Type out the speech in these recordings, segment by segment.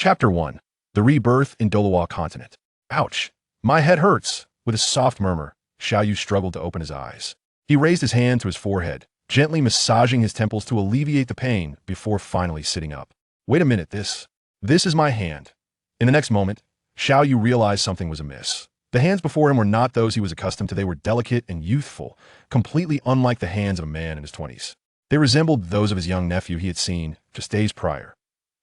Chapter 1. The Rebirth in Douluo Continent. Ouch! My head hurts! With a soft murmur, Xiao Yu struggled to open his eyes. He raised his hand to his forehead, gently massaging his temples to alleviate the pain before finally sitting up. Wait a minute, this is my hand. In the next moment, Xiao Yu realized something was amiss. The hands before him were not those he was accustomed to. They were delicate and youthful, completely unlike the hands of a man in his 20s. They resembled those of his young nephew he had seen just days prior.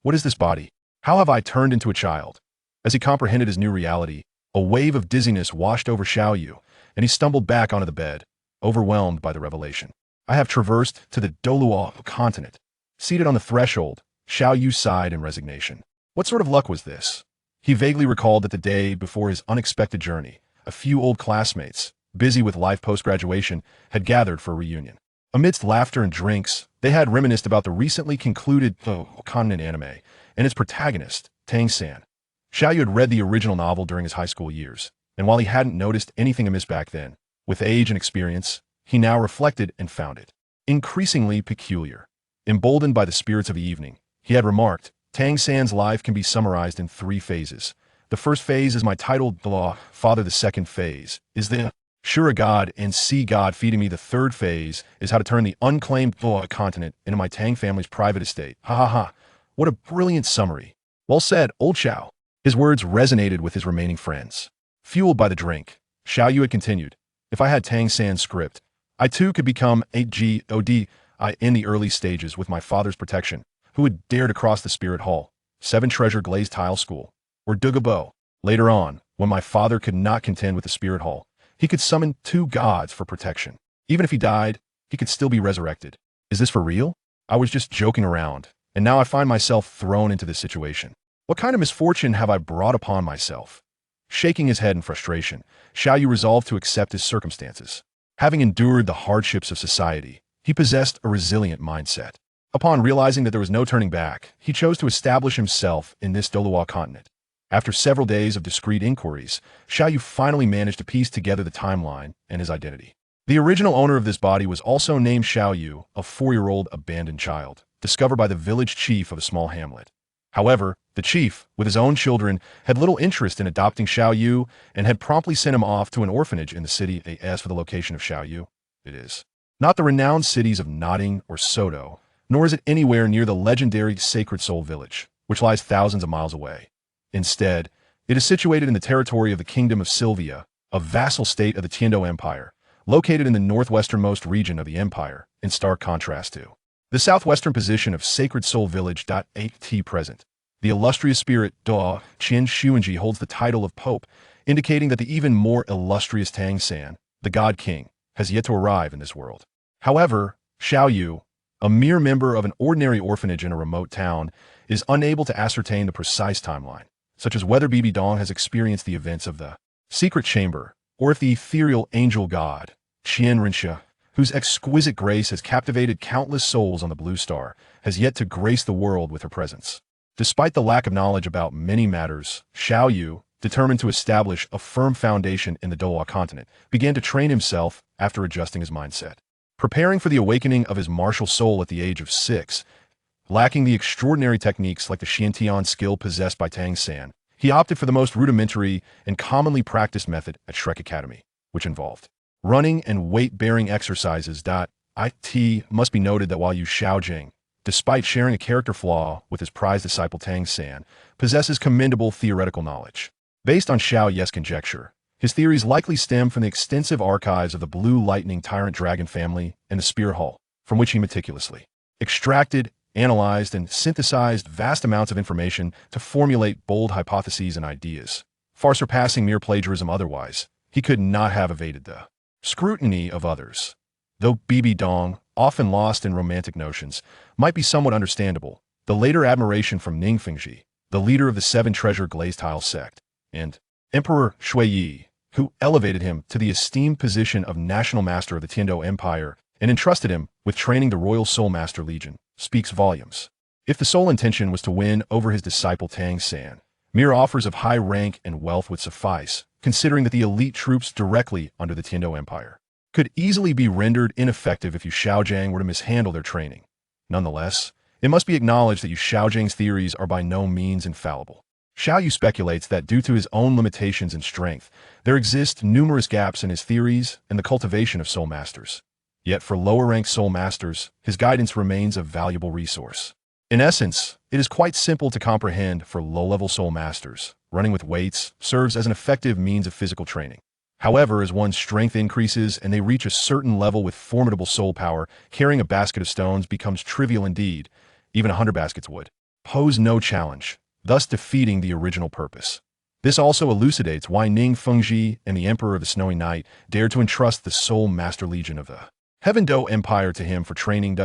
What is this body? How have I turned into a child? As he comprehended his new reality, a wave of dizziness washed over Xiao Yu, and he stumbled back onto the bed, overwhelmed by the revelation. I have traversed to the Douluo Continent. Seated on the threshold, Xiao Yu sighed in resignation. What sort of luck was this? He vaguely recalled that the day before his unexpected journey, a few old classmates, busy with life post-graduation, had gathered for a reunion. Amidst laughter and drinks, they had reminisced about the recently concluded Douluo Continent anime and its protagonist, Tang San. Xiao Yu had read the original novel during his high school years, and while he hadn't noticed anything amiss back then, with age and experience, he now reflected and found it increasingly peculiar. Emboldened by the spirits of the evening, he had remarked, Tang San's life can be summarized in 3 phases. The first phase is my titled father. The second phase is the Asura God and Sea God feeding me. The third phase is how to turn the unclaimed Douluo continent into my Tang family's private estate. Ha ha ha. What a brilliant summary. Well said, old Xiao. His words resonated with his remaining friends. Fueled by the drink, Xiao Yu had continued, if I had Tang San's script, I too could become a God in the early stages with my father's protection, who would dare to cross the Spirit Hall, 7 Treasure Glazed Tile School, or Douluo. Later on, when my father could not contend with the Spirit Hall, he could summon 2 gods for protection. Even if he died, he could still be resurrected. Is this for real? I was just joking around, and now I find myself thrown into this situation. What kind of misfortune have I brought upon myself? Shaking his head in frustration, Xiao Yu resolved to accept his circumstances. Having endured the hardships of society, he possessed a resilient mindset. Upon realizing that there was no turning back, he chose to establish himself in this Douluo continent. After several days of discreet inquiries, Xiao Yu finally managed to piece together the timeline and his identity. The original owner of this body was also named Xiao Yu, a 4-year-old abandoned child, discovered by the village chief of a small hamlet. However, the chief, with his own children, had little interest in adopting Xiao Yu and had promptly sent him off to an orphanage in the city. As for the location of Xiao Yu, it is not the renowned cities of Notting or Soto, nor is it anywhere near the legendary Sacred Soul Village, which lies thousands of miles away. Instead, it is situated in the territory of the Kingdom of Sylvia, a vassal state of the Tiando Empire, located in the northwesternmost region of the empire, in stark contrast to the southwestern position of Sacred Soul Village. At present, the illustrious spirit Da Qin Xuanji holds the title of Pope, indicating that the even more illustrious Tang San, the God King, has yet to arrive in this world. However, Xiao Yu, a mere member of an ordinary orphanage in a remote town, is unable to ascertain the precise timeline, such as whether Bibi Dong has experienced the events of the secret chamber, or if the ethereal angel god, Qian Rinxia, whose exquisite grace has captivated countless souls on the Blue Star, has yet to grace the world with her presence. Despite the lack of knowledge about many matters, Xiao Yu, determined to establish a firm foundation in the Douluo continent, began to train himself after adjusting his mindset. Preparing for the awakening of his martial soul at the age of 6, lacking the extraordinary techniques like the Xiantian skill possessed by Tang San, he opted for the most rudimentary and commonly practiced method at Shrek Academy, which involved running and weight-bearing exercises. It must be noted that while Yu Xiaojing, despite sharing a character flaw with his prized disciple Tang San, possesses commendable theoretical knowledge. Based on Xiao Yu's conjecture, his theories likely stem from the extensive archives of the Blue Lightning Tyrant Dragon family and the Spear Hall, from which he meticulously extracted, analyzed, and synthesized vast amounts of information to formulate bold hypotheses and ideas, far surpassing mere plagiarism. Otherwise, he could not have evaded the scrutiny of others. Though Bibi Dong, often lost in romantic notions, might be somewhat understandable, the later admiration from Ning Fengji, the leader of the 7 Treasure Glazed Tile sect, and Emperor Shui Yi, who elevated him to the esteemed position of National Master of the Tiando Empire and entrusted him with training the Royal Soul Master Legion, speaks volumes. If the sole intention was to win over his disciple Tang San, mere offers of high rank and wealth would suffice, considering that the elite troops directly under the Tiando Empire could easily be rendered ineffective if Yu Xiaojang were to mishandle their training. Nonetheless, It must be acknowledged that Yu Xiaojing's theories are by no means infallible. Xiao Yu speculates that due to his own limitations and strength, there exist numerous gaps in his theories and the cultivation of soul masters. Yet for lower-ranked soul masters, his guidance remains a valuable resource. In essence, it is quite simple to comprehend for low-level soul masters. Running with weights serves as an effective means of physical training. However, as one's strength increases and they reach a certain level with formidable soul power, carrying a basket of stones becomes trivial indeed. Even 100 baskets would pose no challenge, thus defeating the original purpose. This also elucidates why Ning Fengji and the Emperor of the Snowy Night dared to entrust the Soul Master Legion of the Heaven Do Empire to him for training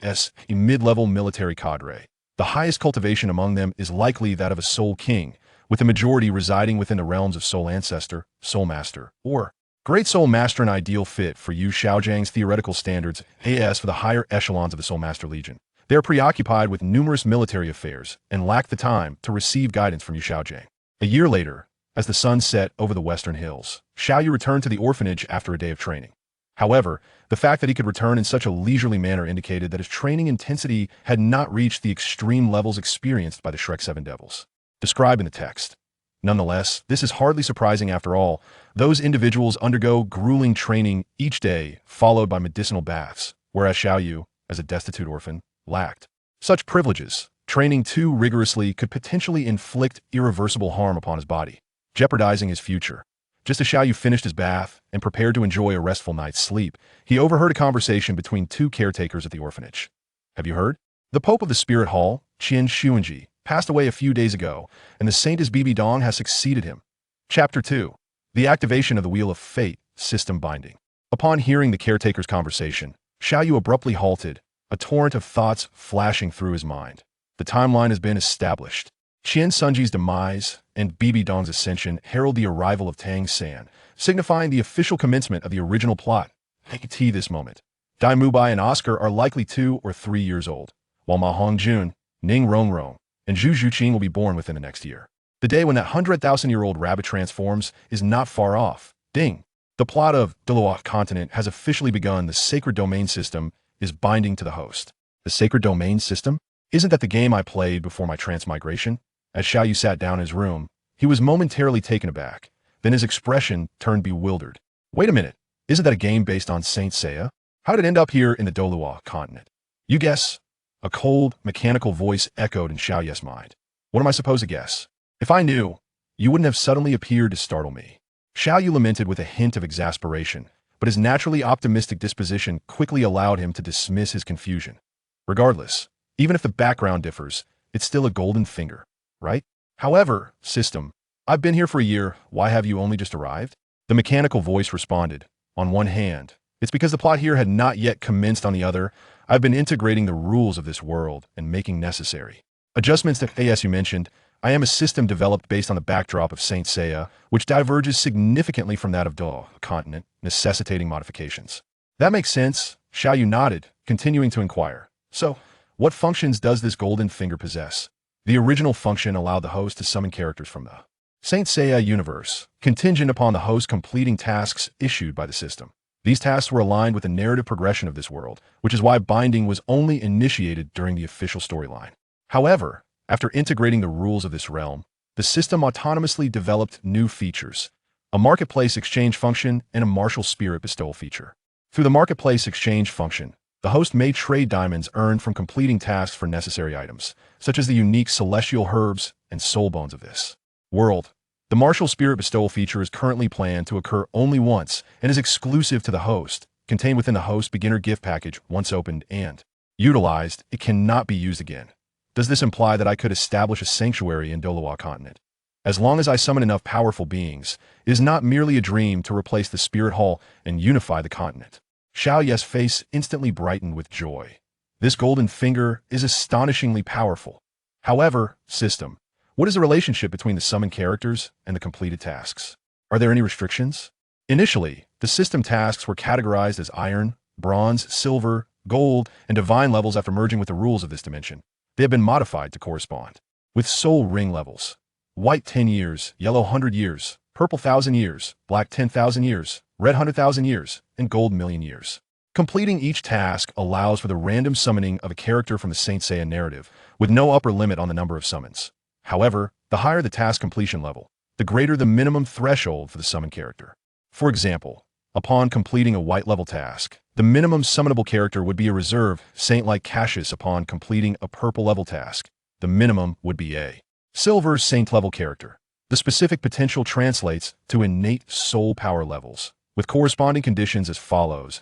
as a mid-level military cadre. The highest cultivation among them is likely that of a Soul King, with the majority residing within the realms of Soul Ancestor, Soul Master, or Great Soul Master, an ideal fit for Yu Xiaojing's theoretical standards as for the higher echelons of the Soul Master Legion. They are preoccupied with numerous military affairs and lack the time to receive guidance from Yu Xiaojing. A year later, as the sun set over the western hills, Xiao Yu returned to the orphanage after a day of training. However, the fact that he could return in such a leisurely manner indicated that his training intensity had not reached the extreme levels experienced by the Shrek Seven devils described in the text. Nonetheless, this is hardly surprising after all. Those individuals undergo grueling training each day, followed by medicinal baths, whereas Xiao Yu, as a destitute orphan, lacked such privileges. Training too rigorously could potentially inflict irreversible harm upon his body, jeopardizing his future. Just as Xiao Yu finished his bath and prepared to enjoy a restful night's sleep, he overheard a conversation between two caretakers at the orphanage. Have you heard? The Pope of the Spirit Hall, Qian Xuanji, passed away a few days ago, and the Saintess Bibi Dong has succeeded him. Chapter 2. The Activation of the Wheel of Fate, System Binding. Upon hearing the caretaker's conversation, Xiao Yu abruptly halted, a torrent of thoughts flashing through his mind. The timeline has been established. Qian Sunji's demise and Bibi Dong's ascension herald the arrival of Tang San, signifying the official commencement of the original plot. At this moment, Dai Mubai and Oscar are likely 2 or 3 years old, while Ma Hongjun, Ning Rongrong, and Zhu Zhuqing will be born within the next year. The day when that 100,000-year-old rabbit transforms is not far off. Ding! The plot of Douluo Continent has officially begun. The sacred domain system is binding to the host. The sacred domain system? Isn't that the game I played before my transmigration? As Xiao Yu sat down in his room, he was momentarily taken aback. Then his expression turned bewildered. Wait a minute, isn't that a game based on Saint Seiya? How did it end up here in the Douluo continent? You guess. A cold, mechanical voice echoed in Xiao Yu's mind. What am I supposed to guess? If I knew, you wouldn't have suddenly appeared to startle me. Xiao Yu lamented with a hint of exasperation, but his naturally optimistic disposition quickly allowed him to dismiss his confusion. Regardless, even if the background differs, it's still a golden finger, right? However, system, I've been here for a year, why have you only just arrived? The mechanical voice responded. On one hand, it's because the plot here had not yet commenced. On the other, I've been integrating the rules of this world and making necessary adjustments that, as you mentioned, I am a system developed based on the backdrop of Saint Seiya, which diverges significantly from that of Douluo Continent, necessitating modifications. That makes sense, Xiao Yu nodded, continuing to inquire. So, what functions does this golden finger possess? The original function allowed the host to summon characters from the Saint Seiya universe, contingent upon the host completing tasks issued by the system. These tasks were aligned with the narrative progression of this world, which is why binding was only initiated during the official storyline. However, after integrating the rules of this realm, the system autonomously developed new features, a marketplace exchange function and a martial spirit bestowal feature. Through the marketplace exchange function, the host may trade diamonds earned from completing tasks for necessary items, such as the unique celestial herbs and soul bones of this world. The martial spirit bestowal feature is currently planned to occur only once and is exclusive to the host, contained within the host beginner gift package. Once opened and utilized, it cannot be used again. Does this imply that I could establish a sanctuary in Douluo Continent? As long as I summon enough powerful beings, it is not merely a dream to replace the spirit hall and unify the continent. Xiao Yu's face instantly brightened with joy. This golden finger is astonishingly powerful. However, system, what is the relationship between the summoned characters and the completed tasks? Are there any restrictions? Initially, the system tasks were categorized as iron, bronze, silver, gold, and divine levels. After merging with the rules of this dimension, they have been modified to correspond with soul ring levels. White 10 years, yellow 100 years, purple 1,000 years, black 10,000 years, red 100,000 years, and gold 1,000,000 years. Completing each task allows for the random summoning of a character from the Saint Seiya narrative, with no upper limit on the number of summons. However, the higher the task completion level, the greater the minimum threshold for the summon character. For example, upon completing a white level task, the minimum summonable character would be a reserve saint like Cassius. Upon completing a purple level task, the minimum would be a silver saint level character. The specific potential translates to innate soul power levels, with corresponding conditions as follows.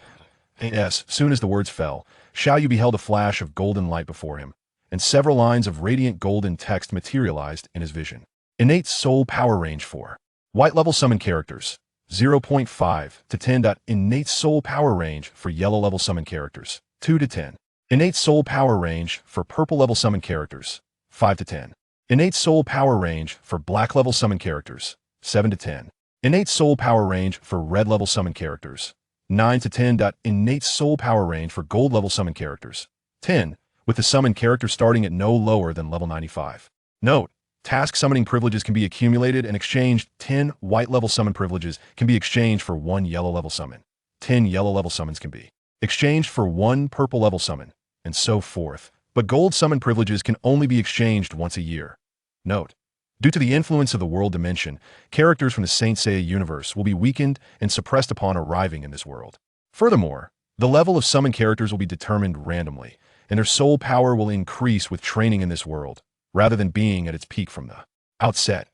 As soon as the words fell, Xiao Yu beheld a flash of golden light before him, and several lines of radiant golden text materialized in his vision. Innate soul power range for white level summon characters, 0.5 to 10. Innate soul power range for yellow level summon characters, 2 to 10. Innate soul power range for purple level summon characters, 5 to 10. Innate soul power range for black level summon characters, 7 to 10. Innate soul power range for red level summon characters, 9 to 10. Innate soul power range for gold level summon characters, 10, with the summon character starting at no lower than level 95. Note, task summoning privileges can be accumulated and exchanged. 10 white level summon privileges can be exchanged for 1 yellow level summon. 10 yellow level summons can be exchanged for 1 purple level summon, and so forth. But gold summon privileges can only be exchanged once a year. Note, due to the influence of the world dimension, characters from the Saint Seiya universe will be weakened and suppressed upon arriving in this world. Furthermore, the level of summon characters will be determined randomly, and their soul power will increase with training in this world, rather than being at its peak from the outset,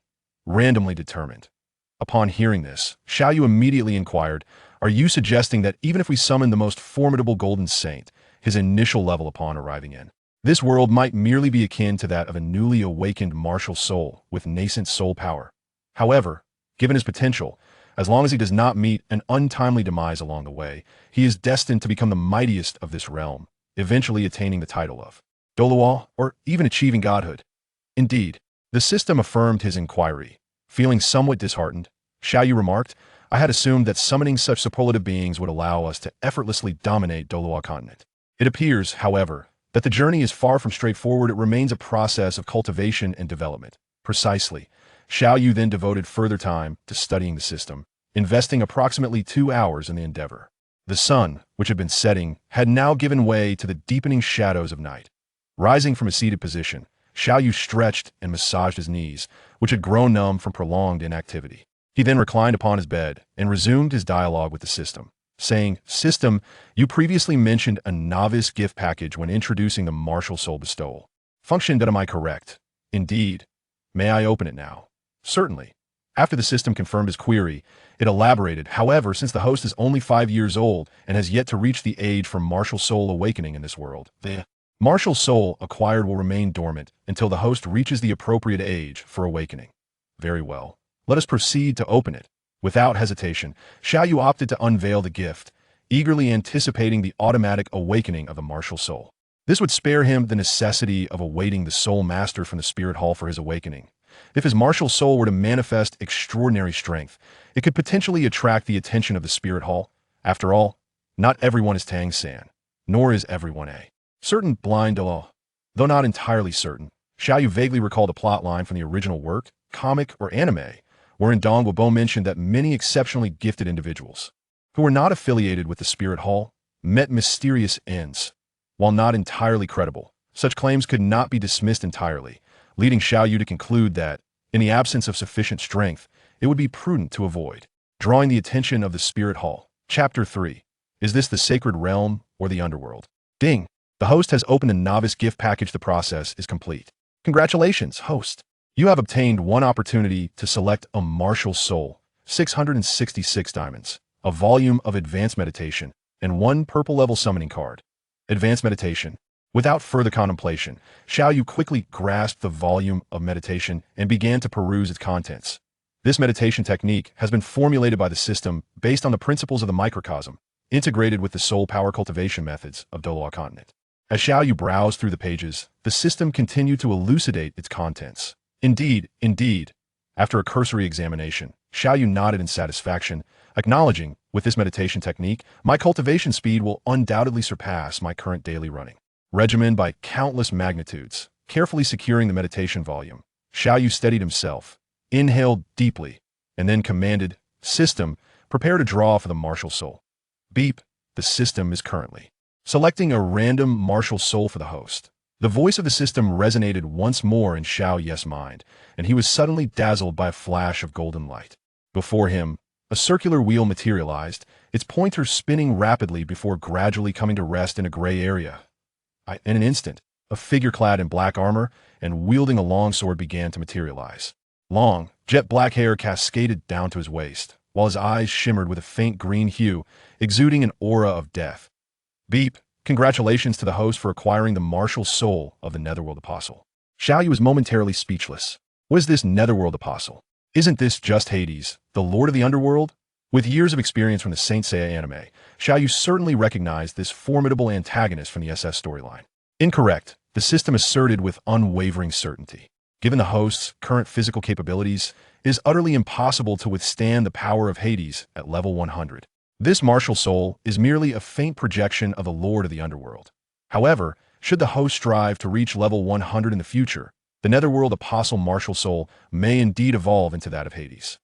randomly determined. Upon hearing this, Xiao Yu immediately inquired, "Are you suggesting that even if we summon the most formidable golden saint, his initial level upon arriving in this world might merely be akin to that of a newly awakened martial soul with nascent soul power? However, given his potential, as long as he does not meet an untimely demise along the way, he is destined to become the mightiest of this realm, eventually attaining the title of Douluo, or even achieving godhood." Indeed, the system affirmed his inquiry. Feeling somewhat disheartened, Xiao Yu remarked, "I had assumed that summoning such superlative beings would allow us to effortlessly dominate Douluo Continent. It appears, however, that the journey is far from straightforward. It remains a process of cultivation and development." Precisely. Xiao Yu then devoted further time to studying the system, investing approximately 2 hours in the endeavor. The sun, which had been setting, had now given way to the deepening shadows of night. Rising from a seated position, Xiao Yu stretched and massaged his knees, which had grown numb from prolonged inactivity. He then reclined upon his bed and resumed his dialogue with the system, saying, "System, you previously mentioned a novice gift package when introducing the martial soul bestowal. Function that am I correct?" "Indeed. May I open it now?" "Certainly." After the system confirmed his query, it elaborated, "However, since the host is only 5 years old and has yet to reach the age for martial soul awakening in this world, the martial soul acquired will remain dormant until the host reaches the appropriate age for awakening." "Very well. Let us proceed to open it." Without hesitation, Xiao Yu opted to unveil the gift, eagerly anticipating the automatic awakening of the martial soul. This would spare him the necessity of awaiting the soul master from the spirit hall for his awakening. If his martial soul were to manifest extraordinary strength, it could potentially attract the attention of the spirit hall. After all, not everyone is Tang San, nor is everyone a certain blind Douluo. Though not entirely certain, Xiao Yu vaguely recalled a plot line from the original work, comic, or anime, wherein Dong Guobo mentioned that many exceptionally gifted individuals, who were not affiliated with the spirit hall, met mysterious ends. While not entirely credible, such claims could not be dismissed entirely, leading Xiao Yu to conclude that, in the absence of sufficient strength, it would be prudent to avoid drawing the attention of the spirit hall. Chapter 3. Is this the sacred realm or the underworld? Ding! The host has opened a novice gift package. The process is complete. Congratulations, host. You have obtained 1 opportunity to select a martial soul, 666 diamonds, a volume of advanced meditation, and 1 purple level summoning card. Advanced meditation. Without further contemplation, Xiao Yu quickly grasped the volume of meditation and began to peruse its contents. This meditation technique has been formulated by the system based on the principles of the microcosm, integrated with the soul power cultivation methods of Douluo Continent. As Xiao Yu browsed through the pages, the system continued to elucidate its contents. Indeed. After a cursory examination, Xiao Yu nodded in satisfaction, acknowledging, with this meditation technique, my cultivation speed will undoubtedly surpass my current daily running regimen by countless magnitudes. Carefully securing the meditation volume, Xiao Yu steadied himself, inhaled deeply, and then commanded, "System, prepare to draw for the martial soul." Beep. the system is currently selecting a random martial soul for the host. The voice of the system resonated once more in Xiao Yu's mind, and he was suddenly dazzled by a flash of golden light. Before him, a circular wheel materialized, its pointer spinning rapidly before gradually coming to rest in a gray area. In an instant, a figure clad in black armor and wielding a long sword began to materialize. Long, jet-black hair cascaded down to his waist, while his eyes shimmered with a faint green hue, exuding an aura of death. Beep! Congratulations to the host for acquiring the martial soul of the Netherworld Apostle. Xiao Yu was momentarily speechless. What is this Netherworld Apostle? Isn't this just Hades, the Lord of the Underworld? With years of experience from the Saint Seiya anime, Xiao Yu certainly recognized this formidable antagonist from the SS storyline. Incorrect, the system asserted with unwavering certainty. Given the host's current physical capabilities, it is utterly impossible to withstand the power of Hades at level 100. This martial soul is merely a faint projection of the Lord of the Underworld. However, should the host strive to reach level 100 in the future, the Netherworld Apostle martial soul may indeed evolve into that of Hades.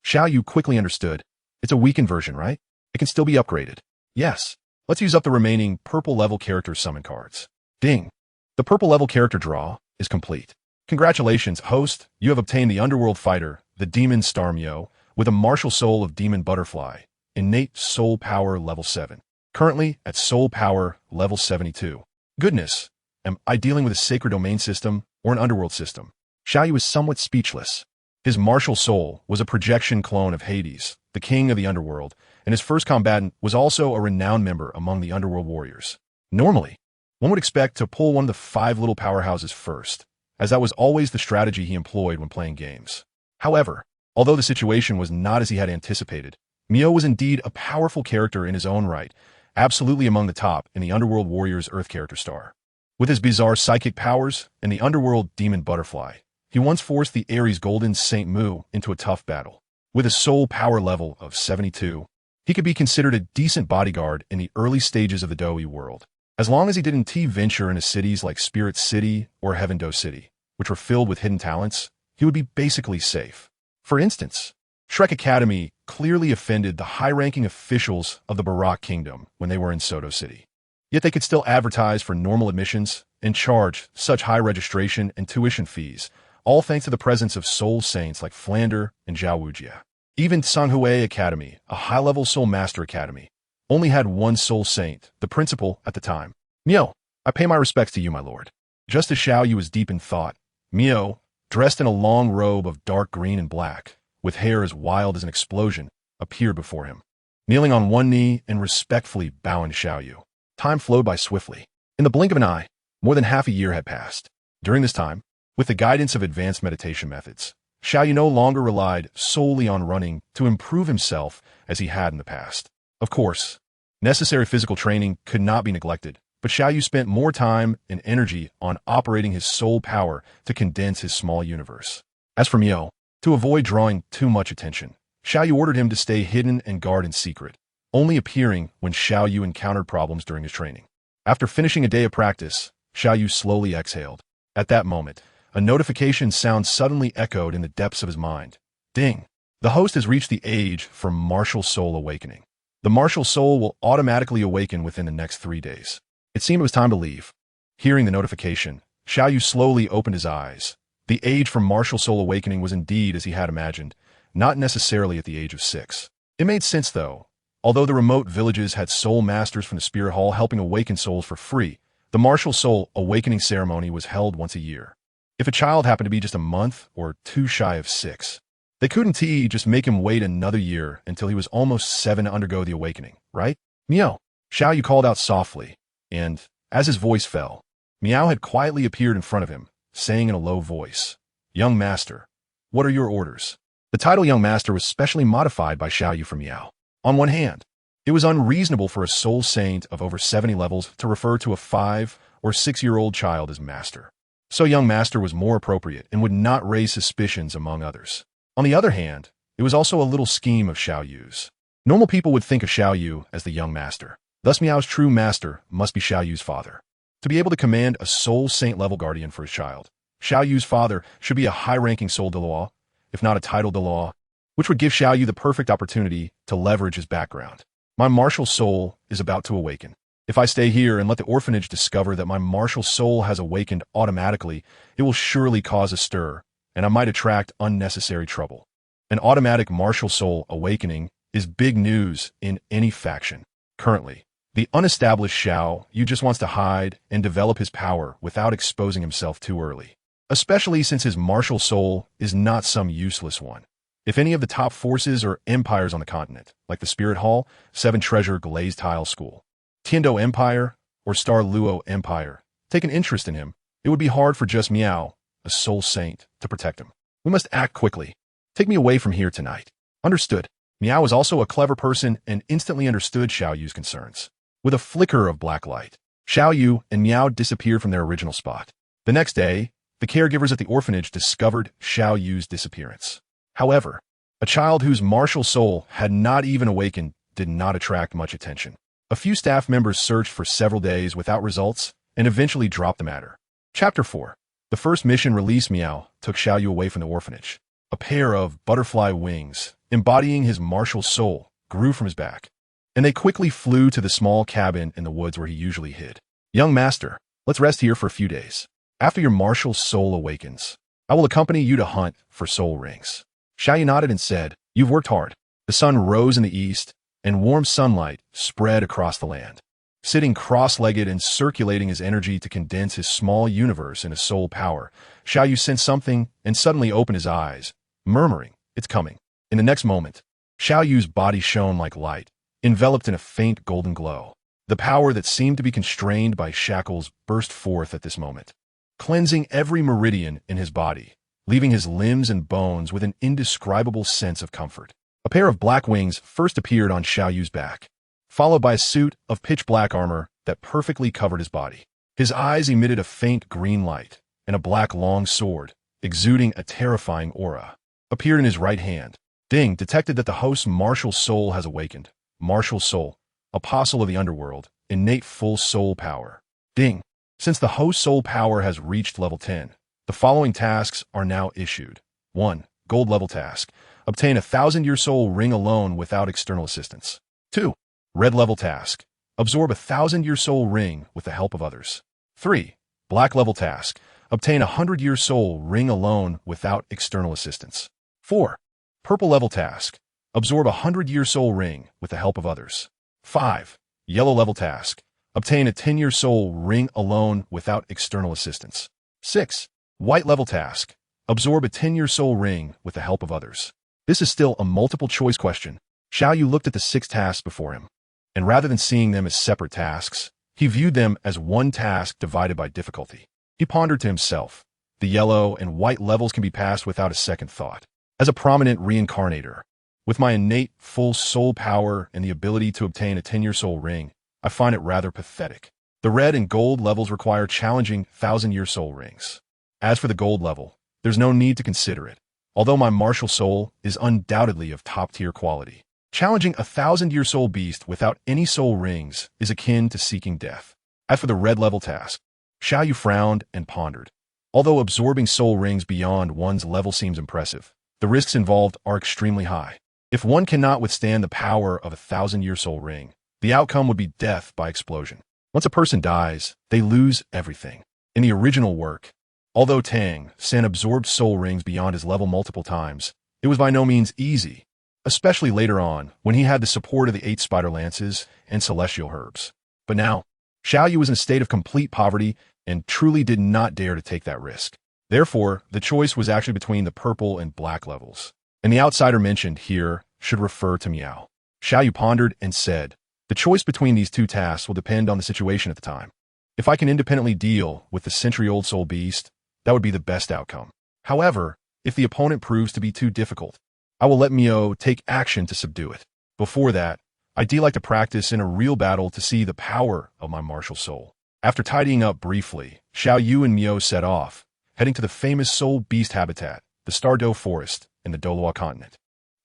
Xiao Yu quickly understood. It's a weakened version, right? It can still be upgraded. Yes. Let's use up the remaining purple level character summon cards. Ding. The purple level character draw is complete. Congratulations, host. You have obtained the Underworld Fighter, the Demon Star Myo, with a martial soul of Demon Butterfly. Innate Soul Power level 7. Currently at Soul Power level 72. Goodness, am I dealing with a sacred domain system or an underworld system? Xiao Yu was somewhat speechless. His martial soul was a projection clone of Hades, the king of the underworld, and his first combatant was also a renowned member among the underworld warriors. Normally, one would expect to pull one of the 5 little powerhouses first, as that was always the strategy he employed when playing games. However, although the situation was not as he had anticipated, Myo was indeed a powerful character in his own right, absolutely among the top in the Underworld Warriors Earth character star. With his bizarre psychic powers and the Underworld Demon Butterfly, he once forced the Ares Golden Saint Mu into a tough battle. With a soul power level of 72, he could be considered a decent bodyguard in the early stages of the Douluo world, as long as he didn't venture into cities like Spirit City or Heaven Do City, which were filled with hidden talents. He would be basically safe. For instance, Shrek Academy clearly offended the high-ranking officials of the Barak Kingdom when they were in Soto City. Yet they could still advertise for normal admissions and charge such high registration and tuition fees, all thanks to the presence of soul saints like Flander and Zhao Wujia. Even Sanghui Academy, a high-level soul master academy, only had one soul saint, the principal at the time. Myo, I pay my respects to you, my lord. Just as Xiao Yu was deep in thought, Myo, dressed in a long robe of dark green and black, with hair as wild as an explosion, appeared before him. Kneeling on one knee and respectfully bowing to Xiao Yu. Time flowed by swiftly. In the blink of an eye, more than half a year had passed. During this time, with the guidance of advanced meditation methods, Xiao Yu no longer relied solely on running to improve himself as he had in the past. Of course, necessary physical training could not be neglected, but Xiao Yu spent more time and energy on operating his soul power to condense his small universe. As for Myo, to avoid drawing too much attention, Xiao Yu ordered him to stay hidden and guard in secret, only appearing when Xiao Yu encountered problems during his training. After finishing a day of practice, Xiao Yu slowly exhaled. At that moment, a notification sound suddenly echoed in the depths of his mind. Ding! The host has reached the age for martial soul awakening. The martial soul will automatically awaken within the next 3 days. It seemed it was time to leave. Hearing the notification, Xiao Yu slowly opened his eyes. The age for martial soul awakening was indeed as he had imagined, not necessarily at the age of 6. It made sense, though. Although the remote villages had soul masters from the Spirit Hall helping awaken souls for free, the martial soul awakening ceremony was held once a year. If a child happened to be just a month or 2 shy of 6, they couldn't just make him wait another year until he was almost 7 to undergo the awakening, right? Meow. Xiao Yu called out softly, and, as his voice fell, Meow had quietly appeared in front of him, saying in a low voice, "Young Master, what are your orders?" The title Young Master was specially modified by Xiao Yu for Meow. On one hand, it was unreasonable for a soul saint of over 70 levels to refer to a 5 or 6-year-old child as Master. So Young Master was more appropriate and would not raise suspicions among others. On the other hand, it was also a little scheme of Xiao Yu's. Normal people would think of Xiao Yu as the Young Master. Thus Meow's true master must be Xiao Yu's father. To be able to command a soul saint-level guardian for his child, Xiao Yu's father should be a high-ranking soul Douluo, if not a title Douluo, which would give Xiao Yu the perfect opportunity to leverage his background. My martial soul is about to awaken. If I stay here and let the orphanage discover that my martial soul has awakened automatically, it will surely cause a stir, and I might attract unnecessary trouble. An automatic martial soul awakening is big news in any faction. Currently, the unestablished Xiao Yu just wants to hide and develop his power without exposing himself too early, especially since his martial soul is not some useless one. If any of the top forces or empires on the continent, like the Spirit Hall, Seven Treasure Glazed Tile School, Tiando Empire, or Star Luo Empire, take an interest in him, it would be hard for just Miao, a soul saint, to protect him. We must act quickly. Take me away from here tonight. Understood. Miao was also a clever person and instantly understood Xiao Yu's concerns. With a flicker of black light, Xiao Yu and Miao disappeared from their original spot. The next day, the caregivers at the orphanage discovered Xiao Yu's disappearance. However, a child whose martial soul had not even awakened did not attract much attention. A few staff members searched for several days without results and eventually dropped the matter. Chapter 4. The first mission release Miao took Xiao Yu away from the orphanage. A pair of butterfly wings, embodying his martial soul, grew from his back, and they quickly flew to the small cabin in the woods where he usually hid. Young master, let's rest here for a few days. After your martial soul awakens, I will accompany you to hunt for soul rings. Xiao Yu nodded and said, You've worked hard. The sun rose in the east, and warm sunlight spread across the land. Sitting cross-legged and circulating his energy to condense his small universe into soul power, Xiao Yu sensed something and suddenly opened his eyes, murmuring, It's coming. In the next moment, Xiao Yu's body shone like light, enveloped in a faint golden glow. The power that seemed to be constrained by shackles burst forth at this moment, cleansing every meridian in his body, leaving his limbs and bones with an indescribable sense of comfort. A pair of black wings first appeared on Xiao Yu's back, followed by a suit of pitch-black armor that perfectly covered his body. His eyes emitted a faint green light, and a black long sword, exuding a terrifying aura, appeared in his right hand. Ding detected that the host's martial soul has awakened. Martial soul, apostle of the underworld, innate full soul power. Ding. Since the host's soul power has reached level 10, the following tasks are now issued. 1. Gold level task. Obtain a 1,000-year soul ring alone without external assistance. 2. Red level task. Absorb a 1,000-year soul ring with the help of others. 3. Black level task. Obtain a 100-year soul ring alone without external assistance. 4. Purple level task. Absorb a 100-year soul ring with the help of others. 5. Yellow level task. Obtain a 10-year soul ring alone without external assistance. 6. White level task. Absorb a 10-year soul ring with the help of others. This is still a multiple-choice question. Xiao Yu looked at the 6 tasks before him, and rather than seeing them as separate tasks, he viewed them as one task divided by difficulty. He pondered to himself, the yellow and white levels can be passed without a second thought. As a prominent reincarnator, with my innate full soul power and the ability to obtain a 10-year soul ring, I find it rather pathetic. The red and gold levels require challenging 1,000-year soul rings. As for the gold level, there's no need to consider it, although my martial soul is undoubtedly of top-tier quality. Challenging a 1,000-year soul beast without any soul rings is akin to seeking death. As for the red level task, Xiao Yu frowned and pondered. Although absorbing soul rings beyond one's level seems impressive, the risks involved are extremely high. If one cannot withstand the power of a 1,000-year soul ring, the outcome would be death by explosion. Once a person dies, they lose everything. In the original work, although Tang Sen absorbed soul rings beyond his level multiple times, it was by no means easy, especially later on when he had the support of the 8 spider lances and celestial herbs. But now, Xiao Yu was in a state of complete poverty and truly did not dare to take that risk. Therefore, the choice was actually between the purple and black levels, and the outsider mentioned here should refer to Miao. Xiao Yu pondered and said, The choice between these 2 tasks will depend on the situation at the time. If I can independently deal with the century-old soul beast, that would be the best outcome. However, if the opponent proves to be too difficult, I will let Miao take action to subdue it. Before that, I do like to practice in a real battle to see the power of my martial soul. After tidying up briefly, Xiao Yu and Miao set off, heading to the famous soul beast habitat, the Stardow Forest in the Douluo Continent.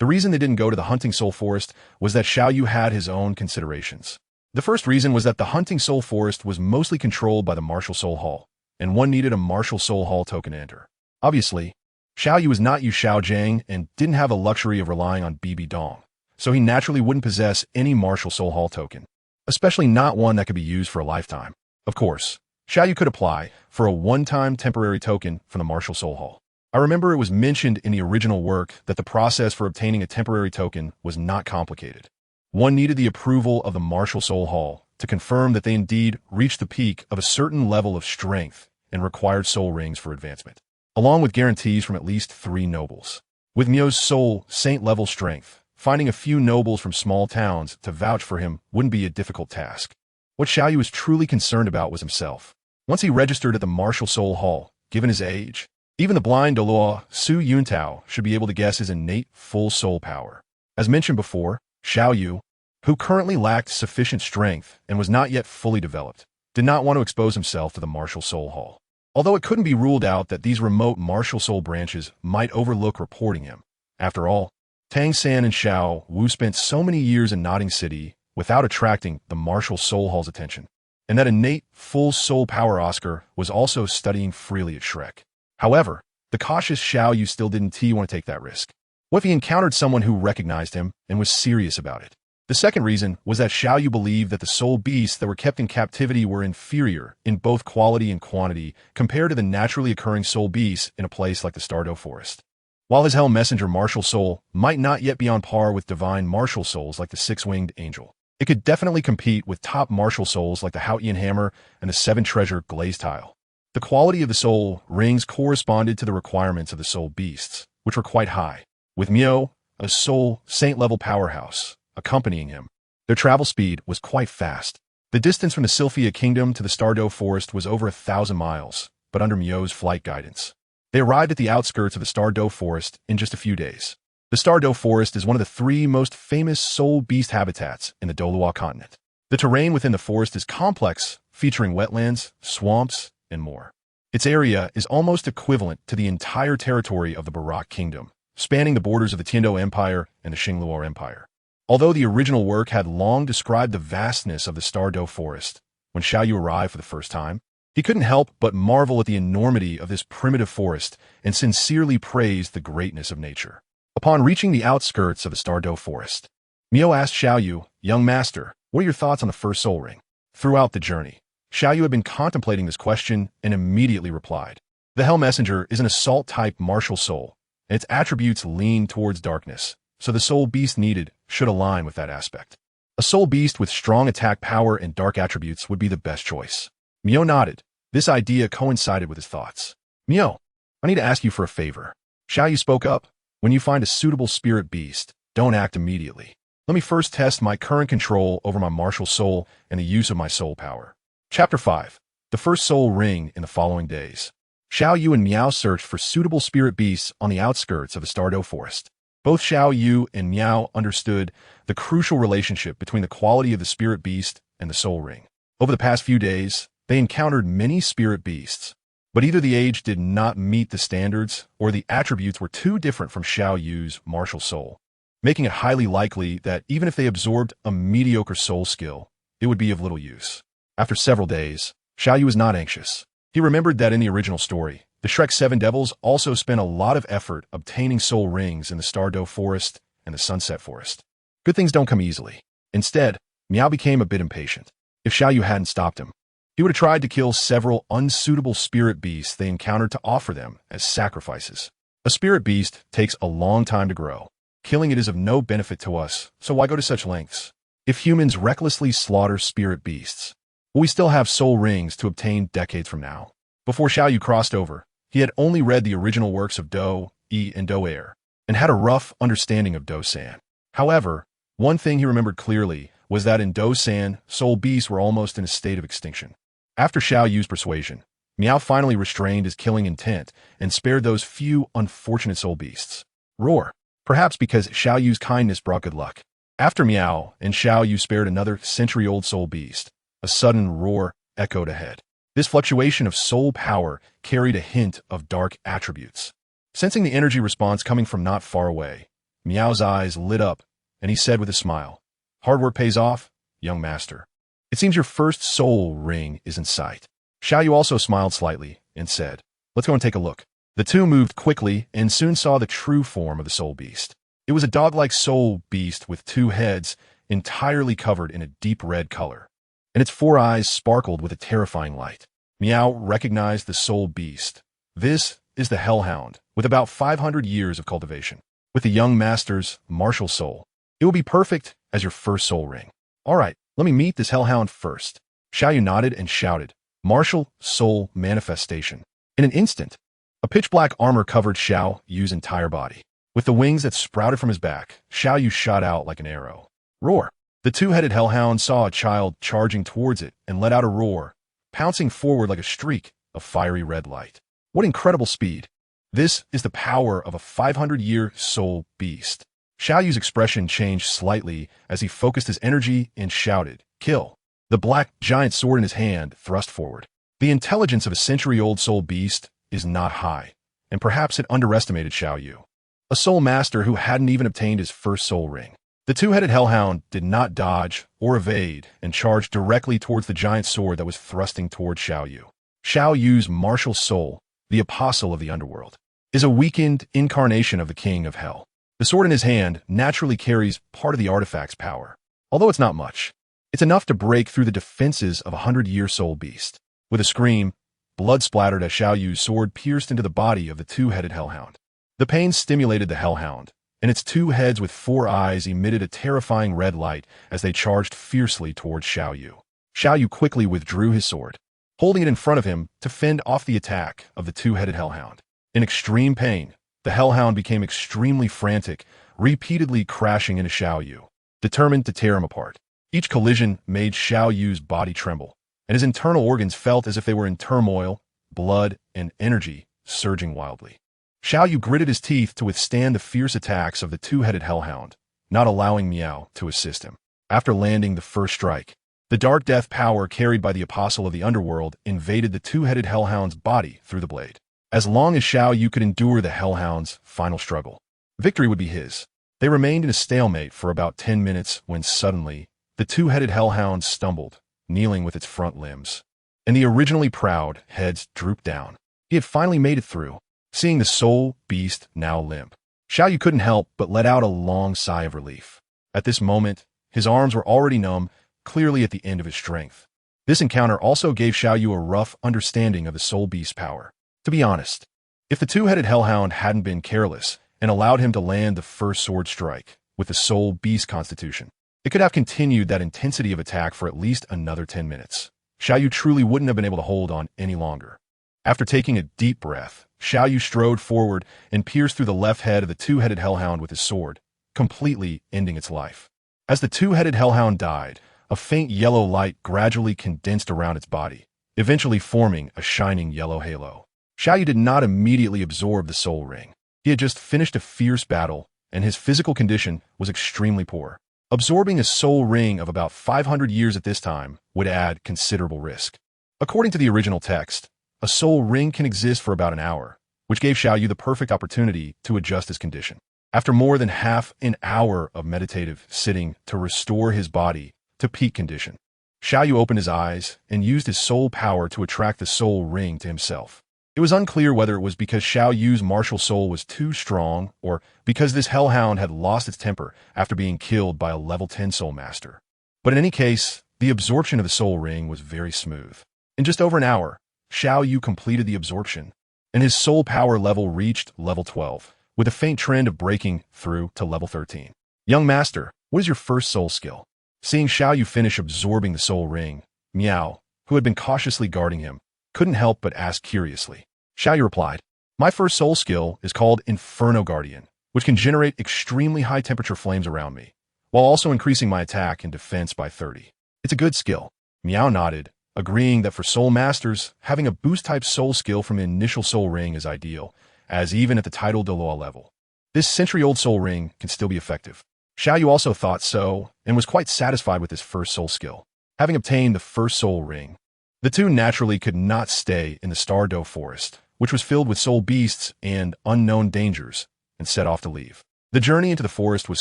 The reason they didn't go to the hunting soul forest was that Xiao Yu had his own considerations. The first reason was that the hunting soul forest was mostly controlled by the martial soul hall, and one needed a martial soul hall token to enter. Obviously, Xiao Yu was not Yu Xiaojiang and didn't have the luxury of relying on BB Dong, so he naturally wouldn't possess any martial soul hall token, especially not one that could be used for a lifetime. Of course, Xiao Yu could apply for a one-time temporary token from the martial soul hall. I remember it was mentioned in the original work that the process for obtaining a temporary token was not complicated. One needed the approval of the martial soul hall to confirm that they indeed reached the peak of a certain level of strength and required soul rings for advancement, along with guarantees from at least 3 nobles. With Miao's soul saint-level strength, finding a few nobles from small towns to vouch for him wouldn't be a difficult task. What Xiao Yu was truly concerned about was himself. Once he registered at the martial soul hall, given his age, even the blind Douluo Su Yuntao should be able to guess his innate full soul power. As mentioned before, Xiao Yu, who currently lacked sufficient strength and was not yet fully developed, did not want to expose himself to the martial soul hall. Although it couldn't be ruled out that these remote martial soul branches might overlook reporting him. After all, Tang San and Xiao Wu spent so many years in Nodding City without attracting the martial soul hall's attention, and that innate full soul power Oscar was also studying freely at Shrek. However, the cautious Xiao Yu still didn't want to take that risk. What if he encountered someone who recognized him and was serious about it? The second reason was that Xiao Yu believed that the soul beasts that were kept in captivity were inferior in both quality and quantity compared to the naturally occurring soul beasts in a place like the Douluo Forest. While his Helm Messenger martial soul might not yet be on par with divine martial souls like the Six-Winged Angel, it could definitely compete with top martial souls like the Haotian Hammer and the Seven Treasure Glazed Tile. The quality of the soul rings corresponded to the requirements of the soul beasts, which were quite high. With Miao, a soul saint-level powerhouse, accompanying him, their travel speed was quite fast. The distance from the Sylphia Kingdom to the Douluo Forest was over 1,000 miles, but under Miao's flight guidance. They arrived at the outskirts of the Douluo Forest in just a few days. The Douluo Forest is one of the 3 most famous soul beast habitats in the Douluo Continent. The terrain within the forest is complex, featuring wetlands, swamps, and more. Its area is almost equivalent to the entire territory of the Barak Kingdom, spanning the borders of the Tiando Empire and the Xingluo Empire. Although the original work had long described the vastness of the Douluo Forest, when Xiao Yu arrived for the first time, he couldn't help but marvel at the enormity of this primitive forest and sincerely praise the greatness of nature. Upon reaching the outskirts of the Douluo Forest, Miao asked Xiao Yu, "Young master, what are your thoughts on the first soul ring?" Throughout the journey, Xiao Yu had been contemplating this question and immediately replied. The Helm Messenger is an assault-type martial soul, and its attributes lean towards darkness, so the soul beast needed should align with that aspect. A soul beast with strong attack power and dark attributes would be the best choice. Miao nodded. This idea coincided with his thoughts. "Miao, I need to ask you for a favor." Xiao Yu spoke up. "When you find a suitable spirit beast, don't act immediately. Let me first test my current control over my martial soul and the use of my soul power." Chapter 5. The first soul ring in the following days. Xiao Yu and Miao searched for suitable spirit beasts on the outskirts of the Douluo Forest. Both Xiao Yu and Miao understood the crucial relationship between the quality of the spirit beast and the soul ring. Over the past few days, they encountered many spirit beasts, but either the age did not meet the standards or the attributes were too different from Xiao Yu's martial soul, making it highly likely that even if they absorbed a mediocre soul skill, it would be of little use. After several days, Xiao Yu was not anxious. He remembered that in the original story, the Shrek 7 devils also spent a lot of effort obtaining soul rings in the Douluo Forest and the Sunset Forest. Good things don't come easily. Instead, Miao became a bit impatient. If Xiao Yu hadn't stopped him, he would have tried to kill several unsuitable spirit beasts they encountered to offer them as sacrifices. A spirit beast takes a long time to grow. Killing it is of no benefit to us, so why go to such lengths? If humans recklessly slaughter spirit beasts, will we still have soul rings to obtain decades from now? Before Xiao Yu crossed over, he had only read the original works of Do, Yi, and Do Er, and had a rough understanding of Do San. However, one thing he remembered clearly was that in Do San, soul beasts were almost in a state of extinction. After Xiao Yu's persuasion, Miao finally restrained his killing intent and spared those few unfortunate soul beasts. Roar. Perhaps because Xiao Yu's kindness brought good luck. After Miao and Xiao Yu spared another century-old soul beast, a sudden roar echoed ahead. This fluctuation of soul power carried a hint of dark attributes. Sensing the energy response coming from not far away, Miao's eyes lit up, and he said with a smile, "Hard work pays off, young master. It seems your first soul ring is in sight." Xiao Yu also smiled slightly and said, "Let's go and take a look." The two moved quickly and soon saw the true form of the soul beast. It was a dog-like soul beast with two heads, entirely covered in a deep red color, and its four eyes sparkled with a terrifying light. Miao recognized the soul beast. This is the Hellhound, with about 500 years of cultivation. With the young master's martial soul, it will be perfect as your first soul ring. All right, let me meet this Hellhound first. Xiao Yu nodded and shouted, "Martial soul manifestation." In an instant, a pitch-black armor covered Xiao Yu's entire body. With the wings that sprouted from his back, Xiao Yu shot out like an arrow. Roar! The two-headed Hellhound saw a child charging towards it and let out a roar, pouncing forward like a streak of fiery red light. What incredible speed! This is the power of a 500-year soul beast. Xiao Yu's expression changed slightly as he focused his energy and shouted, "Kill!" The black giant sword in his hand thrust forward. The intelligence of a century-old soul beast is not high, and perhaps it underestimated Xiao Yu, a soul master who hadn't even obtained his first soul ring. The two-headed Hellhound did not dodge or evade and charged directly towards the giant sword that was thrusting towards Xiao Yu. Xiao Yu's martial soul, the apostle of the underworld, is a weakened incarnation of the king of hell. The sword in his hand naturally carries part of the artifact's power. Although it's not much, it's enough to break through the defenses of a 100-year soul beast. With a scream, blood splattered as Xiao Yu's sword pierced into the body of the two-headed Hellhound. The pain stimulated the Hellhound, and its two heads with four eyes emitted a terrifying red light as they charged fiercely towards Xiao Yu. Xiao Yu quickly withdrew his sword, holding it in front of him to fend off the attack of the two-headed Hellhound. In extreme pain, the Hellhound became extremely frantic, repeatedly crashing into Xiao Yu, determined to tear him apart. Each collision made Xiao Yu's body tremble, and his internal organs felt as if they were in turmoil, blood and energy surging wildly. Xiao Yu gritted his teeth to withstand the fierce attacks of the two-headed Hellhound, not allowing Miao to assist him. After landing the first strike, the dark death power carried by the apostle of the underworld invaded the two-headed Hellhound's body through the blade. As long as Xiao Yu could endure the Hellhound's final struggle, victory would be his. They remained in a stalemate for about 10 minutes when suddenly, the two-headed Hellhound stumbled, kneeling with its front limbs, and the originally proud heads drooped down. He had finally made it through. Seeing the soul beast now limp, Xiao Yu couldn't help but let out a long sigh of relief. At this moment, his arms were already numb, clearly at the end of his strength. This encounter also gave Xiao Yu a rough understanding of the soul beast's power. To be honest, if the two-headed Hellhound hadn't been careless and allowed him to land the first sword strike with the soul beast constitution, it could have continued that intensity of attack for at least another 10 minutes. Xiao Yu truly wouldn't have been able to hold on any longer. After taking a deep breath, Xiao Yu strode forward and pierced through the left head of the two-headed Hellhound with his sword, completely ending its life. As the two-headed Hellhound died, a faint yellow light gradually condensed around its body, eventually forming a shining yellow halo. Xiao Yu did not immediately absorb the soul ring. He had just finished a fierce battle, and his physical condition was extremely poor. Absorbing a soul ring of about 500 years at this time would add considerable risk. According to the original text, a soul ring can exist for about an hour, which gave Xiao Yu the perfect opportunity to adjust his condition. After more than half an hour of meditative sitting to restore his body to peak condition, Xiao Yu opened his eyes and used his soul power to attract the soul ring to himself. It was unclear whether it was because Xiao Yu's martial soul was too strong or because this Hellhound had lost its temper after being killed by a level 10 soul master. But in any case, the absorption of the soul ring was very smooth. In just over an hour, Xiao Yu completed the absorption, and his soul power level reached level 12, with a faint trend of breaking through to level 13. Young master, what is your first soul skill? Seeing Xiao Yu finish absorbing the soul ring, Miao, who had been cautiously guarding him, couldn't help but ask curiously. Xiao Yu replied, "My first soul skill is called Inferno Guardian, which can generate extremely high temperature flames around me, while also increasing my attack and defense by 30. It's a good skill." Miao nodded, agreeing that for soul masters, having a boost-type soul skill from the initial soul ring is ideal, as even at the title Douluo level, this century-old soul ring can still be effective. Xiao Yu also thought so, and was quite satisfied with his first soul skill. Having obtained the first soul ring, the two naturally could not stay in the Stardow Forest, which was filled with soul beasts and unknown dangers, and set off to leave. The journey into the forest was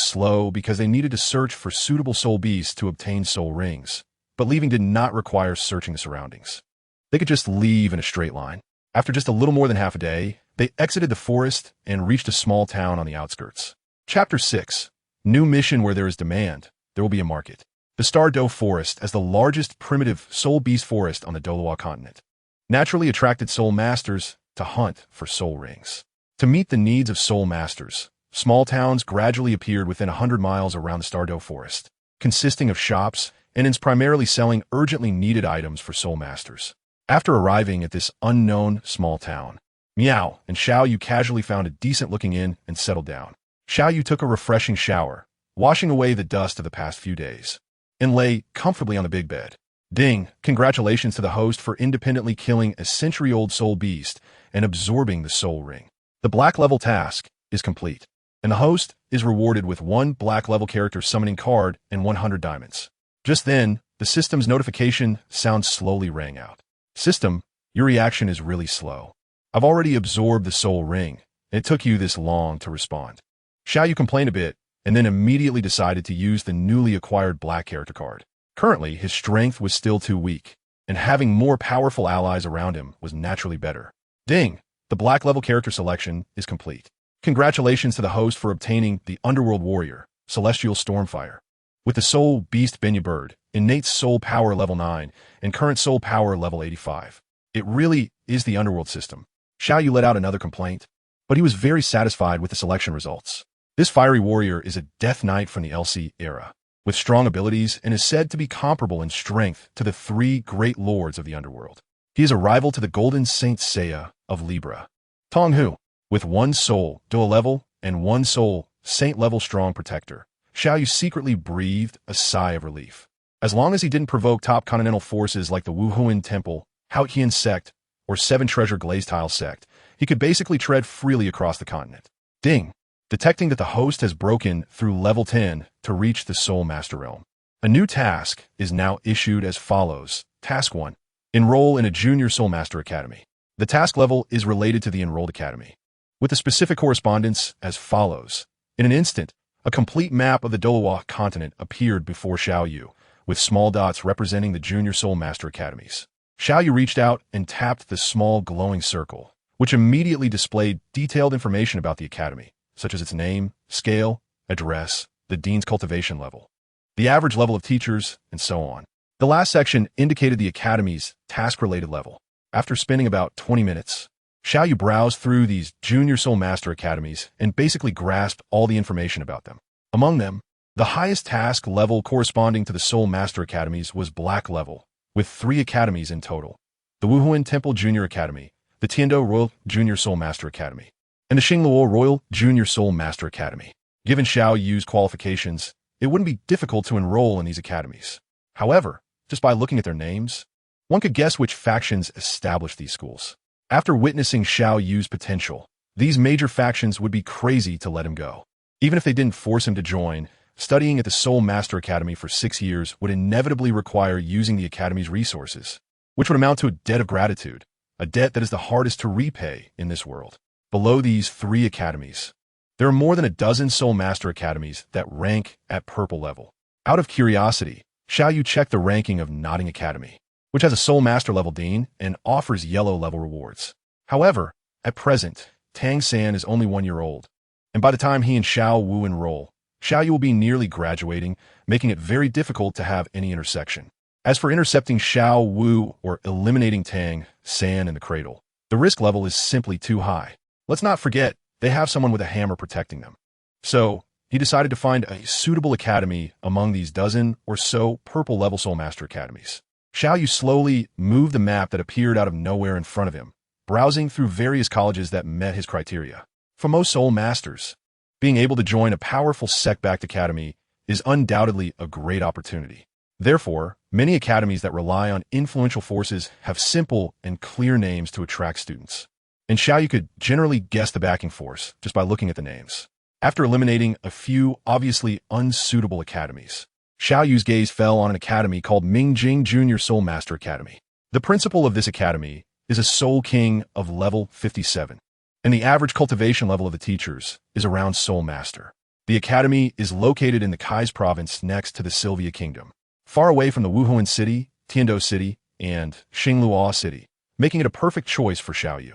slow because they needed to search for suitable soul beasts to obtain soul rings, but leaving did not require searching the surroundings. They could just leave in a straight line. After just a little more than half a day, they exited the forest and reached a small town on the outskirts. Chapter 6. New mission. Where there is demand, there will be a market. The Douluo Forest, as the largest primitive soul beast forest on the Douluo continent, naturally attracted soul masters to hunt for soul rings. To meet the needs of soul masters, small towns gradually appeared within 100 miles around the Douluo Forest, consisting of shops and inns primarily selling urgently needed items for soul masters. After arriving at this unknown small town, Miao and Xiao Yu casually found a decent-looking inn and settled down. Xiao Yu took a refreshing shower, washing away the dust of the past few days, and lay comfortably on the big bed. Ding! Congratulations to the host for independently killing a century-old soul beast and absorbing the soul ring. The black level task is complete, and the host is rewarded with 1 black level character summoning card and 100 diamonds. Just then, the system's notification sound slowly rang out. System, your reaction is really slow. I've already absorbed the soul ring, and it took you this long to respond. Xiao Yu complained a bit, and then immediately decided to use the newly acquired black character card. Currently, his strength was still too weak, and having more powerful allies around him was naturally better. Ding! The black level character selection is complete. Congratulations to the host for obtaining the Underworld Warrior, Celestial Stormfire. With the Soul Beast Benya Bird, innate soul power level 9, and current soul power level 85. It really is the Underworld system. Xiao Yu let out another complaint, but he was very satisfied with the selection results. This fiery warrior is a Death Knight from the LC era, with strong abilities and is said to be comparable in strength to the 3 great lords of the Underworld. He is a rival to the Golden Saint Seiya of Libra. Tong Hu, with 1 soul, dual level, and 1 soul, saint level strong protector. Xiao Yu secretly breathed a sigh of relief. As long as he didn't provoke top continental forces like the Wuhuan Temple, Haotian Sect, or 7 Treasure Glaze Tile Sect, he could basically tread freely across the continent. Ding! Detecting that the host has broken through level 10 to reach the Soul Master Realm. A new task is now issued as follows. Task 1. Enroll in a Junior Soul Master Academy. The task level is related to the Enrolled Academy, with the specific correspondence as follows. In an instant, a complete map of the Douluo Continent appeared before Xiao Yu, with small dots representing the Junior Soul Master Academies. Xiao Yu reached out and tapped the small glowing circle, which immediately displayed detailed information about the academy, such as its name, scale, address, the dean's cultivation level, the average level of teachers, and so on. The last section indicated the academy's task-related level. After spending about 20 minutes, Xiao Yu browsed through these Junior Soul Master Academies and basically grasped all the information about them. Among them, the highest task level corresponding to the Soul Master Academies was Black level, with 3 academies in total: the Wuhuan Temple Junior Academy, the Tiando Royal Junior Soul Master Academy, and the Xingluo Royal Junior Soul Master Academy. Given Xiao Yu's qualifications, it wouldn't be difficult to enroll in these academies. However, just by looking at their names, one could guess which factions established these schools. After witnessing Xiao Yu's potential, these major factions would be crazy to let him go. Even if they didn't force him to join, studying at the Soul Master Academy for 6 years would inevitably require using the Academy's resources, which would amount to a debt of gratitude, a debt that is the hardest to repay in this world. Below these 3 academies, there are more than a dozen Soul Master Academies that rank at purple level. Out of curiosity, Xiao Yu checked the ranking of Nodding Academy, which has a Soul Master level dean and offers yellow level rewards. However, at present, Tang San is only 1 year old, and by the time he and Xiao Wu enroll, Xiao Yu will be nearly graduating, making it very difficult to have any intersection. As for intercepting Xiao Wu or eliminating Tang San in the cradle, the risk level is simply too high. Let's not forget, they have someone with a hammer protecting them. So, he decided to find a suitable academy among these dozen or so purple level Soul Master Academies. Xiao Yu slowly moved the map that appeared out of nowhere in front of him, browsing through various colleges that met his criteria. For most Soul Masters, being able to join a powerful sect-backed academy is undoubtedly a great opportunity. Therefore, many academies that rely on influential forces have simple and clear names to attract students. And Xiao Yu could generally guess the backing force just by looking at the names. After eliminating a few obviously unsuitable academies, Xiao Yu's gaze fell on an academy called Mingjing Junior Soul Master Academy. The principal of this academy is a Soul King of level 57, and the average cultivation level of the teachers is around Soul Master. The academy is located in the Kais province next to the Sylvia Kingdom, far away from the Wuhuan City, Tiando City, and Xingluo City, making it a perfect choice for Xiao Yu.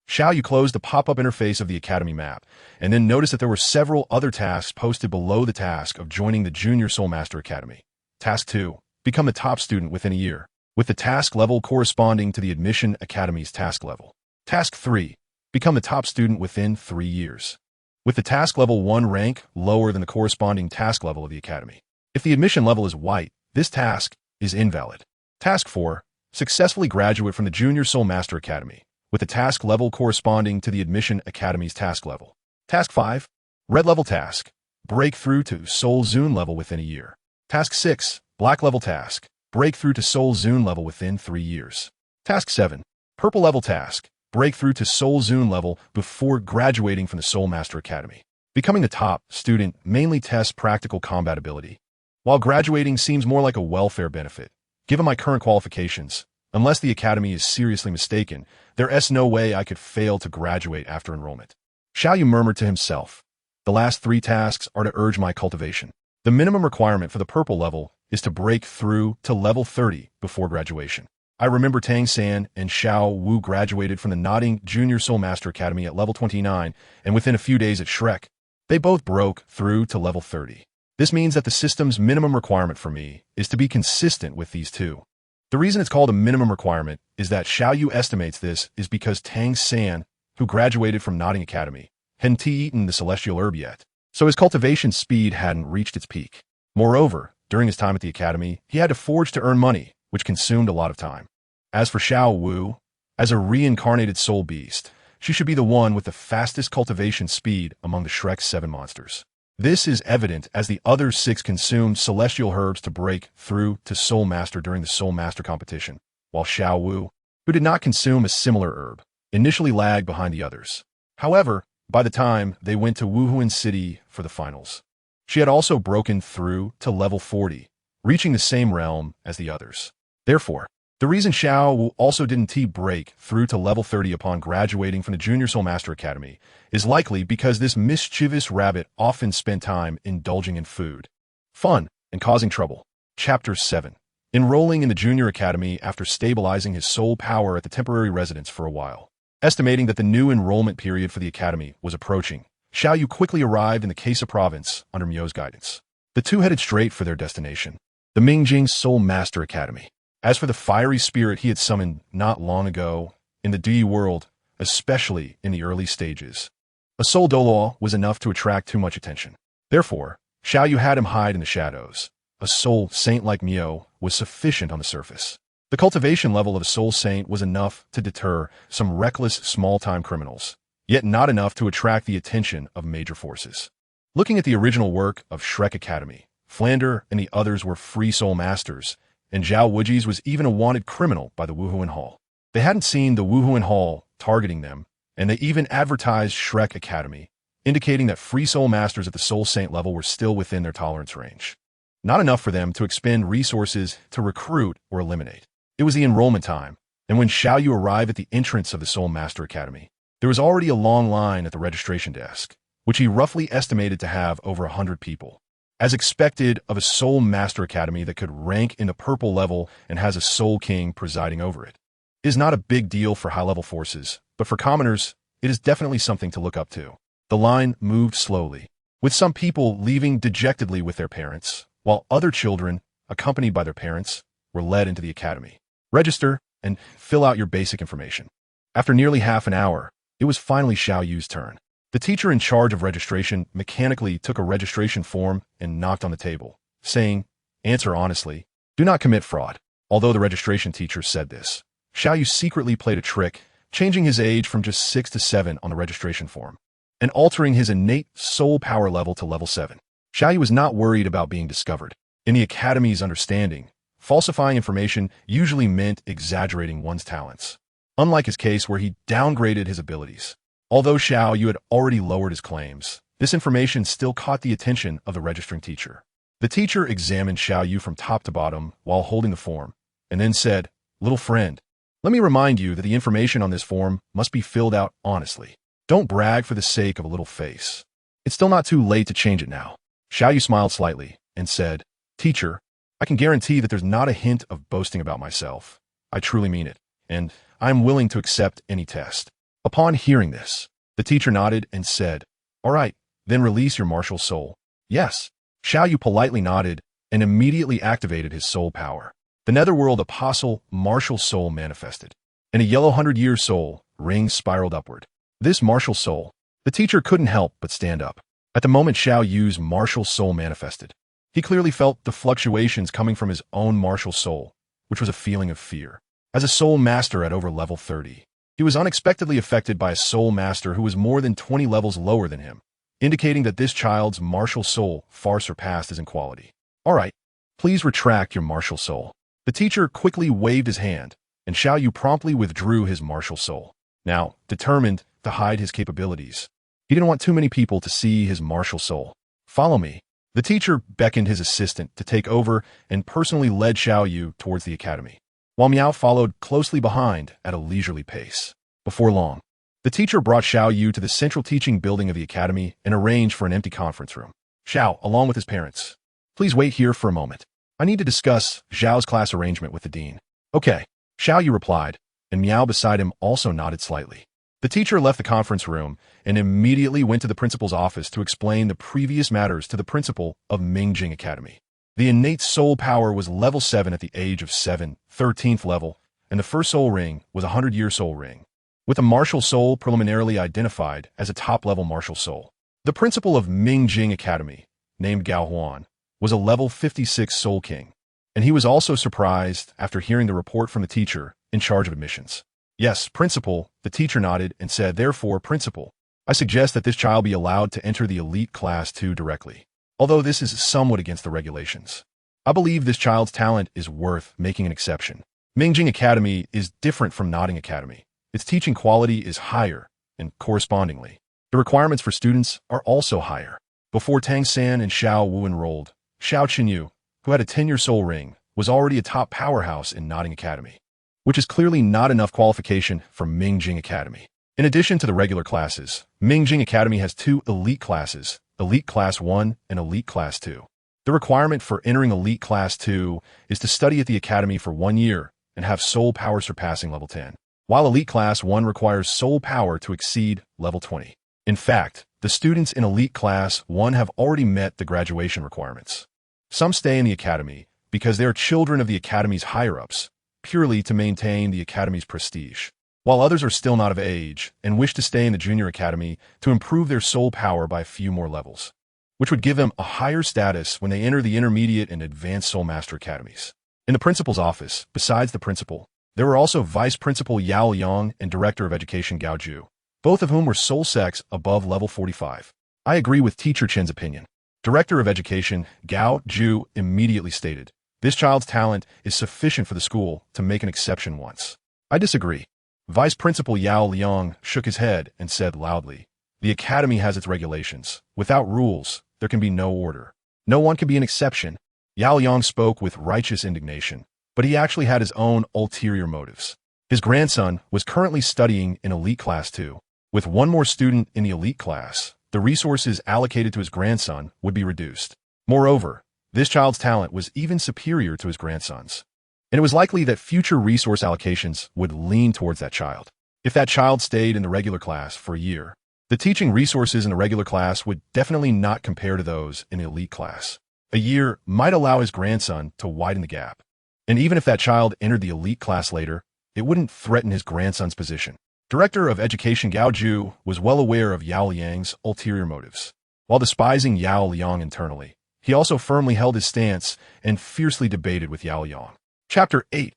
Xiao Yu closed the pop-up interface of the academy map, and then noticed that there were several other tasks posted below the task of joining the Junior Soul Master Academy. Task 2. Become the top student within a year, with the task level corresponding to the Admission Academy's task level. Task 3. Become the top student within 3 years, with the task level 1 rank lower than the corresponding task level of the academy. If the admission level is white, this task is invalid. Task 4. Successfully graduate from the Junior Soul Master Academy, with the task level corresponding to the Admission Academy's task level. Task 5. Red level task. Break through to Soul Zune level within a year. Task 6. Black level task. Break through to Soul Zune level within 3 years. Task 7. Purple level task. Break through to Soul Zune level before graduating from the Soul Master Academy. Becoming the top student mainly tests practical combat ability, while graduating seems more like a welfare benefit. Given my current qualifications, unless the academy is seriously mistaken, there's no way I could fail to graduate after enrollment. Xiao Yu murmured to himself. The last 3 tasks are to urge my cultivation. The minimum requirement for the purple level is to break through to level 30 before graduation. I remember Tang San and Xiao Wu graduated from the Nodding Junior Soul Master Academy at level 29, and within a few days at Shrek, they both broke through to level 30. This means that the system's minimum requirement for me is to be consistent with these two. The reason it's called a minimum requirement is that Xiao Yu estimates this is because Tang San, who graduated from Nodding Academy, hadn't eaten the celestial herb yet, so his cultivation speed hadn't reached its peak. Moreover, during his time at the academy, he had to forge to earn money, which consumed a lot of time. As for Xiao Wu, as a reincarnated soul beast, she should be the one with the fastest cultivation speed among the Shrek 7 monsters. This is evident as the other 6 consumed celestial herbs to break through to Soul Master during the Soul Master competition, while Xiao Wu, who did not consume a similar herb, initially lagged behind the others. However, by the time they went to Wuhuan City for the finals, she had also broken through to level 40, reaching the same realm as the others. Therefore, the reason Xiao Wu also didn't break through to level 30 upon graduating from the Junior Soul Master Academy is likely because this mischievous rabbit often spent time indulging in food, fun, and causing trouble. Chapter 7. Enrolling in the Junior Academy after stabilizing his soul power at the temporary residence for a while. Estimating that the new enrollment period for the academy was approaching, Xiao Yu quickly arrived in the Kesa province under Miu's guidance. The two headed straight for their destination, the Mingjing Soul Master Academy. As for the fiery spirit he had summoned not long ago in the DE world, especially in the early stages, a soul Douluo was enough to attract too much attention. Therefore, Xiao Yu had him hide in the shadows. A soul saint like Miu was sufficient on the surface. The cultivation level of a soul saint was enough to deter some reckless small-time criminals, yet not enough to attract the attention of major forces. Looking at the original work of Shrek Academy, Flander and the others were free soul masters, and Zhao Wuji's was even a wanted criminal by the Wuhuan Hall. They hadn't seen the Wuhuan Hall targeting them, and they even advertised Shrek Academy, indicating that free soul masters at the soul saint level were still within their tolerance range. Not enough for them to expend resources to recruit or eliminate. It was the enrollment time, and when Xiao Yu arrived at the entrance of the Soul Master Academy, there was already a long line at the registration desk, which he roughly estimated to have over 100 people. As expected of a Soul Master Academy that could rank in the purple level and has a Soul King presiding over it. It is not a big deal for high-level forces, but for commoners, it is definitely something to look up to. The line moved slowly, with some people leaving dejectedly with their parents, while other children, accompanied by their parents, were led into the academy. Register and fill out your basic information. After nearly half an hour, it was finally Xiao Yu's turn. The teacher in charge of registration mechanically took a registration form and knocked on the table, saying, "Answer honestly. Do not commit fraud." Although the registration teacher said this, Xiao Yu secretly played a trick, changing his age from just 6 to 7 on the registration form, and altering his innate soul power level to level 7. Xiao Yu was not worried about being discovered. In the academy's understanding, falsifying information usually meant exaggerating one's talents, unlike his case where he downgraded his abilities. Although Xiao Yu had already lowered his claims, this information still caught the attention of the registering teacher. The teacher examined Xiao Yu from top to bottom while holding the form, and then said, "Little friend, let me remind you that the information on this form must be filled out honestly. Don't brag for the sake of a little face. It's still not too late to change it now." Xiao Yu smiled slightly and said, "Teacher, I can guarantee that there's not a hint of boasting about myself. I truly mean it, and I'm willing to accept any test." Upon hearing this, the teacher nodded and said, "All right, then release your martial soul." "Yes." Xiao Yu politely nodded and immediately activated his soul power. The netherworld apostle martial soul manifested. In a yellow 100-year soul, rings spiraled upward. This martial soul, the teacher couldn't help but stand up. At the moment Xiao Yu's martial soul manifested, he clearly felt the fluctuations coming from his own martial soul, which was a feeling of fear. As a soul master at over level 30, he was unexpectedly affected by a soul master who was more than 20 levels lower than him, indicating that this child's martial soul far surpassed his in quality. "All right, please retract your martial soul." The teacher quickly waved his hand, and Xiao Yu promptly withdrew his martial soul. Now, determined to hide his capabilities, he didn't want too many people to see his martial soul. "Follow me." The teacher beckoned his assistant to take over and personally led Xiao Yu towards the academy, while Miao followed closely behind at a leisurely pace. Before long, the teacher brought Xiao Yu to the central teaching building of the academy and arranged for an empty conference room. Xiao, along with his parents, "Please wait here for a moment. I need to discuss Zhao's class arrangement with the dean." "Okay," Xiao Yu replied, and Miao beside him also nodded slightly. The teacher left the conference room and immediately went to the principal's office to explain the previous matters to the principal of Mingjing Academy. The innate soul power was level 7 at the age of 7, 13th level, and the first soul ring was a 100-year soul ring, with a martial soul preliminarily identified as a top-level martial soul. The principal of Mingjing Academy, named Gao Huan, was a level 56 soul king, and he was also surprised after hearing the report from the teacher in charge of admissions. "Yes, principal," the teacher nodded and said, "Therefore, principal, I suggest that this child be allowed to enter the elite class 2 directly. Although this is somewhat against the regulations, I believe this child's talent is worth making an exception. Mingjing Academy is different from Nodding Academy. Its teaching quality is higher, and correspondingly, the requirements for students are also higher." Before Tang San and Xiao Wu enrolled, Xiao Qinyu, who had a 10-year soul ring, was already a top powerhouse in Nodding Academy, which is clearly not enough qualification for Mingjing Academy. In addition to the regular classes, Mingjing Academy has 2 elite classes, Elite Class 1 and Elite Class 2. The requirement for entering Elite Class 2 is to study at the academy for 1 year and have soul power surpassing level 10, while Elite Class 1 requires soul power to exceed level 20. In fact, the students in Elite Class 1 have already met the graduation requirements. Some stay in the academy because they are children of the academy's higher-ups, purely to maintain the academy's prestige, while others are still not of age and wish to stay in the junior academy to improve their soul power by a few more levels, which would give them a higher status when they enter the intermediate and advanced soul master academies. In the principal's office, besides the principal, there were also Vice Principal Yao Yang and Director of Education Gao Ju, both of whom were soul sex above level 45. "I agree with Teacher Chen's opinion." Director of Education Gao Ju immediately stated, "This child's talent is sufficient for the school to make an exception once." "I disagree." Vice Principal Yao Liang shook his head and said loudly, "The academy has its regulations. Without rules, there can be no order. No one can be an exception." Yao Liang spoke with righteous indignation, but he actually had his own ulterior motives. His grandson was currently studying in Elite Class 2. With one more student in the elite class, the resources allocated to his grandson would be reduced. Moreover, this child's talent was even superior to his grandson's, and it was likely that future resource allocations would lean towards that child. If that child stayed in the regular class for a year, the teaching resources in the regular class would definitely not compare to those in the elite class. A year might allow his grandson to widen the gap, and even if that child entered the elite class later, it wouldn't threaten his grandson's position. Director of Education Gao Ju was well aware of Yao Liang's ulterior motives. While despising Yao Liang internally, he also firmly held his stance and fiercely debated with Yao Liang. Chapter 8.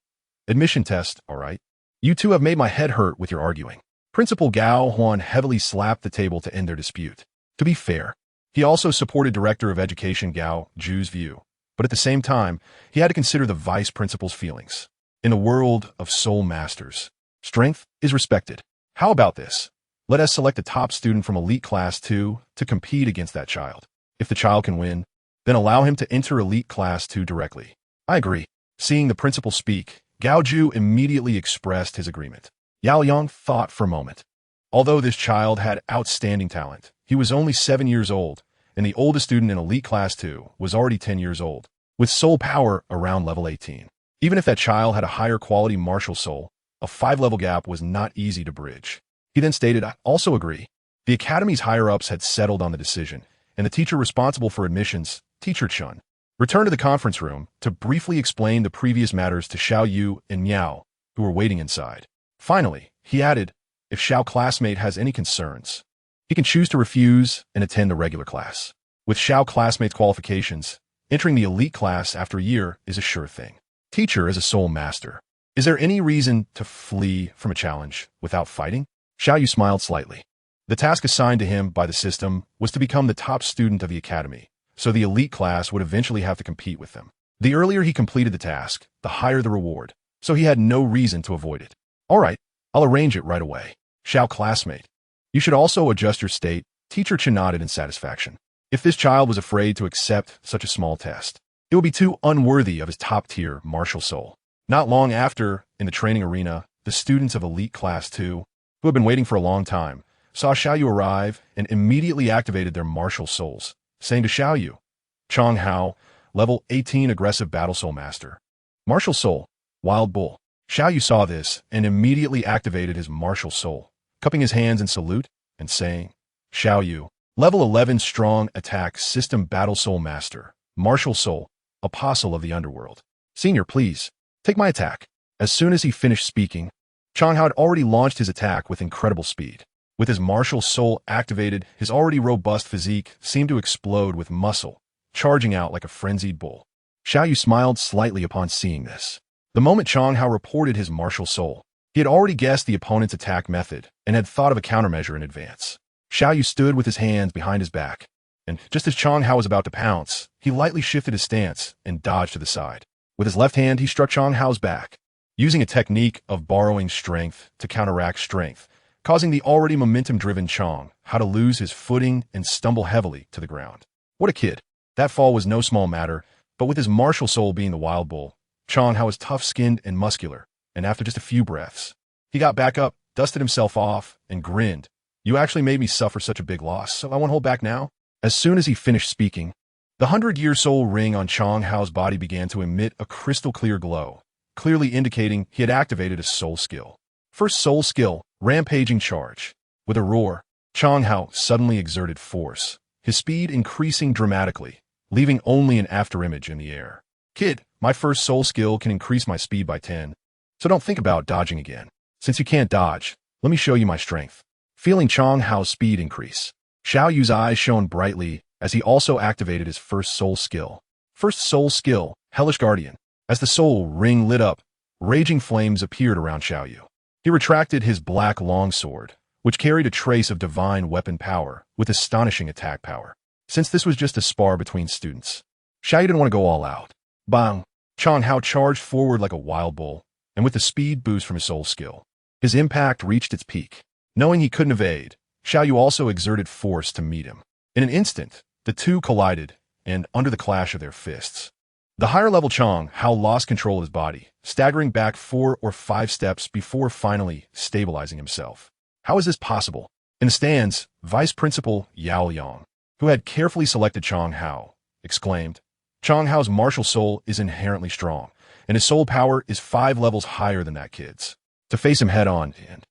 Admission Test, all right. "You two have made my head hurt with your arguing." Principal Gao Huan heavily slapped the table to end their dispute. To be fair, he also supported Director of Education Gao Ju's view, but at the same time, he had to consider the vice principal's feelings. In a world of soul masters, strength is respected. How about this? Let us select a top student from Elite Class 2 to compete against that child. If the child can win, then allow him to enter Elite Class 2 directly. "I agree." Seeing the principal speak, Gao Ju immediately expressed his agreement. Yao Yang thought for a moment. Although this child had outstanding talent, he was only 7 years old, and the oldest student in Elite Class 2 was already 10 years old, with soul power around level 18. Even if that child had a higher quality martial soul, a 5-level gap was not easy to bridge. He then stated, "I also agree." The academy's higher-ups had settled on the decision, and the teacher responsible for admissions, Teacher Chun, returned to the conference room to briefly explain the previous matters to Xiao Yu and Miao, who were waiting inside. Finally, he added, if Xiao classmate has any concerns, he can choose to refuse and attend a regular class. With Xiao classmate's qualifications, entering the elite class after a year is a sure thing. Teacher is a soul master. Is there any reason to flee from a challenge without fighting? Xiao Yu smiled slightly. The task assigned to him by the system was to become the top student of the academy, so the elite class would eventually have to compete with them. The earlier he completed the task, the higher the reward, so he had no reason to avoid it. All right, I'll arrange it right away. Xiao classmate, you should also adjust your state. Teacher Chen nodded in satisfaction. If this child was afraid to accept such a small test, it would be too unworthy of his top-tier martial soul. Not long after, in the training arena, the students of Elite Class 2, who had been waiting for a long time, saw Xiao Yu arrive and immediately activated their martial souls, saying to Xiao Yu, Chong Hao, level 18 aggressive battle soul master. Martial soul, wild bull. Xiao Yu saw this and immediately activated his martial soul, cupping his hands in salute and saying, Xiao Yu, level 11 strong attack system battle soul master, martial soul, apostle of the underworld. Senior, please, take my attack. As soon as he finished speaking, Chong Hao had already launched his attack with incredible speed. With his martial soul activated, his already robust physique seemed to explode with muscle, charging out like a frenzied bull. Xiao Yu smiled slightly upon seeing this. The moment Chong Hao reported his martial soul, he had already guessed the opponent's attack method and had thought of a countermeasure in advance. Xiao Yu stood with his hands behind his back, and just as Chong Hao was about to pounce, he lightly shifted his stance and dodged to the side. With his left hand, he struck Chong Hao's back, using a technique of borrowing strength to counteract strength, causing the already momentum-driven Chong Hao to lose his footing and stumble heavily to the ground. What a kid. That fall was no small matter, but with his martial soul being the wild bull, Chong Hao was tough-skinned and muscular, and after just a few breaths, he got back up, dusted himself off, and grinned. You actually made me suffer such a big loss, so I won't hold back now. As soon as he finished speaking, the 100-year soul ring on Chong Hao's body began to emit a crystal-clear glow, clearly indicating he had activated a soul skill. First soul skill, rampaging charge. With a roar, Chong Hao suddenly exerted force, his speed increasing dramatically, leaving only an afterimage in the air. Kid, my first soul skill can increase my speed by 10, so don't think about dodging again. Since you can't dodge, let me show you my strength. Feeling Chong Hao's speed increase, Xiao Yu's eyes shone brightly as he also activated his first soul skill. First soul skill, Hellish Guardian. As the soul ring lit up, raging flames appeared around Xiao Yu. He retracted his black longsword, which carried a trace of divine weapon power with astonishing attack power. Since this was just a spar between students, Xiao Yu didn't want to go all out. Bang! Chong Hao charged forward like a wild bull, and with the speed boost from his soul skill, his impact reached its peak. Knowing he couldn't evade, Xiao Yu also exerted force to meet him. In an instant, the two collided, and under the clash of their fists, the higher-level Chong Hao lost control of his body, staggering back 4 or 5 steps before finally stabilizing himself. How is this possible? In the stands, Vice Principal Yao Yang, who had carefully selected Chong Hao, exclaimed, Chong Hao's martial soul is inherently strong, and his soul power is 5 levels higher than that kid's. To face him head-on, and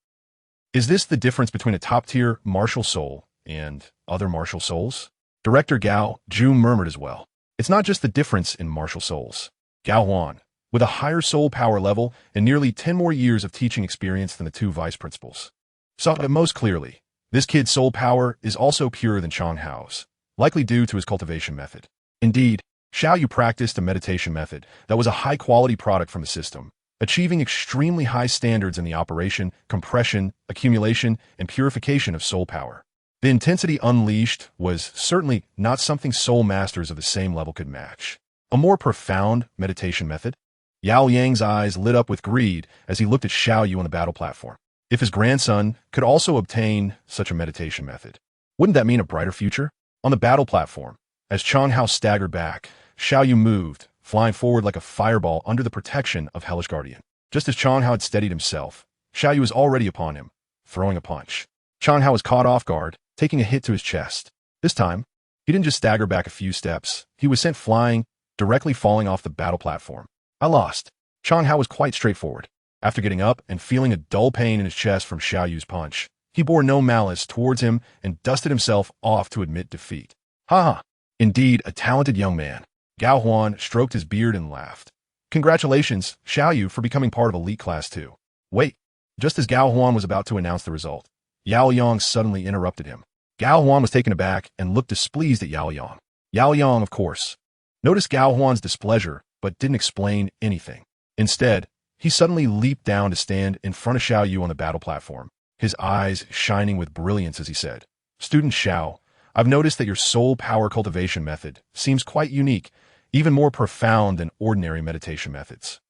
is this the difference between a top-tier martial soul and other martial souls? Director Gao Ju murmured as well. It's not just the difference in martial souls. Gao Huan, with a higher soul power level and nearly 10 more years of teaching experience than the 2 vice principals, saw it most clearly. This kid's soul power is also purer than Chong Hao's, likely due to his cultivation method. Indeed, Xiao Yu practiced a meditation method that was a high-quality product from the system, achieving extremely high standards in the operation, compression, accumulation, and purification of soul power. The intensity unleashed was certainly not something soul masters of the same level could match. A more profound meditation method? Yao Yang's eyes lit up with greed as he looked at Xiao Yu on the battle platform. If his grandson could also obtain such a meditation method, wouldn't that mean a brighter future? On the battle platform, as Chong Hao staggered back, Xiao Yu moved, flying forward like a fireball under the protection of Hellish Guardian. Just as Chong Hao had steadied himself, Xiao Yu was already upon him, throwing a punch. Chong Hao was caught off guard, taking a hit to his chest. This time, he didn't just stagger back a few steps, he was sent flying, directly falling off the battle platform. I lost. Chong Hao was quite straightforward. After getting up and feeling a dull pain in his chest from Xiao Yu's punch, He bore no malice towards him and dusted himself off to admit defeat. Ha! Indeed, a talented young man. Gao Huan stroked his beard and laughed. Congratulations, Xiao Yu, for becoming part of Elite Class 2. Wait. Just as Gao Huan was about to announce the result, Yao Yang suddenly interrupted him. Gao Huan was taken aback and looked displeased at Yao Yang. Yao Yang, of course, noticed Gao Huan's displeasure but didn't explain anything. Instead, he suddenly leaped down to stand in front of Xiao Yu on the battle platform, his eyes shining with brilliance as he said, "Student Xiao, I've noticed that your soul power cultivation method seems quite unique, even more profound than ordinary meditation methods.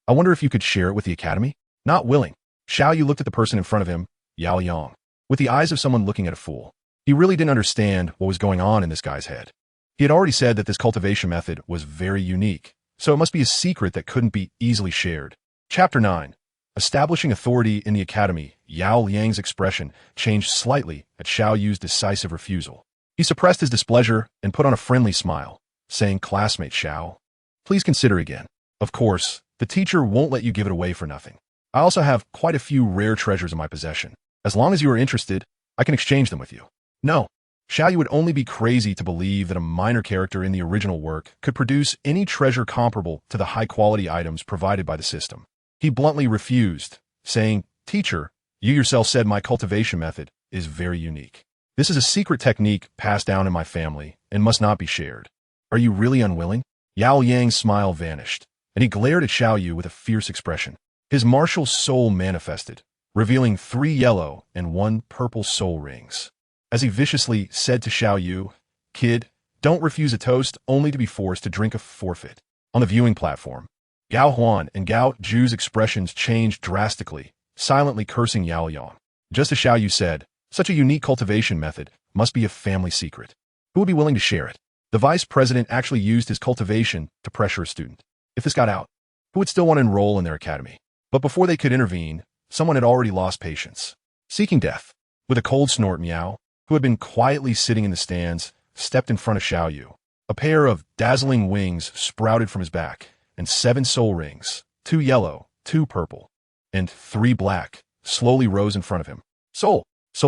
I wonder if you could share it with the Academy?" Not willing, Xiao Yu looked at the person in front of him, Yao Yang, with the eyes of someone looking at a fool. He really didn't understand what was going on in this guy's head. He had already said that this cultivation method was very unique, so it must be a secret that couldn't be easily shared. Chapter 9. Establishing authority in the Academy. Yao Liang's expression changed slightly at Xiao Yu's decisive refusal. He suppressed his displeasure and put on a friendly smile, saying, "Classmate Xiao, please consider again. Of course, the teacher won't let you give it away for nothing. I also have quite a few rare treasures in my possession. As long as you are interested, I can exchange them with you." No. Xiao Yu would only be crazy to believe that a minor character in the original work could produce any treasure comparable to the high-quality items provided by the system. He bluntly refused, saying, "Teacher, you yourself said my cultivation method is very unique. This is a secret technique passed down in my family and must not be shared. Are you really unwilling?" Yao Yang's smile vanished, and he glared at Xiao Yu with a fierce expression. His martial soul manifested, revealing 3 yellow and 1 purple soul rings. As he viciously said to Xiao Yu, "Kid, don't refuse a toast only to be forced to drink a forfeit." On the viewing platform, Gao Huan and Gao Zhu's expressions changed drastically, silently cursing Yao Yang. Just as Xiao Yu said, such a unique cultivation method must be a family secret. Who would be willing to share it? The vice president actually used his cultivation to pressure a student. If this got out, who would still want to enroll in their academy? But before they could intervene, someone had already lost patience. Seeking death. With a cold snort, Miao, who had been quietly sitting in the stands, stepped in front of Xiao Yu. A pair of dazzling wings sprouted from his back, and 7 soul rings, 2 yellow, 2 purple, and 3 black, slowly rose in front of him. Soul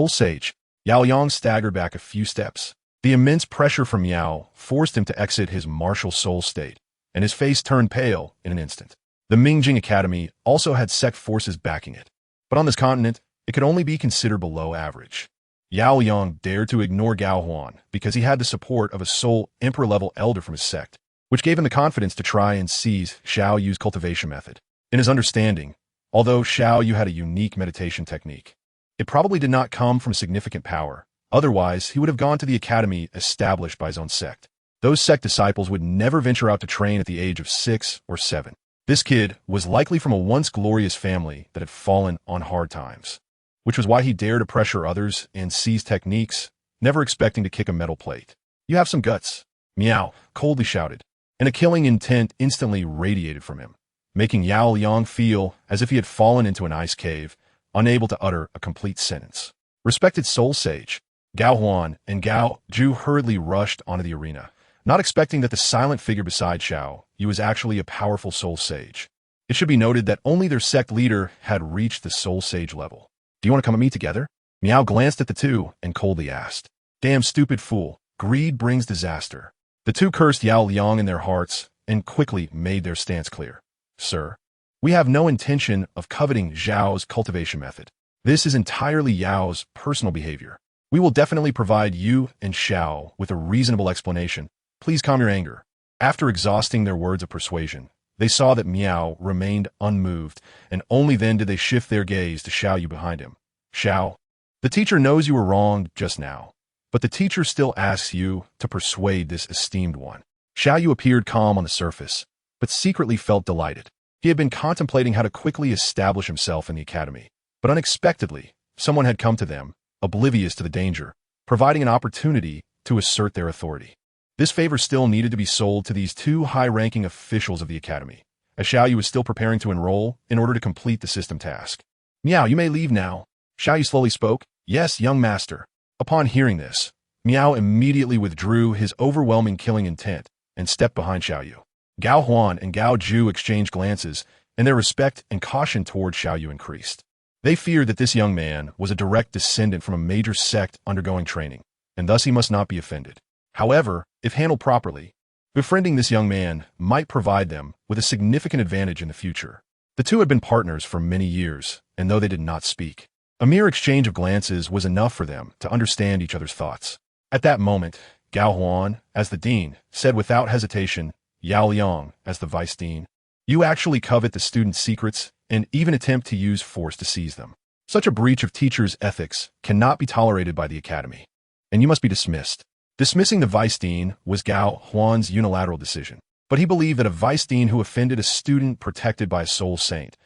Sage. Yao Yang staggered back a few steps. The immense pressure from Miao forced him to exit his martial soul state, and his face turned pale in an instant. The Mingjing Academy also had sect forces backing it, but on this continent, it could only be considered below average. Yao Yang dared to ignore Gao Huan because he had the support of a sole emperor-level elder from his sect, which gave him the confidence to try and seize Xiao Yu's cultivation method. In his understanding, although Xiao Yu had a unique meditation technique, it probably did not come from significant power. Otherwise, he would have gone to the academy established by his own sect. Those sect disciples would never venture out to train at the age of 6 or 7. This kid was likely from a once glorious family that had fallen on hard times, which was why he dared to pressure others and seize techniques, never expecting to kick a metal plate. "You have some guts," Miao coldly shouted, and a killing intent instantly radiated from him, making Yao Yang feel as if he had fallen into an ice cave, unable to utter a complete sentence. Respected Soul Sage, Gao Huan and Gao Zhu hurriedly rushed onto the arena, not expecting that the silent figure beside Xiao Yu was actually a powerful Soul Sage. It should be noted that only their sect leader had reached the Soul Sage level. "Do you want to come and meet together?" Miao glanced at the two and coldly asked. "Damn stupid fool, greed brings disaster." The two cursed Yao Liang in their hearts and quickly made their stance clear. "Sir, we have no intention of coveting Zhao's cultivation method. This is entirely Yao's personal behavior. We will definitely provide you and Xiao with a reasonable explanation. Please calm your anger." After exhausting their words of persuasion, they saw that Miao remained unmoved, and only then did they shift their gaze to Xiao Yu behind him. "Xiao, the teacher knows you were wrong just now, but the teacher still asks you to persuade this esteemed one." Xiao Yu appeared calm on the surface, but secretly felt delighted. He had been contemplating how to quickly establish himself in the academy, but unexpectedly, someone had come to them, oblivious to the danger, providing an opportunity to assert their authority. This favor still needed to be sold to these 2 high-ranking officials of the academy, as Xiao Yu was still preparing to enroll in order to complete the system task. "Miao, you may leave now," Xiao Yu slowly spoke. "Yes, young master." Upon hearing this, Miao immediately withdrew his overwhelming killing intent and stepped behind Xiao Yu. Gao Huan and Gao Zhu exchanged glances, and their respect and caution toward Xiao Yu increased. They feared that this young man was a direct descendant from a major sect undergoing training, and thus he must not be offended. However, if handled properly, befriending this young man might provide them with a significant advantage in the future. The two had been partners for many years, and though they did not speak, a mere exchange of glances was enough for them to understand each other's thoughts. At that moment, Gao Huan, as the dean, said without hesitation, Yao Liang, as the vice dean, "You actually covet the students' secrets and even attempt to use force to seize them. Such a breach of teachers' ethics cannot be tolerated by the academy, and you must be dismissed." Dismissing the vice dean was Gao Huan's unilateral decision, but he believed that a vice dean who offended a student protected by a soul saint,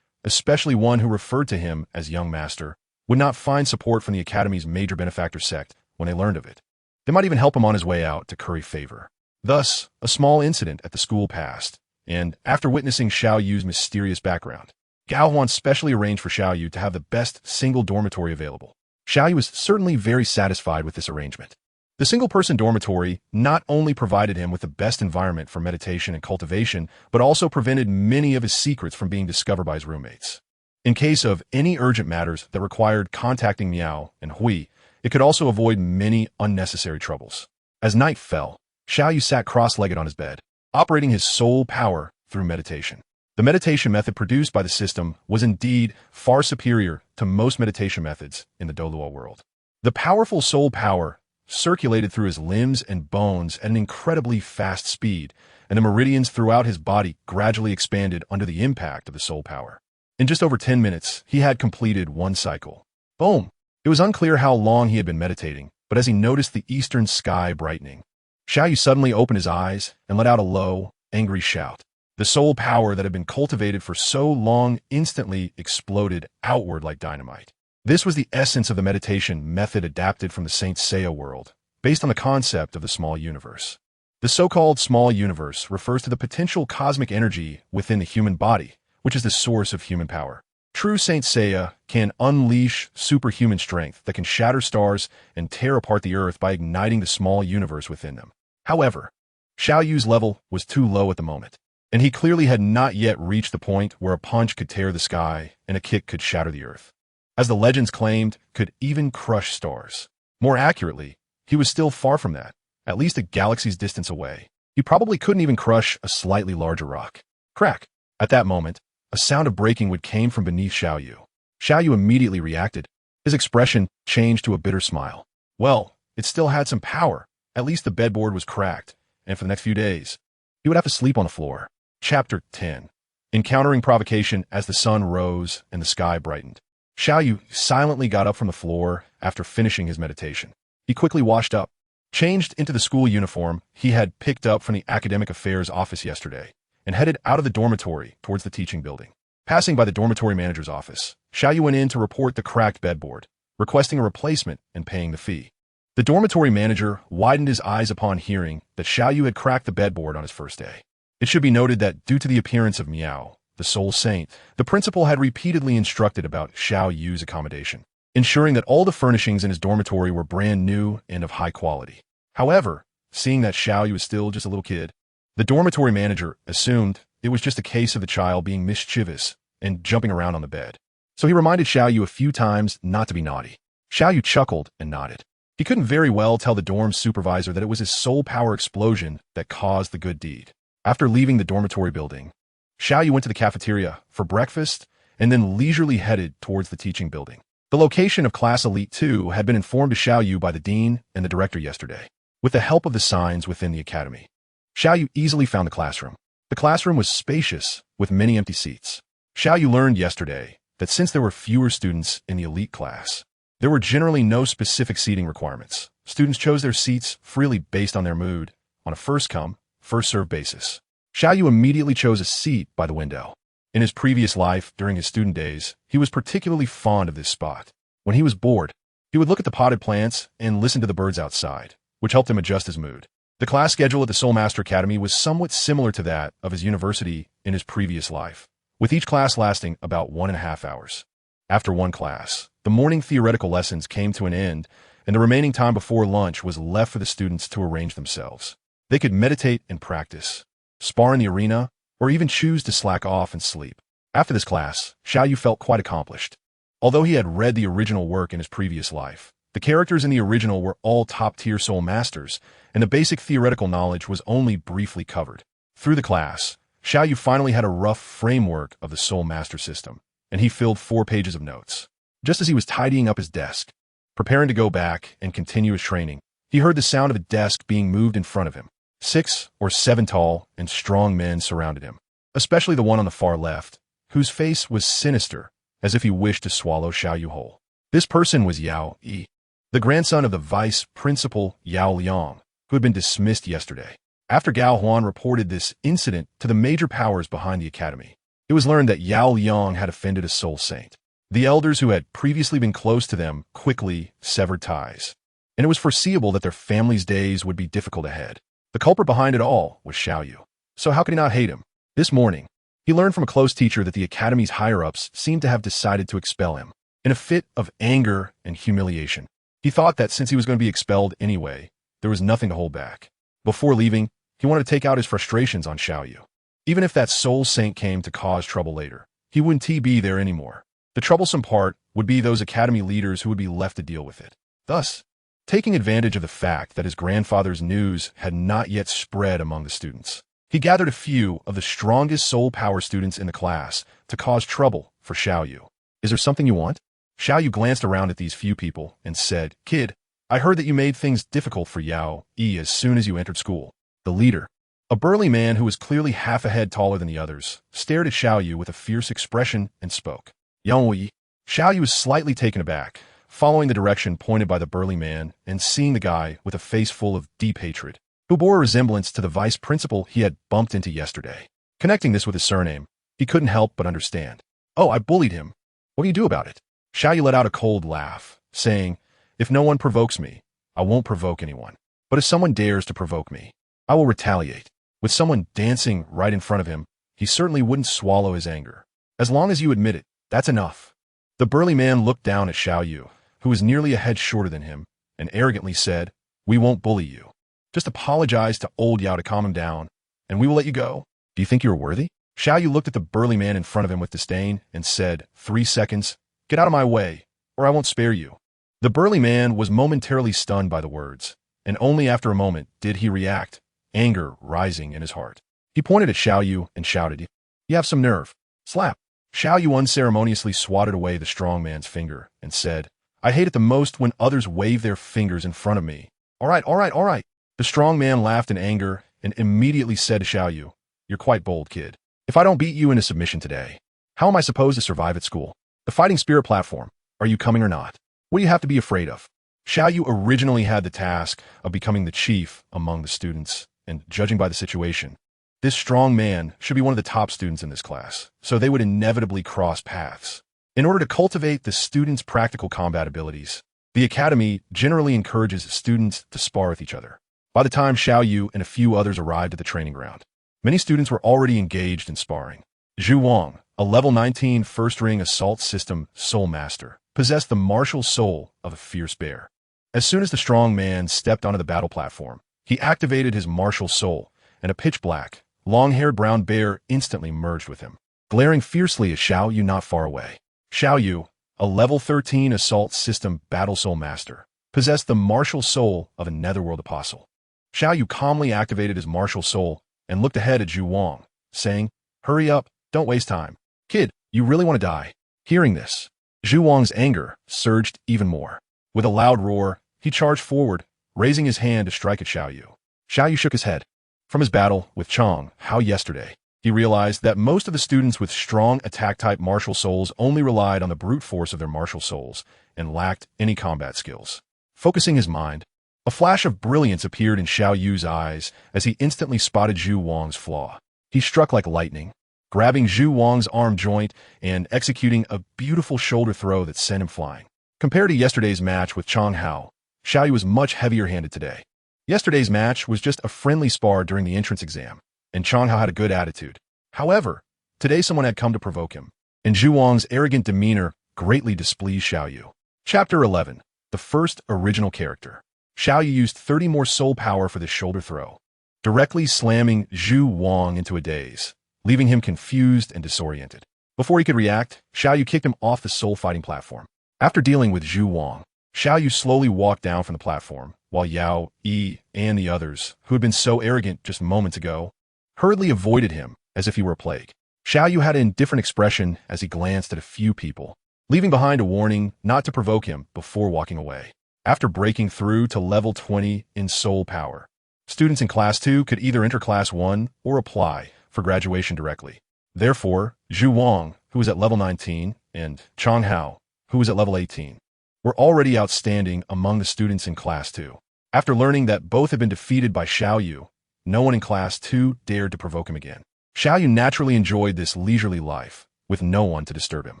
especially one who referred to him as young master, would not find support from the academy's major benefactor sect when they learned of it. They might even help him on his way out to curry favor. Thus, a small incident at the school passed, and after witnessing Xiao Yu's mysterious background, Gao Huan specially arranged for Xiao Yu to have the best single dormitory available. Xiao Yu was certainly very satisfied with this arrangement. The single-person dormitory not only provided him with the best environment for meditation and cultivation, but also prevented many of his secrets from being discovered by his roommates. In case of any urgent matters that required contacting Miao and Hui, it could also avoid many unnecessary troubles. As night fell, Xiao Yu sat cross-legged on his bed, operating his soul power through meditation. The meditation method produced by the system was indeed far superior to most meditation methods in the Douluo world. The powerful soul power circulated through his limbs and bones at an incredibly fast speed, and the meridians throughout his body gradually expanded under the impact of the soul power. In just over 10 minutes, he had completed one cycle. Boom! It was unclear how long he had been meditating, but as he noticed the eastern sky brightening, Xiao Yu suddenly opened his eyes and let out a low, angry shout. The soul power that had been cultivated for so long instantly exploded outward like dynamite. This was the essence of the meditation method adapted from the Saint Seiya world, based on the concept of the small universe. The so-called small universe refers to the potential cosmic energy within the human body, which is the source of human power. True Saint Seiya can unleash superhuman strength that can shatter stars and tear apart the earth by igniting the small universe within them. However, Xiao Yu's level was too low at the moment, and he clearly had not yet reached the point where a punch could tear the sky and a kick could shatter the earth. As the legends claimed, could even crush stars. More accurately, he was still far from that, at least a galaxy's distance away. He probably couldn't even crush a slightly larger rock. Crack! At that moment, a sound of breaking wood came from beneath Xiao Yu. Xiao Yu immediately reacted. His expression changed to a bitter smile. Well, it still had some power. At least the bedboard was cracked, and for the next few days, he would have to sleep on the floor. Chapter 10. Encountering provocation as the sun rose and the sky brightened. Xiao Yu silently got up from the floor after finishing his meditation. He quickly washed up, changed into the school uniform he had picked up from the academic affairs office yesterday, and headed out of the dormitory towards the teaching building. Passing by the dormitory manager's office, Xiao Yu went in to report the cracked bedboard, requesting a replacement and paying the fee. The dormitory manager widened his eyes upon hearing that Xiao Yu had cracked the bedboard on his first day. It should be noted that due to the appearance of Miao, the soul saint, the principal had repeatedly instructed about Xiao Yu's accommodation, ensuring that all the furnishings in his dormitory were brand new and of high quality. However, seeing that Xiao Yu was still just a little kid, the dormitory manager assumed it was just a case of the child being mischievous and jumping around on the bed. So he reminded Xiao Yu a few times not to be naughty. Xiao Yu chuckled and nodded. He couldn't very well tell the dorm supervisor that it was his soul power explosion that caused the good deed. After leaving the dormitory building, Xiao Yu went to the cafeteria for breakfast and then leisurely headed towards the teaching building. The location of Class Elite 2 had been informed to Xiao Yu by the dean and the director yesterday, with the help of the signs within the academy. Xiao Yu easily found the classroom. The classroom was spacious, with many empty seats. Xiao Yu learned yesterday that since there were fewer students in the elite class, there were generally no specific seating requirements. Students chose their seats freely based on their mood, on a first-come, first-served basis. Xiao Yu immediately chose a seat by the window. In his previous life, during his student days, he was particularly fond of this spot. When he was bored, he would look at the potted plants and listen to the birds outside, which helped him adjust his mood. The class schedule at the Soul Master Academy was somewhat similar to that of his university in his previous life, with each class lasting about 1.5 hours. After one class, the morning theoretical lessons came to an end, and the remaining time before lunch was left for the students to arrange themselves. They could meditate and practice, spar in the arena, or even choose to slack off and sleep. After this class, Xiao Yu felt quite accomplished. Although he had read the original work in his previous life, the characters in the original were all top-tier soul masters, and the basic theoretical knowledge was only briefly covered. Through the class, Xiao Yu finally had a rough framework of the soul master system, and he filled 4 pages of notes. Just as he was tidying up his desk, preparing to go back and continue his training, he heard the sound of a desk being moved in front of him. 6 or 7 tall and strong men surrounded him, especially the one on the far left, whose face was sinister, as if he wished to swallow Xiao Yu whole. This person was Yao Yi, the grandson of the vice principal Yao Liang, who had been dismissed yesterday. After Gao Huan reported this incident to the major powers behind the academy, it was learned that Yao Liang had offended a soul saint. The elders who had previously been close to them quickly severed ties, and it was foreseeable that their family's days would be difficult ahead. The culprit behind it all was Xiao Yu, so how could he not hate him? This morning, he learned from a close teacher that the academy's higher-ups seemed to have decided to expel him. In a fit of anger and humiliation, he thought that since he was going to be expelled anyway, there was nothing to hold back. Before leaving, he wanted to take out his frustrations on Xiao Yu. Even if that soul saint came to cause trouble later, he wouldn't be there anymore. The troublesome part would be those academy leaders who would be left to deal with it. Thus, taking advantage of the fact that his grandfather's news had not yet spread among the students, he gathered a few of the strongest soul power students in the class to cause trouble for Xiao Yu. Is there something you want? Xiao Yu glanced around at these few people and said, "Kid, I heard that you made things difficult for Yao Yi as soon as you entered school." The leader, a burly man who was clearly half a head taller than the others, stared at Xiao Yu with a fierce expression and spoke. Yao Yi. Xiao Yu was slightly taken aback, following the direction pointed by the burly man and seeing the guy with a face full of deep hatred, who bore a resemblance to the vice principal he had bumped into yesterday. Connecting this with his surname, he couldn't help but understand. "Oh, I bullied him. What do you do about it?" Xiao Yu let out a cold laugh, saying, "If no one provokes me, I won't provoke anyone. But if someone dares to provoke me, I will retaliate." With someone dancing right in front of him, he certainly wouldn't swallow his anger. "As long as you admit it, that's enough." The burly man looked down at Xiao Yu, who was nearly a head shorter than him, and arrogantly said, "We won't bully you. Just apologize to old Yao to calm him down, and we will let you go. Do you think you are worthy?" Xiao Yu looked at the burly man in front of him with disdain and said, "3 seconds, get out of my way, or I won't spare you." The burly man was momentarily stunned by the words, and only after a moment did he react, anger rising in his heart. He pointed at Xiao Yu and shouted, "You have some nerve." Slap. Xiao Yu unceremoniously swatted away the strong man's finger and said, "I hate it the most when others wave their fingers in front of me." All right, all right, all right. The strong man laughed in anger and immediately said to Xiao Yu, "You're quite bold, kid. If I don't beat you into submission today, how am I supposed to survive at school? The fighting spirit platform, are you coming or not? What do you have to be afraid of?" Xiao Yu originally had the task of becoming the chief among the students, and judging by the situation, this strong man should be one of the top students in this class, so they would inevitably cross paths. In order to cultivate the students' practical combat abilities, the academy generally encourages students to spar with each other. By the time Xiao Yu and a few others arrived at the training ground, many students were already engaged in sparring. Zhu Wang, a level 19 first-ring assault system soul master, possessed the martial soul of a fierce bear. As soon as the strong man stepped onto the battle platform, he activated his martial soul, and a pitch-black, long-haired brown bear instantly merged with him, glaring fiercely at Xiao Yu not far away. Xiao Yu, a level 13 assault system battle soul master, possessed the martial soul of a netherworld apostle. Xiao Yu calmly activated his martial soul and looked ahead at Zhu Wang, saying, "Hurry up, don't waste time. Kid, you really want to die?" Hearing this, Zhu Wang's anger surged even more. With a loud roar, he charged forward, raising his hand to strike at Xiao Yu. Xiao Yu shook his head. From his battle with Chang Hao yesterday, he realized that most of the students with strong attack-type martial souls only relied on the brute force of their martial souls and lacked any combat skills. Focusing his mind, a flash of brilliance appeared in Xiao Yu's eyes as he instantly spotted Zhu Wang's flaw. He struck like lightning, grabbing Zhu Wang's arm joint and executing a beautiful shoulder throw that sent him flying. Compared to yesterday's match with Chang Hao, Xiao Yu was much heavier-handed today. Yesterday's match was just a friendly spar during the entrance exam, and Chang Hao had a good attitude. However, today someone had come to provoke him, and Zhu Wang's arrogant demeanor greatly displeased Xiao Yu. Chapter 11. The first original character. Xiao Yu used 30 more soul power for this shoulder throw, directly slamming Zhu Wang into a daze, leaving him confused and disoriented. Before he could react, Xiao Yu kicked him off the soul-fighting platform. After dealing with Zhu Wang, Xiao Yu slowly walked down from the platform, while Yao, Yi, and the others, who had been so arrogant just moments ago, hurriedly avoided him as if he were a plague. Xiao Yu had an indifferent expression as he glanced at a few people, leaving behind a warning not to provoke him before walking away. After breaking through to level 20 in soul power, students in Class 2 could either enter Class 1 or apply for graduation directly. Therefore, Zhu Wang, who was at level 19, and Chang Hao, who was at level 18, were already outstanding among the students in Class 2. After learning that both had been defeated by Xiao Yu, no one in Class 2 dared to provoke him again. Xiao Yu naturally enjoyed this leisurely life, with no one to disturb him.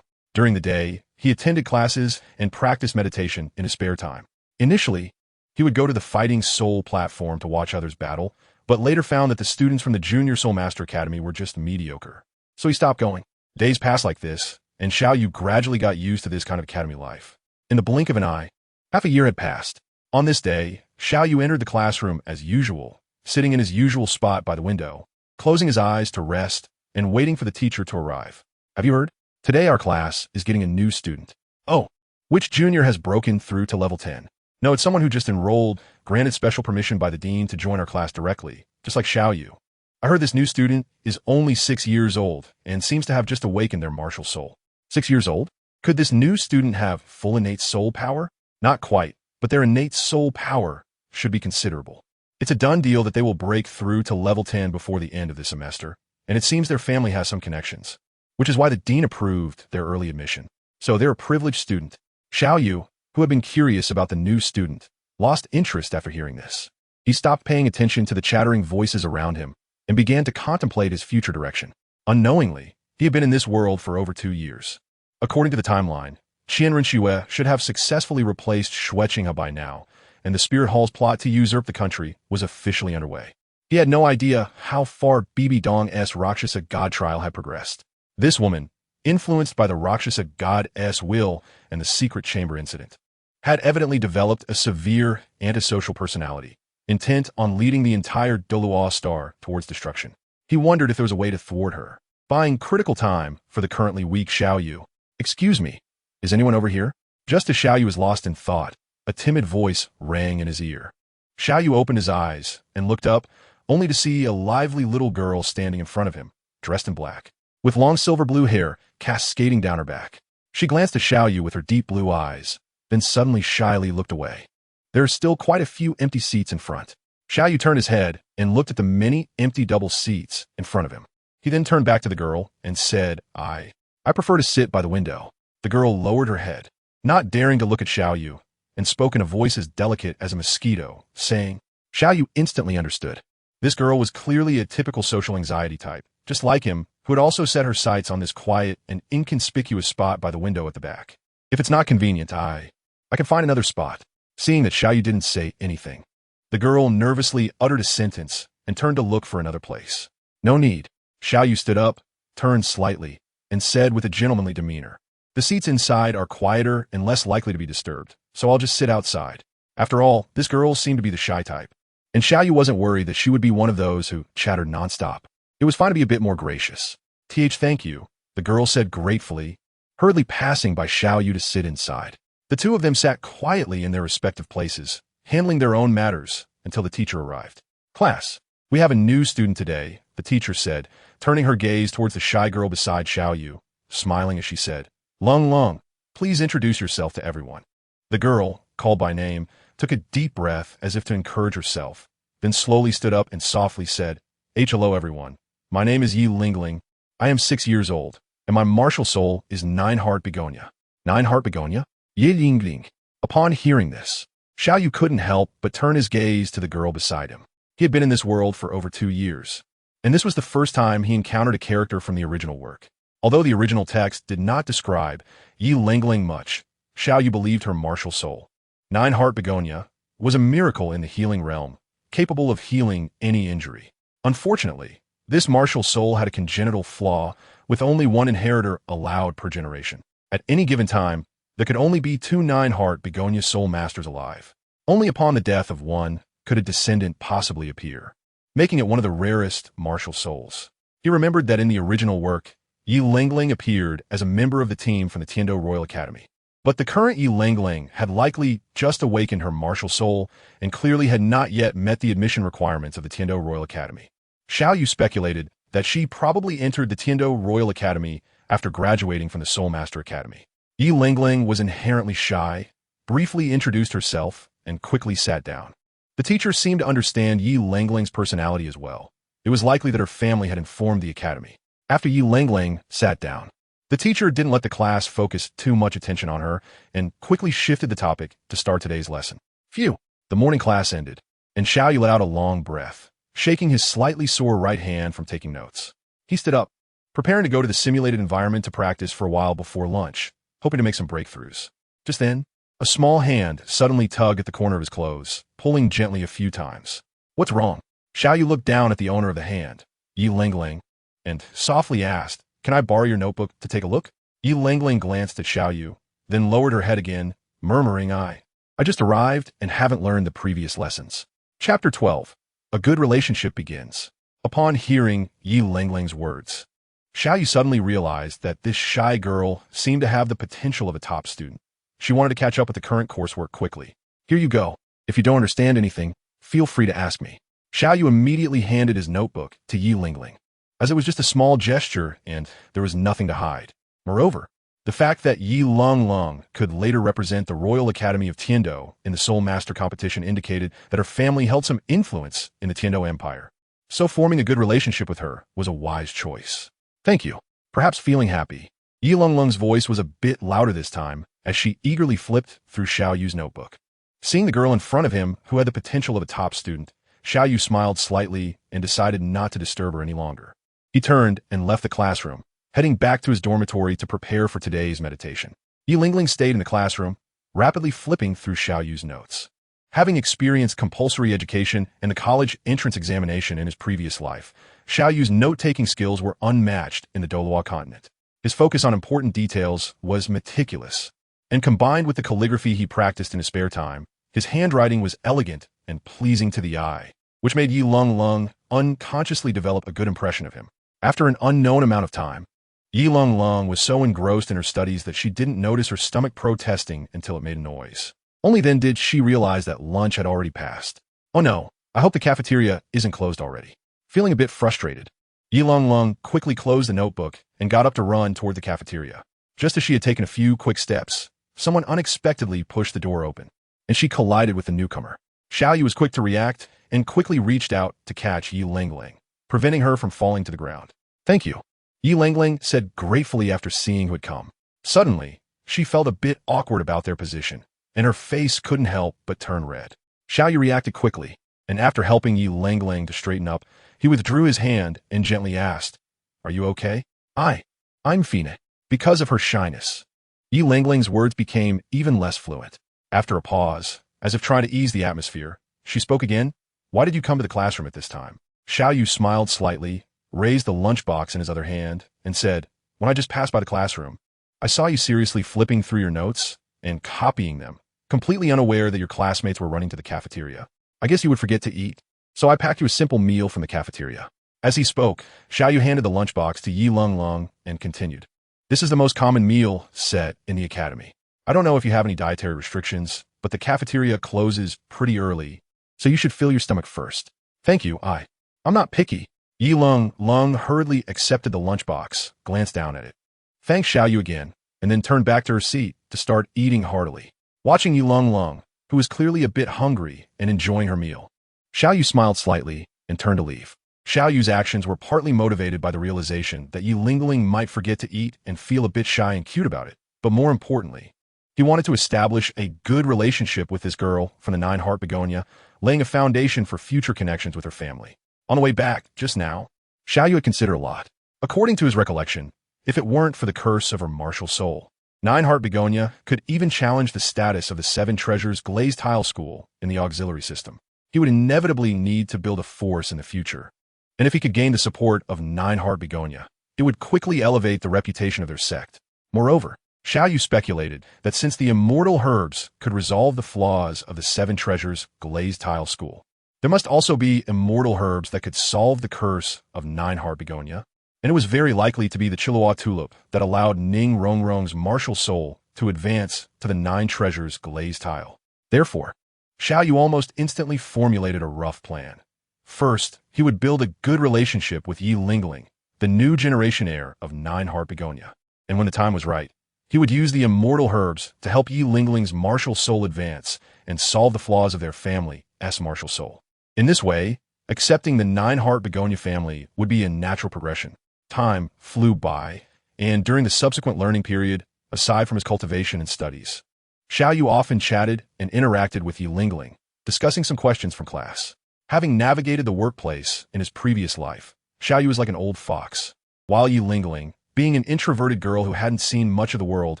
During the day, he attended classes and practiced meditation in his spare time. Initially, he would go to the Fighting Soul platform to watch others battle, but later found that the students from the Junior Soul Master Academy were just mediocre. So he stopped going. Days passed like this, and Xiao Yu gradually got used to this kind of academy life. In the blink of an eye, half a year had passed. On this day, Xiao Yu entered the classroom as usual, sitting in his usual spot by the window, closing his eyes to rest and waiting for the teacher to arrive. Have you heard? Today our class is getting a new student. Oh, which junior has broken through to level 10? No, it's someone who just enrolled, granted special permission by the dean to join our class directly, just like Xiao Yu. I heard this new student is only 6 years old and seems to have just awakened their martial soul. 6 years old? Could this new student have full innate soul power? Not quite, but their innate soul power should be considerable. It's a done deal that they will break through to level 10 before the end of the semester, and it seems their family has some connections, which is why the dean approved their early admission. So they're a privileged student. Xiao Yu, who had been curious about the new student, lost interest after hearing this. He stopped paying attention to the chattering voices around him and began to contemplate his future direction. Unknowingly, he had been in this world for over 2 years. According to the timeline, Qianren Xue should have successfully replaced Shueqinghe by now, and the Spirit Hall's plot to usurp the country was officially underway. He had no idea how far Bibi Dong's Rakshasa God trial had progressed. This woman, influenced by the Rakshasa God's will and the secret chamber incident, had evidently developed a severe antisocial personality, intent on leading the entire Douluo star towards destruction. He wondered if there was a way to thwart her, buying critical time for the currently weak Xiao Yu. "Excuse me, is anyone over here?" Just as Xiao Yu was lost in thought, a timid voice rang in his ear. Xiao Yu opened his eyes and looked up, only to see a lively little girl standing in front of him, dressed in black, with long silver blue hair cascading down her back. She glanced at Xiao Yu with her deep blue eyes, then suddenly shyly looked away. There are still quite a few empty seats in front. Xiao Yu turned his head and looked at the many empty double seats in front of him. He then turned back to the girl and said, I prefer to sit by the window." The girl lowered her head, not daring to look at Xiao Yu, and spoke in a voice as delicate as a mosquito, saying, Xiao Yu instantly understood. This girl was clearly a typical social anxiety type, just like him, who had also set her sights on this quiet and inconspicuous spot by the window at the back. "If it's not convenient, I can find another spot." Seeing that Xiao Yu didn't say anything, the girl nervously uttered a sentence and turned to look for another place. "No need." Xiao Yu stood up, turned slightly, and said with a gentlemanly demeanor, "The seats inside are quieter and less likely to be disturbed, so I'll just sit outside." After all, this girl seemed to be the shy type, and Xiao Yu wasn't worried that she would be one of those who chattered nonstop. It was fine to be a bit more gracious. Thank you," the girl said gratefully, hurriedly passing by Xiao Yu to sit inside. The two of them sat quietly in their respective places, handling their own matters until the teacher arrived. "Class, we have a new student today," the teacher said, turning her gaze towards the shy girl beside Xiao Yu, smiling as she said, Lung, please introduce yourself to everyone." The girl, called by name, took a deep breath as if to encourage herself, then slowly stood up and softly said, "Hello everyone. My name is Yi Lingling. I am 6 years old, and my martial soul is 9-heart begonia." 9-heart begonia? Yi Lingling. Upon hearing this, Xiao Yu couldn't help but turn his gaze to the girl beside him. He had been in this world for over 2 years, and this was the first time he encountered a character from the original work. Although the original text did not describe Yi Lingling much, Xiao Yu believed her martial soul, 9-heart begonia, was a miracle in the healing realm, capable of healing any injury. Unfortunately, this martial soul had a congenital flaw with only one inheritor allowed per generation. At any given time, there could only be 2 9-heart begonia soul masters alive. Only upon the death of one could a descendant possibly appear, making it one of the rarest martial souls. He remembered that in the original work, Yi Lingling appeared as a member of the team from the Tiando Royal Academy. But the current Yi Lingling had likely just awakened her martial soul and clearly had not yet met the admission requirements of the Tiando Royal Academy. Xiao Yu speculated that she probably entered the Tiando Royal Academy after graduating from the Soul Master Academy. Yi Lingling was inherently shy, briefly introduced herself, and quickly sat down. The teacher seemed to understand Yi Lingling's personality as well. It was likely that her family had informed the academy. After Yi Lingling sat down, the teacher didn't let the class focus too much attention on her and quickly shifted the topic to start today's lesson. Phew! The morning class ended, and Xiao Yu let out a long breath, shaking his slightly sore right hand from taking notes. He stood up, preparing to go to the simulated environment to practice for a while before lunch, hoping to make some breakthroughs. Just then, a small hand suddenly tugged at the corner of his clothes, pulling gently a few times. What's wrong? Xiao Yu looked down at the owner of the hand, Yi Lingling, and softly asked, "Can I borrow your notebook to take a look?" Yi Lingling glanced at Xiao Yu, then lowered her head again, murmuring, I just arrived and haven't learned the previous lessons. Chapter 12. A good relationship begins. Upon hearing Yi Lingling's words, Xiao Yu suddenly realized that this shy girl seemed to have the potential of a top student. She wanted to catch up with the current coursework quickly. Here you go. If you don't understand anything, feel free to ask me. Xiao Yu immediately handed his notebook to Yi Lingling, as it was just a small gesture and there was nothing to hide. Moreover, the fact that Yi Lingling could later represent the Royal Academy of Tiando in the Soul Master competition indicated that her family held some influence in the Tiando Empire. So forming a good relationship with her was a wise choice. Thank you. Perhaps feeling happy, Yi Lingling's voice was a bit louder this time as she eagerly flipped through Xiao Yu's notebook. Seeing the girl in front of him who had the potential of a top student, Xiao Yu smiled slightly and decided not to disturb her any longer. He turned and left the classroom, heading back to his dormitory to prepare for today's meditation. Yi Lingling stayed in the classroom, rapidly flipping through Xiao Yu's notes. Having experienced compulsory education and the college entrance examination in his previous life, Xiao Yu's note-taking skills were unmatched in the Douluo Continent. His focus on important details was meticulous, and combined with the calligraphy he practiced in his spare time, his handwriting was elegant and pleasing to the eye, which made Yi Lingling unconsciously develop a good impression of him. After an unknown amount of time, Yi Lingling was so engrossed in her studies that she didn't notice her stomach protesting until it made a noise. Only then did she realize that lunch had already passed. Oh no, I hope the cafeteria isn't closed already. Feeling a bit frustrated, Yi Lingling quickly closed the notebook and got up to run toward the cafeteria. Just as she had taken a few quick steps, someone unexpectedly pushed the door open, and she collided with the newcomer. Xiao Yu was quick to react and quickly reached out to catch Yi Lingling, preventing her from falling to the ground. Thank you, Yi Lingling said gratefully after seeing who had come. Suddenly, she felt a bit awkward about their position, and her face couldn't help but turn red. Xiao Yu reacted quickly, and after helping Yi Lingling to straighten up, he withdrew his hand and gently asked, "Are you okay?" I'm fine." Because of her shyness, Yi Lingling's words became even less fluent. After a pause, as if trying to ease the atmosphere, she spoke again. "Why did you come to the classroom at this time?" Xiao Yu smiled slightly, raised the lunchbox in his other hand, and said, "When I just passed by the classroom, I saw you seriously flipping through your notes and copying them, completely unaware that your classmates were running to the cafeteria. I guess you would forget to eat, so I packed you a simple meal from the cafeteria." As he spoke, Xiao Yu handed the lunchbox to Yi Lingling and continued, "This is the most common meal set in the academy. I don't know if you have any dietary restrictions, but the cafeteria closes pretty early, so you should fill your stomach first." "Thank you, I'm not picky." Yi Lingling hurriedly accepted the lunchbox, glanced down at it, thanked Xiao Yu again, and then turned back to her seat to start eating heartily. Watching Yi Lingling, who was clearly a bit hungry and enjoying her meal, Xiao Yu smiled slightly and turned to leave. Xiao Yu's actions were partly motivated by the realization that Yi Lingling might forget to eat and feel a bit shy and cute about it, but more importantly, he wanted to establish a good relationship with this girl from the Nine-Heart Begonia, laying a foundation for future connections with her family. On the way back, just now, Xiao Yu had considered a lot. According to his recollection, if it weren't for the curse of her martial soul, Nine-Heart Begonia could even challenge the status of the Seven Treasures Glazed Tile School in the auxiliary system. He would inevitably need to build a force in the future, and if he could gain the support of Nine-Heart Begonia, it would quickly elevate the reputation of their sect. Moreover, Xiao Yu speculated that since the immortal herbs could resolve the flaws of the Seven Treasures Glazed Tile School, there must also be immortal herbs that could solve the curse of Nine-Heart Begonia, and it was very likely to be the Chihuahua tulip that allowed Ning Rongrong's martial soul to advance to the 9 treasures glazed tile. Therefore, Xiao Yu almost instantly formulated a rough plan. First, he would build a good relationship with Yi Lingling, the new generation heir of 9 Heart Begonia. And when the time was right, he would use the immortal herbs to help Yi Lingling's martial soul advance and solve the flaws of their family's martial soul. In this way, accepting the 9 Heart Begonia family would be a natural progression. Time flew by, and during the subsequent learning period, aside from his cultivation and studies, Xiao Yu often chatted and interacted with Yi Lingling, discussing some questions from class. Having navigated the workplace in his previous life, Xiao Yu was like an old fox, while Yi Lingling, being an introverted girl who hadn't seen much of the world,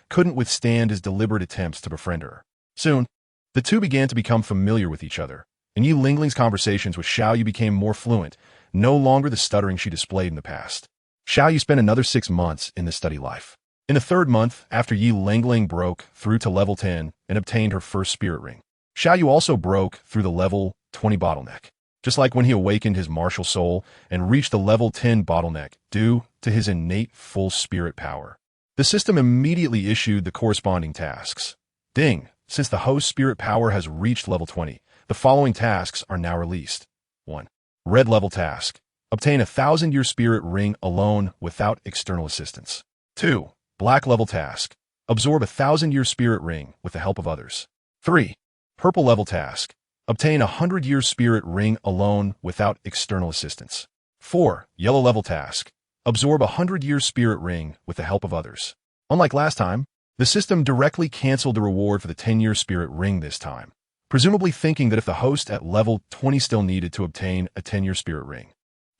couldn't withstand his deliberate attempts to befriend her. Soon, the two began to become familiar with each other, and Yi Lingling's conversations with Xiao Yu became more fluent, no longer the stuttering she displayed in the past. Xiao Yu spent another 6 months in this study life. In the 3rd month, after Yi Lingling broke through to level 10 and obtained her first spirit ring, Xiao Yu also broke through the level 20 bottleneck. Just like when he awakened his martial soul and reached the level 10 bottleneck due to his innate full spirit power, the system immediately issued the corresponding tasks. Ding! Since the host spirit power has reached level 20, the following tasks are now released. 1. Red level task. Obtain a 1,000-year spirit ring alone without external assistance. 2. Black level task. Absorb a 1,000-year spirit ring with the help of others. 3. Purple level task. Obtain a 100-year spirit ring alone without external assistance. 4. Yellow level task. Absorb a 100-year spirit ring with the help of others. Unlike last time, the system directly canceled the reward for the 10-year spirit ring this time, presumably thinking that if the host at level 20 still needed to obtain a 10-year spirit ring,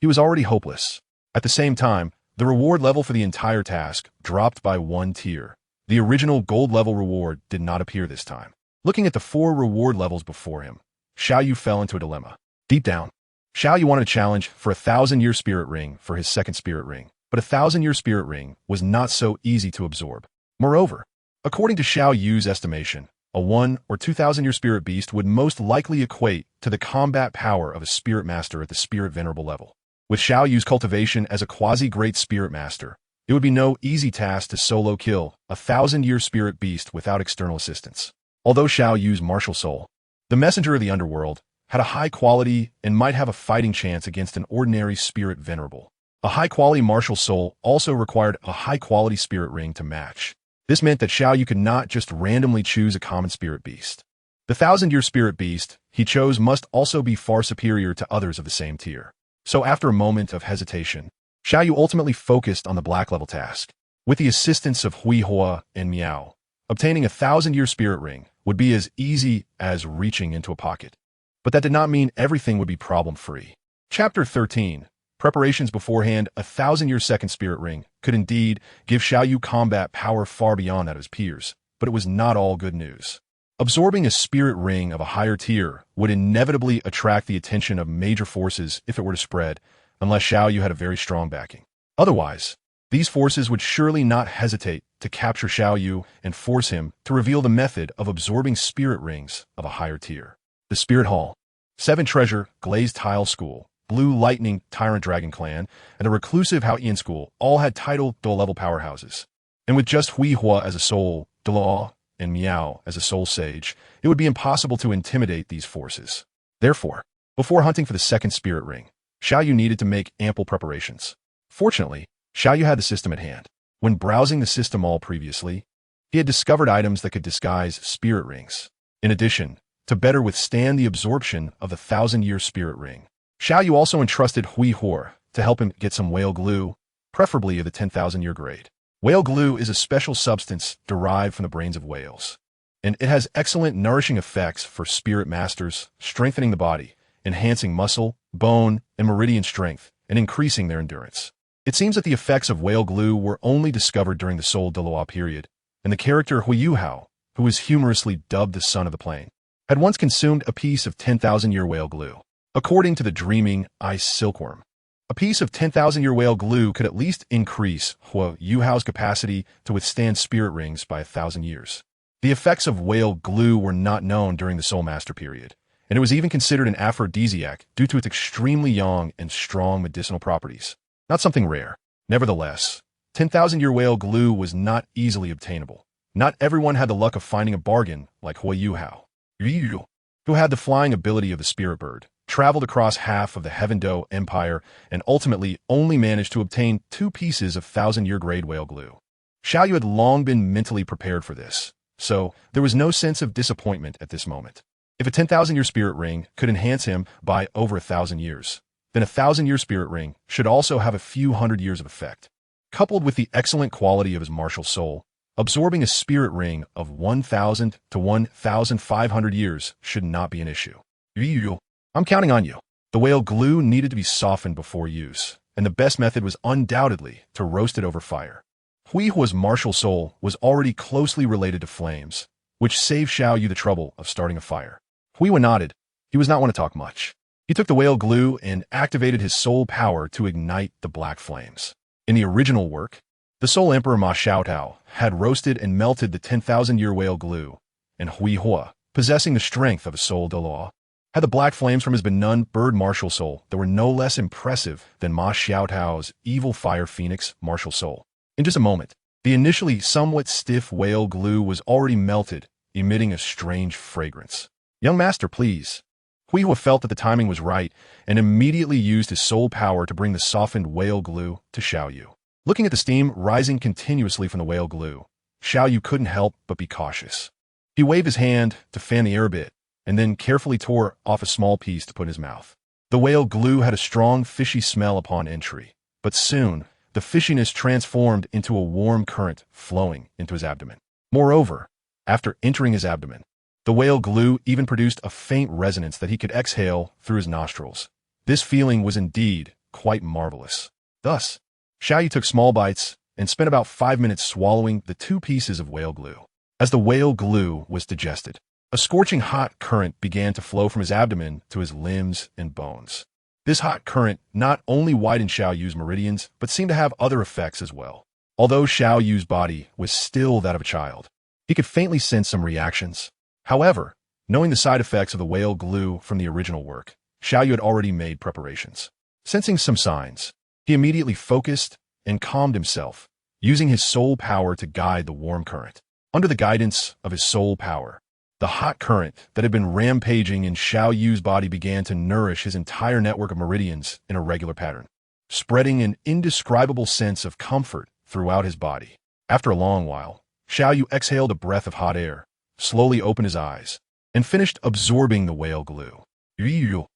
he was already hopeless. At the same time, the reward level for the entire task dropped by 1 tier. The original gold level reward did not appear this time. Looking at the 4 reward levels before him, Xiao Yu fell into a dilemma. Deep down, Xiao Yu wanted a challenge for a 1,000-year spirit ring for his 2nd spirit ring, but a 1,000-year spirit ring was not so easy to absorb. Moreover, according to Xiao Yu's estimation, a 1 or 2,000-year spirit beast would most likely equate to the combat power of a spirit master at the spirit venerable level. With Xiao Yu's cultivation as a quasi-great spirit master, it would be no easy task to solo kill a 1,000-year spirit beast without external assistance. Although Xiao Yu's martial soul, the messenger of the underworld, had a high quality and might have a fighting chance against an ordinary spirit venerable, a high-quality martial soul also required a high-quality spirit ring to match. This meant that Xiao Yu could not just randomly choose a common spirit beast. The 1,000-year spirit beast he chose must also be far superior to others of the same tier. So after a moment of hesitation, Xiao Yu ultimately focused on the black level task. With the assistance of Hui Hua and Miao, obtaining a 1,000-year spirit ring would be as easy as reaching into a pocket. But that did not mean everything would be problem-free. Chapter 13. Preparations beforehand. A 1,000-year second spirit ring could indeed give Xiao Yu combat power far beyond that of his peers, but it was not all good news. Absorbing a spirit ring of a higher tier would inevitably attract the attention of major forces if it were to spread, unless Xiao Yu had a very strong backing. Otherwise, these forces would surely not hesitate to capture Xiao Yu and force him to reveal the method of absorbing spirit rings of a higher tier. The Spirit Hall, 7 Treasure, Glazed Tile School, Blue Lightning Tyrant Dragon Clan, and the Reclusive Haoyan School all had title level powerhouses. And with just Hui Hua as a soul, Douluo, and Miao as a soul sage, it would be impossible to intimidate these forces. Therefore, before hunting for the second spirit ring, Xiao Yu needed to make ample preparations. Fortunately, Xiao Yu had the system at hand. When browsing the system all previously, he had discovered items that could disguise spirit rings. In addition, to better withstand the absorption of the 1,000-year spirit ring, Xiao Yu also entrusted Hui Hua to help him get some whale glue, preferably of the 10,000-year grade. Whale glue is a special substance derived from the brains of whales, and it has excellent nourishing effects for spirit masters, strengthening the body, enhancing muscle, bone, and meridian strength, and increasing their endurance. It seems that the effects of whale glue were only discovered during the Soul Douluo period, and the character Hui Yuhao, who was humorously dubbed the Son of the Plain, had once consumed a piece of 10,000-year whale glue. According to the dreaming ice silkworm, a piece of 10,000-year whale glue could at least increase Hui Yuhao's capacity to withstand spirit rings by 1,000 years. The effects of whale glue were not known during the Soul Master period, and it was even considered an aphrodisiac due to its extremely young and strong medicinal properties. Not something rare. Nevertheless, 10,000-year whale glue was not easily obtainable. Not everyone had the luck of finding a bargain like Xiao Yu, who had the flying ability of the spirit bird, traveled across half of the Heaven Do Empire, and ultimately only managed to obtain 2 pieces of 1,000-year grade whale glue. Xiao Yu had long been mentally prepared for this, so there was no sense of disappointment at this moment. If a 10,000-year spirit ring could enhance him by over 1,000 years, then a 1,000-year spirit ring should also have a few hundred years of effect. Coupled with the excellent quality of his martial soul, absorbing a spirit ring of 1,000 to 1,500 years should not be an issue. I'm counting on you. The whale glue needed to be softened before use, and the best method was undoubtedly to roast it over fire. Huihua's martial soul was already closely related to flames, which saved Xiao Yu the trouble of starting a fire. Huihua nodded. He was not one to talk much. He took the whale glue and activated his soul power to ignite the black flames. In the original work, the Soul Emperor Ma Xiaotao had roasted and melted the 10,000-year whale glue, and Huihua, possessing the strength of a soul Douluo, had the black flames from his benumbed bird martial soul that were no less impressive than Ma Xiaotao's evil fire phoenix martial soul. In just a moment, the initially somewhat stiff whale glue was already melted, emitting a strange fragrance. "Young master, please." Huihua felt that the timing was right and immediately used his soul power to bring the softened whale glue to Xiao Yu. Looking at the steam rising continuously from the whale glue, Xiao Yu couldn't help but be cautious. He waved his hand to fan the air a bit, and then carefully tore off a small piece to put in his mouth. The whale glue had a strong fishy smell upon entry, but soon the fishiness transformed into a warm current flowing into his abdomen. Moreover, after entering his abdomen, the whale glue even produced a faint resonance that he could exhale through his nostrils. This feeling was indeed quite marvelous. Thus, Xiao Yu took small bites and spent about 5 minutes swallowing the 2 pieces of whale glue. As the whale glue was digested, a scorching hot current began to flow from his abdomen to his limbs and bones. This hot current not only widened Xiao Yu's meridians, but seemed to have other effects as well. Although Xiao Yu's body was still that of a child, he could faintly sense some reactions. However, knowing the side effects of the whale glue from the original work, Xiao Yu had already made preparations. Sensing some signs, he immediately focused and calmed himself, using his soul power to guide the warm current. Under the guidance of his soul power, the hot current that had been rampaging in Xiao Yu's body began to nourish his entire network of meridians in a regular pattern, spreading an indescribable sense of comfort throughout his body. After a long while, Xiao Yu exhaled a breath of hot air, slowly opened his eyes, and finished absorbing the whale glue. Xiao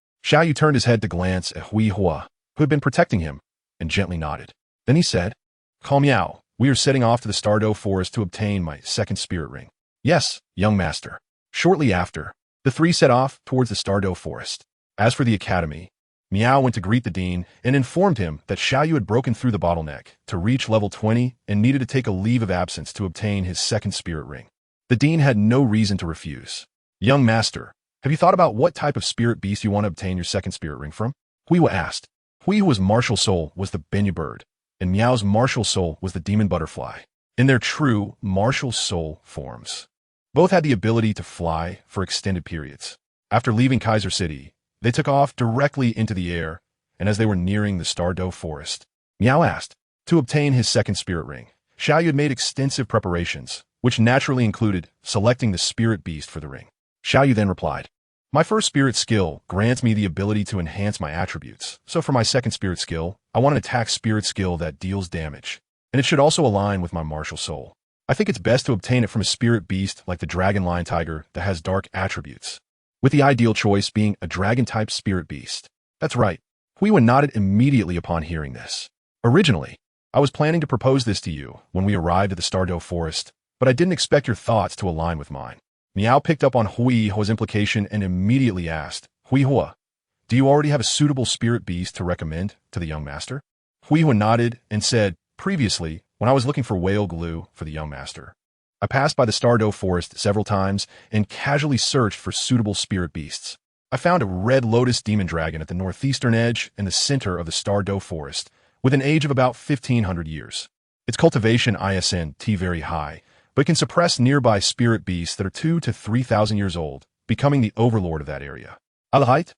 Yu turned his head to glance at Huihua, who had been protecting him, and gently nodded. Then he said, "Call Miao. We are setting off to the Douluo Forest to obtain my second spirit ring." "Yes, young master." Shortly after, the 3 set off towards the Douluo Forest. As for the academy, Miao went to greet the dean and informed him that Xiao Yu had broken through the bottleneck to reach level 20 and needed to take a leave of absence to obtain his second spirit ring. The dean had no reason to refuse. "Young master, have you thought about what type of spirit beast you want to obtain your second spirit ring from?" Huihua asked. Huihua's martial soul was the Benyu bird, and Miao's martial soul was the demon butterfly, in their true martial soul forms. Both had the ability to fly for extended periods. After leaving Kaiser City, they took off directly into the air, and as they were nearing the Douluo Forest, Miao asked to obtain his second spirit ring. Xiao Yu had made extensive preparations, which naturally included selecting the spirit beast for the ring. Xiao Yu then replied, "My first spirit skill grants me the ability to enhance my attributes, so for my second spirit skill, I want an attack spirit skill that deals damage, and it should also align with my martial soul. I think it's best to obtain it from a spirit beast like the dragon lion tiger that has dark attributes, with the ideal choice being a dragon-type spirit beast." "That's right." Huihua nodded immediately upon hearing this. "Originally, I was planning to propose this to you when we arrived at the Douluo Forest, but I didn't expect your thoughts to align with mine." Miao picked up on Huihua's implication and immediately asked, "Huihua, do you already have a suitable spirit beast to recommend to the young master?" Huihua nodded and said, "Previously, when I was looking for whale glue for the young master, I passed by the Douluo Forest several times and casually searched for suitable spirit beasts. I found a red lotus demon dragon at the northeastern edge and the center of the Douluo Forest, with an age of about 1,500 years. Its cultivation ISNT very high, but it can suppress nearby spirit beasts that are 2,000 to 3,000 years old, becoming the overlord of that area. Alahite,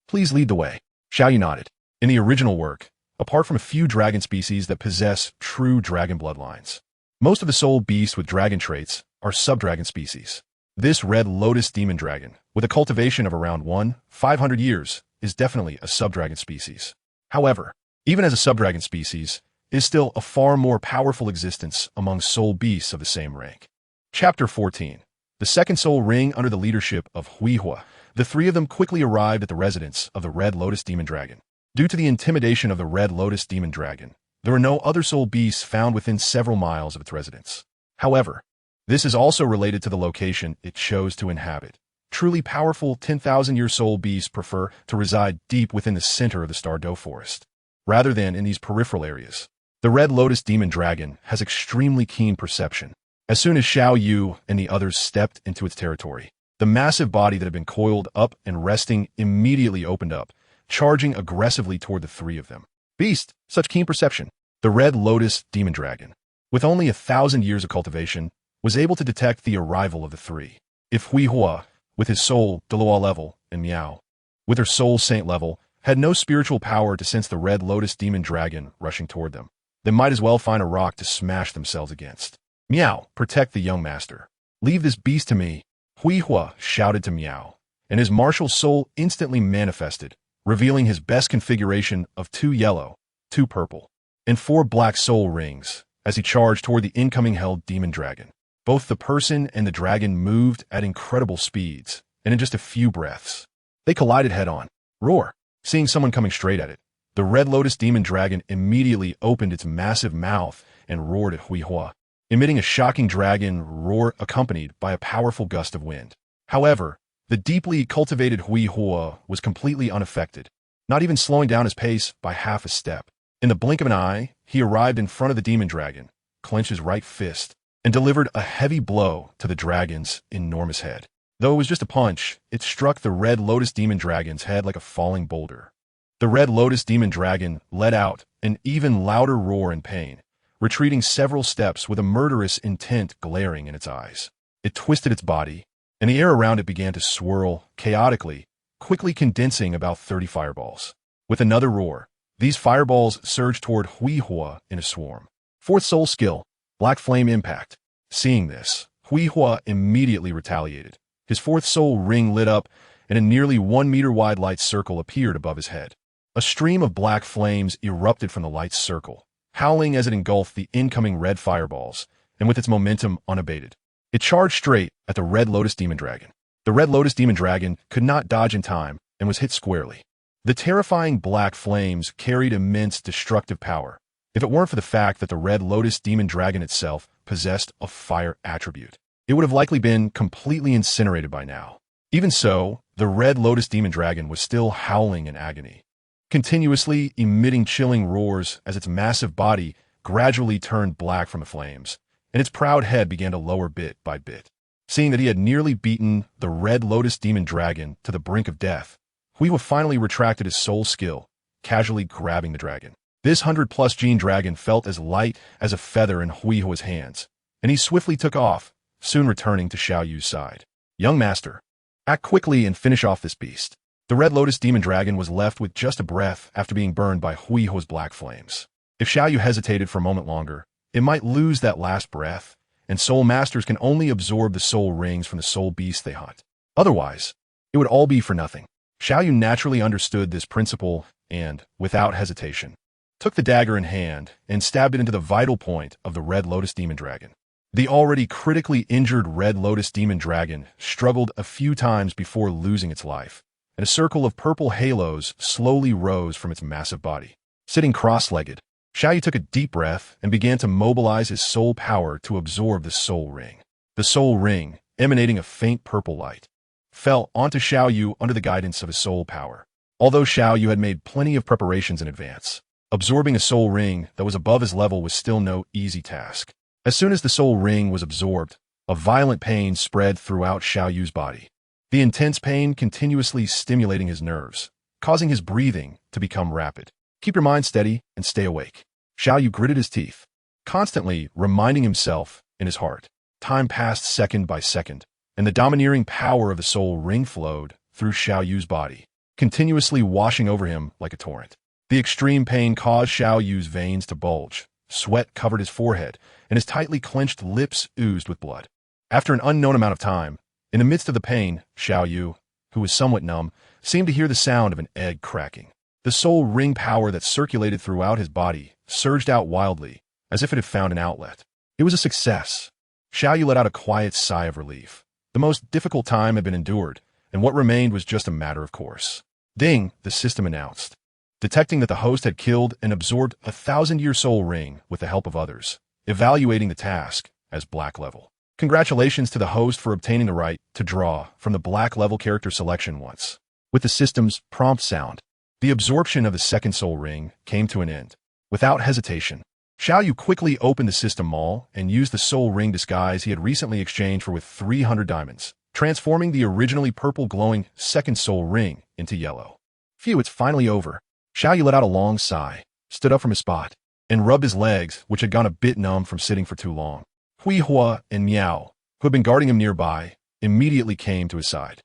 please lead the way." Xiao Yu nodded. In the original work, apart from a few dragon species that possess true dragon bloodlines. Most of the soul beasts with dragon traits are subdragon species. This red lotus demon dragon, with a cultivation of around 500 years, is definitely a subdragon species. However, even as a subdragon species, it is still a far more powerful existence among soul beasts of the same rank. Chapter 14. The second soul ring under the leadership of Huihua. The three of them quickly arrived at the residence of the Red Lotus Demon Dragon. Due to the intimidation of the Red Lotus Demon Dragon, there were no other soul beasts found within several miles of its residence. However, this is also related to the location it chose to inhabit. Truly powerful 10,000-year soul beasts prefer to reside deep within the center of the Stardew Forest, rather than in these peripheral areas. The Red Lotus Demon Dragon has extremely keen perception. As soon as Xiao Yu and the others stepped into its territory, the massive body that had been coiled up and resting immediately opened up, charging aggressively toward the three of them. Beast, such keen perception. The Red Lotus Demon Dragon, with only 1,000 years of cultivation, was able to detect the arrival of the three. If Huihua, with his soul Douluo level, and Miao, with her soul saint level, had no spiritual power to sense the Red Lotus Demon Dragon rushing toward them, they might as well find a rock to smash themselves against. Miao, protect the young master. Leave this beast to me. Huihua shouted to Miao, and his martial soul instantly manifested, revealing his best configuration of 2 yellow, 2 purple, and 4 black soul rings as he charged toward the incoming held demon dragon. Both the person and the dragon moved at incredible speeds, and in just a few breaths, they collided head-on. Roar! Seeing someone coming straight at it, the Red Lotus Demon Dragon immediately opened its massive mouth and roared at Huihua, emitting a shocking dragon roar accompanied by a powerful gust of wind. However, the deeply cultivated Huihua was completely unaffected, not even slowing down his pace by half a step. In the blink of an eye, he arrived in front of the demon dragon, clenched his right fist, and delivered a heavy blow to the dragon's enormous head. Though it was just a punch, it struck the Red Lotus Demon Dragon's head like a falling boulder. The Red Lotus Demon Dragon let out an even louder roar in pain, retreating several steps with a murderous intent glaring in its eyes. It twisted its body, and the air around it began to swirl chaotically, quickly condensing about 30 fireballs. With another roar, these fireballs surged toward Huihua in a swarm. Fourth soul skill, Black Flame Impact. Seeing this, Huihua immediately retaliated. His fourth soul ring lit up, and a nearly 1 meter wide light circle appeared above his head. A stream of black flames erupted from the light circle, howling as it engulfed the incoming red fireballs, and with its momentum unabated. It charged straight at the Red Lotus Demon Dragon. The Red Lotus Demon Dragon could not dodge in time and was hit squarely. The terrifying black flames carried immense destructive power, if it weren't for the fact that the Red Lotus Demon Dragon itself possessed a fire attribute. It would have likely been completely incinerated by now. Even so, the Red Lotus Demon Dragon was still howling in agony, continuously emitting chilling roars as its massive body gradually turned black from the flames, and its proud head began to lower bit by bit. Seeing that he had nearly beaten the Red Lotus Demon Dragon to the brink of death, Huihua finally retracted his soul skill, casually grabbing the dragon. This 100+ gene dragon felt as light as a feather in Huihua's hands, and he swiftly took off, soon returning to Xiao Yu's side. Young master, act quickly and finish off this beast. The Red Lotus Demon Dragon was left with just a breath after being burned by Huihua's black flames. If Xiao Yu hesitated for a moment longer, it might lose that last breath, and soul masters can only absorb the soul rings from the soul beasts they hunt. Otherwise, it would all be for nothing. Xiao Yu naturally understood this principle and, without hesitation, took the dagger in hand and stabbed it into the vital point of the Red Lotus Demon Dragon. The already critically injured Red Lotus Demon Dragon struggled a few times before losing its life, and a circle of purple halos slowly rose from its massive body. Sitting cross-legged, Xiao Yu took a deep breath and began to mobilize his soul power to absorb the soul ring. The soul ring, emanating a faint purple light, fell onto Xiao Yu under the guidance of his soul power. Although Xiao Yu had made plenty of preparations in advance, absorbing a soul ring that was above his level was still no easy task. As soon as the soul ring was absorbed, a violent pain spread throughout Xiao Yu's body. The intense pain continuously stimulating his nerves, causing his breathing to become rapid. Keep your mind steady and stay awake. Xiao Yu gritted his teeth, constantly reminding himself in his heart. Time passed second by second, and the domineering power of the soul ring flowed through Xiao Yu's body, continuously washing over him like a torrent. The extreme pain caused Xiao Yu's veins to bulge, sweat covered his forehead, and his tightly clenched lips oozed with blood. After an unknown amount of time, in the midst of the pain, Xiao Yu, who was somewhat numb, seemed to hear the sound of an egg cracking. The soul ring power that circulated throughout his body surged out wildly, as if it had found an outlet. It was a success. Xiao Yu let out a quiet sigh of relief. The most difficult time had been endured, and what remained was just a matter of course. Ding, the system announced. Detecting that the host had killed and absorbed a 1,000-year soul ring with the help of others, evaluating the task as black level. Congratulations to the host for obtaining the right to draw from the black level character selection once. With the system's prompt sound, the absorption of the second soul ring came to an end. Without hesitation, Xiao Yu quickly opened the system mall and used the soul ring disguise he had recently exchanged for with 300 diamonds, transforming the originally purple glowing second soul ring into yellow. Phew, it's finally over. Xiao Yu let out a long sigh, stood up from his spot, and rubbed his legs, which had gone a bit numb from sitting for too long. Hui Hua and Miao, who had been guarding him nearby, immediately came to his side.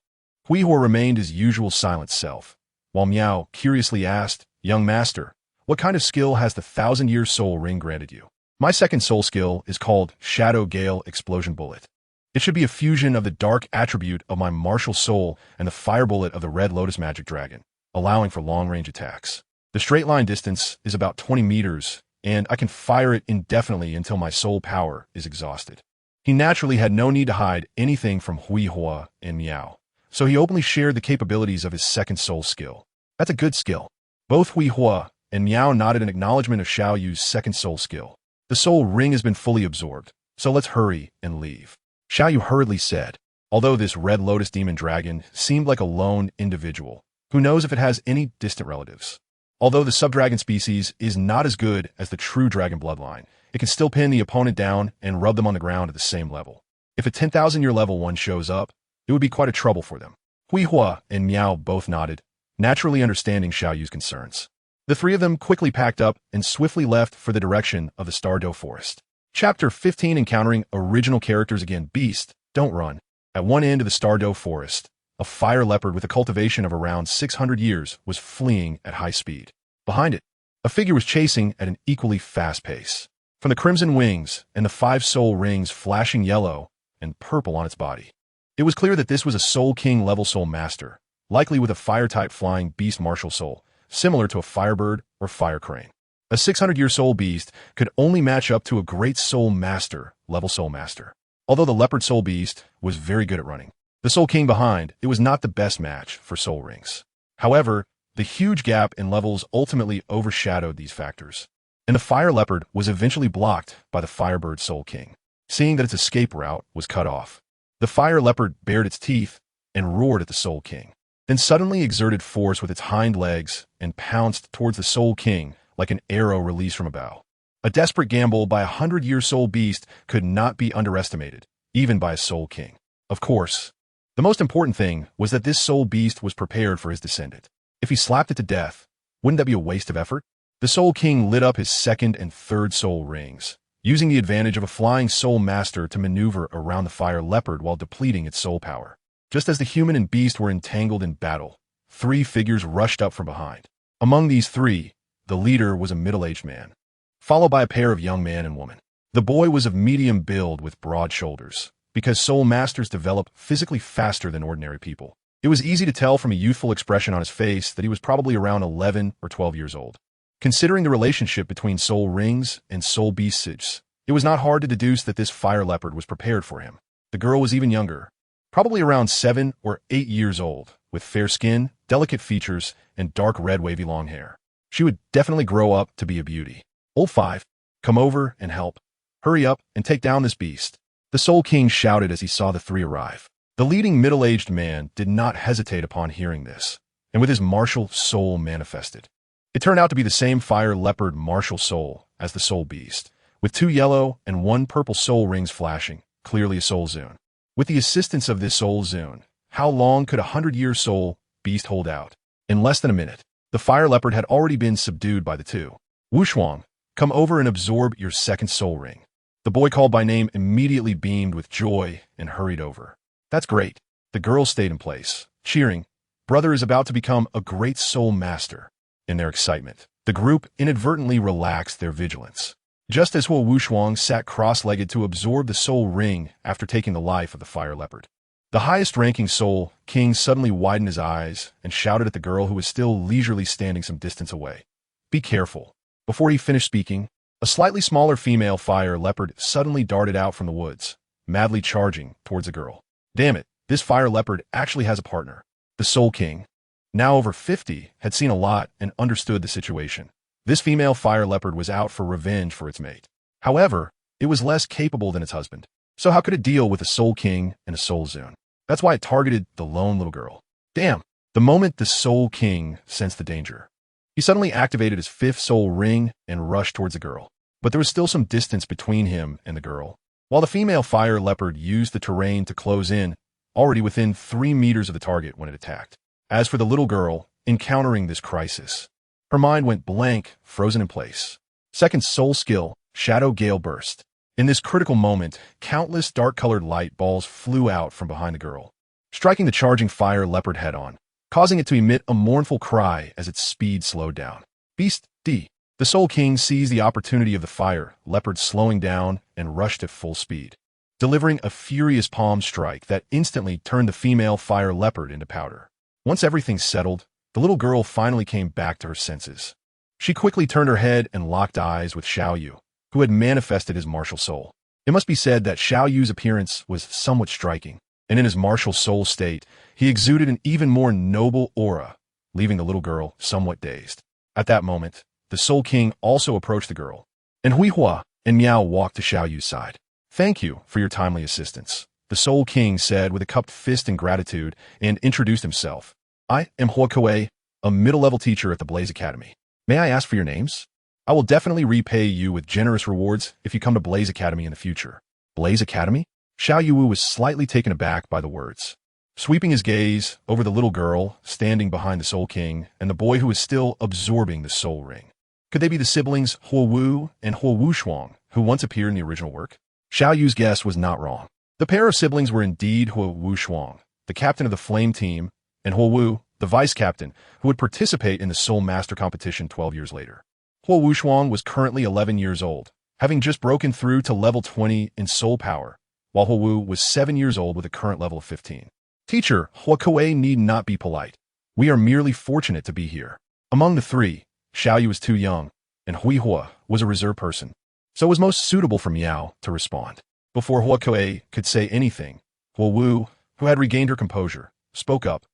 Hui Hua remained his usual silent self, while Miao curiously asked, "Young master, what kind of skill has the 1,000-year soul ring granted you?" "My second soul skill is called Shadow Gale Explosion Bullet. It should be a fusion of the dark attribute of my martial soul and the fire bullet of the Red Lotus Magic Dragon, allowing for long-range attacks. The straight line distance is about 20 meters, and I can fire it indefinitely until my soul power is exhausted." He naturally had no need to hide anything from Hui Hua and Miao, so he openly shared the capabilities of his second soul skill. "That's a good skill." Both Hui Hua and Miao nodded in acknowledgement of Xiao Yu's second soul skill. "The soul ring has been fully absorbed, so let's hurry and leave," Xiao Yu hurriedly said. Although this Red Lotus Demon Dragon seemed like a lone individual, who knows if it has any distant relatives? Although the subdragon species is not as good as the true dragon bloodline, it can still pin the opponent down and rub them on the ground at the same level. If a 10,000-year level one shows up, it would be quite a trouble for them. Hui Hua and Miao both nodded, naturally understanding Xiao Yu's concerns. The three of them quickly packed up and swiftly left for the direction of the Stardow Forest. Chapter 15, Encountering Original Characters Again. Beast, don't run. At one end of the Stardow Forest, a fire leopard with a cultivation of around 600 years was fleeing at high speed. Behind it, a figure was chasing at an equally fast pace. From the crimson wings and the 5 soul rings flashing yellow and purple on its body, it was clear that this was a Soul King level soul master, likely with a fire-type flying beast martial soul, similar to a firebird or fire crane. A 600-year soul beast could only match up to a great soul master level soul master. Although the leopard soul beast was very good at running, the Soul King behind it was not the best match for soul rings. However, the huge gap in levels ultimately overshadowed these factors, and the fire leopard was eventually blocked by the firebird Soul King. Seeing that its escape route was cut off, the fire leopard bared its teeth and roared at the Soul King, then suddenly exerted force with its hind legs and pounced towards the Soul King like an arrow released from a bow. A desperate gamble by a 100-year soul beast could not be underestimated, even by a Soul King. Of course, the most important thing was that this soul beast was prepared for his descendant. If he slapped it to death, wouldn't that be a waste of effort? The Soul King lit up his second and third soul rings, using the advantage of a flying soul master to maneuver around the fire leopard while depleting its soul power. Just as the human and beast were entangled in battle, 3 figures rushed up from behind. Among these 3, the leader was a middle-aged man, followed by a pair of young man and woman. The boy was of medium build with broad shoulders, because soul masters develop physically faster than ordinary people. It was easy to tell from a youthful expression on his face that he was probably around 11 or 12 years old. Considering the relationship between soul rings and soul beasts, it was not hard to deduce that this fire leopard was prepared for him. The girl was even younger, probably around 7 or 8 years old, with fair skin, delicate features, and dark red wavy long hair. She would definitely grow up to be a beauty. "Old 5, come over and help. Hurry up and take down this beast," the Soul King shouted as he saw the 3 arrive. The leading middle-aged man did not hesitate upon hearing this, and with his martial soul manifested. It turned out to be the same fire leopard martial soul as the soul beast, with 2 yellow and 1 purple soul rings flashing, clearly a soul zune. With the assistance of this soul zune, how long could a 100-year soul beast hold out? In less than a minute, the fire leopard had already been subdued by the 2. "Wushuang, come over and absorb your second soul ring." The boy called by name immediately beamed with joy and hurried over. "That's great." The girl stayed in place, cheering. "Brother is about to become a great soul master." In their excitement, the group inadvertently relaxed their vigilance. Just as Huo Wushuang sat cross-legged to absorb the soul ring after taking the life of the fire leopard. The highest-ranking soul king suddenly widened his eyes and shouted at the girl who was still leisurely standing some distance away. "Be careful." Before he finished speaking, a slightly smaller female fire leopard suddenly darted out from the woods, madly charging towards the girl. Damn it, this fire leopard actually has a partner. The Soul King, now over 50, had seen a lot and understood the situation. This female fire leopard was out for revenge for its mate. However, it was less capable than its husband. So how could it deal with a Soul King and a Soul Zone? That's why it targeted the lone little girl. Damn! The moment the Soul King sensed the danger, he suddenly activated his fifth soul ring and rushed towards the girl. But there was still some distance between him and the girl. While the female fire leopard used the terrain to close in, already within 3 meters of the target when it attacked. As for the little girl, encountering this crisis, her mind went blank, frozen in place. Second soul skill, Shadow Gale Burst. In this critical moment, countless dark-colored light balls flew out from behind the girl, striking the charging fire leopard head-on, causing it to emit a mournful cry as its speed slowed down. Beast D. The Soul King seized the opportunity of the fire leopard slowing down and rushed at full speed, delivering a furious palm strike that instantly turned the female fire leopard into powder. Once everything settled, the little girl finally came back to her senses. She quickly turned her head and locked eyes with Xiao Yu, who had manifested his martial soul. It must be said that Xiao Yu's appearance was somewhat striking, and in his martial soul state, he exuded an even more noble aura, leaving the little girl somewhat dazed. At that moment, the Soul King also approached the girl, and Huihua and Miao walked to Xiao Yu's side. "Thank you for your timely assistance," the Soul King said with a cupped fist in gratitude and introduced himself. "I am Hua Kuei, a middle-level teacher at the Blaze Academy. May I ask for your names? I will definitely repay you with generous rewards if you come to Blaze Academy in the future." Blaze Academy? Xiao Yu was slightly taken aback by the words. Sweeping his gaze over the little girl standing behind the Soul King and the boy who was still absorbing the soul ring. Could they be the siblings Huo Wu and Huo Wushuang, who once appeared in the original work? Xiao Yu's guess was not wrong. The pair of siblings were indeed Huo Wushuang, the captain of the Flame Team, and Huo Wu, the vice-captain, who would participate in the Soul Master competition 12 years later. Huo Wushuang was currently 11 years old, having just broken through to level 20 in soul power, while Huo Wu was 7 years old with a current level of 15. "Teacher, Hua Kuei need not be polite. We are merely fortunate to be here." Among the three, Xiao Yu was too young, and Huihua was a reserved person, so it was most suitable for Miao to respond. Before Hua Kuei could say anything, Huo Wu, who had regained her composure, spoke up.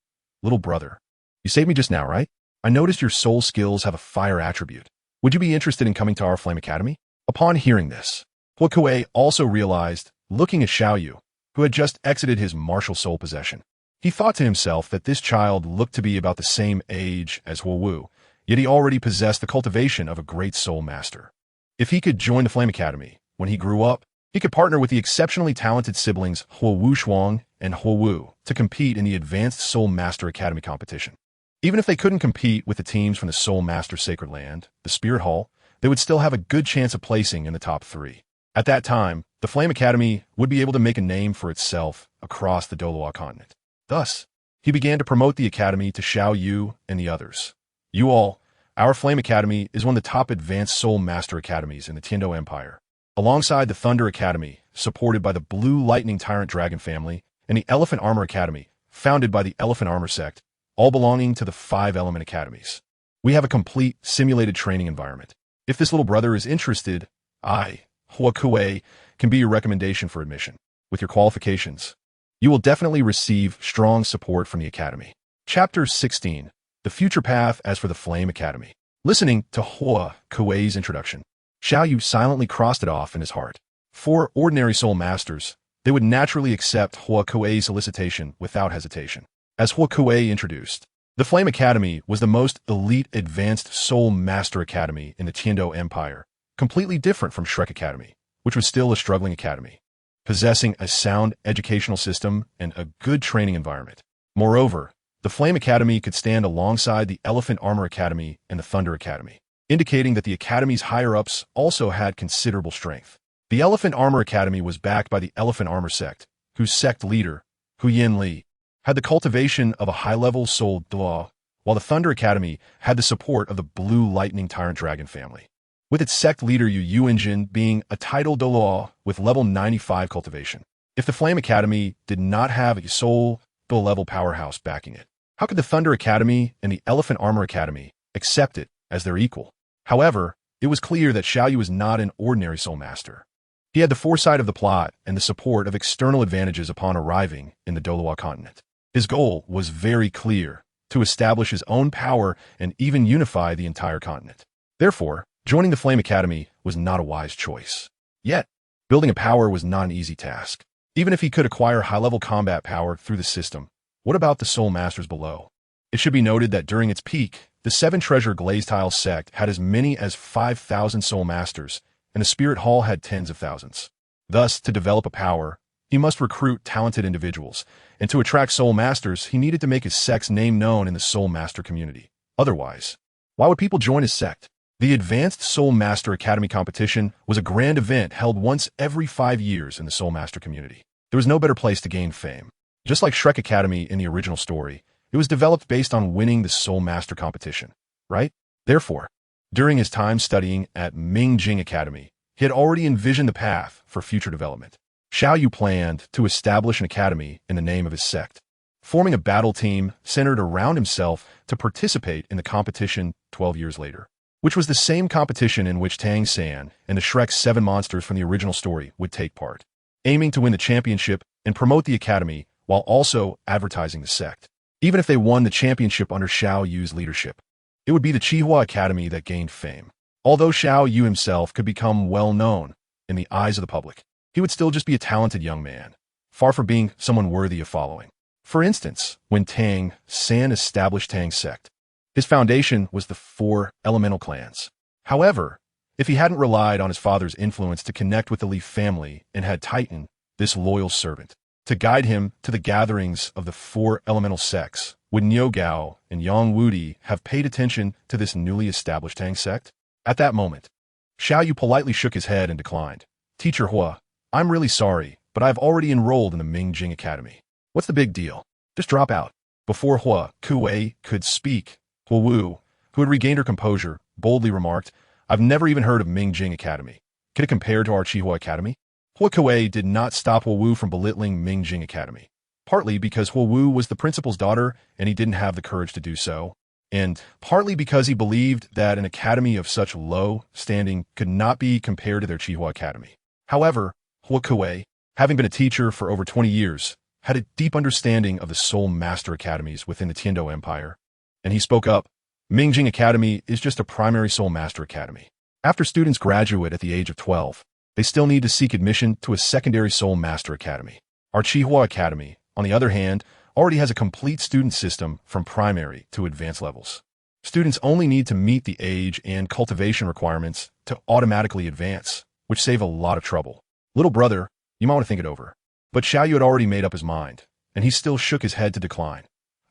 "Little brother, you saved me just now, right? I noticed your soul skills have a fire attribute. Would you be interested in coming to our Flame Academy?" Upon hearing this, Hua Kuei also realized, looking at Xiao Yu, who had just exited his martial soul possession. He thought to himself that this child looked to be about the same age as Huo Wu, yet he already possessed the cultivation of a great soul master. If he could join the Flame Academy, when he grew up, he could partner with the exceptionally talented siblings Huo Wushuang and Huo Wu to compete in the Advanced Soul Master Academy competition. Even if they couldn't compete with the teams from the Soul Master Sacred Land, the Spirit Hall, they would still have a good chance of placing in the top 3. At that time, the Flame Academy would be able to make a name for itself across the Douluo Continent. Thus, he began to promote the academy to Xiao Yu and the others. "You all, our Flame Academy is one of the top advanced Soul Master Academies in the Tiando Empire, alongside the Thunder Academy, supported by the Blue Lightning Tyrant Dragon family, and the Elephant Armor Academy, founded by the Elephant Armor sect, all belonging to the 5 Element Academies. We have a complete simulated training environment. If this little brother is interested, I, Hua Kuei, can be your recommendation for admission. With your qualifications, you will definitely receive strong support from the Academy." Chapter 16. The Future Path as for the Flame Academy. Listening to Hua Kuei's introduction, Xiao Yu silently crossed it off in his heart. For ordinary soul masters, they would naturally accept Hua Kuei's solicitation without hesitation. As Hua Kuei introduced, the Flame Academy was the most elite advanced soul master academy in the Tiando Empire, completely different from Shrek Academy, which was still a struggling academy, possessing a sound educational system and a good training environment. Moreover, the Flame Academy could stand alongside the Elephant Armor Academy and the Thunder Academy, indicating that the Academy's higher-ups also had considerable strength. The Elephant Armor Academy was backed by the Elephant Armor sect, whose sect leader, Huyin Li, had the cultivation of a high-level soul Duo, while the Thunder Academy had the support of the Blue Lightning Tyrant Dragon family, with its sect leader Yu Yunjin being a titled Douluo with level 95 cultivation. If the Flame Academy did not have a soul-level powerhouse backing it, how could the Thunder Academy and the Elephant Armor Academy accept it as their equal? However, it was clear that Xiao Yu was not an ordinary soul master. He had the foresight of the plot and the support of external advantages upon arriving in the Douluo continent. His goal was very clear: to establish his own power and even unify the entire continent. Therefore, joining the Flame Academy was not a wise choice. Yet, building a power was not an easy task. Even if he could acquire high-level combat power through the system, what about the soul masters below? It should be noted that during its peak, the Seven Treasure Glazed Tile sect had as many as 5,000 soul masters, and the Spirit Hall had tens of thousands. Thus, to develop a power, he must recruit talented individuals, and to attract soul masters, he needed to make his sect's name known in the soul master community. Otherwise, why would people join his sect? The Advanced Soul Master Academy competition was a grand event held once every 5 years in the soul master community. There was no better place to gain fame. Just like Shrek Academy in the original story, it was developed based on winning the soul master competition, right? Therefore, during his time studying at Mingjing Academy, he had already envisioned the path for future development. Xiao Yu planned to establish an academy in the name of his sect, forming a battle team centered around himself to participate in the competition 12 years later, which was the same competition in which Tang San and the Shrek 7 monsters from the original story would take part, aiming to win the championship and promote the academy while also advertising the sect. Even if they won the championship under Xiao Yu's leadership, it would be the Qihua Academy that gained fame. Although Xiao Yu himself could become well known in the eyes of the public, he would still just be a talented young man, far from being someone worthy of following. For instance, when Tang San established Tang's sect, his foundation was the 4 elemental clans. However, if he hadn't relied on his father's influence to connect with the Leaf family and had Titan, this loyal servant, to guide him to the gatherings of the 4 elemental sects, would Niu Gao and Yang Wudi have paid attention to this newly established Tang sect? At that moment, Xiao Yu politely shook his head and declined. Teacher Hua, I'm really sorry, but I've already enrolled in the Mingjing Academy. What's the big deal? Just drop out. Before Hua Kuei could speak, Hua Wu, who had regained her composure, boldly remarked, I've never even heard of Mingjing Academy. Could it compare to our Qihua Academy? Hua Kuei did not stop Hua Wu from belittling Mingjing Academy, partly because Hua Wu was the principal's daughter and he didn't have the courage to do so, and partly because he believed that an academy of such low standing could not be compared to their Qihua Academy. However, Hua Kuei, having been a teacher for over 20 years, had a deep understanding of the Soul Master Academies within the Tiando Empire, and he spoke up. Mingjing Academy is just a primary Soul Master Academy. After students graduate at the age of 12, they still need to seek admission to a secondary Soul Master Academy. Our Qihua Academy, on the other hand, already has a complete student system from primary to advanced levels. Students only need to meet the age and cultivation requirements to automatically advance, which save a lot of trouble. Little brother, you might want to think it over. But Xiao Yu had already made up his mind, and he still shook his head to decline.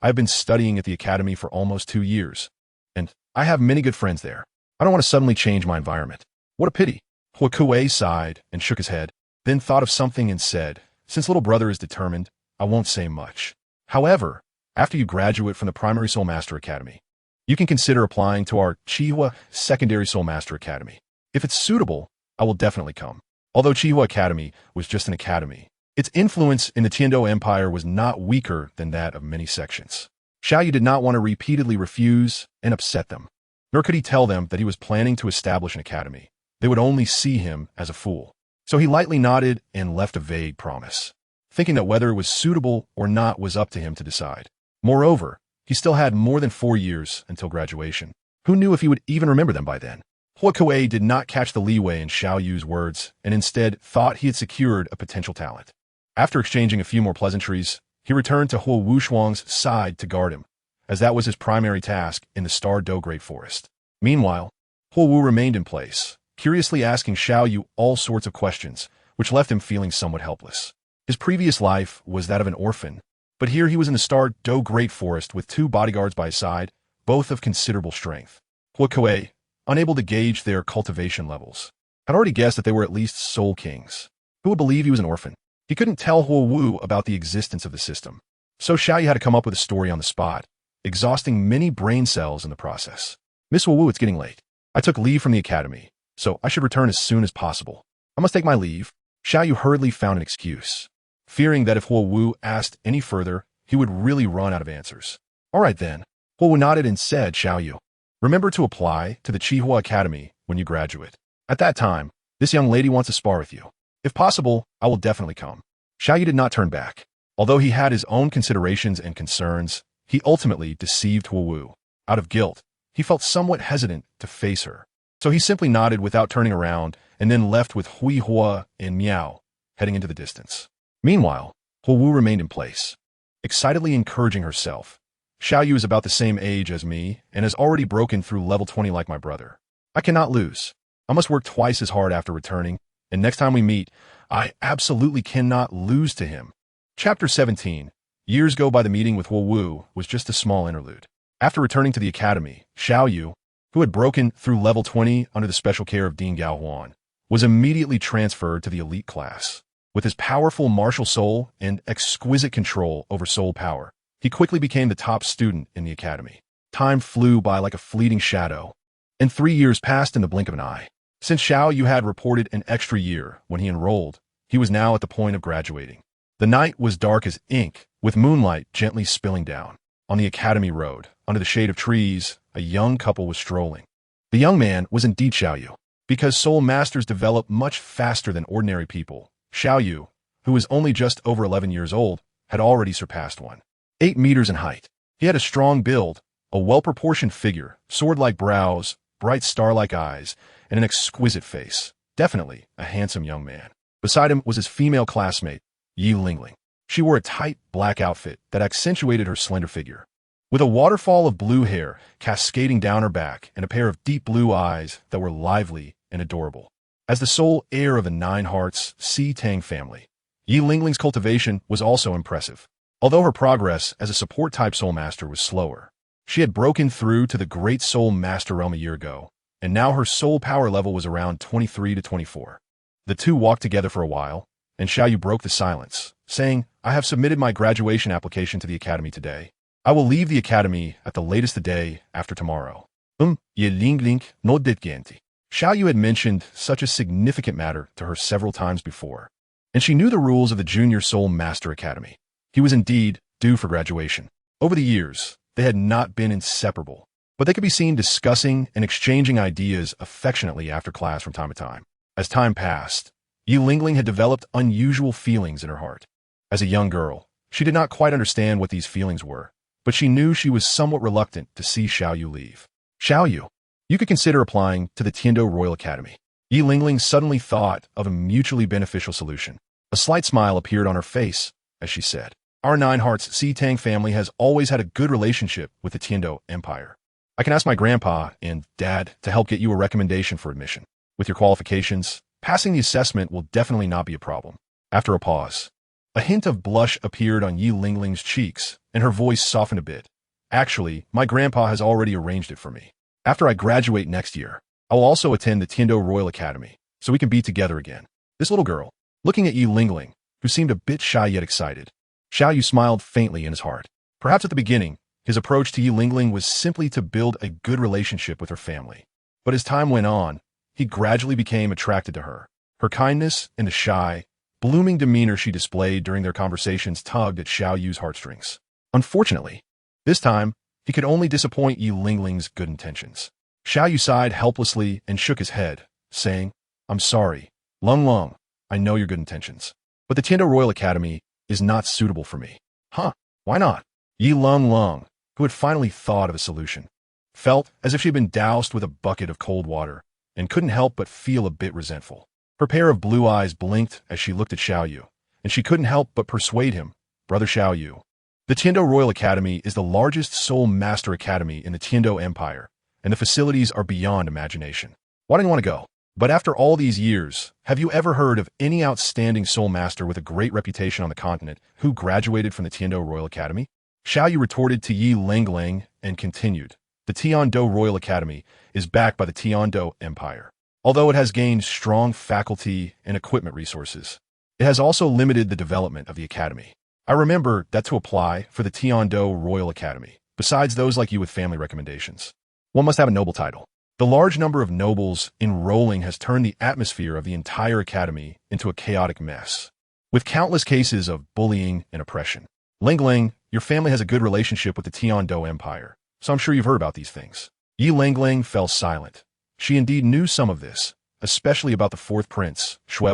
I have been studying at the academy for almost 2 years, and I have many good friends there. I don't want to suddenly change my environment. What a pity. Hua Kuei sighed and shook his head, then thought of something and said, since little brother is determined, I won't say much. However, after you graduate from the Primary Soul Master Academy, you can consider applying to our Qihua Secondary Soul Master Academy. If it's suitable, I will definitely come. Although Qihua Academy was just an academy, its influence in the Tiando Empire was not weaker than that of many sections. Xiao Yu did not want to repeatedly refuse and upset them, nor could he tell them that he was planning to establish an academy. They would only see him as a fool. So he lightly nodded and left a vague promise, thinking that whether it was suitable or not was up to him to decide. Moreover, he still had more than 4 years until graduation. Who knew if he would even remember them by then? Hua Kuei did not catch the leeway in Xiao Yu's words and instead thought he had secured a potential talent. After exchanging a few more pleasantries, he returned to Hua Wushuang's side to guard him, as that was his primary task in the Star Do Great Forest. Meanwhile, Hua Wu remained in place, curiously asking Xiao Yu all sorts of questions, which left him feeling somewhat helpless. His previous life was that of an orphan, but here he was in the Star Do Great Forest with 2 bodyguards by his side, both of considerable strength. Hua Kuei, unable to gauge their cultivation levels, had already guessed that they were at least soul kings. Who would believe he was an orphan? He couldn't tell Hua Wu about the existence of the system, so Xiao Yu had to come up with a story on the spot, exhausting many brain cells in the process. Miss Wu, it's getting late. I took leave from the academy, so I should return as soon as possible. I must take my leave. Xiao Yu hurriedly found an excuse, fearing that if Huo Wu asked any further, he would really run out of answers. All right then. Huo Wu nodded and said, Xiao Yu, remember to apply to the Qihua Academy when you graduate. At that time, this young lady wants to spar with you. If possible, I will definitely come. Xiao Yu did not turn back. Although he had his own considerations and concerns, he ultimately deceived Huo Wu. Out of guilt, he felt somewhat hesitant to face her. So he simply nodded without turning around and then left with Hui Hua and Miao heading into the distance. Meanwhile, Huo Wu remained in place, excitedly encouraging herself. Xiao Yu is about the same age as me and has already broken through level 20 like my brother. I cannot lose. I must work twice as hard after returning, and next time we meet, I absolutely cannot lose to him. Chapter 17. Years go by. The meeting with Huo Wu was just a small interlude. After returning to the academy, Xiao Yu, who had broken through level 20 under the special care of Dean Gao Huan, was immediately transferred to the elite class. With his powerful martial soul and exquisite control over soul power, he quickly became the top student in the academy. Time flew by like a fleeting shadow, and 3 years passed in the blink of an eye. Since Xiao Yu had reported an extra year when he enrolled, he was now at the point of graduating. The night was dark as ink, with moonlight gently spilling down. On the academy road, under the shade of trees, a young couple was strolling. The young man was indeed Xiao Yu. Because soul masters develop much faster than ordinary people, Xiao Yu, who was only just over 11 years old, had already surpassed one. 8 meters in height. He had a strong build, a well-proportioned figure, sword-like brows, bright star-like eyes, and an exquisite face. Definitely a handsome young man. Beside him was his female classmate, Yi Lingling. She wore a tight, black outfit that accentuated her slender figure. With a waterfall of blue hair cascading down her back and a pair of deep blue eyes that were lively and adorable. As the sole heir of the Nine Hearts Si Tang family, Yi Lingling's cultivation was also impressive. Although her progress as a support-type soul master was slower, she had broken through to the Great Soul Master realm a year ago, and now her soul power level was around 23 to 24. The two walked together for a while, and Xiao Yu broke the silence, saying, I have submitted my graduation application to the academy today. I will leave the academy at the latest the day after tomorrow. Ye Lingling no detgenti. Xiao Yu had mentioned such a significant matter to her several times before, and she knew the rules of the Junior Soul Master Academy. He was indeed due for graduation. Over the years, they had not been inseparable, but they could be seen discussing and exchanging ideas affectionately after class from time to time. As time passed, Yi Lingling had developed unusual feelings in her heart. As a young girl, she did not quite understand what these feelings were, but she knew she was somewhat reluctant to see Xiao Yu leave. Xiao Yu, you could consider applying to the Tiando Royal Academy. Yi Lingling suddenly thought of a mutually beneficial solution. A slight smile appeared on her face as she said, Our Nine Hearts Si Tang family has always had a good relationship with the Tiando Empire. I can ask my grandpa and dad to help get you a recommendation for admission. With your qualifications, passing the assessment will definitely not be a problem. After a pause, a hint of blush appeared on Yi Lingling's cheeks, and her voice softened a bit. Actually, my grandpa has already arranged it for me. After I graduate next year, I will also attend the Tiando Royal Academy, so we can be together again. This little girl, looking at Yi Lingling, who seemed a bit shy yet excited, Xiao Yu smiled faintly in his heart. Perhaps at the beginning, his approach to Yi Lingling was simply to build a good relationship with her family. But as time went on, he gradually became attracted to her. Her kindness and the shy, blooming demeanor she displayed during their conversations tugged at Xiao Yu's heartstrings. Unfortunately, this time, he could only disappoint Yi Lingling's good intentions. Xiao Yu sighed helplessly and shook his head, saying, I'm sorry, Lung, I know your good intentions, but the Tiando Royal Academy is not suitable for me. Huh, why not? Yi Lung, who had finally thought of a solution, felt as if she had been doused with a bucket of cold water and couldn't help but feel a bit resentful. Her pair of blue eyes blinked as she looked at Xiao Yu, and she couldn't help but persuade him, Brother Xiao Yu. The Tiando Royal Academy is the largest Soul Master Academy in the Tiando Empire, and the facilities are beyond imagination. Why don't you want to go? But after all these years, have you ever heard of any outstanding Soul Master with a great reputation on the continent who graduated from the Tiando Royal Academy? Xiao Yu retorted to Yi Lingling and continued, The Tiando Royal Academy is backed by the Tiando Empire. Although it has gained strong faculty and equipment resources, it has also limited the development of the academy. I remember that to apply for the Tiando Royal Academy, besides those like you with family recommendations. One must have a noble title. The large number of nobles enrolling has turned the atmosphere of the entire academy into a chaotic mess, with countless cases of bullying and oppression. Ling, your family has a good relationship with the Tian-Do Empire, so I'm sure you've heard about these things. Yi Ling fell silent. She indeed knew some of this, especially about the fourth prince, Shui,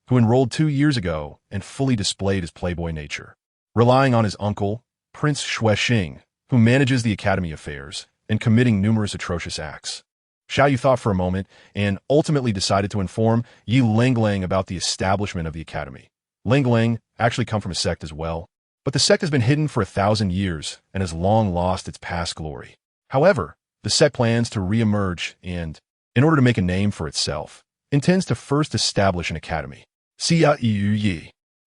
who enrolled 2 years ago and fully displayed his playboy nature. Relying on his uncle, Prince Shui, who manages the academy affairs, and committing numerous atrocious acts. Xiao Yu thought for a moment and ultimately decided to inform Yi Ling about the establishment of the academy. Ling actually come from a sect as well, but the sect has been hidden for 1,000 years and has long lost its past glory. However, the sect plans to re-emerge and, in order to make a name for itself, intends to first establish an academy. Xiao Yu.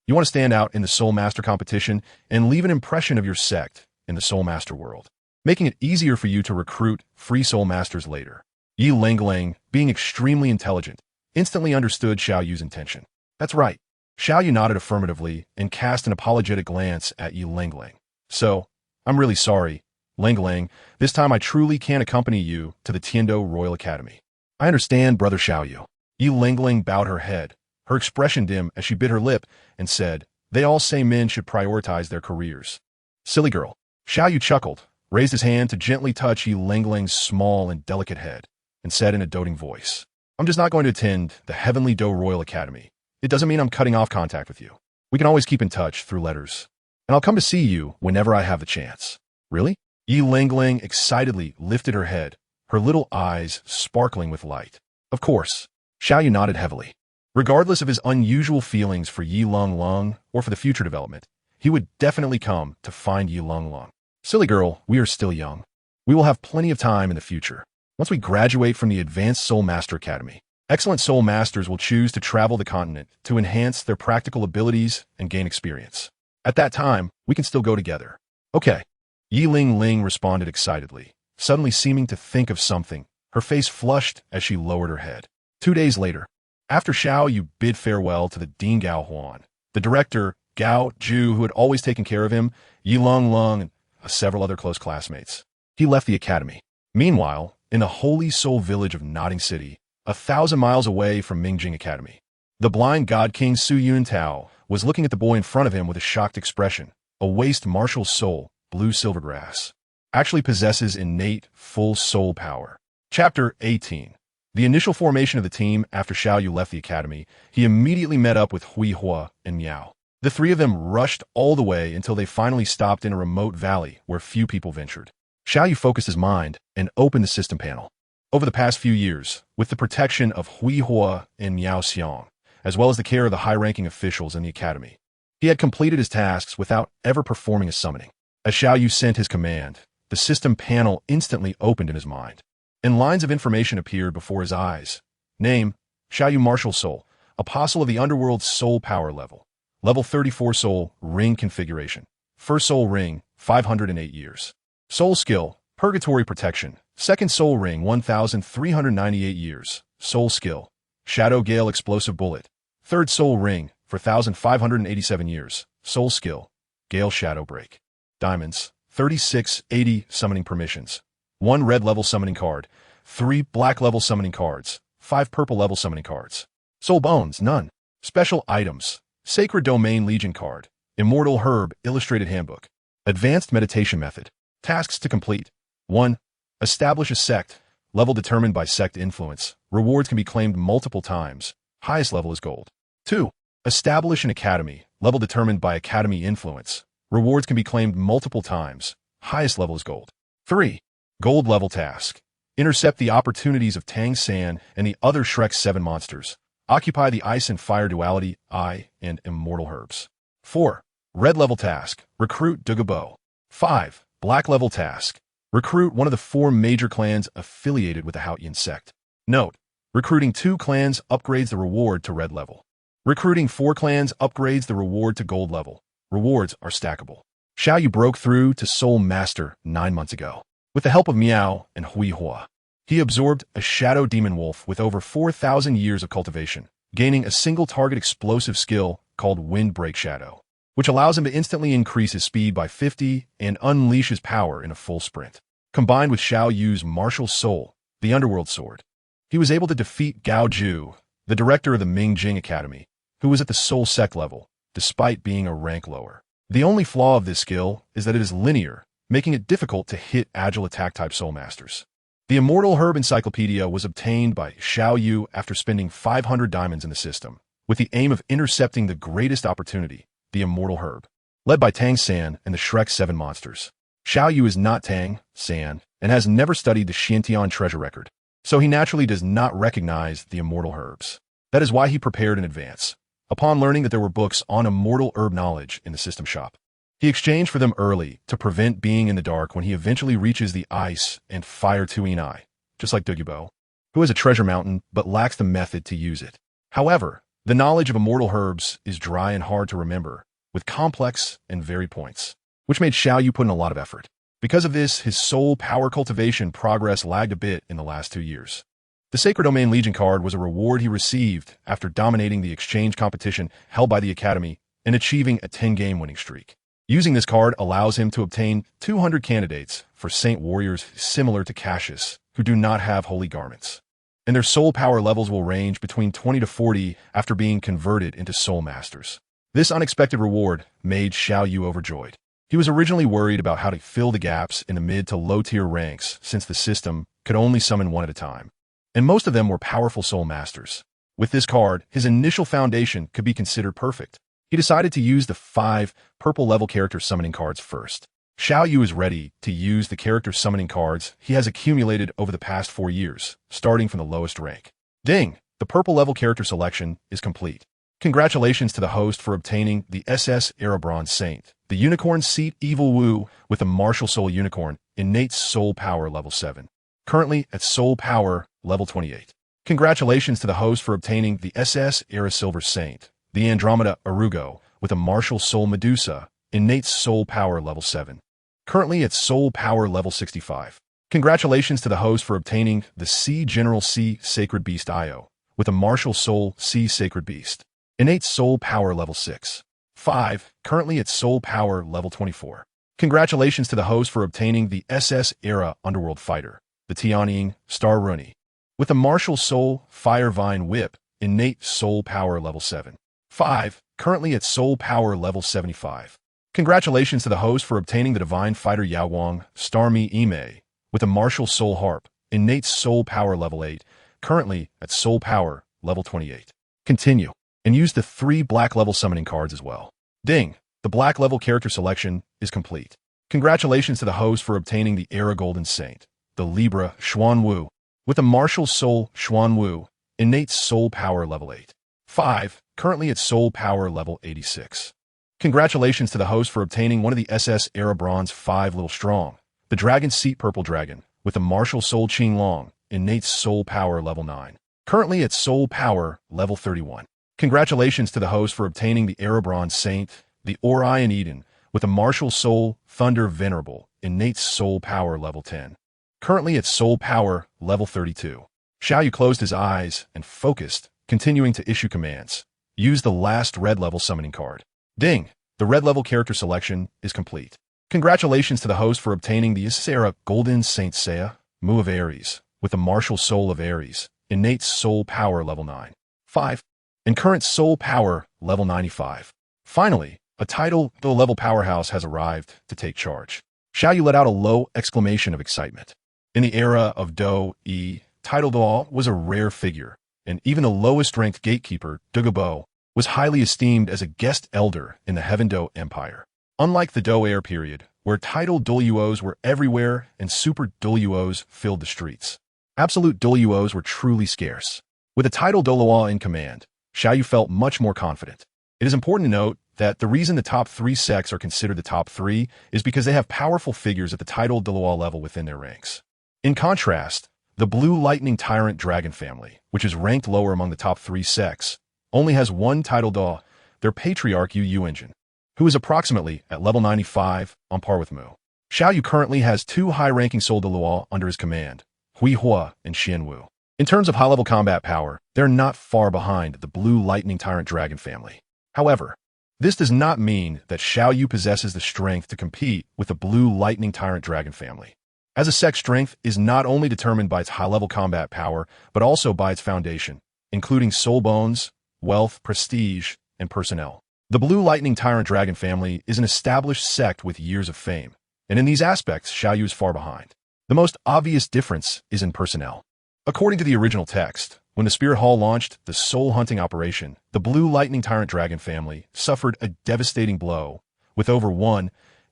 You want to stand out in the Soul Master competition and leave an impression of your sect in the Soul Master world, making it easier for you to recruit free Soul Masters later. Yi Ling, being extremely intelligent, instantly understood Xiao Yu's intention. That's right. Xiao Yu nodded affirmatively and cast an apologetic glance at Yi Ling. So, I'm really sorry, Ling. This time I truly can't accompany you to the Tian-Do Royal Academy. I understand, Brother Xiao Yu. Yi Ling bowed her head, her expression dim as she bit her lip and said, they all say men should prioritize their careers. Silly girl. Xiao Yu chuckled, raised his hand to gently touch Yi Ling's small and delicate head, and said in a doting voice, I'm just not going to attend the Heavenly Do Royal Academy. It doesn't mean I'm cutting off contact with you. We can always keep in touch through letters. And I'll come to see you whenever I have the chance. Really? Yi Ling excitedly lifted her head, her little eyes sparkling with light. Of course. Xiao Yu nodded heavily. Regardless of his unusual feelings for Yi Ling or for the future development, he would definitely come to find Yi Ling. Silly girl, we are still young. We will have plenty of time in the future. Once we graduate from the Advanced Soul Master Academy, excellent Soul Masters will choose to travel the continent to enhance their practical abilities and gain experience. At that time, we can still go together. Okay. Yi Ling responded excitedly, suddenly seeming to think of something. Her face flushed as she lowered her head. 2 days later, after Xiao Yu bid farewell to the Dean Gao Huan, the director, Gao Ju, who had always taken care of him, Yi Ling, and several other close classmates, he left the academy. Meanwhile, in the holy soul village of Nodding City, 1,000 miles away from Mingjing Academy, the blind god king Su Yun Tao was looking at the boy in front of him with a shocked expression. A waste martial soul, Blue Silvergrass, actually possesses innate full soul power. Chapter 18. The initial formation of the team after Xiao Yu left the academy, he immediately met up with Hui Hua and Miao. The three of them rushed all the way until they finally stopped in a remote valley where few people ventured. Xiao Yu focused his mind and opened the system panel. Over the past few years, with the protection of Hui Hua and Miao Xiang, as well as the care of the high-ranking officials in the academy, he had completed his tasks without ever performing a summoning. As Xiao Yu sent his command, the system panel instantly opened in his mind, and lines of information appeared before his eyes. Name, Xiao Yu Martial Soul, Apostle of the Underworld's Soul Power Level. Level 34 Soul Ring Configuration. First Soul Ring, 508 years. Soul Skill, Purgatory Protection. Second Soul Ring, 1,398 years. Soul Skill, Shadow Gale Explosive Bullet. Third Soul Ring, 4,587 years. Soul Skill, Gale Shadow Break. Diamonds, 3680 Summoning Permissions. 1 red level summoning card. 3 black level summoning cards. 5 purple level summoning cards. Soul Bones, none. Special Items. Sacred Domain Legion card. Immortal Herb Illustrated Handbook. Advanced Meditation Method. Tasks to complete. 1. Establish a sect. Level determined by sect influence. Rewards can be claimed multiple times. Highest level is gold. 2. Establish an academy. Level determined by academy influence. Rewards can be claimed multiple times. Highest level is gold. 3. Gold level task. Intercept the opportunities of Tang San and the other Shrek 7 monsters. Occupy the Ice and Fire Duality, Eye, and Immortal Herbs. 4. Red level task. Recruit Dugabo. 5. Black level task. Recruit one of the 4 major clans affiliated with the Haotian sect. Note: recruiting 2 clans upgrades the reward to red level. Recruiting 4 clans upgrades the reward to gold level. Rewards are stackable. Xiao Yu broke through to Soul Master 9 months ago. With the help of Miao and Hui Hua, he absorbed a shadow demon wolf with over 4,000 years of cultivation, gaining a single target explosive skill called Wind Break Shadow. which allows him to instantly increase his speed by 50 and unleash his power in a full sprint. Combined with Xiao Yu's martial soul, the underworld sword, he was able to defeat Gao Zhu, the director of the Ming Jing Academy, who was at the soul sect level, despite being a rank lower. The only flaw of this skill is that it is linear, making it difficult to hit agile attack-type soul masters. The Immortal Herb Encyclopedia was obtained by Xiao Yu after spending 500 diamonds in the system, with the aim of intercepting the greatest opportunity, the Immortal Herb. Led by Tang San and the Shrek 7 monsters. Xiao Yu is not Tang San and has never studied the Xiantian treasure record, so he naturally does not recognize the Immortal Herbs. That is why he prepared in advance. Upon learning that there were books on immortal herb knowledge in the system shop, he exchanged for them early to prevent being in the dark when he eventually reaches the ice and fire Tuin Eye, just like Douluo, who has a treasure mountain but lacks the method to use it. However, the knowledge of immortal herbs is dry and hard to remember, with complex and varied points, which made Xiao Yu put in a lot of effort. Because of this, his soul power cultivation progress lagged a bit in the last 2 years. The Sacred Domain Legion card was a reward he received after dominating the exchange competition held by the Academy and achieving a 10-game winning streak. Using this card allows him to obtain 200 candidates for Saint Warriors similar to Cassius, who do not have holy garments. And their soul power levels will range between 20 to 40 after being converted into soul masters. This unexpected reward made Xiao Yu overjoyed. He was originally worried about how to fill the gaps in the mid to low-tier ranks since the system could only summon one at a time, and most of them were powerful soul masters. With this card, his initial foundation could be considered perfect. He decided to use the 5 purple level character summoning cards first. Xiao Yu is ready to use the character summoning cards he has accumulated over the past 4 years, starting from the lowest rank. Ding! The purple level character selection is complete. Congratulations to the host for obtaining the SS Era Bronze Saint, the Unicorn Seat Evil Wu with a Martial Soul Unicorn, innate Soul Power level 7. Currently at Soul Power level 28. Congratulations to the host for obtaining the SS Era Silver Saint, the Andromeda Arugo, with a Martial Soul Medusa, innate Soul Power level 7. Currently at Soul Power level 65. Congratulations to the host for obtaining the Sea General Sea Sacred Beast Io, with a Martial Soul Sea Sacred Beast, innate Soul Power level 6. 5. Currently at Soul Power level 24. Congratulations to the host for obtaining the SS Era Underworld Fighter, the Tianying Star Rooney, with a Martial Soul Fire Vine Whip, innate Soul Power level 7. 5. Currently at Soul Power level 75. Congratulations to the host for obtaining the Divine Fighter Yaowang Starmie Ime, with a Martial Soul Harp, innate Soul Power level 8, currently at Soul Power level 28. Continue, and use the 3 black level summoning cards as well. Ding! The black level character selection is complete. Congratulations to the host for obtaining the Era Golden Saint, the Libra Xuan Wu, with a Martial Soul Xuan Wu, innate Soul Power level 8. 5. Currently at Soul Power level 86. Congratulations to the host for obtaining one of the SS Era Bronze 5 Little Strong, the Dragon Seat Purple Dragon, with a Martial Soul Qing Long, innate Soul Power level 9. Currently at Soul Power level 31. Congratulations to the host for obtaining the Era Bronze Saint, the Orion Eden, with a Martial Soul Thunder Venerable, innate Soul Power level 10. Currently at Soul Power level 32. Xiao Yu closed his eyes and focused, continuing to issue commands. Use the last red level summoning card. Ding! The red level character selection is complete. Congratulations to the host for obtaining the Asura Golden Saint Seiya, Mu of Aries, with a Martial Soul of Aries, innate Soul Power level 9. 5. And current Soul Power level 95. Finally, a title, the level powerhouse has arrived to take charge. Xiao Yu let out a low exclamation of excitement. In the era of Do-E, Title Duo was a rare figure, and even the lowest-ranked gatekeeper, Douluo, was highly esteemed as a guest elder in the Heaven Do Empire. Unlike the Do Air period, where title Douluos were everywhere and super Douluos filled the streets, absolute Douluos were truly scarce. With a title Douluo in command, Xiao Yu felt much more confident. It is important to note that the reason the top 3 sects are considered the top 3 is because they have powerful figures at the title Douluo level within their ranks. In contrast, the Blue Lightning Tyrant Dragon family, which is ranked lower among the top 3 sects, only has one title Daw, their patriarch Yu Engine, who is approximately at level 95, on par with Mu. Xiao Yu currently has 2 high-ranking Soul Douluo under his command, Hui Hua and Xian Wu. In terms of high-level combat power, they're not far behind the Blue Lightning Tyrant Dragon family. However, This does not mean that Xiao Yu possesses the strength to compete with the Blue Lightning Tyrant Dragon family, as a sect's strength is not only determined by its high-level combat power, but also by its foundation, including soul bones, wealth, prestige, and personnel. The Blue Lightning Tyrant Dragon family is an established sect with years of fame, and in these aspects, Xiao Yu is far behind. The most obvious difference is in personnel. According to the original text, when the Spirit Hall launched the soul-hunting operation, the Blue Lightning Tyrant Dragon family suffered a devastating blow, with over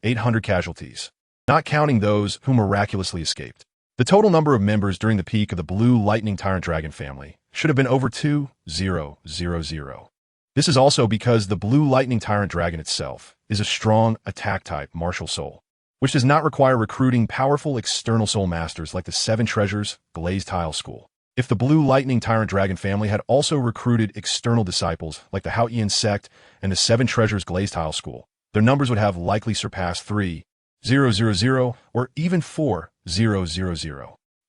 800 casualties, not counting those who miraculously escaped. The total number of members during the peak of the Blue Lightning Tyrant Dragon family should have been over 2,000. This is also because the Blue Lightning Tyrant Dragon itself is a strong attack-type martial soul, which does not require recruiting powerful external soul masters like the Seven Treasures Glazed Tile School. If the Blue Lightning Tyrant Dragon family had also recruited external disciples like the Haotian sect and the Seven Treasures Glazed Tile School, their numbers would have likely surpassed 3,000 or even 4,000.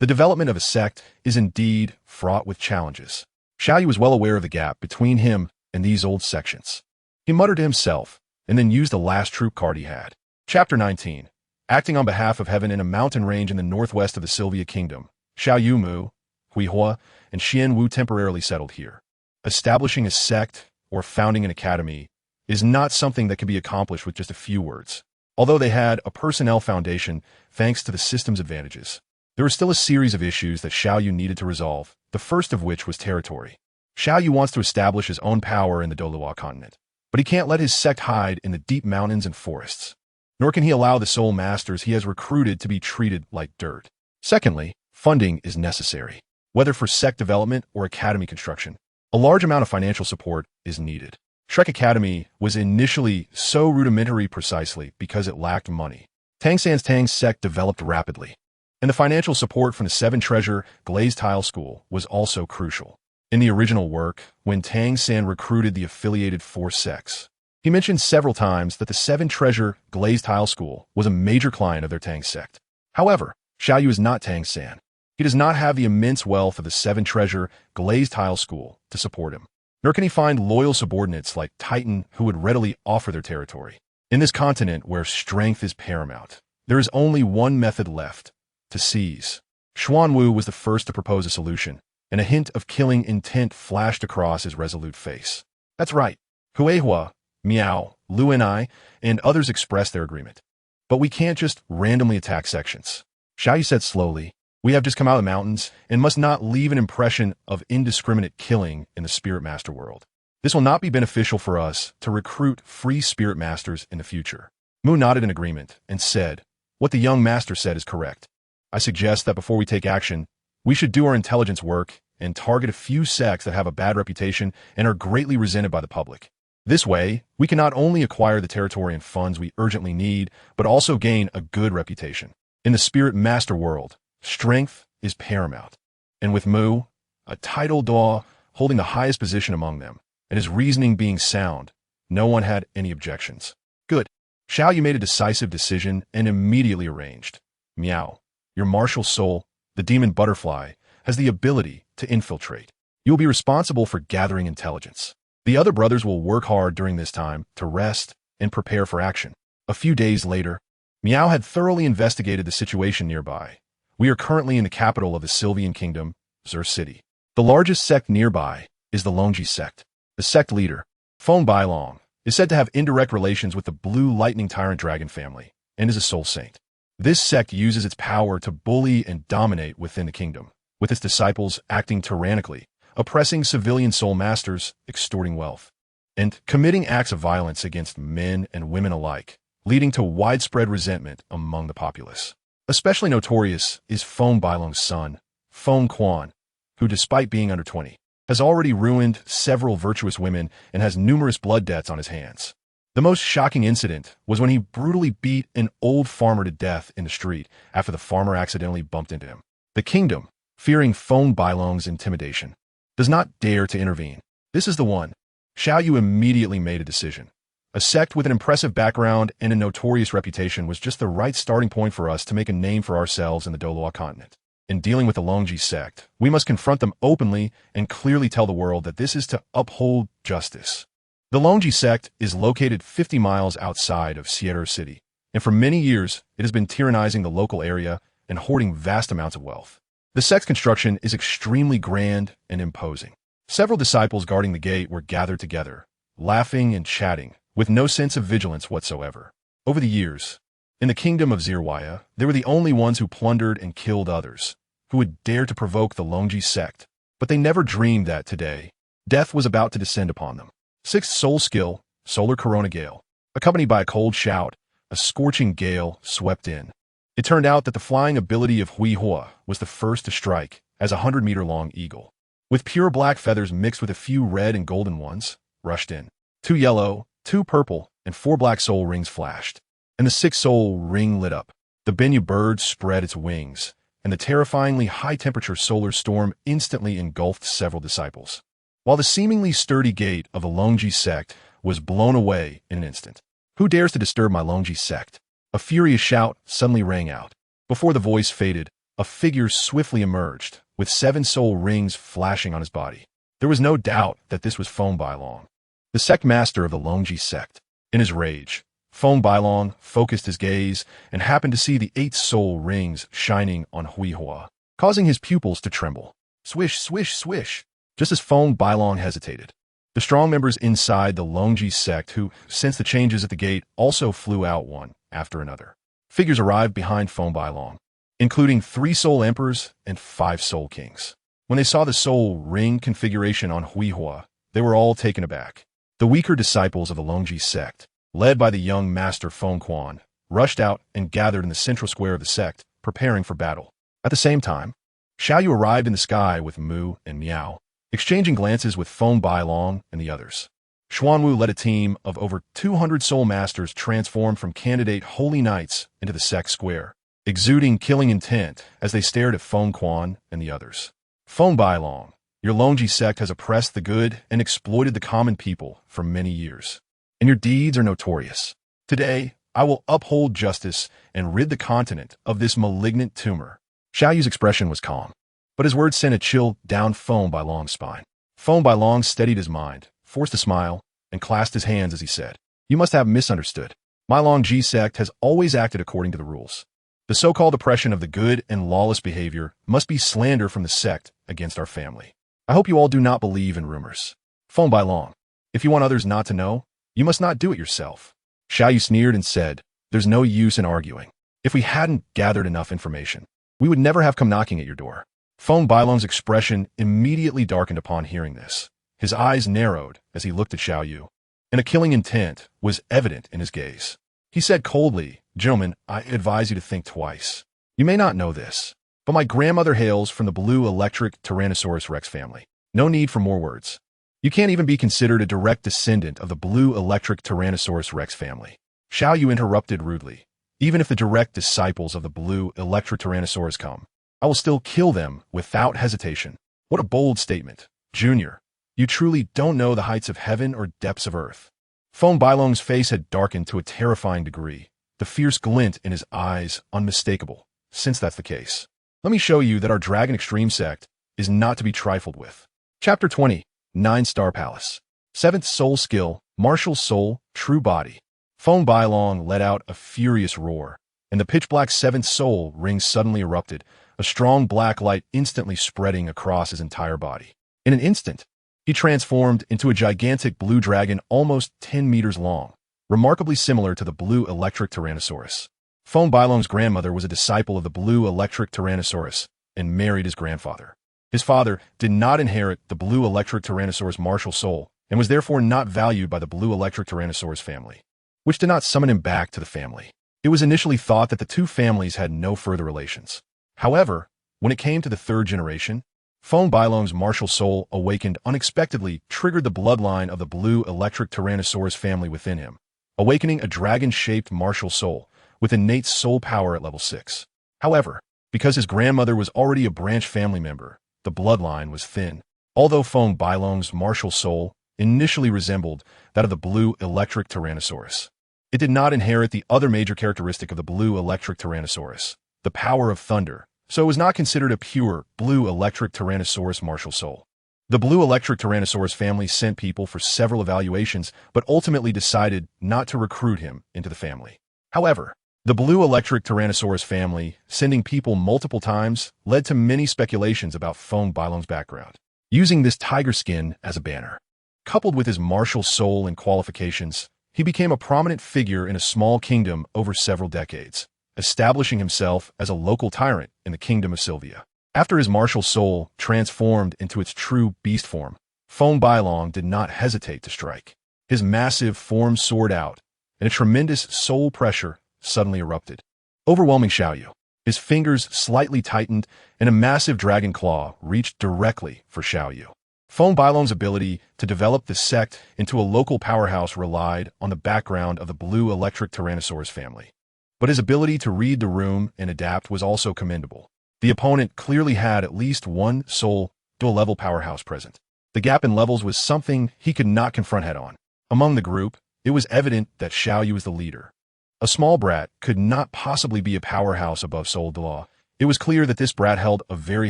The development of a sect is indeed fraught with challenges. Xiao Yu was well aware of the gap between him and these old sections. He muttered to himself and then used the last troop card he had. Chapter 19. Acting on behalf of heaven in a mountain range in the northwest of the Sylvia Kingdom, Xiao Yu Mu, Huihua, and Xian Wu temporarily settled here. Establishing a sect or founding an academy is not something that can be accomplished with just a few words. Although they had a personnel foundation thanks to the system's advantages, there was still a series of issues that Xiao Yu needed to resolve, the first of which was territory. Xiao Yu wants to establish his own power in the Douluo Continent, but he can't let his sect hide in the deep mountains and forests. Nor can he allow the soul masters he has recruited to be treated like dirt. Secondly, funding is necessary. Whether for sect development or academy construction, a large amount of financial support is needed. Shrek Academy was initially so rudimentary precisely because it lacked money. Tang San's Tang sect developed rapidly, and the financial support from the Seven Treasure Glazed Tile School was also crucial. In the original work, when Tang San recruited the affiliated four sects, he mentioned several times that the Seven Treasure Glazed Tile School was a major client of their Tang sect. However, Xiao Yu is not Tang San. He does not have the immense wealth of the Seven Treasure Glazed Tile School to support him, nor can he find loyal subordinates like Titan who would readily offer their territory. In this continent where strength is paramount, there is only one method left: to seize. Xuan Wu was the first to propose a solution, and a hint of killing intent flashed across his resolute face. That's right. Huihua, Miao, Lu and I, and others expressed their agreement. But we can't just randomly attack sections. Xiao Yu said slowly, we have just come out of the mountains and must not leave an impression of indiscriminate killing in the Spirit Master world. This will not be beneficial for us to recruit free Spirit Masters in the future. Mu nodded in agreement and said, what the young master said is correct. I suggest that before we take action, we should do our intelligence work and target a few sects that have a bad reputation and are greatly resented by the public. This way, we can not only acquire the territory and funds we urgently need, but also gain a good reputation. In the Spirit Master world, strength is paramount. And with Mu, a title Daw holding the highest position among them, and his reasoning being sound, no one had any objections. Good. Xiao Yu made a decisive decision and immediately arranged. Miao, your martial soul, the demon butterfly, has the ability to infiltrate. You will be responsible for gathering intelligence. The other brothers will work hard during this time to rest and prepare for action. A few days later, Miao had thoroughly investigated the situation nearby. We are currently in the capital of the Sylvian Kingdom, Zur City. The largest sect nearby is the Longji sect. The sect leader, Feng Bailong, is said to have indirect relations with the Blue Lightning Tyrant Dragon family and is a soul saint. This sect uses its power to bully and dominate within the kingdom, with its disciples acting tyrannically, oppressing civilian soul masters, extorting wealth, and committing acts of violence against men and women alike, leading to widespread resentment among the populace. Especially notorious is Feng Bailong's son, Feng Quan, who, despite being under 20, has already ruined several virtuous women and has numerous blood debts on his hands. The most shocking incident was when he brutally beat an old farmer to death in the street after the farmer accidentally bumped into him. The kingdom, fearing Feng Bailong's intimidation, does not dare to intervene. This is the one. Xiao Yu immediately made a decision. A sect with an impressive background and a notorious reputation was just the right starting point for us to make a name for ourselves in the Douluo Continent. In dealing with the Longji sect, we must confront them openly and clearly tell the world that this is to uphold justice. The Longji sect is located 50 miles outside of Sierra City, and for many years it has been tyrannizing the local area and hoarding vast amounts of wealth. The sect's construction is extremely grand and imposing. Several disciples guarding the gate were gathered together, laughing and chatting, with no sense of vigilance whatsoever. Over the years, in the kingdom of Zirwaya, they were the only ones who plundered and killed others, who would dare to provoke the Longji sect, but they never dreamed that today, death was about to descend upon them. Sixth soul skill, solar corona gale. Accompanied by a cold shout, a scorching gale swept in. It turned out that the flying ability of Hui Hua was the first to strike as a 100-meter-long eagle. With pure black feathers mixed with a few red and golden ones, rushed in. 2 yellow, 2 purple, and 4 black soul rings flashed, and the 6th soul ring lit up. The Benyu bird spread its wings, and the terrifyingly high-temperature solar storm instantly engulfed several disciples, while the seemingly sturdy gate of the Longji sect was blown away in an instant. Who dares to disturb my Longji sect? A furious shout suddenly rang out. Before the voice faded, a figure swiftly emerged, with 7 soul rings flashing on his body. There was no doubt that this was Feng Bailong, the sect master of the Longji sect. In his rage, Feng Bailong focused his gaze and happened to see the 8 soul rings shining on Hui Hua, causing his pupils to tremble. Swish, swish, swish. Just as Feng Bailong hesitated, the strong members inside the Longji sect who sensed the changes at the gate also flew out one after another. Figures arrived behind Feng Bailong, including 3 soul emperors and 5 soul kings. When they saw the soul ring configuration on Hui Hua, they were all taken aback. The weaker disciples of the Longji sect, led by the young master Feng Quan, rushed out and gathered in the central square of the sect, preparing for battle. At the same time, Xiao Yu arrived in the sky with Mu and Miao, exchanging glances with Feng Bailong and the others. Xuanwu led a team of over 200 soul masters transformed from candidate holy knights into the sect square, exuding killing intent as they stared at Feng Quan and the others. Feng Bailong, your Longji sect has oppressed the good and exploited the common people for many years, and your deeds are notorious. Today, I will uphold justice and rid the continent of this malignant tumor. Xiao Yu's expression was calm, but his words sent a chill down Feng Bailong's spine. Feng Bailong steadied his mind, forced a smile, and clasped his hands as he said, "You must have misunderstood. My Longji sect has always acted according to the rules. The so-called oppression of the good and lawless behavior must be slander from the sect against our family. I hope you all do not believe in rumors. Feng Bailong, if you want others not to know, you must not do it yourself." Xiao Yu sneered and said, "There's no use in arguing. If we hadn't gathered enough information, we would never have come knocking at your door." Feng Bailong's expression immediately darkened upon hearing this. His eyes narrowed as he looked at Xiao Yu, and a killing intent was evident in his gaze. He said coldly, "Gentlemen, I advise you to think twice. You may not know this, but my grandmother hails from the blue electric Tyrannosaurus Rex family. No need for more words. You can't even be considered a direct descendant of the blue electric Tyrannosaurus Rex family." Xiao Yu interrupted rudely. "Even if the direct disciples of the blue electric Tyrannosaurus come, I will still kill them without hesitation." What a bold statement. Junior, you truly don't know the heights of heaven or depths of earth. Feng Bailong's face had darkened to a terrifying degree, the fierce glint in his eyes unmistakable. "Since that's the case, let me show you that our Dragon Extreme sect is not to be trifled with." Chapter 20, 9-Star Palace. 7th Soul Skill, Martial Soul, True Body. Feng Bailong let out a furious roar, and the pitch-black 7th Soul ring suddenly erupted, a strong black light instantly spreading across his entire body. In an instant, he transformed into a gigantic blue dragon almost 10 meters long, remarkably similar to the blue electric Tyrannosaurus. Feng Bailong's grandmother was a disciple of the blue electric Tyrannosaurus and married his grandfather. His father did not inherit the blue electric Tyrannosaurus martial soul and was therefore not valued by the blue electric Tyrannosaurus family, which did not summon him back to the family. It was initially thought that the two families had no further relations. However, when it came to the 3rd generation, Feng Bailong's martial soul awakened unexpectedly triggered the bloodline of the blue electric Tyrannosaurus family within him, awakening a dragon-shaped martial soul with innate soul power at level 6. However, because his grandmother was already a branch family member, the bloodline was thin. Although Feng Bailong's martial soul initially resembled that of the blue electric Tyrannosaurus, it did not inherit the other major characteristic of the blue electric Tyrannosaurus, the power of thunder, so it was not considered a pure blue electric Tyrannosaurus martial soul. The blue electric Tyrannosaurus family sent people for several evaluations, but ultimately decided not to recruit him into the family. However, the blue electric Tyrannosaurus family, sending people multiple times, led to many speculations about Bailong's background. Using this tiger skin as a banner, coupled with his martial soul and qualifications, he became a prominent figure in a small kingdom over several decades, establishing himself as a local tyrant in the kingdom of Sylvia. After his martial soul transformed into its true beast form, Bailong did not hesitate to strike. His massive form soared out, and a tremendous soul pressure suddenly erupted, overwhelming Xiao Yu. His fingers slightly tightened, and a massive dragon claw reached directly for Xiao Yu. Bailong's ability to develop the sect into a local powerhouse relied on the background of the blue electric Tyrannosaurus family. But his ability to read the room and adapt was also commendable. The opponent clearly had at least one soul dual-level powerhouse present. The gap in levels was something he could not confront head-on. Among the group, it was evident that Xiao Yu was the leader. A small brat could not possibly be a powerhouse above Douluo. It was clear that this brat held a very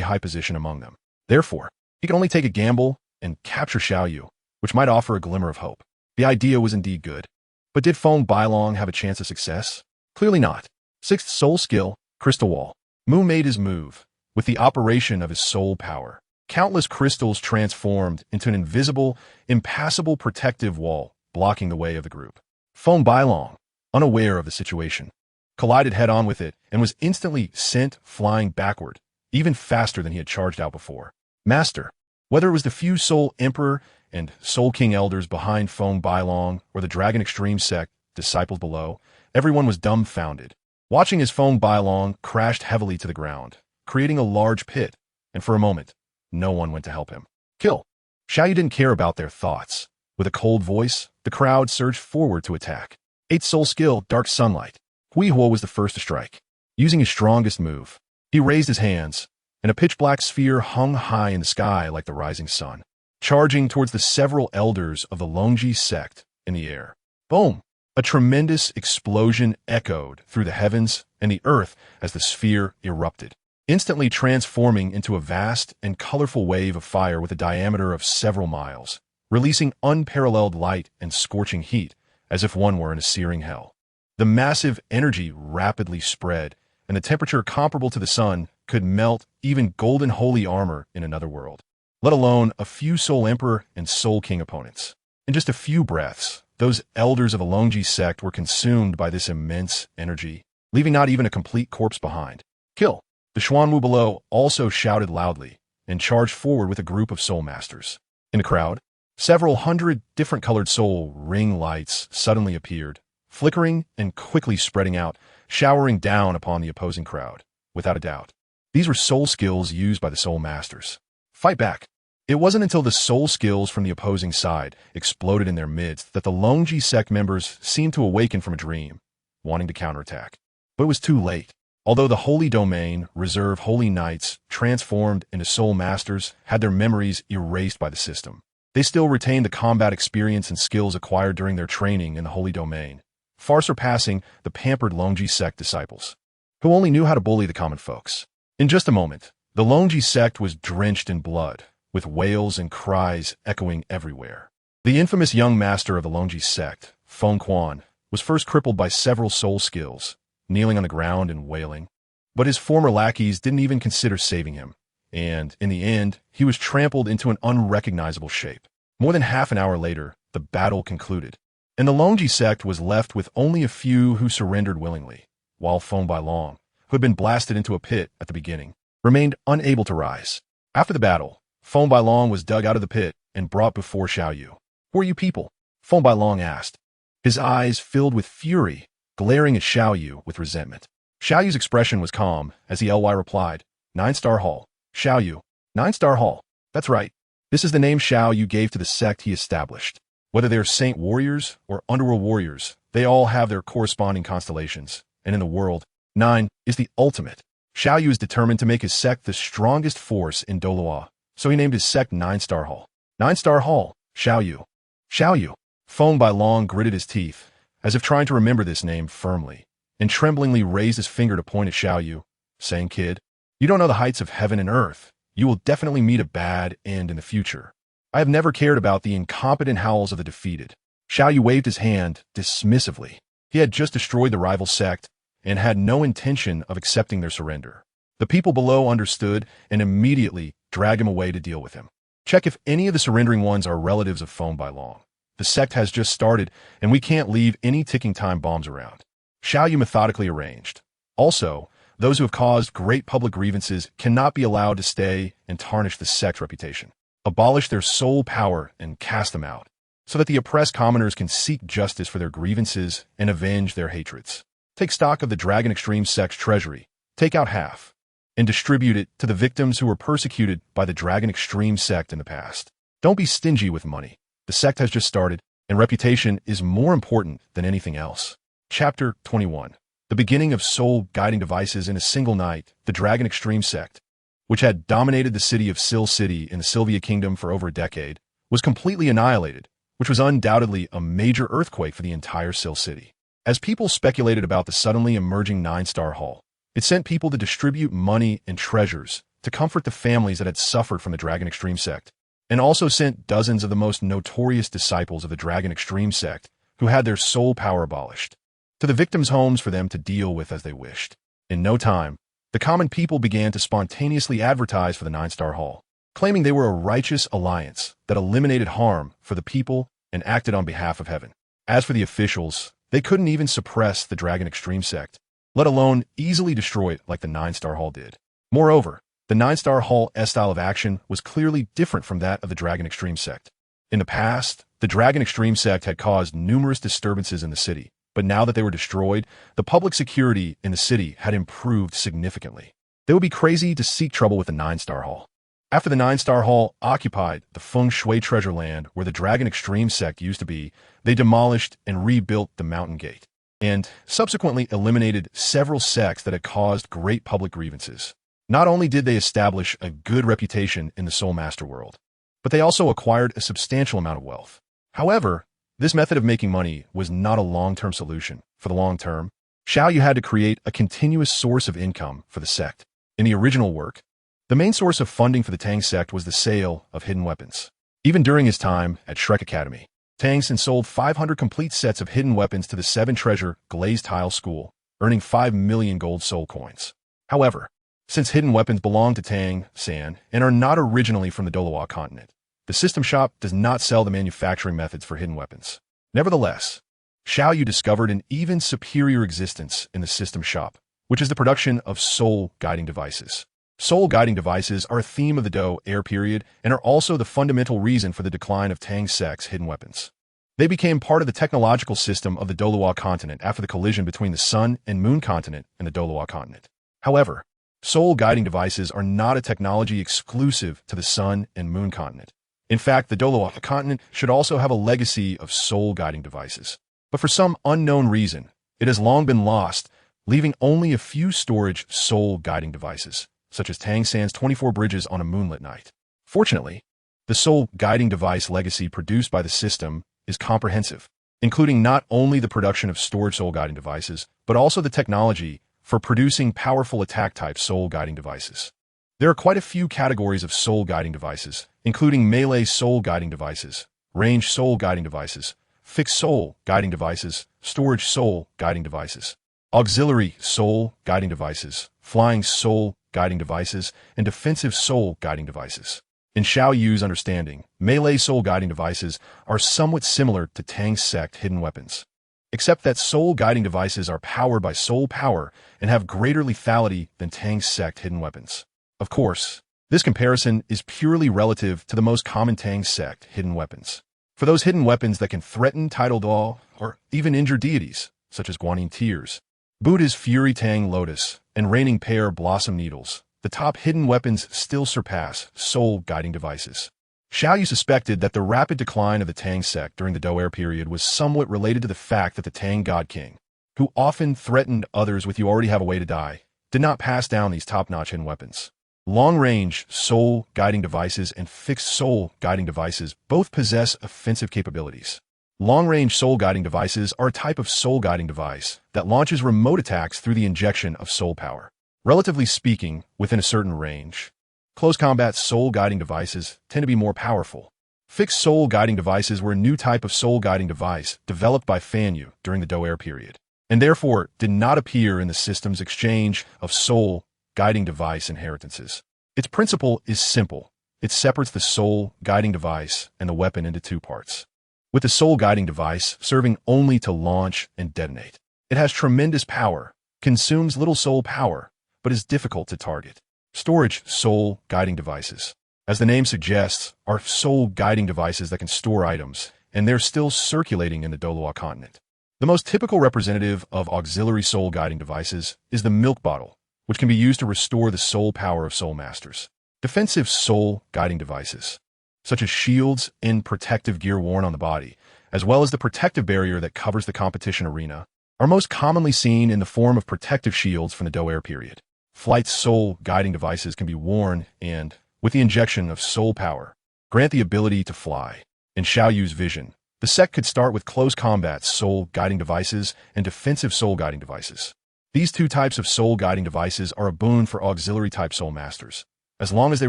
high position among them. Therefore, he could only take a gamble and capture Xiao Yu, which might offer a glimmer of hope. The idea was indeed good. But did Bailong have a chance of success? Clearly not. Sixth soul skill, Crystal Wall. Mu made his move. With the operation of his soul power, countless crystals transformed into an invisible, impassable protective wall, blocking the way of the group. Bailong, unaware of the situation, collided head-on with it and was instantly sent flying backward, even faster than he had charged out before. Master, whether it was the few Soul Emperor and Soul King elders behind Bailong or the Dragon Extreme sect disciples below, everyone was dumbfounded, watching as Bailong crashed heavily to the ground, creating a large pit, and for a moment, no one went to help him. Kill! Xiao Yu didn't care about their thoughts. With a cold voice, the crowd surged forward to attack. 8th soul skill, Dark Sunlight. Huihuo was the first to strike. Using his strongest move, he raised his hands, and a pitch-black sphere hung high in the sky like the rising sun, charging towards the several elders of the Longji sect in the air. Boom! A tremendous explosion echoed through the heavens and the earth as the sphere erupted, instantly transforming into a vast and colorful wave of fire with a diameter of several miles, releasing unparalleled light and scorching heat, as if one were in a searing hell. The massive energy rapidly spread, and the temperature comparable to the sun could melt even golden holy armor in another world, let alone a few Soul Emperor and Soul King opponents. In just a few breaths, those elders of the Longji sect were consumed by this immense energy, leaving not even a complete corpse behind. Kill! The Xuanwu below also shouted loudly and charged forward with a group of soul masters. In the crowd, several hundred different colored soul ring lights suddenly appeared, flickering and quickly spreading out, showering down upon the opposing crowd. Without a doubt, these were soul skills used by the soul masters. Fight back! It wasn't until the soul skills from the opposing side exploded in their midst that the Longji sect members seemed to awaken from a dream, wanting to counterattack. But it was too late. Although the Holy Domain Reserve Holy Knights transformed into soul masters had their memories erased by the system, they still retained the combat experience and skills acquired during their training in the Holy Domain, far surpassing the pampered Longji sect disciples, who only knew how to bully the common folks. In just a moment, the Longji sect was drenched in blood, with wails and cries echoing everywhere. The infamous young master of the Longji sect, Feng Quan, was first crippled by several soul skills, kneeling on the ground and wailing. But his former lackeys didn't even consider saving him, and, in the end, he was trampled into an unrecognizable shape. More than half an hour later, the battle concluded, and the Longji sect was left with only a few who surrendered willingly, while Bailong, who had been blasted into a pit at the beginning, remained unable to rise. After the battle, Bailong was dug out of the pit and brought before Xiao Yu. "Who are you people?" Bailong asked, his eyes filled with fury, glaring at Xiao Yu with resentment. Xiao Yu's expression was calm as he replied, 9-Star Hall. Xiao Yu, 9-Star Hall. That's right. This is the name Xiao Yu gave to the sect he established. Whether they're saint warriors or underworld warriors, they all have their corresponding constellations, and in the world, 9 is the ultimate. Xiao Yu is determined to make his sect the strongest force in Douluo, so he named his sect 9-Star Hall. 9-Star Hall, Xiao Yu. Xiao Yu. Bailong gritted his teeth, as if trying to remember this name firmly, and tremblingly raised his finger to point at Xiao Yu, saying, "Kid, you don't know the heights of heaven and earth. you will definitely meet a bad end in the future. I have never cared about the incompetent howls of the defeated. Xiao Yu waved his hand dismissively. He had just destroyed the rival sect and had no intention of accepting their surrender. The people below understood and immediately dragged him away to deal with him. Check if any of the surrendering ones are relatives of Foam by Long. The sect has just started, and we can't leave any ticking time bombs around. Xiao Yu methodically arranged. Also, those who have caused great public grievances cannot be allowed to stay and tarnish the sect's reputation. Abolish their sole power and cast them out, so that the oppressed commoners can seek justice for their grievances and avenge their hatreds. Take stock of the Dragon Extreme sect's treasury, take out half, and distribute it to the victims who were persecuted by the Dragon Extreme sect in the past. Don't be stingy with money. The sect has just started, and reputation is more important than anything else. Chapter 21. The beginning of soul guiding devices in a single night. The Dragon Extreme sect, which had dominated the city of Sil City in the Sylvia Kingdom for over a decade, was completely annihilated, which was undoubtedly a major earthquake for the entire Sil City. As people speculated about the suddenly emerging 9-star hall, it sent people to distribute money and treasures to comfort the families that had suffered from the Dragon Extreme sect, and also sent dozens of the most notorious disciples of the Dragon Extreme sect who had their soul power abolished to the victims' homes for them to deal with as they wished. In no time, the common people began to spontaneously advertise for the 9-star hall, claiming they were a righteous alliance that eliminated harm for the people and acted on behalf of heaven. As for the officials, they couldn't even suppress the Dragon Extreme sect, let alone easily destroy it like the 9-star hall did. Moreover, the 9-star hall's style of action was clearly different from that of the Dragon Extreme sect. In the past, the Dragon Extreme sect had caused numerous disturbances in the city, but now that they were destroyed, the public security in the city had improved significantly. They would be crazy to seek trouble with the 9-star hall. After the 9-star hall occupied the Feng Shui treasure land where the Dragon Extreme sect used to be, they demolished and rebuilt the mountain gate, and subsequently eliminated several sects that had caused great public grievances. Not only did they establish a good reputation in the Soul Master world, but they also acquired a substantial amount of wealth. However, this method of making money was not a long-term solution. For the long term, Xiao Yu had to create a continuous source of income for the sect. In the original work, the main source of funding for the Tang sect was the sale of hidden weapons. Even during his time at Shrek Academy, Tang Sin sold 500 complete sets of hidden weapons to the 7 Treasure Glazed Tile School, earning 5 million gold soul coins. However, since hidden weapons belong to Tang San and are not originally from the Douluo Continent, the system shop does not sell the manufacturing methods for hidden weapons. Nevertheless, Xiao Yu discovered an even superior existence in the system shop, which is the production of soul guiding devices. Soul guiding devices are a theme of the Dou Air period and are also the fundamental reason for the decline of Tang sect's hidden weapons. They became part of the technological system of the Douluo Continent after the collision between the Sun and Moon Continent and the Douluo Continent. However, soul guiding devices are not a technology exclusive to the Sun and Moon Continent. In fact, the Douluo Continent should also have a legacy of soul guiding devices. But for some unknown reason, it has long been lost, leaving only a few storage soul guiding devices, such as Tang San's 24 bridges on a moonlit night. Fortunately, the soul guiding device legacy produced by the system is comprehensive, including not only the production of storage soul guiding devices, but also the technology for producing powerful attack-type soul guiding devices. There are quite a few categories of soul guiding devices, including melee soul guiding devices, range soul guiding devices, fixed soul guiding devices, storage soul guiding devices, auxiliary soul guiding devices, flying soul guiding devices, and defensive soul guiding devices. In Xiao Yu's understanding, melee soul guiding devices are somewhat similar to Tang sect hidden weapons, except that soul guiding devices are powered by soul power and have greater lethality than Tang sect hidden weapons. Of course, this comparison is purely relative to the most common Tang sect hidden weapons. For those hidden weapons that can threaten tidal Dao or even injure deities, such as Guanyin Tears, Buddha's Fury Tang Lotus, and Raining Pear Blossom Needles, the top hidden weapons still surpass soul guiding devices. Xiao Yu suspected that the rapid decline of the Tang sect during the Dou Air period was somewhat related to the fact that the Tang God King, who often threatened others with "you already have a way to die," did not pass down these top-notch hidden weapons. Long-range soul guiding devices and fixed soul guiding devices both possess offensive capabilities. Long-range soul guiding devices are a type of soul guiding device that launches remote attacks through the injection of soul power. Relatively speaking, within a certain range, Close combat soul guiding devices tend to be more powerful. Fixed soul guiding devices were a new type of soul guiding device developed by Fan Yu during the Douluo period, and therefore did not appear in the system's exchange of soul guiding device inheritances. Its principle is simple. It separates the soul guiding device and the weapon into two parts, with the soul guiding device serving only to launch and detonate. It has tremendous power, consumes little soul power, but is difficult to target. Storage soul guiding devices, as the name suggests, are soul guiding devices that can store items, and they're still circulating in the Douluo continent. The most typical representative of auxiliary soul guiding devices is the milk bottle, which can be used to restore the soul power of soul masters. Defensive soul guiding devices, such as shields and protective gear worn on the body, as well as the protective barrier that covers the competition arena, are most commonly seen in the form of protective shields from the Douluo period. Flight soul guiding devices can be worn and, with the injection of soul power, grant the ability to fly. In Xiao Yu's vision, the sect could start with close combat soul guiding devices and defensive soul guiding devices. These two types of soul guiding devices are a boon for auxiliary type soul masters. As long as they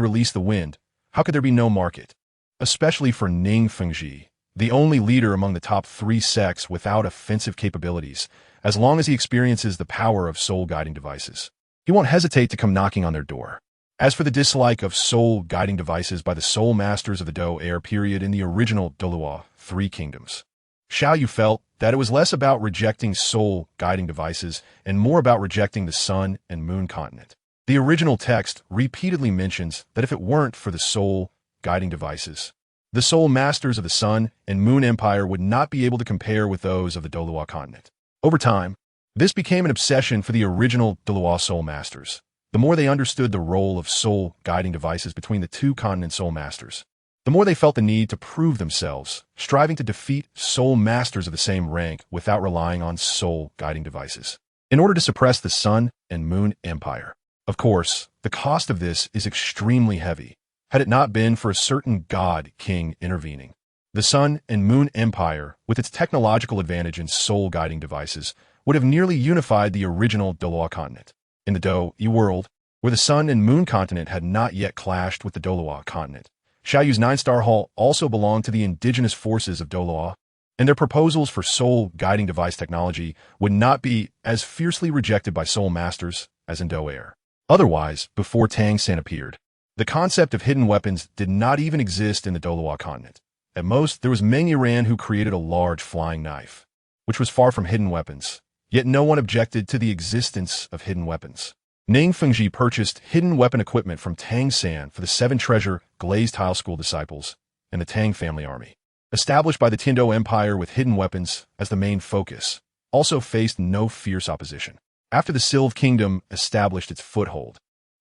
release the wind, how could there be no market? Especially for Ning Fengji, the only leader among the top 3 sects without offensive capabilities, as long as he experiences the power of soul guiding devices. He won't hesitate to come knocking on their door. As for the dislike of soul guiding devices by the soul masters of the Douluo period in the original Douluo Three Kingdoms, Xiao Yu felt that it was less about rejecting soul guiding devices and more about rejecting the Sun and Moon continent. The original text repeatedly mentions that if it weren't for the soul guiding devices, the soul masters of the Sun and Moon Empire would not be able to compare with those of the Douluo continent. Over time, this became an obsession for the original Douluo soul masters. The more they understood the role of soul guiding devices between the two continent soul masters, the more they felt the need to prove themselves, striving to defeat soul masters of the same rank without relying on soul guiding devices, in order to suppress the Sun and Moon Empire. Of course, the cost of this is extremely heavy, had it not been for a certain god king intervening. The Sun and Moon Empire, with its technological advantage in soul guiding devices, would have nearly unified the original Douluo continent. In the Douluo world, where the Sun and Moon continent had not yet clashed with the Douluo continent, Xiao Yu's 9-star hall also belonged to the indigenous forces of Douluo, and their proposals for soul guiding device technology would not be as fiercely rejected by soul masters as in Douluo. Otherwise, before Tang San appeared, the concept of hidden weapons did not even exist in the Douluo continent. At most, there was Meng Yiran who created a large flying knife, which was far from hidden weapons, yet no one objected to the existence of hidden weapons. Ning Fengji purchased hidden weapon equipment from Tang San for the 7 treasure glazed tile school disciples and the Tang family army. Established by the Tindo Empire with hidden weapons as the main focus, also faced no fierce opposition. After the Sylve Kingdom established its foothold,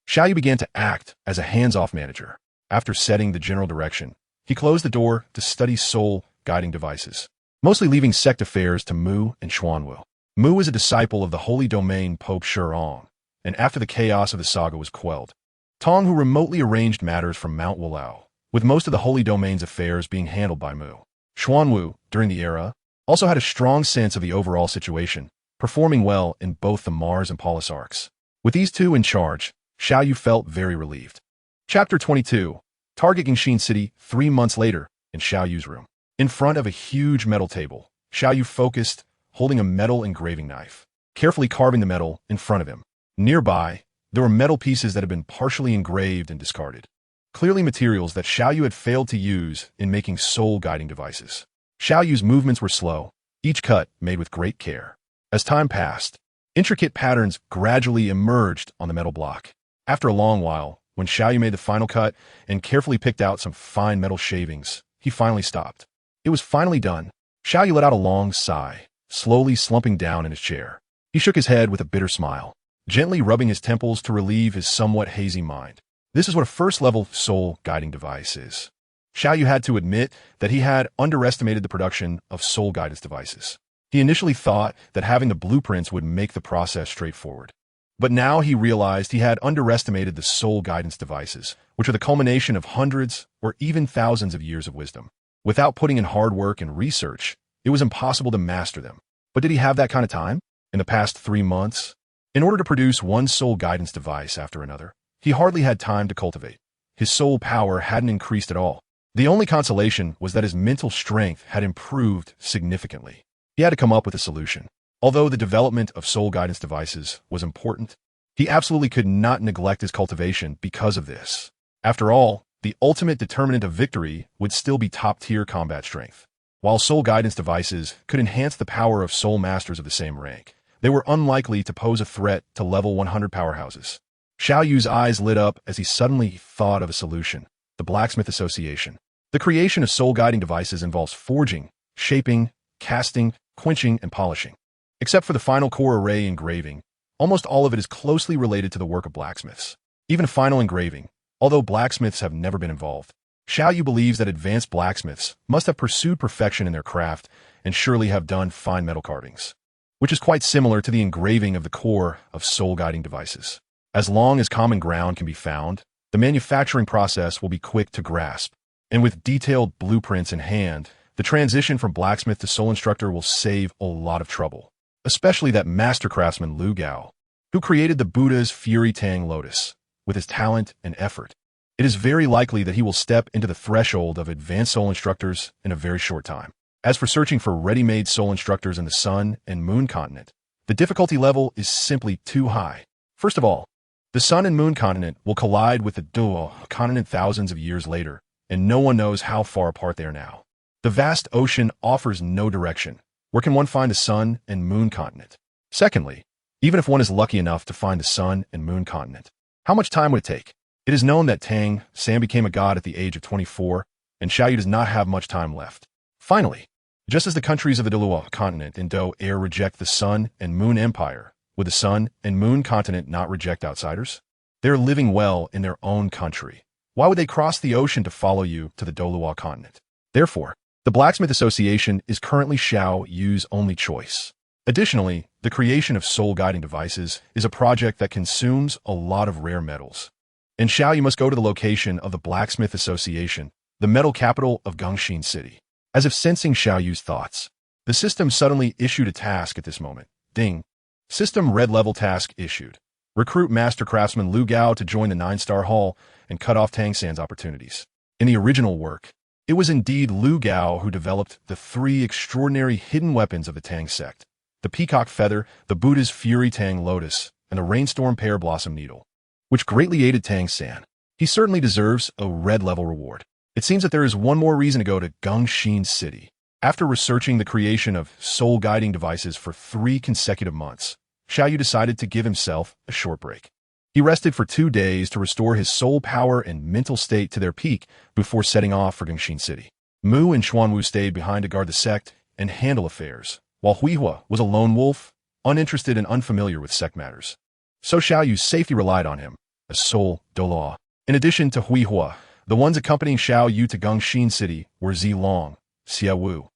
Xiao Yu began to act as a hands-off manager. After setting the general direction, he closed the door to study soul guiding devices, mostly leaving sect affairs to Mu and Xuanwu. Mu was a disciple of the holy domain Pope Shurong, and after the chaos of the saga was quelled, Tong who remotely arranged matters from Mount Wolao, with most of the holy domain's affairs being handled by Mu. Xuanwu, during the era, also had a strong sense of the overall situation, performing well in both the Mars and Polis arcs. With these two in charge, Xiao Yu felt very relieved. Chapter 22. Target Gingxin City 3 months later, in Xiao Yu's room. In front of a huge metal table, Xiao Yu focused, holding a metal engraving knife, carefully carving the metal in front of him. Nearby, there were metal pieces that had been partially engraved and discarded, clearly materials that Xiao Yu had failed to use in making soul-guiding devices. Xiao Yu's movements were slow, each cut made with great care. As time passed, intricate patterns gradually emerged on the metal block. After a long while, when Xiao Yu made the final cut and carefully picked out some fine metal shavings, he finally stopped. It was finally done. Xiao Yu let out a long sigh, slowly slumping down in his chair. He shook his head with a bitter smile, gently rubbing his temples to relieve his somewhat hazy mind. This is what a first-level soul-guiding device is. Xiao Yu had to admit that he had underestimated the production of soul guidance devices. He initially thought that having the blueprints would make the process straightforward. But now he realized he had underestimated the soul guidance devices, which are the culmination of hundreds or even thousands of years of wisdom. Without putting in hard work and research, it was impossible to master them. But did he have that kind of time? In the past 3 months? In order to produce one soul guidance device after another, he hardly had time to cultivate. his soul power hadn't increased at all. The only consolation was that his mental strength had improved significantly. He had to come up with a solution. Although the development of soul guidance devices was important, he absolutely could not neglect his cultivation because of this. After all, the ultimate determinant of victory would still be top-tier combat strength. While soul guidance devices could enhance the power of soul masters of the same rank, they were unlikely to pose a threat to level 100 powerhouses. Xiao Yu's eyes lit up as he suddenly thought of a solution: the Blacksmith Association. The creation of soul-guiding devices involves forging, shaping, casting, quenching, and polishing. Except for the final core array engraving, almost all of it is closely related to the work of blacksmiths. Even final engraving, although blacksmiths have never been involved. Xiao Yu believes that advanced blacksmiths must have pursued perfection in their craft and surely have done fine metal carvings, which is quite similar to the engraving of the core of soul-guiding devices. As long as common ground can be found, the manufacturing process will be quick to grasp, and with detailed blueprints in hand, the transition from blacksmith to soul instructor will save a lot of trouble, especially that master craftsman Lu Gao, who created the Buddha's Fury Tang Lotus. With his talent and effort, it is very likely that he will step into the threshold of advanced soul instructors in a very short time. As for searching for ready-made soul instructors in the Sun and Moon continent, the difficulty level is simply too high. First of all, the Sun and Moon continent will collide with the Douluo Continent thousands of years later, and no one knows how far apart they are now. The vast ocean offers no direction. Where can one find the Sun and Moon continent? Secondly, even if one is lucky enough to find the Sun and Moon continent, how much time would it take? It is known that Tang San became a god at the age of 24, and Xiao Yu does not have much time left. Finally, just as the countries of the Douluo continent and Do Air reject the Sun and Moon Empire, would the Sun and Moon continent not reject outsiders? They are living well in their own country. Why would they cross the ocean to follow you to the Douluo continent? Therefore, the Blacksmith Association is currently Xiao Yu's only choice. Additionally, the creation of soul-guiding devices is a project that consumes a lot of rare metals. And Xiao Yu must go to the location of the Blacksmith Association, the metal capital of Gongxin City. As if sensing Xiao Yu's thoughts, the system suddenly issued a task at this moment. Ding. System red level task issued. Recruit Master Craftsman Lu Gao to join the 9-star Hall and cut off Tang San's opportunities. In the original work, it was indeed Lu Gao who developed the 3 extraordinary hidden weapons of the Tang sect: the Peacock Feather, the Buddha's Fury Tang Lotus, and the Rainstorm Pear Blossom Needle, which greatly aided Tang San. He certainly deserves a red-level reward. It seems that there is one more reason to go to Gongxin City. After researching the creation of soul-guiding devices for 3 consecutive months, Xiao Yu decided to give himself a short break. He rested for 2 days to restore his soul power and mental state to their peak before setting off for Gongxin City. Mu and Xuanwu stayed behind to guard the sect and handle affairs, while Huihua was a lone wolf, uninterested and unfamiliar with sect matters. So Xiao Yu's safety relied on him, as soul Douluo. In addition to Huihua, the ones accompanying Xiao Yu to Gongxin City were Zilong, Xiao Yu,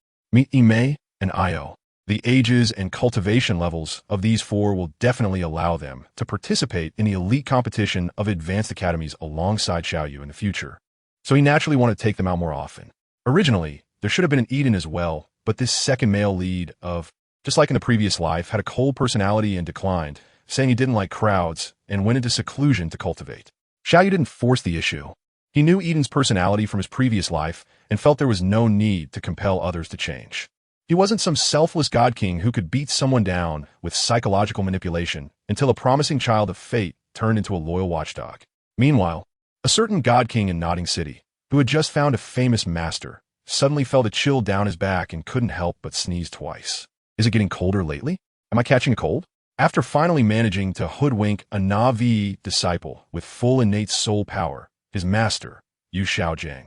Mei, and Io. The ages and cultivation levels of these 4 will definitely allow them to participate in the elite competition of advanced academies alongside Xiao Yu in the future. So he naturally wanted to take them out more often. Originally, there should have been an Eden as well, but this second male lead of, just like in the previous life, had a cold personality and declined, saying he didn't like crowds and went into seclusion to cultivate. Xiao Yu didn't force the issue. He knew Eden's personality from his previous life and felt there was no need to compel others to change. He wasn't some selfless god king who could beat someone down with psychological manipulation until a promising child of fate turned into a loyal watchdog. Meanwhile, a certain god king in Nodding City, who had just found a famous master, suddenly felt a chill down his back and couldn't help but sneeze twice. Is it getting colder lately? Am I catching a cold? After finally managing to hoodwink a Na'vi disciple with full innate soul power, his master, Yu Xiaojiang,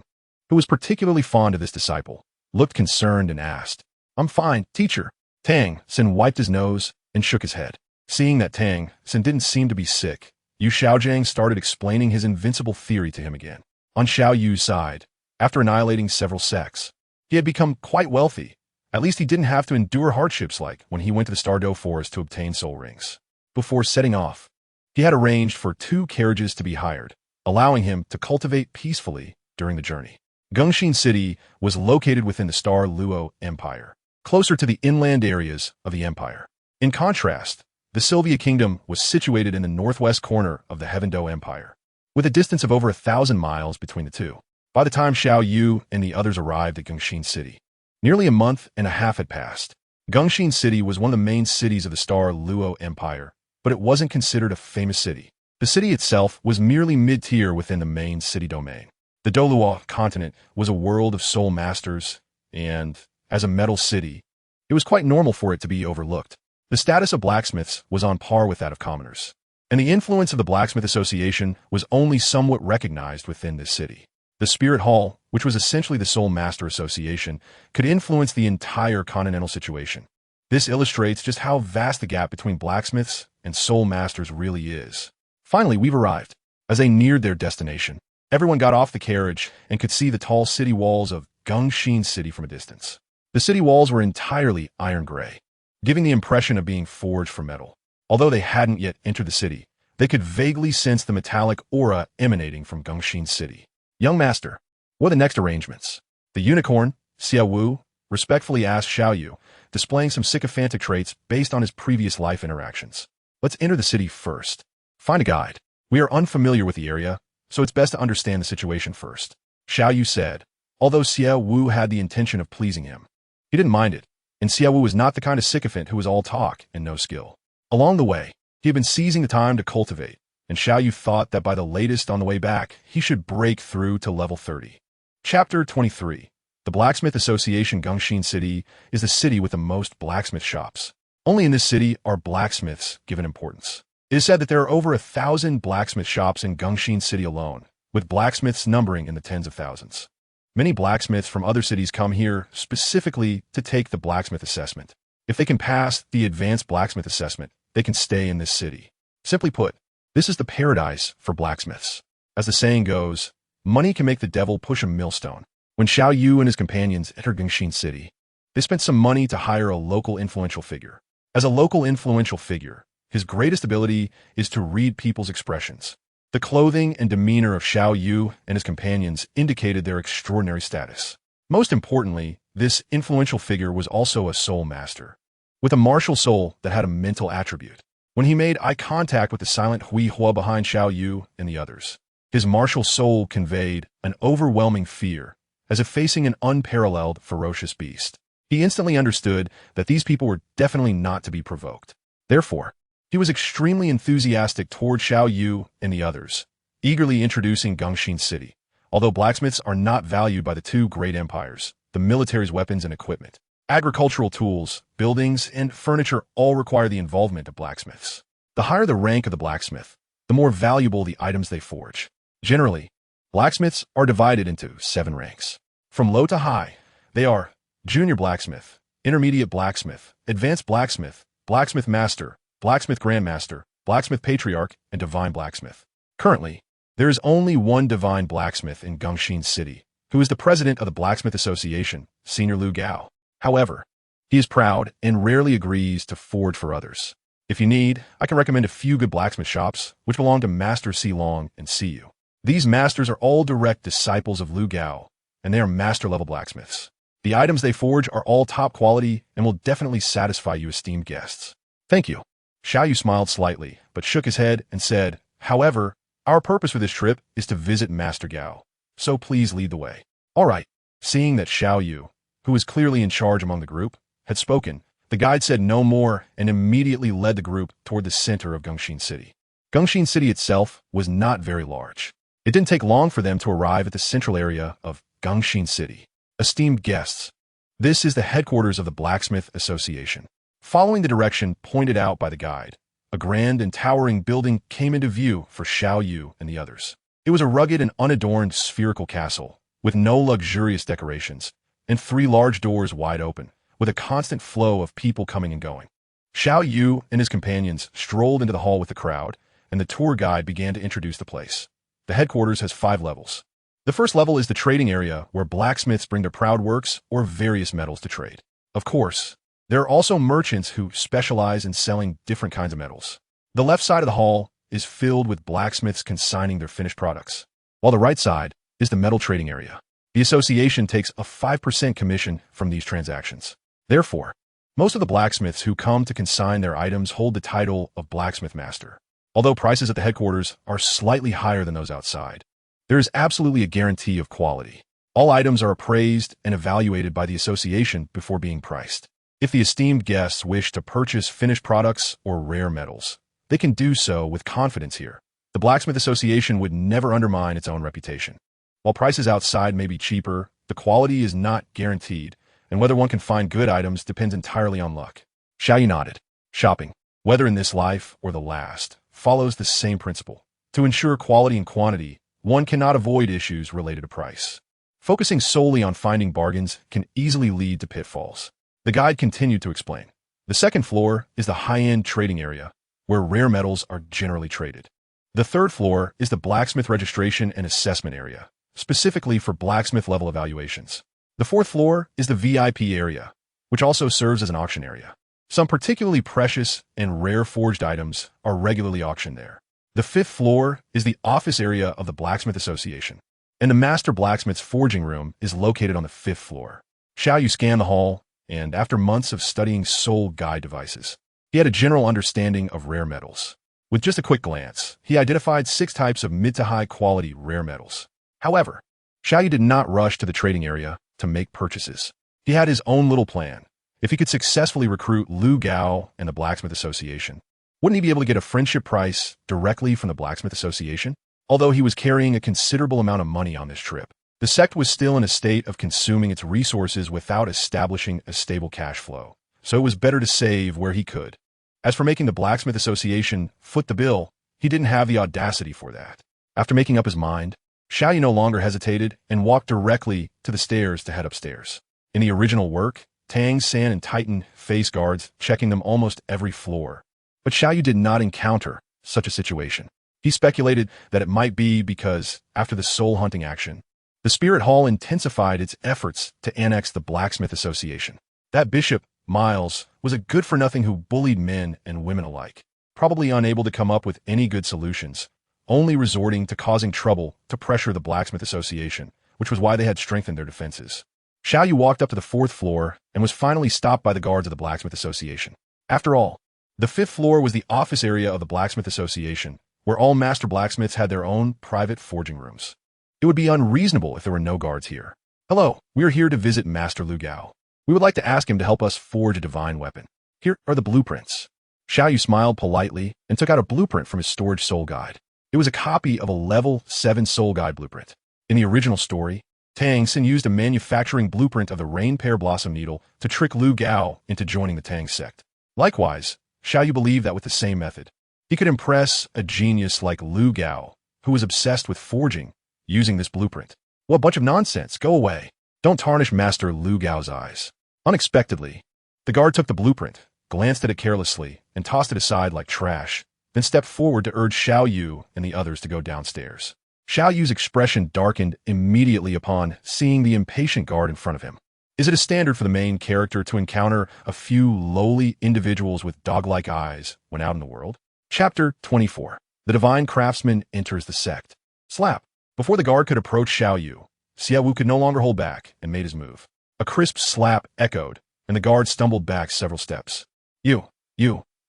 who was particularly fond of this disciple, looked concerned and asked, "I'm fine, teacher." Tang San wiped his nose and shook his head. Seeing that Tang San didn't seem to be sick, Yu Xiaojiang started explaining his invincible theory to him again. On Xiao Yu's side, after annihilating several sects, he had become quite wealthy. At least he didn't have to endure hardships like when he went to the Stardow Forest to obtain soul rings. Before setting off, he had arranged for 2 carriages to be hired, allowing him to cultivate peacefully during the journey. Gongxin City was located within the Star Luo Empire, closer to the inland areas of the empire. In contrast, the Sylvia Kingdom was situated in the northwest corner of the Heaven Do Empire. with a distance of over 1,000 miles between the two. By the time Xiao Yu and the others arrived at Gongxin City, nearly a month and a half had passed. Gongxin City was one of the main cities of the Star Luo Empire, but it wasn't considered a famous city. The city itself was merely mid-tier within the main city domain. The Douluo Continent was a world of soul masters, and, as a metal city, it was quite normal for it to be overlooked. The status of blacksmiths was on par with that of commoners, and the influence of the Blacksmith Association was only somewhat recognized within this city. The Spirit Hall, which was essentially the Soul Master Association, could influence the entire continental situation. This illustrates just how vast the gap between blacksmiths and soul masters really is. Finally, we've arrived. As they neared their destination, everyone got off the carriage and could see the tall city walls of Gongxin City from a distance. The city walls were entirely iron gray, giving the impression of being forged from metal. Although they hadn't yet entered the city, they could vaguely sense the metallic aura emanating from Gongxin City. "Young master, what are the next arrangements?" The unicorn, Xiao Yu, respectfully asked Xiao Yu, displaying some sycophantic traits based on his previous life interactions. "Let's enter the city first. Find a guide. We are unfamiliar with the area, so it's best to understand the situation first," Xiao Yu said, although Xiao Yu had the intention of pleasing him. He didn't mind it, and Xiao Yu was not the kind of sycophant who was all talk and no skill. Along the way, he had been seizing the time to cultivate, and Xiao Yu thought that by the latest on the way back, he should break through to level 30. Chapter 23. The Blacksmith Association. Gongxin City is the city with the most blacksmith shops. Only in this city are blacksmiths given importance. It is said that there are over 1,000 blacksmith shops in Gongxin City alone, with blacksmiths numbering in the tens of thousands. Many blacksmiths from other cities come here specifically to take the blacksmith assessment. If they can pass the advanced blacksmith assessment, they can stay in this city. Simply put, this is the paradise for blacksmiths. As the saying goes, money can make the devil push a millstone. When Xiao Yu and his companions entered Gongxin City, they spent some money to hire a local influential figure. As a local influential figure, his greatest ability is to read people's expressions. The clothing and demeanor of Xiao Yu and his companions indicated their extraordinary status. Most importantly, this influential figure was also a soul master, with a martial soul that had a mental attribute. When he made eye contact with the silent Hui Hua behind Xiao Yu and the others, his martial soul conveyed an overwhelming fear, as if facing an unparalleled, ferocious beast. He instantly understood that these people were definitely not to be provoked. Therefore, he was extremely enthusiastic toward Xiao Yu and the others, eagerly introducing Gongxin City. Although blacksmiths are not valued by the two great empires, the military's weapons and equipment, agricultural tools, buildings, and furniture all require the involvement of blacksmiths. The higher the rank of the blacksmith, the more valuable the items they forge. Generally, blacksmiths are divided into 7 ranks. From low to high, they are junior blacksmith, intermediate blacksmith, advanced blacksmith, blacksmith master, blacksmith grandmaster, blacksmith patriarch, and divine blacksmith. Currently, there is only one divine blacksmith in Gongxin City, who is the president of the Blacksmith Association, Senior Lu Gao. However, he is proud and rarely agrees to forge for others. If you need, I can recommend a few good blacksmith shops, which belong to Master Si Long and Si Yu. These masters are all direct disciples of Lu Gao, and they are master-level blacksmiths. The items they forge are all top quality and will definitely satisfy you esteemed guests. Thank you. Xiao Yu smiled slightly, but shook his head and said, "However, our purpose for this trip is to visit Master Gao, so please lead the way." All right. Seeing that Xiao Yu, who was clearly in charge among the group, had spoken, the guide said no more and immediately led the group toward the center of Gongxin City. Gongxin City itself was not very large. It didn't take long for them to arrive at the central area of Gongxin City. Esteemed guests, this is the headquarters of the Blacksmith Association. Following the direction pointed out by the guide, a grand and towering building came into view for Xiao Yu and the others. It was a rugged and unadorned spherical castle, with no luxurious decorations, and 3 large doors wide open, with a constant flow of people coming and going. Xiao Yu and his companions strolled into the hall with the crowd, and the tour guide began to introduce the place. The headquarters has 5 levels. The first level is the trading area, where blacksmiths bring their proud works or various metals to trade. Of course, there are also merchants who specialize in selling different kinds of metals. The left side of the hall is filled with blacksmiths consigning their finished products, while the right side is the metal trading area. The association takes a 5% commission from these transactions. Therefore, most of the blacksmiths who come to consign their items hold the title of blacksmith master. although prices at the headquarters are slightly higher than those outside. There is absolutely a guarantee of quality. All items are appraised and evaluated by the association before being priced. If the esteemed guests wish to purchase finished products or rare metals, they can do so with confidence here. The Blacksmith Association would never undermine its own reputation. While prices outside may be cheaper, the quality is not guaranteed, and whether one can find good items depends entirely on luck. Xiao Yu nodded. Shopping, whether in this life or the last, follows the same principle. To ensure quality and quantity, one cannot avoid issues related to price. Focusing solely on finding bargains can easily lead to pitfalls. The guide continued to explain. The second floor is the high-end trading area, where rare metals are generally traded. The third floor is the blacksmith registration and assessment area, specifically for blacksmith-level evaluations. The fourth floor is the VIP area, which also serves as an auction area. Some particularly precious and rare forged items are regularly auctioned there. The fifth floor is the office area of the Blacksmith Association, and the Master Blacksmith's forging room is located on the fifth floor. Xiao Yu scanned the hall, and after months of studying soul guide devices, he had a general understanding of rare metals. With just a quick glance, he identified 6 types of mid to high quality rare metals. However, Xiao Yu did not rush to the trading area to make purchases. He had his own little plan. If he could successfully recruit Lu Gao and the Blacksmith Association, wouldn't he be able to get a friendship price directly from the Blacksmith Association? Although he was carrying a considerable amount of money on this trip, the sect was still in a state of consuming its resources without establishing a stable cash flow, so it was better to save where he could. As for making the Blacksmith Association foot the bill, he didn't have the audacity for that. After making up his mind, Xiao Yu no longer hesitated and walked directly to the stairs to head upstairs. In the original work, Tang San and Titan face guards checking them almost every floor. But Xiao Yu did not encounter such a situation. He speculated that it might be because, after the soul-hunting action, the Spirit Hall intensified its efforts to annex the Blacksmith Association. That Bishop, Miles, was a good-for-nothing who bullied men and women alike, probably unable to come up with any good solutions, only resorting to causing trouble to pressure the Blacksmith Association, which was why they had strengthened their defenses. Xiao Yu walked up to the 4th floor and was finally stopped by the guards of the Blacksmith Association. After all, the 5th floor was the office area of the Blacksmith Association, where all master blacksmiths had their own private forging rooms. It would be unreasonable if there were no guards here. Hello, we are here to visit Master Lu Gao. We would like to ask him to help us forge a divine weapon. Here are the blueprints. Xiao Yu smiled politely and took out a blueprint from his storage soul guide. It was a copy of a level 7 soul guide blueprint. In the original story, Tang Sin used a manufacturing blueprint of the Rain Pear Blossom Needle to trick Lu Gao into joining the Tang sect. Likewise, Xiao Yu believed that with the same method, he could impress a genius like Lu Gao, who was obsessed with forging, using this blueprint. What bunch of nonsense, go away. Don't tarnish Master Lu Gao's eyes. Unexpectedly, the guard took the blueprint, glanced at it carelessly, and tossed it aside like trash, then stepped forward to urge Xiao Yu and the others to go downstairs. Xiao Yu's expression darkened immediately upon seeing the impatient guard in front of him. Is it a standard for the main character to encounter a few lowly individuals with dog-like eyes when out in the world? Chapter 24. The Divine Craftsman Enters the Sect. Slap. Before the guard could approach Xiao Yu, Xiao Yu could no longer hold back and made his move. A crisp slap echoed, and the guard stumbled back several steps. You,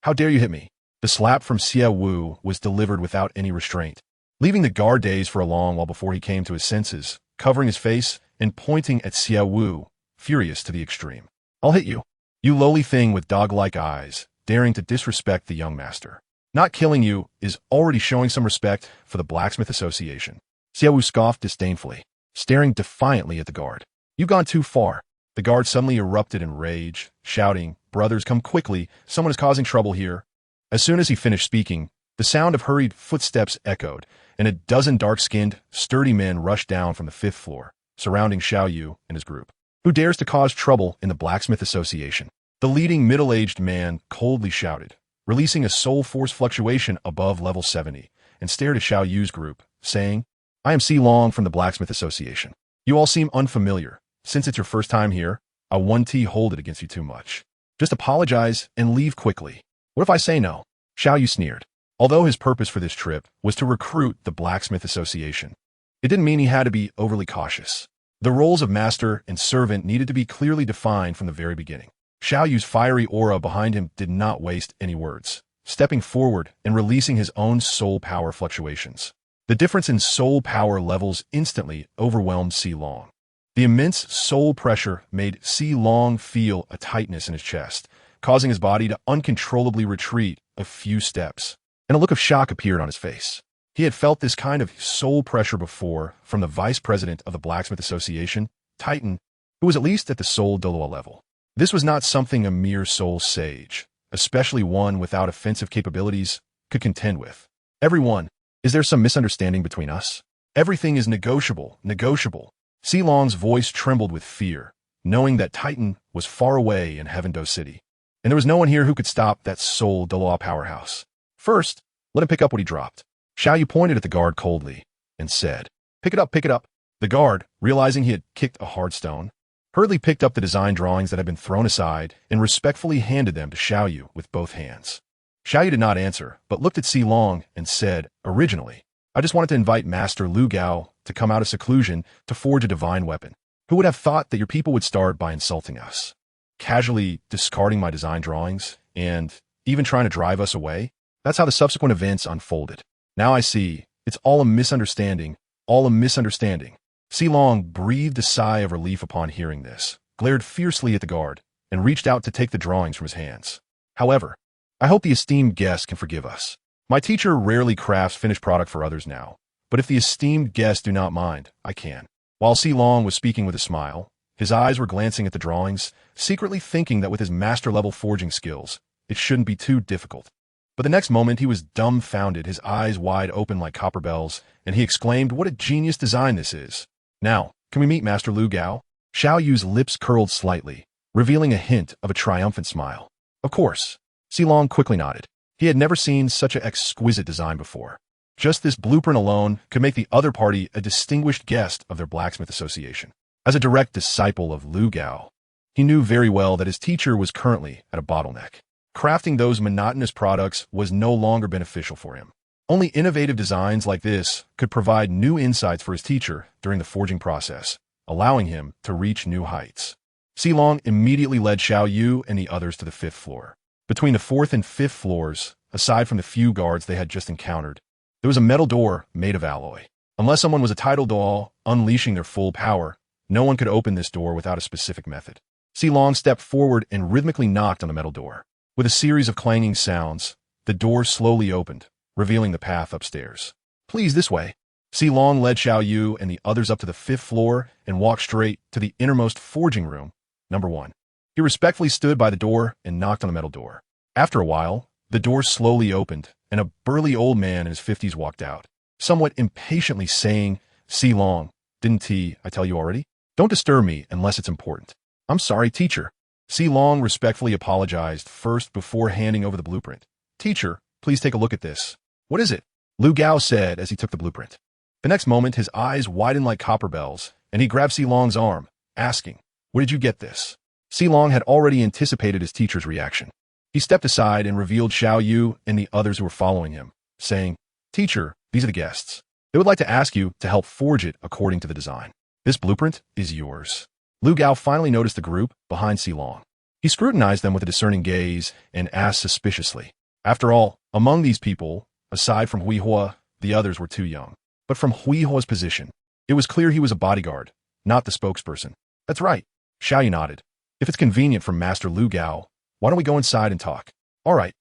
how dare you hit me? The slap from Xiao Yu was delivered without any restraint, leaving the guard dazed for a long while before he came to his senses, covering his face and pointing at Xiao Yu, furious to the extreme. I'll hit you. You lowly thing with dog-like eyes, daring to disrespect the young master. Not killing you is already showing some respect for the Blacksmith Association. Xiao Yu scoffed disdainfully, staring defiantly at the guard. You've gone too far. The guard suddenly erupted in rage, shouting, Brothers, come quickly, someone is causing trouble here. As soon as he finished speaking, the sound of hurried footsteps echoed, and a dozen dark-skinned, sturdy men rushed down from the 5th floor, surrounding Xiao Yu and his group. Who dares to cause trouble in the Blacksmith Association? The leading middle-aged man coldly shouted, releasing a soul force fluctuation above level 70, and stared at Xiao Yu's group, saying, I am Si Long from the Blacksmith Association. You all seem unfamiliar. Since it's your first time here, I won't hold it against you too much. Just apologize and leave quickly. What if I say no? Xiao Yu sneered. Although his purpose for this trip was to recruit the Blacksmith Association, it didn't mean he had to be overly cautious. The roles of master and servant needed to be clearly defined from the very beginning. Xiao Yu's fiery aura behind him did not waste any words. stepping forward and releasing his own soul power fluctuations. The difference in soul power levels instantly overwhelmed Xilong. The immense soul pressure made Xilong feel a tightness in his chest, causing his body to uncontrollably retreat a few steps, and a look of shock appeared on his face. He had felt this kind of soul pressure before from the vice president of the Blacksmith Association, Titan, who was at least at the soul Douluo level. This was not something a mere soul sage, especially one without offensive capabilities, could contend with. Everyone, is there some misunderstanding between us? Everything is negotiable. Xilong's voice trembled with fear, knowing that Titan was far away in Heavendo City, and there was no one here who could stop that soul Douluo powerhouse. First, let him pick up what he dropped. Xiao Yu pointed at the guard coldly and said, pick it up. The guard, realizing he had kicked a hard stone, hurriedly picked up the design drawings that had been thrown aside and respectfully handed them to Xiao Yu with both hands. Xiao Yu did not answer, but looked at Xilong and said, originally, I just wanted to invite Master Lu Gao to come out of seclusion to forge a divine weapon. Who would have thought that your people would start by insulting us, casually discarding my design drawings, and even trying to drive us away? That's how the subsequent events unfolded. Now I see, it's all a misunderstanding. Xilong breathed a sigh of relief upon hearing this, glared fiercely at the guard, and reached out to take the drawings from his hands. However, I hope the esteemed guest can forgive us. My teacher rarely crafts finished product for others now, but if the esteemed guests do not mind, I can. While Xilong was speaking with a smile, his eyes were glancing at the drawings, secretly thinking that with his master-level forging skills, it shouldn't be too difficult. But the next moment he was dumbfounded, his eyes wide open like copper bells, and he exclaimed, what a genius design this is. Now, can we meet Master Lu Gao? Xiao Yu's lips curled slightly, revealing a hint of a triumphant smile. Of course. Xilong quickly nodded. He had never seen such an exquisite design before. Just this blueprint alone could make the other party a distinguished guest of their Blacksmith Association. As a direct disciple of Lu Gao, he knew very well that his teacher was currently at a bottleneck. Crafting those monotonous products was no longer beneficial for him. Only innovative designs like this could provide new insights for his teacher during the forging process, allowing him to reach new heights. Xilong immediately led Xiao Yu and the others to the 5th floor. Between the 4th and 5th floors, aside from the few guards they had just encountered, there was a metal door made of alloy. Unless someone was a title doll unleashing their full power, no one could open this door without a specific method. Xilong stepped forward and rhythmically knocked on the metal door. With a series of clanging sounds, the door slowly opened, revealing the path upstairs. Please, this way. Xilong led Xiao Yu and the others up to the 5th floor and walked straight to the innermost forging room, number 1. He respectfully stood by the door and knocked on the metal door. After a while, the door slowly opened, and a burly old man in his 50s walked out, somewhat impatiently saying, Xilong, didn't I tell you already? Don't disturb me unless it's important. I'm sorry, teacher. Xilong respectfully apologized first before handing over the blueprint. Teacher, please take a look at this. What is it? Lu Gao said as he took the blueprint. The next moment, his eyes widened like copper bells, and he grabbed Xilong's arm, asking, where did you get this? Xilong had already anticipated his teacher's reaction. He stepped aside and revealed Xiao Yu and the others who were following him, saying, Teacher, these are the guests. They would like to ask you to help forge it according to the design. This blueprint is yours. Lu Gao finally noticed the group behind Xilong. He scrutinized them with a discerning gaze and asked suspiciously. After all, among these people, aside from Huihua, the others were too young. But from Huihua's position, it was clear he was a bodyguard, not the spokesperson. That's right. Xiao Yu nodded. If it's convenient for Master Lu Gao, why don't we go inside and talk? All right.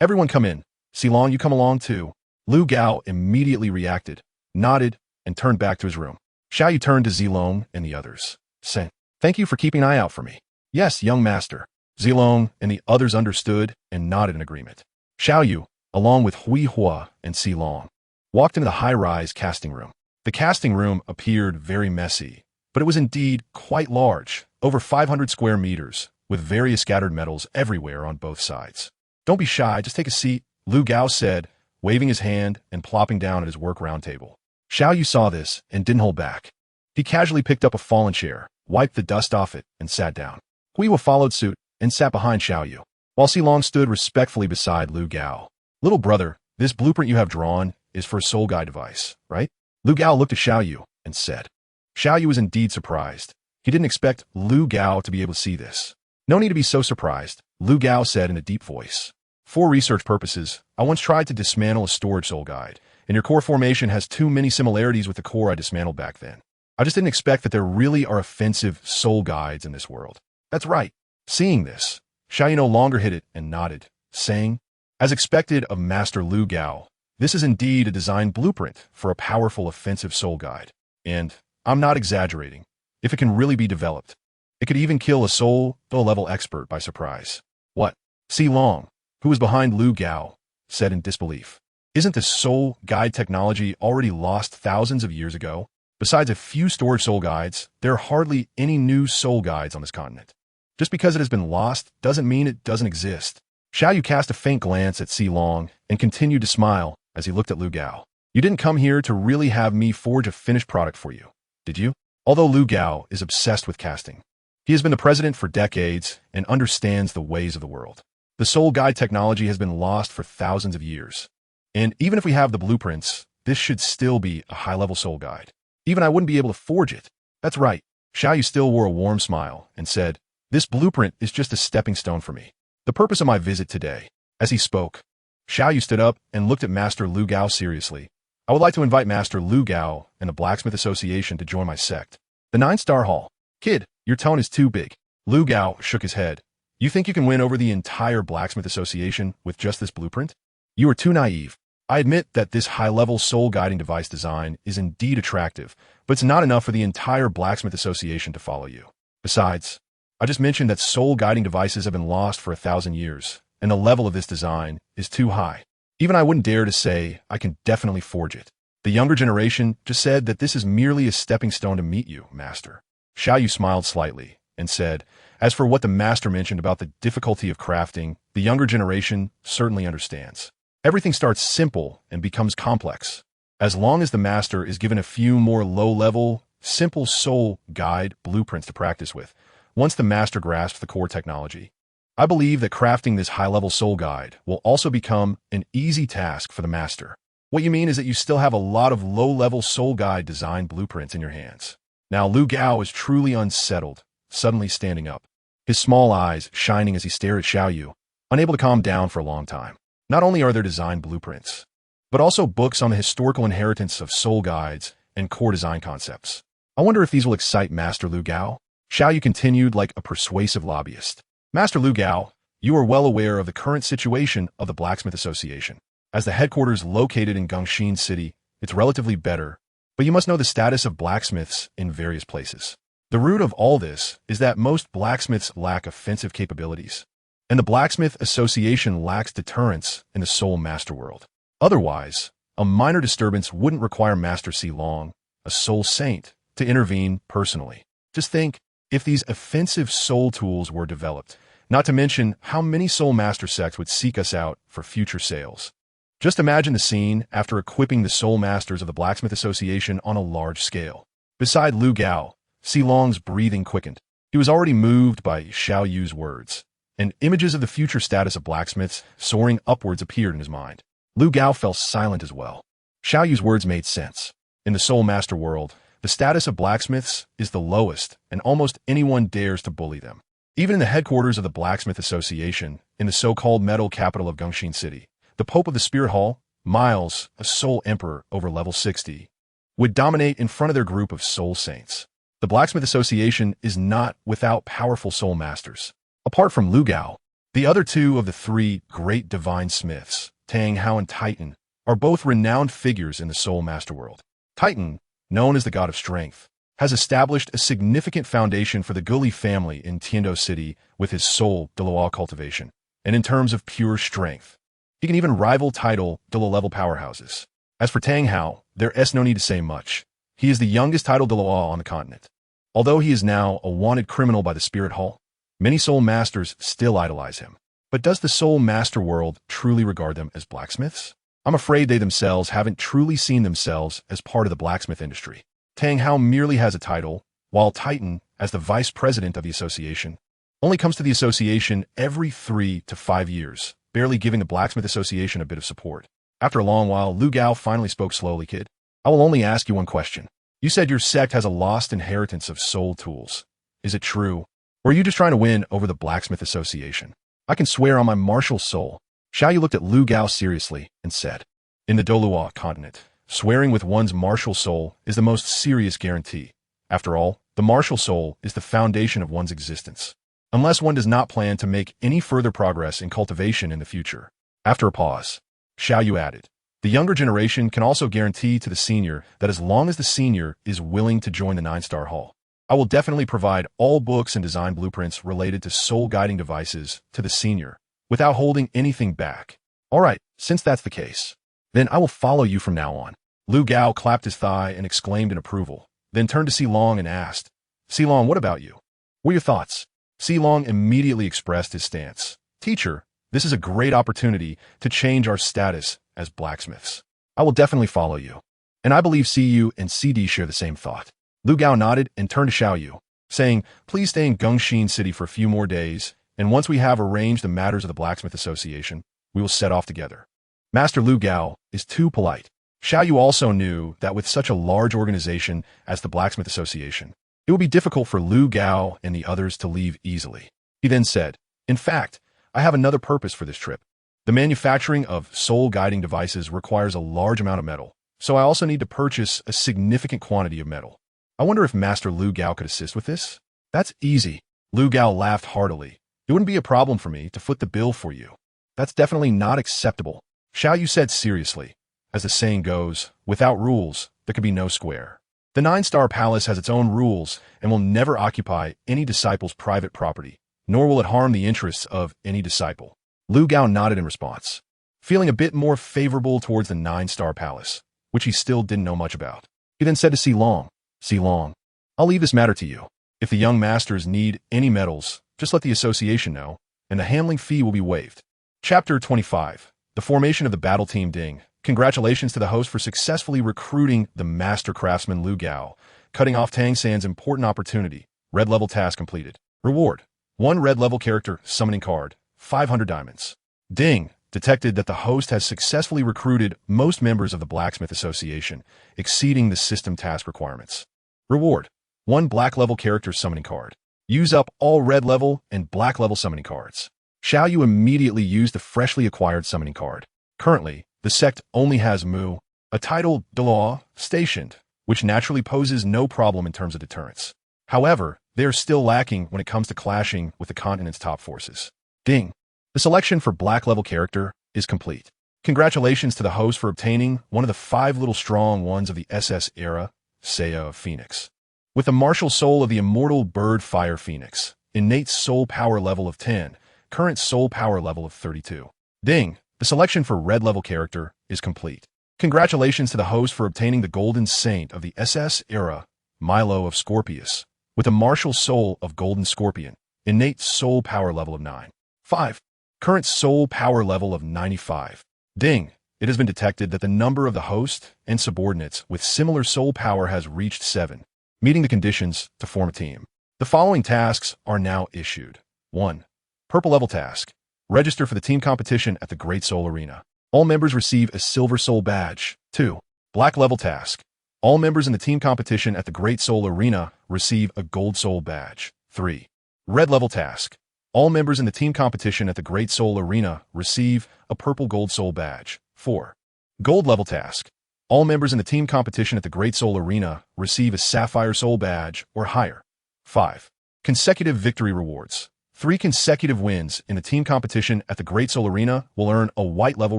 Everyone come in. Xilong, you come along too. Lu Gao immediately reacted, nodded, and turned back to his room. Xiao Yu turned to Xilong and the others, saying, Thank you for keeping an eye out for me. Yes, young master. Xilong and the others understood and nodded in agreement. Xiao Yu, along with Huihua and Xilong, walked into the high-rise casting room. The casting room appeared very messy, but it was indeed quite large, over 500 square meters, with various scattered metals everywhere on both sides. Don't be shy, just take a seat, Lu Gao said, waving his hand and plopping down at his work round table. Xiao Yu saw this and didn't hold back. He casually picked up a fallen chair, wiped the dust off it, and sat down. Huihua followed suit and sat behind Xiao Yu, while Xilong stood respectfully beside Lu Gao. Little brother, this blueprint you have drawn is for a soul guide device, right? Lu Gao looked at Xiao Yu and said. Xiao Yu was indeed surprised. He didn't expect Lu Gao to be able to see this. No need to be so surprised, Lu Gao said in a deep voice. For research purposes, I once tried to dismantle a storage soul guide, and your core formation has too many similarities with the core I dismantled back then. I just didn't expect that there really are offensive soul guides in this world. That's right. Seeing this, Xiao Yu no longer hid it and nodded, saying, as expected of Master Lu Gao, this is indeed a design blueprint for a powerful offensive soul guide. And I'm not exaggerating. If it can really be developed, it could even kill a soul-level expert by surprise. What? Si Long, who was behind Lu Gao, said in disbelief. Isn't the soul guide technology already lost thousands of years ago? Besides a few storage soul guides, there are hardly any new soul guides on this continent. Just because it has been lost doesn't mean it doesn't exist. Xiao Yu cast a faint glance at Si Long and continued to smile as he looked at Lu Gao. You didn't come here to really have me forge a finished product for you, did you? Although Lu Gao is obsessed with casting, he has been the president for decades and understands the ways of the world. The soul guide technology has been lost for thousands of years. And even if we have the blueprints, this should still be a high-level soul guide. Even I wouldn't be able to forge it. That's right. Xiao Yu still wore a warm smile and said, this blueprint is just a stepping stone for me. The purpose of my visit today. As he spoke, Xiao Yu stood up and looked at Master Lu Gao seriously. I would like to invite Master Lu Gao and the Blacksmith Association to join my sect. The 9-Star Hall. Kid, your tone is too big. Lu Gao shook his head. You think you can win over the entire Blacksmith Association with just this blueprint? You are too naive. I admit that this high-level soul-guiding device design is indeed attractive, but it's not enough for the entire Blacksmith Association to follow you. Besides, I just mentioned that soul-guiding devices have been lost for 1,000 years, and the level of this design is too high. Even I wouldn't dare to say I can definitely forge it. The younger generation just said that this is merely a stepping stone to meet you, Master. Xiao Yu smiled slightly and said, as for what the Master mentioned about the difficulty of crafting, the younger generation certainly understands. Everything starts simple and becomes complex. As long as the Master is given a few more low-level, simple soul guide blueprints to practice with, once the Master grasps the core technology, I believe that crafting this high-level soul guide will also become an easy task for the Master. What you mean is that you still have a lot of low-level soul guide design blueprints in your hands. Now Lu Gao is truly unsettled, suddenly standing up, his small eyes shining as he stared at Xiao Yu, unable to calm down for a long time. Not only are there design blueprints, but also books on the historical inheritance of soul guides and core design concepts. I wonder if these will excite Master Lu Gao? Xiao Yu continued like a persuasive lobbyist. Master Lu Gao, you are well aware of the current situation of the Blacksmith Association. As the headquarters located in Gongxin City, it's relatively better, but you must know the status of blacksmiths in various places. The root of all this is that most blacksmiths lack offensive capabilities, and the Blacksmith Association lacks deterrence in the soul master world. Otherwise, a minor disturbance wouldn't require Master Si Long, a soul saint, to intervene personally. Just think, if these offensive soul tools were developed, not to mention how many soul master sects would seek us out for future sales. Just imagine the scene after equipping the soul masters of the Blacksmith Association on a large scale. Beside Lu Gao, Si Long's breathing quickened. He was already moved by Xiao Yu's words, and images of the future status of blacksmiths soaring upwards appeared in his mind. Lu Gao fell silent as well. Xiao Yu's words made sense. In the soul master world, the status of blacksmiths is the lowest, and almost anyone dares to bully them. Even in the headquarters of the Blacksmith Association, in the so-called metal capital of Gongxin City, the Pope of the Spirit Hall, Miles, a soul emperor over level 60, would dominate in front of their group of soul saints. The Blacksmith Association is not without powerful soul masters. Apart from Lu Gao, the other two of the three great divine smiths, Tang Hao and Titan, are both renowned figures in the soul master world. Titan, known as the god of strength, has established a significant foundation for the Guli family in Tiando City with his soul Douluo cultivation, and in terms of pure strength, he can even rival title Douluo level powerhouses. As for Tang Hao, there is no need to say much. He is the youngest title Douluo on the continent. Although he is now a wanted criminal by the Spirit Hall, many soul masters still idolize him. But does the soul master world truly regard them as blacksmiths? I'm afraid they themselves haven't truly seen themselves as part of the blacksmith industry. Tang Hao merely has a title, while Titan, as the vice president of the association, only comes to the association every 3 to 5 years, barely giving the Blacksmith Association a bit of support. After a long while, Lu Gao finally spoke slowly. Kid, I will only ask you one question. You said your sect has a lost inheritance of soul tools. Is it true? Or are you just trying to win over the Blacksmith Association? I can swear on my martial soul Xiao Yu looked at Lu Gao seriously and said, "In the Douluo Continent, swearing with one's martial soul is the most serious guarantee. After all, the martial soul is the foundation of one's existence. Unless one does not plan to make any further progress in cultivation in the future." After a pause, Xiao Yu added, "The younger generation can also guarantee to the senior that as long as the senior is willing to join the 9-star hall, I will definitely provide all books and design blueprints related to soul-guiding devices to the senior, without holding anything back. All right, since that's the case, then I will follow you from now on." Lu Gao clapped his thigh and exclaimed in approval, then turned to Xilong and asked, "Xilong, what about you? What are your thoughts?" Xilong immediately expressed his stance. "Teacher, this is a great opportunity to change our status as blacksmiths. I will definitely follow you. And I believe CU and CD share the same thought." Lu Gao nodded and turned to Xiao Yu, saying, "Please stay in Gongxin City for a few more days, and once we have arranged the matters of the Blacksmith Association, we will set off together." Master Lu Gao is too polite. Xiao Yu also knew that with such a large organization as the Blacksmith Association, it would be difficult for Lu Gao and the others to leave easily. He then said, "In fact, I have another purpose for this trip. The manufacturing of soul-guiding devices requires a large amount of metal, so I also need to purchase a significant quantity of metal. I wonder if Master Lu Gao could assist with this?" "That's easy." Lu Gao laughed heartily. "It wouldn't be a problem for me to foot the bill for you." "That's definitely not acceptable," Xiao Yu said seriously. "As the saying goes, without rules, there can be no square. The 9-star palace has its own rules and will never occupy any disciple's private property, nor will it harm the interests of any disciple." Lu Gao nodded in response, feeling a bit more favorable towards the 9-star palace, which he still didn't know much about. He then said to Xilong, "Xilong, I'll leave this matter to you. If the young masters need any metals, just let the association know, and the handling fee will be waived." Chapter 25. The formation of the battle team Ding. Congratulations to the host for successfully recruiting the master craftsman Lu Gao, cutting off Tang San's important opportunity. Red level task completed. Reward: 1 red level character summoning card, 500 diamonds. Ding detected that the host has successfully recruited most members of the Blacksmith Association, exceeding the system task requirements. Reward: 1 black level character summoning card. Use up all red level and black level summoning cards. Xiao Yu immediately used the freshly acquired summoning card. Currently, the sect only has Mu, a title Douluo, stationed, which naturally poses no problem in terms of deterrence. However, they are still lacking when it comes to clashing with the continent's top forces. Ding. The selection for black level character is complete. Congratulations to the host for obtaining one of the 5 little strong ones of the SS era, Saya of Phoenix. With the martial soul of the immortal bird Fire Phoenix, innate soul power level of 10, current soul power level of 32. Ding. The selection for red level character is complete. Congratulations to the host for obtaining the Golden Saint of the SS era, Milo of Scorpius, with a martial soul of Golden Scorpion, innate soul power level of 9. 5. Current soul power level of 95. Ding. It has been detected that the number of the host and subordinates with similar soul power has reached 7, meeting the conditions to form a team. The following tasks are now issued. 1. Purple level task. Register for the team competition at the Great Soul Arena. All members receive a silver soul badge. 2. Black level task. All members in the team competition at the Great Soul Arena receive a gold soul badge. 3. Red level task. All members in the team competition at the Great Soul Arena receive a purple gold soul badge. 4. Gold level task. All members in the team competition at the Great Soul Arena receive a sapphire soul badge or higher. 5. Consecutive victory rewards. 3 consecutive wins in the team competition at the Great Soul Arena will earn a white level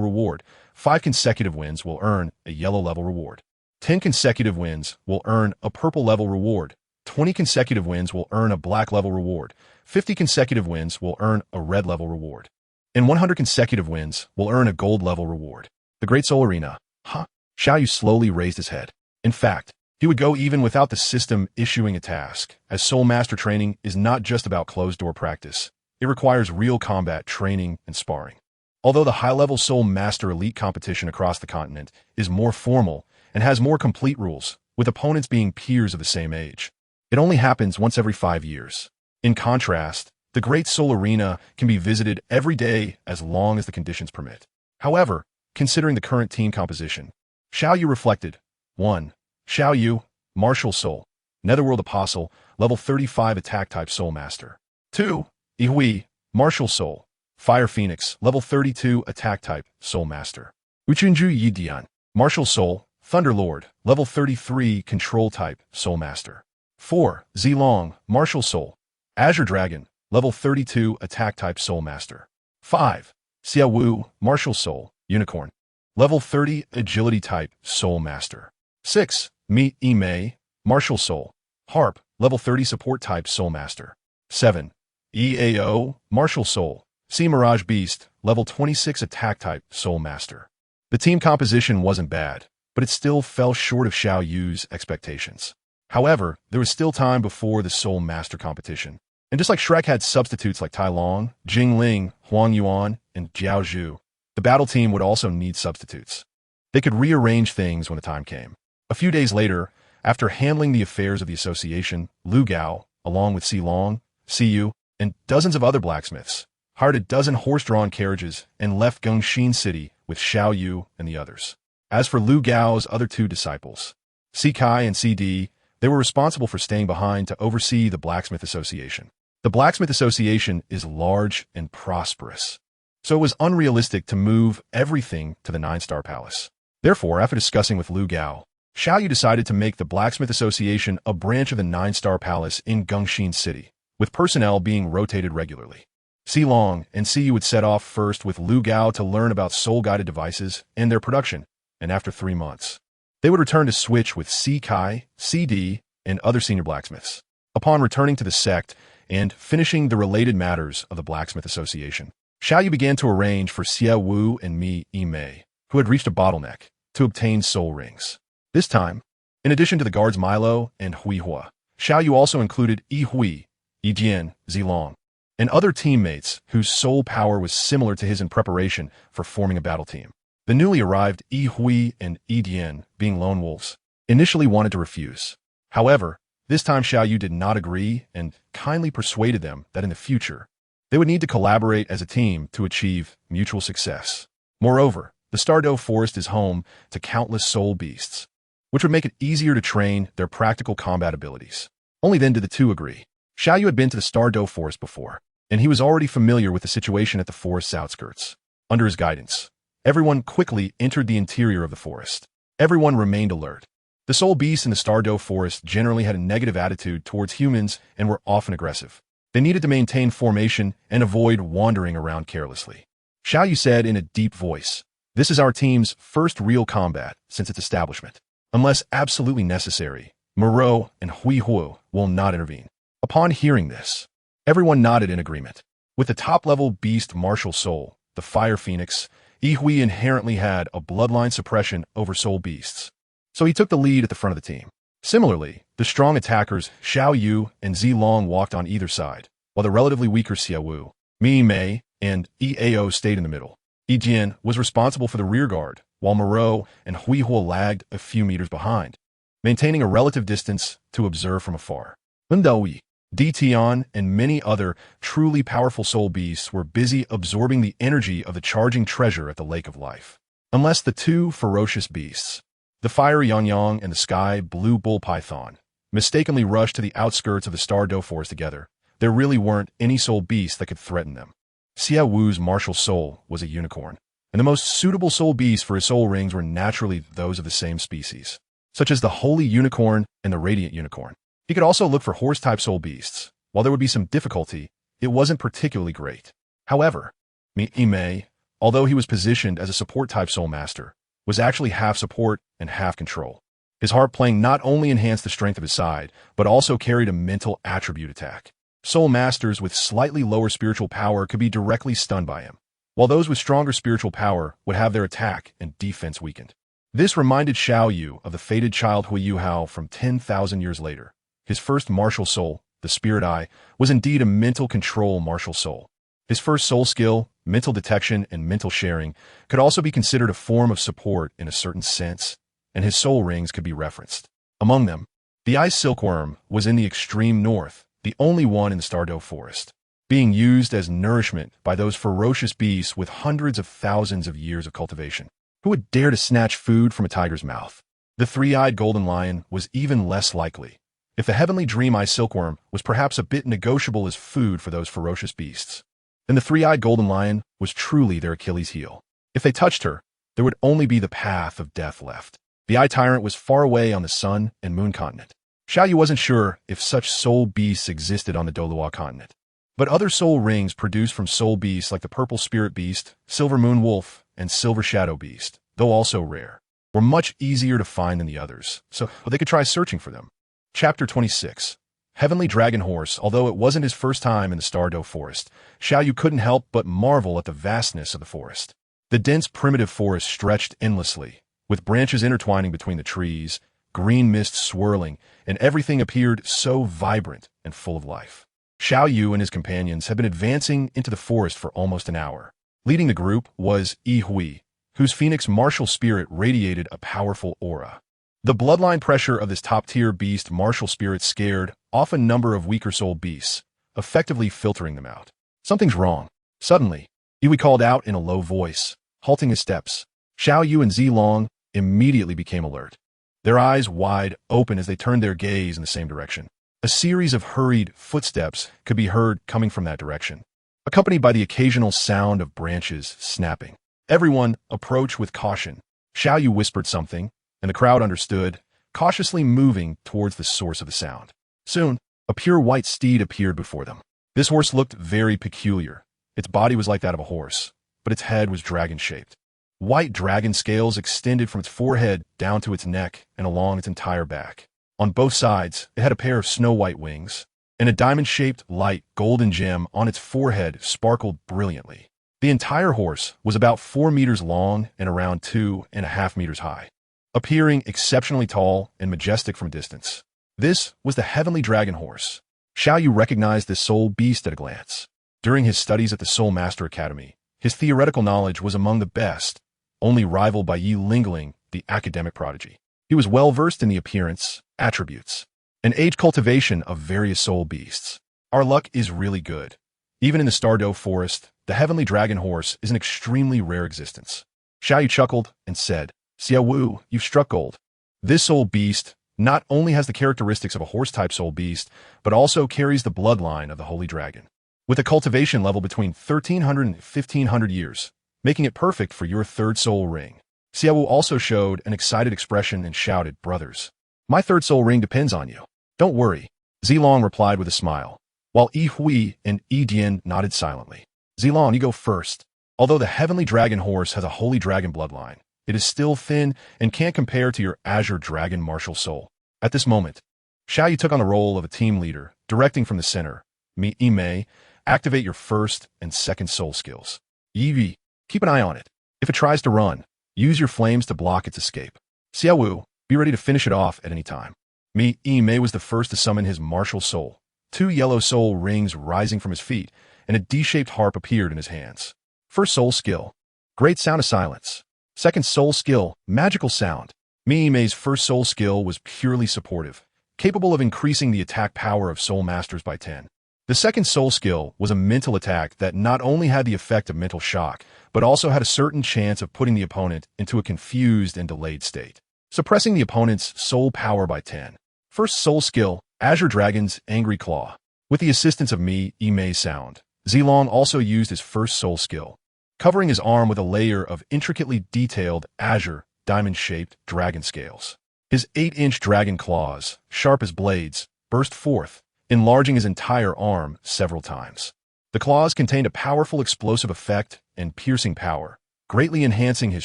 reward. 5 consecutive wins will earn a yellow level reward. 10 consecutive wins will earn a purple level reward. 20 consecutive wins will earn a black level reward. 50 consecutive wins will earn a red level reward. And 100 consecutive wins will earn a gold level reward. The Great Soul Arena. Huh? Xiao Yu slowly raised his head. In fact, he would go even without the system issuing a task, as Soul Master training is not just about closed-door practice. It requires real combat training and sparring. Although the high-level Soul Master Elite competition across the continent is more formal and has more complete rules, with opponents being peers of the same age, it only happens once every 5 years. In contrast, the Great Soul Arena can be visited every day as long as the conditions permit. However, considering the current team composition, Xiao Yu reflected. 1. Xiao Yu, Martial Soul, Netherworld Apostle, level 35 attack type Soul Master. 2. Ihui, Martial Soul, Fire Phoenix, level 32, attack type, Soul Master. Uchunju Yidian, Martial Soul, Thunder Lord, level 33, control type, Soul Master. 4. Zilong, Martial Soul, Azure Dragon, level 32, attack type, Soul Master. 5. Xiao Yu, Martial Soul, Unicorn, level 30, agility type, Soul Master. 6. Mi Mei, Martial Soul, Harp, level 30, support type, Soul Master. 7. Eao, Martial Soul, Sea Mirage Beast, level 26, attack type, Soul Master. The team composition wasn't bad, but it still fell short of Xiao Yu's expectations. However, there was still time before the Soul Master competition. And just like Shrek had substitutes like Tai Long, Jing Ling, Huang Yuan, and Jiao Zhu, the battle team would also need substitutes. They could rearrange things when the time came. A few days later, after handling the affairs of the association, Lu Gao, along with Si Long, Si Yu, and dozens of other blacksmiths, hired a dozen horse-drawn carriages and left Gongxin City with Xiao Yu and the others. As for Lu Gao's other two disciples, Si Kai and Si Di, they were responsible for staying behind to oversee the Blacksmith Association. The Blacksmith Association is large and prosperous, so it was unrealistic to move everything to the 9-Star Palace. Therefore, after discussing with Lu Gao, Xiao Yu decided to make the Blacksmith Association a branch of the 9-Star Palace in Gongxin City, with personnel being rotated regularly. Si Long and Si Yu would set off first with Lu Gao to learn about soul-guided devices and their production, and after 3 months, they would return to switch with Si Kai, Si Di, and other senior blacksmiths. Upon returning to the sect and finishing the related matters of the Blacksmith Association, Xiao Yu began to arrange for Xiao Wu and Mi Mei, who had reached a bottleneck, to obtain soul rings. This time, in addition to the guards Milo and Hui Hua, Xiao Yu also included Yi Hui, Yi Jian, Zilong, and other teammates whose soul power was similar to his in preparation for forming a battle team. The newly arrived Yi Hui and Yi Dian, being lone wolves, initially wanted to refuse. However, this time Xiao Yu did not agree and kindly persuaded them that in the future, they would need to collaborate as a team to achieve mutual success. Moreover, the Stardew Forest is home to countless soul beasts, which would make it easier to train their practical combat abilities. Only then did the two agree. Xiao Yu had been to the Stardew Forest before, and he was already familiar with the situation at the forest's outskirts. Under his guidance, everyone quickly entered the interior of the forest. Everyone remained alert. The soul beasts in the Stardew Forest generally had a negative attitude towards humans and were often aggressive. They needed to maintain formation and avoid wandering around carelessly. Xiao Yu said in a deep voice, "This is our team's first real combat since its establishment. Unless absolutely necessary, Moreau and Hui Hua will not intervene." Upon hearing this, everyone nodded in agreement. With the top-level beast Martial Soul, the Fire Phoenix, Yi Hui inherently had a bloodline suppression over soul beasts, so he took the lead at the front of the team. Similarly, the strong attackers Xiao Yu and Zilong walked on either side, while the relatively weaker Xiao Wu, Mi Mei, and Eao stayed in the middle. Yi Jian was responsible for the rear guard, while Moreau and Hui Hua lagged a few meters behind, maintaining a relative distance to observe from afar. Lindaoyi, Di Tian, and many other truly powerful soul beasts were busy absorbing the energy of the charging treasure at the Lake of Life. Unless the two ferocious beasts, the fiery Yang and the sky blue bull python, mistakenly rushed to the outskirts of the Stardew Forest together, there really weren't any soul beasts that could threaten them. Xiao Wu's martial soul was a unicorn, and the most suitable soul beasts for his soul rings were naturally those of the same species, such as the Holy Unicorn and the Radiant Unicorn. He could also look for horse-type soul beasts. While there would be some difficulty, it wasn't particularly great. However, Mi Mei, although he was positioned as a support-type soul master, was actually half support and half control. His harp playing not only enhanced the strength of his side, but also carried a mental attribute attack. Soul masters with slightly lower spiritual power could be directly stunned by him, while those with stronger spiritual power would have their attack and defense weakened. This reminded Xiao Yu of the fated child Hui Yuhao from 10,000 years later. His first martial soul, the Spirit Eye, was indeed a mental control martial soul. His first soul skill, mental detection and mental sharing, could also be considered a form of support in a certain sense, and his soul rings could be referenced. Among them, the Ice Silkworm was in the extreme north, the only one in the Stardew Forest, being used as nourishment by those ferocious beasts with hundreds of thousands of years of cultivation. Who would dare to snatch food from a tiger's mouth? The three-eyed golden lion was even less likely, if the heavenly dream eye silkworm was perhaps a bit negotiable as food for those ferocious beasts. and the three-eyed golden lion was truly their Achilles heel. If they touched her, there would only be the path of death left. The Eye Tyrant was far away on the Sun and Moon continent. Xiao Yu wasn't sure if such soul beasts existed on the Douluo continent. But other soul rings produced from soul beasts like the Purple Spirit Beast, Silver Moon Wolf, and Silver Shadow Beast, though also rare, were much easier to find than the others, so they could try searching for them. Chapter 26. Heavenly Dragon Horse. Although it wasn't his first time in the Stardow Forest, Xiao Yu couldn't help but marvel at the vastness of the forest. The dense primitive forest stretched endlessly, with branches intertwining between the trees, green mist swirling, and everything appeared so vibrant and full of life. Xiao Yu and his companions had been advancing into the forest for almost an hour. Leading the group was Yi Hui, whose phoenix martial spirit radiated a powerful aura. The bloodline pressure of this top-tier beast martial spirit scared off a number of weaker soul beasts, effectively filtering them out. Something's wrong. Suddenly, Yi Hui called out in a low voice, halting his steps. Xiao Yu and Zilong immediately became alert, their eyes wide open as they turned their gaze in the same direction. A series of hurried footsteps could be heard coming from that direction, accompanied by the occasional sound of branches snapping. Everyone approached with caution. Xiao Yu whispered something, and the crowd understood, cautiously moving towards the source of the sound. Soon, a pure white steed appeared before them. This horse looked very peculiar. Its body was like that of a horse, but its head was dragon-shaped. White dragon scales extended from its forehead down to its neck and along its entire back. On both sides, it had a pair of snow-white wings, and a diamond-shaped light golden gem on its forehead sparkled brilliantly. The entire horse was about 4 meters long and around 2.5 meters high, appearing exceptionally tall and majestic from a distance. This was the Heavenly Dragon Horse. Xiao Yu recognized this soul beast at a glance. During his studies at the Soul Master Academy, his theoretical knowledge was among the best, only rivaled by Yi Lingling, the academic prodigy. He was well-versed in the appearance, attributes, and age cultivation of various soul beasts. Our luck is really good. Even in the Stardow Forest, the Heavenly Dragon Horse is an extremely rare existence. Xiao Yu chuckled and said, Xiao Wu, you've struck gold. This soul beast not only has the characteristics of a horse-type soul beast, but also carries the bloodline of the Holy Dragon, with a cultivation level between 1,300 and 1,500 years, making it perfect for your third soul ring. Xiao Wu also showed an excited expression and shouted, Brothers, my third soul ring depends on you. Don't worry, Zilong replied with a smile, while Yi Hui and Yi Dian nodded silently. Zilong, you go first. Although the Heavenly Dragon Horse has a Holy Dragon bloodline, it is still thin and can't compare to your Azure Dragon martial soul. At this moment, Xiao Yu took on the role of a team leader, directing from the center. Yi Mei, activate your first and second soul skills. Yi, keep an eye on it. If it tries to run, use your flames to block its escape. Xiao Wu, be ready to finish it off at any time. Yi Mei was the first to summon his martial soul. 2 yellow soul rings rising from his feet, and a D-shaped harp appeared in his hands. First soul skill, Great Sound of Silence. Second soul skill, Magical Sound. Yi Mei's first soul skill was purely supportive, capable of increasing the attack power of soul masters by 10. The second soul skill was a mental attack that not only had the effect of mental shock, but also had a certain chance of putting the opponent into a confused and delayed state, suppressing the opponent's soul power by 10. First soul skill, Azure Dragon's Angry Claw. With the assistance of Yi Mei's sound, Zilong also used his first soul skill, covering his arm with a layer of intricately detailed azure, diamond-shaped dragon scales. His 8-inch dragon claws, sharp as blades, burst forth, enlarging his entire arm several times. The claws contained a powerful explosive effect and piercing power, greatly enhancing his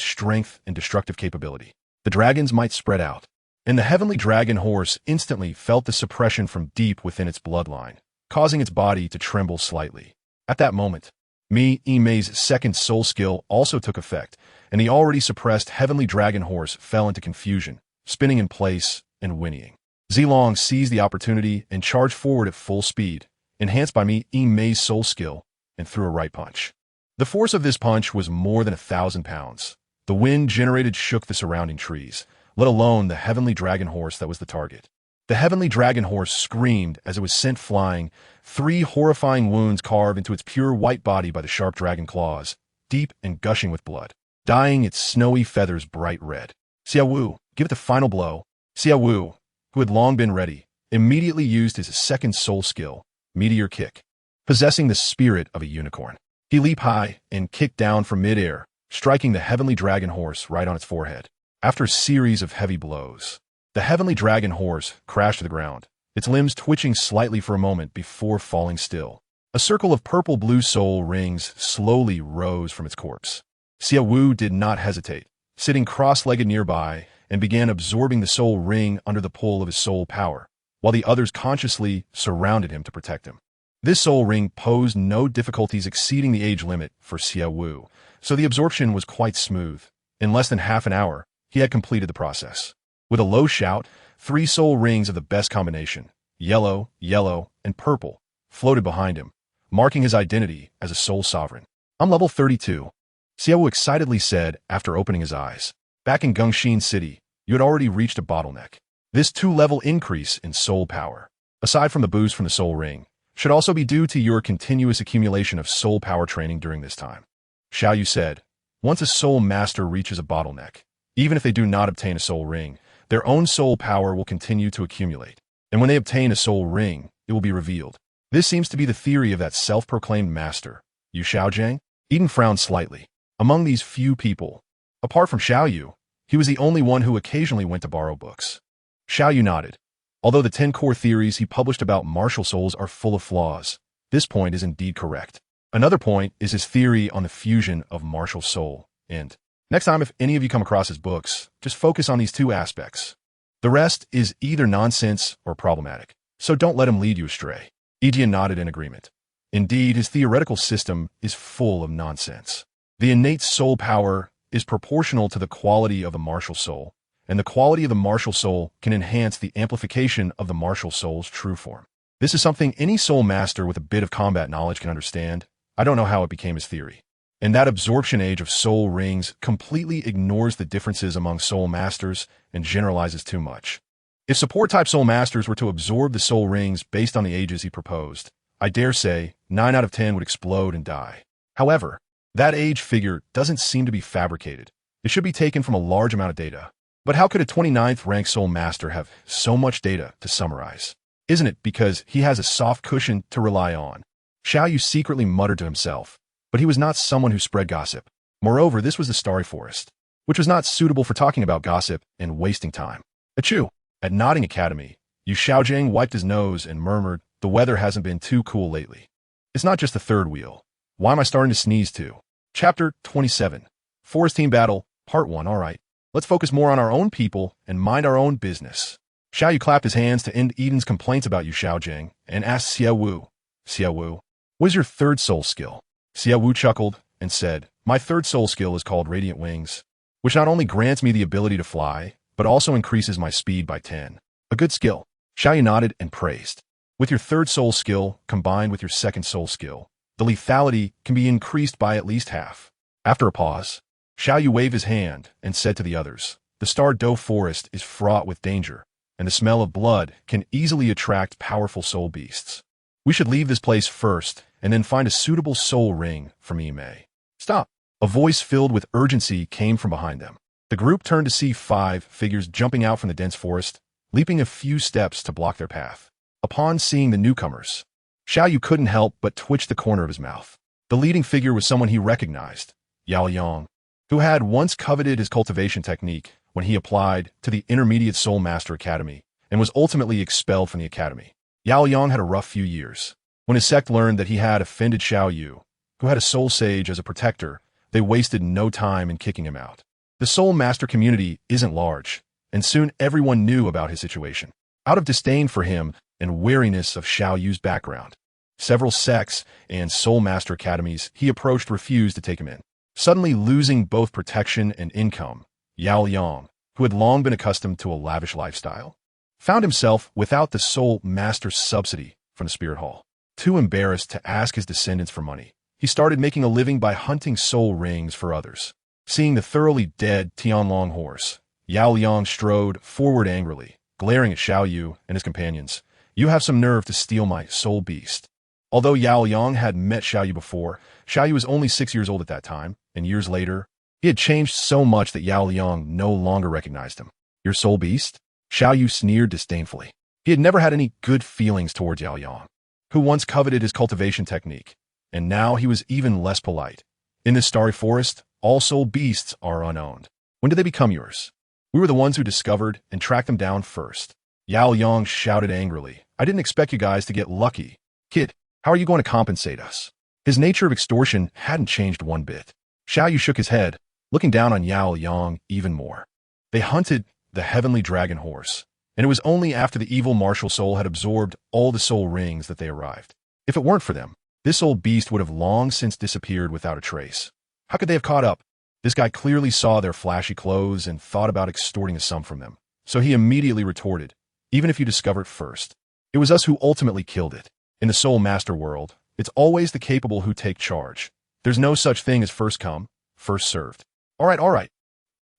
strength and destructive capability. The dragons might spread out, and the Heavenly Dragon Horse instantly felt the suppression from deep within its bloodline, causing its body to tremble slightly. At that moment, Yi Mei's second soul skill also took effect, and the already suppressed Heavenly Dragon Horse fell into confusion, spinning in place and whinnying. Zilong seized the opportunity and charged forward at full speed, enhanced by Yi Mei's soul skill, and threw a right punch. The force of this punch was more than 1,000 pounds. The wind generated shook the surrounding trees, let alone the Heavenly Dragon Horse that was the target. The Heavenly Dragon Horse screamed as it was sent flying, 3 horrifying wounds carved into its pure white body by the sharp dragon claws, deep and gushing with blood, dyeing its snowy feathers bright red. Xiao Wu, give it the final blow. Xiao Wu, who had long been ready, immediately used his second soul skill, Meteor Kick, possessing the spirit of a unicorn. He leaped high and kicked down from midair, striking the heavenly dragon horse right on its forehead. After a series of heavy blows, the heavenly dragon horse crashed to the ground, its limbs twitching slightly for a moment before falling still. A circle of purple-blue soul rings slowly rose from its corpse. Xiao Yu did not hesitate, sitting cross-legged nearby, and began absorbing the soul ring under the pull of his soul power, while the others consciously surrounded him to protect him. This soul ring posed no difficulties exceeding the age limit for Xiao Yu, so the absorption was quite smooth. In less than half an hour, he had completed the process. With a low shout, 3 soul rings of the best combination, yellow, yellow, and purple, floated behind him, marking his identity as a soul sovereign. "I'm level 32, Xiao Yu excitedly said after opening his eyes. Back in Gongxin City, you had already reached a bottleneck. This 2-level increase in soul power, aside from the boost from the soul ring, should also be due to your continuous accumulation of soul power training during this time," Xiao Yu said. Once a soul master reaches a bottleneck, even if they do not obtain a soul ring, their own soul power will continue to accumulate. And when they obtain a soul ring, it will be revealed. This seems to be the theory of that self-proclaimed master, Yu Xiaojang. Eden frowned slightly. Among these few people, apart from Xiao Yu, he was the only one who occasionally went to borrow books. Xiao Yu nodded. Although the 10 core theories he published about martial souls are full of flaws, this point is indeed correct. Another point is his theory on the fusion of martial soul. And next time, if any of you come across his books, just focus on these 2 aspects. The rest is either nonsense or problematic, so don't let him lead you astray. Ejian nodded in agreement. Indeed, his theoretical system is full of nonsense. The innate soul power is proportional to the quality of the martial soul, and the quality of the martial soul can enhance the amplification of the martial soul's true form. This is something any soul master with a bit of combat knowledge can understand. I don't know how it became his theory. And that absorption age of soul rings completely ignores the differences among soul masters and generalizes too much. If support-type soul masters were to absorb the soul rings based on the ages he proposed, I dare say 9 out of 10 would explode and die. However, that age figure doesn't seem to be fabricated. It should be taken from a large amount of data. But how could a 29th ranked soul master have so much data to summarize? Isn't it because he has a soft cushion to rely on? Xiao Yu secretly muttered to himself, but he was not someone who spread gossip. Moreover, this was the Starry Forest, which was not suitable for talking about gossip and wasting time. Achoo! At Nodding Academy, Yu Xiaojang wiped his nose and murmured, "The weather hasn't been too cool lately. It's not just the third wheel. Why am I starting to sneeze too?" Chapter 27. Forest Team Battle, Part 1. Alright, let's focus more on our own people and mind our own business. Xiao Yu clapped his hands to end Eden's complaints about Yu Xiaojang and asked Xiao Yu, "Xiao Yu, what is your third soul skill?" Xiao Yu chuckled and said, "My third soul skill is called Radiant Wings, which not only grants me the ability to fly, but also increases my speed by 10. A good skill." Xiao Yu nodded and praised. With your third soul skill combined with your second soul skill, the lethality can be increased by at least half. After a pause, Xiao Yu waved his hand and said to the others, "The Star Doe Forest is fraught with danger, and the smell of blood can easily attract powerful soul beasts. We should leave this place first and then find a suitable soul ring for Mei." "Stop!" A voice filled with urgency came from behind them. The group turned to see 5 figures jumping out from the dense forest, leaping a few steps to block their path. Upon seeing the newcomers, Xiao Yu couldn't help but twitch the corner of his mouth. The leading figure was someone he recognized, Yao Yang, who had once coveted his cultivation technique when he applied to the Intermediate Soul Master Academy and was ultimately expelled from the academy. Yao Yang had a rough few years. When his sect learned that he had offended Xiao Yu, who had a soul sage as a protector, they wasted no time in kicking him out. The soul master community isn't large, and soon everyone knew about his situation. Out of disdain for him and wariness of Xiao Yu's background, several sects and soul master academies he approached refused to take him in. Suddenly losing both protection and income, Yao Yang, who had long been accustomed to a lavish lifestyle, found himself without the soul master's subsidy from the spirit hall. Too embarrassed to ask his descendants for money, he started making a living by hunting soul rings for others. Seeing the thoroughly dead Tianlong horse, Yao Yang strode forward angrily, glaring at Xiao Yu and his companions. "You have some nerve to steal my soul beast." Although Yao Yang had met Xiao Yu before, Xiao Yu was only 6 years old at that time, and years later, he had changed so much that Yao Yang no longer recognized him. "Your soul beast?" Xiao Yu sneered disdainfully. He had never had any good feelings towards Yao Yang, who once coveted his cultivation technique, and now he was even less polite. In this starry forest, all soul beasts are unowned. When did they become yours? We were the ones who discovered and tracked them down first. Yao Yang shouted angrily. I didn't expect you guys to get lucky. Kid, how are you going to compensate us? His nature of extortion hadn't changed one bit. Xiao Yu shook his head, looking down on Yao Yang even more. They hunted the heavenly dragon horse, and it was only after the evil martial soul had absorbed all the soul rings that they arrived. If it weren't for them, this old beast would have long since disappeared without a trace. How could they have caught up? This guy clearly saw their flashy clothes and thought about extorting a sum from them. So he immediately retorted, even if you discover it first. It was us who ultimately killed it. In the Soul Master world, it's always the capable who take charge. There's no such thing as first come, first served. All right.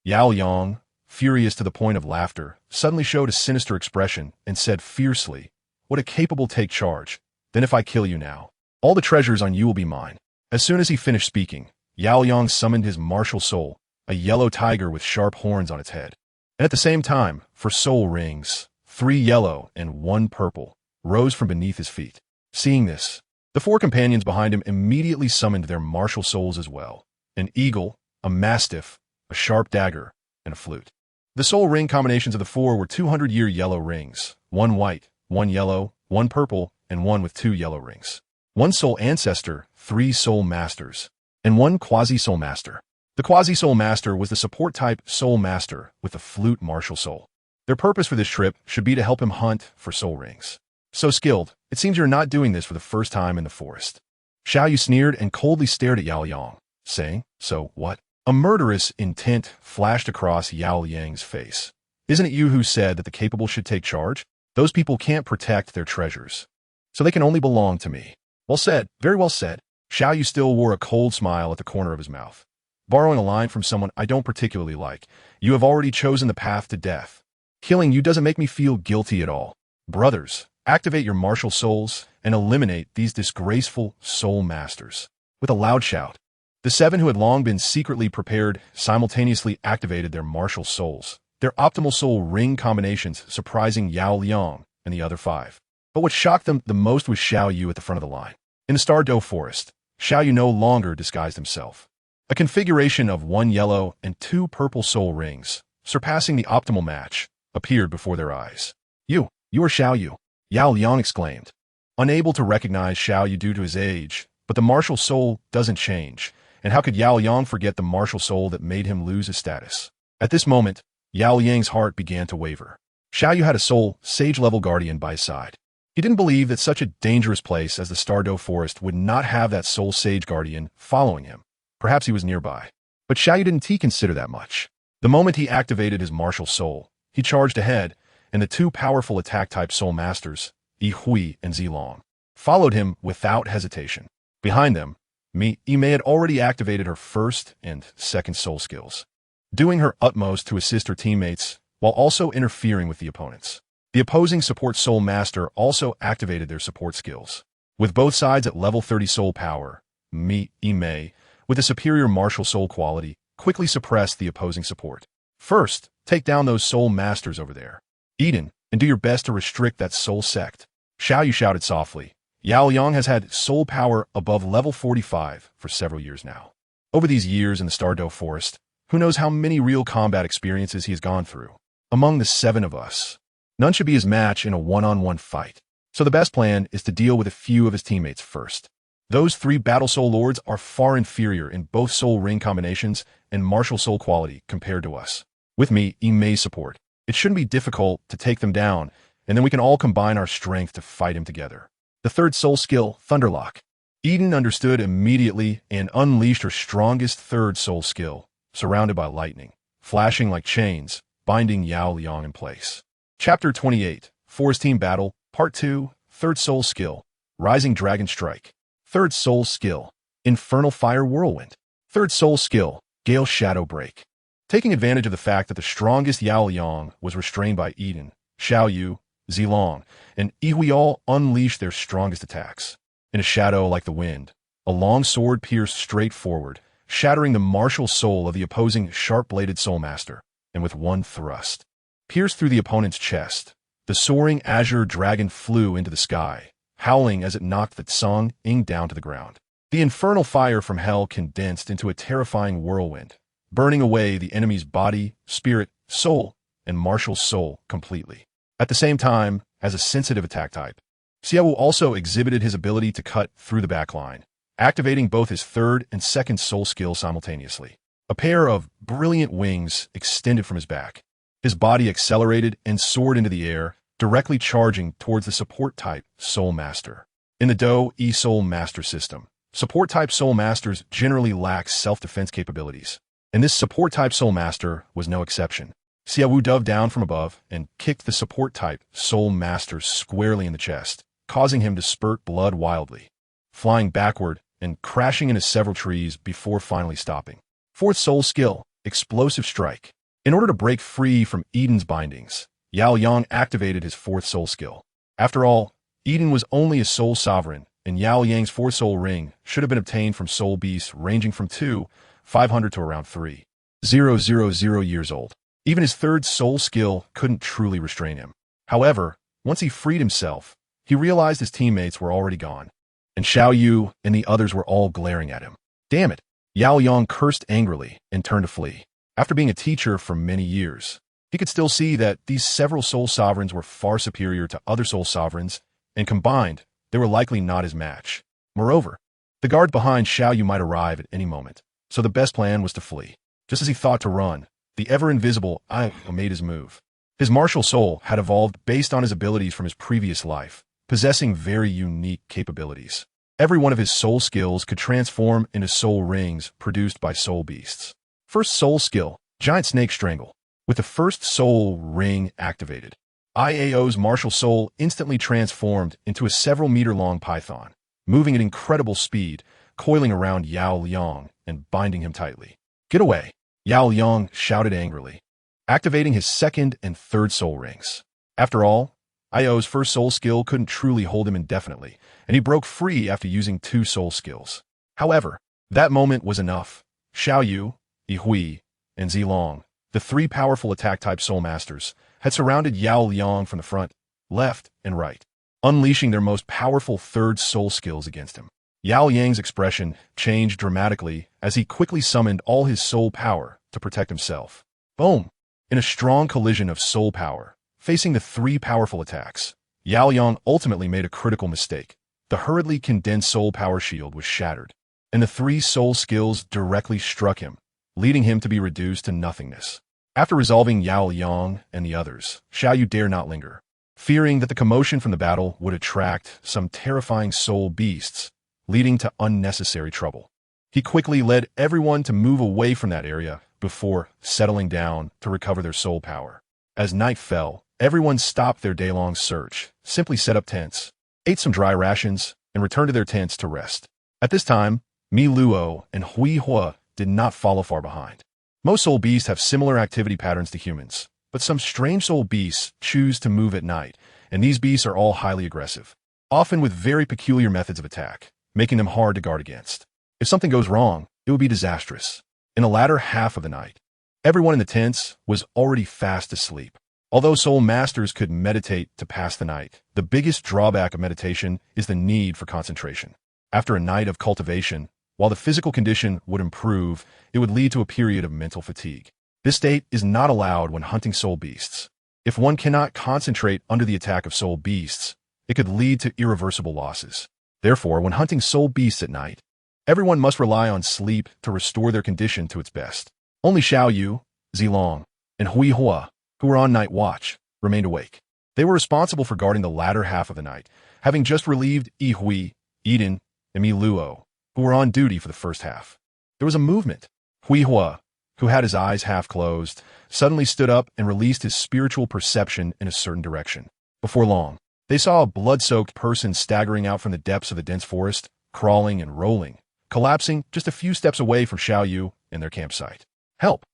Yao Yang, furious to the point of laughter, suddenly showed a sinister expression and said fiercely, Would a capable take charge? Then if I kill you now, all the treasures on you will be mine. As soon as he finished speaking, Yao Yang summoned his martial soul, a yellow tiger with sharp horns on its head. And at the same time, for soul rings, 3 yellow and 1 purple, rose from beneath his feet. Seeing this, the 4 companions behind him immediately summoned their martial souls as well. An eagle, a mastiff, a sharp dagger, and a flute. The soul ring combinations of the 4 were 200-year yellow rings, 1 white, 1 yellow, 1 purple, and 1 with 2 yellow rings. 1 soul ancestor, 3 soul masters, and 1 quasi-soul master. The quasi-soul master was the support-type soul master with the flute martial soul. Their purpose for this trip should be to help him hunt for soul rings. So skilled, it seems you're not doing this for the first time in the forest. Xiao Yu sneered and coldly stared at Yao Yang, saying, So what? A murderous intent flashed across Yao Yang's face. Isn't it you who said that the capable should take charge? Those people can't protect their treasures, so they can only belong to me. Well said, very well said. Xiao Yu still wore a cold smile at the corner of his mouth. Borrowing a line from someone I don't particularly like, you have already chosen the path to death. Killing you doesn't make me feel guilty at all. Brothers, activate your martial souls and eliminate these disgraceful soul masters. With a loud shout, the 7 who had long been secretly prepared simultaneously activated their martial souls, their optimal soul ring combinations surprising Yao Yang and the other 5. But what shocked them the most was Xiao Yu at the front of the line. In the Stardow Forest, Xiao Yu no longer disguised himself. A configuration of 1 yellow and 2 purple soul rings, surpassing the optimal match, appeared before their eyes. You are Xiao Yu, Yao Yang exclaimed, unable to recognize Xiao Yu due to his age, but the martial soul doesn't change, and how could Yao Yang forget the martial soul that made him lose his status? At this moment, Yao Yang's heart began to waver. Xiao Yu had a soul sage-level guardian by his side. He didn't believe that such a dangerous place as the Stardow Forest would not have that soul sage guardian following him. Perhaps he was nearby. But Xiao Yu didn't consider that much. The moment he activated his martial soul, he charged ahead, and the 2 powerful attack-type soul masters, Yi Hui and Zilong, followed him without hesitation. Behind them, Yi Mei had already activated her first and second soul skills, doing her utmost to assist her teammates while also interfering with the opponents. The opposing support soul master also activated their support skills. With both sides at level 30 soul power, Yi Mei, with a superior martial soul quality, quickly suppressed the opposing support. First, take down those soul masters over there, Eden, and do your best to restrict that soul sect. Xiao Yu shouted softly. Yao Yang has had soul power above level 45 for several years now. Over these years in the Stardow Forest, who knows how many real combat experiences he has gone through. Among the 7 of us, none should be his match in a one-on-one fight. So the best plan is to deal with a few of his teammates first. Those 3 Battle Soul Lords are far inferior in both soul ring combinations and martial soul quality compared to us. With me, Yi Mei's support, it shouldn't be difficult to take them down, and then we can all combine our strength to fight him together. The 3rd soul skill, Thunderlock. Eden understood immediately and unleashed her strongest 3rd soul skill, surrounded by lightning, flashing like chains, binding Yao Yang in place. Chapter 28, Forest Team Battle, Part 2, 3rd soul skill, Rising Dragon Strike. 3rd soul skill, Infernal Fire Whirlwind. 3rd soul skill, Gale Shadow Break. Taking advantage of the fact that the strongest Yao Yang was restrained by Eden, Xiao Yu, Zilong, and Yi Hui all unleashed their strongest attacks. In a shadow like the wind, a long sword pierced straight forward, shattering the martial soul of the opposing sharp-bladed soul master, and with one thrust, pierced through the opponent's chest. The soaring azure dragon flew into the sky, howling as it knocked the Tsang Ing down to the ground. The infernal fire from hell condensed into a terrifying whirlwind, burning away the enemy's body, spirit, soul, and martial soul completely. At the same time, as a sensitive attack type, Xiao Yu also exhibited his ability to cut through the backline, activating both his third and second soul skill simultaneously. A pair of brilliant wings extended from his back. His body accelerated and soared into the air, directly charging towards the support-type Soul Master. In the Douluo Soul Master system, support-type Soul Masters generally lack self-defense capabilities, and this support-type Soul Master was no exception. Xiao Yu dove down from above and kicked the support-type Soul Master squarely in the chest, causing him to spurt blood wildly, flying backward and crashing into several trees before finally stopping. Fourth soul skill, Explosive Strike. In order to break free from Eden's bindings, Yao Yang activated his fourth soul skill. After all, Eden was only a soul sovereign, and Yao Yang's fourth soul ring should have been obtained from soul beasts ranging from 2,500 to around 3,000 years old. Even his third soul skill couldn't truly restrain him. However, once he freed himself, he realized his teammates were already gone, and Xiao Yu and the others were all glaring at him. Damn it! Yao Yang cursed angrily and turned to flee. After being a teacher for many years, he could still see that these several soul sovereigns were far superior to other soul sovereigns, and combined, they were likely not his match. Moreover, the guard behind Xiao Yu might arrive at any moment, so the best plan was to flee. Just as he thought to run, the ever-invisible Xiao Yu made his move. His martial soul had evolved based on his abilities from his previous life, possessing very unique capabilities. Every one of his soul skills could transform into soul rings produced by soul beasts. First soul skill, Giant Snake Strangle. With the first soul ring activated, Xiao's martial soul instantly transformed into a several-meter-long python, moving at incredible speed, coiling around Yao Yang and binding him tightly. Get away! Yao Yang shouted angrily, activating his second and third soul rings. After all, Xiao's first soul skill couldn't truly hold him indefinitely, and he broke free after using two soul skills. However, that moment was enough. Xiao Yu, Yi Hui, and Zilong, the three powerful attack-type soul masters, had surrounded Yao Yang from the front, left, and right, unleashing their most powerful third soul skills against him. Yao Yang's expression changed dramatically as he quickly summoned all his soul power to protect himself. Boom! In a strong collision of soul power, facing the three powerful attacks, Yao Yang ultimately made a critical mistake. The hurriedly condensed soul power shield was shattered, and the three soul skills directly struck him, leading him to be reduced to nothingness. After resolving Yao Yang and the others, Xiao Yu dared not linger, fearing that the commotion from the battle would attract some terrifying soul beasts, leading to unnecessary trouble. He quickly led everyone to move away from that area before settling down to recover their soul power. As night fell, everyone stopped their day-long search, simply set up tents, ate some dry rations, and returned to their tents to rest. At this time, Mi Luo and Hui Hua did not follow far behind. Most soul beasts have similar activity patterns to humans, but some strange soul beasts choose to move at night, and these beasts are all highly aggressive, often with very peculiar methods of attack, making them hard to guard against. If something goes wrong, it would be disastrous. In the latter half of the night, everyone in the tents was already fast asleep. Although soul masters could meditate to pass the night, the biggest drawback of meditation is the need for concentration. After a night of cultivation, while the physical condition would improve, it would lead to a period of mental fatigue. This state is not allowed when hunting soul beasts. If one cannot concentrate under the attack of soul beasts, it could lead to irreversible losses. Therefore, when hunting soul beasts at night, everyone must rely on sleep to restore their condition to its best. Only Xiao Yu, Zilong, and Hui Hua, who were on night watch, remained awake. They were responsible for guarding the latter half of the night, having just relieved Yi Hui, Eden, and Mi Luo, who were on duty for the first half. There was a movement. Hui Hua, who had his eyes half closed, suddenly stood up and released his spiritual perception in a certain direction. Before long, they saw a blood-soaked person staggering out from the depths of the dense forest, crawling and rolling, collapsing just a few steps away from Xiao Yu and their campsite. Help!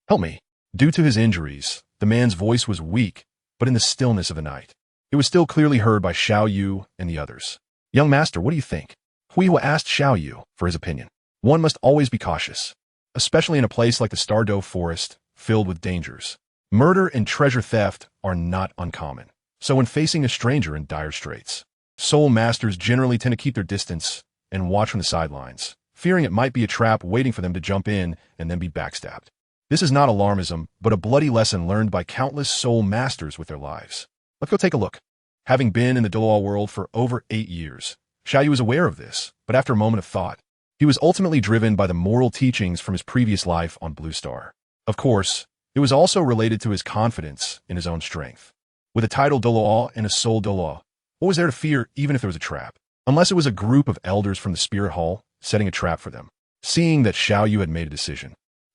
Help me! Due to his injuries, the man's voice was weak, but in the stillness of the night, it was still clearly heard by Xiao Yu and the others. Young master, what do you think? Hui Hua asked Xiao Yu for his opinion. One must always be cautious, especially in a place like the Stardow Forest, filled with dangers. Murder and treasure theft are not uncommon, so when facing a stranger in dire straits, soul masters generally tend to keep their distance and watch from the sidelines, fearing it might be a trap waiting for them to jump in and then be backstabbed. This is not alarmism, but a bloody lesson learned by countless soul masters with their lives. Let's go take a look. Having been in the Douluo world for over 8 years, Xiao Yu was aware of this, but after a moment of thought, he was ultimately driven by the moral teachings from his previous life on Blue Star. Of course, it was also related to his confidence in his own strength. With a title Douluo and a soul Douluo, what was there to fear even if there was a trap? Unless it was a group of elders from the Spirit Hall setting a trap for them. Seeing that Xiao Yu had made a decision,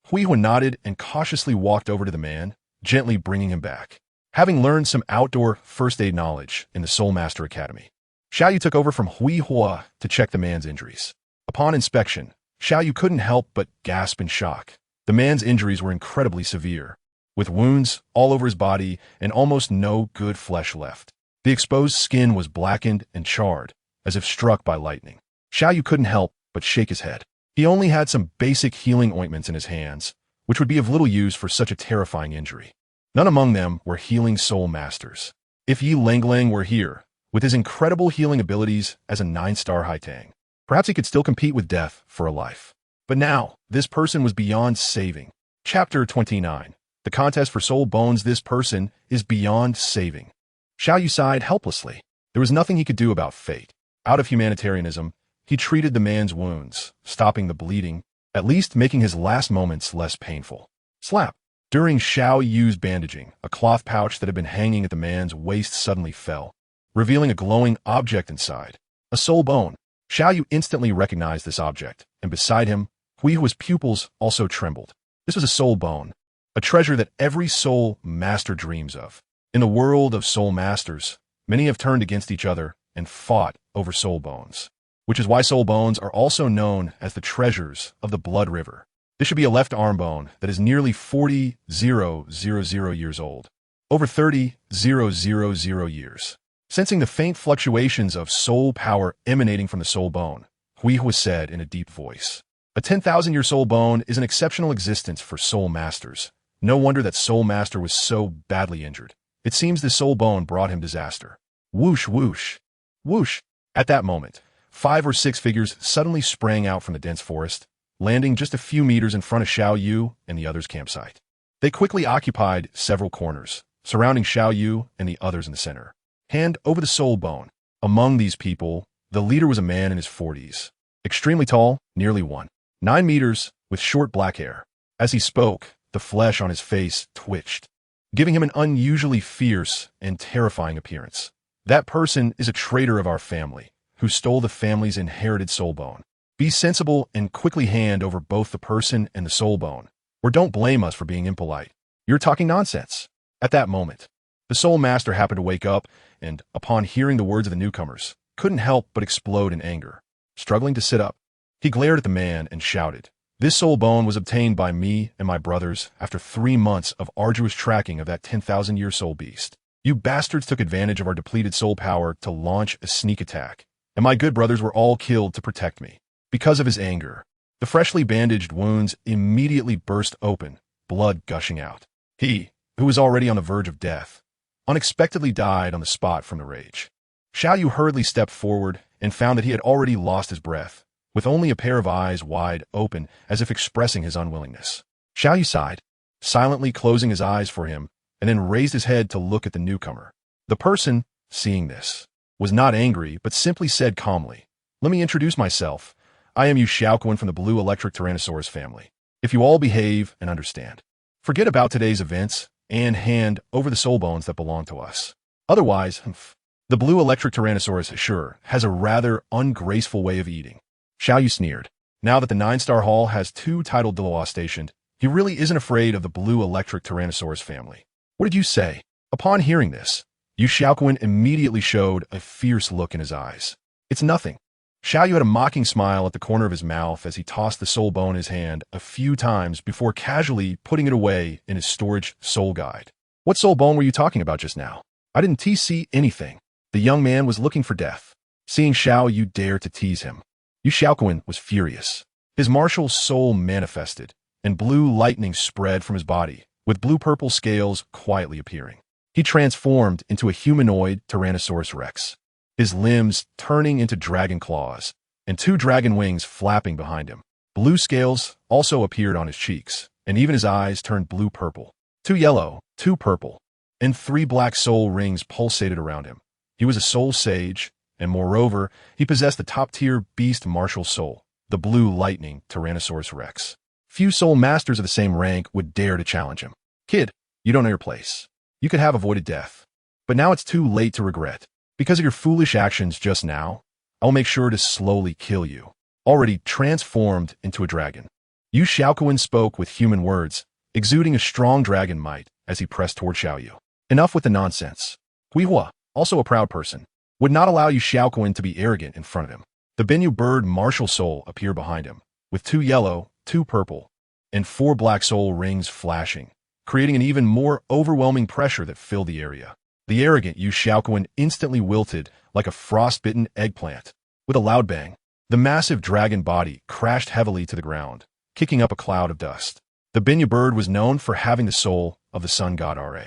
Hui nodded and cautiously walked over to the man, gently bringing him back. Having learned some outdoor first aid knowledge in the Soul Master Academy, Xiao Yu took over from Hui Hua to check the man's injuries. Upon inspection, Xiao Yu couldn't help but gasp in shock. The man's injuries were incredibly severe, with wounds all over his body and almost no good flesh left. The exposed skin was blackened and charred, as if struck by lightning. Xiao Yu couldn't help but shake his head. He only had some basic healing ointments in his hands, which would be of little use for such a terrifying injury. None among them were healing soul masters. If Yi Langlang were here, with his incredible healing abilities as a 9-star Haitang, perhaps he could still compete with death for a life. But now, this person was beyond saving. Chapter 29. The contest for soul bones. This person is beyond saving. Xiao Yu sighed helplessly. There was nothing he could do about fate. Out of humanitarianism, he treated the man's wounds, stopping the bleeding, at least making his last moments less painful. Slap. During Xiao Yu's bandaging, a cloth pouch that had been hanging at the man's waist suddenly fell, revealing a glowing object inside. A soul bone. Xiao Yu instantly recognized this object, and beside him, Hui Hua's pupils also trembled. This was a soul bone, a treasure that every soul master dreams of. In the world of soul masters, many have turned against each other and fought over soul bones, which is why soul bones are also known as the treasures of the Blood River. This should be a left arm bone that is nearly 40,000 years old, over 30,000 years. Sensing the faint fluctuations of soul power emanating from the soul bone, Hui Hua said in a deep voice, "A 10,000-year soul bone is an exceptional existence for soul masters. No wonder that soul master was so badly injured. It seems this soul bone brought him disaster." Whoosh, whoosh, whoosh. At that moment, 5 or 6 figures suddenly sprang out from the dense forest, landing just a few meters in front of Xiao Yu and the others' campsite. They quickly occupied several corners, surrounding Xiao Yu and the others in the center. Hand over the soul bone. Among these people, the leader was a man in his 40s, extremely tall, nearly 1.9 meters, with short black hair. As he spoke, the flesh on his face twitched, giving him an unusually fierce and terrifying appearance. "That person is a traitor of our family, who stole the family's inherited soul bone. Be sensible and quickly hand over both the person and the soul bone, or don't blame us for being impolite. You're talking nonsense." At that moment, the soul master happened to wake up and, upon hearing the words of the newcomers, couldn't help but explode in anger. Struggling to sit up, he glared at the man and shouted, "This soul bone was obtained by me and my brothers after 3 months of arduous tracking of that 10,000-year soul beast. You bastards took advantage of our depleted soul power to launch a sneak attack, and my good brothers were all killed to protect me." Because of his anger, the freshly bandaged wounds immediately burst open, blood gushing out. He, who was already on the verge of death, unexpectedly died on the spot from the rage. Xiao Yu hurriedly stepped forward and found that he had already lost his breath, with only a pair of eyes wide open as if expressing his unwillingness. Xiao Yu sighed, silently closing his eyes for him, and then raised his head to look at the newcomer. The person, seeing this, was not angry but simply said calmly, "Let me introduce myself. I am Yu Xiaoquan from the Blue Electric Tyrannosaurus family. If you all behave and understand, forget about today's events and hand over the soul bones that belong to us. Otherwise, the Blue Electric Tyrannosaurus sure has a rather ungraceful way of eating." Xiao Yu sneered. Now that the 9-star Hall has 2 titled Douluo stationed, he really isn't afraid of the Blue Electric Tyrannosaurus family. "What did you say?" Upon hearing this, Yu Xiaoquan immediately showed a fierce look in his eyes. "It's nothing." Xiao Yu had a mocking smile at the corner of his mouth as he tossed the soul bone in his hand a few times before casually putting it away in his storage soul guide. "What soul bone were you talking about just now? I didn't see anything." The young man was looking for death. Seeing Xiao Yu dare to tease him, Yu Xiaoquan was furious. His martial soul manifested, and blue lightning spread from his body, with blue-purple scales quietly appearing. He transformed into a humanoid Tyrannosaurus Rex, his limbs turning into dragon claws, and 2 dragon wings flapping behind him. Blue scales also appeared on his cheeks, and even his eyes turned blue-purple. 2 yellow, 2 purple, and 3 black soul rings pulsated around him. He was a soul sage, and moreover, he possessed the top-tier beast martial soul, the blue lightning Tyrannosaurus Rex. Few soul masters of the same rank would dare to challenge him. Kid, you don't know your place. You could have avoided death. But now it's too late to regret. Because of your foolish actions just now, I will make sure to slowly kill you. Already transformed into a dragon. Yu Xiaoquan spoke with human words, exuding a strong dragon might as he pressed toward Xiao Yu. Enough with the nonsense. Huihua, also a proud person, would not allow Yu Xiaoquan to be arrogant in front of him. The Binyu bird martial soul appeared behind him, with 2 yellow, 2 purple, and 4 black soul rings flashing, creating an even more overwhelming pressure that filled the area. The arrogant Yu Xiaoquan instantly wilted like a frostbitten eggplant. With a loud bang, the massive dragon body crashed heavily to the ground, kicking up a cloud of dust. The Binyu bird was known for having the soul of the sun god Ra.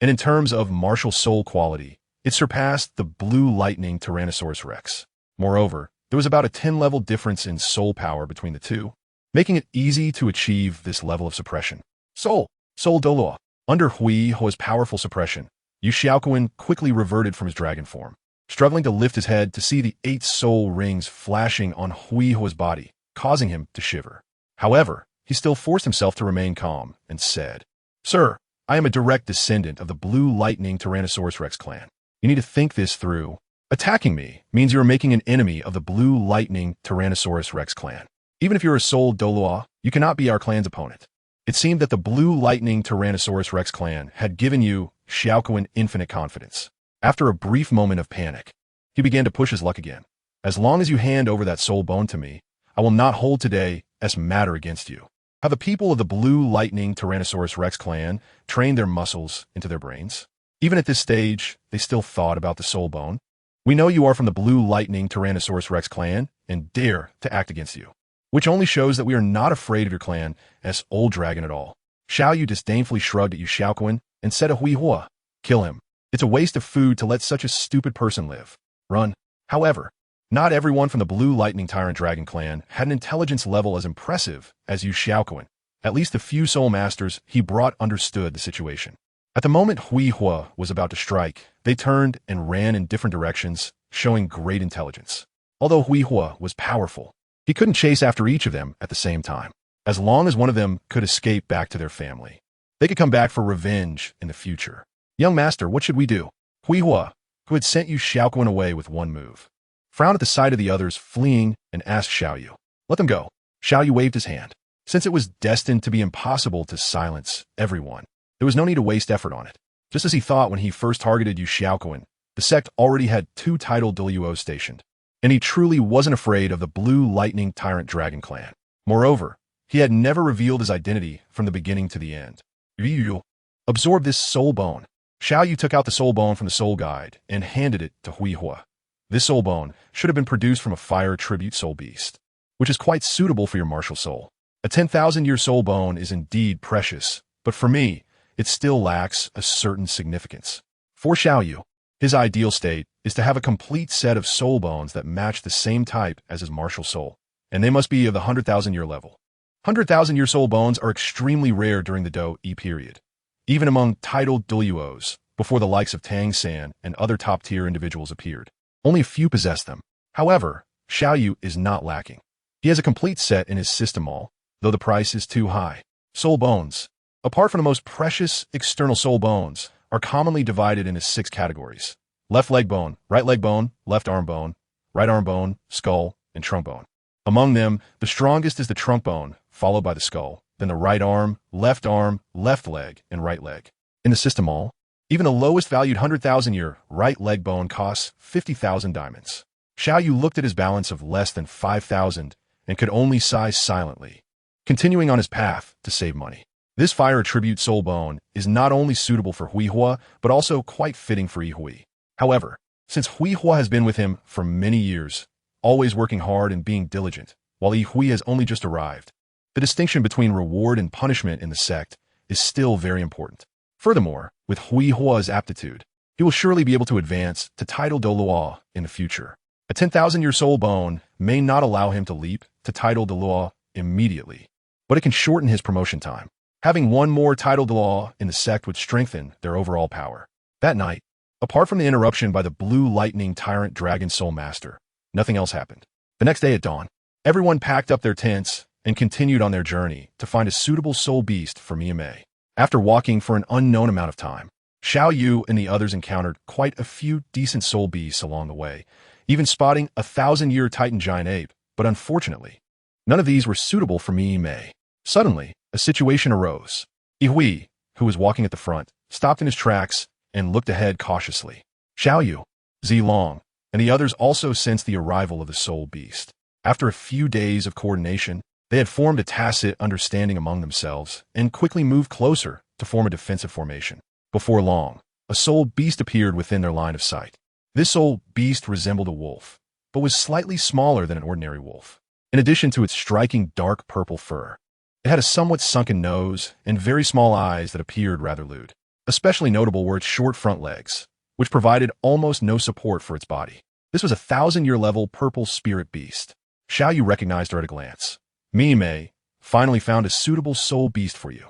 And in terms of martial soul quality, it surpassed the blue lightning Tyrannosaurus Rex. Moreover, there was about a 10-level difference in soul power between the two, making it easy to achieve this level of suppression. Soul Douluo. Under Huihua's powerful suppression, Yu Xiaoquan quickly reverted from his dragon form, struggling to lift his head to see the 8 soul rings flashing on Huihua's body, causing him to shiver. However, he still forced himself to remain calm and said, "Sir, I am a direct descendant of the Blue Lightning Tyrannosaurus Rex clan. You need to think this through. Attacking me means you are making an enemy of the Blue Lightning Tyrannosaurus Rex clan. Even if you're a soul Douluo, you cannot be our clan's opponent." It seemed that the Blue Lightning Tyrannosaurus Rex clan had given Yu Xiaoquan infinite confidence. After a brief moment of panic, he began to push his luck again. "As long as you hand over that soul bone to me, I will not hold today as matter against you." How the people of the Blue Lightning Tyrannosaurus Rex clan trained their muscles into their brains. Even at this stage, they still thought about the soul bone. "We know you are from the Blue Lightning Tyrannosaurus Rex clan and dare to act against you. Which only shows that we are not afraid of your clan as old dragon at all." Xiao Yu disdainfully shrugged at Yu Xiaoquan and said to Huihua, "Kill him. It's a waste of food to let such a stupid person live. Run." However, not everyone from the Blue Lightning Tyrant Dragon clan had an intelligence level as impressive as Yu Xiaoquan. At least the few soul masters he brought understood the situation. At the moment Huihua was about to strike, they turned and ran in different directions, showing great intelligence. Although Huihua was powerful, he couldn't chase after each of them at the same time. As long as one of them could escape back to their family, they could come back for revenge in the future. "Young master, what should we do?" Huihua, who had sent Yu Xiaoquan away with one move, frowned at the sight of the others fleeing and asked Xiao Yu, "Let them go." Xiao Yu waved his hand. Since it was destined to be impossible to silence everyone, there was no need to waste effort on it. Just as he thought when he first targeted Yu Xiaoquan, the sect already had 2 titled Douluos stationed, and he truly wasn't afraid of the Blue Lightning Tyrant Dragon clan. Moreover, he had never revealed his identity from the beginning to the end. "Yu, absorb this soul bone." Xiao Yu took out the soul bone from the soul guide and handed it to Huihua. This soul bone should have been produced from a fire tribute soul beast, which is quite suitable for your martial soul. A 10,000-year soul bone is indeed precious, but for me, it still lacks a certain significance. For Xiao Yu, his ideal state is to have a complete set of soul bones that match the same type as his martial soul, and they must be of the 100,000-year level. 100,000-year soul bones are extremely rare during the Dou-E period, even among titled Douluos, before the likes of Tang San and other top-tier individuals appeared. Only a few possess them. However, Xiao Yu is not lacking. He has a complete set in his system all, though the price is too high. Soul bones. Apart from the most precious external soul bones, are commonly divided into 6 categories: left leg bone, left arm bone, right arm bone, skull, and trunk bone. Among them, the strongest is the trunk bone, followed by the skull, then the right arm, left leg, and right leg. In the system all, even the lowest valued 100,000-year right leg bone costs 50,000 diamonds. Xiao Yu looked at his balance of less than 5,000 and could only sigh silently, continuing on his path to save money. This fire attribute soul bone is not only suitable for Huihua, but also quite fitting for Yihui. However, since Huihua has been with him for many years, always working hard and being diligent, while Yihui has only just arrived, the distinction between reward and punishment in the sect is still very important. Furthermore, with Huihua's aptitude, he will surely be able to advance to title Douluo in the future. A 10,000-year soul bone may not allow him to leap to title Douluo immediately, but it can shorten his promotion time. Having one more title Douluo in the sect would strengthen their overall power. That night, apart from the interruption by the blue lightning tyrant dragon soul master, nothing else happened. The next day at dawn, everyone packed up their tents and continued on their journey to find a suitable soul beast for Miyame. After walking for an unknown amount of time, Xiao Yu and the others encountered quite a few decent soul beasts along the way, even spotting a 1,000-year Titan giant ape, but unfortunately, none of these were suitable for Miyame. Suddenly, a situation arose. Ihui, who was walking at the front, stopped in his tracks and looked ahead cautiously. Xiao Yu, Zilong, and the others also sensed the arrival of the soul beast. After a few days of coordination, they had formed a tacit understanding among themselves and quickly moved closer to form a defensive formation. Before long, a soul beast appeared within their line of sight. This soul beast resembled a wolf, but was slightly smaller than an ordinary wolf. In addition to its striking dark purple fur, it had a somewhat sunken nose and very small eyes that appeared rather lewd. Especially notable were its short front legs, which provided almost no support for its body. This was a 1,000-year level purple spirit beast. Xiao Yu recognized her at a glance. Miyame finally found a suitable soul beast for you.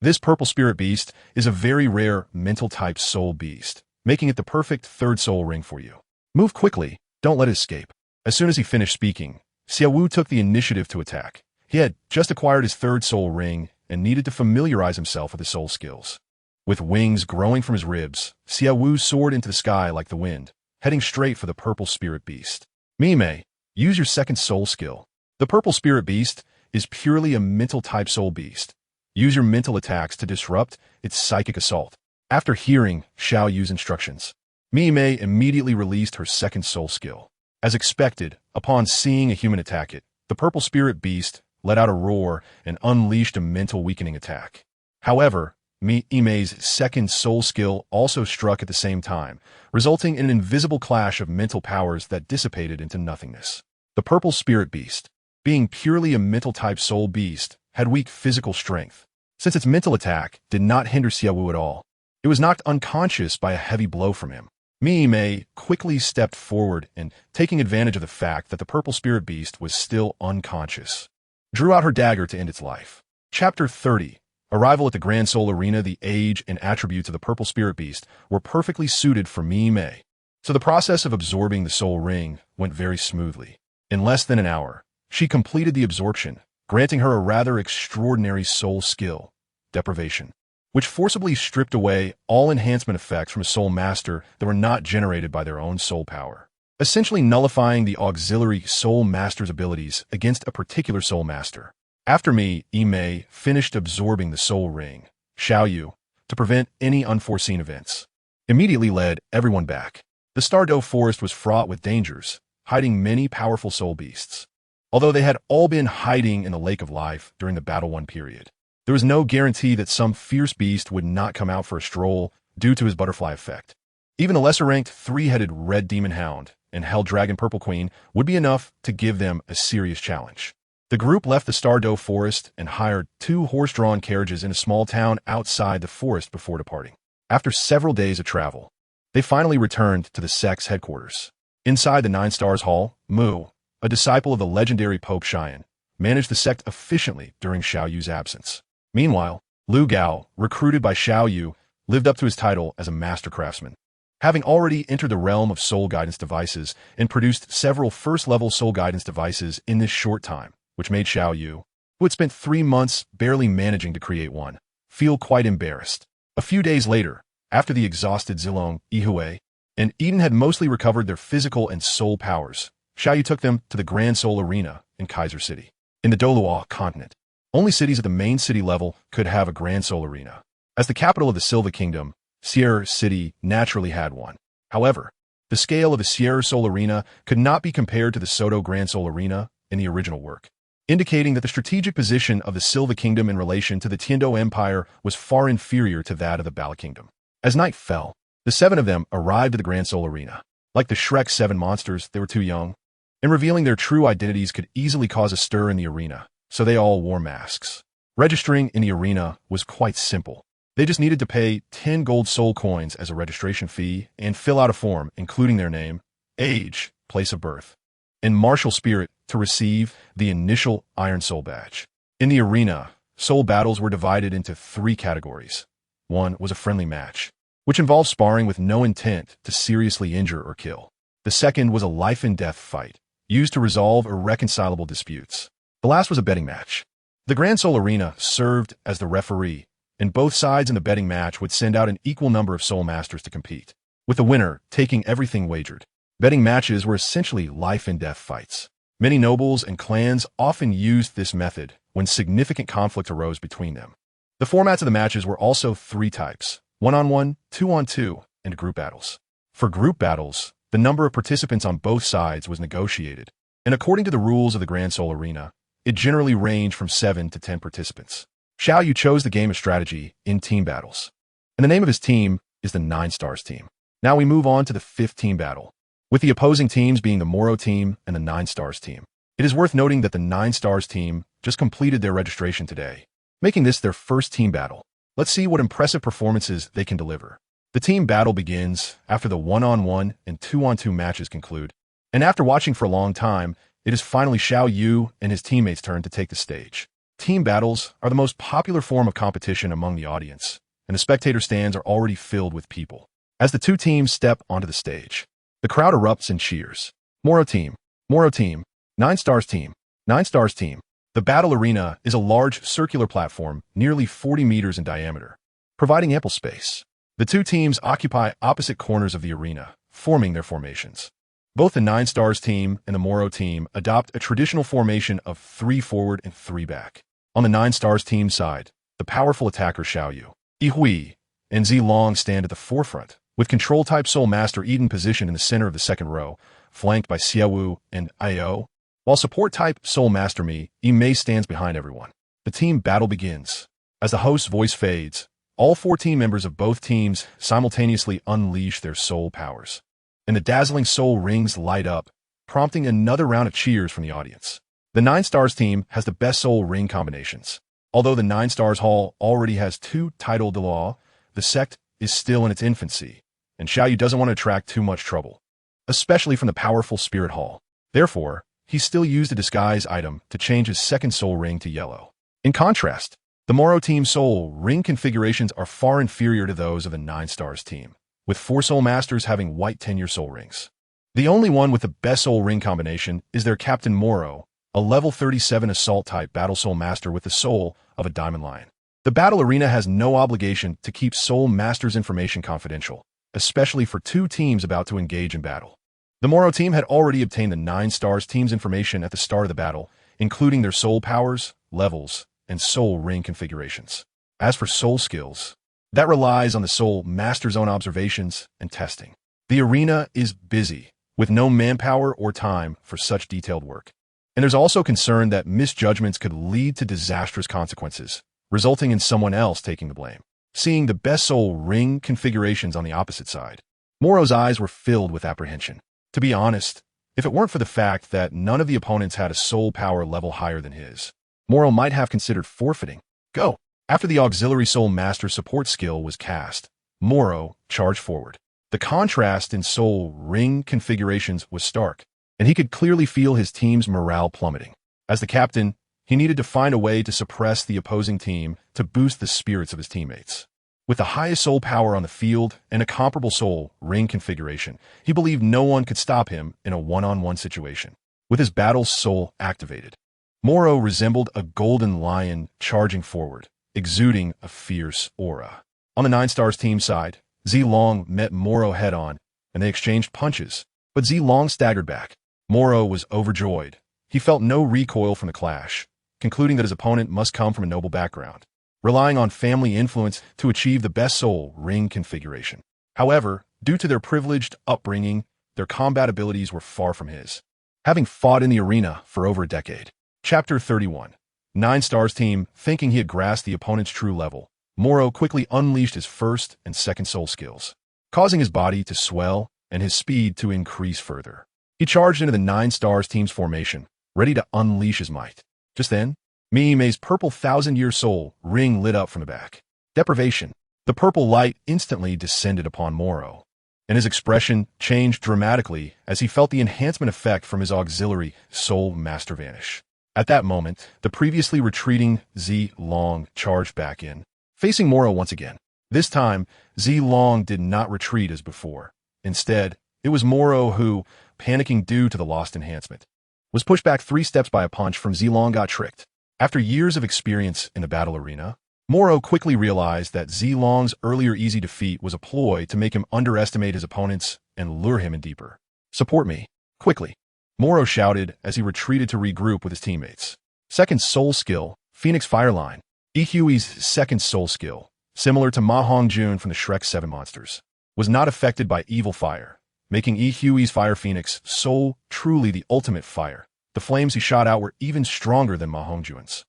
This purple spirit beast is a very rare mental-type soul beast, making it the perfect third soul ring for you. Move quickly, don't let it escape. As soon as he finished speaking, Xiao Yu took the initiative to attack. He had just acquired his third soul ring and needed to familiarize himself with his soul skills. With wings growing from his ribs, Xiao Yu soared into the sky like the wind, heading straight for the purple spirit beast. Miyame, use your second soul skill. The purple spirit beast is purely a mental-type soul beast. Use your mental attacks to disrupt its psychic assault. After hearing Xiao Yu's instructions, Miyame immediately released her second soul skill. As expected, upon seeing a human attack it, the purple spirit beast let out a roar and unleashed a mental weakening attack. However, Miyame's second soul skill also struck at the same time, resulting in an invisible clash of mental powers that dissipated into nothingness. The purple spirit beast, being purely a mental-type soul beast, had weak physical strength. Since its mental attack did not hinder Xiao Yu at all, it was knocked unconscious by a heavy blow from him. Miyame quickly stepped forward and, taking advantage of the fact that the purple spirit beast was still unconscious, drew out her dagger to end its life. Chapter 30. Arrival at the Grand Soul Arena. The age and attributes of the purple spirit beast were perfectly suited for Miyame, so the process of absorbing the soul ring went very smoothly. In less than an hour, she completed the absorption, granting her a rather extraordinary soul skill, deprivation, which forcibly stripped away all enhancement effects from a soul master that were not generated by their own soul power, essentially nullifying the auxiliary soul master's abilities against a particular soul master. After Miyame finished absorbing the soul ring, Xiao Yu, to prevent any unforeseen events, immediately led everyone back. The Stardow Forest was fraught with dangers, hiding many powerful soul beasts. Although they had all been hiding in the Lake of Life during the Battle 1 period, there was no guarantee that some fierce beast would not come out for a stroll due to his butterfly effect. Even a lesser-ranked three-headed red demon hound and hell dragon purple queen would be enough to give them a serious challenge. The group left the Stardow Forest and hired 2 horse-drawn carriages in a small town outside the forest before departing. After several days of travel, they finally returned to the sect's headquarters. Inside the 9 Stars Hall, Mu, a disciple of the legendary Pope Xian, managed the sect efficiently during Xiao Yu's absence. Meanwhile, Lu Gao, recruited by Xiao Yu, lived up to his title as a master craftsman. Having already entered the realm of soul guidance devices and produced several first-level soul guidance devices in this short time, which made Xiao Yu, who had spent 3 months barely managing to create one, feel quite embarrassed. A few days later, after the exhausted Zilong, Ihui, and Eden had mostly recovered their physical and soul powers, Xiao Yu took them to the Grand Soul Arena in Kaiser City. In the Douluo Continent, only cities at the main city level could have a Grand Soul Arena. As the capital of the Silva Kingdom, Sierra City naturally had one. However, the scale of the Sierra Soul Arena could not be compared to the Soto Grand Soul Arena in the original work, indicating that the strategic position of the Silva Kingdom in relation to the Tiendo Empire was far inferior to that of the Bala Kingdom. As night fell, the 7 of them arrived at the Grand Soul Arena. Like the Shrek 7 monsters, they were too young, and revealing their true identities could easily cause a stir in the arena, so they all wore masks. Registering in the arena was quite simple. They just needed to pay 10 gold soul coins as a registration fee and fill out a form including their name, age, place of birth, and martial spirit to receive the initial Iron Soul badge. In the arena, soul battles were divided into 3 categories. One was a friendly match, which involved sparring with no intent to seriously injure or kill. The second was a life-and-death fight, used to resolve irreconcilable disputes. The last was a betting match. The Grand Soul Arena served as the referee, and both sides in the betting match would send out an equal number of soul masters to compete, with the winner taking everything wagered. Betting matches were essentially life-and-death fights. Many nobles and clans often used this method when significant conflict arose between them. The formats of the matches were also 3 types: 1-on-1, 2-on-2, and group battles. For group battles, the number of participants on both sides was negotiated, and according to the rules of the Grand Soul Arena, it generally ranged from 7 to 10 participants. Xiao Yu chose the game of strategy in team battles, and the name of his team is the 9 Stars team. Now we move on to the 5th team battle, with the opposing teams being the Moro team and the 9 Stars team. It is worth noting that the 9 Stars team just completed their registration today, making this their first team battle. Let's see what impressive performances they can deliver. The team battle begins after the 1-on-1 and 2-on-2 matches conclude, and after watching for a long time, it is finally Xiao Yu and his teammates' turn to take the stage. Team battles are the most popular form of competition among the audience, and the spectator stands are already filled with people. As the 2 teams step onto the stage, the crowd erupts in cheers. Moro team, 9 Stars team, 9 Stars team. The battle arena is a large circular platform nearly 40 meters in diameter, providing ample space. The 2 teams occupy opposite corners of the arena, forming their formations. Both the 9 Stars team and the Moro team adopt a traditional formation of 3 forward and 3 back. On the 9 Stars team side, the powerful attacker Xiao Yu, Yi Hui, and Zi Long stand at the forefront, with Control-type Soul Master Eden positioned in the center of the second row, flanked by Xiao Yu and Io, while Support-type Soul Master Mi, Yi Mei stands behind everyone. The team battle begins. As the host's voice fades, all 4 team members of both teams simultaneously unleash their soul powers, and the dazzling soul rings light up, prompting another round of cheers from the audience. The 9 Stars team has the best soul ring combinations. Although the 9 Stars Hall already has 2 title Douluo, the sect is still in its infancy, and Xiao Yu doesn't want to attract too much trouble, especially from the powerful Spirit Hall. Therefore, he still used a disguise item to change his second soul ring to yellow. In contrast, the Moro team soul ring configurations are far inferior to those of the 9 Stars team, with 4 soul masters having white tenure soul rings. The only one with the best soul ring combination is their Captain Moro, a level 37 assault-type battle soul master with the soul of a diamond lion. The battle arena has no obligation to keep soul master's information confidential, especially for 2 teams about to engage in battle. The Moro team had already obtained the 9 Stars team's information at the start of the battle, including their soul powers, levels, and soul ring configurations. As for soul skills, that relies on the soul master's own observations and testing. The arena is busy, with no manpower or time for such detailed work. And there's also concern that misjudgments could lead to disastrous consequences, resulting in someone else taking the blame. Seeing the best soul ring configurations on the opposite side, Moro's eyes were filled with apprehension. To be honest, if it weren't for the fact that none of the opponents had a soul power level higher than his, Moro might have considered forfeiting. Go! After the auxiliary soul master support skill was cast, Moro charged forward. The contrast in soul ring configurations was stark, and he could clearly feel his team's morale plummeting. As the captain, he needed to find a way to suppress the opposing team to boost the spirits of his teammates. With the highest soul power on the field and a comparable soul ring configuration, he believed no one could stop him in a one-on-one situation. With his battle soul activated, Moro resembled a golden lion charging forward, exuding a fierce aura. On the 9 Stars team side, Zi Long met Moro head-on, and they exchanged punches, but Zi Long staggered back. Moro was overjoyed. He felt no recoil from the clash, concluding that his opponent must come from a noble background, relying on family influence to achieve the best soul ring configuration. However, due to their privileged upbringing, their combat abilities were far from his, having fought in the arena for over a decade. Chapter 31. 9 Stars team, thinking he had grasped the opponent's true level, Moro quickly unleashed his first and second soul skills, causing his body to swell and his speed to increase further. He charged into the 9 Stars team's formation, ready to unleash his might. Just then, Mi Mei's purple 1,000-year soul ring lit up from the back. Deprivation. The purple light instantly descended upon Moro, and his expression changed dramatically as he felt the enhancement effect from his auxiliary Soul Master vanish. At that moment, the previously retreating Zi Long charged back in, facing Moro once again. This time, Zi Long did not retreat as before. Instead, it was Moro who, panicking due to the lost enhancement, was pushed back 3 steps by a punch from Zi Long got tricked. After years of experience in the battle arena, Moro quickly realized that Zi Long's earlier easy defeat was a ploy to make him underestimate his opponents and lure him in deeper. "Support me, quickly," Moro shouted as he retreated to regroup with his teammates. Second soul skill, Phoenix Fireline. Hui's second soul skill, similar to Ma Hongjun from the Shrek 7 monsters, was not affected by evil fire, making Hui's Fire Phoenix soul truly the ultimate fire. The flames he shot out were even stronger than Ma Hongjun's.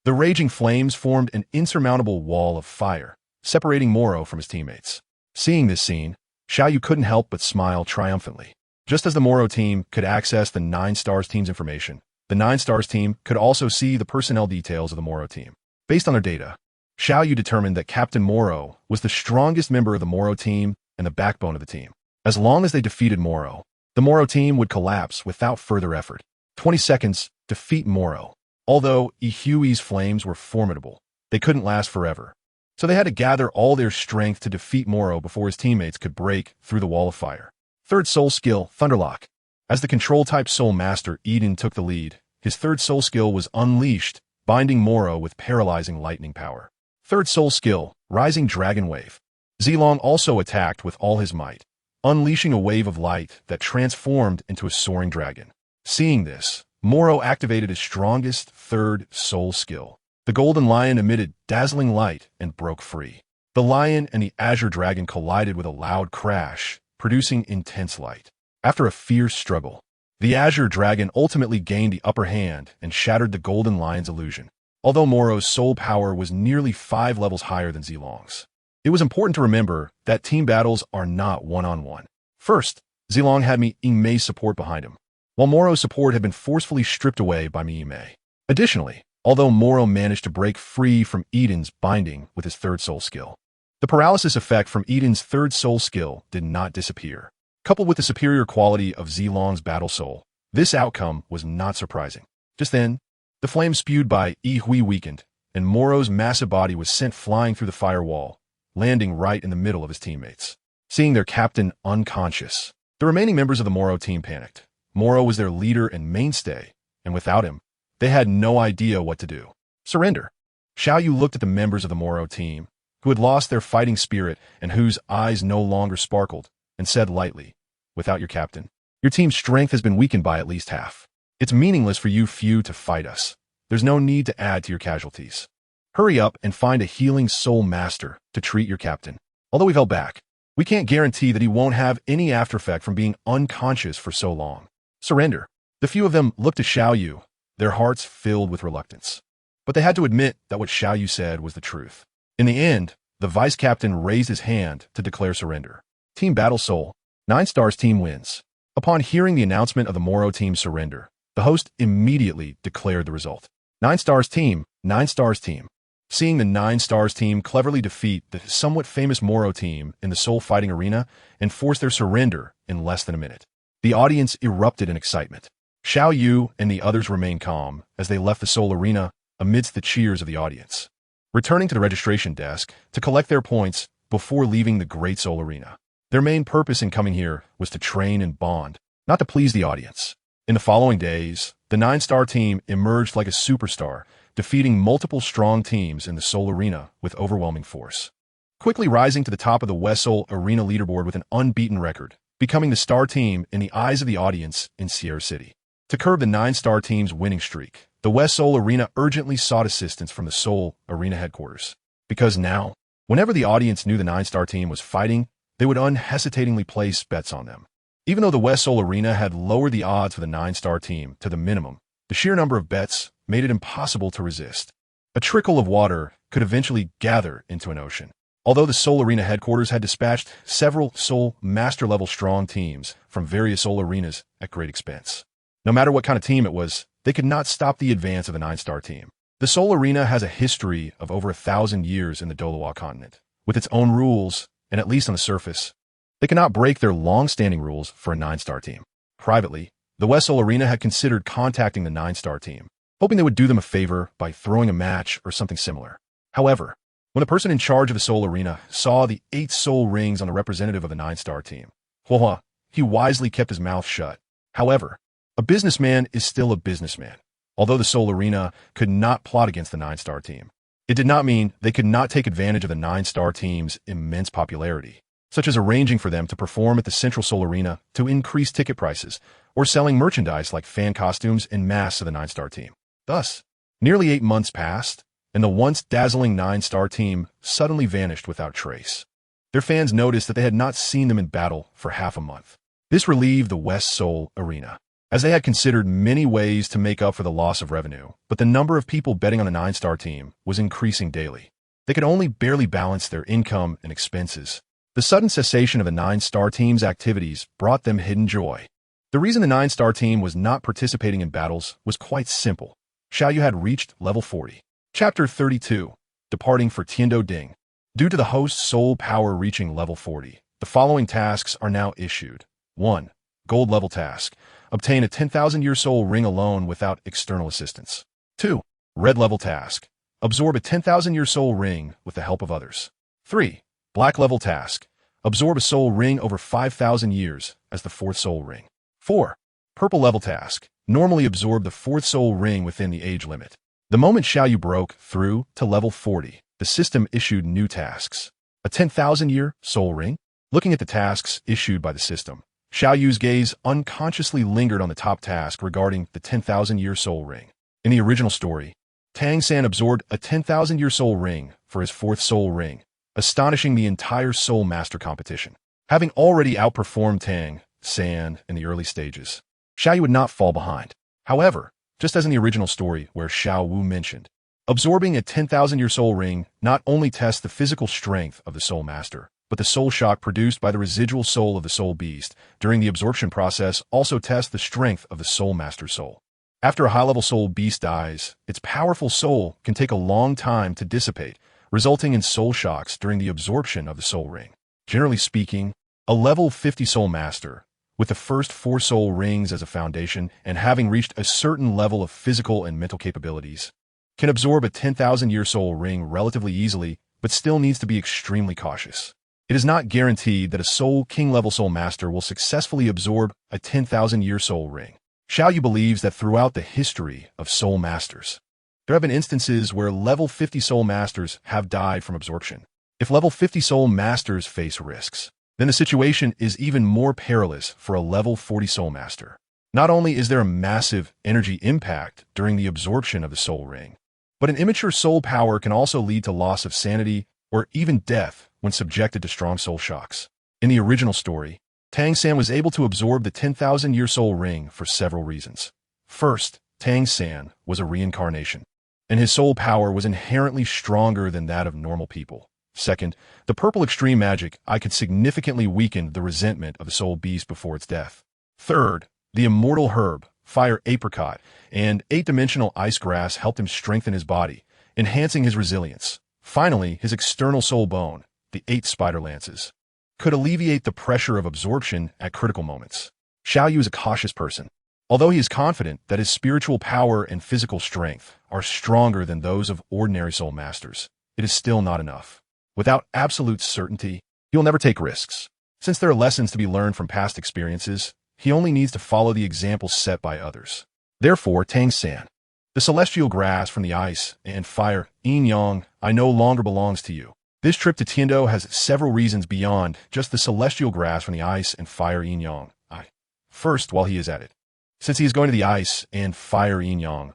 The raging flames formed an insurmountable wall of fire, separating Moro from his teammates. Seeing this scene, Xiao Yu couldn't help but smile triumphantly. Just as the Moro team could access the 9 Stars team's information, the 9 Stars team could also see the personnel details of the Moro team. Based on their data, Xiao Yu determined that Captain Moro was the strongest member of the Moro team and the backbone of the team. As long as they defeated Moro, the Moro team would collapse without further effort. 20 seconds, defeat Moro. Although Hui's flames were formidable, they couldn't last forever. So they had to gather all their strength to defeat Moro before his teammates could break through the wall of fire. Third soul skill, Thunderlock. As the control-type soul master, Eden took the lead. His third soul skill was unleashed, binding Moro with paralyzing lightning power. Third soul skill, Rising Dragon Wave. Zilong also attacked with all his might, unleashing a wave of light that transformed into a soaring dragon. Seeing this, Moro activated his strongest third soul skill. The Golden Lion emitted dazzling light and broke free. The lion and the Azure Dragon collided with a loud crash, producing intense light. After a fierce struggle, the Azure Dragon ultimately gained the upper hand and shattered the Golden Lion's illusion. Although Moro's soul power was nearly 5 levels higher than Zilong's, it was important to remember that team battles are not one-on-one. First, Zilong had Mei's support behind him, while Moro's support had been forcefully stripped away by Mei. Additionally, although Moro managed to break free from Eden's binding with his third soul skill, the paralysis effect from Eden's third soul skill did not disappear. Coupled with the superior quality of Zilong's battle soul, this outcome was not surprising. Just then, the flame spewed by Hui weakened, and Moro's massive body was sent flying through the firewall, landing right in the middle of his teammates. Seeing their captain unconscious, the remaining members of the Moro team panicked. Moro was their leader and mainstay, and without him, they had no idea what to do. Surrender. Xiao Yu looked at the members of the Moro team, who had lost their fighting spirit and whose eyes no longer sparkled, and said lightly, "Without your captain, your team's strength has been weakened by at least half. It's meaningless for you few to fight us. There's no need to add to your casualties. Hurry up and find a healing soul master to treat your captain. Although we've held back, we can't guarantee that he won't have any aftereffect from being unconscious for so long. Surrender." The few of them looked to Xiao Yu, their hearts filled with reluctance. But they had to admit that what Xiao Yu said was the truth. In the end, the vice captain raised his hand to declare surrender. Team Battle Soul, 9 Stars team wins. Upon hearing the announcement of the Moro team's surrender, the host immediately declared the result. 9 Stars team, 9 Stars team. Seeing the 9 Stars team cleverly defeat the somewhat famous Moro team in the soul fighting arena and force their surrender in less than a minute, the audience erupted in excitement. Xiao Yu and the others remained calm as they left the soul arena amidst the cheers of the audience, returning to the registration desk to collect their points before leaving the Great Soul Arena. Their main purpose in coming here was to train and bond, not to please the audience. In the following days, the 9-star team emerged like a superstar, defeating multiple strong teams in the Soul Arena with overwhelming force, quickly rising to the top of the West Soul Arena leaderboard with an unbeaten record, becoming the star team in the eyes of the audience in Sierra City. To curb the 9-star team's winning streak, the West Soul Arena urgently sought assistance from the Soul Arena headquarters. Because now, whenever the audience knew the 9-star team was fighting, they would unhesitatingly place bets on them. Even though the West Soul Arena had lowered the odds for the 9-star team to the minimum, the sheer number of bets made it impossible to resist. A trickle of water could eventually gather into an ocean. Although the Soul Arena headquarters had dispatched several Soul Master-level strong teams from various Soul Arenas at great expense. No matter what kind of team it was, they could not stop the advance of the 9-star team. The Soul Arena has a history of over 1,000 years in the Douluo Continent, with its own rules, and at least on the surface, They could not break their long-standing rules for a 9-star team. Privately, the West Seoul Arena had considered contacting the 9-star team, hoping they would do them a favor by throwing a match or something similar. However, when the person in charge of the Seoul Arena saw the 8 soul rings on the representative of the 9-star team, he wisely kept his mouth shut. However, a businessman is still a businessman. Although the Seoul Arena could not plot against the 9-star team, it did not mean they could not take advantage of the 9-star team's immense popularity, such as arranging for them to perform at the Central Seoul Arena to increase ticket prices, or selling merchandise like fan costumes en masse to the 9-star team. Thus, nearly 8 months passed, and the once dazzling 9-star team suddenly vanished without trace. Their fans noticed that they had not seen them in battle for half a month. This relieved the West Seoul Arena, as they had considered many ways to make up for the loss of revenue, but the number of people betting on the 9-star team was increasing daily. They could only barely balance their income and expenses. The sudden cessation of the 9-star team's activities brought them hidden joy. The reason the 9-star team was not participating in battles was quite simple. Xiao Yu had reached level 40. Chapter 32. Departing for Tiando Ding. Due to the host's soul power reaching level 40, the following tasks are now issued. 1. Gold level task. Obtain a 10,000-year soul ring alone without external assistance. 2. Red level task. Absorb a 10,000-year soul ring with the help of others. 3. Black level task. Absorb a soul ring over 5,000 years as the 4th soul ring. 4. Purple level task. Normally absorb the 4th soul ring within the age limit. The moment Xiao Yu broke through to level 40, the system issued new tasks. A 10,000-year soul ring? Looking at the tasks issued by the system, Xiao Yu's gaze unconsciously lingered on the top task regarding the 10,000-year soul ring. In the original story, Tang San absorbed a 10,000-year soul ring for his 4th soul ring, astonishing the entire Soul Master competition. Having already outperformed Tang San in the early stages, Xiao Yu would not fall behind. However, just as in the original story where Xiao Wu mentioned, absorbing a 10,000-year soul ring not only tests the physical strength of the Soul Master, but the soul shock produced by the residual soul of the soul beast during the absorption process also tests the strength of the Soul Master's soul. After a high-level soul beast dies, its powerful soul can take a long time to dissipate, resulting in soul shocks during the absorption of the soul ring. Generally speaking, a level 50 Soul Master, with the first 4 soul rings as a foundation and having reached a certain level of physical and mental capabilities, can absorb a 10,000-year soul ring relatively easily, but still needs to be extremely cautious. It is not guaranteed that a Soul King-level Soul Master will successfully absorb a 10,000-year soul ring. Xiao Yu believes that throughout the history of Soul Masters, there have been instances where level 50 Soul Masters have died from absorption. If level 50 Soul Masters face risks, then the situation is even more perilous for a level 40 Soul Master. Not only is there a massive energy impact during the absorption of the soul ring, but an immature soul power can also lead to loss of sanity or even death when subjected to strong soul shocks. In the original story, Tang San was able to absorb the 10,000-year soul ring for several reasons. First, Tang San was a reincarnation, and his soul power was inherently stronger than that of normal people. Second, the purple extreme magic I could significantly weaken the resentment of the soul beast before its death. Third, the immortal herb, fire apricot, and 8-dimensional ice grass helped him strengthen his body, enhancing his resilience. Finally, his external soul bone, the 8 spider lances, could alleviate the pressure of absorption at critical moments. Xiao Yu is a cautious person. Although he is confident that his spiritual power and physical strength are stronger than those of ordinary soul masters, it is still not enough. Without absolute certainty, he will never take risks. Since there are lessons to be learned from past experiences, he only needs to follow the examples set by others. Therefore, Tang San, the celestial grass from the ice and fire, yin yang, I no longer belongs to you. This trip to Tiando has several reasons beyond just the celestial grass from the ice and fire yin yang. First, while he is at it, since he is going to the ice and fire yin yang,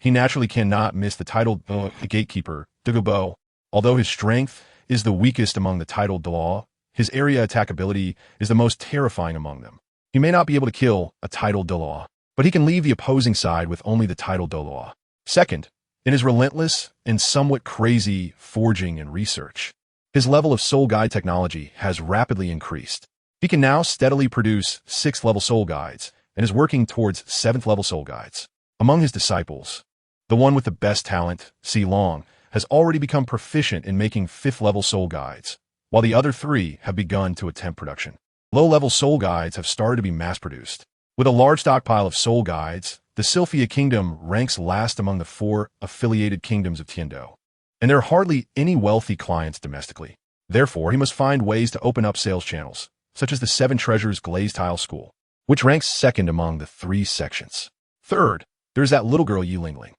he naturally cannot miss the titled gatekeeper, Douluo. Although his strength is the weakest among the titled Douluo, his area attack ability is the most terrifying among them. He may not be able to kill a titled Douluo, but he can leave the opposing side with only the titled Douluo. Second, in his relentless and somewhat crazy forging and research, his level of soul guide technology has rapidly increased. He can now steadily produce 6th-level soul guides and is working towards 7th-level soul guides. Among his disciples, the one with the best talent, Si Long, has already become proficient in making 5th-level soul guides, while the other 3 have begun to attempt production. Low-level soul guides have started to be mass-produced. With a large stockpile of soul guides, the Sylphia Kingdom ranks last among the 4 affiliated kingdoms of Tiando. And there are hardly any wealthy clients domestically. Therefore, he must find ways to open up sales channels, such as the 7 Treasures Glazed Tile School, which ranks second among the 3 sections. Third, there's that little girl Yi Lingling.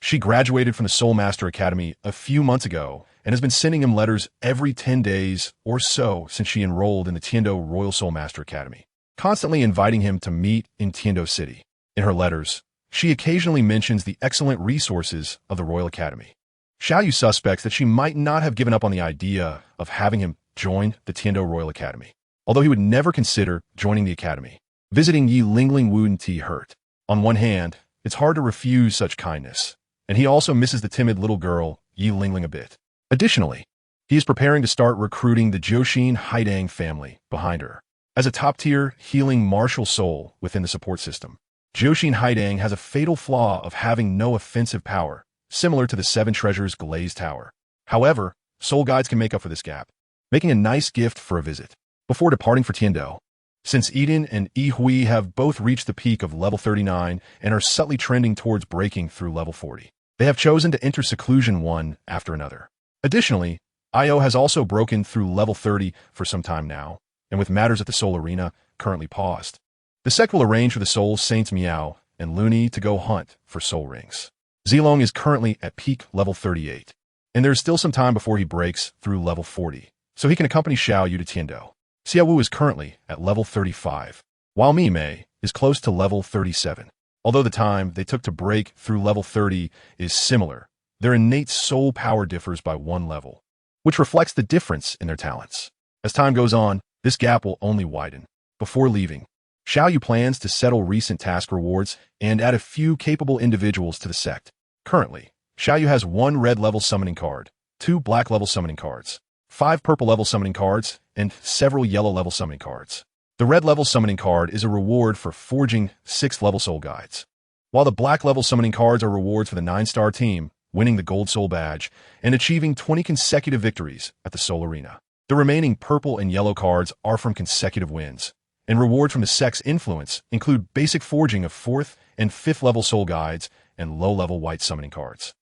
She graduated from the Soul Master Academy a few months ago and has been sending him letters every 10 days or so since she enrolled in the Tiando Royal Soul Master Academy, constantly inviting him to meet in Tiando City. In her letters, she occasionally mentions the excellent resources of the Royal Academy. Xiao Yu suspects that she might not have given up on the idea of having him join the Tiando Royal Academy, although he would never consider joining the academy. Visiting Yi Lingling wouldn't hurt. On one hand, it's hard to refuse such kindness, and he also misses the timid little girl, Yi Lingling, a bit. Additionally, he is preparing to start recruiting the Jiuxin Haidang family behind her. As a top-tier healing martial soul within the support system, Jiuxin Haidang has a fatal flaw of having no offensive power, similar to the 7 Treasures Glazed Tower. However, soul guides can make up for this gap, making a nice gift for a visit. Before departing for Tiando, since Eden and Yi Hui have both reached the peak of level 39 and are subtly trending towards breaking through level 40, they have chosen to enter seclusion one after another. Additionally, Io has also broken through level 30 for some time now, and with matters at the Soul Arena currently paused. The sect will arrange for the Soul Saints Miao and Luni to go hunt for soul rings. Zilong is currently at peak level 38, and there is still some time before he breaks through level 40, so he can accompany Xiao Yu to Tiando. Xiao Wu is currently at level 35, while Mei is close to level 37. Although the time they took to break through level 30 is similar, their innate soul power differs by 1 level, which reflects the difference in their talents. As time goes on, this gap will only widen. Before leaving, Xiao Yu plans to settle recent task rewards and add a few capable individuals to the sect. Currently, Xiao Yu has 1 red-level summoning card, 2 black-level summoning cards, 5 purple-level summoning cards, and several yellow-level summoning cards. The red-level summoning card is a reward for forging 6th-level soul guides, while the black-level summoning cards are rewards for the 9-star team, winning the Gold Soul Badge, and achieving 20 consecutive victories at the Soul Arena. The remaining purple and yellow cards are from consecutive wins, and rewards from the sect's influence include basic forging of 4th and 5th-level soul guides and low-level white summoning cards.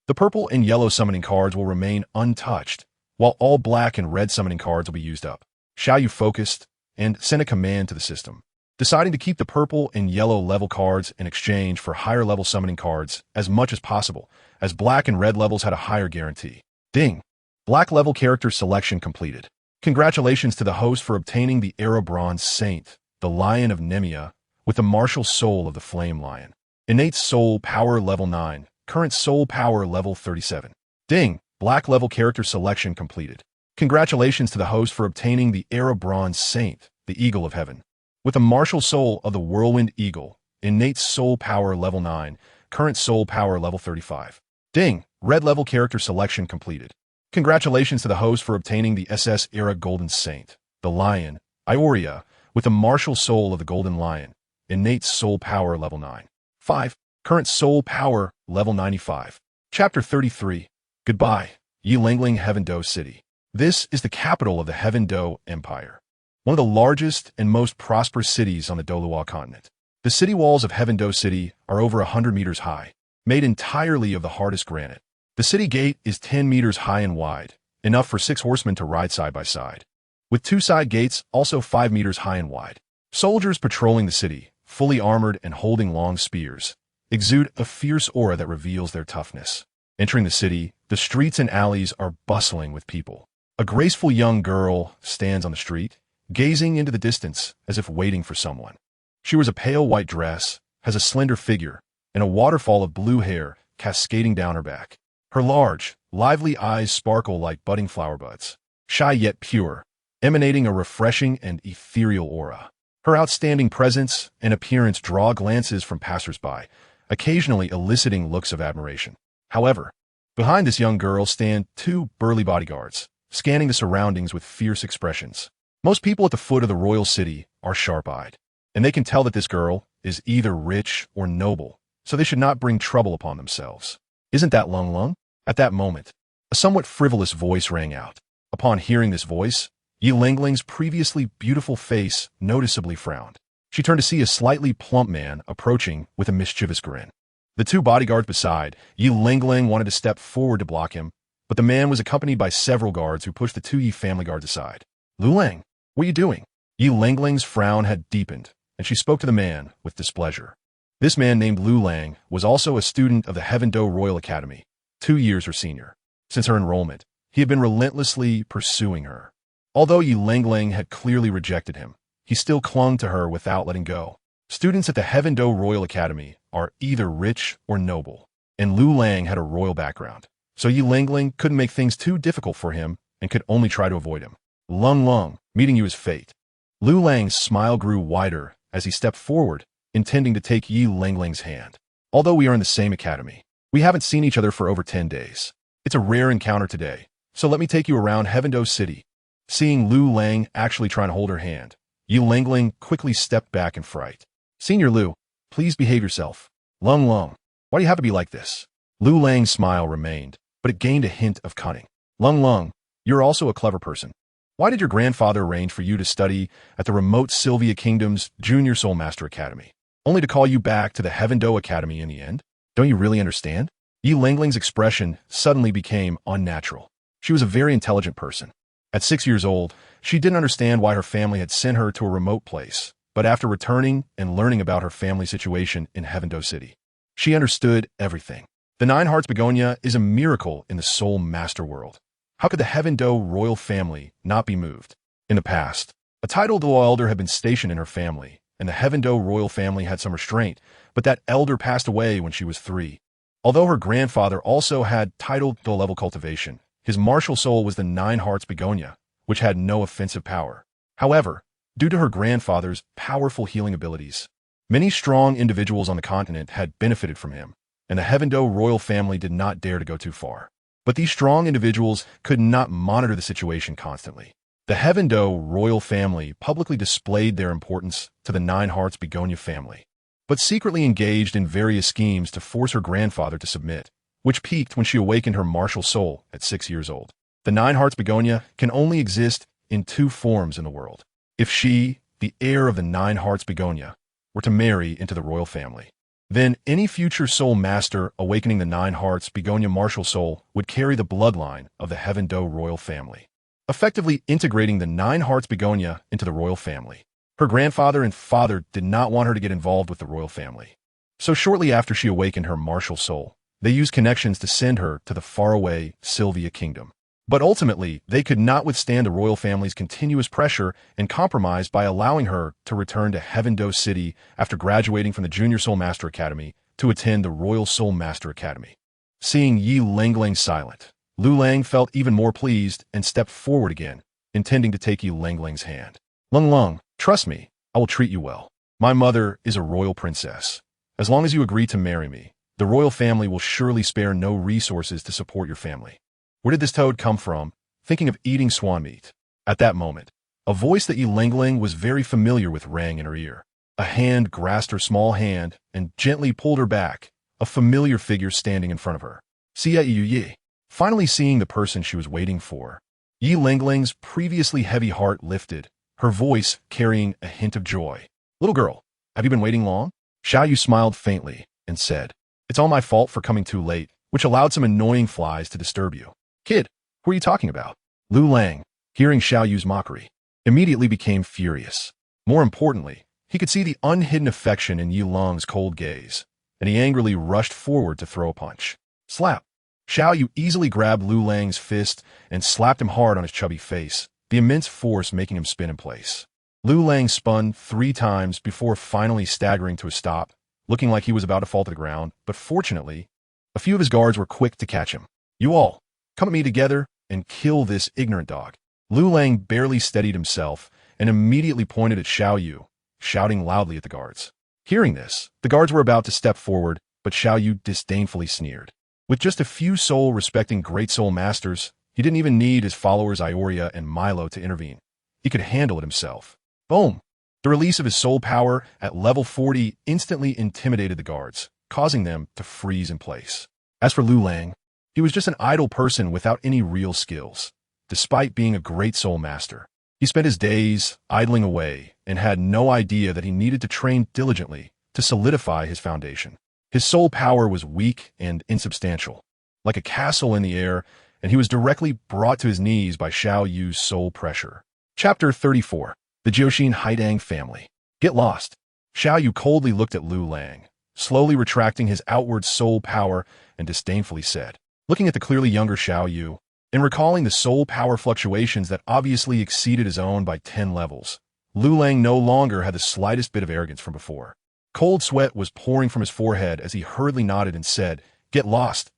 The purple and yellow summoning cards will remain untouched, while all black and red summoning cards will be used up. Xiao Yu focused and sent a command to the system, deciding to keep the purple and yellow level cards in exchange for higher-level summoning cards as much as possible, as black and red levels had a higher guarantee. Ding! Black level character selection completed. Congratulations to the host for obtaining the Bronze Saint, the Lion of Nemea, with the martial soul of the Flame Lion. Innate soul power level 9, current soul power level 37. Ding! Black level character selection completed. Congratulations to the host for obtaining the Bronze Saint, the Eagle of Heaven, with the martial soul of the Whirlwind Eagle. Innate soul power level 9, current soul power level 35. Ding! Red level character selection completed. Congratulations to the host for obtaining the SS Era Golden Saint, the Lion, Ioria, with the martial soul of the Golden Lion. Innate soul power level 9. 5. Current soul power level 95. Chapter 33. Goodbye, Yi Lingling Heaven Do City. This is the capital of the Heaven Do Empire, one of the largest and most prosperous cities on the Douluo Continent. The city walls of Heaven Do City are over 100 meters high, made entirely of the hardest granite. The city gate is 10 meters high and wide, enough for 6 horsemen to ride side by side, with 2 side gates also 5 meters high and wide. Soldiers patrolling the city, fully armored and holding long spears, exude a fierce aura that reveals their toughness. Entering the city, the streets and alleys are bustling with people. A graceful young girl stands on the street, gazing into the distance as if waiting for someone. She wears a pale white dress, has a slender figure, and a waterfall of blue hair cascading down her back. Her large, lively eyes sparkle like budding flower buds, shy yet pure, emanating a refreshing and ethereal aura. Her outstanding presence and appearance draw glances from passers-by, occasionally eliciting looks of admiration. However, behind this young girl stand 2 burly bodyguards, scanning the surroundings with fierce expressions. Most people at the foot of the royal city are sharp-eyed, and they can tell that this girl is either rich or noble, so they should not bring trouble upon themselves. Isn't that Lung Lung? At that moment, a somewhat frivolous voice rang out. Upon hearing this voice, Yi Lingling's previously beautiful face noticeably frowned. She turned to see a slightly plump man approaching with a mischievous grin. The two bodyguards beside, Yi Lingling wanted to step forward to block him, but the man was accompanied by several guards who pushed the two Yi family guards aside. Lu Lang, what are you doing? Yi Lingling's frown had deepened, and she spoke to the man with displeasure. This man named Lu Lang was also a student of the Heaven Do Royal Academy, 2 years her senior. Since her enrollment, he had been relentlessly pursuing her. Although Yi Lingling had clearly rejected him, he still clung to her without letting go. Students at the Heaven Do Royal Academy are either rich or noble, and Lu Lang had a royal background, so Yi Lingling couldn't make things too difficult for him and could only try to avoid him. Lung, meeting you is fate. Lu Lang's smile grew wider as he stepped forward, intending to take Yi Lingling's hand. Although we are in the same academy, we haven't seen each other for over 10 days. It's a rare encounter today, so let me take you around Heaven Do City. Seeing Lu Lang actually trying to hold her hand, Yi Lingling quickly stepped back in fright. Senior Lu, please behave yourself. Lung, why do you have to be like this? Lu Lang's smile remained, but it gained a hint of cunning. Lung, you're also a clever person. Why did your grandfather arrange for you to study at the remote Sylvia Kingdom's Junior Soul Master Academy, only to call you back to the Heaven Do Academy in the end? Don't you really understand? Yi Lingling's expression suddenly became unnatural. She was a very intelligent person. At 6 years old, she didn't understand why her family had sent her to a remote place, but after returning and learning about her family situation in Heaven Do City, she understood everything. The Nine Hearts Begonia is a miracle in the Soul Master world. How could the Heaven Do royal family not be moved? In the past, a titled elder had been stationed in her family, and the Heaven Do royal family had some restraint, but that elder passed away when she was 3. Although her grandfather also had titled level cultivation, his martial soul was the Nine Hearts Begonia, which had no offensive power. However, due to her grandfather's powerful healing abilities, many strong individuals on the continent had benefited from him, and the Heaven Do royal family did not dare to go too far. But these strong individuals could not monitor the situation constantly. The Heaven Do royal family publicly displayed their importance to the Nine Hearts Begonia family, but secretly engaged in various schemes to force her grandfather to submit, which peaked when she awakened her martial soul at 6 years old. The Nine Hearts Begonia can only exist in 2 forms in the world. If she, the heir of the Nine Hearts Begonia, were to marry into the royal family, then any future soul master awakening the Nine Hearts Begonia martial soul would carry the bloodline of the Heaven Do royal family, effectively integrating the Nine Hearts Begonia into the royal family. Her grandfather and father did not want her to get involved with the royal family. So shortly after she awakened her martial soul, they used connections to send her to the faraway Sylvia Kingdom. But ultimately, they could not withstand the royal family's continuous pressure and compromise by allowing her to return to Heaven Do City after graduating from the Junior Soul Master Academy to attend the Royal Soul Master Academy. Seeing Yi Lingling silent, Lu Lang felt even more pleased and stepped forward again, intending to take Yi Lingling's hand. Lung, trust me, I will treat you well. My mother is a royal princess. As long as you agree to marry me, the royal family will surely spare no resources to support your family. Where did this toad come from, thinking of eating swan meat? At that moment, a voice that Yi Lingling was very familiar with rang in her ear. A hand grasped her small hand and gently pulled her back, a familiar figure standing in front of her. Xiao Yu. Finally seeing the person she was waiting for, Yi Lingling's previously heavy heart lifted, her voice carrying a hint of joy. Little girl, have you been waiting long? Xiao Yu smiled faintly and said, It's all my fault for coming too late, which allowed some annoying flies to disturb you. Kid, who are you talking about? Lu Lang, hearing Xiao Yu's mockery, immediately became furious. More importantly, he could see the unhidden affection in Yi Ling's cold gaze, and he angrily rushed forward to throw a punch. Slap! Xiao Yu easily grabbed Lu Lang's fist and slapped him hard on his chubby face, the immense force making him spin in place. Lu Lang spun 3 times before finally staggering to a stop, looking like he was about to fall to the ground, but fortunately, a few of his guards were quick to catch him. You all, come at me together and kill this ignorant dog. Lu Lang barely steadied himself and immediately pointed at Xiao Yu, shouting loudly at the guards. Hearing this, the guards were about to step forward, but Xiao Yu disdainfully sneered. With just a few soul-respecting great soul masters, he didn't even need his followers Ioria and Milo to intervene. He could handle it himself. Boom! The release of his soul power at level 40 instantly intimidated the guards, causing them to freeze in place. As for Lu Lang, he was just an idle person without any real skills. despite being a great soul master. He spent his days idling away and had no idea that he needed to train diligently to solidify his foundation. His soul power was weak and insubstantial, like a castle in the air, and he was directly brought to his knees by Xiao Yu's soul pressure. Chapter 34. The Jiuxin Haidang Family. Get lost. Xiao Yu coldly looked at Lu Lang, slowly retracting his outward soul power, and disdainfully said, looking at the clearly younger Xiao Yu, and recalling the soul power fluctuations that obviously exceeded his own by 10 levels, Lu Lang no longer had the slightest bit of arrogance from before. Cold sweat was pouring from his forehead as he hurriedly nodded and said, get lost,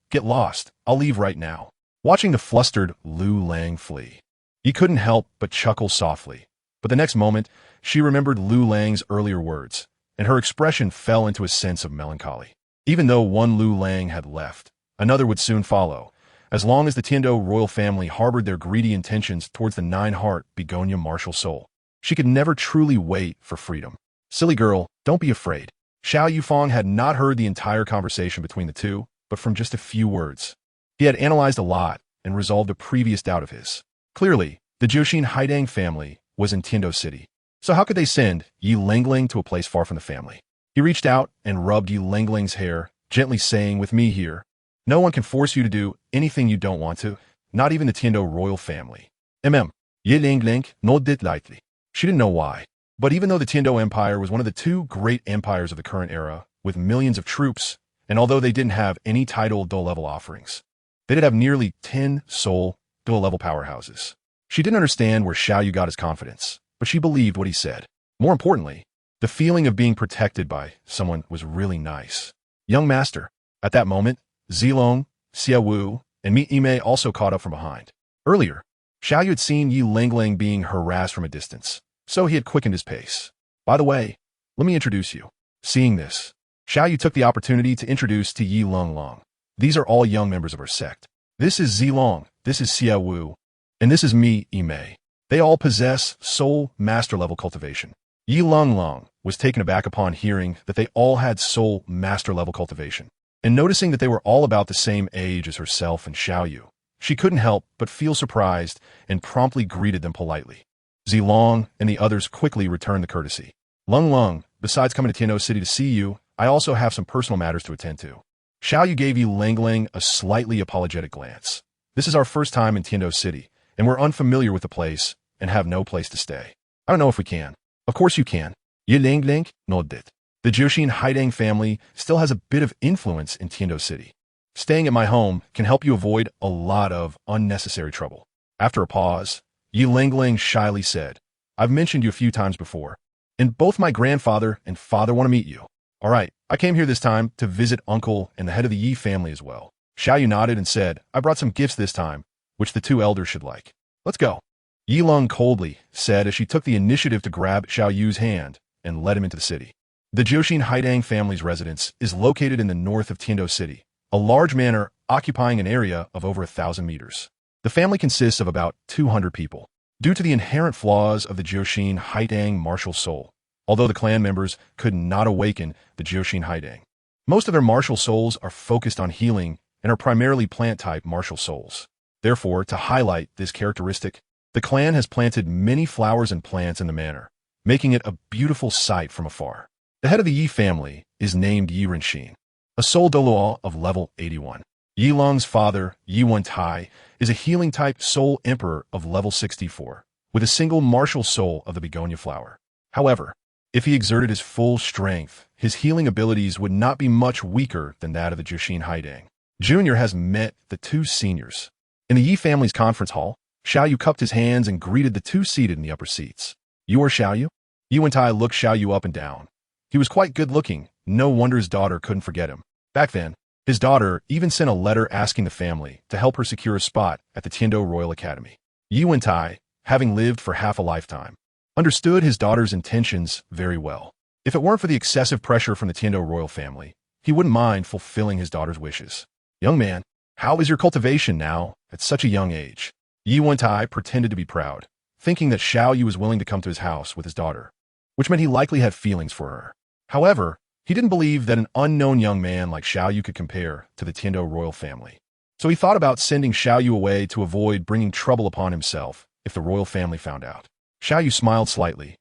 I'll leave right now. Watching the flustered Lu Lang flee, he couldn't help but chuckle softly. But the next moment, she remembered Lu Lang's earlier words, and her expression fell into a sense of melancholy. Even though one Lu Lang had left, another would soon follow, as long as the Tiando royal family harbored their greedy intentions towards the nine-heart begonia martial soul. She could never truly wait for freedom. Silly girl, don't be afraid. Xiao Yufang had not heard the entire conversation between the two, but from just a few words. He had analyzed a lot and resolved a previous doubt of his. Clearly, the Jiuxin Haidang family was in Tiando City. So how could they send Yi Lengling to a place far from the family? He reached out and rubbed Yi Lengling's hair, gently saying, with me here, no one can force you to do anything you don't want to, not even the Tiando royal family. Yi Lengling nodded lightly. She didn't know why. But even though the Tiando Empire was one of the two great empires of the current era, with millions of troops, and although they didn't have any title dual-level offerings, they did have nearly 10 soul dual-level powerhouses. She didn't understand where Xiao Yu got his confidence, but she believed what he said. More importantly, the feeling of being protected by someone was really nice. Young master. At that moment, Zilong, Xiao Wu, and Mi Yimei also caught up from behind. Earlier, Xiao Yu had seen Yi Lengling being harassed from a distance, so he had quickened his pace. By the way, let me introduce you. Seeing this, Xiao Yu took the opportunity to introduce to Yi Lenglong. These are all young members of our sect. This is Zilong, this is Xiao Wu, and this is Mi Yimei. They all possess soul master level cultivation. Yi Lenglong was taken aback upon hearing that they all had soul master level cultivation, and noticing that they were all about the same age as herself and Xiao Yu. She couldn't help but feel surprised and promptly greeted them politely. Zilong and the others quickly returned the courtesy. Lung, besides coming to Tiando City to see you, I also have some personal matters to attend to. Xiao Yu gave Yi Lengling a slightly apologetic glance. This is our first time in Tiando City, and we're unfamiliar with the place and have no place to stay. I don't know if we can. Of course you can. Yi Lengling nodded. The Jiuxin Haidang family still has a bit of influence in Tiando City. Staying at my home can help you avoid a lot of unnecessary trouble. After a pause, Yi Lengling shyly said, I've mentioned you a few times before, and both my grandfather and father want to meet you. All right, I came here this time to visit uncle and the head of the Yi family as well. Xiao Yu nodded and said, I brought some gifts this time, which the two elders should like. Let's go. Yi Leng coldly said as she took the initiative to grab Xiao Yu's hand and led him into the city. The Jiuxin Haidang family's residence is located in the north of Tiando City, a large manor occupying an area of over 1,000 meters. The family consists of about 200 people. Due to the inherent flaws of the Jiuxin Haidang martial soul, although the clan members could not awaken the Jiuxin Haidang, most of their martial souls are focused on healing and are primarily plant-type martial souls. Therefore, to highlight this characteristic, the clan has planted many flowers and plants in the manor, making it a beautiful sight from afar. The head of the Yi family is named Yi Renxin, a soul Douluo of level 81. Yi Long's father, Yi Wentai, is a healing-type soul emperor of level 64, with a single martial soul of the begonia flower. However, if he exerted his full strength, his healing abilities would not be much weaker than that of the Jiuxin Haidang. Junior has met the two seniors. In the Yi family's conference hall, Xiao Yu cupped his hands and greeted the two seated in the upper seats. You are Xiao Yu? Yi Wentai looked Xiao Yu up and down. He was quite good-looking. No wonder his daughter couldn't forget him. Back then, his daughter even sent a letter asking the family to help her secure a spot at the Tiando Royal Academy. Yi Wentai, having lived for half a lifetime, understood his daughter's intentions very well. If it weren't for the excessive pressure from the Tiando royal family, he wouldn't mind fulfilling his daughter's wishes. Young man, how is your cultivation now at such a young age? Yi Wentai pretended to be proud, thinking that Xiao Yu was willing to come to his house with his daughter, which meant he likely had feelings for her. However, he didn't believe that an unknown young man like Xiao Yu could compare to the Tiando royal family. So he thought about sending Xiao Yu away to avoid bringing trouble upon himself if the royal family found out. Xiao Yu smiled slightly.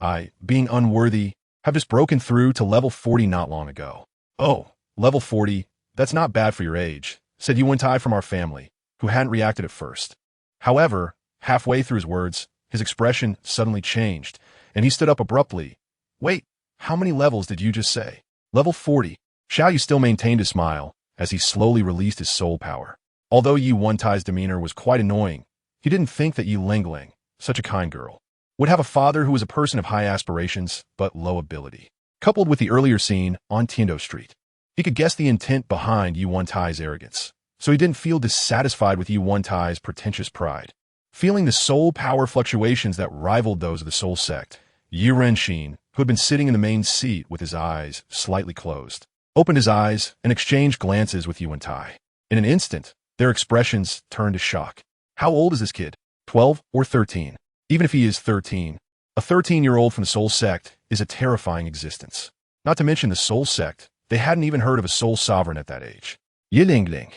I, being unworthy, have just broken through to level 40 not long ago. Oh, level 40, that's not bad for your age, said Yu Wentai from our family, who hadn't reacted at first. However, halfway through his words, his expression suddenly changed, and he stood up abruptly. Wait, how many levels did you just say? Level 40. Xiao Yu still maintained his smile as he slowly released his soul power. Although Yu Wentai's demeanor was quite annoying, he didn't think that Yu Lingling, such a kind girl, would have a father who was a person of high aspirations but low ability. Coupled with the earlier scene on Tiando Street, he could guess the intent behind Yu Wentai's arrogance, so he didn't feel dissatisfied with Yu Wentai's pretentious pride. Feeling the soul power fluctuations that rivaled those of the soul sect, Yi Renxin, who had been sitting in the main seat with his eyes slightly closed, opened his eyes and exchanged glances with Yu Wentai. In an instant, their expressions turned to shock. How old is this kid? 12 or 13? Even if he is 13, a 13-year-old from the soul sect is a terrifying existence. Not to mention the soul sect, they hadn't even heard of a soul sovereign at that age. Yi Lingling,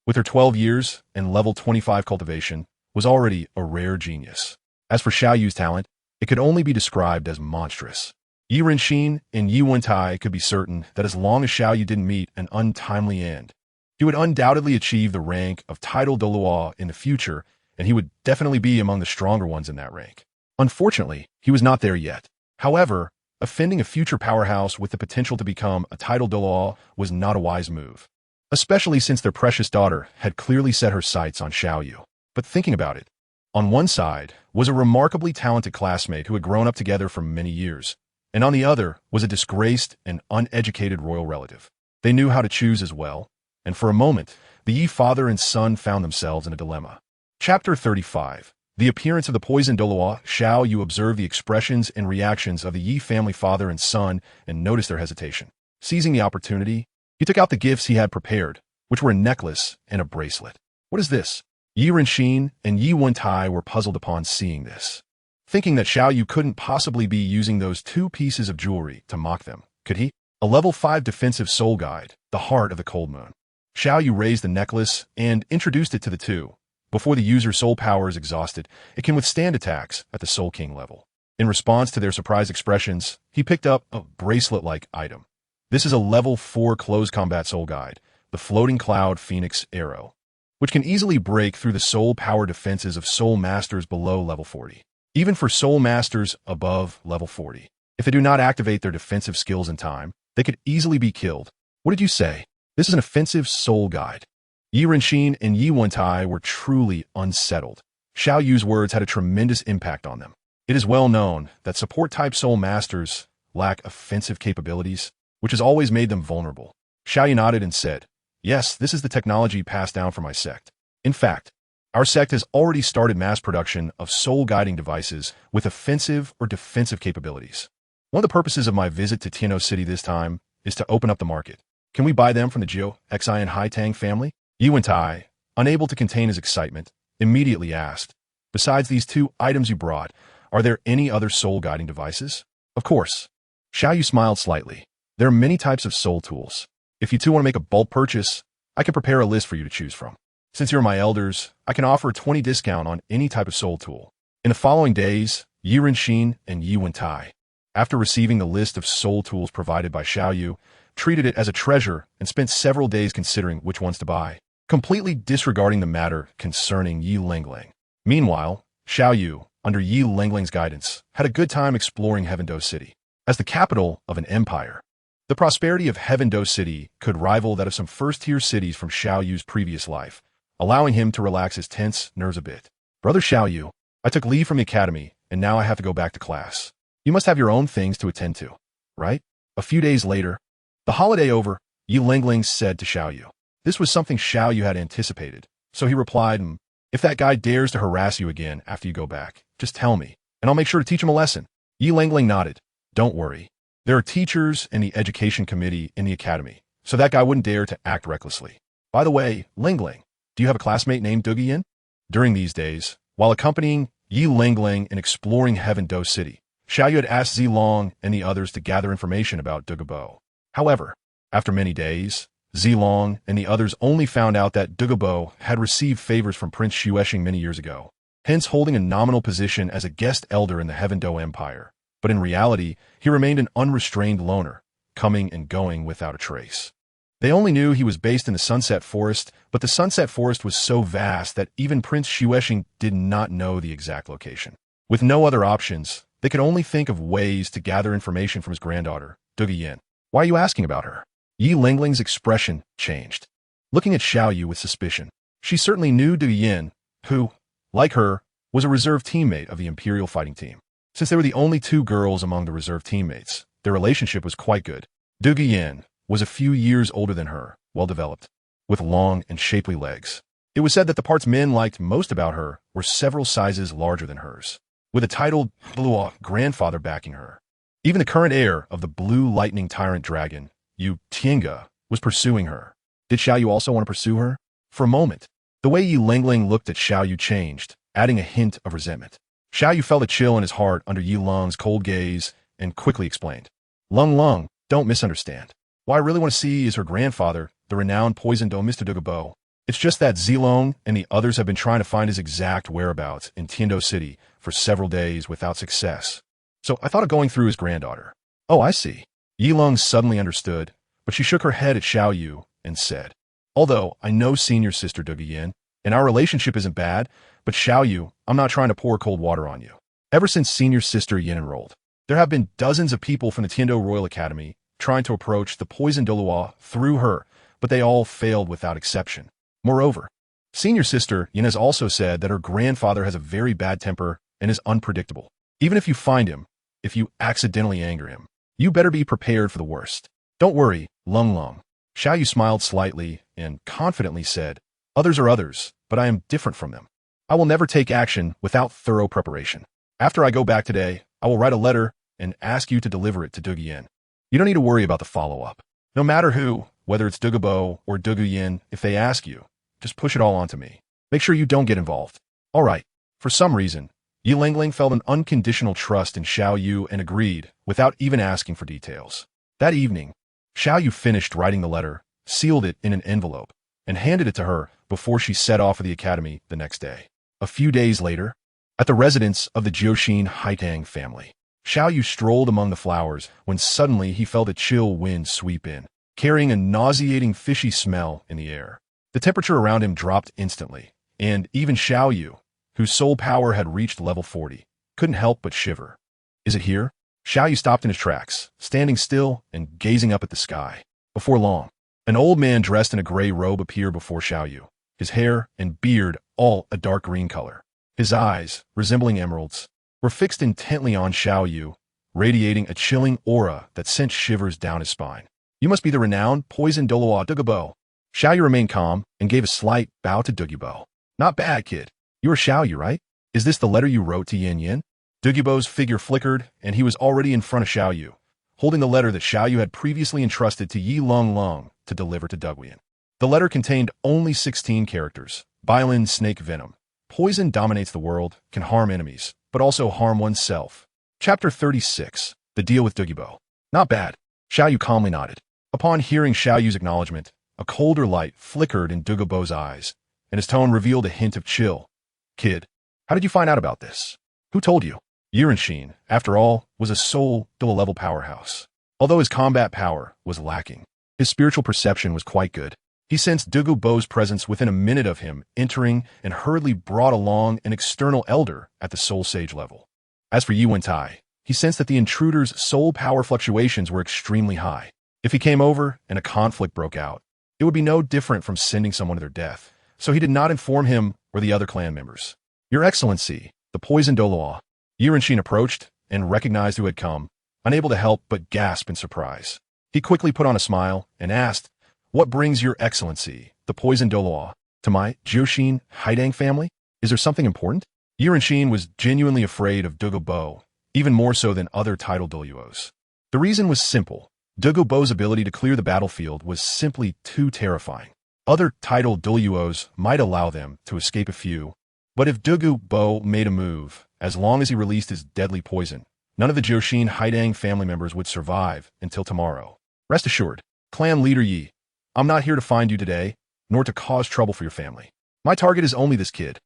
with her 12 years and level 25 cultivation, was already a rare genius. As for Xiao Yu's talent, it could only be described as monstrous. Yi Renxin and Yi Wentai could be certain that as long as Xiao Yu didn't meet an untimely end, he would undoubtedly achieve the rank of title Douluo in the future, and he would definitely be among the stronger ones in that rank. Unfortunately, he was not there yet. However, offending a future powerhouse with the potential to become a title Douluo was not a wise move, especially since their precious daughter had clearly set her sights on Xiao Yu. But thinking about it, on one side was a remarkably talented classmate who had grown up together for many years, and on the other was a disgraced and uneducated royal relative. They knew how to choose as well, and for a moment, the Yi father and son found themselves in a dilemma. Chapter 35. The appearance of the poisoned Douluo. Xiao Yu observed the expressions and reactions of the Yi family father and son and noticed their hesitation. Seizing the opportunity, he took out the gifts he had prepared, which were a necklace and a bracelet. What is this? Yi Renxin and Yi Wentai were puzzled upon seeing this. Thinking that Xiao Yu couldn't possibly be using those two pieces of jewelry to mock them, could he? A level 5 defensive soul guide, the heart of the cold moon. Xiao Yu raised the necklace and introduced it to the two. Before the user's soul power is exhausted, it can withstand attacks at the Soul King level. In response to their surprised expressions, he picked up a bracelet-like item. This is a level 4 closed combat soul guide, the Floating Cloud Phoenix Arrow, which can easily break through the soul power defenses of soul masters below level 40. Even for soul masters above level 40. If they do not activate their defensive skills in time, they could easily be killed. What did you say? This is an offensive soul guide. Yi Renxin and Yi Wentai were truly unsettled. Xiao Yu's words had a tremendous impact on them. It is well known that support-type soul masters lack offensive capabilities, which has always made them vulnerable. Xiao Yu nodded and said, yes, this is the technology passed down from my sect. In fact, our sect has already started mass production of soul-guiding devices with offensive or defensive capabilities. One of the purposes of my visit to Tiano City this time is to open up the market. Can we buy them from the Jiao, Xi, and Haitang family? Yi Wentai, unable to contain his excitement, immediately asked, besides these two items you brought, are there any other soul-guiding devices? Of course. Xiao Yu smiled slightly. There are many types of soul tools. If you two want to make a bulk purchase, I can prepare a list for you to choose from. Since you're my elders, I can offer a 20% discount on any type of soul tool. In the following days, Yi Renxin and Yi Wentai, after receiving the list of soul tools provided by Xiao Yu, treated it as a treasure and spent several days considering which ones to buy, completely disregarding the matter concerning Yi Lingling. Meanwhile, Xiao Yu, under Yi Lingling's guidance, had a good time exploring Heaven-Do City. As the capital of an empire, the prosperity of Heaven-Do City could rival that of some first-tier cities from Xiao Yu's previous life, allowing him to relax his tense nerves a bit. Brother Xiao Yu, I took leave from the academy, and now I have to go back to class. You must have your own things to attend to, right? A few days later, the holiday over, Yi Lingling said to Xiao Yu. This was something Xiao Yu had anticipated, so he replied, if that guy dares to harass you again after you go back, just tell me, and I'll make sure to teach him a lesson. Yi Lingling nodded. Don't worry. There are teachers and the education committee in the academy, so that guy wouldn't dare to act recklessly. By the way, Lingling, do you have a classmate named Dugian? During these days, while accompanying Yi Lingling in exploring Heaven-Do City, Xiao Yu had asked Zilong and the others to gather information about Dugabo. However, after many days, Zilong and the others only found out that Douluo had received favors from Prince Xuexing many years ago, hence holding a nominal position as a guest elder in the Heaven Do Empire. But in reality, he remained an unrestrained loner, coming and going without a trace. They only knew he was based in the Sunset Forest, but the Sunset Forest was so vast that even Prince Xuexing did not know the exact location. With no other options, they could only think of ways to gather information from his granddaughter, Douluo. Why are you asking about her? Yi Lingling's expression changed. Looking at Xiao Yu with suspicion, she certainly knew Douluo, who, like her, was a reserve teammate of the Imperial fighting team. Since they were the only two girls among the reserve teammates, their relationship was quite good. Douluo was a few years older than her, well-developed, with long and shapely legs. It was said that the parts men liked most about her were several sizes larger than hers, with a titled Douluo grandfather backing her. Even the current heir of the Blue Lightning Tyrant Dragon, Yu Tiange, was pursuing her. Did Xiao Yu also want to pursue her? For a moment, the way Yi Lingling looked at Xiao Yu changed, adding a hint of resentment. Xiao Yu felt a chill in his heart under Yi Lung's cold gaze and quickly explained. Lung, don't misunderstand. What I really want to see is her grandfather, the renowned poison dome Mr. Douluo. It's just that Zilong and the others have been trying to find his exact whereabouts in Tiando City for several days without success. So I thought of going through his granddaughter. Oh, I see. Yi Lung suddenly understood, but she shook her head at Xiao Yu and said, although I know senior sister Douluo, and our relationship isn't bad, but Xiao Yu, I'm not trying to pour cold water on you. Ever since senior sister Yin enrolled, there have been dozens of people from the Tiando Royal Academy trying to approach the poison Douluo through her, but they all failed without exception. Moreover, senior sister Yin has also said that her grandfather has a very bad temper and is unpredictable. Even if you find him, if you accidentally anger him, you better be prepared for the worst. Don't worry, Lung. Xiao Yu smiled slightly and confidently said, others are others, but I am different from them. I will never take action without thorough preparation. After I go back today, I will write a letter and ask you to deliver it to Douluo. You don't need to worry about the follow-up. No matter who, whether it's Douluo or Douluo, if they ask you, just push it all onto me. Make sure you don't get involved. All right. For some reason, Yi Lingling felt an unconditional trust in Xiao Yu and agreed, without even asking for details. That evening, Xiao Yu finished writing the letter, sealed it in an envelope, and handed it to her before she set off for the academy the next day. A few days later, at the residence of the Jiuxin Haitang family, Xiao Yu strolled among the flowers when suddenly he felt a chill wind sweep in, carrying a nauseating fishy smell in the air. The temperature around him dropped instantly, and even Xiao Yu, whose soul power had reached level 40, couldn't help but shiver. Is it here? Xiao Yu stopped in his tracks, standing still and gazing up at the sky. Before long, an old man dressed in a gray robe appeared before Xiao Yu, his hair and beard all a dark green color. His eyes, resembling emeralds, were fixed intently on Xiao Yu, radiating a chilling aura that sent shivers down his spine. You must be the renowned poison Douluo Douluo. Xiao Yu remained calm and gave a slight bow to Douluo. Not bad, kid. You are Xiao Yu, right? Is this the letter you wrote to Yin? Douluo's figure flickered, and he was already in front of Xiao Yu, holding the letter that Xiao Yu had previously entrusted to Yi Lung to deliver to Douluo. The letter contained only 16 characters. Violin snake venom. Poison dominates the world, can harm enemies, but also harm oneself. Chapter 36. The Deal with Douluo. Not bad. Xiao Yu calmly nodded. Upon hearing Xiao Yu's acknowledgement, a colder light flickered in Douluo's eyes, and his tone revealed a hint of chill. Kid, how did you find out about this? Who told you? Yuranshin, after all, was a soul level powerhouse. Although his combat power was lacking, his spiritual perception was quite good. He sensed Douluo's presence within a minute of him entering and hurriedly brought along an external elder at the soul sage level. As for Yi Wentai, he sensed that the intruder's soul power fluctuations were extremely high. If he came over and a conflict broke out, it would be no different from sending someone to their death, so he did not inform him or the other clan members. Your Excellency, the poison Douluo. Yuranshin approached and recognized who had come, unable to help but gasp in surprise. He quickly put on a smile and asked, what brings your Excellency, the poison Douluo, to my Jiuxin Haidang family? Is there something important? Yuranshin was genuinely afraid of Douluo, even more so than other titled Douluos. The reason was simple. Douluo's ability to clear the battlefield was simply too terrifying. Other titled Douluos might allow them to escape a few, but if Douluo made a move, as long as he released his deadly poison, none of the Jiuxin Haidang family members would survive until tomorrow. Rest assured, clan leader Yi, I'm not here to find you today, nor to cause trouble for your family. My target is only this kid.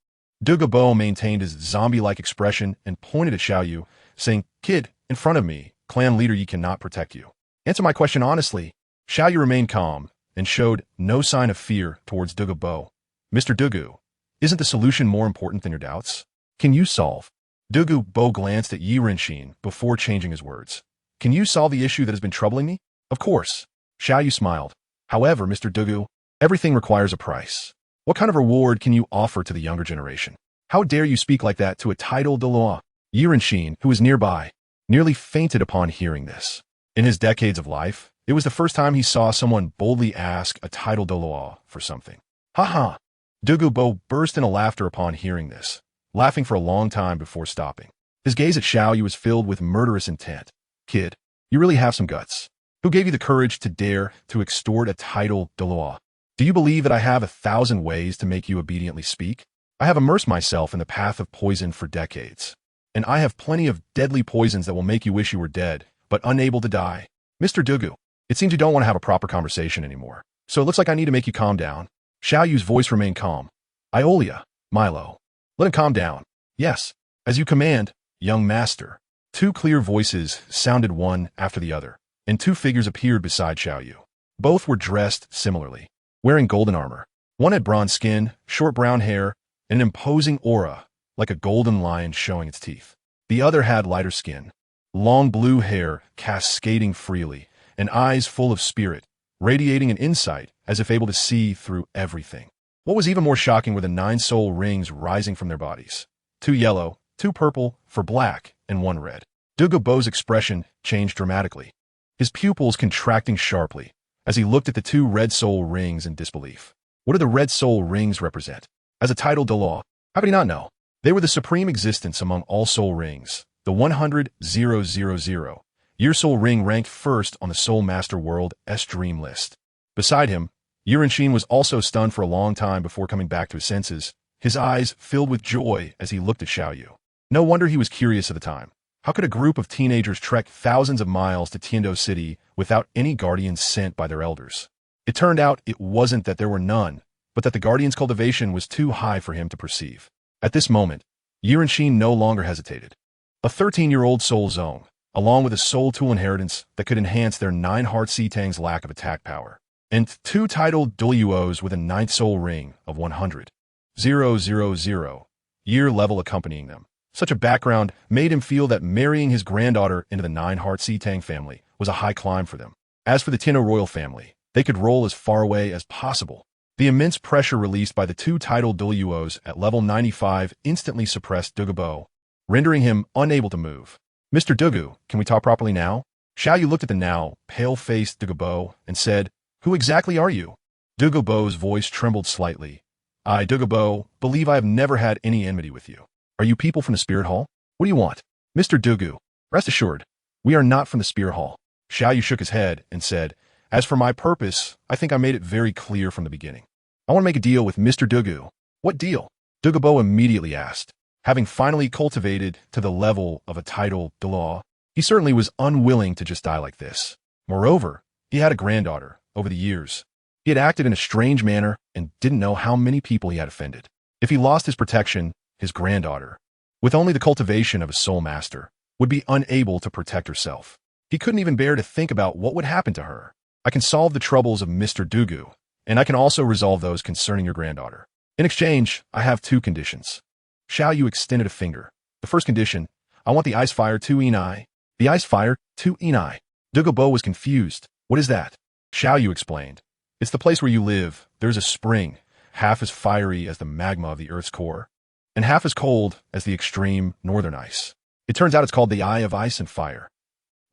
Douluo maintained his zombie-like expression and pointed at Xiao Yu, saying, Kid, in front of me, clan leader, ye cannot protect you. Answer my question honestly. Xiao Yu remained calm and showed no sign of fear towards Douluo. Mr. Douluo, isn't the solution more important than your doubts? Can you solve? Douluo glanced at Yi Renxin before changing his words. Can you solve the issue that has been troubling me? Of course. Xiao Yu smiled. However, Mr. Douluo, everything requires a price. What kind of reward can you offer to the younger generation? How dare you speak like that to a titled Douluo? Yi Renxin, who was nearby, nearly fainted upon hearing this. In his decades of life, it was the first time he saw someone boldly ask a titled Douluo for something. Ha ha! Douluo burst into laughter upon hearing this, laughing for a long time before stopping. His gaze at Xiao Yu was filled with murderous intent. Kid, you really have some guts. Who gave you the courage to dare to extort a title Douluo? Do you believe that I have 1,000 ways to make you obediently speak? I have immersed myself in the path of poison for decades, and I have plenty of deadly poisons that will make you wish you were dead, but unable to die. Mr. Douluo, it seems you don't want to have a proper conversation anymore, so it looks like I need to make you calm down. Xiao Yu's voice remained calm. Iolia, Milo. Let him calm down. Yes, as you command, young master. Two clear voices sounded one after the other, and two figures appeared beside Xiao Yu. Both were dressed similarly, wearing golden armor. One had bronze skin, short brown hair, and an imposing aura, like a golden lion showing its teeth. The other had lighter skin, long blue hair cascading freely, and eyes full of spirit, radiating an insight as if able to see through everything. What was even more shocking were the 9 soul rings rising from their bodies. 2 yellow, 2 purple, 4 black, and 1 red. Douluo's expression changed dramatically, his pupils contracting sharply as he looked at the 2 red soul rings in disbelief. What do the red soul rings represent? As a titled Douluo, how could he not know? They were the supreme existence among all soul rings, the 100,000. Year Soul Ring ranked first on the Soul Master World's Dream list. Beside him, Yi Renxin was also stunned for a long time before coming back to his senses, his eyes filled with joy as he looked at Xiao Yu. No wonder he was curious at the time. How could a group of teenagers trek thousands of miles to Tiando City without any guardians sent by their elders? It turned out it wasn't that there were none, but that the guardian's cultivation was too high for him to perceive. At this moment, Yi Renxin no longer hesitated. A 13-year-old soul zone, along with a soul tool inheritance that could enhance their 9 heart Tang's lack of attack power, and 2 titled Douluos with a 9th soul ring of 100,000 year level accompanying them. Such a background made him feel that marrying his granddaughter into the 9 heart Tang family was a high climb for them. As for the Tiano royal family, they could roll as far away as possible. The immense pressure released by the 2 titled Douluos at level 95 instantly suppressed Douluo, rendering him unable to move. Mr. Douluo, can we talk properly now? Xiao Yu looked at the now pale-faced Douluo and said, Who exactly are you? Douluo's voice trembled slightly. I, Douluo, believe I have never had any enmity with you. Are you people from the Spirit Hall? What do you want? Mr. Douluo, rest assured, we are not from the Spirit Hall. Xiao Yu shook his head and said, As for my purpose, I think I made it very clear from the beginning. I want to make a deal with Mr. Douluo. What deal? Douluo immediately asked. Having finally cultivated to the level of a title Douluo, he certainly was unwilling to just die like this. Moreover, he had a granddaughter. Over the years, he had acted in a strange manner and didn't know how many people he had offended. If he lost his protection, his granddaughter, with only the cultivation of a soul master, would be unable to protect herself. He couldn't even bear to think about what would happen to her. I can solve the troubles of Mr. Douluo, and I can also resolve those concerning your granddaughter. In exchange, I have 2 conditions. Xiao Yu extended a finger. The first condition, I want the Ice Fire 2 Enai. The Ice Fire 2 Enai. Douluo was confused. What is that? Xiao Yu explained. It's the place where you live. There's a spring, half as fiery as the magma of the Earth's core, and half as cold as the extreme northern ice. It turns out it's called the Eye of Ice and Fire.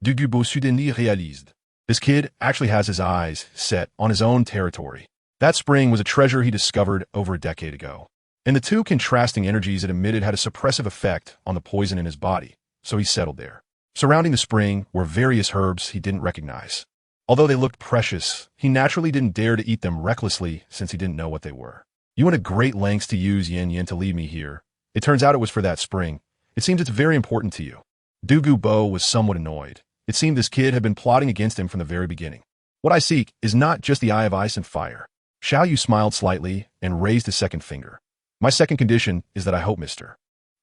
Douluo soudainly réalised. This kid actually has his eyes set on his own territory. That spring was a treasure he discovered over a decade ago. And the 2 contrasting energies it emitted had a suppressive effect on the poison in his body, so he settled there. Surrounding the spring were various herbs he didn't recognize. Although they looked precious, he naturally didn't dare to eat them recklessly since he didn't know what they were. You went to great lengths to use Yin Yin to lead me here. It turns out it was for that spring. It seems it's very important to you. Douluo was somewhat annoyed. It seemed this kid had been plotting against him from the very beginning. What I seek is not just the Eye of Ice and Fire. Xiao Yu smiled slightly and raised his second finger. My second condition is that I hope Mr.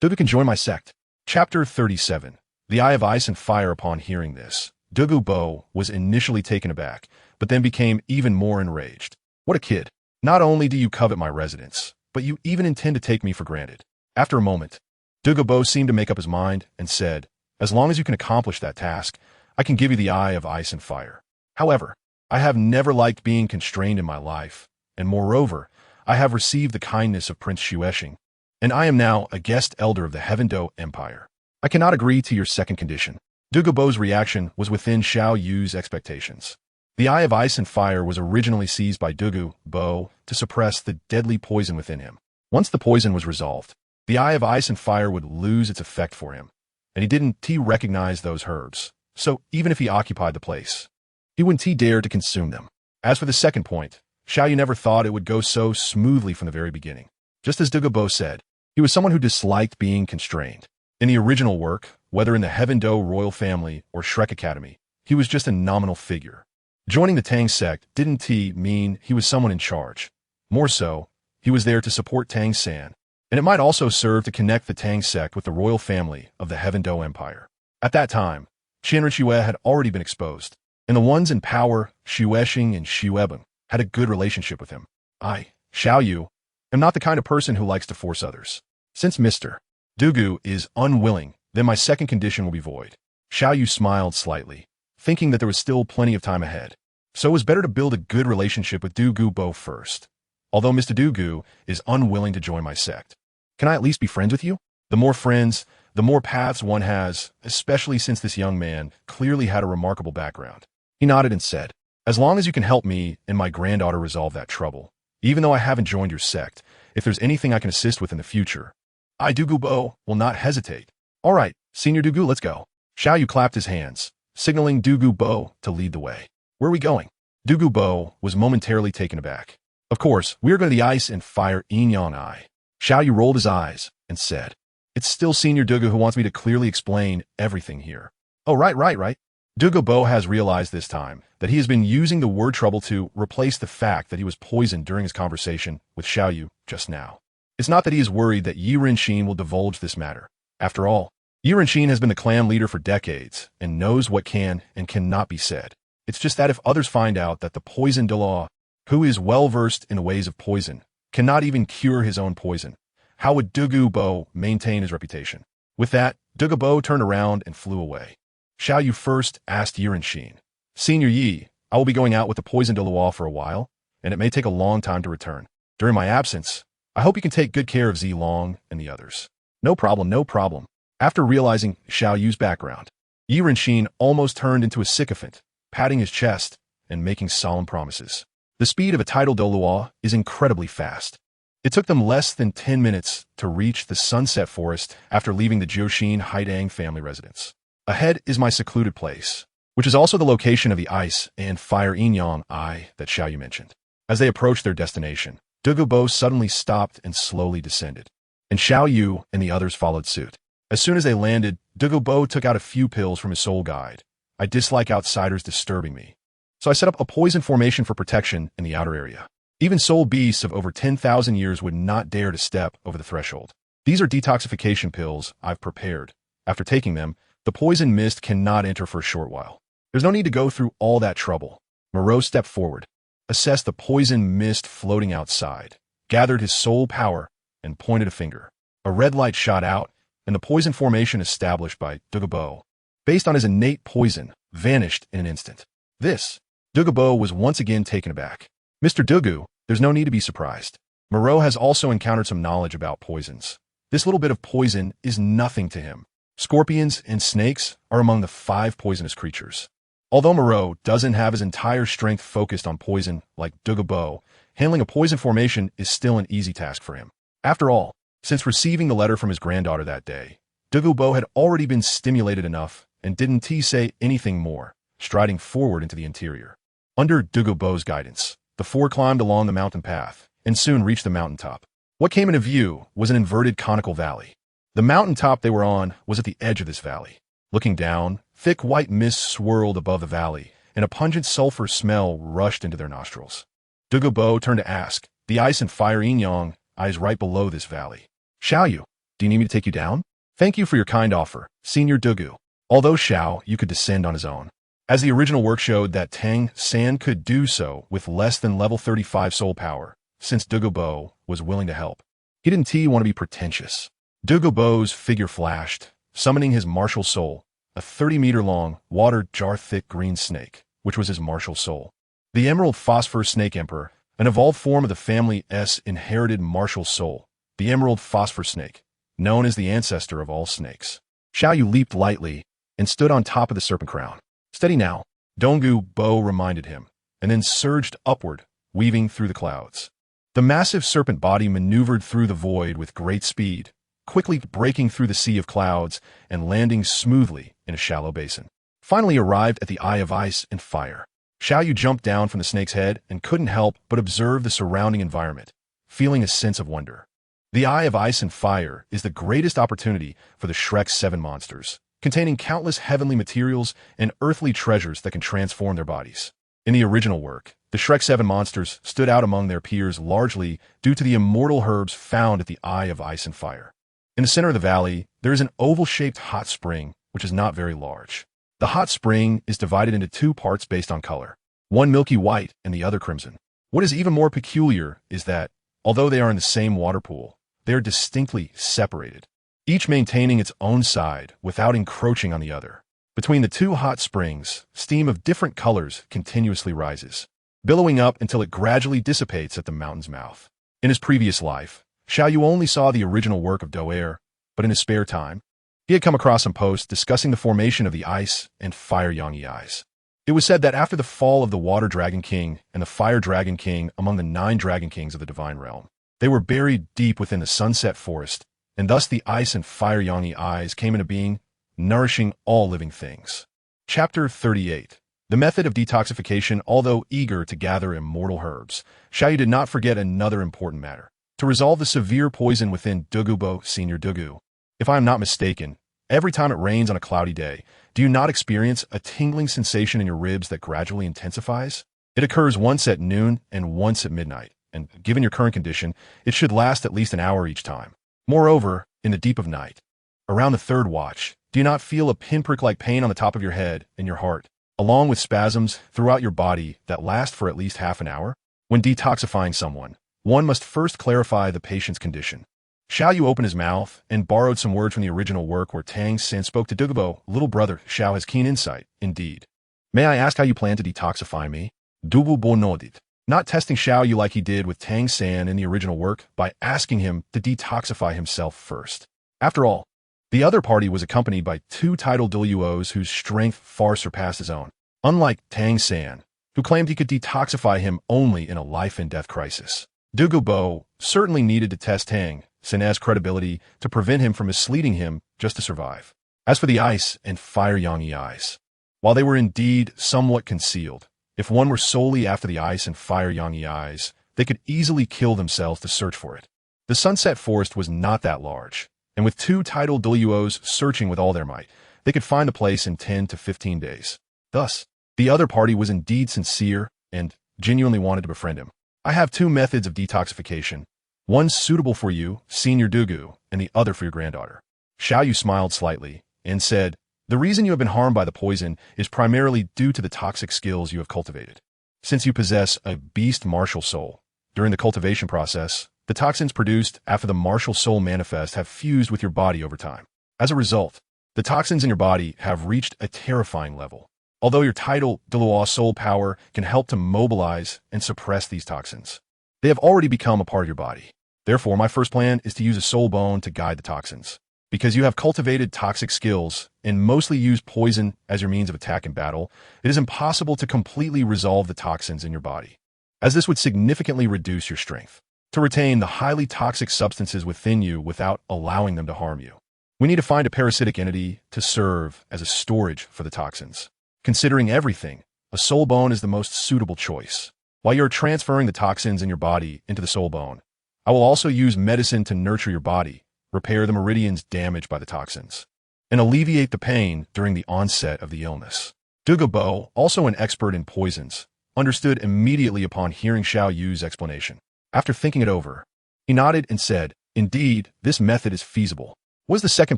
Douluo can join my sect. Chapter 37. The Eye of Ice and Fire. Upon hearing this, Douluo was initially taken aback, but then became even more enraged. What a kid. Not only do you covet my residence, but you even intend to take me for granted. After a moment, Douluo seemed to make up his mind and said, as long as you can accomplish that task, I can give you the Eye of Ice and Fire. However, I have never liked being constrained in my life, and moreover, I have received the kindness of Prince Xuexing, and I am now a guest elder of the Heaven-Do Empire. I cannot agree to your second condition. Douluo's reaction was within Xiao Yu's expectations. The Eye of Ice and Fire was originally seized by Douluo to suppress the deadly poison within him. Once the poison was resolved, the Eye of Ice and Fire would lose its effect for him, and he didn't recognize those herbs, so even if he occupied the place, he wouldn't dare to consume them. As for the second point, Xiao Yu never thought it would go so smoothly from the very beginning. Just as Douluo said, he was someone who disliked being constrained. In the original work, whether in the Heaven-Do royal family or Shrek Academy, he was just a nominal figure. Joining the Tang sect didn't mean he was someone in charge. More so, he was there to support Tang San, and it might also serve to connect the Tang sect with the royal family of the Heaven-Do Empire. At that time, Qianren Xue had already been exposed, and the ones in power, Xuexing and Xueben, had a good relationship with him. I, Xiao Yu, am not the kind of person who likes to force others. Since Mr. Douluo is unwilling, then my second condition will be void. Xiao Yu smiled slightly, thinking that there was still plenty of time ahead. So it was better to build a good relationship with Douluo first. Although Mr. Douluo is unwilling to join my sect, can I at least be friends with you? The more friends, the more paths one has, especially since this young man clearly had a remarkable background. He nodded and said, as long as you can help me and my granddaughter resolve that trouble, even though I haven't joined your sect, if there's anything I can assist with in the future, I, Douluo, will not hesitate. All right, Senior Douluo, let's go. Xiao Yu clapped his hands, signaling Douluo to lead the way. Where are we going? Douluo was momentarily taken aback. Of course, we are going to the Ice and Fire Yin-Yang Eye. Xiao Yu rolled his eyes and said, it's still Senior Douluo who wants me to clearly explain everything here. Oh, right. Douluo has realized this time that he has been using the word trouble to replace the fact that he was poisoned during his conversation with Xiao Yu just now. It's not that he is worried that Yi Renxin will divulge this matter. After all, Yi Renxin has been the clan leader for decades and knows what can and cannot be said. It's just that if others find out that the poison Douluo, who is well-versed in the ways of poison, cannot even cure his own poison, how would Douluo maintain his reputation? With that, Douluo turned around and flew away. Xiao Yu first asked Yi Renxin, Senior Yi, I will be going out with the poison Douluo for a while, and it may take a long time to return. During my absence, I hope you can take good care of Zilong and the others. No problem. After realizing Xiao Yu's background, Yi Renxin almost turned into a sycophant, patting his chest and making solemn promises. The speed of a tidal Douluo is incredibly fast. It took them less than 10 minutes to reach the Sunset Forest after leaving the Jiuxin Haidang family residence. Ahead is my secluded place, which is also the location of the Ice and Fire Yin-Yang Eye that Xiao Yu mentioned. As they approached their destination, Douluo suddenly stopped and slowly descended, and Xiao Yu and the others followed suit. As soon as they landed, Douluo took out a few pills from his soul guide. I dislike outsiders disturbing me, so I set up a poison formation for protection in the outer area. Even soul beasts of over 10,000 years would not dare to step over the threshold. These are detoxification pills I've prepared. After taking them, the poison mist cannot enter for a short while. There's no need to go through all that trouble. Moreau stepped forward, assessed the poison mist floating outside, gathered his soul power, and pointed a finger. A red light shot out, and the poison formation established by Douluo, based on his innate poison, vanished in an instant. Douluo was once again taken aback. Mr. Douluo, there's no need to be surprised. Moreau has also encountered some knowledge about poisons. This little bit of poison is nothing to him. Scorpions and snakes are among the 5 poisonous creatures. Although Moreau doesn't have his entire strength focused on poison like Douluo, handling a poison formation is still an easy task for him. After all, since receiving the letter from his granddaughter that day, Douluo had already been stimulated enough and didn't say anything more, striding forward into the interior. Under Douluo's guidance, the 4 climbed along the mountain path and soon reached the mountaintop. What came into view was an inverted conical valley. The mountaintop they were on was at the edge of this valley. Looking down, thick white mist swirled above the valley, and a pungent sulfur smell rushed into their nostrils. Douluo turned to ask, the ice and fire yin-yang eyes right below this valley. Xiao Yu, do you need me to take you down? Thank you for your kind offer, Senior Douluo. Although Xiao Yu could descend on his own, as the original work showed that Tang San could do so with less than level 35 soul power, since Douluo was willing to help. He didn't want to be pretentious. Douluo's figure flashed, summoning his martial soul, a 30-meter-long, water-jar-thick green snake, which was his martial soul. The Emerald Phosphor Snake Emperor, an evolved form of the family S inherited martial soul, the Emerald Phosphor Snake, known as the ancestor of all snakes. Xiao Yu leaped lightly and stood on top of the serpent crown. Steady now, Douluo reminded him, and then surged upward, weaving through the clouds. The massive serpent body maneuvered through the void with great speed, quickly breaking through the sea of clouds and landing smoothly in a shallow basin. Finally arrived at the Eye of Ice and Fire. Xiao Yu jumped down from the snake's head and couldn't help but observe the surrounding environment, feeling a sense of wonder. The Eye of Ice and Fire is the greatest opportunity for the Shrek 7 monsters, containing countless heavenly materials and earthly treasures that can transform their bodies. In the original work, the Shrek 7 monsters stood out among their peers largely due to the immortal herbs found at the Eye of Ice and Fire. In the center of the valley, there is an oval-shaped hot spring, which is not very large. The hot spring is divided into two parts based on color, one milky white and the other crimson. What is even more peculiar is that, although they are in the same water pool, they are distinctly separated, each maintaining its own side without encroaching on the other. Between the two hot springs, steam of different colors continuously rises, billowing up until it gradually dissipates at the mountain's mouth. In his previous life, Xiao Yu only saw the original work of Do'er, but in his spare time, he had come across some posts discussing the formation of the Ice and Fire Yangyi eyes. It was said that after the fall of the Water Dragon King and the Fire Dragon King among the 9 Dragon Kings of the Divine Realm, they were buried deep within the Sunset Forest, and thus the Ice and Fire Yangyi eyes came into being, nourishing all living things. Chapter 38. The method of detoxification. Although eager to gather immortal herbs, Xiao Yu did not forget another important matter: to resolve the severe poison within Douluo, Senior Douluo. If I am not mistaken, every time it rains on a cloudy day, do you not experience a tingling sensation in your ribs that gradually intensifies? It occurs once at noon and once at midnight, and given your current condition, it should last at least an hour each time. Moreover, in the deep of night, around the third watch, do you not feel a pinprick-like pain on the top of your head and your heart, along with spasms throughout your body that last for at least half an hour? When detoxifying someone, one must first clarify the patient's condition. Xiao Yu opened his mouth and borrowed some words from the original work where Tang San spoke to Douluo. Little brother, Xiao has keen insight, indeed. May I ask how you plan to detoxify me? Douluo nodded, not testing Xiao Yu like he did with Tang San in the original work by asking him to detoxify himself first. After all, the other party was accompanied by 2 titled Douluos whose strength far surpassed his own, unlike Tang San, who claimed he could detoxify him only in a life-and-death crisis. Douluo certainly needed to test Tang San's credibility to prevent him from misleading him just to survive. As for the Ice and Fire Yangyi eyes, while they were indeed somewhat concealed, if one were solely after the Ice and Fire Yangyi eyes, they could easily kill themselves to search for it. The Sunset Forest was not that large, and with 2 titled Douluos searching with all their might, they could find the place in 10 to 15 days. Thus, the other party was indeed sincere and genuinely wanted to befriend him. I have 2 methods of detoxification, one suitable for you, Senior Douluo, and the other for your granddaughter. Xiao Yu smiled slightly and said, the reason you have been harmed by the poison is primarily due to the toxic skills you have cultivated. Since you possess a beast martial soul, during the cultivation process, the toxins produced after the martial soul manifest have fused with your body over time. As a result, the toxins in your body have reached a terrifying level. Although your title, Douluo Soul Power, can help to mobilize and suppress these toxins, they have already become a part of your body. Therefore, my first plan is to use a soul bone to guide the toxins. Because you have cultivated toxic skills and mostly use poison as your means of attack in battle, it is impossible to completely resolve the toxins in your body, as this would significantly reduce your strength to retain the highly toxic substances within you without allowing them to harm you. We need to find a parasitic entity to serve as a storage for the toxins. Considering everything, a soul bone is the most suitable choice. While you're transferring the toxins in your body into the soul bone, I will also use medicine to nurture your body, repair the meridians damaged by the toxins, and alleviate the pain during the onset of the illness. Douluo, also an expert in poisons, understood immediately upon hearing Xiao Yu's explanation. After thinking it over, he nodded and said, "Indeed, this method is feasible. What is the second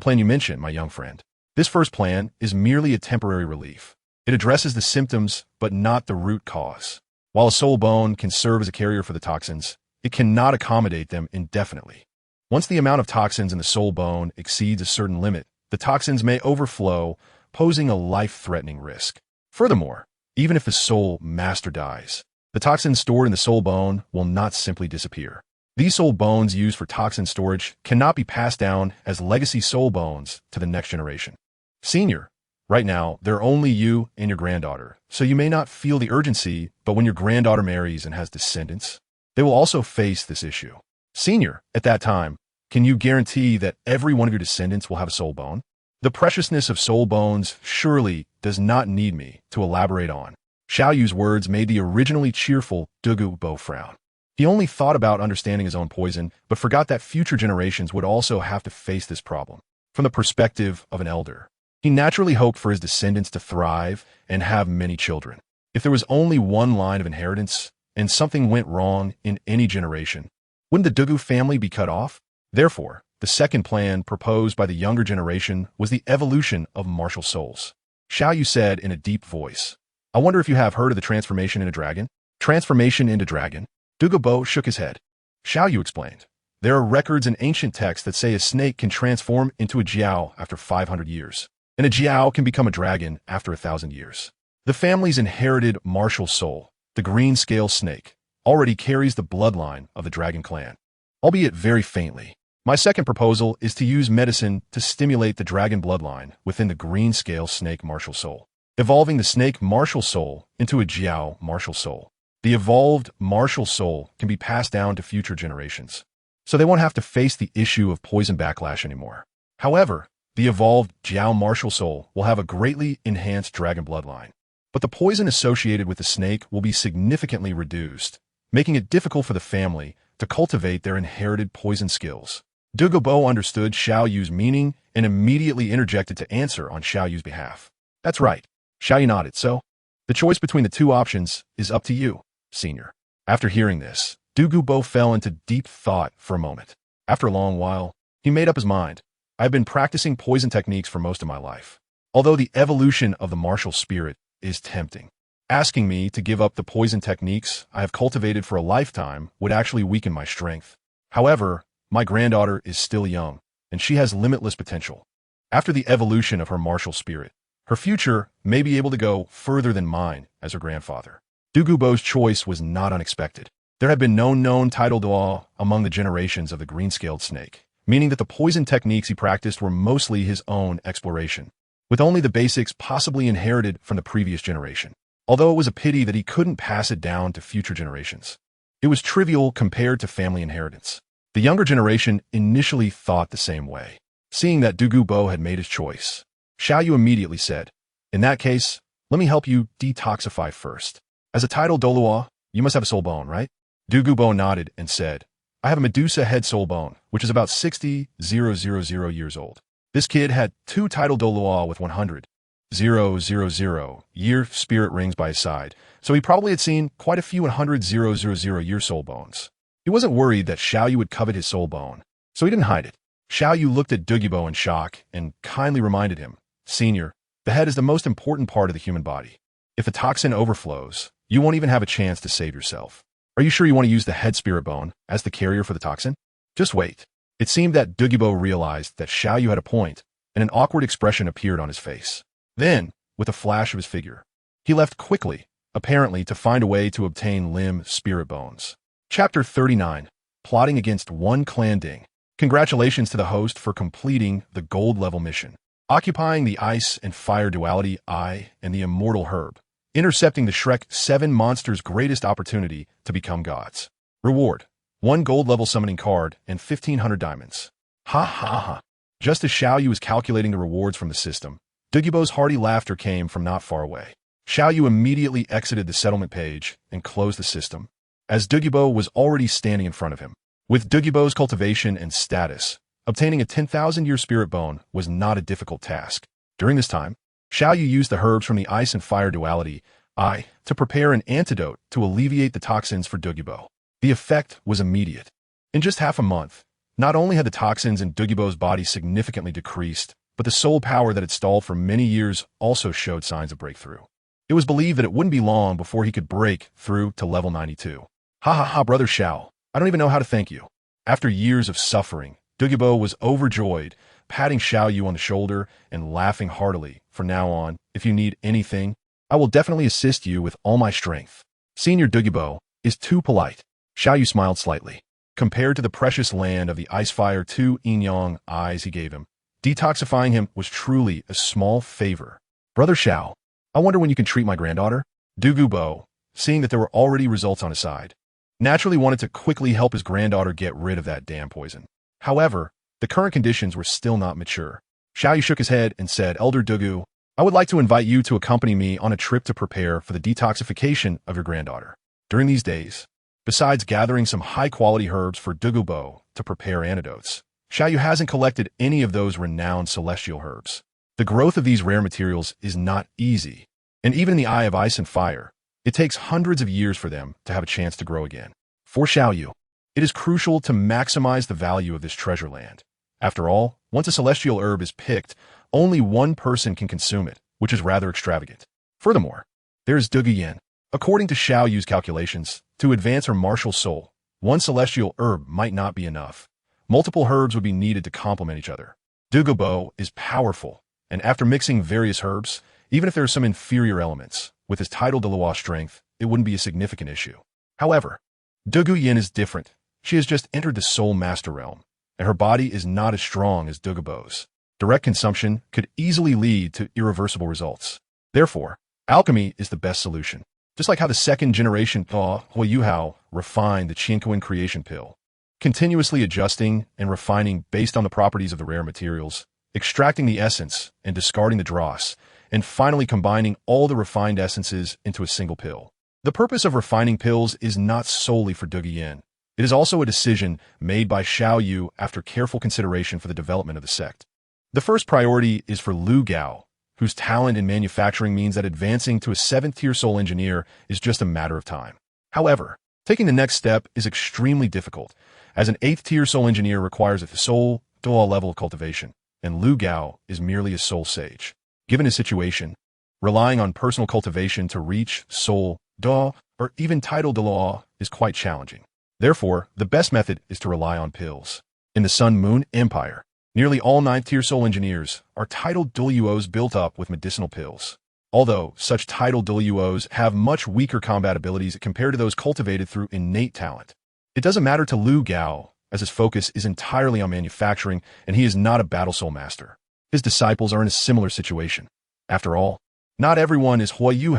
plan you mentioned, my young friend?" "This first plan is merely a temporary relief. It addresses the symptoms, but not the root cause. While a soul bone can serve as a carrier for the toxins, it cannot accommodate them indefinitely. Once the amount of toxins in the soul bone exceeds a certain limit, the toxins may overflow, posing a life-threatening risk. Furthermore, even if the soul master dies, the toxins stored in the soul bone will not simply disappear. These soul bones used for toxin storage cannot be passed down as legacy soul bones to the next generation. Senior, right now, there are only you and your granddaughter, so you may not feel the urgency, but when your granddaughter marries and has descendants, they will also face this issue. Senior, at that time, can you guarantee that every one of your descendants will have a soul bone? The preciousness of soul bones surely does not need me to elaborate on." Xiao Yu's words made the originally cheerful Douluo frown. He only thought about understanding his own poison, but forgot that future generations would also have to face this problem. From the perspective of an elder, he naturally hoped for his descendants to thrive and have many children. If there was only one line of inheritance, and something went wrong in any generation, wouldn't the Douluo family be cut off? Therefore, the second plan proposed by the younger generation was the evolution of martial souls. Xiao Yu said in a deep voice, "I wonder if you have heard of the transformation into dragon?" "Transformation into dragon?" Douluo shook his head. Xiao Yu explained, "There are records in ancient texts that say a snake can transform into a jiao after 500 years, and a jiao can become a dragon after 1,000 years. The family's inherited martial soul, the green scale snake, already carries the bloodline of the dragon clan, albeit very faintly. My second proposal is to use medicine to stimulate the dragon bloodline within the green scale snake martial soul, evolving the snake martial soul into a jiao martial soul. The evolved martial soul can be passed down to future generations, so they won't have to face the issue of poison backlash anymore. However, the evolved jiao martial soul will have a greatly enhanced dragon bloodline, but the poison associated with the snake will be significantly reduced, making it difficult for the family to cultivate their inherited poison skills." Douluo understood Xiao Yu's meaning and immediately interjected to answer on Xiao Yu's behalf. "That's right." Xiao Yu nodded. "So, the choice between the two options is up to you, Senior." After hearing this, Douluo fell into deep thought for a moment. After a long while, he made up his mind. "I've been practicing poison techniques for most of my life. Although the evolution of the martial spirit is tempting, asking me to give up the poison techniques I have cultivated for a lifetime would actually weaken my strength. However, my granddaughter is still young, and she has limitless potential. After the evolution of her martial spirit, her future may be able to go further than mine as her grandfather." Douluo's choice was not unexpected. There had been no known title duo among the generations of the green-scaled snake, meaning that the poison techniques he practiced were mostly his own exploration, with only the basics possibly inherited from the previous generation. Although it was a pity that he couldn't pass it down to future generations, it was trivial compared to family inheritance. The younger generation initially thought the same way. Seeing that Douluo had made his choice, Xiao Yu immediately said, "In that case, let me help you detoxify first. As a title Douluo, you must have a soul bone, right?" Douluo nodded and said, "I have a Medusa head soul bone, which is about 60,000 years old. This kid had 2 title Douluo with 100,000 year spirit rings by his side, so he probably had seen quite a few 100,000 year soul bones." He wasn't worried that Xiao Yu would covet his soul bone, so he didn't hide it. Xiao Yu looked at Douluo in shock and kindly reminded him, "Senior, the head is the most important part of the human body. If the toxin overflows, you won't even have a chance to save yourself. Are you sure you want to use the head spirit bone as the carrier for the toxin? Just wait." It seemed that Douluo realized that Xiao Yu had a point, and an awkward expression appeared on his face. Then, with a flash of his figure, he left quickly, apparently to find a way to obtain limb spirit bones. Chapter 39. Plotting Against One Clan Ding. Congratulations to the host for completing the gold level mission. Occupying the ice and fire duality I and the immortal herb. Intercepting the Shrek 7 monster's greatest opportunity to become gods. Reward: 1 gold level summoning card and 1,500 diamonds. Ha ha ha. Just as Xiao Yu was calculating the rewards from the system, Douluo's hearty laughter came from not far away. Xiao Yu immediately exited the settlement page and closed the system, as Douluo was already standing in front of him. With Douluo's cultivation and status, obtaining a 10,000-year spirit bone was not a difficult task. During this time, Xiao Yu used the herbs from the ice and fire duality, to prepare an antidote to alleviate the toxins for Douluo. The effect was immediate. In just half a month, not only had the toxins in Douluo's body significantly decreased, but the soul power that had stalled for many years also showed signs of breakthrough. It was believed that it wouldn't be long before he could break through to level 92. Ha ha ha, brother Xiao, I don't even know how to thank you. After years of suffering, Douluo was overjoyed, patting Xiao Yu on the shoulder and laughing heartily. From now on, if you need anything, I will definitely assist you with all my strength. Senior Douluo is too polite. Xiao Yu smiled slightly. Compared to the precious land of the ice-fire 2 yin-yang eyes he gave him, detoxifying him was truly a small favor. Brother Xiao, I wonder when you can treat my granddaughter? Douluo, seeing that there were already results on his side, naturally wanted to quickly help his granddaughter get rid of that damn poison. However, the current conditions were still not mature. Xiao Yu shook his head and said, Elder Douluo, I would like to invite you to accompany me on a trip to prepare for the detoxification of your granddaughter. During these days, besides gathering some high-quality herbs for Douluo to prepare antidotes, Xiao Yu hasn't collected any of those renowned celestial herbs. The growth of these rare materials is not easy, and even in the eye of ice and fire, it takes hundreds of years for them to have a chance to grow again. For Xiao Yu, it is crucial to maximize the value of this treasure land. After all, once a celestial herb is picked, only one person can consume it, which is rather extravagant. Furthermore, there is Douluo. According to Xiao Yu's calculations, to advance her martial soul, one celestial herb might not be enough. Multiple herbs would be needed to complement each other. Douluo is powerful, and after mixing various herbs, even if there are some inferior elements, with his title Douluo strength, it wouldn't be a significant issue. However, Douluo is different. She has just entered the Soul Master realm, and her body is not as strong as Douluo's. Direct consumption could easily lead to irreversible results. Therefore, alchemy is the best solution. Just like how the second-generation Hu refined the Qianquan creation pill, continuously adjusting and refining based on the properties of the rare materials, extracting the essence and discarding the dross, and finally combining all the refined essences into a single pill. The purpose of refining pills is not solely for Douluo. It is also a decision made by Xiao Yu after careful consideration for the development of the sect. The first priority is for Lu Gao, whose talent in manufacturing means that advancing to a 7th-tier soul engineer is just a matter of time. However, taking the next step is extremely difficult, as an 8th-tier soul engineer requires a soul dual level of cultivation, and Lu Gao is merely a soul sage. Given his situation, relying on personal cultivation to reach soul dual or even title Douluo is quite challenging. Therefore, the best method is to rely on pills. In the Sun Moon Empire, nearly all 9th-tier soul engineers are titled Douluos built up with medicinal pills. Although such titled Douluos have much weaker combat abilities compared to those cultivated through innate talent. It doesn't matter to Lu Gao, as his focus is entirely on manufacturing and he is not a battle soul master. His disciples are in a similar situation. After all, not everyone is Hu Yu,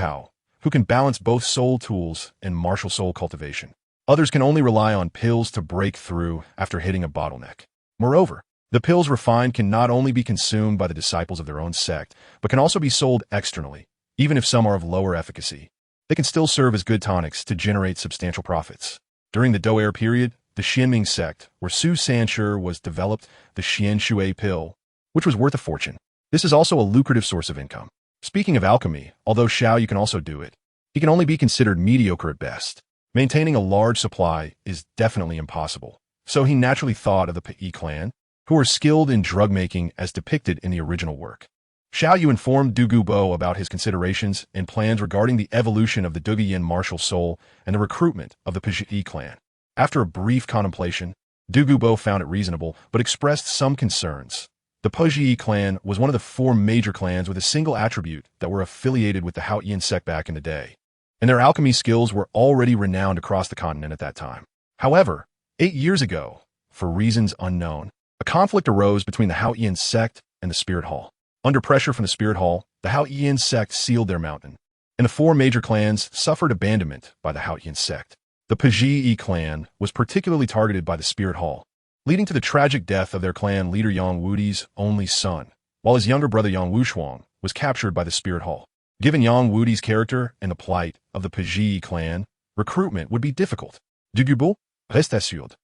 who can balance both soul tools and martial soul cultivation. Others can only rely on pills to break through after hitting a bottleneck. Moreover, the pills refined can not only be consumed by the disciples of their own sect, but can also be sold externally. Even if some are of lower efficacy, they can still serve as good tonics to generate substantial profits. During the Dou period, the Xianming sect, where Su Sanshi was developed the Xian Shui pill, which was worth a fortune. This is also a lucrative source of income. Speaking of alchemy, although Xiao Yu can also do it, he can only be considered mediocre at best. Maintaining a large supply is definitely impossible. So he naturally thought of the Pi clan, who are skilled in drug making as depicted in the original work. Xiao Yu informed Douluo about his considerations and plans regarding the evolution of the Douluo martial soul and the recruitment of the Pi clan. After a brief contemplation, Douluo found it reasonable but expressed some concerns. The Pi clan was one of the 4 major clans with a single attribute that were affiliated with the Haoyan sect back in the day, and their alchemy skills were already renowned across the continent at that time. However, 8 years ago, for reasons unknown, a conflict arose between the Haoyan sect and the Spirit Hall. Under pressure from the Spirit Hall, the Haoyan sect sealed their mountain, and the 4 major clans suffered abandonment by the Haoyan sect. The Pi clan was particularly targeted by the Spirit Hall, leading to the tragic death of their clan leader Yang Wudi's only son, while his younger brother Yang Wushuang was captured by the Spirit Hall. Given Yang Wudi's character and the plight of the Pi clan, recruitment would be difficult. Douluo, reste assured.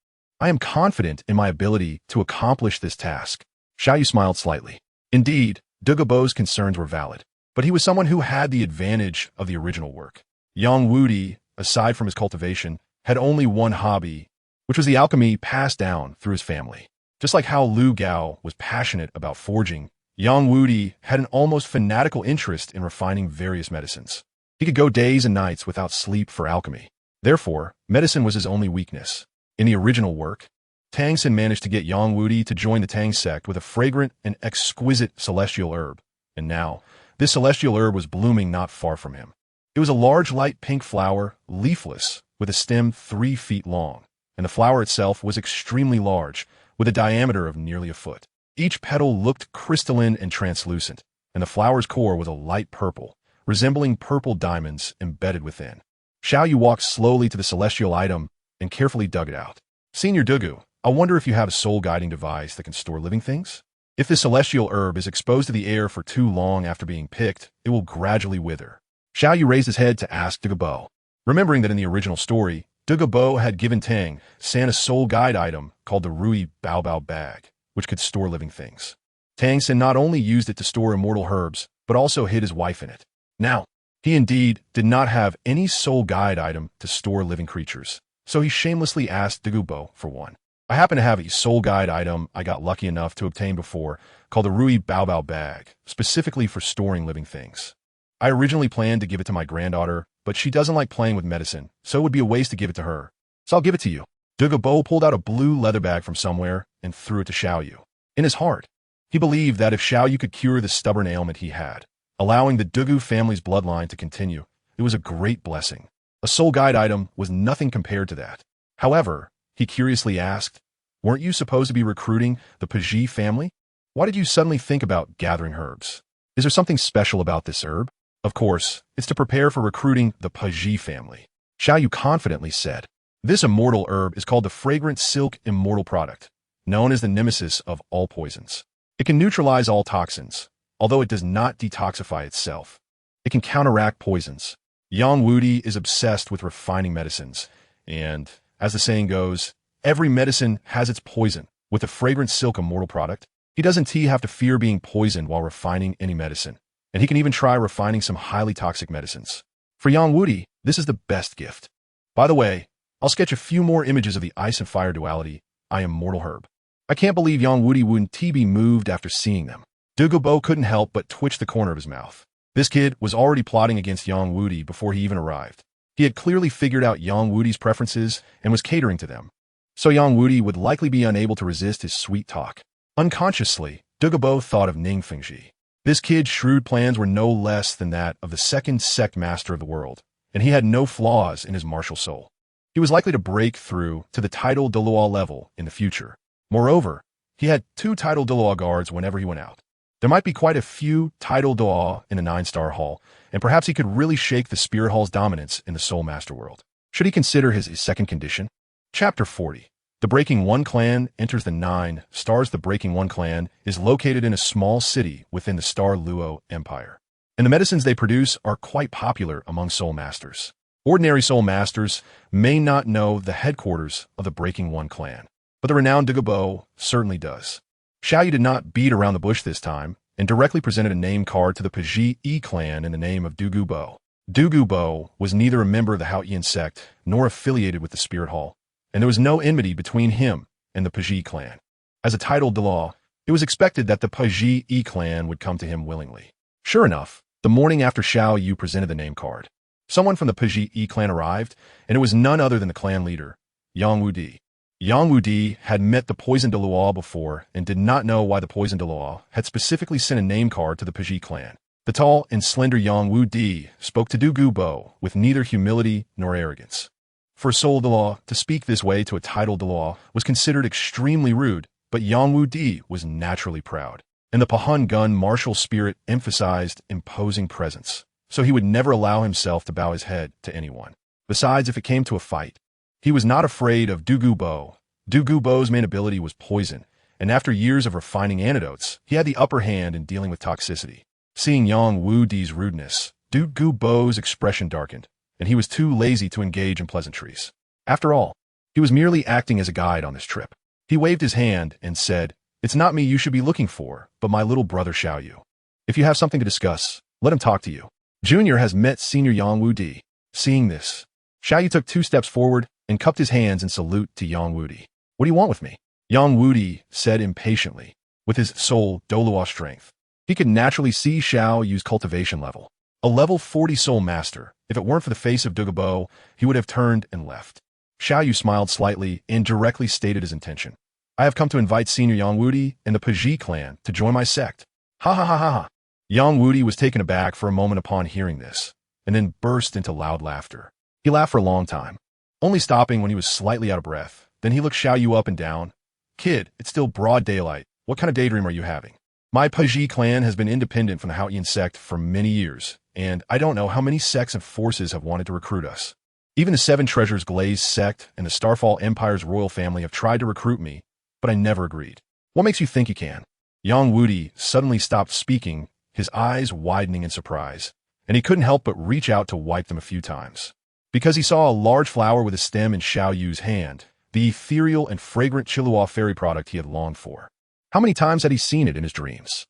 I am confident in my ability to accomplish this task. Xiao Yu smiled slightly. Indeed, Douluo's concerns were valid. but he was someone who had the advantage of the original work. Yang Wudi, aside from his cultivation, had only one hobby, which was the alchemy passed down through his family. Just like how Lu Gao was passionate about forging, Yang Wudi had an almost fanatical interest in refining various medicines. He could go days and nights without sleep for alchemy. Therefore, medicine was his only weakness. In the original work, Tang Xin managed to get Yang Wudi to join the Tang sect with a fragrant and exquisite celestial herb, and now, this celestial herb was blooming not far from him. It was a large light pink flower, leafless, with a stem 3 feet long, and the flower itself was extremely large, with a diameter of nearly a foot. Each petal looked crystalline and translucent, and the flower's core was a light purple, resembling purple diamonds embedded within. Xiao Yu walked slowly to the celestial item and carefully dug it out. Senior Dugu, I wonder if you have a soul-guiding device that can store living things? If this celestial herb is exposed to the air for too long after being picked, it will gradually wither. Xiao Yu raised his head to ask Dugu, remembering that in the original story, Dugu had given Tang San a soul guide item called the Rui Baobao Bag, which could store living things. Tang San not only used it to store immortal herbs, but also hid his wife in it. Now, he indeed did not have any soul guide item to store living creatures, so he shamelessly asked Dugu for one. I happen to have a soul guide item I got lucky enough to obtain before called the Rui Baobao Bag, specifically for storing living things. I originally planned to give it to my granddaughter, but she doesn't like playing with medicine, so it would be a waste to give it to her. So I'll give it to you. Dugu pulled out a blue leather bag from somewhere and threw it to Xiao Yu. In his heart, he believed that if Xiao Yu could cure the stubborn ailment he had, allowing the Dugu family's bloodline to continue, it was a great blessing. A soul guide item was nothing compared to that. However, he curiously asked, weren't you supposed to be recruiting the Paji family? Why did you suddenly think about gathering herbs? Is there something special about this herb? Of course, it's to prepare for recruiting the Paji family. Xiao Yu confidently said. This immortal herb is called the fragrant silk immortal product, known as the nemesis of all poisons. It can neutralize all toxins, although it does not detoxify itself. It can counteract poisons. Yang Wudi is obsessed with refining medicines, and, as the saying goes, every medicine has its poison. With the fragrant silk immortal product, he doesn't have to fear being poisoned while refining any medicine, and he can even try refining some highly toxic medicines. For Yang Wudi, this is the best gift. By the way, I'll sketch a few more images of the ice and fire duality, I am mortal herb. I can't believe Yang Wudi wouldn't be moved after seeing them. Dugu couldn't help but twitch the corner of his mouth. This kid was already plotting against Yang Wudi before he even arrived. He had clearly figured out Yang Wudi's preferences and was catering to them. So Yang Wudi would likely be unable to resist his sweet talk. Unconsciously, Dugu thought of Ning Fengji. This kid's shrewd plans were no less than that of the second sect master of the world, and he had no flaws in his martial soul. He was likely to break through to the title Douluo level in the future. Moreover, he had 2 title Douluo guards whenever he went out. There might be quite a few title Douluo in the 9-star hall, and perhaps he could really shake the Spirit Hall's dominance in the Soul Master world. Should he consider his second condition? Chapter 40. The Breaking One clan enters the 9 stars. The Breaking One clan is located in a small city within the Star Luo Empire, and the medicines they produce are quite popular among Soul Masters. Ordinary Soul Masters may not know the headquarters of the Breaking One clan, but the renowned Dugu certainly does. Xiao Yu did not beat around the bush this time, and directly presented a name card to the Paji clan in the name of Dugu. Dugu was neither a member of the Haotian sect nor affiliated with the Spirit Hall, and there was no enmity between him and the Paji clan. As a titled Douluo, it was expected that the Paji clan would come to him willingly. Sure enough, the morning after Xiao Yu presented the name card, someone from the Paji clan arrived, and it was none other than the clan leader, Yang Wudi. Yang Wudi had met the Poison Douluo before and did not know why the Poison Douluo had specifically sent a name card to the Paji clan. The tall and slender Yang Wudi spoke to Dugu with neither humility nor arrogance. For a Soul Douluo to speak this way to a title Douluo was considered extremely rude, but Yang Wudi was naturally proud, and the Pahun Gun martial spirit emphasized imposing presence, so he would never allow himself to bow his head to anyone. Besides, if it came to a fight, he was not afraid of Dugu. Dugu's main ability was poison, and after years of refining antidotes, he had the upper hand in dealing with toxicity. Seeing Yang Wudi's rudeness, Dugu's expression darkened, and he was too lazy to engage in pleasantries. After all, he was merely acting as a guide on this trip. He waved his hand and said, "It's not me you should be looking for, but my little brother Xiao Yu. If you have something to discuss, Let him talk to you. Junior has met Senior Yang Wudi. Seeing this, Xiao Yu took 2 steps forward and cupped his hands in salute to Yang Wudi. What do you want with me? Yang Wudi said impatiently, with his soul Douluo strength. He could naturally see Xiao Yu's cultivation level. A level 40 soul master. If it weren't for the face of Dugabo, he would have turned and left. Xiao Yu smiled slightly and directly stated his intention. I have come to invite Senior Yang Wudi and the Paji clan to join my sect. Ha ha ha ha ha. Yang Wudi was taken aback for a moment upon hearing this, and then burst into loud laughter. He laughed for a long time, only stopping when he was slightly out of breath. Then he looked Xiao Yu up and down. Kid, it's still broad daylight. What kind of daydream are you having? My Paji clan has been independent from the Haotian sect for many years, and I don't know how many sects and forces have wanted to recruit us. Even the Seven Treasures Glaze sect and the Starfall Empire's royal family have tried to recruit me, but I never agreed. What makes you think you can? Yang Wudi suddenly stopped speaking, his eyes widening in surprise, and he couldn't help but reach out to wipe them a few times. Because he saw a large flower with a stem in Xiao Yu's hand, the ethereal and fragrant Chilua fairy product he had longed for. How many times had he seen it in his dreams?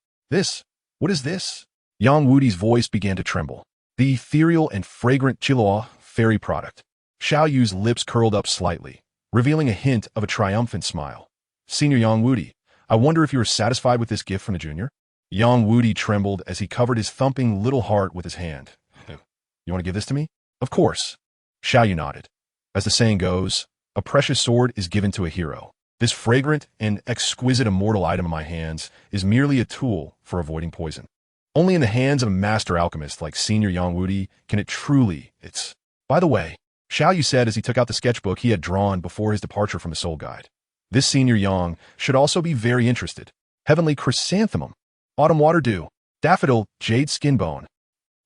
What is this? Yang Wudi's voice began to tremble. The ethereal and fragrant Chilua fairy product. Xiao Yu's lips curled up slightly, revealing a hint of a triumphant smile. Senior Yang Wudi, I wonder if you are satisfied with this gift from the junior? Yang Wudi trembled as he covered his thumping little heart with his hand. You want to give this to me? Of course. Xiao Yu nodded. As the saying goes, a precious sword is given to a hero. This fragrant and exquisite immortal item in my hands is merely a tool for avoiding poison. Only in the hands of a master alchemist like Senior Yang Wudi can it truly, By the way, Xiao Yu said as he took out the sketchbook he had drawn before his departure from the Soul Guide. This Senior Yang should also be very interested. Heavenly chrysanthemum, autumn water dew, daffodil, jade skin bone.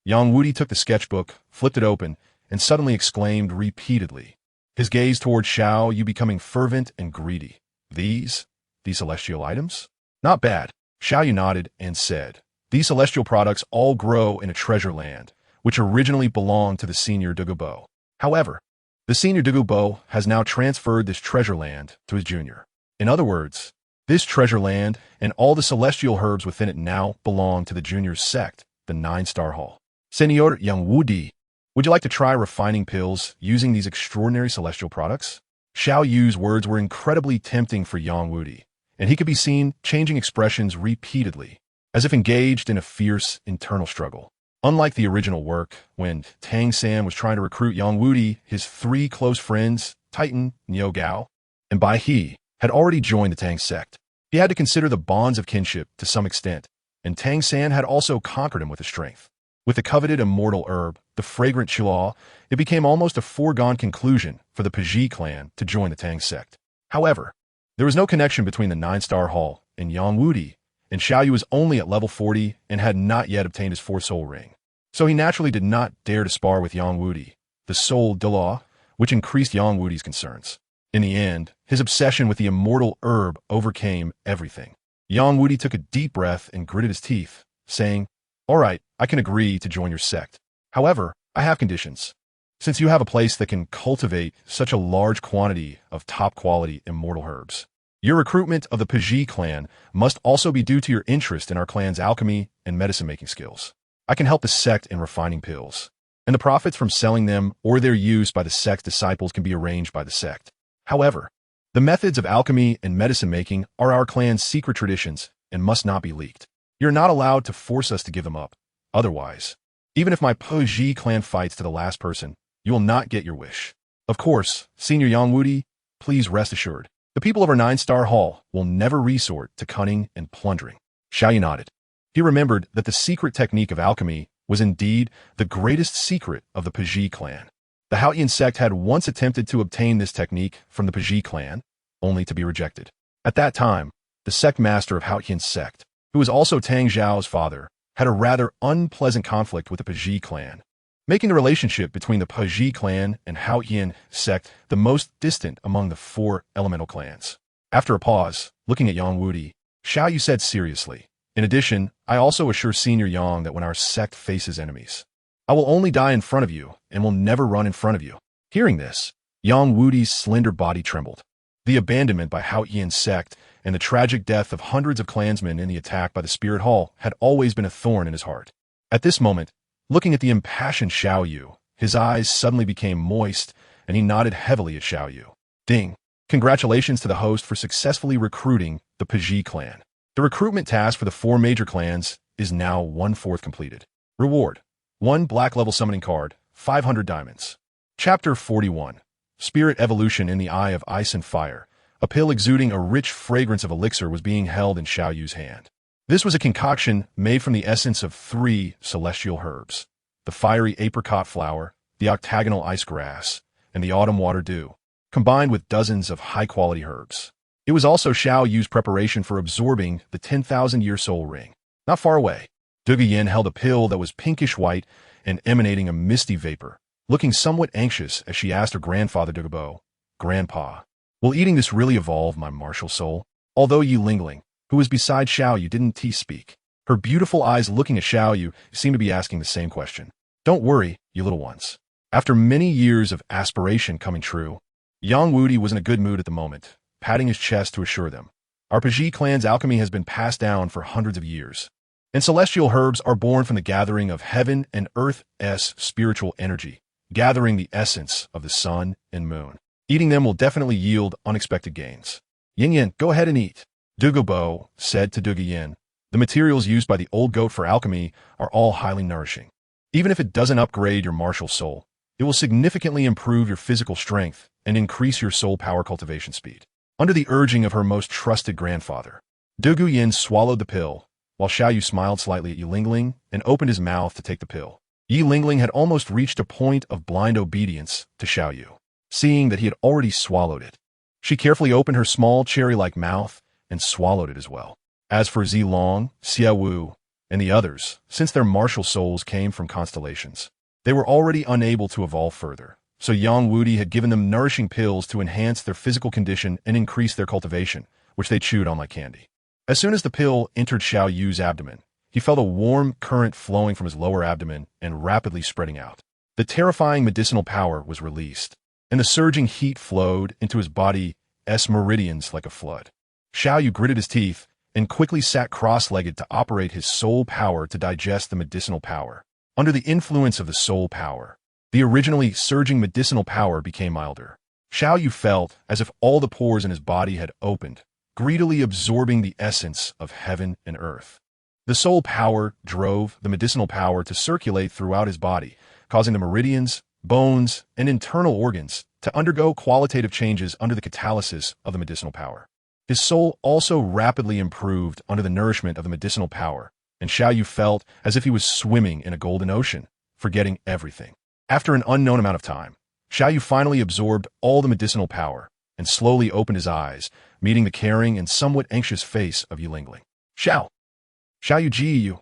Yang Wudi took the sketchbook, flipped it open, and suddenly exclaimed repeatedly, his gaze toward Xiao Yu becoming fervent and greedy. These celestial items? Not bad. Xiao Yu nodded and said, these celestial products all grow in a treasure land, which originally belonged to the Senior Dugabo. However, the Senior Dugabo has now transferred this treasure land to his junior. In other words, this treasure land and all the celestial herbs within it now belong to the junior's sect, the 9-Star Hall. Senior Yang Wudi, would you like to try refining pills using these extraordinary celestial products? Xiao Yu's words were incredibly tempting for Yang Wudi, and he could be seen changing expressions repeatedly, as if engaged in a fierce internal struggle. Unlike the original work, when Tang San was trying to recruit Yang Wudi, his 3 close friends, Titan, Niu Gao, and Bai He, had already joined the Tang sect. He had to consider the bonds of kinship to some extent, and Tang San had also conquered him with his strength. With the coveted immortal herb, the fragrant Chilua, it became almost a foregone conclusion for the Paji clan to join the Tang sect. However, there was no connection between the 9-Star Hall and Yang Wudi, and Xiao Yu was only at level 40 and had not yet obtained his 4-soul ring. So he naturally did not dare to spar with Yang Wudi, the soul Douluo, which increased Yang Wudi's concerns. In the end, his obsession with the immortal herb overcame everything. Yang Wudi took a deep breath and gritted his teeth, saying, all right, I can agree to join your sect. However, I have conditions. Since you have a place that can cultivate such a large quantity of top-quality immortal herbs, your recruitment of the Paji clan must also be due to your interest in our clan's alchemy and medicine-making skills. I can help the sect in refining pills, and the profits from selling them or their use by the sect's disciples can be arranged by the sect. However, the methods of alchemy and medicine-making are our clan's secret traditions and must not be leaked. You're not allowed to force us to give them up. Otherwise, even if my Paji clan fights to the last person, you will not get your wish. Of course, Senior Yang Wudi, please rest assured, the people of our 9-Star Hall will never resort to cunning and plundering. Xiao Yu nodded. He remembered that the secret technique of alchemy was indeed the greatest secret of the Paji clan. The Haotian sect had once attempted to obtain this technique from the Paji clan, only to be rejected. At that time, the sect master of Haotian sect, who was also Tang Zhao's father, had a rather unpleasant conflict with the Paji clan, making the relationship between the Paji clan and Haotian sect the most distant among the 4 elemental clans. After a pause, looking at Yang Wudi, Xiao Yu said seriously, in addition, I also assure Senior Yang that when our sect faces enemies, I will only die in front of you and will never run in front of you. Hearing this, Yang Wudi's slender body trembled. The abandonment by Haotian sect and the tragic death of hundreds of clansmen in the attack by the Spirit Hall had always been a thorn in his heart. At this moment, looking at the impassioned Xiao Yu, his eyes suddenly became moist, and he nodded heavily at Xiao Yu. Ding! Congratulations to the host for successfully recruiting the Pajie clan. The recruitment task for the 4 major clans is now 1/4 completed. Reward: 1 black level summoning card, 500 diamonds. Chapter 41. Spirit Evolution in the Eye of Ice and Fire. A pill exuding a rich fragrance of elixir was being held in Xiao Yu's hand. This was a concoction made from the essence of 3 celestial herbs: the fiery apricot flower, the octagonal ice grass, and the autumn water dew, combined with dozens of high-quality herbs. It was also Xiao Yu's preparation for absorbing the 10,000-year soul ring. Not far away, Douluo Yin held a pill that was pinkish-white and emanating a misty vapor, looking somewhat anxious as she asked her grandfather Douluo, "Grandpa, will eating this really evolve my martial soul?" Although Yi Lingling, who was beside Xiao Yu, didn't speak, her beautiful eyes looking at Xiao Yu seemed to be asking the same question. "Don't worry, you little ones." After many years of aspiration coming true, Yang Wudi was in a good mood at the moment, patting his chest to assure them, "Our Pajie clan's alchemy has been passed down for hundreds of years, and celestial herbs are born from the gathering of heaven and earth's spiritual energy, gathering the essence of the sun and moon. Eating them will definitely yield unexpected gains. Yin Yin, go ahead and eat." Douluo said to Douluo Yin, "The materials used by the old goat for alchemy are all highly nourishing. Even if it doesn't upgrade your martial soul, it will significantly improve your physical strength and increase your soul power cultivation speed." Under the urging of her most trusted grandfather, Douluo Yin swallowed the pill, while Xiao Yu smiled slightly at Yi Lingling and opened his mouth to take the pill. Yi Lingling had almost reached a point of blind obedience to Xiao Yu, seeing that he had already swallowed it. She carefully opened her small cherry-like mouth and swallowed it as well. As for Zilong, Xiao Wu, and the others, since their martial souls came from constellations, they were already unable to evolve further, so Yang Wudi had given them nourishing pills to enhance their physical condition and increase their cultivation, which they chewed on like candy. As soon as the pill entered Xiao Yu's abdomen, he felt a warm current flowing from his lower abdomen and rapidly spreading out. The terrifying medicinal power was released, and the surging heat flowed into his body's meridians like a flood. Xiao Yu gritted his teeth and quickly sat cross-legged to operate his soul power to digest the medicinal power. Under the influence of the soul power, the originally surging medicinal power became milder. Xiao Yu felt as if all the pores in his body had opened, greedily absorbing the essence of heaven and earth. The soul power drove the medicinal power to circulate throughout his body, causing the meridians, bones, and internal organs to undergo qualitative changes under the catalysis of the medicinal power. His soul also rapidly improved under the nourishment of the medicinal power, and Xiao Yu felt as if he was swimming in a golden ocean, forgetting everything. After an unknown amount of time, Xiao Yu finally absorbed all the medicinal power and slowly opened his eyes, meeting the caring and somewhat anxious face of Yi Lingling. Xiao Yu Ji,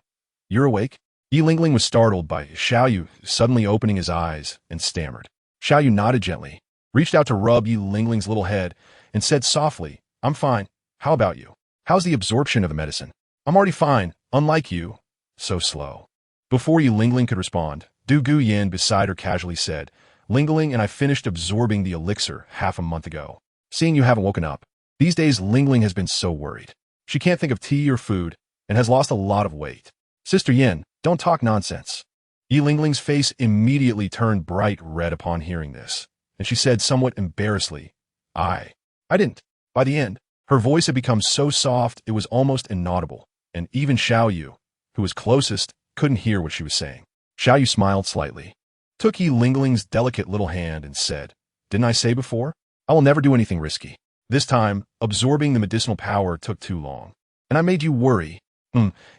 you're awake?" Yi Lingling was startled by Xiao Yu suddenly opening his eyes and stammered. Xiao Yu nodded gently, reached out to rub Yi Lingling's little head, and said softly, "I'm fine. How about you? How's the absorption of the medicine?" "I'm already fine, unlike you." "So slow." Before Yi Lingling could respond, Douluo Yin beside her casually said, "Lingling and I finished absorbing the elixir half a month ago. Seeing you haven't woken up. These days Lingling has been so worried. She can't think of tea or food and has lost a lot of weight." "Sister Yin, don't talk nonsense." Yi Lingling's face immediately turned bright red upon hearing this, and she said somewhat embarrassedly, I didn't." By the end, her voice had become so soft it was almost inaudible, and even Xiao Yu, who was closest, couldn't hear what she was saying. Xiao Yu smiled slightly, took Yi Lingling's delicate little hand and said, "Didn't I say before? I will never do anything risky. This time, absorbing the medicinal power took too long, and I made you worry."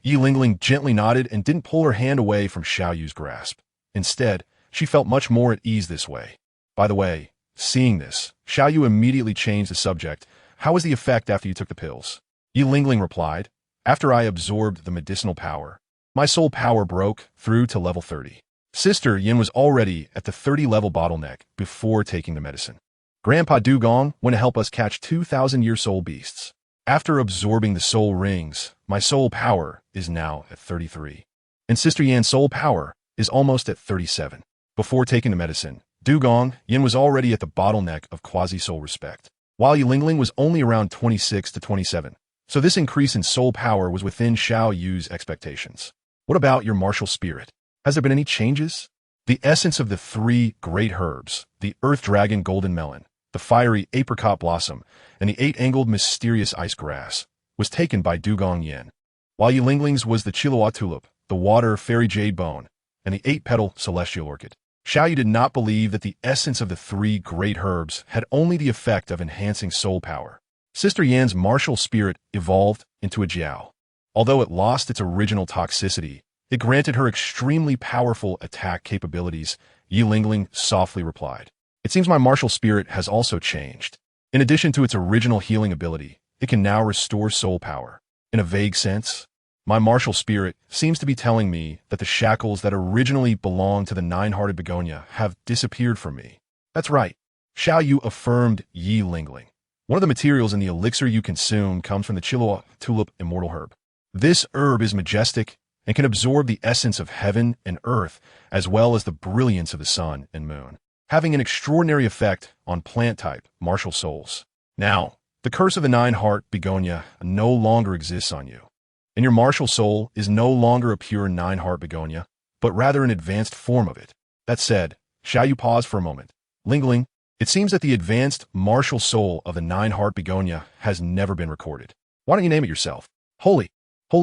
Yi Lingling gently nodded and didn't pull her hand away from Xiao Yu's grasp. Instead, she felt much more at ease this way. By the way, seeing this, Xiao Yu immediately changed the subject. "How was the effect after you took the pills?" Yi Lingling replied, "After I absorbed the medicinal power, my soul power broke through to level 30. Sister Yin was already at the 30-level bottleneck before taking the medicine. Grandpa Dugong went to help us catch 2,000-year soul beasts. After absorbing the soul rings, my soul power is now at 33. And Sister Yan's soul power is almost at 37. Before taking the medicine, Dugong Yin was already at the bottleneck of quasi-soul respect, while Yi Lingling was only around 26 to 27. So this increase in soul power was within Xiao Yu's expectations. What about your martial spirit? Has there been any changes? The essence of the three great herbs, the earth dragon golden melon, the fiery apricot blossom, and the eight-angled mysterious ice grass, was taken by Dugong Yin, while Yilingling's was the Chihuahua tulip, the water fairy jade bone, and the eight-petal celestial orchid. Xiao Yu did not believe that the essence of the three great herbs had only the effect of enhancing soul power. Sister Yan's martial spirit evolved into a jiao. Although it lost its original toxicity, it granted her extremely powerful attack capabilities. Yilingling softly replied, "It seems my martial spirit has also changed. In addition to its original healing ability, it can now restore soul power. In a vague sense, my martial spirit seems to be telling me that the shackles that originally belonged to the nine-hearted begonia have disappeared from me." "That's right," Xiao Yu affirmed Yilingling. "One of the materials in the elixir you consume comes from the Chihuahua tulip immortal herb. This herb is majestic and can absorb the essence of heaven and earth, as well as the brilliance of the sun and moon, having an extraordinary effect on plant-type martial souls. Now, the curse of the nine-heart begonia no longer exists on you, and your martial soul is no longer a pure nine-heart begonia, but rather an advanced form of it." That said, Xiao Yu paused for a moment. "Lingling, it seems that the advanced martial soul of the nine-heart begonia has never been recorded. Why don't you name it yourself? Holy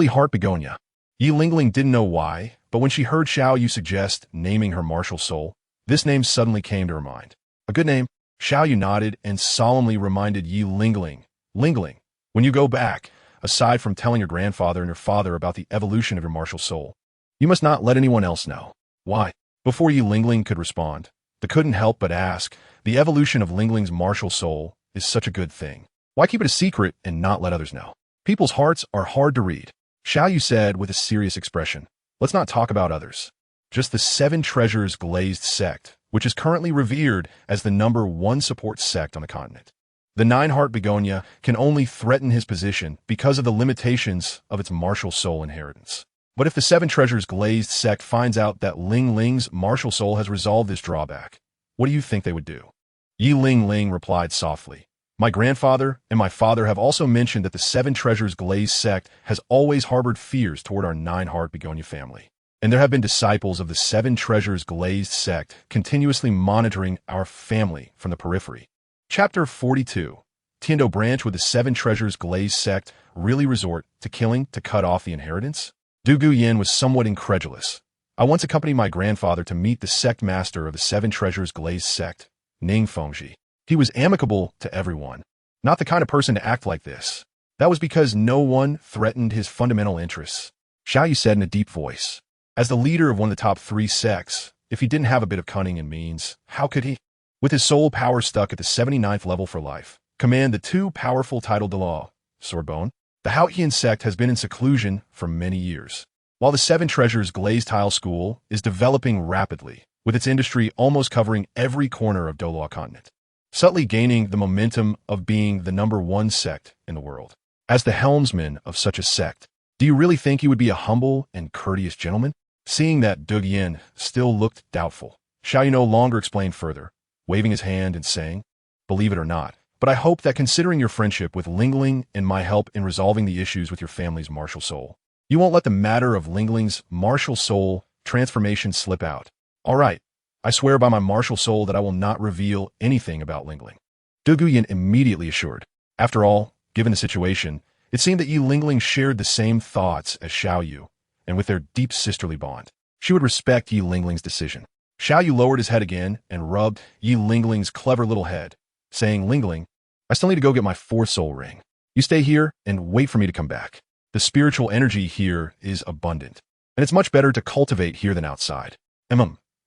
Heart Begonia." Yilingling didn't know why, but when she heard Xiao Yu suggest naming her martial soul, this name suddenly came to her mind. "A good name." Xiao Yu nodded and solemnly reminded Yilingling, "Lingling, when you go back, aside from telling your grandfather and your father about the evolution of your martial soul, you must not let anyone else know." "Why?" Before Yilingling could respond, they couldn't help but ask, "The evolution of Lingling's martial soul is such a good thing. Why keep it a secret and not let others know? People's hearts are hard to read." Xiao Yu said with a serious expression, "Let's not talk about others. Just the Seven Treasures Glazed sect, which is currently revered as the #1 support sect on the continent. The nine-heart begonia can only threaten his position because of the limitations of its martial soul inheritance. But if the Seven Treasures Glazed sect finds out that Lingling's martial soul has resolved this drawback, what do you think they would do?" Yilingling replied softly, "My grandfather and my father have also mentioned that the Seven Treasures Glazed sect has always harbored fears toward our nine-heart begonia family, and there have been disciples of the Seven Treasures Glazed sect continuously monitoring our family from the periphery." Chapter 42. Tiendo branch with the Seven Treasures Glazed sect really resort to killing to cut off the inheritance? Dugu Yin was somewhat incredulous. "I once accompanied my grandfather to meet the sect master of the Seven Treasures Glazed sect, Ning Fengji. He was amicable to everyone, not the kind of person to act like this. That was because no one threatened his fundamental interests," Xiao Yu said in a deep voice. "As the leader of one of the top 3 sects, if he didn't have a bit of cunning and means, how could he, with his soul power stuck at the 79th level for life, command the 2 powerful titled Douluo, Swordbone? The Haotian sect has been in seclusion for many years, while the Seven Treasures Glazed Tile School is developing rapidly, with its industry almost covering every corner of Douluo Continent, subtly gaining the momentum of being the #1 sect in the world. As the helmsman of such a sect, do you really think you would be a humble and courteous gentleman?" Seeing that Dug Yin still looked doubtful, Xiao Yu no longer explained further, waving his hand and saying, "Believe it or not, but I hope that considering your friendship with Lingling and my help in resolving the issues with your family's martial soul, you won't let the matter of Lingling's martial soul transformation slip out. All right, I swear by my martial soul that I will not reveal anything about Lingling," Dugu Yin immediately assured. After all, given the situation, it seemed that Yilingling shared the same thoughts as Xiao Yu, and with their deep sisterly bond, she would respect Yilingling's decision. Xiao Yu lowered his head again and rubbed Yilingling's clever little head, saying, "Lingling, I still need to go get my 4th soul ring. You stay here and wait for me to come back. The spiritual energy here is abundant, and it's much better to cultivate here than outside."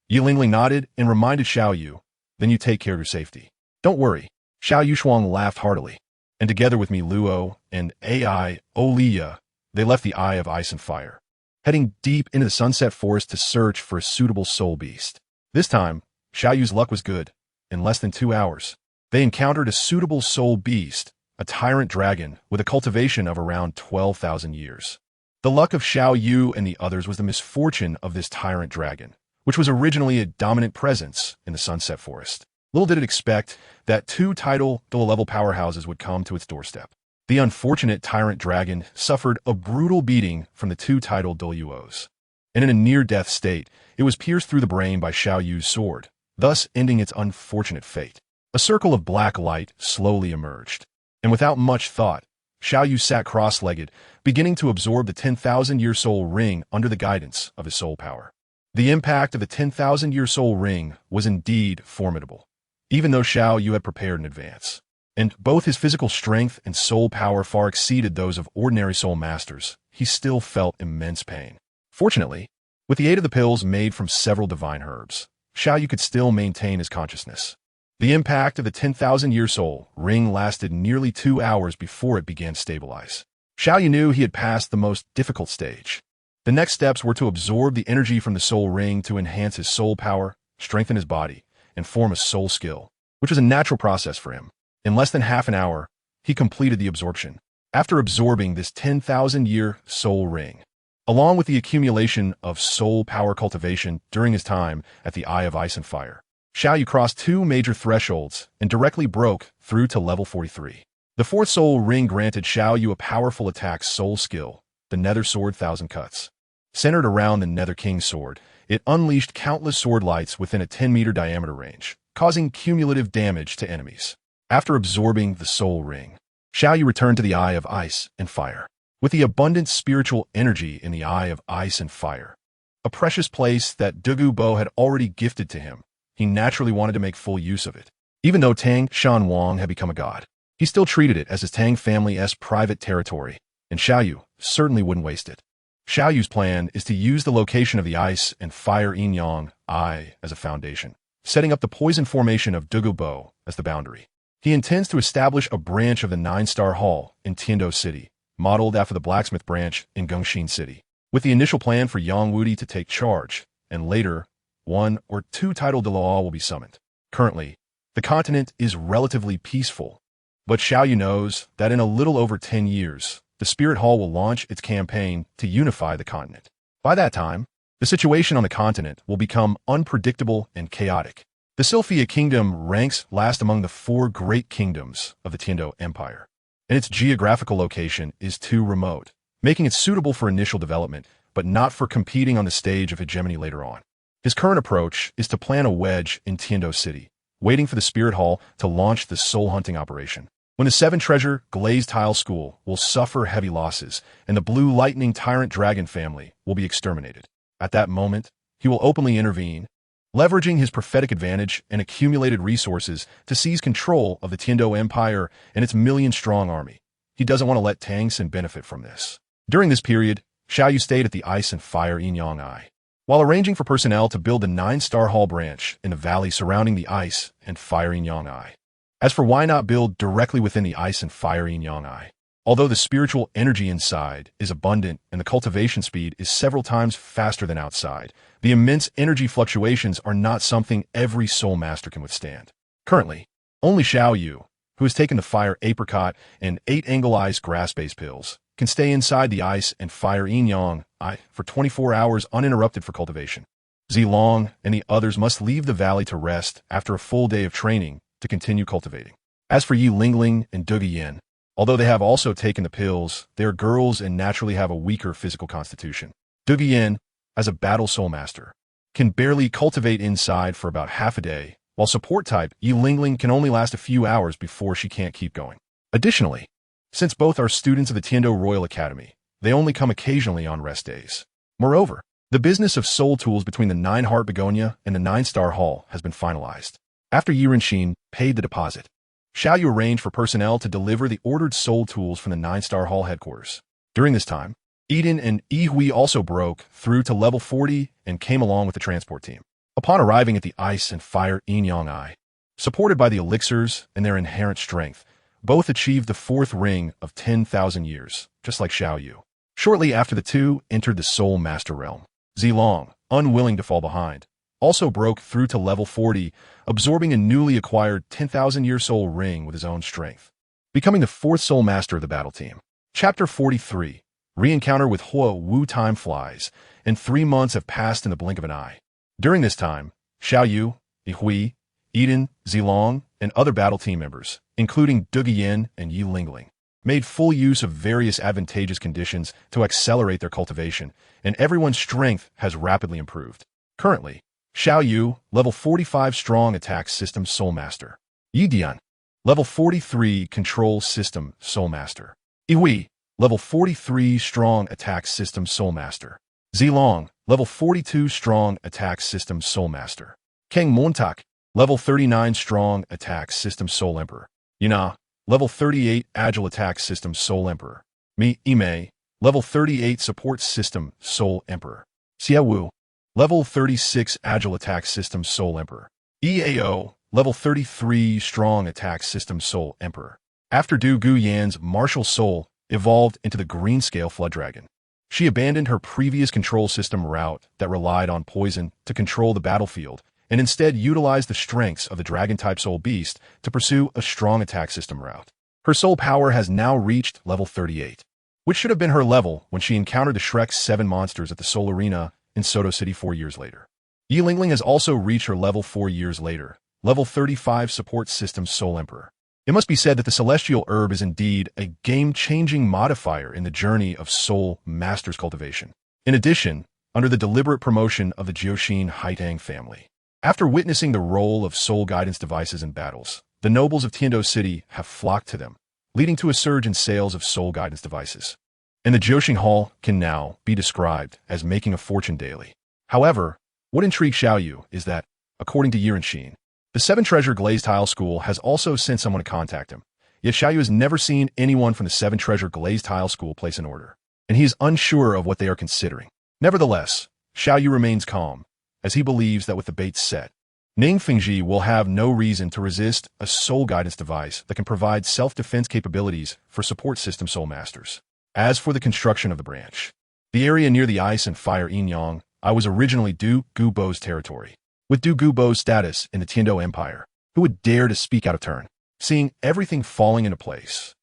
Yilingling nodded and reminded Xiao Yu, "Then you take care of your safety." "Don't worry." Xiao Yushuang laughed heartily, and together with Luo and Ai Oliya, they left the Eye of Ice and Fire, heading deep into the Sunset Forest to search for a suitable soul beast. This time, Xiao Yu's luck was good. In less than 2 hours, they encountered a suitable soul beast, a tyrant dragon with a cultivation of around 12,000 years. The luck of Xiao Yu and the others was the misfortune of this tyrant dragon, which was originally a dominant presence in the Sunset Forest. Little did it expect that 2 title level powerhouses would come to its doorstep. The unfortunate tyrant dragon suffered a brutal beating from the 2 title Douluos. and in a near-death state, it was pierced through the brain by Xiao Yu's sword, thus ending its unfortunate fate. A circle of black light slowly emerged, and without much thought, Xiao Yu sat cross-legged, beginning to absorb the 10,000-year soul ring under the guidance of his soul power. The impact of the 10,000-year soul ring was indeed formidable, even though Xiao Yu had prepared in advance. And both his physical strength and soul power far exceeded those of ordinary soul masters, he still felt immense pain. Fortunately, with the aid of the pills made from several divine herbs, Xiao Yu could still maintain his consciousness. The impact of the 10,000-year soul ring lasted nearly 2 hours before it began to stabilize. Xiao Yu knew he had passed the most difficult stage. The next steps were to absorb the energy from the soul ring to enhance his soul power, strengthen his body, and form a soul skill, which was a natural process for him. In less than half an hour, he completed the absorption. After absorbing this 10,000-year soul ring, along with the accumulation of soul power cultivation during his time at the Eye of Ice and Fire, Xiao Yu crossed 2 major thresholds and directly broke through to level 43. The 4th soul ring granted Xiao Yu a powerful attack soul skill, the Nether Sword Thousand Cuts. Centered around the Nether King's sword, it unleashed countless sword lights within a 10-meter diameter range, causing cumulative damage to enemies. After absorbing the soul ring, Xiao Yu returned to the Eye of Ice and Fire. With the abundant spiritual energy in the Eye of Ice and Fire, a precious place that Douluo Bo had already gifted to him, he naturally wanted to make full use of it. Even though Tang Shan Wang had become a god, he still treated it as his Tang family's private territory, and Xiao Yu certainly wouldn't waste it. Xiao Yu's plan is to use the location of the Ice and Fire Yin-Yang Eye as a foundation, setting up the poison formation of Douluo Bo as the boundary. He intends to establish a branch of the 9-Star Hall in Tiando City, modeled after the blacksmith branch in Gongxin City, with the initial plan for Yang Wudi to take charge, and later, 1 or 2 title de law will be summoned. Currently, the continent is relatively peaceful, but Xiao Yu knows that in a little over 10 years, the Spirit Hall will launch its campaign to unify the continent. By that time, the situation on the continent will become unpredictable and chaotic. The Sylphia Kingdom ranks last among the 4 great kingdoms of the Tiando Empire, and its geographical location is too remote, making it suitable for initial development, but not for competing on the stage of hegemony later on. His current approach is to plant a wedge in Tiando City, waiting for the Spirit Hall to launch the soul-hunting operation. When the 7-treasure Glazed Tile School will suffer heavy losses, and the Blue Lightning Tyrant Dragon family will be exterminated. At that moment, he will openly intervene, leveraging his prophetic advantage and accumulated resources to seize control of the Tiando Empire and its million-strong army. He doesn't want to let Tang Xin benefit from this. During this period, Xiao Yu stayed at the Ice and Fire Yin-Yang Eye, while arranging for personnel to build the 9-Star Hall branch in the valley surrounding the Ice and Fire Yin-Yang Eye. As for why not build directly within the Ice and Fire Yin-Yang Eye? Although the spiritual energy inside is abundant and the cultivation speed is several times faster than outside, the immense energy fluctuations are not something every soul master can withstand. Currently, only Xiao Yu, who has taken the Fire Apricot and 8 Angle Ice grass-based pills, can stay inside the Ice and Fire Yin-Yang Eye for 24 hours uninterrupted for cultivation. Zilong and the others must leave the valley to rest after a full day of training to continue cultivating. As for Yi Lingling and Duge Yin, although they have also taken the pills, they are girls and naturally have a weaker physical constitution. Duge Yin, as a battle soul master, can barely cultivate inside for about half a day, while support type Yi Lingling can only last a few hours before she can't keep going. Additionally, since both are students of the Tiando Royal Academy, they only come occasionally on rest days. Moreover, the business of soul tools between the 9-Heart Begonia and the 9-Star Hall has been finalized. After Yi Renxin paid the deposit, Xiao Yu arranged for personnel to deliver the ordered soul tools from the 9-Star Hall headquarters. During this time, Eden and Yi Hui also broke through to level 40 and came along with the transport team. Upon arriving at the Ice and Fire Yin-Yang Eye, supported by the elixirs and their inherent strength, both achieved the 4th ring of 10,000 years, just like Xiao Yu. Shortly after the two entered the Soul Master realm, Zilong, unwilling to fall behind, also broke through to level 40, absorbing a newly acquired 10,000-year soul ring with his own strength, becoming the 4th Soul Master of the battle team. Chapter 43. Re-encounter with Hua Wu. Time flies, and 3 months have passed in the blink of an eye. During this time, Xiao Yu, Yi Hui, Eden, Zilong, and other battle team members, including Duge Yin and Yi Lingling, made full use of various advantageous conditions to accelerate their cultivation, and everyone's strength has rapidly improved. Currently, Xiao Yu, level 45 strong attack system Soul Master. Yi Dian, level 43 control system Soul Master. Ihui, level 43 strong attack system Soul Master. Zilong, level 42 strong attack system Soul Master. Kang Montak, level 39 strong attack system Soul Emperor. Yuna, level 38 agile attack system Soul Emperor. Mi Ime, level 38 support system Soul Emperor. Xiao Yu, level 36 agile attack system Soul Emperor. EAO, level 33 strong attack system Soul Emperor. After Du Gu Yan's martial soul evolved into the green scale Flood Dragon, she abandoned her previous control system route that relied on poison to control the battlefield and instead utilized the strengths of the dragon-type soul beast to pursue a strong attack system route. Her soul power has now reached level 38, which should have been her level when she encountered the Shrek 7 monsters at the Soul Arena in Soto City 4 years later. Yi Lingling has also reached her level 4 years later, level 35 support system Soul Emperor. It must be said that the Celestial Herb is indeed a game-changing modifier in the journey of Soul Master's cultivation. In addition, under the deliberate promotion of the Jiuxin Haitang family, after witnessing the role of soul guidance devices in battles, the nobles of Tiando City have flocked to them, leading to a surge in sales of soul guidance devices. And the Jiuxin Hall can now be described as making a fortune daily. However, what intrigues Xiao Yu is that, according to Yiren Xin, the Seven Treasure Glazed Tile School has also sent someone to contact him, yet Xiao Yu has never seen anyone from the Seven Treasure Glazed Tile School place an order, and he is unsure of what they are considering. Nevertheless, Xiao Yu remains calm, as he believes that with the bait set, Ning Fengji will have no reason to resist a soul guidance device that can provide self-defense capabilities for support system soul masters. As for the construction of the branch, the area near the ice and fire Yinyang, I was originally Du Gubo's territory. With Du Gubo's status in the Tiando Empire, who would dare to speak out of turn? Seeing everything falling into place,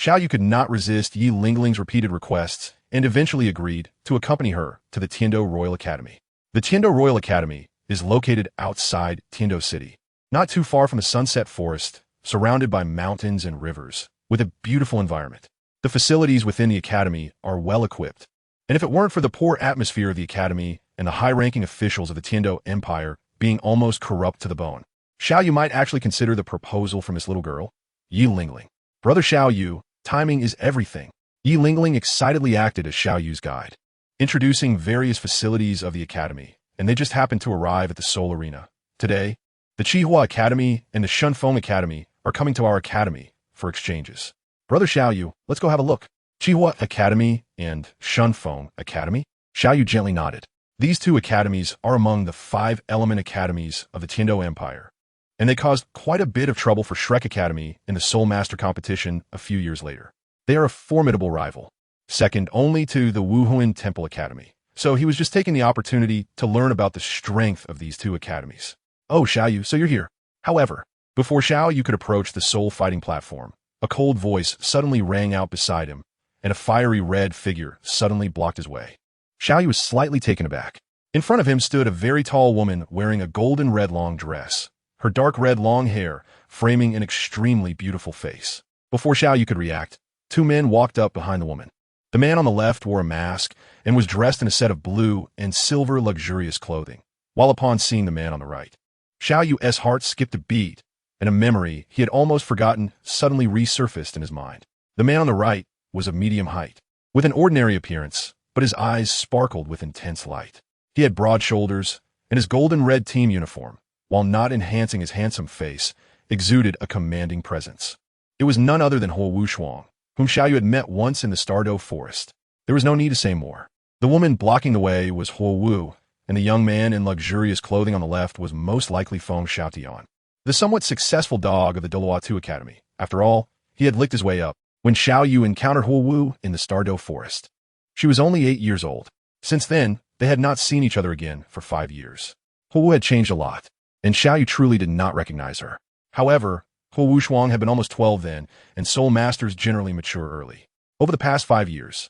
Xiao Yu could not resist Yi Lingling's repeated requests and eventually agreed to accompany her to the Tiando Royal Academy. The Tiando Royal Academy is located outside Tiando City, not too far from the Sunset Forest, surrounded by mountains and rivers, with a beautiful environment. The facilities within the academy are well equipped, and if it weren't for the poor atmosphere of the academy and the high-ranking officials of the Tiando Empire being almost corrupt to the bone, Xiao Yu might actually consider the proposal from this little girl, Yi Lingling. Brother Xiao Yu, timing is everything. Yi Lingling excitedly acted as Xiao Yu's guide, introducing various facilities of the academy, and they just happened to arrive at the Soul Arena. Today, the Qihua Academy and the Shunfeng Academy are coming to our academy for exchanges. Brother Xiao Yu, let's go have a look. Qihua Academy and Shunfeng Academy? Xiao Yu gently nodded. These two academies are among the 5 element academies of the Tiando Empire, and they caused quite a bit of trouble for Shrek Academy in the Soul Master competition a few years later. They are a formidable rival, second only to the Wuhuan Temple Academy. So he was just taking the opportunity to learn about the strength of these two academies. Oh, Xiao Yu, so you're here. However, before Xiao Yu could approach the soul fighting platform, a cold voice suddenly rang out beside him, and a fiery red figure suddenly blocked his way. Xiao Yu was slightly taken aback. In front of him stood a very tall woman wearing a golden red long dress, her dark red long hair framing an extremely beautiful face. Before Xiao Yu could react, 2 men walked up behind the woman. The man on the left wore a mask and was dressed in a set of blue and silver luxurious clothing, while upon seeing the man on the right, Xiao Yu's heart skipped a beat, and a memory he had almost forgotten suddenly resurfaced in his mind. The man on the right was of medium height, with an ordinary appearance, but his eyes sparkled with intense light. He had broad shoulders, and his golden red team uniform, while not enhancing his handsome face, exuded a commanding presence. It was none other than Huo Wushuang, whom Xiao Yu had met once in the Stardo Forest. There was no need to say more. The woman blocking the way was Huo Wu, and the young man in luxurious clothing on the left was most likely Feng Xiaotian, the somewhat successful dog of the Douluo Academy. After all, he had licked his way up when Xiao Yu encountered Huo Wu in the Stardo Forest. She was only 8 years old. Since then, they had not seen each other again for 5 years. Huo Wu had changed a lot, and Xiao Yu truly did not recognize her. However, Huo Wushuang had been almost 12 then, and soul masters generally mature early. Over the past 5 years,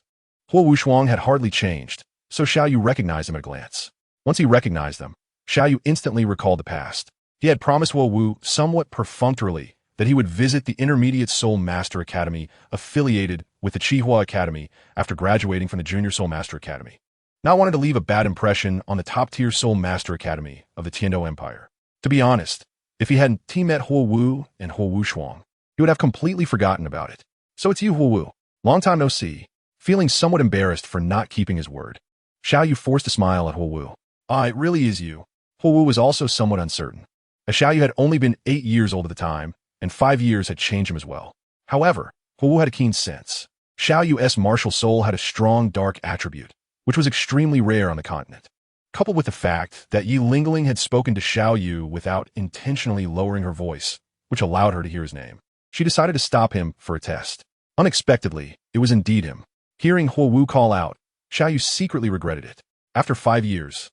Huo Wushuang had hardly changed, so Xiao Yu recognized him at a glance. Once he recognized them, Xiao Yu instantly recalled the past. He had promised Huo Wu somewhat perfunctorily that he would visit the Intermediate Soul Master Academy affiliated with the Qihua Academy after graduating from the Junior Soul Master Academy. Not wanting to leave a bad impression on the top-tier Soul Master Academy of the Tiando Empire. To be honest, if he hadn't met Huo Wu and Huo Wu Shuang, he would have completely forgotten about it. So it's you, Huo Wu. Long time no see. Feeling somewhat embarrassed for not keeping his word, Xiao Yu forced a smile at Huo Wu. Ah, it really is you. Huo Wu was also somewhat uncertain, as Xiao Yu had only been 8 years old at the time, and 5 years had changed him as well. However, Huo Wu had a keen sense. Xiao Yu's martial soul had a strong dark attribute, which was extremely rare on the continent. Coupled with the fact that Yi Lingling had spoken to Xiao Yu without intentionally lowering her voice, which allowed her to hear his name, she decided to stop him for a test. Unexpectedly, it was indeed him. Hearing Huo Wu call out, Xiao Yu secretly regretted it. After 5 years,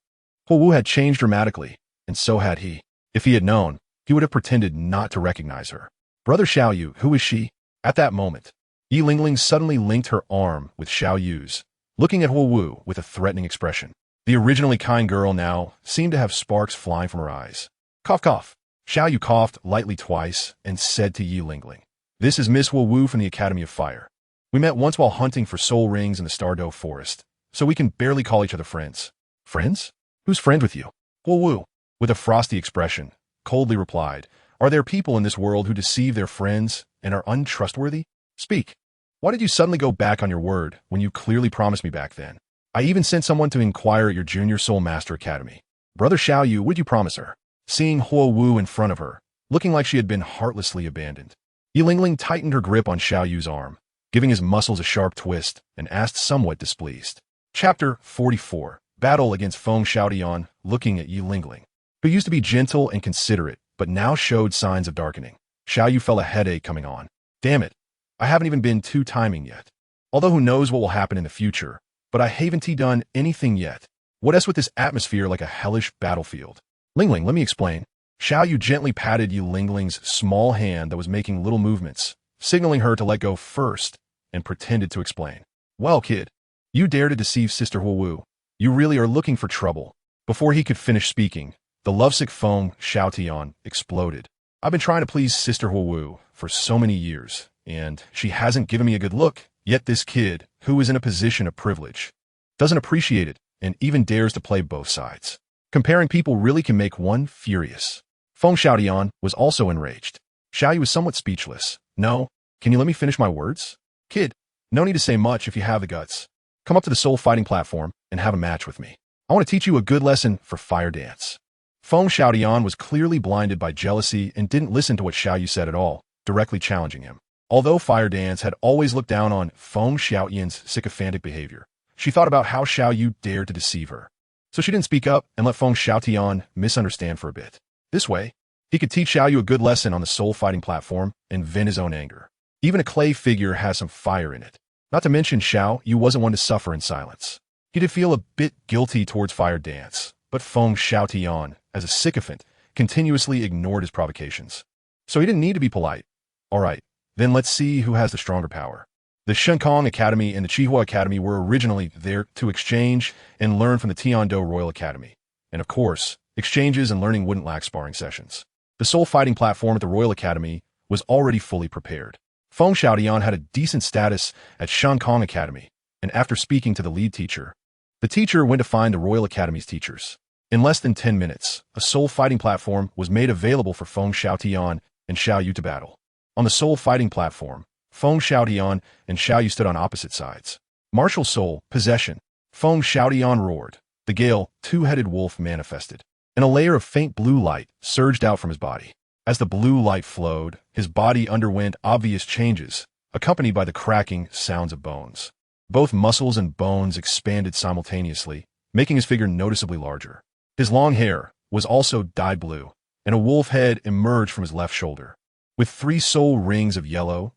Huo Wu had changed dramatically, and so had he. If he had known, he would have pretended not to recognize her. Brother Xiao Yu, who is she? At that moment, Yi Lingling suddenly linked her arm with Xiao Yu's, looking at Huo Wu with a threatening expression. The originally kind girl now seemed to have sparks flying from her eyes. Cough, cough. Xiao Yu coughed lightly twice and said to Yi Lingling, "This is Miss Huo Wu from the Academy of Fire. We met once while hunting for soul rings in the Stardow Forest, so we can barely call each other friends." "Friends? Who's friend with you?" Huo Wu, with a frosty expression, coldly replied, "Are there people in this world who deceive their friends and are untrustworthy? Speak. Why did you suddenly go back on your word when you clearly promised me back then? I even sent someone to inquire at your Junior Soul Master Academy. Brother Xiao Yu, what did you promise her?" Seeing Huo Wu in front of her, looking like she had been heartlessly abandoned, Yi Lingling tightened her grip on Xiao Yu's arm, giving his muscles a sharp twist, and asked somewhat displeased. Chapter 44. Battle against Feng Xiaotian, looking at Yi Lingling, who used to be gentle and considerate, but now showed signs of darkening. Xiao Yu felt a headache coming on. Damn it, I haven't even been to timing yet. Although who knows what will happen in the future, but I haven't done anything yet. What else with this atmosphere like a hellish battlefield? Lingling, let me explain. Xiao Yu gently patted Yi Lingling's small hand that was making little movements, signaling her to let go first, and pretended to explain. Well, kid, you dare to deceive Sister Huo Wu. You really are looking for trouble. Before he could finish speaking, the lovesick Feng Xiaotian exploded. I've been trying to please Sister Huo Wu for so many years, and she hasn't given me a good look. Yet this kid, who is in a position of privilege, doesn't appreciate it and even dares to play both sides. Comparing people really can make one furious. Feng Xiaotian was also enraged. Xiao Yu was somewhat speechless. No, can you let me finish my words? Kid, no need to say much if you have the guts. Come up to the soul fighting platform and have a match with me. I want to teach you a good lesson for fire dance. Feng Xiaotian was clearly blinded by jealousy and didn't listen to what Xiao Yu said at all, directly challenging him. Although Fire Dance had always looked down on Feng Xiaotian's sycophantic behavior, she thought about how Xiao Yu dared to deceive her. So she didn't speak up and let Feng Xiaotian misunderstand for a bit. This way, he could teach Xiao Yu a good lesson on the soul fighting platform and vent his own anger. Even a clay figure has some fire in it. Not to mention Xiao Yu wasn't one to suffer in silence. He did feel a bit guilty towards Fire Dance, but Feng Xiaotian, as a sycophant, continuously ignored his provocations. So he didn't need to be polite. All right. Then let's see who has the stronger power. The Shenkong Academy and the Qihua Academy were originally there to exchange and learn from the Tiando Royal Academy. And of course, exchanges and learning wouldn't lack sparring sessions. The soul fighting platform at the Royal Academy was already fully prepared. Feng Xiaotian had a decent status at Shenkong Academy, and after speaking to the lead teacher, the teacher went to find the Royal Academy's teachers. In less than 10 minutes, a soul fighting platform was made available for Feng Xiaotian and Xiao Yu to battle. On the soul fighting platform, Feng Xiaotian and Xiao Yu stood on opposite sides. Martial soul, possession. Feng Xiaotian roared. The gale, two-headed wolf manifested, and a layer of faint blue light surged out from his body. As the blue light flowed, his body underwent obvious changes, accompanied by the cracking sounds of bones. Both muscles and bones expanded simultaneously, making his figure noticeably larger. His long hair was also dyed blue, and a wolf head emerged from his left shoulder, with 3 soul rings of yellow,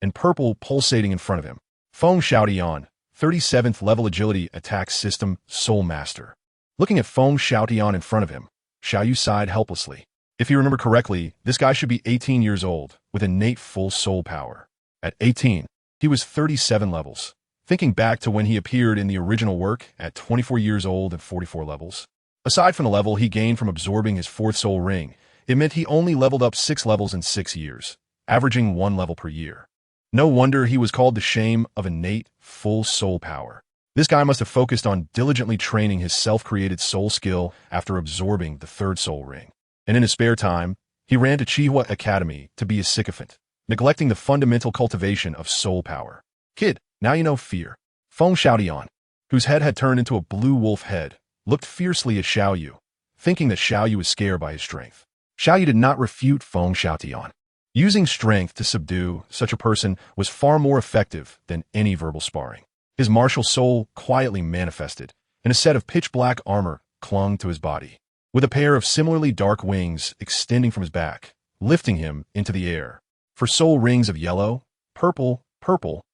and purple pulsating in front of him. Feng Xiaotian, 37th level agility attack system soul master. Looking at Feng Xiaotian in front of him, Xiao Yu sighed helplessly. If you remember correctly, this guy should be 18 years old, with innate full soul power. At 18, he was 37 levels. Thinking back to when he appeared in the original work at 24 years old and 44 levels. Aside from the level he gained from absorbing his 4th soul ring, It meant he only leveled up 6 levels in 6 years, averaging 1 level per year. No wonder he was called the shame of innate, full soul power. This guy must have focused on diligently training his self-created soul skill after absorbing the third soul ring. And in his spare time, he ran to Qihua Academy to be a sycophant, neglecting the fundamental cultivation of soul power. Kid, now you know fear. Feng Xiaotian, whose head had turned into a blue wolf head, looked fiercely at Xiao Yu, thinking that Xiao Yu was scared by his strength. Xiao Yu did not refute Feng Xiaotian. Using strength to subdue such a person was far more effective than any verbal sparring. His martial soul quietly manifested, and a set of pitch-black armor clung to his body, with a pair of similarly dark wings extending from his back, lifting him into the air. For soul rings of yellow, purple,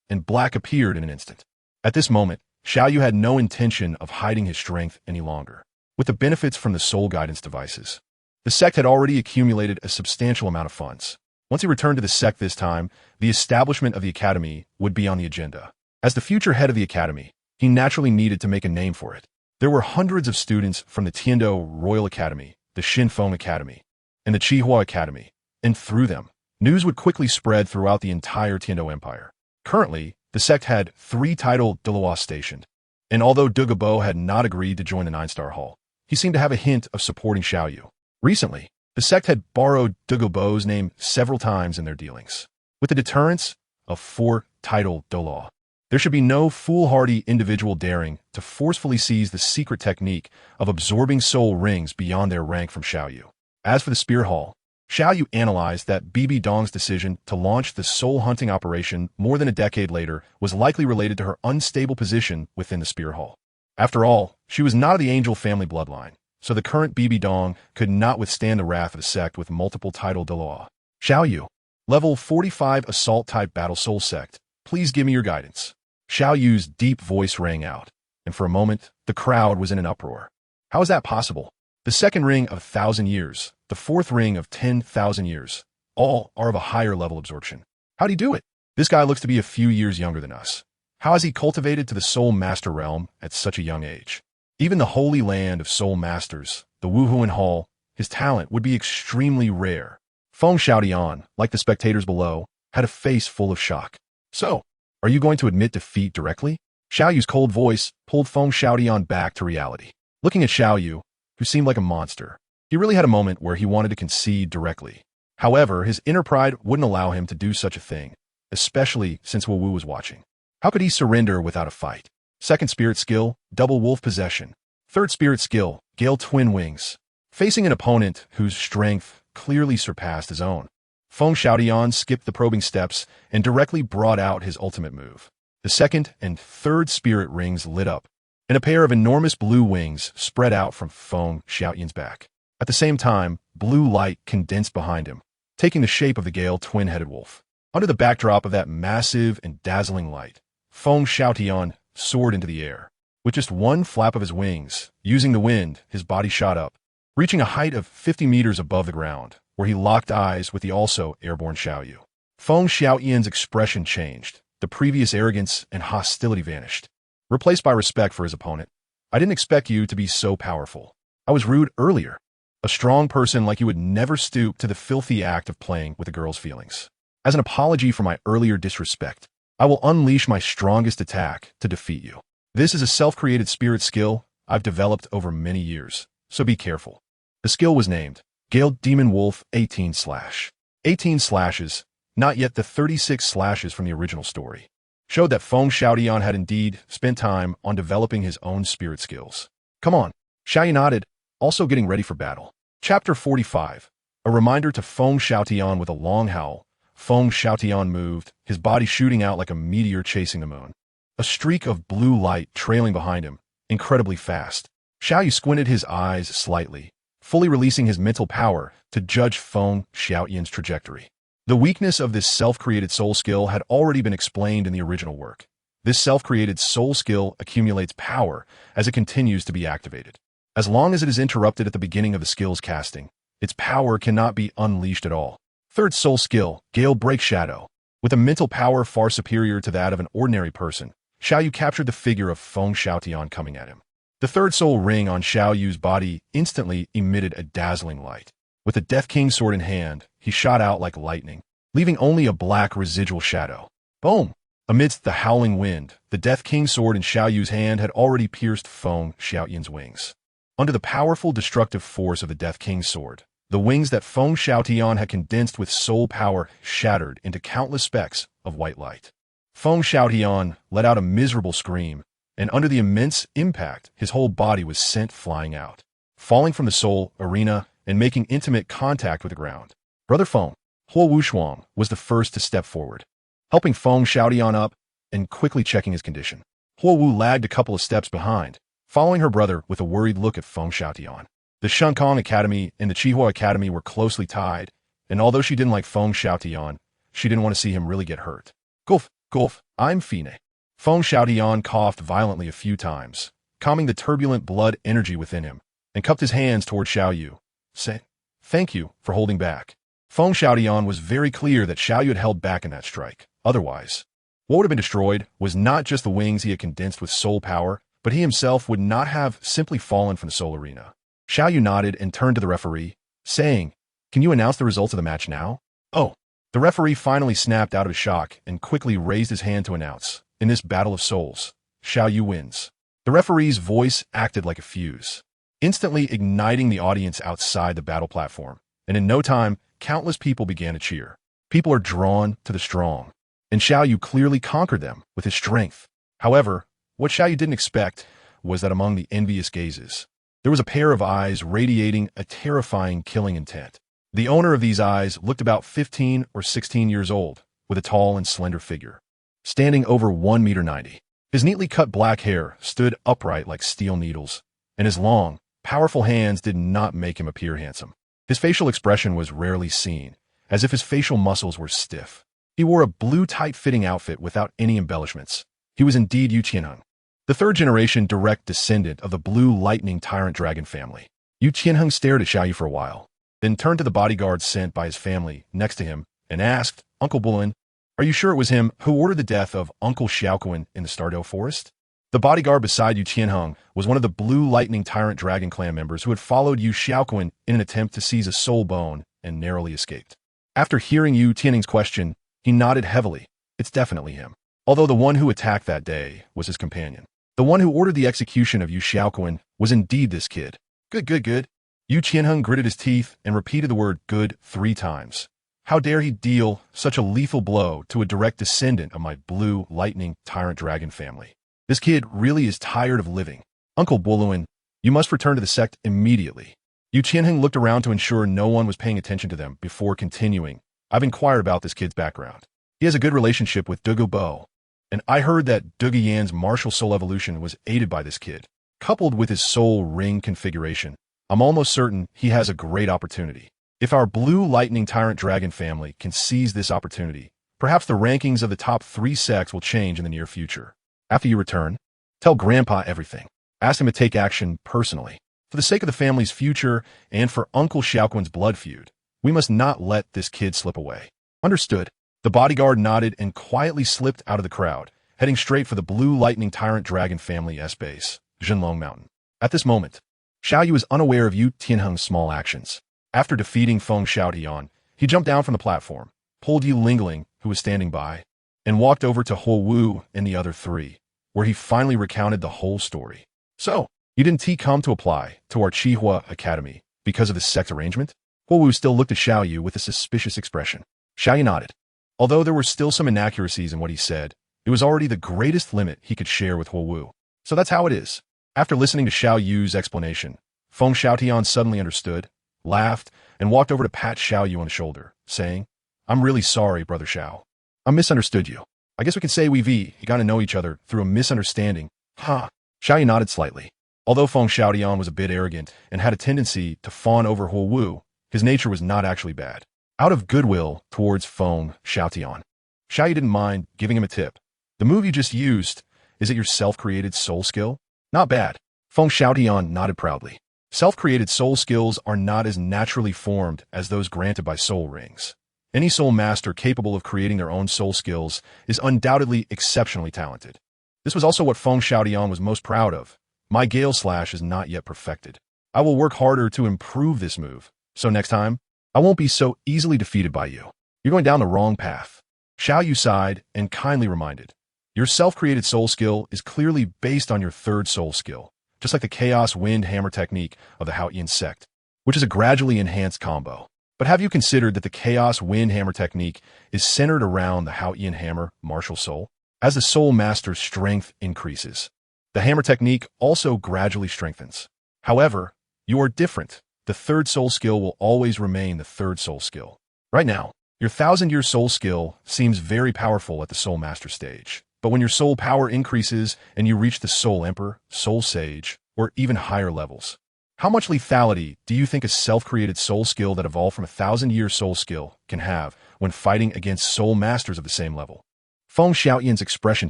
and black appeared in an instant. At this moment, Xiao Yu had no intention of hiding his strength any longer. With the benefits from the soul guidance devices, the sect had already accumulated a substantial amount of funds. Once he returned to the sect this time, the establishment of the academy would be on the agenda. As the future head of the academy, he naturally needed to make a name for it. There were hundreds of students from the Tiando Royal Academy, the Xinfeng Academy, and the Qihua Academy, and through them, news would quickly spread throughout the entire Tiando Empire. Currently, the sect had 3 titled Douluo stationed, and although Dugabo had not agreed to join the 9-star hall, he seemed to have a hint of supporting Xiao Yu. Recently, the sect had borrowed Dugabo's name several times in their dealings. With the deterrence of 4 titled Douluo, there should be no foolhardy individual daring to forcefully seize the secret technique of absorbing soul rings beyond their rank from Xiao Yu. As for the Spear Hall, Xiao Yu analyzed that Bibi Dong's decision to launch the soul hunting operation more than a decade later was likely related to her unstable position within the Spear Hall. After all, she was not of the Angel family bloodline, so the current Bibi Dong could not withstand the wrath of the sect with multiple titled Douluo. Xiao Yu, level 45 assault-type battle soul sect, please give me your guidance. Xiao Yu's deep voice rang out, and for a moment, the crowd was in an uproar. How is that possible? The second ring of 1,000 years, the fourth ring of 10,000 years, all are of a higher level absorption. How'd he do it? This guy looks to be a few years younger than us. How has he cultivated to the Soul Master realm at such a young age? Even the holy land of Soul Masters, the Wuhuan Hall, his talent would be extremely rare. Feng Xiaotian, like the spectators below, had a face full of shock. So, are you going to admit defeat directly? Xiao Yu's cold voice pulled Feng Xiaotian back to reality. Looking at Xiao Yu, who seemed like a monster, he really had a moment where he wanted to concede directly. However, his inner pride wouldn't allow him to do such a thing, especially since Wu was watching. How could he surrender without a fight? Second spirit skill, double wolf possession. Third spirit skill, Gale Twin Wings. Facing an opponent whose strength clearly surpassed his own, Feng Xiaotian skipped the probing steps and directly brought out his ultimate move. The second and third spirit rings lit up, and a pair of enormous blue wings spread out from Feng Xiaotian's back. At the same time, blue light condensed behind him, taking the shape of the Gale twin-headed wolf. Under the backdrop of that massive and dazzling light, Feng Xiaotian soared into the air. With just one flap of his wings, using the wind, his body shot up, reaching a height of 50 meters above the ground, where he locked eyes with the also airborne Xiao Yu. Feng Xiaotian's expression changed. The previous arrogance and hostility vanished, replaced by respect for his opponent. I didn't expect you to be so powerful. I was rude earlier. A strong person like you would never stoop to the filthy act of playing with a girl's feelings. As an apology for my earlier disrespect, I will unleash my strongest attack to defeat you. This is a self-created spirit skill I've developed over many years, so be careful. The skill was named Gale Demon Wolf 18 slash. 18 slashes, not yet the 36 slashes from the original story, showed that Feng Xiaotian had indeed spent time on developing his own spirit skills. Come on, Xiao Yu nodded, also getting ready for battle. Chapter 45. A reminder to Feng Xiaotian with a long howl. Feng Xiaotian moved, his body shooting out like a meteor chasing the moon. A streak of blue light trailing behind him, incredibly fast. Xiao Yu squinted his eyes slightly, fully releasing his mental power to judge Feng Xiaotian's trajectory. The weakness of this self-created soul skill had already been explained in the original work. This self-created soul skill accumulates power as it continues to be activated. As long as it is interrupted at the beginning of the skill's casting, its power cannot be unleashed at all. Third soul skill, Gale Break Shadow. With a mental power far superior to that of an ordinary person, Xiao Yu captured the figure of Feng Xiaotian coming at him. The third soul ring on Xiao Yu's body instantly emitted a dazzling light. With the Death King sword in hand, he shot out like lightning, leaving only a black residual shadow. Boom! Amidst the howling wind, the Death King sword in Xiao Yu's hand had already pierced Feng Xiaotian's wings. Under the powerful destructive force of the Death King's sword, the wings that Feng Xiaotian had condensed with soul power shattered into countless specks of white light. Feng Xiaotian let out a miserable scream, and under the immense impact, his whole body was sent flying out, falling from the soul arena and making intimate contact with the ground. Brother Feng, Huo Wushuang, was the first to step forward, helping Feng Xiaotian up and quickly checking his condition. Huo Wu lagged a couple of steps behind, following her brother with a worried look at Feng Xiaotian. The Shenkong Academy and the Qihua Academy were closely tied, and although she didn't like Feng Xiaotian, she didn't want to see him really get hurt. Gulf, I'm Fine. Feng Xiaotian coughed violently a few times, calming the turbulent blood energy within him, and cupped his hands toward Xiao Yu, saying, "Thank you for holding back." Feng Xiaotian was very clear that Xiao Yu had held back in that strike. Otherwise, what would have been destroyed was not just the wings he had condensed with soul power, but he himself would not have simply fallen from the soul arena. Xiao Yu nodded and turned to the referee, saying, "Can you announce the results of the match now?" "Oh." The referee finally snapped out of his shock and quickly raised his hand to announce, "In this battle of souls, Xiao Yu wins." The referee's voice acted like a fuse, instantly igniting the audience outside the battle platform, and in no time, countless people began to cheer. People are drawn to the strong, and Xiao Yu clearly conquered them with his strength. However, what Xiao Yu didn't expect was that among the envious gazes, there was a pair of eyes radiating a terrifying killing intent. The owner of these eyes looked about 15 or 16 years old, with a tall and slender figure, standing over 1.90 meters. His neatly cut black hair stood upright like steel needles, and his long, powerful hands did not make him appear handsome. His facial expression was rarely seen, as if his facial muscles were stiff. He wore a blue tight-fitting outfit without any embellishments. He was indeed Yu Qianheng, the third-generation direct descendant of the Blue Lightning Tyrant Dragon family. Yu Qianheng stared at Xiao Yu for a while, then turned to the bodyguard sent by his family next to him and asked, "Uncle Bulin, are you sure it was him who ordered the death of Uncle Xiaoquan in the Stardew Forest?" The bodyguard beside Yu Qianheng was one of the Blue Lightning Tyrant Dragon clan members who had followed Yu Xiaoquan in an attempt to seize a soul bone and narrowly escaped. After hearing Yu Tianheng's question, he nodded heavily. It's definitely him. Although the one who attacked that day was his companion. The one who ordered the execution of Yu Xiaoquan was indeed this kid. Good. Yu Qianheng gritted his teeth and repeated the word good 3 times. How dare he deal such a lethal blow to a direct descendant of my Blue Lightning Tyrant Dragon family? This kid really is tired of living. Uncle Buluin, you must return to the sect immediately. Yu Qianheng looked around to ensure no one was paying attention to them before continuing. I've inquired about this kid's background. He has a good relationship with Dugu Bo, and I heard that Dugu Yan's martial soul evolution was aided by this kid. Coupled with his soul ring configuration, I'm almost certain he has a great opportunity. If our Blue Lightning Tyrant Dragon family can seize this opportunity, perhaps the rankings of the top 3 sects will change in the near future. After you return, tell Grandpa everything. Ask him to take action personally. For the sake of the family's future and for Uncle Xiaoquan's blood feud, we must not let this kid slip away. Understood. The bodyguard nodded and quietly slipped out of the crowd, heading straight for the Blue Lightning Tyrant Dragon family's base, Zhenlong Mountain. At this moment, Xiao Yu was unaware of Yu Tianheng's small actions. After defeating Feng Xiaotian, he jumped down from the platform, pulled Yu Lingling, who was standing by, and walked over to Huo Wu and the other 3, where he finally recounted the whole story. So, you didn't come to apply to our Qihua Academy because of the sect arrangement? Huo Wu still looked at Xiao Yu with a suspicious expression. Xiao Yu nodded. Although there were still some inaccuracies in what he said, it was already the greatest limit he could share with Huo Wu. So that's how it is. After listening to Xiao Yu's explanation, Feng Xiaotian suddenly understood, laughed, and walked over to pat Xiao Yu on the shoulder, saying, I'm really sorry, Brother Xiao. I misunderstood you. I guess we can say we got to know each other through a misunderstanding. Ha! Xiao Yu nodded slightly. Although Feng Xiaotian was a bit arrogant and had a tendency to fawn over Huo Wu, his nature was not actually bad. Out of goodwill towards Feng Xiaotian, Xiao Yu didn't mind giving him a tip. The move you just used, is it your self-created soul skill? Not bad. Feng Xiaotian nodded proudly. Self-created soul skills are not as naturally formed as those granted by soul rings. Any soul master capable of creating their own soul skills is undoubtedly exceptionally talented. This was also what Feng Xiaotian was most proud of. My Gale Slash is not yet perfected. I will work harder to improve this move, So next time, I won't be so easily defeated by you. You're going down the wrong path. Xiao Yu sighed and kindly reminded, your self-created soul skill is clearly based on your third soul skill, just like the Chaos Wind Hammer technique of the Haotian sect, which is a gradually enhanced combo. But have you considered that the Chaos Wind Hammer technique is centered around the Haotian Hammer martial soul? As the soul master's strength increases, the hammer technique also gradually strengthens. However, you are different. The third soul skill will always remain the third soul skill. Right now, your 1,000-year soul skill seems very powerful at the soul master stage. But when your soul power increases and you reach the soul emperor, soul sage, or even higher levels, how much lethality do you think a self-created soul skill that evolved from a 1,000-year soul skill can have when fighting against soul masters of the same level? Feng Xiaoyan's expression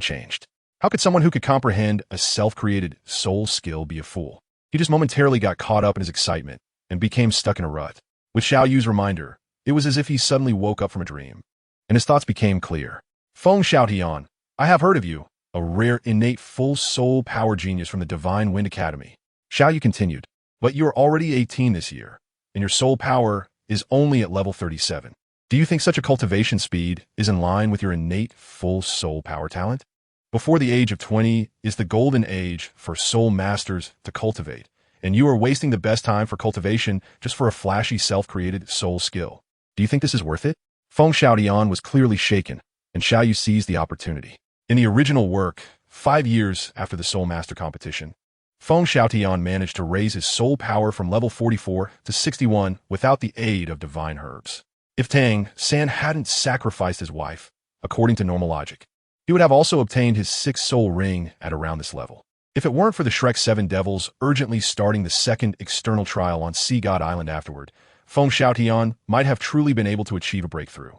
changed. How could someone who could comprehend a self-created soul skill be a fool? He just momentarily got caught up in his excitement and became stuck in a rut. With Xiao Yu's reminder, it was as if he suddenly woke up from a dream, and his thoughts became clear. Feng Xiaotian, I have heard of you, a rare innate full soul power genius from the Divine Wind Academy. Xiao Yu continued. But you are already 18 this year, and your soul power is only at level 37. Do you think such a cultivation speed is in line with your innate full soul power talent? Before the age of 20 is the golden age for soul masters to cultivate, and you are wasting the best time for cultivation just for a flashy self-created soul skill. Do you think this is worth it? Feng Xiaotian was clearly shaken, and Xiao Yu seized the opportunity. In the original work, 5 years after the Soul Master competition, Feng Xiaotian managed to raise his soul power from level 44 to 61 without the aid of divine herbs. If Tang San hadn't sacrificed his wife, according to normal logic, he would have also obtained his 6th soul ring at around this level. If it weren't for the Shrek 7 devils urgently starting the second external trial on Sea God Island afterward, Feng Xiaotian might have truly been able to achieve a breakthrough.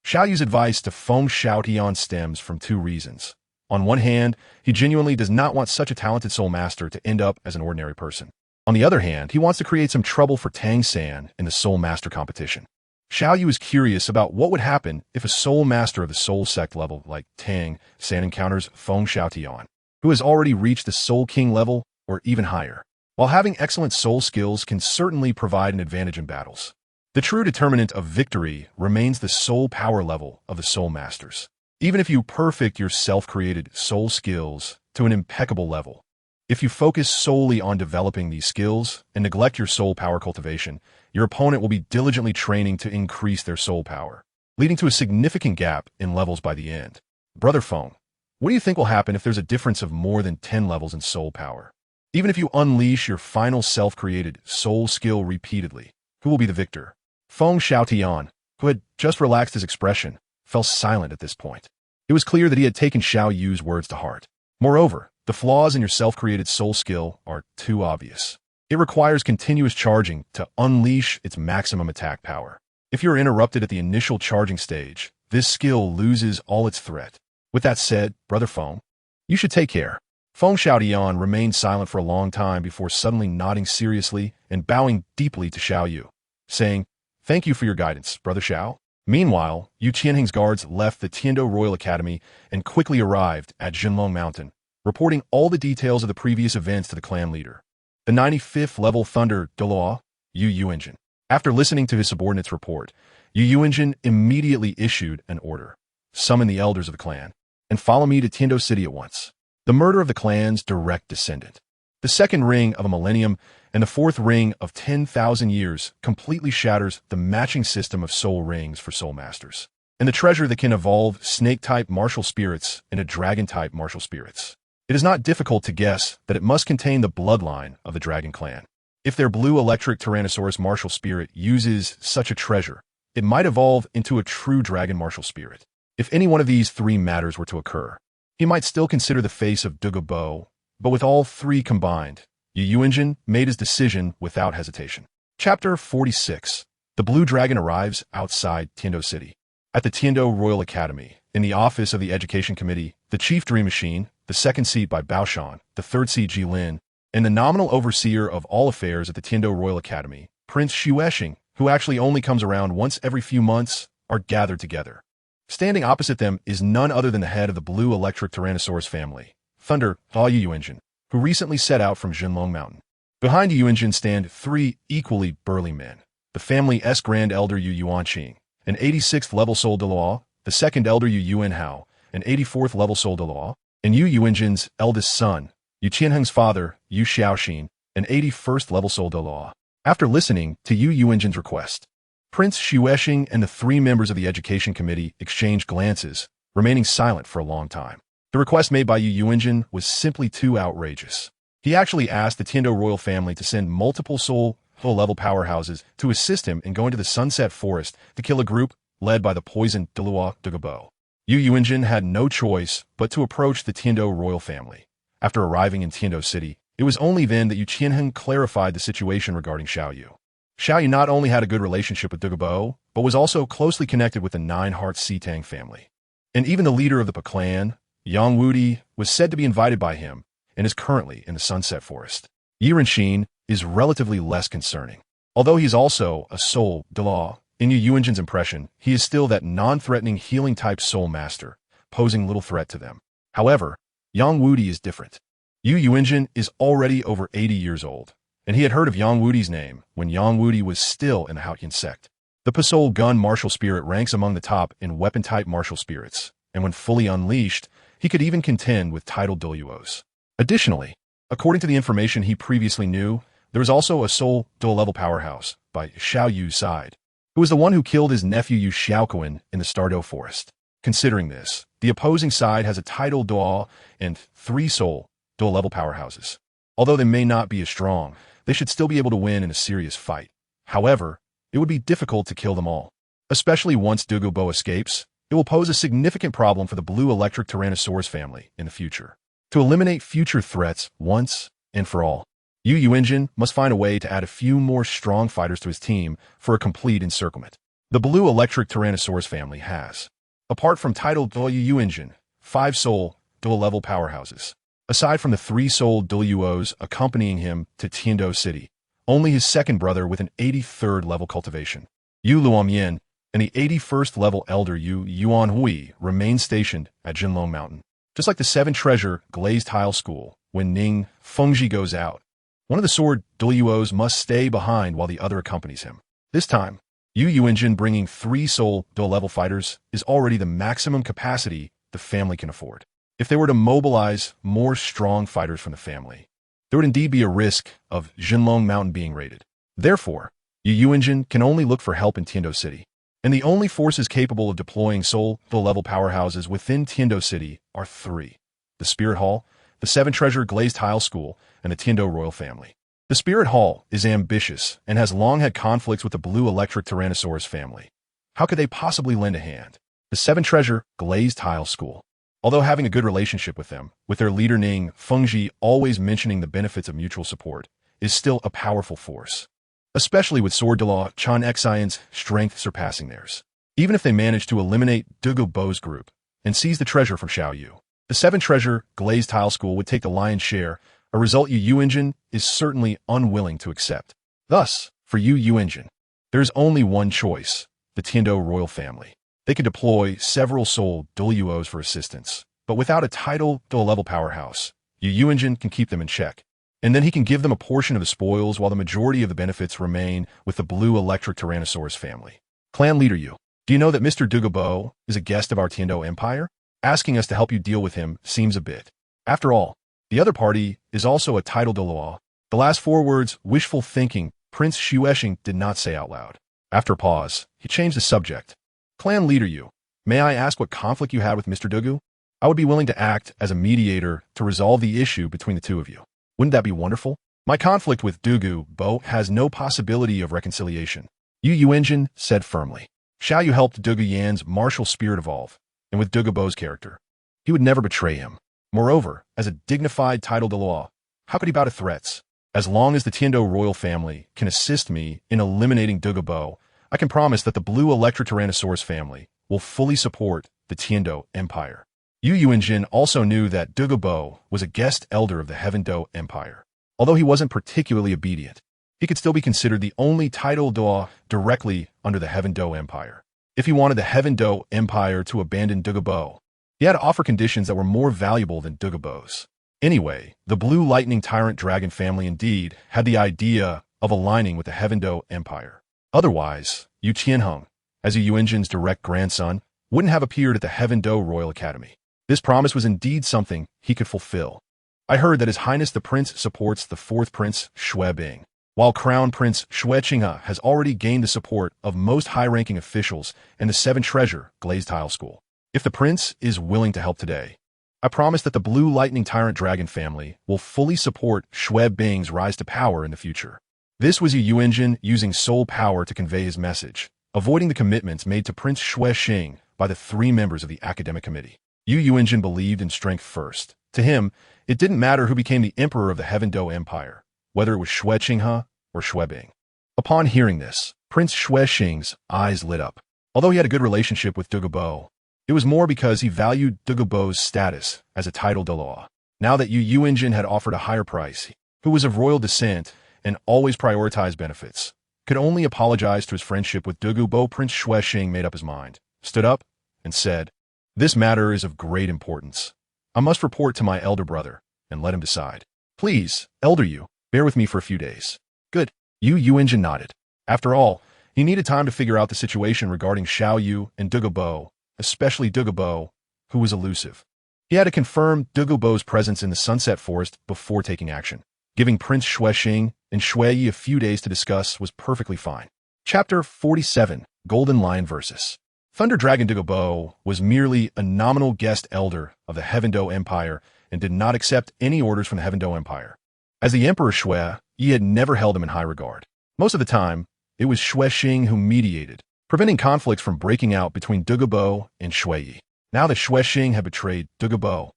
Xiao Yu's advice to Feng Xiaotian stems from 2 reasons. On one hand, he genuinely does not want such a talented soul master to end up as an ordinary person. On the other hand, he wants to create some trouble for Tang San in the soul master competition. Xiao Yu is curious about what would happen if a soul master of the soul sect level like Tang San encounters Feng Xiaotian, who has already reached the soul king level or even higher. While having excellent soul skills can certainly provide an advantage in battles, the true determinant of victory remains the soul power level of the soul masters. Even if you perfect your self-created soul skills to an impeccable level, if you focus solely on developing these skills and neglect your soul power cultivation, your opponent will be diligently training to increase their soul power, leading to a significant gap in levels by the end. Brother Feng, what do you think will happen if there's a difference of more than 10 levels in soul power? Even if you unleash your final self-created soul skill repeatedly, who will be the victor? Feng Xiaotian, who had just relaxed his expression, fell silent at this point. It was clear that he had taken Xiao Yu's words to heart. Moreover, the flaws in your self-created soul skill are too obvious. It requires continuous charging to unleash its maximum attack power. If you're interrupted at the initial charging stage, this skill loses all its threat. With that said, Brother Feng, you should take care. Feng Xiaotian remained silent for a long time before suddenly nodding seriously and bowing deeply to Xiao Yu, saying, Thank you for your guidance, Brother Xiao. Meanwhile, Yu Qianheng's guards left the Tiando Royal Academy and quickly arrived at Jinlong Mountain, reporting all the details of the previous events to the clan leader, the 95th level Thunder Douluo, Yu Yuanjin. After listening to his subordinate's report, Yu Yuanjin immediately issued an order. Summon the elders of the clan, and follow me to Tiando City at once. The murder of the clan's direct descendant, the 2nd ring of a millennium, and the 4th ring of 10,000 years completely shatters the matching system of soul rings for soul masters, and the treasure that can evolve snake-type martial spirits into dragon-type martial spirits. It is not difficult to guess that it must contain the bloodline of the dragon clan. If their blue electric Tyrannosaurus martial spirit uses such a treasure, it might evolve into a true dragon martial spirit. If any one of these 3 matters were to occur, he might still consider the face of Douluo, but with all 3 combined, Yu Yuanjin made his decision without hesitation. Chapter 46. The Blue Dragon arrives outside Tiando City. At the Tiando Royal Academy, in the office of the Education Committee, the Chief Dream Machine, the 2nd seat by Baoshan, the 3rd seat Jilin, and the nominal overseer of all affairs at the Tiando Royal Academy, Prince Xuesheng, who actually only comes around once every few months, are gathered together. Standing opposite them is none other than the head of the blue electric Tyrannosaurus family, Thunder Yu Yuanjin, who recently set out from Jinlong Mountain. Behind Yu Yuanjin stand 3 equally burly men, the family's Grand Elder Yu Yuanqing, an 86th level Soul Douluo, the second Elder Yu Yuanhao, an 84th level Soul Douluo, and Yu Yuanjin's eldest son, Yu Qianheng's father, Yu Xiaoxin, an 81st level Soul Douluo. After listening to Yu Yuanjin's request, Prince Xuexing and the three members of the Education Committee exchanged glances, remaining silent for a long time. The request made by Yu Yuanjin was simply too outrageous. He actually asked the Tiando royal family to send multiple soul-level powerhouses to assist him in going to the Sunset Forest to kill a group led by the poisoned Douluo Dugabo. Yu Yuanjin had no choice but to approach the Tiando royal family. After arriving in Tiando City, it was only then that Yu Qianheng clarified the situation regarding Xiao Yu. Xiao Yu not only had a good relationship with Dugabo, but was also closely connected with the Nine-Heart Sitang family. And even the leader of the Pa clan, Yang Wudi, was said to be invited by him and is currently in the Sunset Forest. Yi Renxin is relatively less concerning. Although he is also a soul Douluo, in Yu Yuanjin's impression, he is still that non-threatening healing-type soul master, posing little threat to them. However, Yang Wudi is different. Yu Yuanjin is already over 80 years old, and he had heard of Yang Wudi's name when Yang Wudi was still in the Haotian sect. The Pasol gun martial spirit ranks among the top in weapon-type martial spirits, and when fully unleashed, he could even contend with titled Douluos. Additionally, according to the information he previously knew, there was also a soul Douluo-level powerhouse by Xiao Yu's side, who was the one who killed his nephew Yu Xiaoquan in the Stardo Forest. Considering this, the opposing side has a titled Douluo and 3 soul Douluo-level powerhouses. Although they may not be as strong, they should still be able to win in a serious fight. However, it would be difficult to kill them all. Especially once Dugabo escapes, it will pose a significant problem for the blue electric Tyrannosaurus family in the future. To eliminate future threats once and for all, Yu Yuanjin must find a way to add a few more strong fighters to his team for a complete encirclement. The blue electric Tyrannosaurus family has, apart from titled Yu Yuanjin, 5 soul Douluo-level powerhouses. Aside from the 3 soul Douluos accompanying him to Tiando City, only his second brother with an 83rd level cultivation, Yu Luomian, and the 81st level elder Yu Yuanhui remain stationed at Jinlong Mountain. Just like the 7 treasure glazed tile school, when Ning Fengji goes out, one of the sword Douluos must stay behind while the other accompanies him. This time, Yu Yuanjin bringing 3 soul Douluo-level fighters is already the maximum capacity the family can afford. If they were to mobilize more strong fighters from the family, there would indeed be a risk of Jinlong Mountain being raided. Therefore, Yu Yuanjin can only look for help in Tiando City, and the only forces capable of deploying soul Douluo-level powerhouses within Tiando City are 3: the Spirit Hall, the 7 treasure glazed tile school, and the Tiando royal family. The Spirit Hall is ambitious and has long had conflicts with the blue electric Tyrannosaurus family. How could they possibly lend a hand? The 7 treasure glazed tile school, although having a good relationship with them, with their leader Ning Fengji always mentioning the benefits of mutual support, is still a powerful force, especially with Sword Douluo Chan Xian's strength surpassing theirs. Even if they manage to eliminate Dugubo's group and seize the treasure from Xiao Yu, the 7 treasure glazed tile school would take the lion's share, a result Yu Yuanjin is certainly unwilling to accept. Thus, for Yu Yuanjin, there is only one choice: the Tiando royal family. They could deploy several soul Douluos for assistance, but without a title Douluo-level powerhouse, Yu Yuanjin can keep them in check, and then he can give them a portion of the spoils while the majority of the benefits remain with the blue electric Tyrannosaurus family. Clan leader Yu, do you know that Mr. Dugabo is a guest of our Tiando Empire? Asking us to help you deal with him seems a bit. After all, the other party is also a title Douluo. The last 4 words, wishful thinking, Prince Xuexing did not say out loud. After a pause, he changed the subject. Clan leader Yu, may I ask what conflict you had with Mr. Dugu? I would be willing to act as a mediator to resolve the issue between the 2 of you. Wouldn't that be wonderful? My conflict with Dugu Bo has no possibility of reconciliation, Yu Yuanjin said firmly. Xiao Yu helped Dugu Yan's martial spirit evolve, and with Dugu Bo's character, he would never betray him. Moreover, as a dignified title Douluo, how could he bow to threats? As long as the Tiando royal family can assist me in eliminating Dugu Bo, I can promise that the blue electric Tyrannosaurus family will fully support the Tiando Empire. Yu Yuanjin also knew that Dugabo was a guest elder of the Heaven Do Empire. Although he wasn't particularly obedient, he could still be considered the only title Doa directly under the Heaven Do Empire. If he wanted the Heaven Do Empire to abandon Dugabo, he had to offer conditions that were more valuable than Dugabo's. Anyway, the Blue Lightning Tyrant Dragon family indeed had the idea of aligning with the Heaven Do Empire. Otherwise, Yu Qianheng, as Yu Yuanjin's direct grandson, wouldn't have appeared at the Heaven Do Royal Academy. This promise was indeed something he could fulfill. I heard that His Highness the Prince supports the fourth Prince Shui Bing, while Crown Prince Shui Qinghe has already gained the support of most high-ranking officials and the 7 Treasure Glazed Tile School. If the Prince is willing to help today, I promise that the Blue Lightning Tyrant Dragon family will fully support Shui Bing's rise to power in the future. This was Yu Yuanjin using soul power to convey his message, avoiding the commitments made to Prince Shui Xing by the 3 members of the academic committee. Yu Yuanjin believed in strength first. To him, it didn't matter who became the emperor of the Heaven Do Empire, whether it was Shui Qinghe or Shui Bing. Upon hearing this, Prince Shui Xing's eyes lit up. Although he had a good relationship with Douluo, it was more because he valued Douluo's status as a title Douluo. Now that Yu Yuanjin had offered a higher price, who was of royal descent and always prioritized benefits, could only apologize to his friendship with Douluo. Prince Shui Xing made up his mind, stood up, and said, "This matter is of great importance. I must report to my elder brother and let him decide. Please, Elder Yu, bear with me for a few days." Good. Yu Yuanjin nodded. After all, he needed time to figure out the situation regarding Xiao Yu and Douluo, especially Douluo, who was elusive. He had to confirm Douluo's presence in the Sunset Forest before taking action. Giving Prince Shui Xing and Shui Yi a few days to discuss was perfectly fine. Chapter 47, Golden Lion vs. Thunder Dragon. Douluo was merely a nominal guest elder of the Heaven Do Empire and did not accept any orders from the Heaven Do Empire. As the Emperor Shui, Yi had never held him in high regard. Most of the time, it was Shui Xing who mediated, preventing conflicts from breaking out between Douluo and Shui Yi. Now that Shui Xing had betrayed Douluo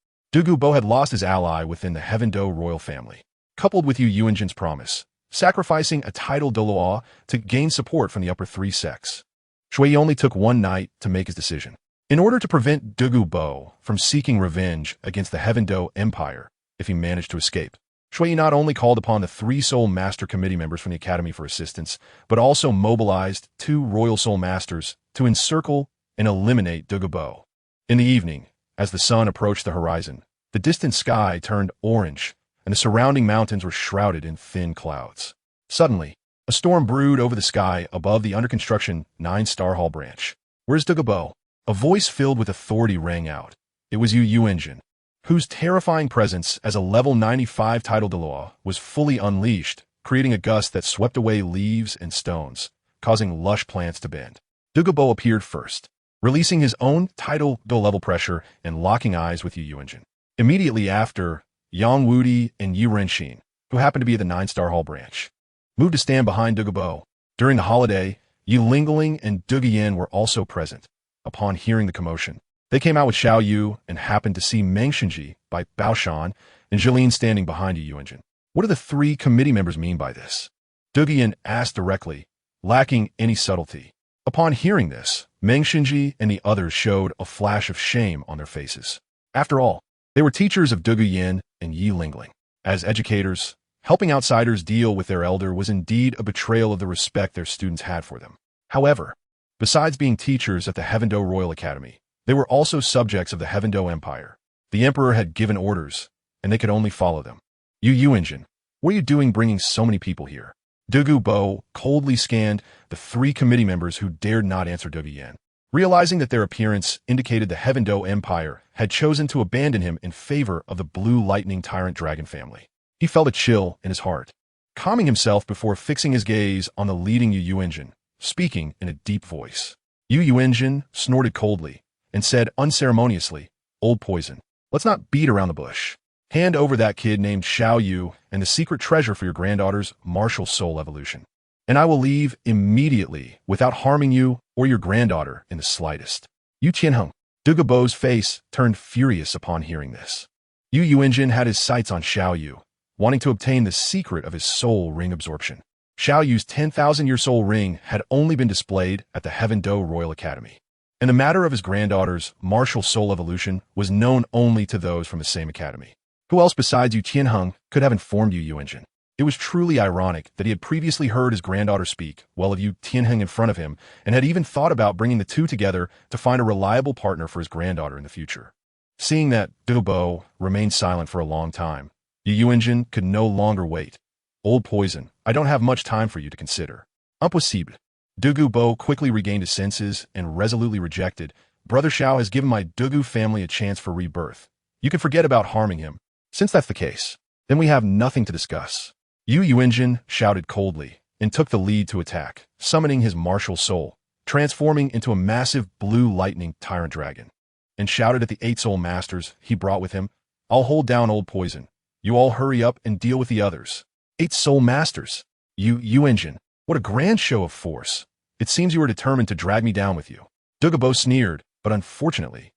had lost his ally within the Heaven Do royal family. Coupled with Yu Yuanjin's promise, sacrificing a title Douluo to gain support from the upper 3 sects, Shui Yi only took one night to make his decision. In order to prevent Douluo from seeking revenge against the Heaven Do Empire if he managed to escape, Shui Yi not only called upon the 3 Soul Master Committee members from the Academy for assistance, but also mobilized 2 Royal Soul Masters to encircle and eliminate Douluo. In the evening, as the sun approached the horizon, the distant sky turned orange, and the surrounding mountains were shrouded in thin clouds. Suddenly, a storm brewed over the sky above the under-construction 9-Star Hall branch. "Where's Douluo?" A voice filled with authority rang out. It was Yu Yuanjin, whose terrifying presence as a level 95 title Douluo was fully unleashed, creating a gust that swept away leaves and stones, causing lush plants to bend. Douluo appeared first, releasing his own title Do level pressure and locking eyes with Yu Yuanjin. Immediately after, Yang Wudi and Yu Renxin, who happened to be at the 9-Star Hall branch, moved to stand behind Douluo. During the holiday, Yi Lingling and Duguyan were also present. Upon hearing the commotion, they came out with Xiao Yu and happened to see Meng Xinji by Baoshan and Jilin standing behind Yu Yuanjin. What do the 3 committee members mean by this? Duguyan asked directly, lacking any subtlety. Upon hearing this, Meng Xinji and the others showed a flash of shame on their faces. After all, they were teachers of Duguyan and Yi Lingling. As educators, helping outsiders deal with their elder was indeed a betrayal of the respect their students had for them. However, besides being teachers at the Heaven Do Royal Academy, they were also subjects of the Heaven Do Empire. The Emperor had given orders, and they could only follow them. Yu Yuanjin, what are you doing bringing so many people here? Douluo coldly scanned the 3 committee members who dared not answer Douluo. Realizing that their appearance indicated the Heaven Do Empire had chosen to abandon him in favor of the Blue Lightning Tyrant Dragon family, he felt a chill in his heart, calming himself before fixing his gaze on the leading Yu Yuanjin, speaking in a deep voice. Yu Yuanjin snorted coldly and said unceremoniously, "Old poison, let's not beat around the bush. Hand over that kid named Xiao Yu and the secret treasure for your granddaughter's martial soul evolution, and I will leave immediately without harming you or your granddaughter in the slightest." Yu Qianheng, Douluo's face turned furious upon hearing this. Yu Yuanjin had his sights on Xiao Yu, wanting to obtain the secret of his soul ring absorption. Xiao Yu's 10,000-year soul ring had only been displayed at the Heaven Do Royal Academy, and the matter of his granddaughter's martial soul evolution was known only to those from the same academy. Who else besides Yu Qianheng could have informed Yu Yuanjin? It was truly ironic that he had previously heard his granddaughter speak well of Yu Qianheng in front of him and had even thought about bringing the 2 together to find a reliable partner for his granddaughter in the future. Seeing that Douluo remained silent for a long time, Yu Yuanjin could no longer wait. "Old poison, I don't have much time for you to consider. Impossible." Douluo Bo quickly regained his senses and resolutely rejected. Brother Xiao has given my Douluo family a chance for rebirth. You can forget about harming him. Since that's the case, then we have nothing to discuss. Yu Yuanjin shouted coldly and took the lead to attack, summoning his martial soul, transforming into a massive blue lightning tyrant dragon, and shouted at the 8 soul masters he brought with him, "I'll hold down old poison. You all hurry up and deal with the others." 8 soul masters. Yu Yuanjin, what a grand show of force. It seems you are determined to drag me down with you. Douluo Bo sneered, but unfortunately,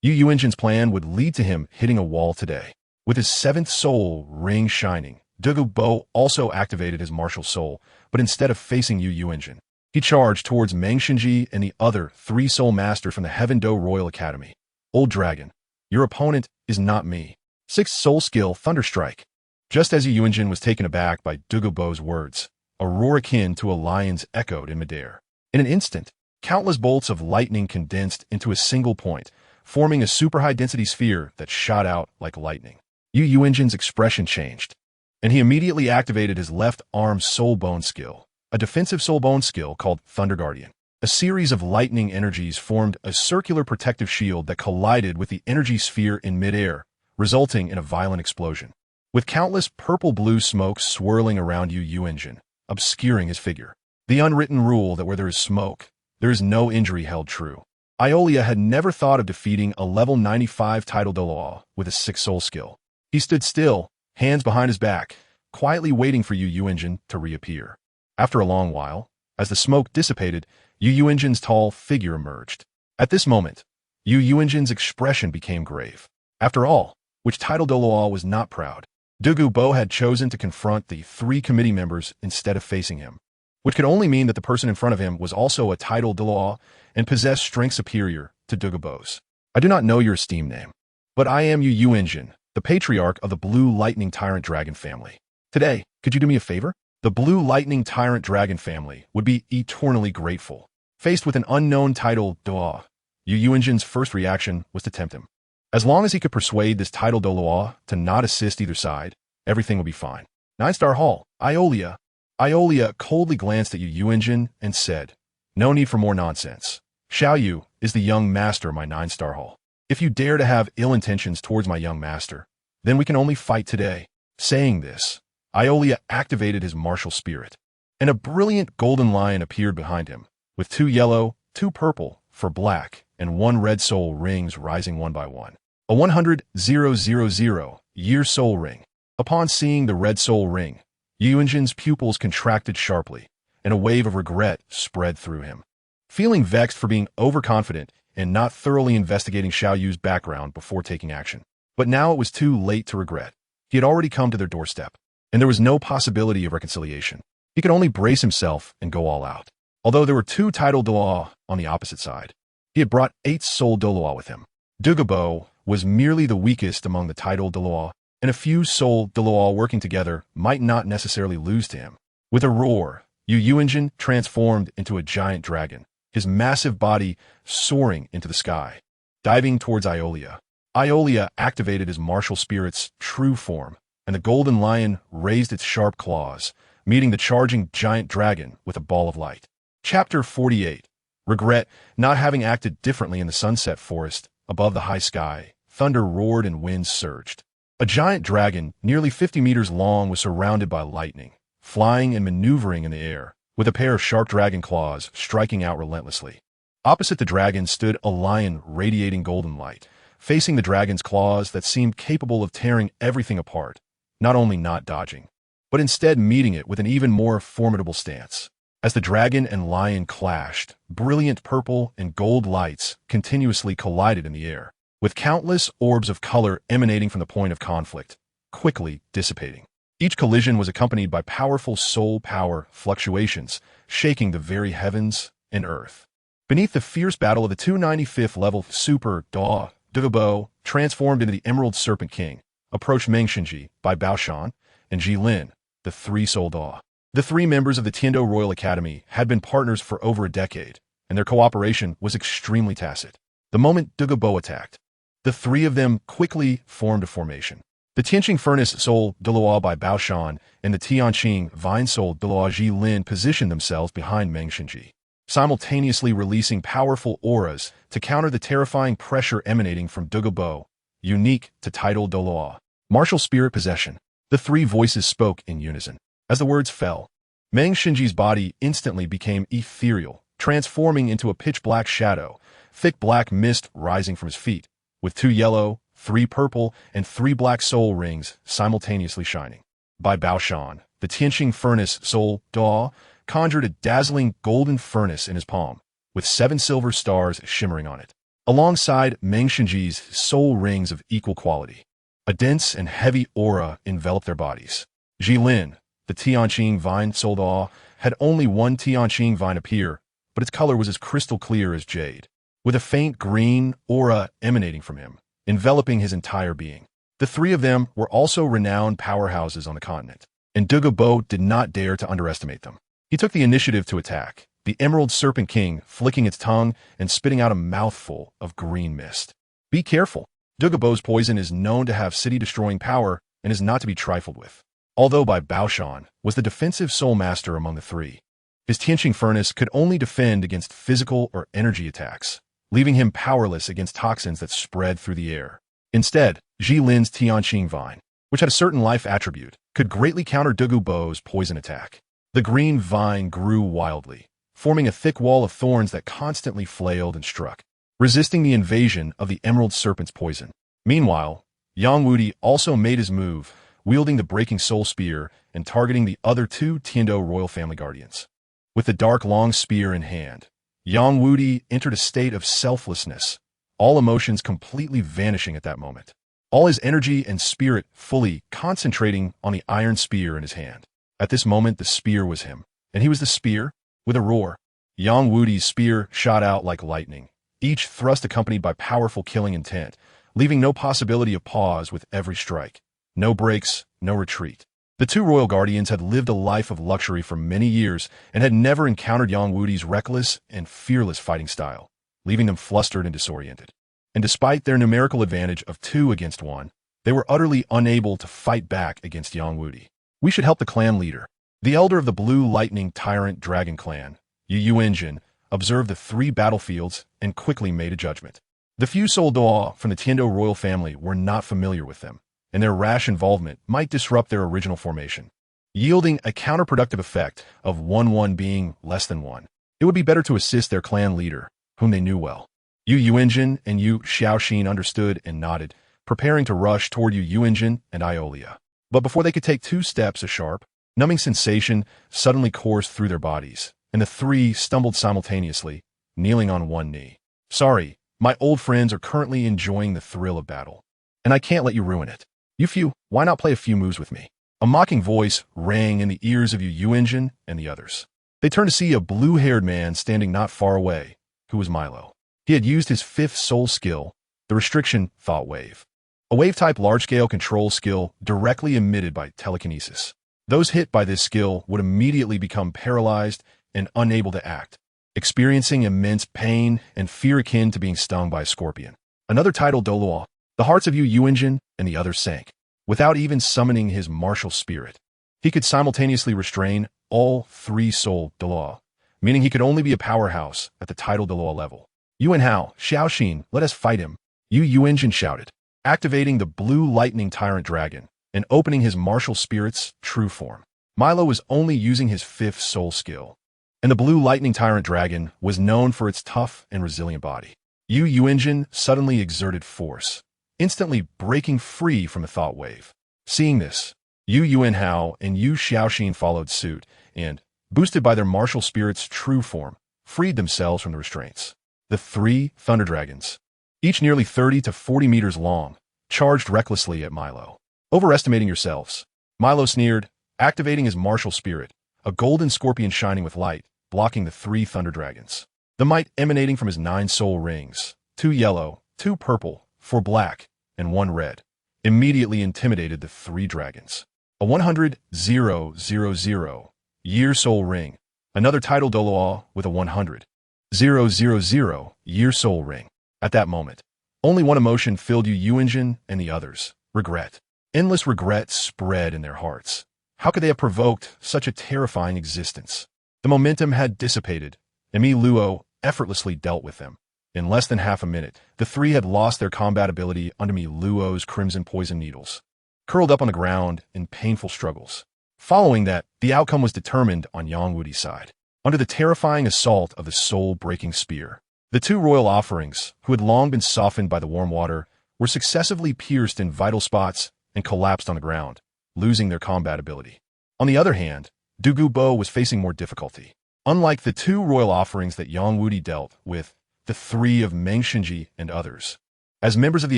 Yu Yuanjin's plan would lead to him hitting a wall today. With his 7th soul ring shining, Douluo Bo also activated his martial soul, but instead of facing Yu Yuanjin, he charged towards Meng Xinji and the other 3 soul master from the Heaven Do Royal Academy. Old dragon, your opponent is not me. 6th soul skill Thunderstrike. Just as Yu Yuanjin was taken aback by Douluo Bo's words, a roar akin to a lion's echoed in midair. In an instant, countless bolts of lightning condensed into a single point, forming a super high-density sphere that shot out like lightning. Yu Yuanjin's expression changed, and he immediately activated his left arm soul bone skill, a defensive soul bone skill called Thunder Guardian. A series of lightning energies formed a circular protective shield that collided with the energy sphere in midair, resulting in a violent explosion. With countless purple-blue smoke swirling around Yu Yuanjin, obscuring his figure. The unwritten rule that where there is smoke, there is no injury held true. Iolia had never thought of defeating a level 95 title Douluo with a 6 soul skill. He stood still, hands behind his back, quietly waiting for Yu Yuanjin to reappear. After a long while, as the smoke dissipated, Yu Yuanjin's tall figure emerged. At this moment, Yu Yuanjin's expression became grave. After all, which title Douluo was not proud? Douluo Bo had chosen to confront the 3 committee members instead of facing him, which could only mean that the person in front of him was also a title Douluo and possessed strength superior to Douluo Bo's. I do not know your esteemed name, but I am Yu Yuanjin, the patriarch of the Blue Lightning Tyrant Dragon family. Today, could you do me a favor? The Blue Lightning Tyrant Dragon family would be eternally grateful. Faced with an unknown title Douluo, Yu Yuanjin's first reaction was to tempt him. As long as he could persuade this title Douluo to not assist either side, everything would be fine. 9-star Hall, Iolia. Iolia coldly glanced at Yu Yuanjin and said, "No need for more nonsense. Xiao Yu is the young master of my 9-star Hall. If you dare to have ill intentions towards my young master, then we can only fight today." Saying this, Iolia activated his martial spirit, and a brilliant golden lion appeared behind him, with 2 yellow, 2 purple, for black, and 1 red soul rings rising one by one. A 100,000-year soul ring. Upon seeing the red soul ring, Yu Yuanjin's pupils contracted sharply, and a wave of regret spread through him. Feeling vexed for being overconfident and not thoroughly investigating Xiao Yu's background before taking action. But now it was too late to regret. He had already come to their doorstep, and there was no possibility of reconciliation. He could only brace himself and go all out. Although there were 2 title Douluo on the opposite side, he had brought 8 soul Douluo with him. Douluo Bo was merely the weakest among the title Douluo, and a few soul Douluo working together might not necessarily lose to him. With a roar, Yu Yuanjin transformed into a giant dragon, his massive body soaring into the sky. Diving towards Iolia, Iolia activated his martial spirit's true form, and the golden lion raised its sharp claws, meeting the charging giant dragon with a ball of light. Chapter 48. Regret not having acted differently in the sunset forest. Above the high sky, thunder roared and winds surged. A giant dragon, nearly 50 meters long, was surrounded by lightning, flying and maneuvering in the air, with a pair of sharp dragon claws striking out relentlessly. Opposite the dragon stood a lion radiating golden light, facing the dragon's claws that seemed capable of tearing everything apart, not only not dodging, but instead meeting it with an even more formidable stance. As the dragon and lion clashed, brilliant purple and gold lights continuously collided in the air, with countless orbs of color emanating from the point of conflict, quickly dissipating. Each collision was accompanied by powerful soul power fluctuations, shaking the very heavens and earth. Beneath the fierce battle of the 295th level Super Douluo Bo, transformed into the Emerald Serpent King, approached Meng Xinji, Bai Baoshan, and Ji Lin, the 3 soul Douluo. The 3 members of the Tiando Royal Academy had been partners for over a decade, and their cooperation was extremely tacit. The moment Douluo Bo attacked, the 3 of them quickly formed a formation. The Tianqing Furnace Soul Douluo by Baoshan and the Tianqing Vine Soul Douluo Ji Lin positioned themselves behind Meng Xinji. simultaneously releasing powerful auras to counter the terrifying pressure emanating from Douluo, unique to title Douluo. Martial spirit possession. The three voices spoke in unison. As the words fell, Meng Xinji's body instantly became ethereal, transforming into a pitch-black shadow, thick black mist rising from his feet, with 2 yellow, 3 purple, and 3 black soul rings simultaneously shining. By Baoshan, the Tianqing furnace soul Da conjured a dazzling golden furnace in his palm, with 7 silver stars shimmering on it, alongside Meng Xinji's soul rings of equal quality. A dense and heavy aura enveloped their bodies. Jilin, the Tianqing vine soul Da, had only one Tianqing vine appear, but its color was as crystal clear as jade, with a faint green aura emanating from him, enveloping his entire being. The three of them were also renowned powerhouses on the continent, and Douluo did not dare to underestimate them. He took the initiative to attack, the Emerald Serpent King flicking its tongue and spitting out a mouthful of green mist. Be careful. Douluo's poison is known to have city-destroying power and is not to be trifled with. Although Bai Baoshan was the defensive soul master among the three, his Tianqing furnace could only defend against physical or energy attacks, leaving him powerless against toxins that spread through the air. Instead, Jilin's Tianqing vine, which had a certain life attribute, could greatly counter Douluo's poison attack. The green vine grew wildly, forming a thick wall of thorns that constantly flailed and struck, resisting the invasion of the Emerald Serpent's poison. Meanwhile, Yang Wudi also made his move, wielding the Breaking Soul Spear and targeting the other 2 Tiando royal family guardians. With the dark long spear in hand, Yang Wudi entered a state of selflessness, all emotions completely vanishing at that moment, all his energy and spirit fully concentrating on the iron spear in his hand. At this moment, the spear was him, and he was the spear. With a roar, Yang Wudi's spear shot out like lightning, each thrust accompanied by powerful killing intent, leaving no possibility of pause with every strike. No breaks, no retreat. The 2 royal guardians had lived a life of luxury for many years and had never encountered Yang Wudi's reckless and fearless fighting style, leaving them flustered and disoriented. And despite their numerical advantage of 2 against 1, they were utterly unable to fight back against Yang Wudi. We should help the clan leader. The elder of the Blue Lightning Tyrant Dragon clan, Yu Enjin, observed the 3 battlefields and quickly made a judgment. The few soldats from the Tiando royal family were not familiar with them, and their rash involvement might disrupt their original formation, yielding a counterproductive effect of 1-1 being less than 1. It would be better to assist their clan leader, whom they knew well. Yu Enjin and Yu Xiaoxin understood and nodded, preparing to rush toward Yu Enjin and Iolia. But before they could take 2 steps, a sharp, numbing sensation suddenly coursed through their bodies, and the 3 stumbled simultaneously, kneeling on one knee. Sorry, my old friends are currently enjoying the thrill of battle, and I can't let you ruin it. You few, why not play a few moves with me? A mocking voice rang in the ears of Yu Enjin and the others. They turned to see a blue-haired man standing not far away, who was Milo. He had used his 5th soul skill, the restriction thought wave, a wave-type large-scale control skill directly emitted by telekinesis. Those hit by this skill would immediately become paralyzed and unable to act, experiencing immense pain and fear akin to being stung by a scorpion. Another title, Douluo. The hearts of Yu Enjin and the others sank. Without even summoning his martial spirit, he could simultaneously restrain all 3 soul Douluo, meaning he could only be a powerhouse at the title Douluo level. Yuan Hao, Xiaoxin, let us fight him, Yu Enjin shouted, activating the Blue Lightning Tyrant Dragon and opening his martial spirit's true form. Milo was only using his 5th soul skill, and the Blue Lightning Tyrant Dragon was known for its tough and resilient body. Yu Enjin suddenly exerted force, instantly breaking free from the thought wave. Seeing this, Yu Yuanhao and Yu Xiaoxin followed suit and, boosted by their martial spirit's true form, freed themselves from the restraints. The 3 Thunder Dragons, each nearly 30 to 40 meters long, charged recklessly at Milo. Overestimating yourselves, Milo sneered, activating his martial spirit, a golden scorpion shining with light, blocking the 3 Thunder Dragons. The might emanating from his 9 soul rings, 2 yellow, 2 purple, 4 black, and 1 red, immediately intimidated the 3 dragons. A 100,000 year soul ring, another title Douluo with a 100,000 year soul ring. At that moment, only one emotion filled Yu Enjin and the others: regret. Endless regret spread in their hearts. How could they have provoked such a terrifying existence? The momentum had dissipated, and Mi Luo effortlessly dealt with them. In less than half a minute, the three had lost their combat ability under Mi Luo's crimson poison needles, curled up on the ground in painful struggles. Following that, the outcome was determined on Yang Wudi's side. Under the terrifying assault of the soul-breaking spear, the two royal offerings, who had long been softened by the warm water, were successively pierced in vital spots and collapsed on the ground, losing their combat ability. On the other hand, Du Gubo was facing more difficulty. Unlike the two royal offerings that Yang Wudi dealt with, the three of Meng Xinji and others, as members of the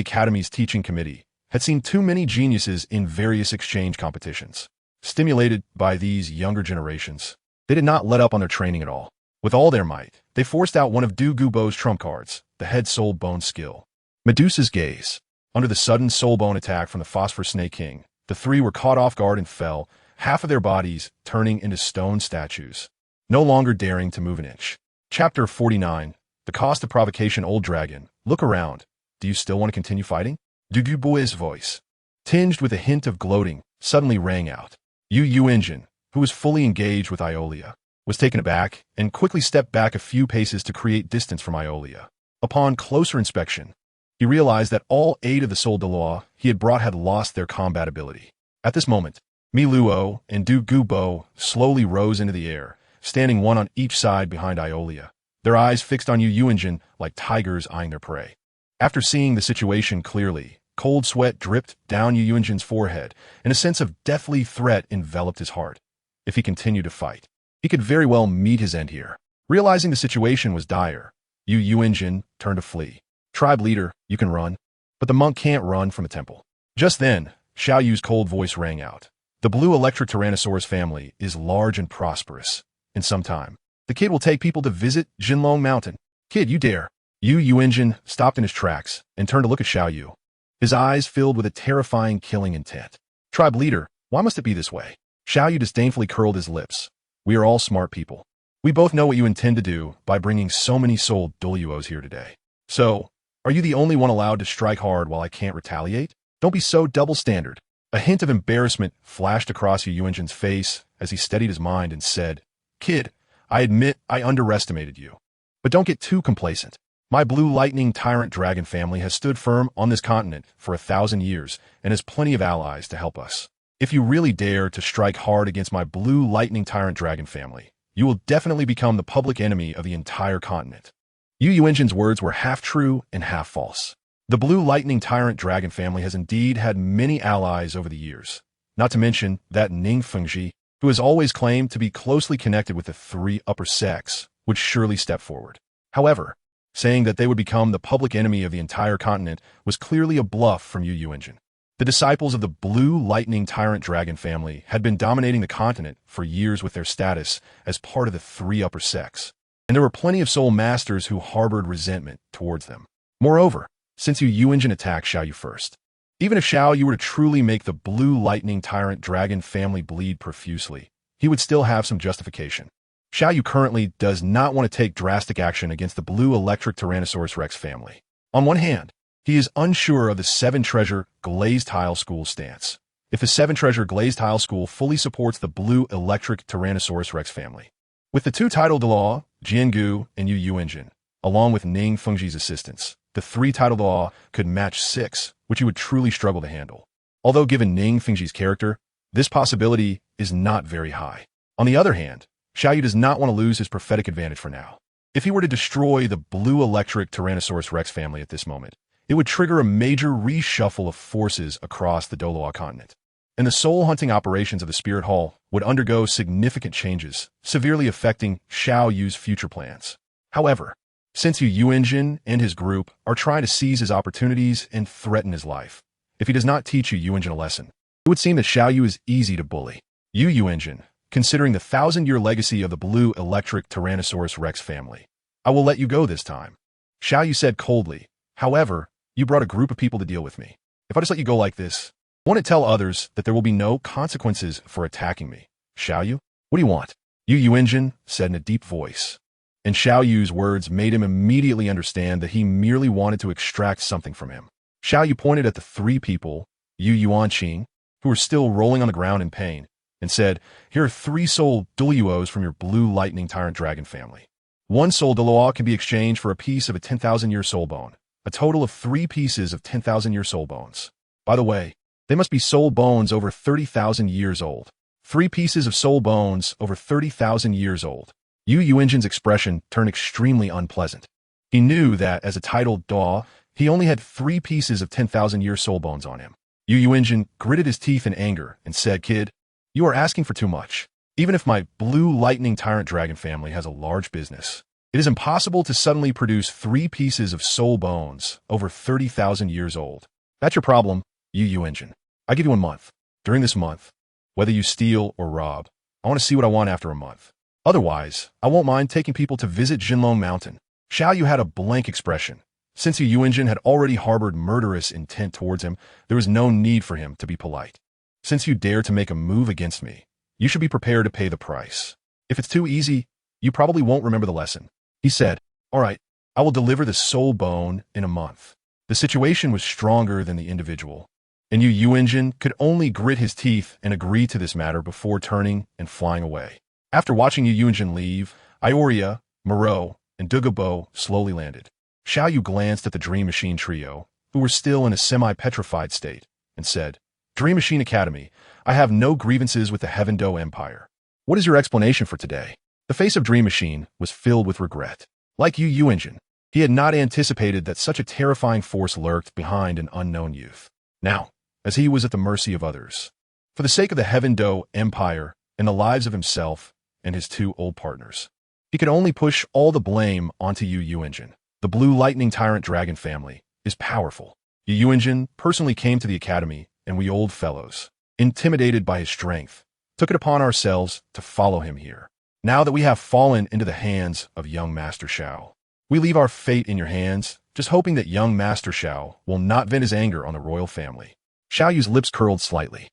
Academy's teaching committee, had seen too many geniuses in various exchange competitions. Stimulated by these younger generations, they did not let up on their training at all. With all their might, they forced out one of Du Gubo's trump cards, the head soul bone skill. Medusa's gaze. Under the sudden soul bone attack from the Phosphor Snake King, the three were caught off guard and fell, half of their bodies turning into stone statues, no longer daring to move an inch. Chapter 49. The Cost of Provocation. Old Dragon, look around. Do you still want to continue fighting? Du Gubo's voice, tinged with a hint of gloating, suddenly rang out. Yu Engine, who was fully engaged with Iolia, was taken aback and quickly stepped back a few paces to create distance from Iolia. Upon closer inspection, he realized that all 8 of the Soul Douluo he had brought had lost their combat ability. At this moment, Mi Luo and Du Gubo slowly rose into the air, standing one on each side behind Iolia, their eyes fixed on Yu Engine like tigers eyeing their prey. After seeing the situation clearly, cold sweat dripped down Yu Engine's forehead, and a sense of deathly threat enveloped his heart. If he continued to fight, he could very well meet his end here. Realizing the situation was dire, Yu Engine turned to flee. Tribe leader, you can run, but the monk can't run from the temple. Just then, Xiao Yu's cold voice rang out. The blue electric Tyrannosaurus family is large and prosperous. In some time, the kid will take people to visit Jinlong Mountain. Kid, you dare. Yu Engine stopped in his tracks and turned to look at Xiao Yu, his eyes filled with a terrifying killing intent. Tribe leader, why must it be this way? Xiao Yu disdainfully curled his lips. We are all smart people. We both know what you intend to do by bringing so many soul Douluos here today. So, are you the only one allowed to strike hard while I can't retaliate? Don't be so double-standard. A hint of embarrassment flashed across Yu Engine's face as he steadied his mind and said, Kid, I admit I underestimated you. But don't get too complacent. My blue lightning tyrant dragon family has stood firm on this continent for 1,000 years and has plenty of allies to help us. If you really dare to strike hard against my blue lightning tyrant dragon family, you will definitely become the public enemy of the entire continent. Yu Engine's words were half true and half false. The blue lightning tyrant dragon family has indeed had many allies over the years, not to mention that Ning Fengji, who has always claimed to be closely connected with the 3 upper sects, would surely step forward. However, saying that they would become the public enemy of the entire continent was clearly a bluff from Yu Engine. The disciples of the blue lightning tyrant dragon family had been dominating the continent for years with their status as part of the 3 upper sects, and there were plenty of soul masters who harbored resentment towards them. Moreover, since Yu Engine attacked Xiao Yu first, even if Xiao Yu were to truly make the blue lightning tyrant dragon family bleed profusely, he would still have some justification. Xiao Yu currently does not want to take drastic action against the blue electric Tyrannosaurus Rex family. On one hand, he is unsure of the 7-treasure glazed tile school stance. If the 7-treasure glazed tile school fully supports the blue electric Tyrannosaurus Rex family, with the 2 title Douluo, Jiangu and Yu Engine, along with Ning Fengji's assistance, the 3 title Douluo could match 6, which he would truly struggle to handle. Although given Ning Fengji's character, this possibility is not very high. On the other hand, Xiao Yu does not want to lose his prophetic advantage for now. If he were to destroy the blue electric Tyrannosaurus Rex family at this moment, it would trigger a major reshuffle of forces across the Douluo continent, and the soul-hunting operations of the Spirit Hall would undergo significant changes, severely affecting Xiao Yu's future plans. However, since Yu Engine and his group are trying to seize his opportunities and threaten his life, if he does not teach Yu Engine a lesson, it would seem that Xiao Yu is easy to bully. Yu Engine, considering the 1,000-year legacy of the blue electric Tyrannosaurus Rex family, I will let you go this time. Xiao Yu said coldly. However, you brought a group of people to deal with me. If I just let you go like this, I want to tell others that there will be no consequences for attacking me. Xiao Yu, what do you want? Yu Engine said in a deep voice, and Xiao Yu's words made him immediately understand that he merely wanted to extract something from him. Xiao Yu pointed at the 3 people, Yu Yuanqing, who were still rolling on the ground in pain, and said, Here are 3 soul Douluos from your blue lightning tyrant dragon family. One soul Douluo can be exchanged for a piece of a 10,000-year soul bone, a total of 3 pieces of 10,000-year soul bones. By the way, they must be soul bones over 30,000 years old. 3 pieces of soul bones over 30,000 years old. Yu Yuanjin's expression turned extremely unpleasant. He knew that, as a titled Daw, he only had 3 pieces of 10,000-year soul bones on him. Yu Yuanjin gritted his teeth in anger and said, "Kid, you are asking for too much. Even if my blue lightning tyrant dragon family has a large business, it is impossible to suddenly produce 3 pieces of soul bones over 30,000 years old. That's your problem, Yu Yuanjin. I give you 1 month. During this month, whether you steal or rob, I want to see what I want after a month. Otherwise, I won't mind taking people to visit Jinlong Mountain." Xiao Yu had a blank expression. Since Yu Yuanjin had already harbored murderous intent towards him, there was no need for him to be polite. "Since you dare to make a move against me, you should be prepared to pay the price. If it's too easy, you probably won't remember the lesson." He said, "All right, I will deliver the soul bone in a month." The situation was stronger than the individual, and Yu Yuanjin could only grit his teeth and agree to this matter before turning and flying away. After watching Yu Yuanjin leave, Ioria, Moreau, and Douluo slowly landed. Xiao Yu glanced at the Dream Machine trio, who were still in a semi-petrified state, and said, "Dream Machine Academy, I have no grievances with the Heaven Do Empire. What is your explanation for today?" The face of Dream Machine was filled with regret. Like Yu Yuanjin, he had not anticipated that such a terrifying force lurked behind an unknown youth. Now, as he was at the mercy of others, for the sake of the Heaven Do Empire and the lives of himself and his 2 old partners, he could only push all the blame onto Yu Yuanjin. The Blue Lightning Tyrant Dragon family is powerful. Yu Yuanjin personally came to the academy, and we old fellows, intimidated by his strength, took it upon ourselves to follow him here. Now that we have fallen into the hands of young Master Xiao, we leave our fate in your hands, just hoping that young Master Xiao will not vent his anger on the royal family." Xiao Yu's lips curled slightly.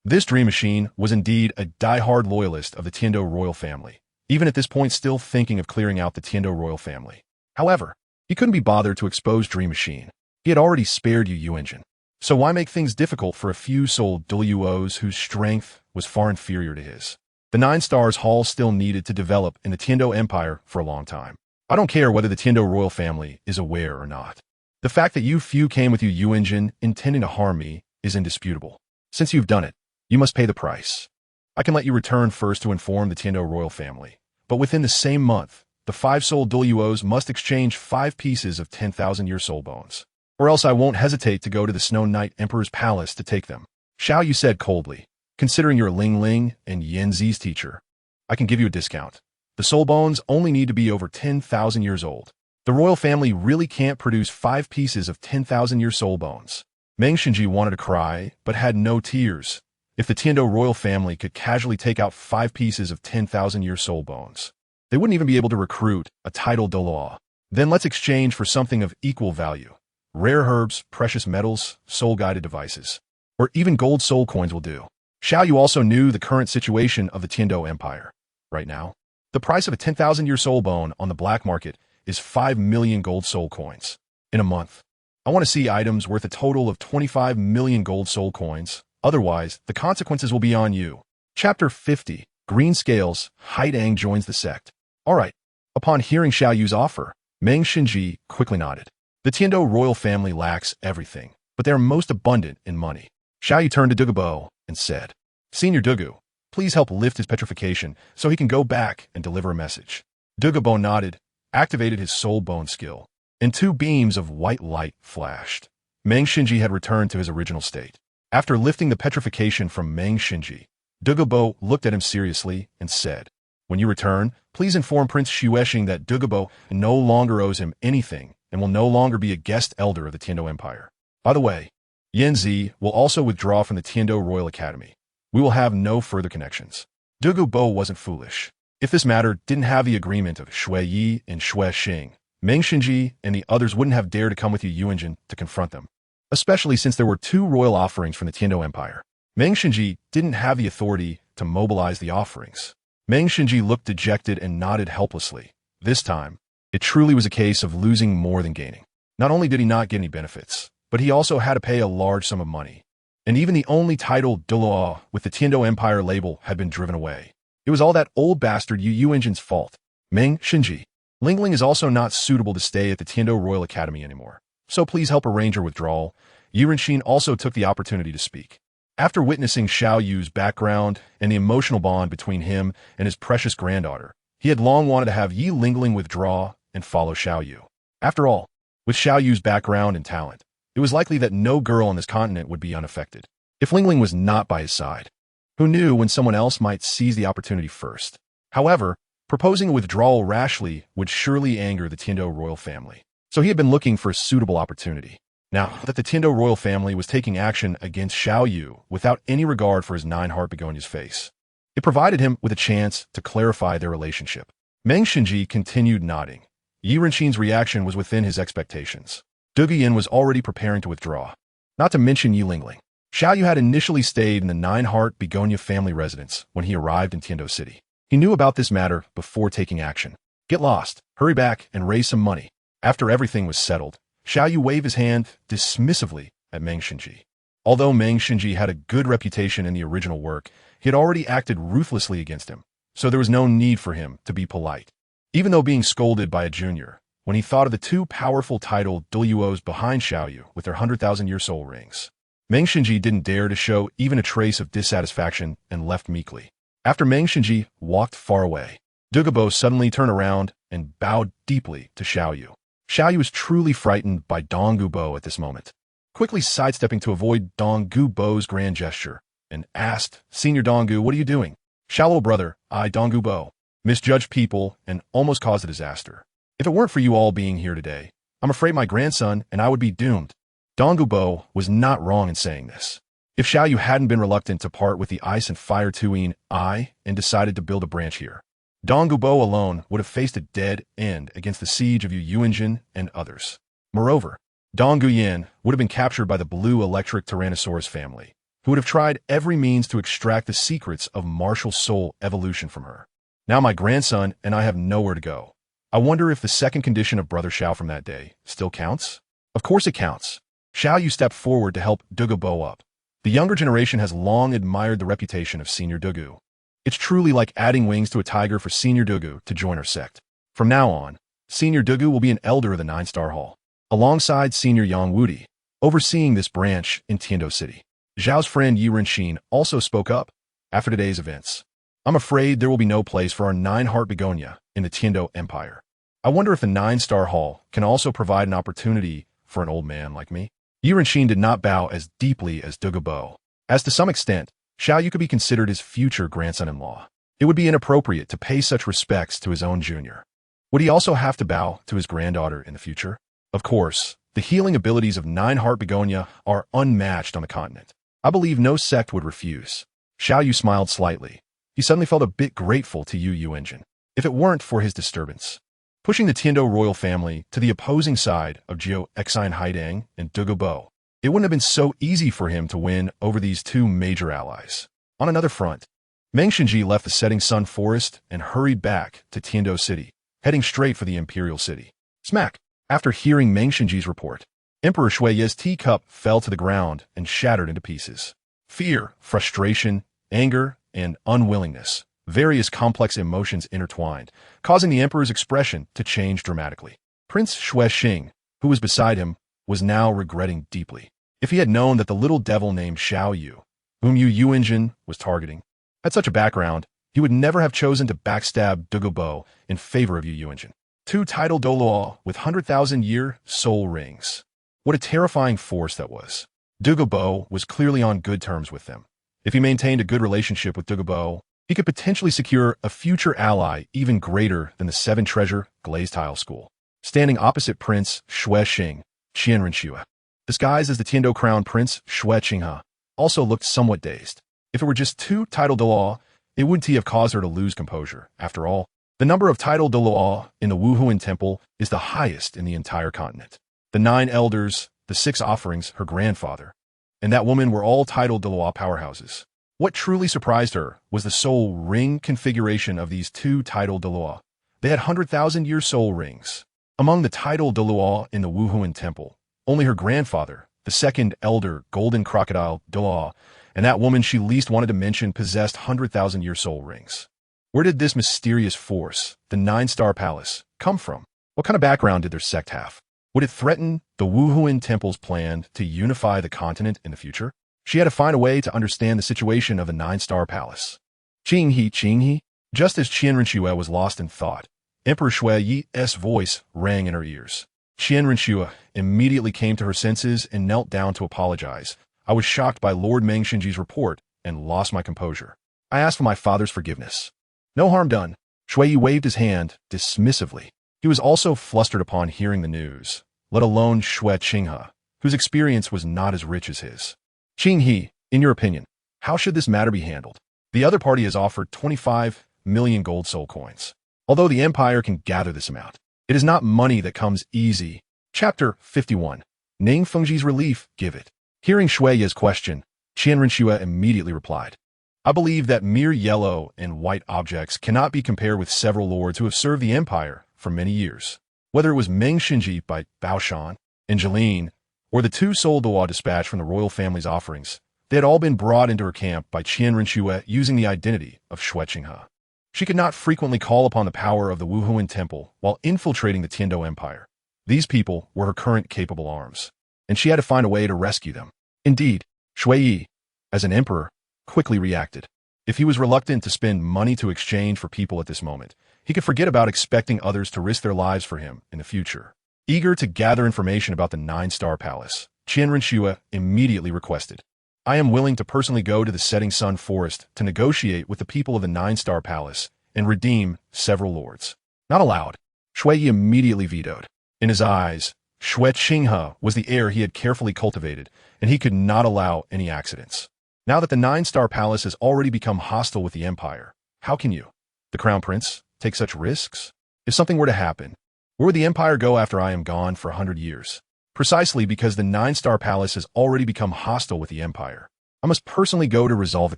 This Dream Machine was indeed a die-hard loyalist of the Tiando royal family, even at this point still thinking of clearing out the Tiando royal family. However, he couldn't be bothered to expose Dream Machine. He had already spared Yu Yuanjin. So why make things difficult for a few soul Douluos whose strength was far inferior to his? The 9 Stars Hall still needed to develop in the Tiando Empire for a long time. I don't care whether the Tiando royal family is aware or not. The fact that you few came with Yu Yuanjin intending to harm me is indisputable. Since you've done it, you must pay the price. I can let you return first to inform the Tiando royal family, but within the same month, the 5 soul Douluos must exchange 5 pieces of 10,000-year soul bones, or else I won't hesitate to go to the Snow Knight Emperor's palace to take them. Xiao Yu said coldly, "Considering you're Ling Ling and Yan Zi's teacher, I can give you a discount. The soul bones only need to be over 10,000 years old. The royal family really can't produce 5 pieces of 10,000-year soul bones." Meng Xinji wanted to cry, but had no tears. If the Tiando royal family could casually take out 5 pieces of 10,000-year soul bones, they wouldn't even be able to recruit a titled Douluo. Then let's exchange for something of equal value. Rare herbs, precious metals, soul-guided devices, or even gold soul coins will do. Xiao Yu also knew the current situation of the Tiando Empire. Right now, the price of a 10,000-year soul bone on the black market is 5 million gold soul coins. In a month, I want to see items worth a total of 25 million gold soul coins. Otherwise, the consequences will be on you. Chapter 50. Green Scales. Haidang joins the sect. All right. Upon hearing Xiao Yu's offer, Meng Xinji quickly nodded. The Tiando royal family lacks everything, but they are most abundant in money. Xiao Yu turned to Douluo and said, "Senior Douluo, please help lift his petrification so he can go back and deliver a message." Douluo nodded, activated his soul bone skill, and 2 beams of white light flashed. Meng Xinji had returned to his original state. After lifting the petrification from Meng Xinji, Douluo looked at him seriously and said, "When you return, please inform Prince Xuexing that Douluo no longer owes him anything and will no longer be a guest elder of the Tiando Empire. By the way, Yan Zi will also withdraw from the Tiando Royal Academy. We will have no further connections." Douluo wasn't foolish. If this matter didn't have the agreement of Shui Yi and Xuexing, Meng Xinji and the others wouldn't have dared to come with Yu Yuanjin to confront them, especially since there were 2 royal offerings from the Tiando Empire. Meng Xinji didn't have the authority to mobilize the offerings. Meng Xinji looked dejected and nodded helplessly. This time, it truly was a case of losing more than gaining. Not only did he not get any benefits, but he also had to pay a large sum of money. And even the only title Douluo with the Tiando Empire label had been driven away. It was all that old bastard Yu Yuanjin's fault. Meng Xinji, Lingling is also not suitable to stay at the Tiando Royal Academy anymore, so please help arrange her withdrawal. Yurenxin also took the opportunity to speak. After witnessing Xiao Yu's background and the emotional bond between him and his precious granddaughter, he had long wanted to have Yi Lingling withdraw and follow Xiao Yu. After all, with Xiao Yu's background and talent, it was likely that no girl on this continent would be unaffected. If Lingling was not by his side, who knew when someone else might seize the opportunity first? However, proposing a withdrawal rashly would surely anger the Tiando royal family. So he had been looking for a suitable opportunity. Now that the Tiando royal family was taking action against Xiao Yu without any regard for his 9-heart begonia's face, it provided him with a chance to clarify their relationship. Meng Xinji continued nodding. Yi Renxin's reaction was within his expectations. Duguyan was already preparing to withdraw. Not to mention Yi Lingling. Xiao Yu had initially stayed in the 9-heart begonia family residence when he arrived in Tiando City. He knew about this matter before taking action. Get lost, hurry back, and raise some money. After everything was settled, Xiao Yu waved his hand dismissively at Meng Xinji. Although Meng Xinji had a good reputation in the original work, he had already acted ruthlessly against him, so there was no need for him to be polite. Even though being scolded by a junior, when he thought of the two powerful titled Douluos behind Xiao Yu with their 100,000-year soul rings, Meng Xinji didn't dare to show even a trace of dissatisfaction and left meekly. After Meng Xinji walked far away, Dugabo suddenly turned around and bowed deeply to Xiao Yu. Xiao Yu was truly frightened by Dong Gubo at this moment, quickly sidestepping to avoid Dong Gubo's grand gesture, and asked, "Senior Donggu, what are you doing?" "Shallow brother, I, Dong Gubo, misjudged people and almost caused a disaster. If it weren't for you all being here today, I'm afraid my grandson and I would be doomed." Dong Gubo was not wrong in saying this. If Xiao Yu hadn't been reluctant to part with the Ice and Fire Tuyin and decided to build a branch here, Dong Gubo alone would have faced a dead end against the siege of Yu Yuanjin and others. Moreover, Dong Guyan would have been captured by the blue electric Tyrannosaurus family, who would have tried every means to extract the secrets of martial soul evolution from her. Now my grandson and I have nowhere to go. I wonder if the second condition of Brother Xiao from that day still counts? Of course it counts. Xiao Yu stepped forward to help Dugabo up. The younger generation has long admired the reputation of Senior Dugu. It's truly like adding wings to a tiger for Senior Dugu to join our sect. From now on, Senior Dugu will be an elder of the 9-Star Hall, alongside Senior Yang Wudi, overseeing this branch in Tiando City. Zhao's friend Yi Renxin also spoke up. After today's events, I'm afraid there will be no place for our 9-heart begonia in the Tiando Empire. I wonder if the 9-Star Hall can also provide an opportunity for an old man like me. Yi Renxin did not bow as deeply as Dugabo, as to some extent, Xiao Yu could be considered his future grandson-in-law. It would be inappropriate to pay such respects to his own junior. Would he also have to bow to his granddaughter in the future? Of course, the healing abilities of 9-heart begonia are unmatched on the continent. I believe no sect would refuse. Xiao Yu smiled slightly. He suddenly felt a bit grateful to Yu Yuanjin, if it weren't for his disturbance. Pushing the Tiando royal family to the opposing side of Jiao Exine Haidang and Dugabo, it wouldn't have been so easy for him to win over these two major allies. On another front, Meng Xinji left the setting sun forest and hurried back to Tiando City, heading straight for the imperial city. Smack! After hearing Meng Xinji's report, Emperor Shuiye's teacup fell to the ground and shattered into pieces. Fear, frustration, anger, and unwillingness, various complex emotions intertwined, causing the emperor's expression to change dramatically. Prince Shuixing, who was beside him, was now regretting deeply. If he had known that the little devil named Xiao Yu, whom Yu Yuanjin was targeting, had such a background, he would never have chosen to backstab Dugabo in favor of Yu Yuanjin. Two title Douluo with 100,000-year soul rings. What a terrifying force that was. Dugabo was clearly on good terms with them. If he maintained a good relationship with Dugabo, he could potentially secure a future ally even greater than the 7-treasure glazed tile school. Standing opposite Prince Shuixing, Qian Renxue, disguised as the Tiando Crown Prince Shuixinghe, also looked somewhat dazed. If it were just two title Douluo, it wouldn't have caused her to lose composure. After all, the number of title Douluo in the Wuhuan Temple is the highest in the entire continent. The 9 elders, the 6 offerings, her grandfather, and that woman were all title Douluo powerhouses. What truly surprised her was the soul ring configuration of these two title Douluo. They had 100,000-year soul rings. Among the title Douluo in the Wuhuan Temple, only her grandfather, the 2nd elder golden crocodile Douluo, and that woman she least wanted to mention possessed 100,000-year soul rings. Where did this mysterious force, the 9-star palace, come from? What kind of background did their sect have? Would it threaten the Wuhuan Temple's plan to unify the continent in the future? She had to find a way to understand the situation of the Nine-Star Palace. Qinghe. Just as Qianrenxue was lost in thought, Emperor Shui Yi's voice rang in her ears. Qianrenxue immediately came to her senses and knelt down to apologize. I was shocked by Lord Meng Xinji's report and lost my composure. I asked for my father's forgiveness. No harm done. Shui Yi waved his hand dismissively. He was also flustered upon hearing the news, let alone Shui Qinghe, whose experience was not as rich as his. Qinghe, in your opinion, how should this matter be handled? The other party has offered 25 million gold soul coins. Although the Empire can gather this amount, it is not money that comes easy. Chapter 51. Ning Fengji's relief, give it. Hearing Shui Yi's question, Qianrenxue immediately replied, I believe that mere yellow and white objects cannot be compared with several lords who have served the Empire for many years. Whether it was Meng Xinji by Baoshan, Angeline, or the 2 soul Douluo dispatched from the royal family's offerings, they had all been brought into her camp by Qianrenxue using the identity of Shui Qinghe. She could not frequently call upon the power of the Wuhuan Temple while infiltrating the Tiando Empire. These people were her current capable arms, and she had to find a way to rescue them. Indeed, Shui Yi, as an emperor, quickly reacted. If he was reluctant to spend money to exchange for people at this moment, he could forget about expecting others to risk their lives for him in the future. Eager to gather information about the Nine-Star Palace, Qianrenxue immediately requested, I am willing to personally go to the Setting Sun Forest to negotiate with the people of the Nine-Star Palace and redeem several lords. Not allowed. Shui Yi immediately vetoed. In his eyes, Shui Qinghe was the heir he had carefully cultivated, and he could not allow any accidents. Now that the Nine-Star Palace has already become hostile with the Empire, how can you, the Crown Prince, take such risks? If something were to happen, where would the Empire go after I am gone for 100 years? Precisely because the Nine-Star Palace has already become hostile with the Empire, I must personally go to resolve the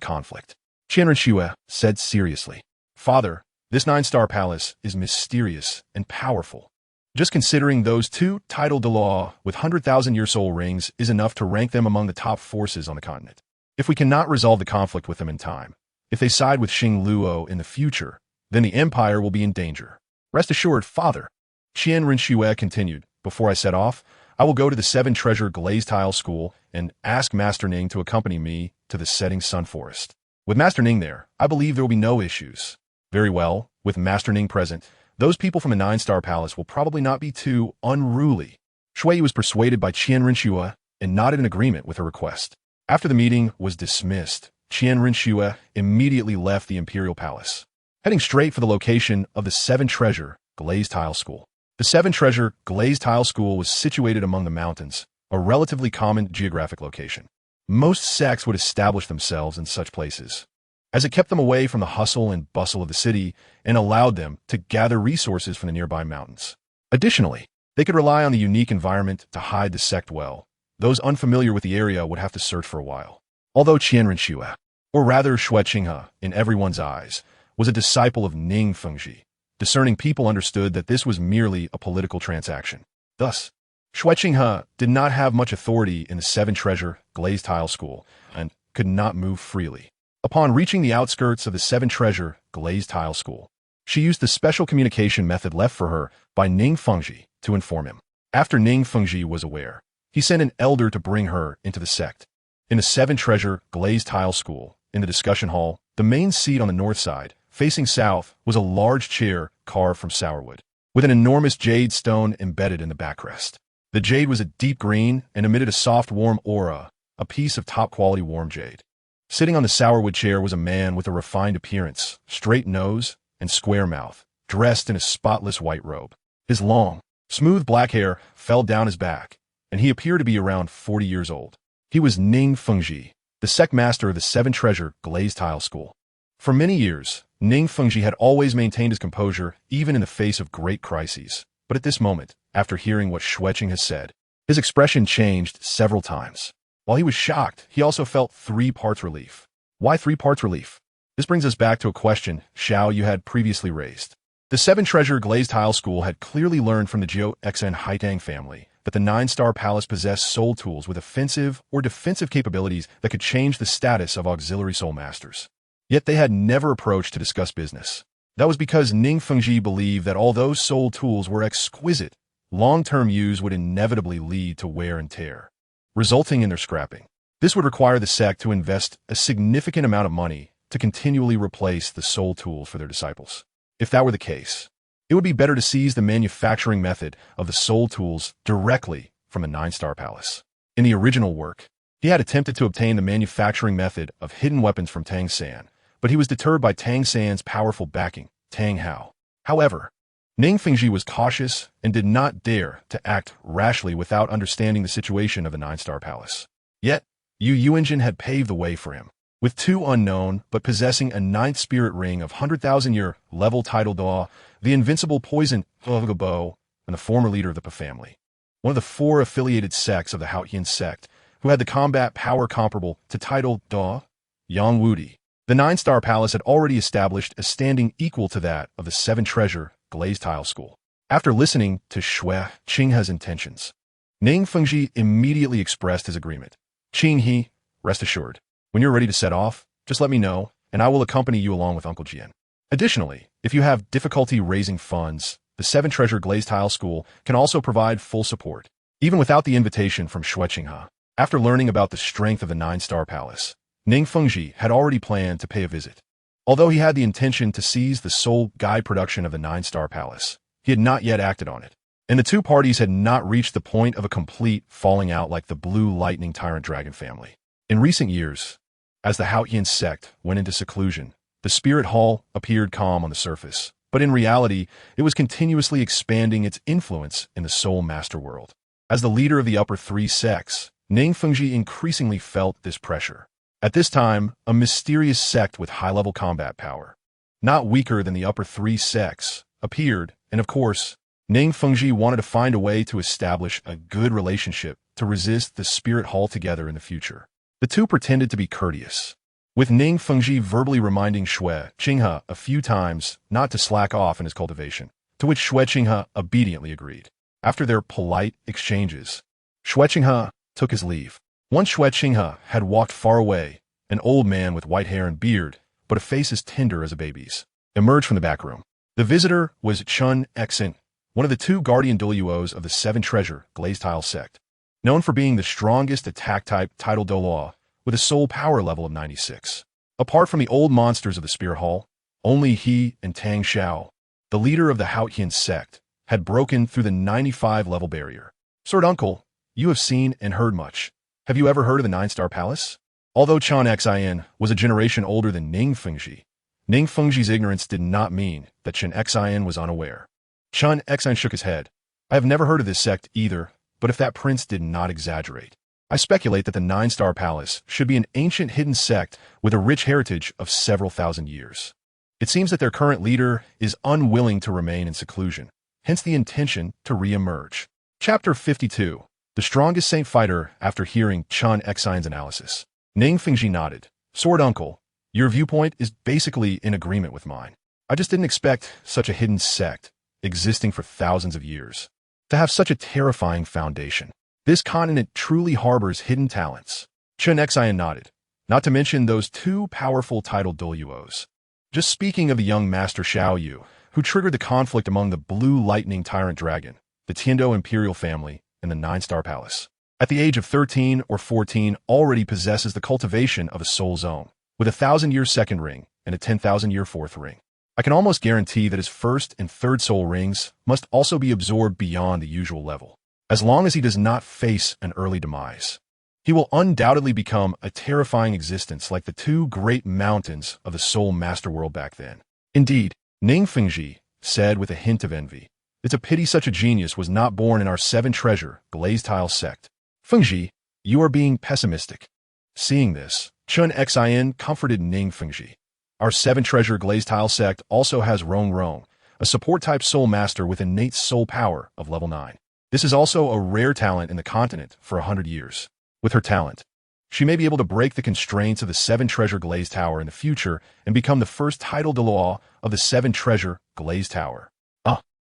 conflict. Qianrenxue said seriously, Father, this Nine-Star Palace is mysterious and powerful. Just considering those 2 titled Douluo with 100,000-year soul rings is enough to rank them among the top forces on the continent. If we cannot resolve the conflict with them in time, if they side with Xing Luo in the future, then the Empire will be in danger. Rest assured, Father. Qianrenxue continued, before I set off, I will go to the 7 Treasure Glazed Tile School and ask Master Ning to accompany me to the Setting Sun Forest. With Master Ning there, I believe there will be no issues. Very well, with Master Ning present, those people from the Nine-Star Palace will probably not be too unruly. Shui Yi was persuaded by Qianrenxue and nodded in agreement with her request. After the meeting was dismissed, Qianrenxue immediately left the Imperial Palace, heading straight for the location of the 7 Treasure Glazed Tile School. The 7 Treasure Glazed Tile School was situated among the mountains, a relatively common geographic location. Most sects would establish themselves in such places, as it kept them away from the hustle and bustle of the city and allowed them to gather resources from the nearby mountains. Additionally, they could rely on the unique environment to hide the sect well. Those unfamiliar with the area would have to search for a while. Although Qianrenxue, or rather Shui Qinghe, in everyone's eyes, was a disciple of Ning Fengji, discerning people understood that this was merely a political transaction. Thus, Shui Qinghe did not have much authority in the 7 Treasure Glazed Tile School and could not move freely. Upon reaching the outskirts of the 7 Treasure Glazed Tile School, she used the special communication method left for her by Ning Fengji to inform him. After Ning Fengji was aware, he sent an elder to bring her into the sect. In the 7 Treasure Glazed Tile School, in the discussion hall, the main seat on the north side, facing south, was a large chair carved from sourwood, with an enormous jade stone embedded in the backrest. The jade was a deep green and emitted a soft, warm aura, a piece of top-quality warm jade. Sitting on the sourwood chair was a man with a refined appearance, straight nose, and square mouth, dressed in a spotless white robe. His long, smooth black hair fell down his back, and he appeared to be around 40 years old. He was Ning Fengji, the sect master of the 7 Treasure Glazed Tile School. For many years, Ning Fengji had always maintained his composure even in the face of great crises. But at this moment, after hearing what Shui Qinghe has said, his expression changed several times. While he was shocked, he also felt 3 parts relief. Why 3 parts relief? This brings us back to a question Xiao Yu had previously raised. The 7 Treasure Glazed Tile School had clearly learned from the Jiao Xen Haitang family that the 9-Star Palace possessed soul tools with offensive or defensive capabilities that could change the status of auxiliary soul masters. Yet they had never approached to discuss business. That was because Ning Fengji believed that although soul tools were exquisite, long-term use would inevitably lead to wear and tear, resulting in their scrapping. This would require the sect to invest a significant amount of money to continually replace the soul tools for their disciples. If that were the case, it would be better to seize the manufacturing method of the soul tools directly from a 9-star palace. In the original work, he had attempted to obtain the manufacturing method of hidden weapons from Tang San, but he was deterred by Tang San's powerful backing, Tang Hao. However, Ning Fengji was cautious and did not dare to act rashly without understanding the situation of the 9-star palace. Yet, Yu Yuanjin had paved the way for him. With 2 unknown but possessing a 9th spirit ring of 100,000-year level title Daw, the invincible poison bow, and the former leader of the Pa family, one of the 4 affiliated sects of the Haotian sect, who had the combat power comparable to title Daw, Yang Wudi. The 9-star palace had already established a standing equal to that of the 7-treasure glazed tile school. After listening to Shui Qinghe's intentions, Ning Fengji immediately expressed his agreement. Qinghe, rest assured, when you're ready to set off, just let me know, and I will accompany you along with Uncle Jian. Additionally, if you have difficulty raising funds, the 7-treasure glazed tile school can also provide full support, even without the invitation from Shui Qinghe. After learning about the strength of the 9-star palace, Ning Fengji had already planned to pay a visit. Although he had the intention to seize the sole guide production of the 9-star palace, he had not yet acted on it, and the 2 parties had not reached the point of a complete falling out like the Blue Lightning Tyrant Dragon family. In recent years, as the Haotian sect went into seclusion, the Spirit Hall appeared calm on the surface, but in reality, it was continuously expanding its influence in the Soul Master world. As the leader of the upper 3 sects, Ning Fengji increasingly felt this pressure. At this time, a mysterious sect with high-level combat power, not weaker than the upper 3 sects, appeared, and of course, Ning Fengji wanted to find a way to establish a good relationship to resist the Spirit Hall together in the future. The 2 pretended to be courteous, with Ning Fengji verbally reminding Shui Qinghe a few times not to slack off in his cultivation, to which Shui Qinghe obediently agreed. After their polite exchanges, Shui Qinghe took his leave. Once Shui Qinghe had walked far away, an old man with white hair and beard, but a face as tender as a baby's, emerged from the back room. The visitor was Chun Exin, one of the 2 guardian Douluos of the 7-treasure glazed tile sect, known for being the strongest attack-type title Douluo with a soul power level of 96. Apart from the old monsters of the Spirit Hall, only he and Tang Xiao, the leader of the Haotian sect, had broken through the 95-level barrier. Sword Uncle, you have seen and heard much. Have you ever heard of the 9-star palace? Although Chan Xin was a generation older than Ning Fengji, Ning Fengji's ignorance did not mean that Chen Xin was unaware. Chan Xin shook his head. I have never heard of this sect either, but if that prince did not exaggerate, I speculate that the 9-star palace should be an ancient hidden sect with a rich heritage of several thousand years. It seems that their current leader is unwilling to remain in seclusion, hence the intention to re-emerge. Chapter 52. The strongest saint fighter after hearing Chan Xin's analysis. Ning Fengji nodded. Sword Uncle, your viewpoint is basically in agreement with mine. I just didn't expect such a hidden sect, existing for thousands of years, to have such a terrifying foundation. This continent truly harbors hidden talents. Chen Xin nodded. Not to mention those 2 powerful titled Douluos. Just speaking of the young master Xiao Yu, who triggered the conflict among the Blue Lightning Tyrant Dragon, the Tiando Imperial family, and the 9-star palace. At the age of 13 or 14, already possesses the cultivation of a soul zone, with a 1,000-year second ring and a 10,000-year 4th ring. I can almost guarantee that his 1st and 3rd soul rings must also be absorbed beyond the usual level. As long as he does not face an early demise, he will undoubtedly become a terrifying existence like the 2 great mountains of the Soul Master world back then. Indeed, Ning Fengji said with a hint of envy, it's a pity such a genius was not born in our 7-treasure glazed tile sect. Fengji, you are being pessimistic. Seeing this, Chun Xin comforted Ning Fengji. Our 7-treasure glazed tile sect also has Rong Rong, a support-type soul master with innate soul power of level 9. This is also a rare talent in the continent for 100 years. With her talent, she may be able to break the constraints of the 7-treasure glazed tower in the future and become the first title Douluo of the 7-treasure glazed tower.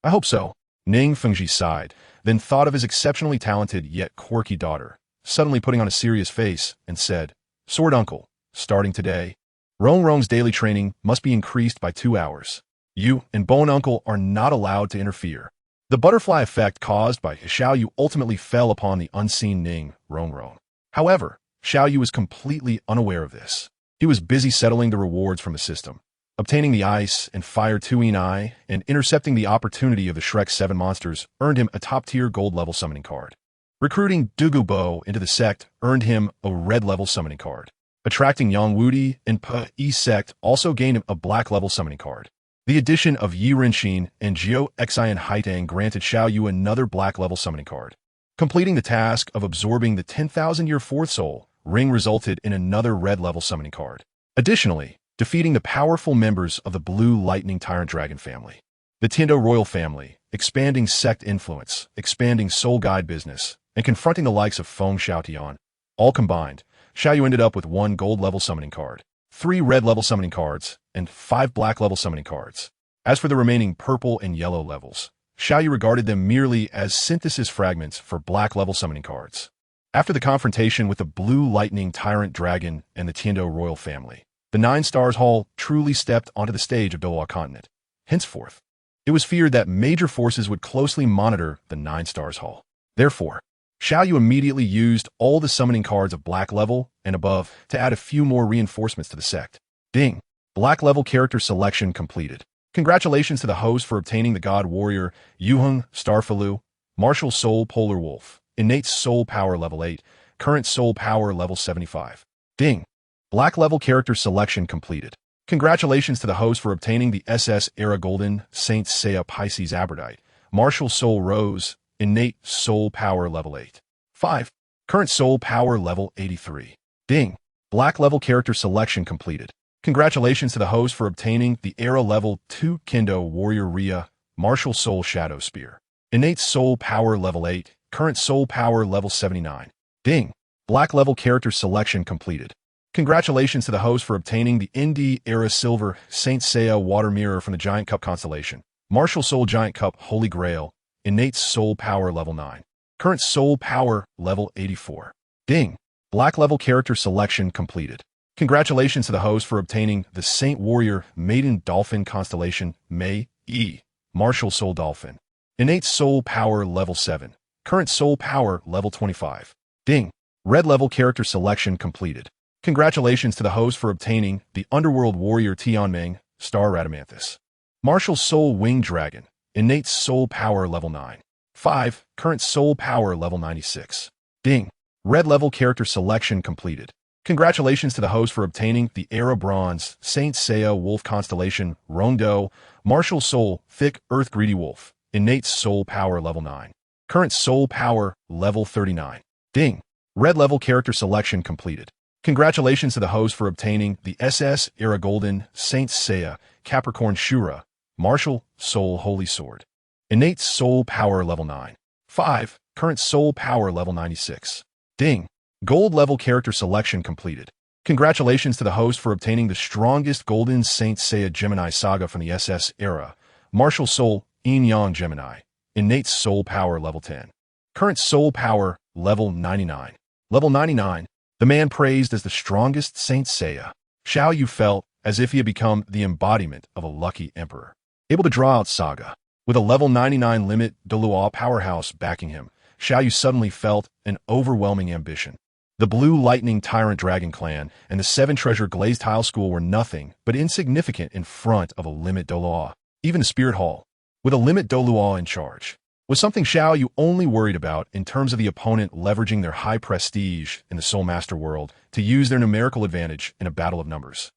I hope so. Ning Fengji sighed, then thought of his exceptionally talented yet quirky daughter, suddenly putting on a serious face, and said, Sword Uncle, starting today, Rong Rong's daily training must be increased by 2 hours. You and Bone Uncle are not allowed to interfere. The butterfly effect caused by Xiao Yu ultimately fell upon the unseen Ning Ronron. However, Xiao Yu was completely unaware of this. He was busy settling the rewards from the system, obtaining the Ice and Fire 2 Eye, and intercepting the opportunity of the Shrek 7 monsters earned him a top-tier gold-level summoning card. Recruiting Dugubo into the sect earned him a red-level summoning card. Attracting Yang Wudi and Pe sect also gained him a black-level summoning card. The addition of Yi Rinxin and Jiao Xian Haitang granted Xiao Yu another black-level summoning card. Completing the task of absorbing the 10,000-year fourth soul ring resulted in another red-level summoning card. Additionally, defeating the powerful members of the Blue Lightning Tyrant Dragon family, the Tiando Royal family, expanding sect influence, expanding soul guide business, and confronting the likes of Feng Xiaotian, all combined, Xiao Yu ended up with 1 gold-level summoning card, 3 red-level summoning cards, and 5 black-level summoning cards. As for the remaining purple and yellow levels, Xiao Yu regarded them merely as synthesis fragments for black-level summoning cards. After the confrontation with the Blue Lightning Tyrant Dragon and the Tiando Royal family, the 9 Stars Hall truly stepped onto the stage of Douluo Continent. Henceforth, it was feared that major forces would closely monitor the 9 Stars Hall. Therefore, Xiao Yu immediately used all the summoning cards of black level and above to add a few more reinforcements to the sect. Ding! Black level character selection completed. Congratulations to the host for obtaining the God Warrior Yuheng Starfalu, Martial Soul Polar Wolf, Innate Soul Power level 8, Current Soul Power level 75. Ding! Black level character selection completed. Congratulations to the host for obtaining the SS Era Golden Saint Seiya Pisces Aberdite, Martial Soul Rose, Innate Soul Power level 8. 5. Current Soul Power level 83. Ding! Black level character selection completed. Congratulations to the host for obtaining the Era level 2 Kendo Warrior Rhea, Martial Soul Shadow Spear. Innate Soul Power level 8, Current Soul Power level 79. Ding! Black level character selection completed. Congratulations to the host for obtaining the ND Era Silver Saint Seiya Water Mirror from the Giant Cup constellation. Martial Soul Giant Cup Holy Grail, Innate Soul Power level 9. Current Soul Power level 84. Ding! Black level character selection completed. Congratulations to the host for obtaining the Saint Warrior Maiden Dolphin constellation May E. Martial Soul Dolphin. Innate Soul Power level 7. Current Soul Power level 25. Ding! Red level character selection completed. Congratulations to the host for obtaining the Underworld Warrior Tianming Star Radamanthus. Martial Soul Winged Dragon. Innate Soul Power level 9. 5. Current Soul Power level 96. Ding! Red level character selection completed. Congratulations to the host for obtaining the Era Bronze Saint Seiya Wolf Constellation Rondo Martial Soul Thick Earth Greedy Wolf. Innate Soul Power level 9. Current Soul Power level 39. Ding! Red level character selection completed. Congratulations to the host for obtaining the SS Era Golden Saint Seiya Capricorn Shura Martial Soul Holy Sword. Innate Soul Power level 9. 5. Current Soul Power level 96. Ding! Gold level character selection completed. Congratulations to the host for obtaining the strongest Golden Saint Seiya Gemini Saga from the SS Era. Martial Soul Yin Yang Gemini. Innate Soul Power level 10. Current Soul Power level 99. Level 99. The man praised as the strongest Saint Seiya. Xiao Yu felt as if he had become the embodiment of a lucky emperor. Able to draw out Saga. With a level 99 limit Douluo powerhouse backing him, Xiao Yu suddenly felt an overwhelming ambition. The Blue Lightning Tyrant Dragon Clan and the 7 Treasure Glazed Tile School were nothing but insignificant in front of a limit Douluo. Even a Spirit Hall, with a limit Douluo in charge, was something Xiao Yu only worried about in terms of the opponent leveraging their high prestige in the Soul Master world to use their numerical advantage in a battle of numbers,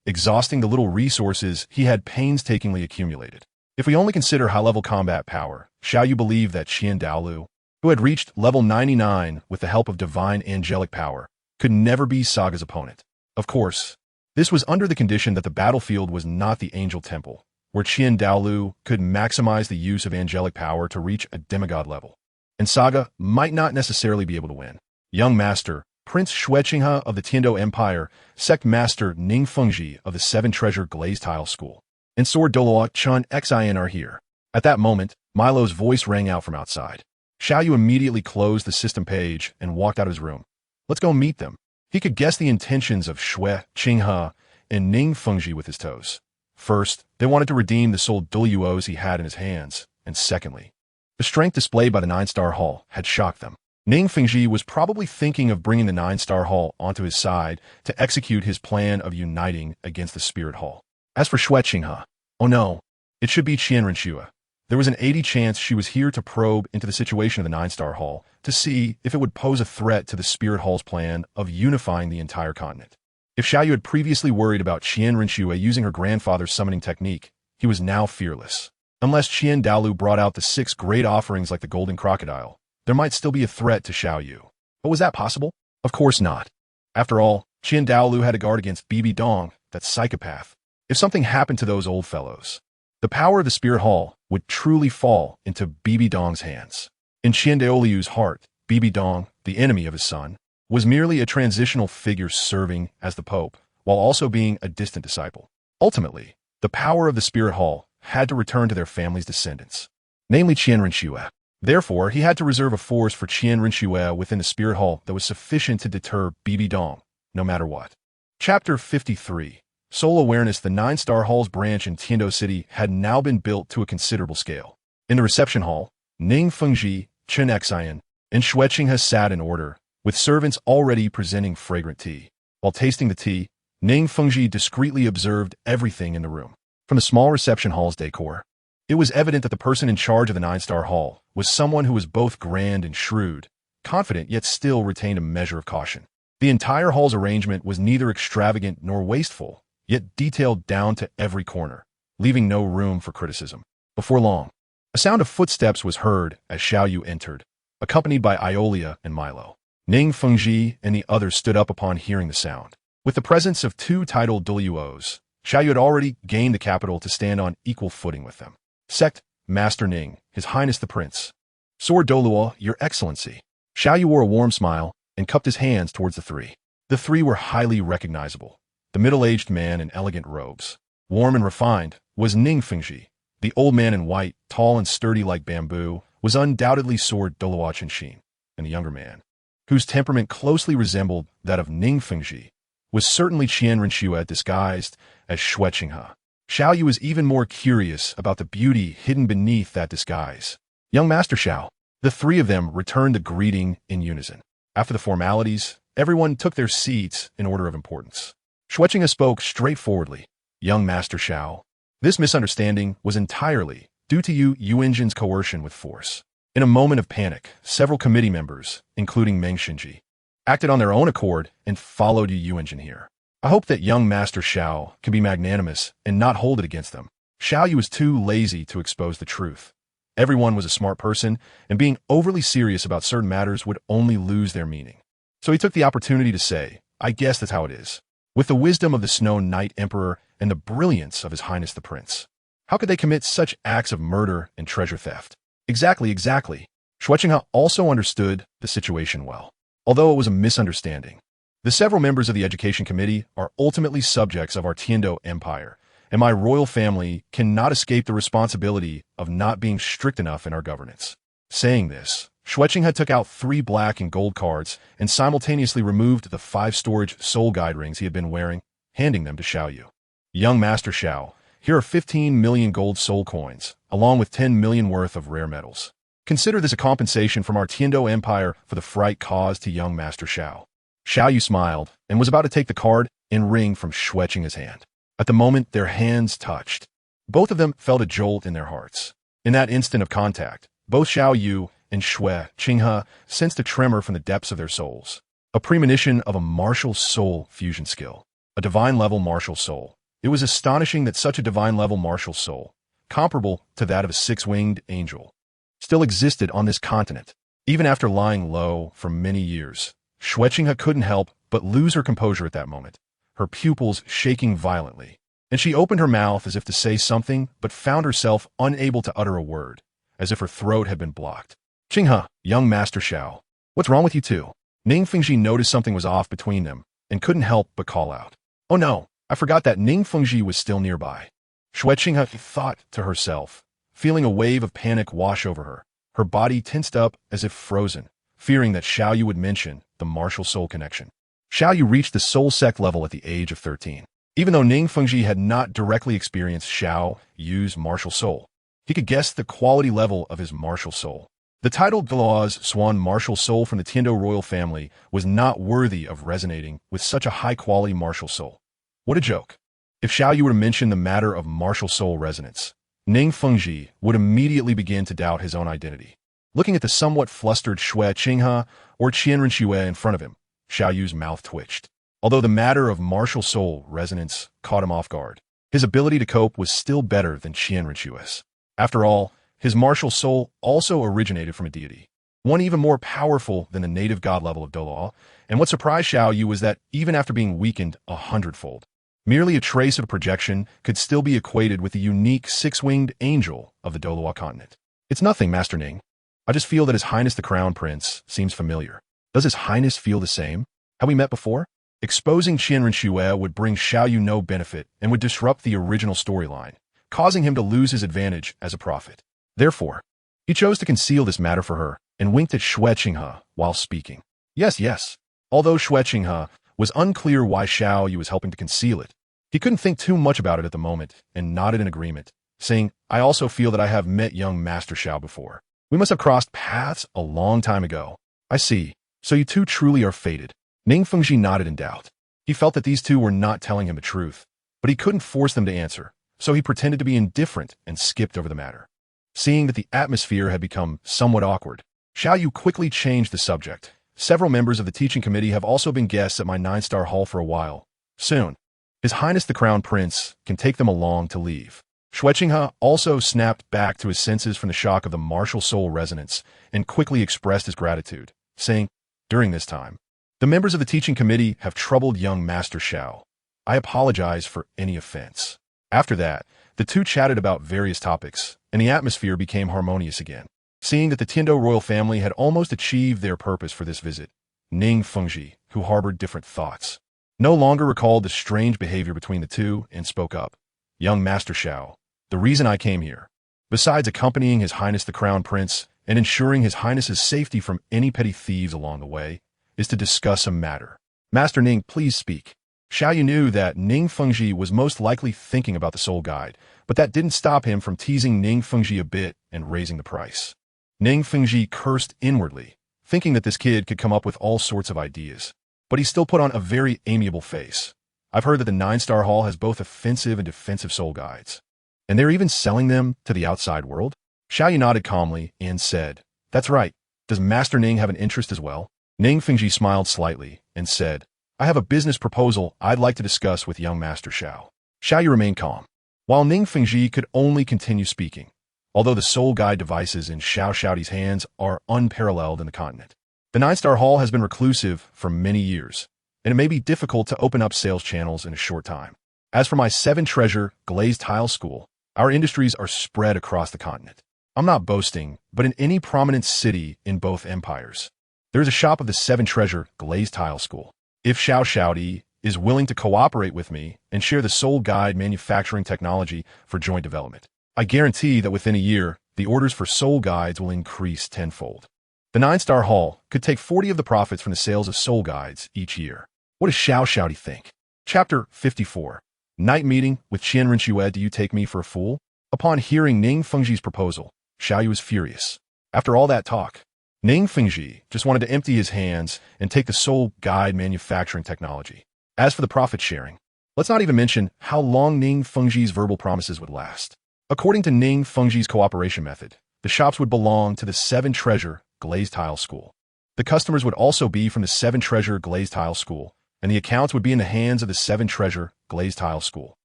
exhausting the little resources he had painstakingly accumulated. If we only consider high-level combat power, Xiao Yu believed that Qian Daolu, who had reached level 99 with the help of divine angelic power, could never be Saga's opponent. Of course, this was under the condition that the battlefield was not the Angel Temple, where Qian Daolu could maximize the use of angelic power to reach a demigod level, and Saga might not necessarily be able to win. Young Master, Prince Shueqinghe of the Tiando Empire, Sect Master Ning Fengji of the 7 Treasure Glazed Tile School, and Sword Douluo Chun Xian are here. At that moment, Milo's voice rang out from outside. Xiao Yu immediately closed the system page and walked out of his room. Let's go meet them. He could guess the intentions of Shueqinghe and Ning Fengji with his toes. First, they wanted to redeem the soul Douluos he had in his hands, and secondly, the strength displayed by the 9-star Hall had shocked them. Ning Fengji was probably thinking of bringing the 9-star Hall onto his side to execute his plan of uniting against the Spirit Hall. As for Xue Qinghe, oh no, it should be Qian Renxue. There was an 80 chance she was here to probe into the situation of the 9-star Hall to see if it would pose a threat to the Spirit Hall's plan of unifying the entire continent. If Xiao Yu had previously worried about Qian Renxue using her grandfather's summoning technique, he was now fearless. Unless Qian Daolu brought out the 6 great offerings like the golden crocodile, there might still be a threat to Xiao Yu. But was that possible? Of course not. After all, Qian Daolu had to guard against Bibi Dong, that psychopath. If something happened to those old fellows, the power of the Spirit Hall would truly fall into Bibi Dong's hands. In Qian Daolu's heart, Bibi Dong, the enemy of his son, was merely a transitional figure serving as the Pope, while also being a distant disciple. Ultimately, the power of the Spirit Hall had to return to their family's descendants, namely Qian Renxue. Therefore, he had to reserve a force for Qian Renxue within the Spirit Hall that was sufficient to deter Bibi Dong, no matter what. Chapter 53. Soul Awareness. The 9-star Hall's branch in Tiando City had now been built to a considerable scale. In the reception hall, Ning Fengji, Chen Xian, and Xue Qinghe sat in order, with servants already presenting fragrant tea. While tasting the tea, Ning Fengji discreetly observed everything in the room. From the small reception hall's decor, it was evident that the person in charge of the 9-star Hall was someone who was both grand and shrewd, confident yet still retained a measure of caution. The entire hall's arrangement was neither extravagant nor wasteful, yet detailed down to every corner, leaving no room for criticism. Before long, a sound of footsteps was heard as Xiao Yu entered, accompanied by Iolia and Milo. Ning Fengji and the others stood up upon hearing the sound. With the presence of 2 titled Douluos, Xiao Yu had already gained the capital to stand on equal footing with them. Sect, Master Ning, His Highness the Prince. Sword Douluo, Your Excellency. Xiao Yu wore a warm smile and cupped his hands towards the 3. The 3 were highly recognizable. The middle-aged man in elegant robes, warm and refined, was Ning Fengji. The old man in white, tall and sturdy like bamboo, was undoubtedly Sword Douluo Qinshin. And the younger man, whose temperament closely resembled that of Ning Fengji, was certainly Qian Renxue disguised as Xue Qinghe. Xiao Yu was even more curious about the beauty hidden beneath that disguise. Young Master Xiao. The 3 of them returned the greeting in unison. After the formalities, everyone took their seats in order of importance. Xue Qinghe spoke straightforwardly. Young Master Xiao, this misunderstanding was entirely due to Yu Yuanjin's coercion with force. In a moment of panic, several committee members, including Meng Xinji, acted on their own accord and followed Yu Yuanjin here. I hope that young Master Xiao can be magnanimous and not hold it against them. Xiao Yu was too lazy to expose the truth. Everyone was a smart person, and being overly serious about certain matters would only lose their meaning. So he took the opportunity to say, I guess that's how it is. With the wisdom of the Snow Knight Emperor and the brilliance of His Highness the Prince, how could they commit such acts of murder and treasure theft? Exactly. Xue Qinghe also understood the situation well, although it was a misunderstanding. The several members of the Education Committee are ultimately subjects of our Tiando Empire, and my royal family cannot escape the responsibility of not being strict enough in our governance. Saying this, Xue Qinghe took out 3 black and gold cards and simultaneously removed the 5 storage soul guide rings he had been wearing, handing them to Xiao Yu. Young Master Xiao, here are 15 million gold soul coins, along with 10 million worth of rare metals. Consider this a compensation from our Tiando Empire for the fright caused to young Master Xiao. Xiao Yu smiled and was about to take the card and ring from Xue Qinghe's hand. At the moment their hands touched, both of them felt a jolt in their hearts. In that instant of contact, both Xiao Yu and Xue Qinghe sensed a tremor from the depths of their souls, a premonition of a martial soul fusion skill, a divine-level martial soul. It was astonishing that such a divine-level martial soul, comparable to that of a 6-winged angel, still existed on this continent. Even after lying low for many years, Xue Qinghe couldn't help but lose her composure at that moment, her pupils shaking violently, and she opened her mouth as if to say something but found herself unable to utter a word, as if her throat had been blocked. Qinghe, young Master Xiao, what's wrong with you two? Ning Fengji noticed something was off between them and couldn't help but call out. Oh no, I forgot that Ning Fengji was still nearby. Xue Qinghe thought to herself, feeling a wave of panic wash over her. Her body tensed up as if frozen, fearing that Xiao Yu would mention the martial soul connection. Xiao Yu reached the soul sect level at the age of 13. Even though Ning Fengji had not directly experienced Xiao Yu's martial soul, he could guess the quality level of his martial soul. The title Douluo's swan martial soul from the Tiando royal family was not worthy of resonating with such a high-quality martial soul. What a joke. If Xiao Yu were to mention the matter of martial soul resonance, Ning Fengji would immediately begin to doubt his own identity. Looking at the somewhat flustered Shui Qinghe or Qianren Xue in front of him, Xiao Yu's mouth twitched. Although the matter of martial soul resonance caught him off guard, his ability to cope was still better than Qianren Xue's. After all, his martial soul also originated from a deity, one even more powerful than the native god level of Douluo, and what surprised Xiao Yu was that even after being weakened 100-fold, merely a trace of a projection could still be equated with the unique six-winged angel of the Douluo continent. It's nothing, Master Ning. I just feel that His Highness the Crown Prince seems familiar. Does His Highness feel the same? Have we met before? Exposing Qianren Xue would bring Xiao Yu no benefit and would disrupt the original storyline, causing him to lose his advantage as a prophet. Therefore, he chose to conceal this matter for her and winked at Shui Qinghe while speaking. Yes. Although Shui Qinghe was unclear why Xiao Yu was helping to conceal it, he couldn't think too much about it at the moment and nodded in agreement, saying, I also feel that I have met young Master Xiao before. We must have crossed paths a long time ago. I see. So you two truly are fated. Ning Fengji nodded in doubt. He felt that these two were not telling him the truth, but he couldn't force them to answer, so he pretended to be indifferent and skipped over the matter. Seeing that the atmosphere had become somewhat awkward, Xiao Yu quickly changed the subject. Several members of the teaching committee have also been guests at my 9-star hall for a while. Soon, His Highness the Crown Prince can take them along to leave. Shui Qinghe also snapped back to his senses from the shock of the martial soul resonance and quickly expressed his gratitude, saying, during this time, the members of the teaching committee have troubled young Master Xiao. I apologize for any offense. After that, the two chatted about various topics, and the atmosphere became harmonious again. Seeing that the Tiando royal family had almost achieved their purpose for this visit, Ning Fengji, who harbored different thoughts, no longer recalled the strange behavior between the two and spoke up. Young Master Xiao, the reason I came here, besides accompanying His Highness the Crown Prince and ensuring His Highness's safety from any petty thieves along the way, is to discuss a matter. Master Ning, please speak. Xiao Yu knew that Ning Fengji was most likely thinking about the soul guide, but that didn't stop him from teasing Ning Fengji a bit and raising the price. Ning Fengji cursed inwardly, thinking that this kid could come up with all sorts of ideas, but he still put on a very amiable face. I've heard that the 9-star hall has both offensive and defensive soul guides, and they're even selling them to the outside world? Xiao Yu nodded calmly and said, that's right. Does Master Ning have an interest as well? Ning Fengji smiled slightly and said, I have a business proposal I'd like to discuss with young Master Xiao. Xiao Yu remained calm, while Ning Fengji could only continue speaking, although the soul guide devices in Xiao Xiaoti's hands are unparalleled in the continent. The 9-star hall has been reclusive for many years, and it may be difficult to open up sales channels in a short time. As for my 7-treasure glazed tile school, our industries are spread across the continent. I'm not boasting, but in any prominent city in both empires, there is a shop of the 7-treasure glazed tile school. If Xiao Xiaoti is willing to cooperate with me and share the soul guide manufacturing technology for joint development, I guarantee that within a year, the orders for soul guides will increase tenfold. The 9-star hall could take 40 of the profits from the sales of soul guides each year. What does Xiao Xiaoti think? Chapter 54. Night meeting with Qianren Xue. Do you take me for a fool? Upon hearing Ning Fengji's proposal, Xiao Yu was furious. After all that talk, Ning Fengji just wanted to empty his hands and take the soul guide manufacturing technology. As for the profit sharing, let's not even mention how long Ning Fengji's verbal promises would last. According to Ning Fengji's cooperation method, the shops would belong to the 7-treasure glazed tile school. The customers would also be from the 7-treasure glazed tile school, and the accounts would be in the hands of the 7-treasure glazed tile school.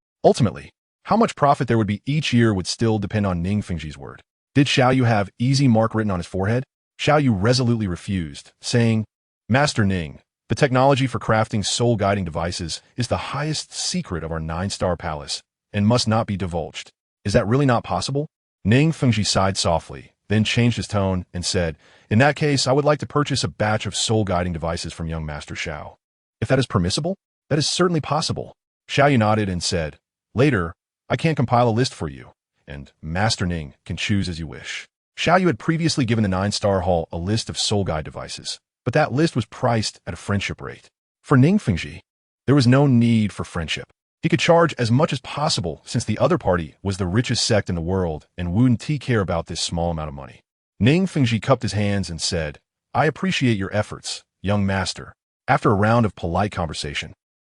Ultimately, how much profit there would be each year would still depend on Ning Fengji's word. Did Xiao Yu have easy mark written on his forehead? Xiao Yu resolutely refused, saying, Master Ning, the technology for crafting soul-guiding devices is the highest secret of our 9-star palace and must not be divulged. Is that really not possible? Ning Fengji sighed softly, then changed his tone and said, in that case, I would like to purchase a batch of soul-guiding devices from young Master Xiao. If that is permissible, that is certainly possible. Xiao Yu nodded and said, later, I can compile a list for you, and Master Ning can choose as you wish. Xiao Yu had previously given the 9-star hall a list of soul guide devices, but that list was priced at a friendship rate. For Ning Fengji, there was no need for friendship. He could charge as much as possible since the other party was the richest sect in the world and wouldn't care about this small amount of money. Ning Fengji cupped his hands and said, "I appreciate your efforts, young master." After a round of polite conversation,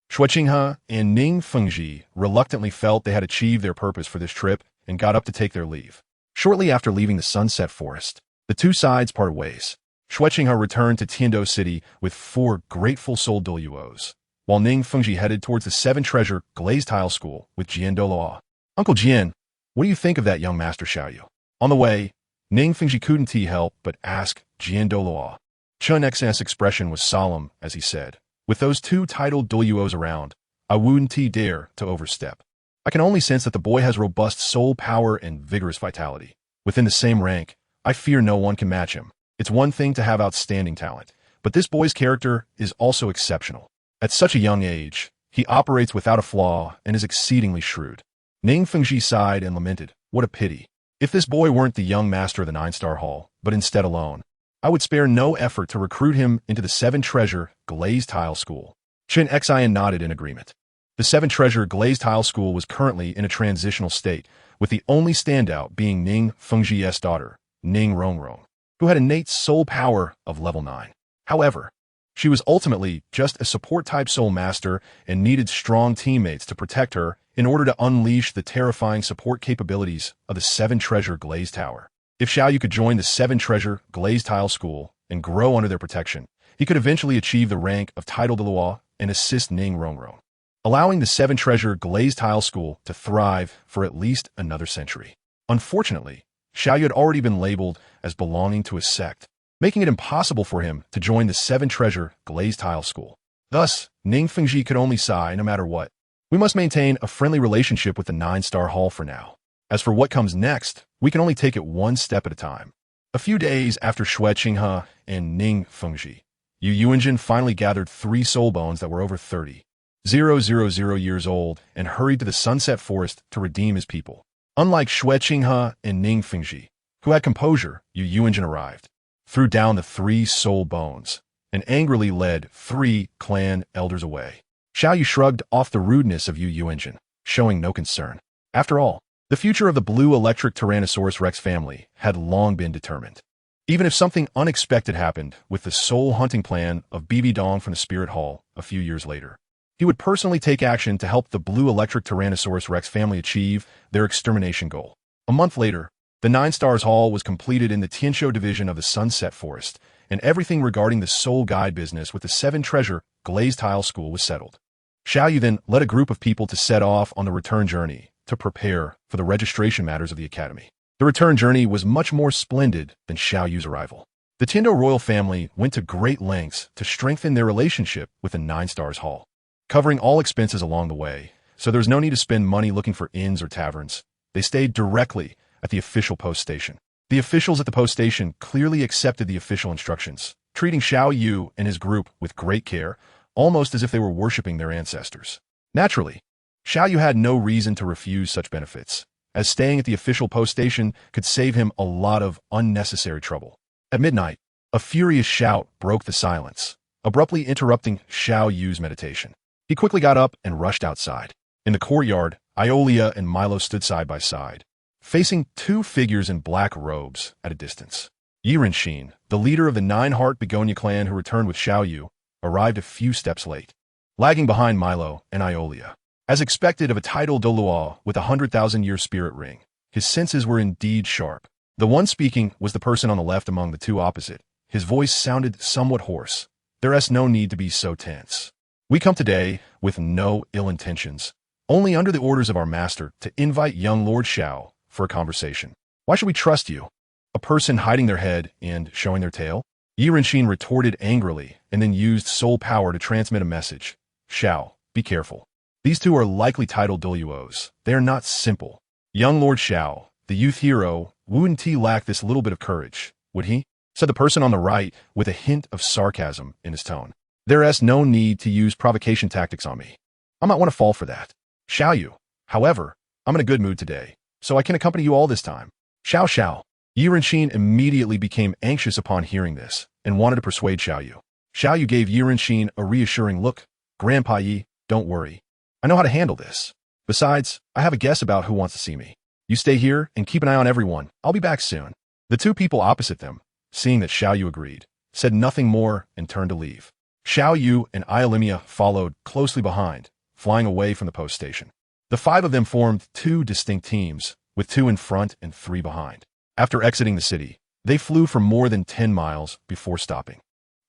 Shui Qinghe and Ning Fengji reluctantly felt they had achieved their purpose for this trip and got up to take their leave. Shortly after leaving the Sunset Forest, the two sides parted ways. Shui Qinghe returned to Tiando City with 4 grateful-souled Douluos, while Ning Fengji headed towards the 7-treasure glazed tile school with Jian Douluo. "Uncle Jian, what do you think of that young master Xiao Yu?" On the way, Ning Fengji couldn't help but ask Jian Douluo. Chen X's expression was solemn as he said, "With those 2 titled Douluos around, I wouldn't dare to overstep. I can only sense that the boy has robust soul power and vigorous vitality. Within the same rank, I fear no one can match him. It's one thing to have outstanding talent, but this boy's character is also exceptional. At such a young age, he operates without a flaw and is exceedingly shrewd." Ning Fengji sighed and lamented, "What a pity. If this boy weren't the young master of the 9-star hall, but instead alone, I would spare no effort to recruit him into the 7-treasure glazed tile school." Chen Xian nodded in agreement. The 7-treasure glazed tile school was currently in a transitional state, with the only standout being Ning Fengji's daughter, Ning Rongrong, who had innate soul power of level 9. However, she was ultimately just a support-type soul master and needed strong teammates to protect her in order to unleash the terrifying support capabilities of the 7-treasure glazed tower. If Xiao Yu could join the 7-treasure glazed tile school and grow under their protection, he could eventually achieve the rank of title Douluo and assist Ning Rongrong, allowing the 7-treasure glazed tile school to thrive for at least another century. Unfortunately, Xiao Yu had already been labeled as belonging to a sect, making it impossible for him to join the 7-treasure glazed tile school. Thus, Ning Fengji could only sigh no matter what. "We must maintain a friendly relationship with the 9-star hall for now. As for what comes next, we can only take it one step at a time." A few days after Shui Qinghe and Ning Fengji, Yu Yuanjin finally gathered 3 soul bones that were over 30,000 years old and hurried to the Sunset Forest to redeem his people. Unlike Shui Qinghe and Ning Fengji, who had composure, Yu Yuanjin arrived, threw down the 3 soul bones, and angrily led 3 clan elders away. Xiao Yu shrugged off the rudeness of Yu Yuanjin, showing no concern. After all, the future of the blue electric Tyrannosaurus Rex family had long been determined. Even if something unexpected happened with the soul hunting plan of Bibi Dong from the Spirit Hall a few years later, he would personally take action to help the blue electric Tyrannosaurus Rex family achieve their extermination goal. A month later, the 9 Stars Hall was completed in the Tianshou division of the Sunset Forest, and everything regarding the soul guide business with the 7-treasure glazed tile school was settled. Xiao Yu then led a group of people to set off on the return journey to prepare for the registration matters of the academy. The return journey was much more splendid than Xiao Yu's arrival. The Tiando royal family went to great lengths to strengthen their relationship with the 9 Stars Hall, covering all expenses along the way, so there was no need to spend money looking for inns or taverns. They stayed directly at the official post station. The officials at the post station clearly accepted the official instructions, treating Xiao Yu and his group with great care, almost as if they were worshipping their ancestors. Naturally, Xiao Yu had no reason to refuse such benefits, as staying at the official post station could save him a lot of unnecessary trouble. At midnight, a furious shout broke the silence, abruptly interrupting Xiao Yu's meditation. He quickly got up and rushed outside. In the courtyard, Iolia and Milo stood side by side, facing 2 figures in black robes at a distance. Yirenshin, the leader of the 9-Heart Begonia clan who returned with Xiao Yu, arrived a few steps late, lagging behind Milo and Iolia. As expected of a titled Douluo with a 100,000-year spirit ring, his senses were indeed sharp. The one speaking was the person on the left among the 2 opposite. His voice sounded somewhat hoarse. "There's no need to be so tense. We come today with no ill intentions, only under the orders of our master to invite young Lord Xiao for a conversation. Why should we trust you? A person hiding their head and showing their tail?" Yirenshin retorted angrily and then used soul power to transmit a message. "Xiao, be careful. These 2 are likely titled Douluos. They are not simple. Young Lord Xiao, the youth hero, wouldn't he lack this little bit of courage, would he?" said the person on the right with a hint of sarcasm in his tone. "There's no need to use provocation tactics on me. I might want to fall for that. Xiao Yu, however, I'm in a good mood today, so I can accompany you all this time." Xiao. Yirenshin immediately became anxious upon hearing this and wanted to persuade Xiao Yu. Xiao Yu gave Yirenshin a reassuring look. "Grandpa Yi, don't worry. I know how to handle this. Besides, I have a guess about who wants to see me. You stay here and keep an eye on everyone. I'll be back soon." The two people opposite them, seeing that Xiao Yu agreed, said nothing more and turned to leave. Xiao Yu and Iolimia followed closely behind, flying away from the post station. The five of them formed two distinct teams, with two in front and three behind. After exiting the city, they flew for more than 10 miles before stopping.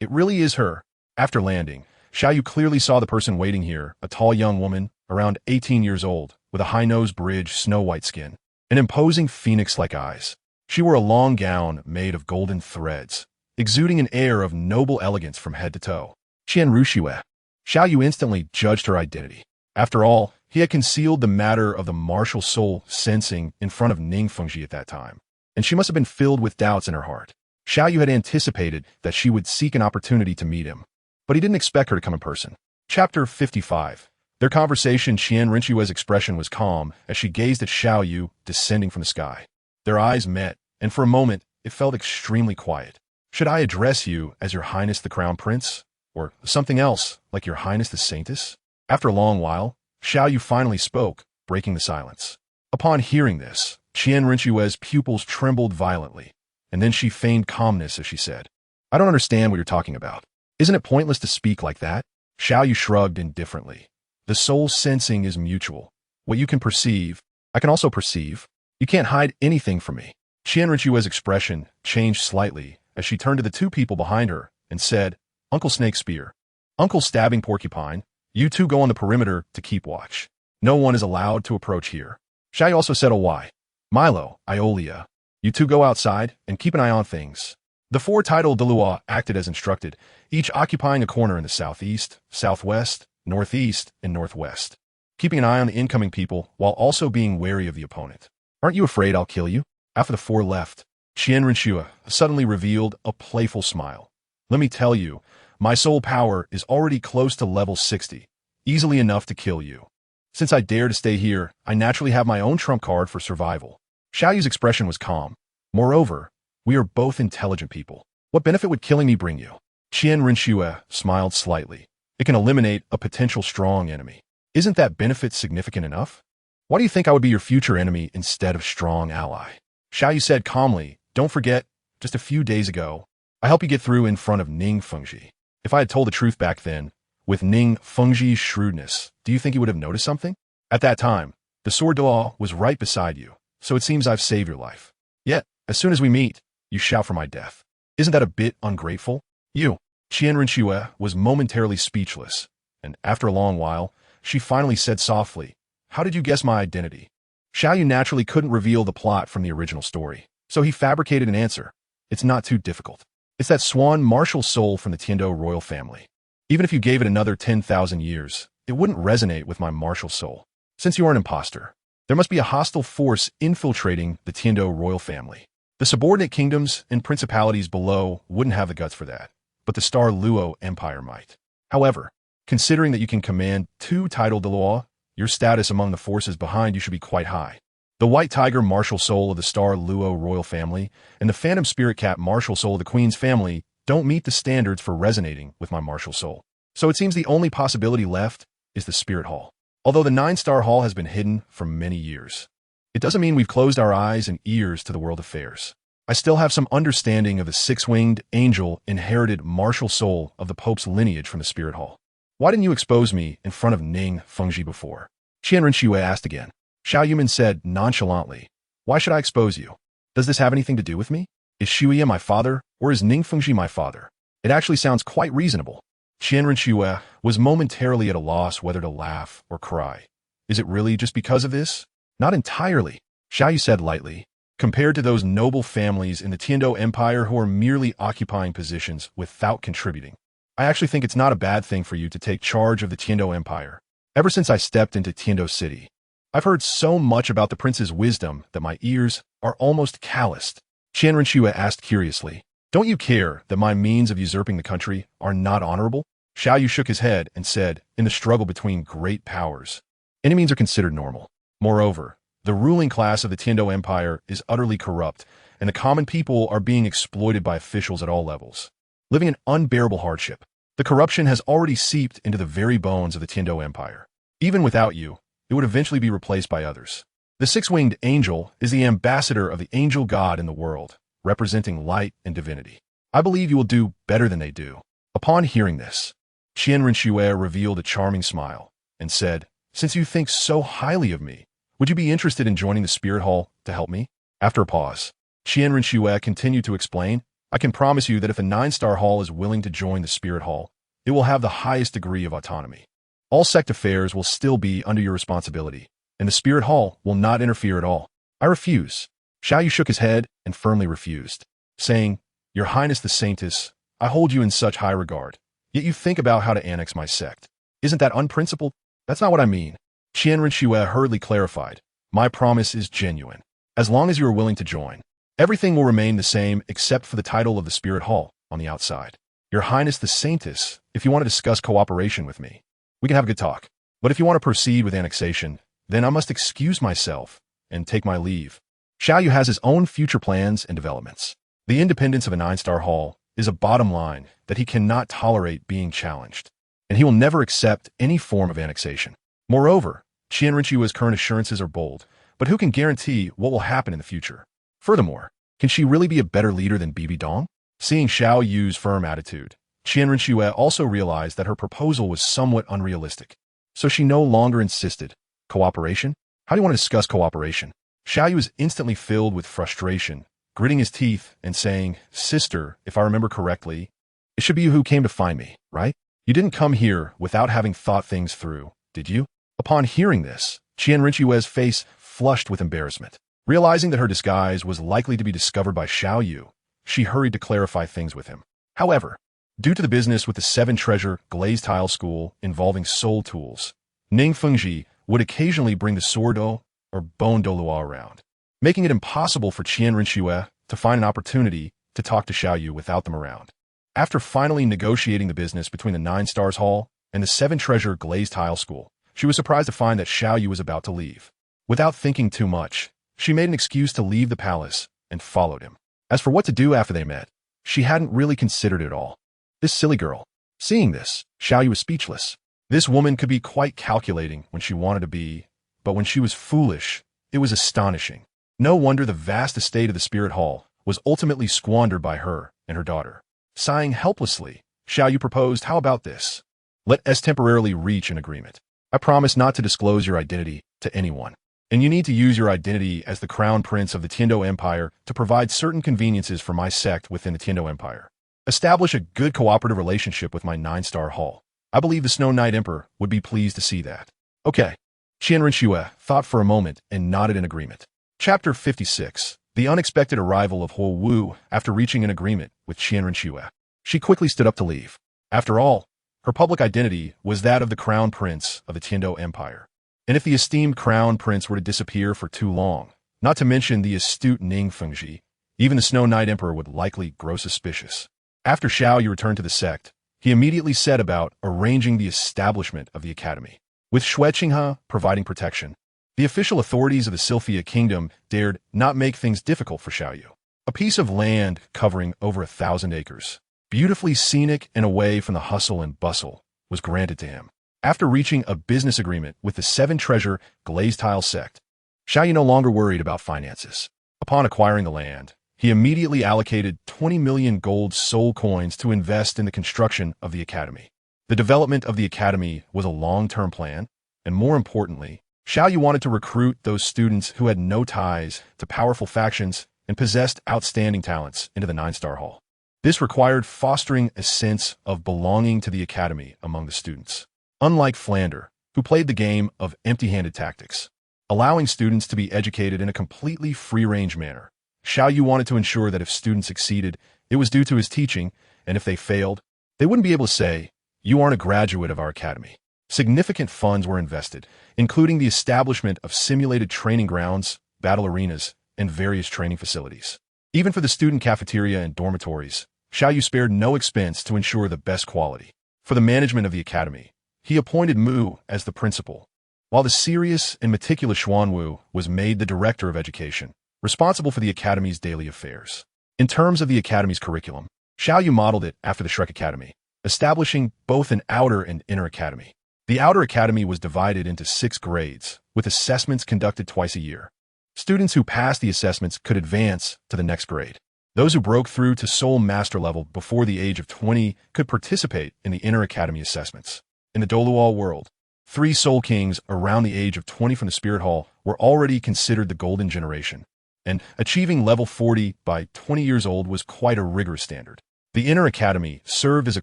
It really is her. After landing, Xiao Yu clearly saw the person waiting here, a tall young woman, around 18 years old, with a high-nosed bridge, snow-white skin, and imposing phoenix-like eyes. She wore a long gown made of golden threads, exuding an air of noble elegance from head to toe. Qian Ruxue. Xiao Yu instantly judged her identity. After all, he had concealed the matter of the martial soul sensing in front of Ning Fengji at that time, and she must have been filled with doubts in her heart. Xiao Yu had anticipated that she would seek an opportunity to meet him, but he didn't expect her to come in person. Chapter 55. Their conversation, Qian Rinchue's expression was calm as she gazed at Xiao Yu descending from the sky. Their eyes met, and for a moment, it felt extremely quiet. "Should I address you as Your Highness the Crown Prince? Or something else, like Your Highness the Saintess?" After a long while, Xiao Yu finally spoke, breaking the silence. Upon hearing this, Qian Rinchue's pupils trembled violently, and then she feigned calmness as she said, "I don't understand what you're talking about. Isn't it pointless to speak like that?" Xiao Yu shrugged indifferently. "The soul sensing is mutual. What you can perceive, I can also perceive. You can't hide anything from me." Qian Rinchue's expression changed slightly as she turned to the two people behind her and said, "Uncle Snake Spear, Uncle Stabbing Porcupine, you two go on the perimeter to keep watch. No one is allowed to approach here." Xiao Yu also said, "Oh, why? Milo, Iolia, you two go outside and keep an eye on things." The four titled Douluo acted as instructed, each occupying a corner in the southeast, southwest, northeast, and northwest, keeping an eye on the incoming people while also being wary of the opponent. "Aren't you afraid I'll kill you?" After the four left, Qian Rinchue suddenly revealed a playful smile. "Let me tell you, my soul power is already close to level 60, easily enough to kill you. Since I dare to stay here, I naturally have my own trump card for survival." Xiao Yu's expression was calm. "Moreover, we are both intelligent people. What benefit would killing me bring you?" Qian Rinchue smiled slightly. "It can eliminate a potential strong enemy. Isn't that benefit significant enough? Why do you think I would be your future enemy instead of strong ally?" Xiao Yu said calmly, "Don't forget, just a few days ago, I helped you get through in front of Ning Fengji. If I had told the truth back then, with Ning Fengji's shrewdness, do you think he would have noticed something? At that time, the sword Douluo was right beside you, so it seems I've saved your life. Yet, as soon as we meet, you shout for my death. Isn't that a bit ungrateful?" "You." Qian Rinchue was momentarily speechless, and after a long while, she finally said softly, "How did you guess my identity?" Xiao Yu naturally couldn't reveal the plot from the original story, so he fabricated an answer. "It's not too difficult. It's that swan martial soul from the Tiando royal family. Even if you gave it another 10,000 years, it wouldn't resonate with my martial soul. Since you are an imposter, there must be a hostile force infiltrating the Tiando royal family. The subordinate kingdoms and principalities below wouldn't have the guts for that, but the Star Luo Empire might. However, considering that you can command two titled Douluo, your status among the forces behind you should be quite high. The White Tiger martial soul of the Star Luo royal family and the Phantom Spirit Cat martial soul of the Queen's family don't meet the standards for resonating with my martial soul. So it seems the only possibility left is the Spirit Hall. Although the 9-star hall has been hidden for many years, it doesn't mean we've closed our eyes and ears to the world affairs. I still have some understanding of the six-winged angel inherited martial soul of the Pope's lineage from the Spirit Hall. Why didn't you expose me in front of Ning Fengji before?" Qian Rinchue asked again. Xiao Yuman said nonchalantly, "Why should I expose you? Does this have anything to do with me? Is Shuya my father, or is Ning Fengji my father? It actually sounds quite reasonable." Qian Rinchue was momentarily at a loss whether to laugh or cry. "Is it really just because of this?" "Not entirely," Xiao Yu said lightly. "Compared to those noble families in the Tiando Empire who are merely occupying positions without contributing, I actually think it's not a bad thing for you to take charge of the Tiando Empire. Ever since I stepped into Tiando City, I've heard so much about the prince's wisdom that my ears are almost calloused." Qian Rinchue asked curiously, "Don't you care that my means of usurping the country are not honorable?" Xiao Yu shook his head and said, "In the struggle between great powers, any means are considered normal. Moreover, the ruling class of the Tiando Empire is utterly corrupt, and the common people are being exploited by officials at all levels, living in unbearable hardship. The corruption has already seeped into the very bones of the Tiando Empire. Even without you, it would eventually be replaced by others. The six-winged angel is the ambassador of the angel god in the world, representing light and divinity. I believe you will do better than they do. Upon hearing this, Qian Renxue revealed a charming smile and said, "Since you think so highly of me, would you be interested in joining the Spirit Hall to help me?" After a pause, Qian Renxue continued to explain, "I can promise you that if the 9-star hall is willing to join the Spirit Hall, it will have the highest degree of autonomy. All sect affairs will still be under your responsibility, and the Spirit Hall will not interfere at all." "I refuse." Xiao Yu shook his head and firmly refused, saying, "Your Highness the Saintess, I hold you in such high regard, yet you think about how to annex my sect. Isn't that unprincipled?" "That's not what I mean." Qian Renxue hurriedly clarified, "My promise is genuine. As long as you are willing to join, everything will remain the same except for the title of the Spirit Hall on the outside. Your Highness the Saintess, if you want to discuss cooperation with me, we can have a good talk. But if you want to proceed with annexation, then I must excuse myself and take my leave." Xiao Yu has his own future plans and developments. The independence of a 9-star hall is a bottom line that he cannot tolerate being challenged, and he will never accept any form of annexation. Moreover, Qian Renxue's current assurances are bold, but who can guarantee what will happen in the future? Furthermore, can she really be a better leader than Bibi Dong? Seeing Xiao Yu's firm attitude, Qian Renxue also realized that her proposal was somewhat unrealistic. So she no longer insisted. "Cooperation? How do you want to discuss cooperation?" Xiao Yu was instantly filled with frustration, gritting his teeth and saying, "Sister, if I remember correctly, it should be you who came to find me, right? You didn't come here without having thought things through, did you?" Upon hearing this, Qian Renxue's face flushed with embarrassment. Realizing that her disguise was likely to be discovered by Xiao Yu, she hurried to clarify things with him. However, due to the business with the 7-treasure glazed tile school involving soul tools, Ning Fengji would occasionally bring the sword or bone Douluo around, making it impossible for Qian Renxue to find an opportunity to talk to Xiao Yu without them around. After finally negotiating the business between the 9 Stars Hall and the 7-treasure glazed tile school, she was surprised to find that Xiao Yu was about to leave. Without thinking too much, she made an excuse to leave the palace and followed him. As for what to do after they met, she hadn't really considered it at all. This silly girl. Seeing this, Xiao Yu was speechless. This woman could be quite calculating when she wanted to be, but when she was foolish, it was astonishing. No wonder the vast estate of the Spirit Hall was ultimately squandered by her and her daughter. Sighing helplessly, Xiao Yu proposed, "How about this? Let us temporarily reach an agreement. I promise not to disclose your identity to anyone, and you need to use your identity as the crown prince of the Tiando Empire to provide certain conveniences for my sect within the Tiando Empire. Establish a good cooperative relationship with my 9-star hall. I believe the Snow Knight Emperor would be pleased to see that." "Okay." Qian Renxue thought for a moment and nodded in agreement. Chapter 56. The unexpected arrival of Huo Wu after reaching an agreement with Qian Renxue. She quickly stood up to leave. After all, her public identity was that of the crown prince of the Tiando Empire. And if the esteemed crown prince were to disappear for too long, not to mention the astute Ning Fengji, even the Snow Knight Emperor would likely grow suspicious. After Xiao Yu returned to the sect, he immediately set about arranging the establishment of the academy. With Xue Qinghe providing protection, the official authorities of the Sylphia Kingdom dared not make things difficult for Xiao Yu. A piece of land covering over 1,000 acres, beautifully scenic and away from the hustle and bustle, was granted to him. After reaching a business agreement with the 7-treasure glazed tile sect, Xiao Yu no longer worried about finances. Upon acquiring the land, he immediately allocated 20 million gold soul coins to invest in the construction of the academy. The development of the academy was a long-term plan, and more importantly, Xiao Yu wanted to recruit those students who had no ties to powerful factions and possessed outstanding talents into the 9-star hall. This required fostering a sense of belonging to the academy among the students. Unlike Flander, who played the game of empty-handed tactics, allowing students to be educated in a completely free-range manner, Xiao Yu wanted to ensure that if students succeeded, it was due to his teaching, and if they failed, they wouldn't be able to say, "You aren't a graduate of our academy." Significant funds were invested, including the establishment of simulated training grounds, battle arenas, and various training facilities. Even for the student cafeteria and dormitories, Xiao Yu spared no expense to ensure the best quality. For the management of the academy, he appointed Mu as the principal, while the serious and meticulous Xuanwu was made the director of education, responsible for the academy's daily affairs. In terms of the academy's curriculum, Xiao Yu modeled it after the Shrek Academy, establishing both an outer and inner academy. The outer academy was divided into 6 grades, with assessments conducted twice a year. Students who passed the assessments could advance to the next grade. Those who broke through to Soul Master level before the age of 20 could participate in the inner academy assessments. In the Douluo world, 3 Soul Kings around the age of 20 from the Spirit Hall were already considered the golden generation, and achieving level 40 by 20 years old was quite a rigorous standard. The inner academy served as a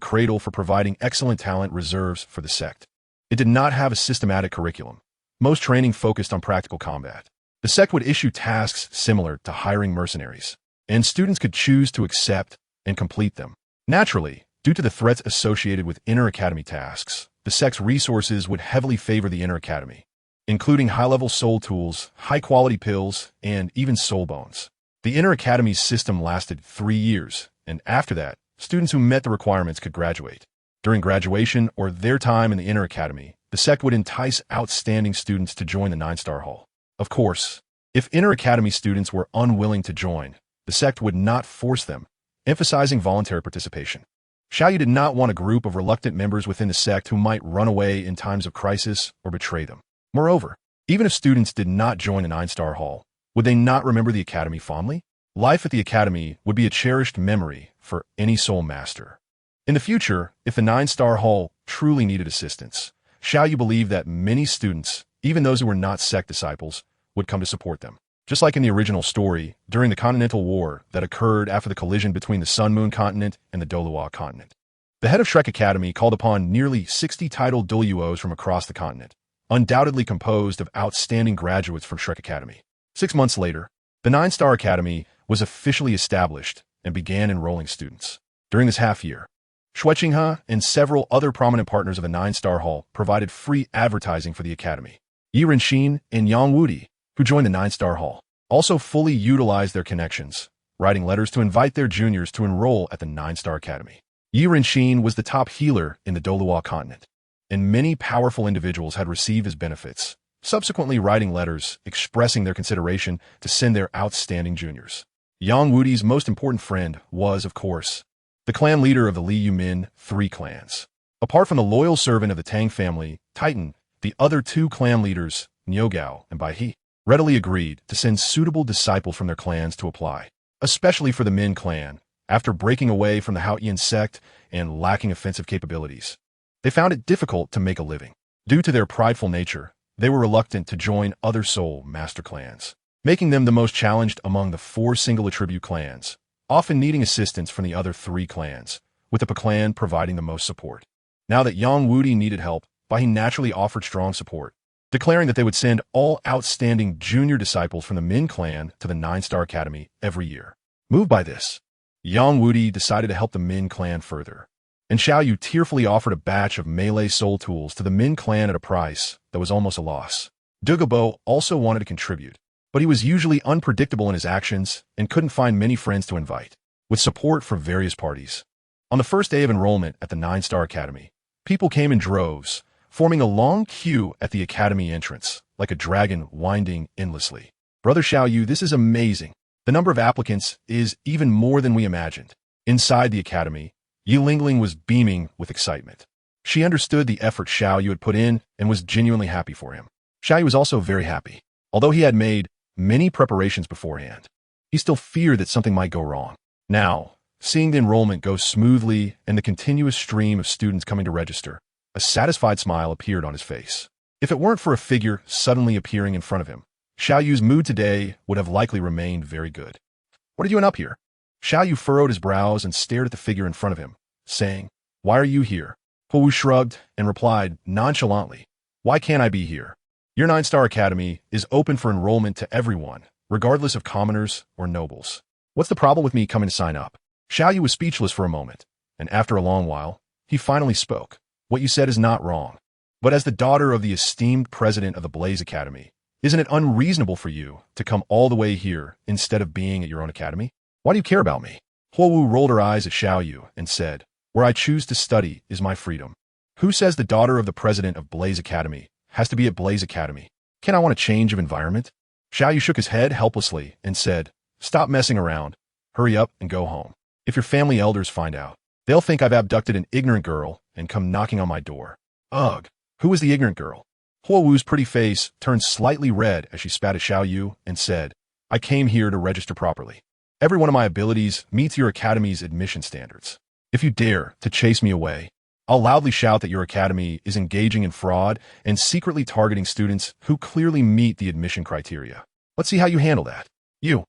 cradle for providing excellent talent reserves for the sect. It did not have a systematic curriculum. Most training focused on practical combat. The sect would issue tasks similar to hiring mercenaries, and students could choose to accept and complete them. Naturally, due to the threats associated with inner academy tasks, the sect's resources would heavily favor the inner academy, including high-level soul tools, high-quality pills, and even soul bones. The inner academy's system lasted 3 years, and after that, students who met the requirements could graduate. During graduation or their time in the inner academy, the sect would entice outstanding students to join the 9-star hall. Of course, if inner academy students were unwilling to join, the sect would not force them, emphasizing voluntary participation. Xiao Yu did not want a group of reluctant members within the sect who might run away in times of crisis or betray them. Moreover, even if students did not join the 9-star hall, would they not remember the academy fondly? Life at the academy would be a cherished memory for any soul master. In the future, if the 9-star hall truly needed assistance, Xiao Yu believed that many students, even those who were not sect disciples, would come to support them. Just like in the original story, during the Continental War that occurred after the collision between the Sun-Moon continent and the Douluo continent. The head of Shrek Academy called upon nearly 60 titled Douluos from across the continent, undoubtedly composed of outstanding graduates from Shrek Academy. 6 months later, the 9-star academy was officially established and began enrolling students. During this half-year, Shuqinghe and several other prominent partners of the 9-star hall provided free advertising for the academy. Yi Renxin and Yang Wudi, who joined the 9-star hall, also fully utilized their connections, writing letters to invite their juniors to enroll at the 9-star academy. Yi Renxin was the top healer in the Douluo continent, and many powerful individuals had received his benefits, subsequently writing letters expressing their consideration to send their outstanding juniors. Yang Wudi's most important friend was, of course, the clan leader of the Li Yumin 3 clans. Apart from the loyal servant of the Tang family, Titan, the other 2 clan leaders, Niugao and Baihe, readily agreed to send suitable disciples from their clans to apply, especially for the Min clan, after breaking away from the Haotian sect and lacking offensive capabilities. They found it difficult to make a living. Due to their prideful nature, they were reluctant to join other soul master clans, making them the most challenged among the 4 single attribute clans, often needing assistance from the other 3 clans, with the Pa clan providing the most support. Now that Yang Wudi needed help, Baihe naturally offered strong support, declaring that they would send all outstanding junior disciples from the Min clan to the 9-star academy every year. Moved by this, Yang Wudi decided to help the Min clan further, and Xiao Yu tearfully offered a batch of melee soul tools to the Min clan at a price that was almost a loss. Dugabo also wanted to contribute, but he was usually unpredictable in his actions and couldn't find many friends to invite, with support from various parties. On the first day of enrollment at the 9-star academy, people came in droves, forming a long queue at the academy entrance, like a dragon winding endlessly. Brother Xiao Yu, this is amazing. The number of applicants is even more than we imagined. Inside the academy, Yi Lingling was beaming with excitement. She understood the effort Xiao Yu had put in and was genuinely happy for him. Xiao Yu was also very happy. Although he had made many preparations beforehand, he still feared that something might go wrong. Now, seeing the enrollment go smoothly and the continuous stream of students coming to register, a satisfied smile appeared on his face. If it weren't for a figure suddenly appearing in front of him, Xiao Yu's mood today would have likely remained very good. What are you doing up here? Xiao Yu furrowed his brows and stared at the figure in front of him, saying, "Why are you here?" Huowu shrugged and replied nonchalantly, "Why can't I be here? Your 9-star academy is open for enrollment to everyone, regardless of commoners or nobles. What's the problem with me coming to sign up?" Xiao Yu was speechless for a moment, and after a long while, he finally spoke. "What you said is not wrong. But as the daughter of the esteemed president of the Blaze Academy, isn't it unreasonable for you to come all the way here instead of being at your own academy? Why do you care about me?" Huowu rolled her eyes at Xiao Yu and said, "Where I choose to study is my freedom. Who says the daughter of the president of Blaze Academy has to be at Blaze Academy? Can I want a change of environment?" Xiao Yu shook his head helplessly and said, "Stop messing around. Hurry up and go home. If your family elders find out, they'll think I've abducted an ignorant girl and come knocking on my door." Ugh. Who was the ignorant girl? Huo Wu's pretty face turned slightly red as she spat at Xiao Yu and said, I came here to register properly. Every one of my abilities meets your academy's admission standards. If you dare to chase me away, I'll loudly shout that your academy is engaging in fraud and secretly targeting students who clearly meet the admission criteria. Let's see how you handle that. You.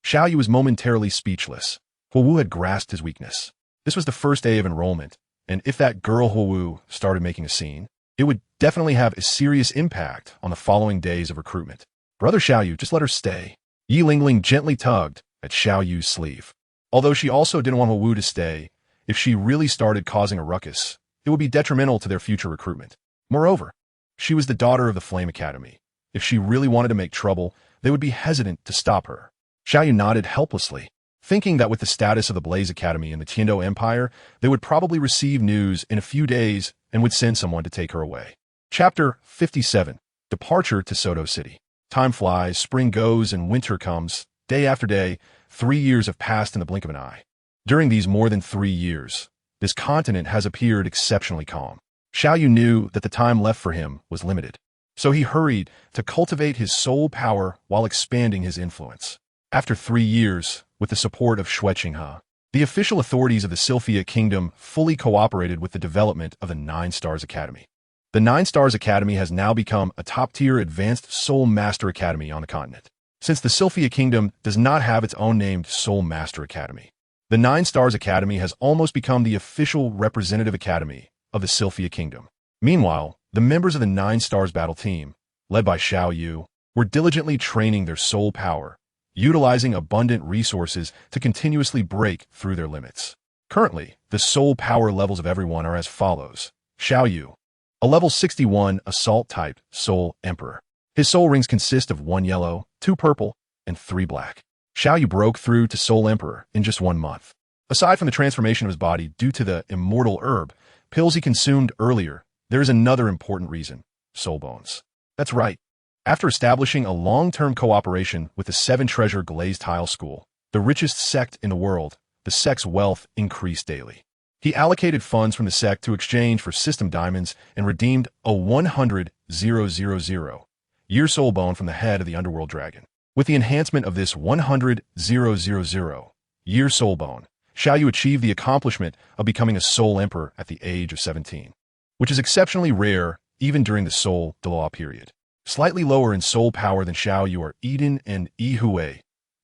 Xiao Yu was momentarily speechless. Huo Wu had grasped his weakness. This was the first day of enrollment, and if that girl Huo Wu started making a scene, it would definitely have a serious impact on the following days of recruitment. Brother Xiao Yu, just let her stay. Yi Lingling gently tugged at Xiao Yu's sleeve. Although she also didn't want Huo Wu to stay, if she really started causing a ruckus, it would be detrimental to their future recruitment. Moreover, she was the daughter of the Flame Academy. If she really wanted to make trouble, they would be hesitant to stop her. Xiao Yu nodded helplessly, thinking that with the status of the Blaze Academy in the Tiando Empire, they would probably receive news in a few days and would send someone to take her away. Chapter 57. Departure to Soto City. Time flies, spring goes, and winter comes. Day after day, 3 years have passed in the blink of an eye. During these more than 3 years, this continent has appeared exceptionally calm. Xiao Yu knew that the time left for him was limited, so he hurried to cultivate his soul power while expanding his influence. After 3 years, with the support of Shueqinghe, the official authorities of the Sylphia Kingdom fully cooperated with the development of the 9 Stars Academy. The 9 Stars Academy has now become a top-tier advanced Soul Master Academy on the continent. Since the Sylphia Kingdom does not have its own named Soul Master Academy, the 9 Stars Academy has almost become the official representative academy of the Sylphia Kingdom. Meanwhile, the members of the 9 Stars battle team, led by Xiao Yu, were diligently training their soul power, utilizing abundant resources to continuously break through their limits. Currently, the soul power levels of everyone are as follows. Xiao Yu, a level 61 assault-type Soul Emperor. His soul rings consist of 1 yellow, 2 purple, and 3 black. Xiao Yu broke through to Soul Emperor in just 1 month. Aside from the transformation of his body due to the immortal herb, pills he consumed earlier, there is another important reason: soul bones. That's right. After establishing a long-term cooperation with the 7 Treasure Glazed Tile School, the richest sect in the world, the sect's wealth increased daily. He allocated funds from the sect to exchange for system diamonds and redeemed a 100,000 year soul bone from the head of the underworld dragon. With the enhancement of this 100,000 year soul bone, Xiao Yu achieved the accomplishment of becoming a Soul Emperor at the age of 17, which is exceptionally rare even during the Soul Douluo period. Slightly lower in soul power than Xiao Yu are Eden and Yihui,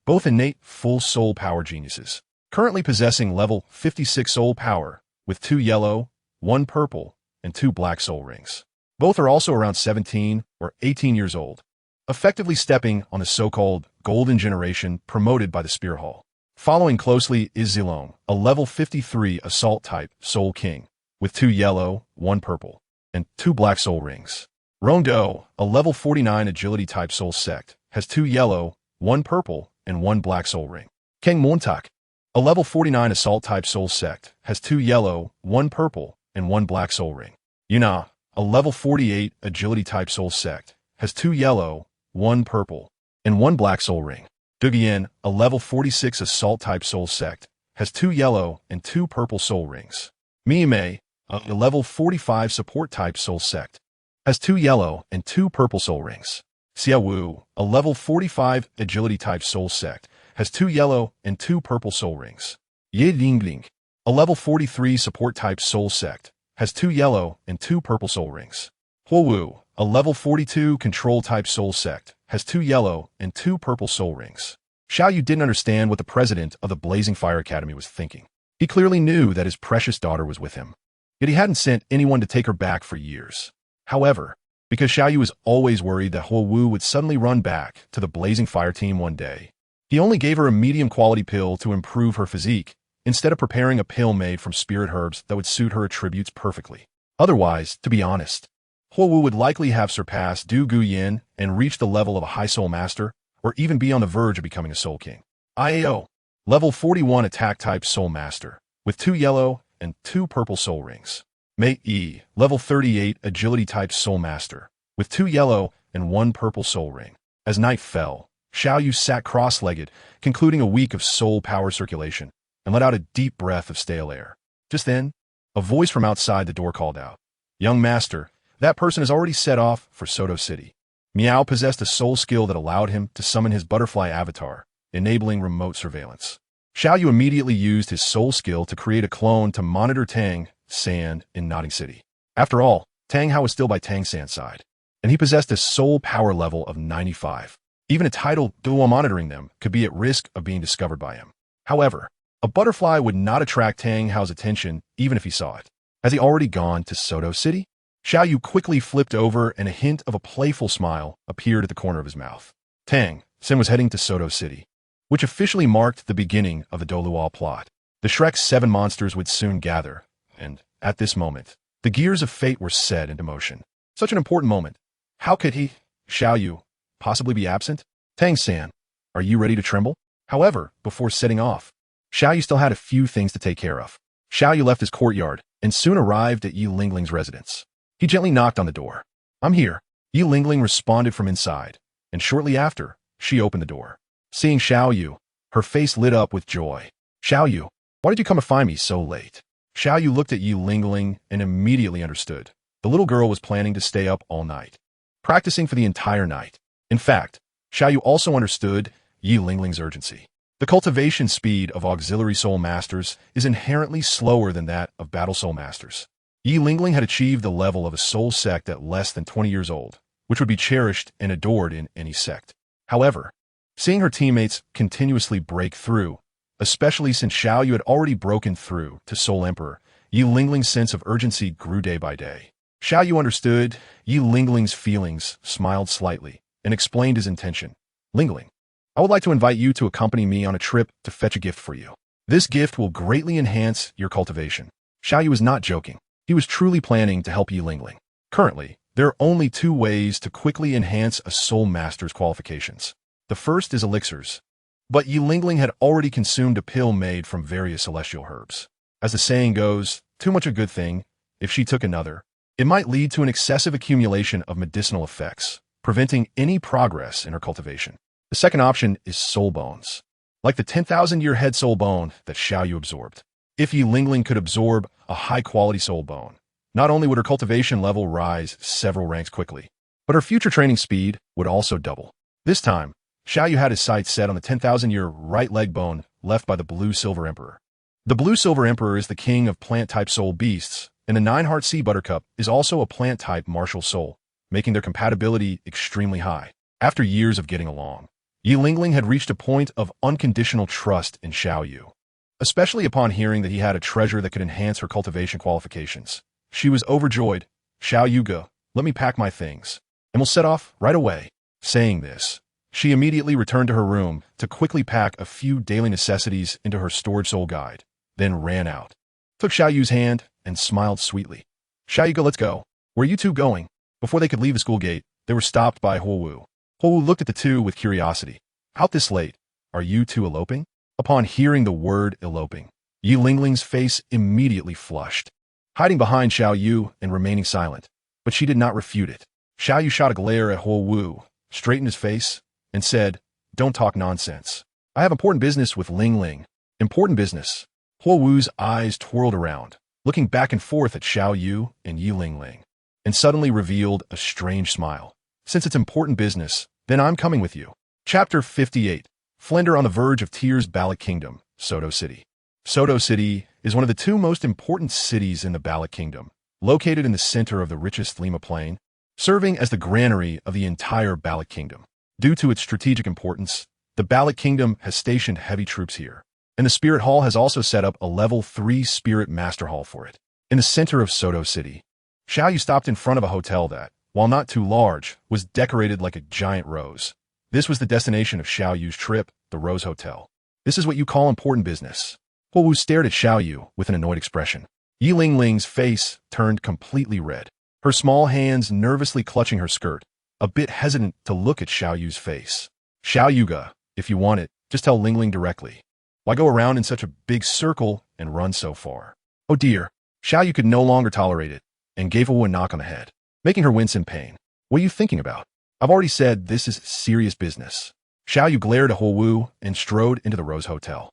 both innate full soul power geniuses, currently possessing level 56 soul power with 2 yellow, 1 purple, and 2 black soul rings. Both are also around 17 or 18 years old, effectively stepping on the so-called golden generation promoted by the Spear Hall. Following closely is Zilong, a level 53 assault-type Soul King, with 2 yellow, 1 purple, and 2 black soul rings. Rongdo, a level 49 agility-type Soul Sect, has 2 yellow, 1 purple, and 1 black soul ring. Keng Montak, a level 49 assault-type Soul Sect, has 2 yellow, 1 purple, and 1 black soul ring. Yuna, a level 48 agility-type Soul Sect, has 2 yellow, 1 purple, and 1 black soul ring. Dugian, a level 46 assault-type Soul Sect, has 2 yellow and 2 purple soul rings. Miime, a level 45 support-type Soul Sect, has 2 yellow and 2 purple soul rings. Xiao Yu, a level 45 agility-type Soul Sect, has 2 yellow and 2 purple soul rings. Ye Lingling, a level 43 support-type Soul Sect, has 2 yellow and 2 purple soul rings. Huo Wu, a level 42 control-type Soul Sect, has 2 yellow and 2 purple soul rings. Xiao Yu didn't understand what the president of the Blazing Fire Academy was thinking. He clearly knew that his precious daughter was with him, yet he hadn't sent anyone to take her back for years. However, because Xiao Yu was always worried that Huo Wu would suddenly run back to the Blazing Fire team one day, he only gave her a medium-quality pill to improve her physique, instead of preparing a pill made from spirit herbs that would suit her attributes perfectly. Otherwise, to be honest, Huo Wu would likely have surpassed Du Guyin and reached the level of a high soul master, or even be on the verge of becoming a soul king. IAO, level 41 attack-type soul master, with 2 yellow and 2 purple soul rings. Mei Yi, level 38 agility-type soul master, with 2 yellow and 1 purple soul ring. As night fell, Xiao Yu sat cross-legged, concluding a week of soul power circulation, and let out a deep breath of stale air. Just then, a voice from outside the door called out, "Young master, that person has already set off for Soto City. Miao possessed a soul skill that allowed him to summon his butterfly avatar, enabling remote surveillance. Xiao Yu immediately used his soul skill to create a clone to monitor Tang San in Nodding City. After all, Tang Hao was still by Tang San's side, and he possessed a soul power level of 95. Even a title Douluo monitoring them could be at risk of being discovered by him. However, a butterfly would not attract Tang Hao's attention even if he saw it. Has he already gone to Soto City? Xiao Yu quickly flipped over and a hint of a playful smile appeared at the corner of his mouth. Tang San was heading to Soto City, which officially marked the beginning of the Douluo plot. The Shrek 7 monsters would soon gather, and, at this moment, the gears of fate were set into motion. Such an important moment. How could he, Xiao Yu, possibly be absent? Tang San, are you ready to tremble? However, before setting off, Xiao Yu still had a few things to take care of. Xiao Yu left his courtyard and soon arrived at Yi Lingling's residence. He gently knocked on the door. I'm here. Yi Lingling responded from inside, and shortly after, she opened the door. Seeing Xiao Yu, her face lit up with joy. Xiao Yu, why did you come to find me so late? Xiao Yu looked at Yi Lingling and immediately understood. The little girl was planning to stay up all night, practicing for the entire night. In fact, Xiao Yu also understood Yi Lingling's urgency. The cultivation speed of auxiliary soul masters is inherently slower than that of battle soul masters. Yi Lingling had achieved the level of a soul sect at less than 20 years old, which would be cherished and adored in any sect. However, seeing her teammates continuously break through, especially since Xiao Yu had already broken through to Soul Emperor, Yi Lingling's sense of urgency grew day by day. Xiao Yu understood Yi Lingling's feelings, smiled slightly, and explained his intention. Lingling, I would like to invite you to accompany me on a trip to fetch a gift for you. This gift will greatly enhance your cultivation. Xiao Yu was not joking. He was truly planning to help Yi Lingling. Currently, there are only two ways to quickly enhance a soul master's qualifications. The first is elixirs, but Yi Lingling had already consumed a pill made from various celestial herbs. As the saying goes, too much a good thing. If she took another, it might lead to an excessive accumulation of medicinal effects, preventing any progress in her cultivation. The second option is soul bones, like the 10,000-year head soul bone that Xiao Yu absorbed. If Yi Lingling could absorb a high-quality soul bone, not only would her cultivation level rise several ranks quickly, but her future training speed would also double. This time, Xiao Yu had his sights set on the 10,000-year right leg bone left by the Blue-Silver Emperor. The Blue-Silver Emperor is the king of plant-type soul beasts, and the Nine-Heart Sea Buttercup is also a plant-type martial soul, making their compatibility extremely high. After years of getting along, Yi Lingling had reached a point of unconditional trust in Xiao Yu. Especially upon hearing that he had a treasure that could enhance her cultivation qualifications. She was overjoyed. Xiao Yuga, let me pack my things, and we'll set off right away. Saying this, she immediately returned to her room to quickly pack a few daily necessities into her storage soul guide, then ran out. Took Xiao Yu's hand and smiled sweetly. Xiao Yuga, let's go. Where are you two going? Before they could leave the school gate, they were stopped by Huo Wu. Huo Wu looked at the two with curiosity. Out this late, are you two eloping? Upon hearing the word eloping, Yi Lingling's face immediately flushed, hiding behind Xiao Yu and remaining silent, but she did not refute it. Xiao Yu shot a glare at Huo Wu, straightened his face, and said, Don't talk nonsense. I have important business with Lingling. Important business. Huo Wu's eyes twirled around, looking back and forth at Xiao Yu and Yi Lingling, and suddenly revealed a strange smile. Since it's important business, then I'm coming with you. Chapter 58. Flender on the verge of Tears Baloch Kingdom, Soto City. Soto City is one of the two most important cities in the Baloch Kingdom, located in the center of the richest Lima Plain, serving as the granary of the entire Baloch Kingdom. Due to its strategic importance, the Baloch Kingdom has stationed heavy troops here, and the Spirit Hall has also set up a Level 3 Spirit Master Hall for it. In the center of Soto City, Xiao Yu stopped in front of a hotel that, while not too large, was decorated like a giant rose. This was the destination of Xiao Yu's trip, the Rose Hotel. This is what you call important business. Huo Wu stared at Xiao Yu with an annoyed expression. Yi Lingling's face turned completely red, her small hands nervously clutching her skirt, a bit hesitant to look at Xiao Yu's face. Xiao Yuga, if you want it, just tell Lingling directly. Why go around in such a big circle and run so far? Oh dear. Xiao Yu could no longer tolerate it, and gave Huo Wu a knock on the head, making her wince in pain. What are you thinking about? I've already said this is serious business. Xiao Yu glared at Huo Wu and strode into the Rose Hotel.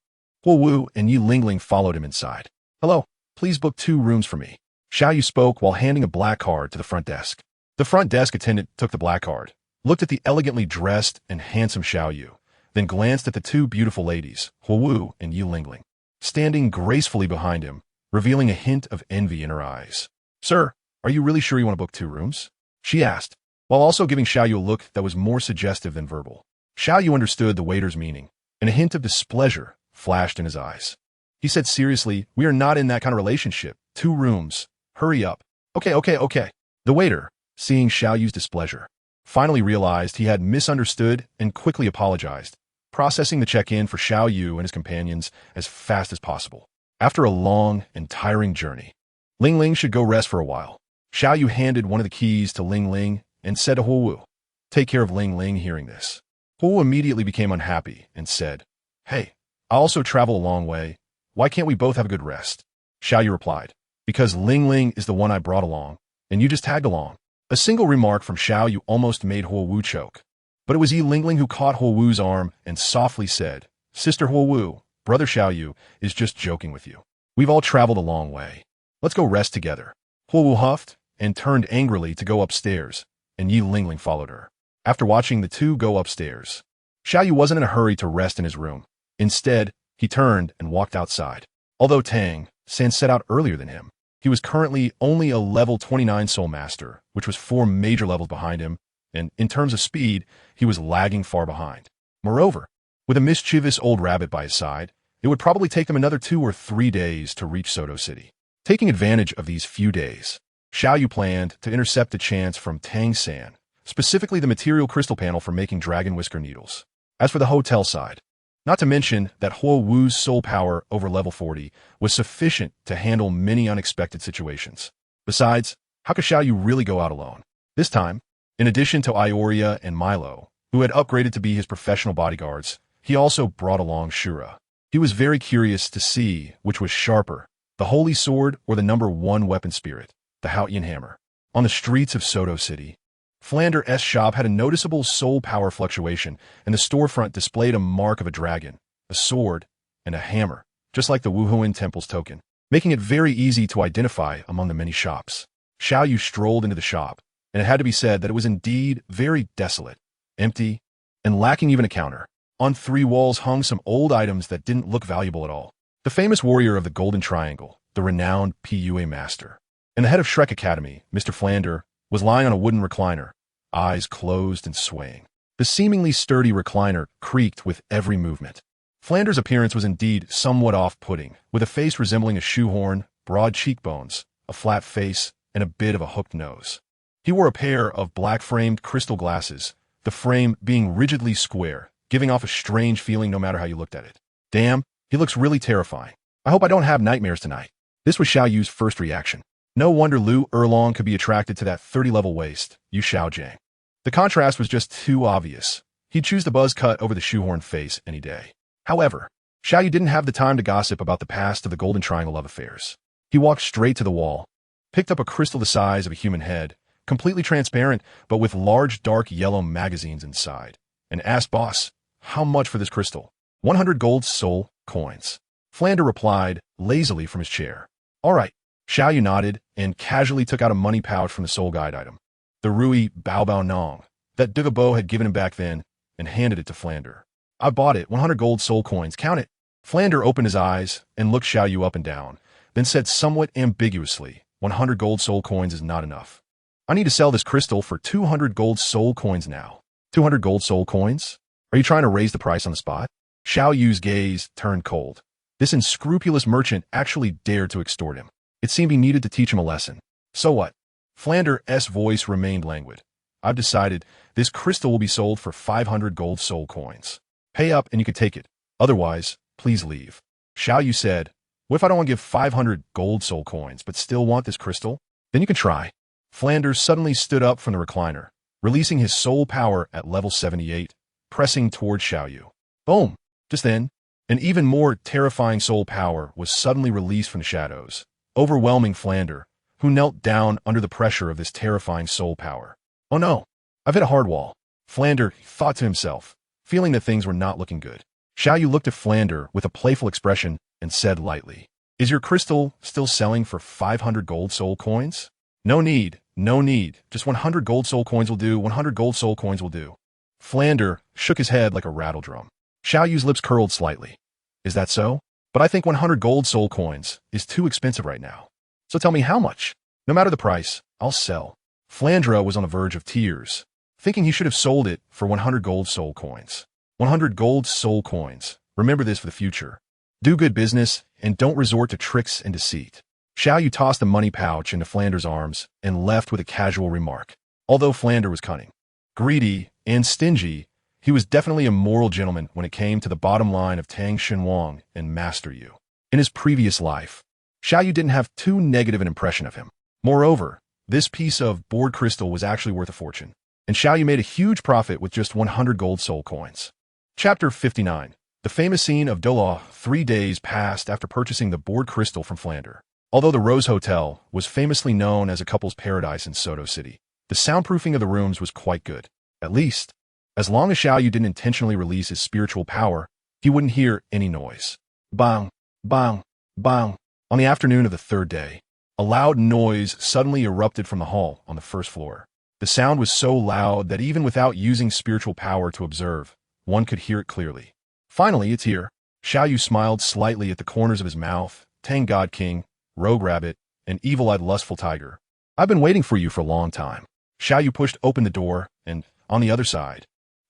Huo Wu and Yi Lingling followed him inside. Hello, please book 2 rooms for me. Xiao Yu spoke while handing a black card to the front desk. The front desk attendant took the black card, looked at the elegantly dressed and handsome Xiao Yu, then glanced at the two beautiful ladies, Huo Wu and Yu Lingling, standing gracefully behind him, revealing a hint of envy in her eyes. "Sir, are you really sure you want to book 2 rooms?" she asked, while also giving Xiao Yu a look that was more suggestive than verbal. Xiao Yu understood the waiter's meaning, and a hint of displeasure flashed in his eyes. He said seriously, "We are not in that kind of relationship. 2 rooms. Hurry up." Okay. The waiter, seeing Xiao Yu's displeasure, finally realized he had misunderstood and quickly apologized, processing the check-in for Xiao Yu and his companions as fast as possible. After a long and tiring journey, Ling Ling should go rest for a while. Xiao Yu handed one of the keys to Ling Ling and said to Huo Wu, "Take care of Ling Ling." Hearing this, Huo Wu immediately became unhappy and said, "Hey, I also travel a long way. Why can't we both have a good rest?" Xiao Yu replied, "Because Ling Ling is the one I brought along, and you just tagged along." A single remark from Xiao Yu almost made Huo Wu choke. But it was Yi Lingling who caught Huo Wu's arm and softly said, "Sister Huo Wu, Brother Xiao Yu is just joking with you. We've all traveled a long way. Let's go rest together." Huo Wu huffed and turned angrily to go upstairs, and Yi Lingling followed her. After watching the two go upstairs, Xiao Yu wasn't in a hurry to rest in his room. Instead, he turned and walked outside. Although Tang San set out earlier than him, he was currently only a level 29 Soul Master, which was 4 major levels behind him, and in terms of speed, he was lagging far behind. Moreover, with a mischievous old rabbit by his side, it would probably take them another 2 or 3 days to reach Soto City. Taking advantage of these few days, Xiao Yu planned to intercept a chance from Tang San, specifically the material crystal panel for making dragon whisker needles. As for the hotel side, not to mention that Huo Wu's soul power over level 40 was sufficient to handle many unexpected situations. Besides, how could Xiao Yu really go out alone? This time, in addition to Ioria and Milo, who had upgraded to be his professional bodyguards, he also brought along Shura. He was very curious to see which was sharper, the Holy Sword or the #1 weapon spirit, the Haotian Hammer. On the streets of Soto City, Flander's shop had a noticeable soul power fluctuation, and the storefront displayed a mark of a dragon, a sword, and a hammer, just like the Wuhuan Temple's token, making it very easy to identify among the many shops. Xiao Yu strolled into the shop, and it had to be said that it was indeed very desolate, empty, and lacking even a counter. On 3 walls hung some old items that didn't look valuable at all. The famous warrior of the Golden Triangle, the renowned PUA master, and the head of Shrek Academy, Mr. Flander, was lying on a wooden recliner, eyes closed and swaying. The seemingly sturdy recliner creaked with every movement. Flander's appearance was indeed somewhat off-putting, with a face resembling a shoehorn, broad cheekbones, a flat face, and a bit of a hooked nose. He wore a pair of black-framed crystal glasses, the frame being rigidly square, giving off a strange feeling no matter how you looked at it. "Damn, he looks really terrifying. I hope I don't have nightmares tonight." This was Xiao Yu's first reaction. No wonder Lu Erlong could be attracted to that 30-level waist, Yu Xiaojiang. The contrast was just too obvious. He'd choose the buzz cut over the shoehorn face any day. However, Xiao Yu didn't have the time to gossip about the past of the Golden Triangle love affairs. He walked straight to the wall, picked up a crystal the size of a human head, completely transparent but with large dark yellow magazines inside, and asked Boss, "How much for this crystal?" 100 gold soul coins. Flander replied lazily from his chair. "All right." Xiao Yu nodded and casually took out a money pouch from the soul guide item, the Rui Bao Bao Nong, that Dugabo had given him back then, and handed it to Flander. "I bought it, 100 gold soul coins, count it." Flander opened his eyes and looked Xiao Yu up and down, then said somewhat ambiguously, 100 gold soul coins is not enough. "I need to sell this crystal for 200 gold soul coins now." 200 gold soul coins? Are you trying to raise the price on the spot? Xiao Yu's gaze turned cold. This unscrupulous merchant actually dared to extort him. It seemed he needed to teach him a lesson. "So what?" Flander's voice remained languid. "I've decided this crystal will be sold for 500 gold soul coins. Pay up and you can take it. Otherwise, please leave." Xiao Yu said, "What if I don't want to give 500 gold soul coins but still want this crystal?" "Then you can try." Flanders suddenly stood up from the recliner, releasing his soul power at level 78, pressing towards Xiao Yu. Boom! Just then, an even more terrifying soul power was suddenly released from the shadows, overwhelming Flander, who knelt down under the pressure of this terrifying soul power. "Oh no, I've hit a hard wall," Flander thought to himself, feeling that things were not looking good. Xiao Yu looked at Flander with a playful expression and said lightly, Is your crystal still selling for 500 gold soul coins? No need, no need. Just 100 gold soul coins will do, 100 gold soul coins will do. Flander shook his head like a rattle drum. Xiao Yu's lips curled slightly. Is that so? But I think 100 gold soul coins is too expensive right now. So tell me how much? No matter the price, I'll sell. Flandra was on the verge of tears, thinking he should have sold it for 100 gold soul coins. 100 gold soul coins. Remember this for the future. Do good business and don't resort to tricks and deceit. Xiao Yu tossed the money pouch into Flander's arms and left with a casual remark. Although Flander was cunning, greedy, and stingy, he was definitely a moral gentleman when it came to the bottom line of Tang Xinhuang and Master Yu. In his previous life, Xiao Yu didn't have too negative an impression of him. Moreover, this piece of board crystal was actually worth a fortune, and Xiao Yu made a huge profit with just 100 gold soul coins. Chapter 59. The famous scene of Douluo. 3 days passed after purchasing the board crystal from Flander. Although the Rose Hotel was famously known as a couple's paradise in Soto City, the soundproofing of the rooms was quite good. At least, as long as Xiao Yu didn't intentionally release his spiritual power, he wouldn't hear any noise. Bang, bang, bang. On the afternoon of the third day, a loud noise suddenly erupted from the hall on the first floor. The sound was so loud that even without using spiritual power to observe, one could hear it clearly. Finally, it's here. Xiao Yu smiled slightly at the corners of his mouth. Tang God King, Rogue Rabbit, and Evil-Eyed Lustful Tiger. I've been waiting for you for a long time. Xiao Yu pushed open the door, and, on the other side,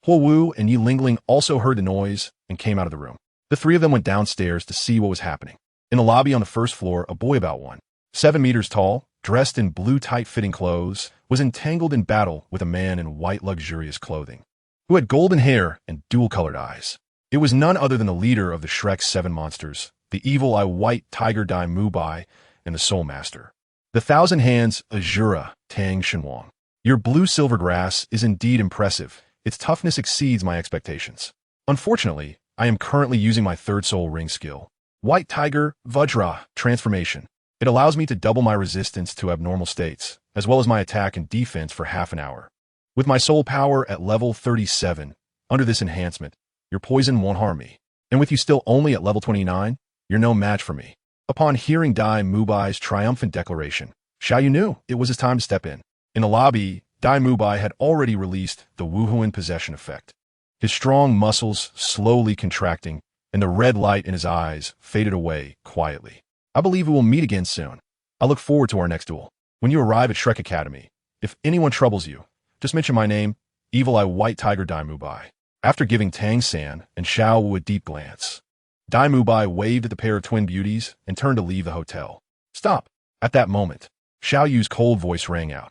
Huo Wu and Yi Lingling also heard the noise and came out of the room. The three of them went downstairs to see what was happening. In the lobby on the first floor, a boy about 7 meters tall, dressed in blue tight-fitting clothes, was entangled in battle with a man in white luxurious clothing, who had golden hair and dual-colored eyes. It was none other than the leader of the Shrek 7 monsters, the evil-eye white tiger Dai Mubai, and the Soul Master. The Thousand Hands Asura Tang Xinhuang. Your blue-silver grass is indeed impressive. Its toughness exceeds my expectations. Unfortunately, I am currently using my third soul ring skill, White Tiger Vajra Transformation. It allows me to double my resistance to abnormal states, as well as my attack and defense for half an hour. With my soul power at level 37, under this enhancement, your poison won't harm me. And with you still only at level 29, you're no match for me. Upon hearing Dai Mubai's triumphant declaration, Xiao Yu knew it was his time to step in. In the lobby, Dai Mubai had already released the Wuhuan possession effect. His strong muscles slowly contracting, and the red light in his eyes faded away quietly. I believe we will meet again soon. I look forward to our next duel. When you arrive at Shrek Academy, if anyone troubles you, just mention my name, Evil-Eye White Tiger Dai Mubai. After giving Tang San and Xiao Wu a deep glance, Dai Mubai waved at the pair of twin beauties and turned to leave the hotel. Stop. At that moment, Xiao Yu's cold voice rang out.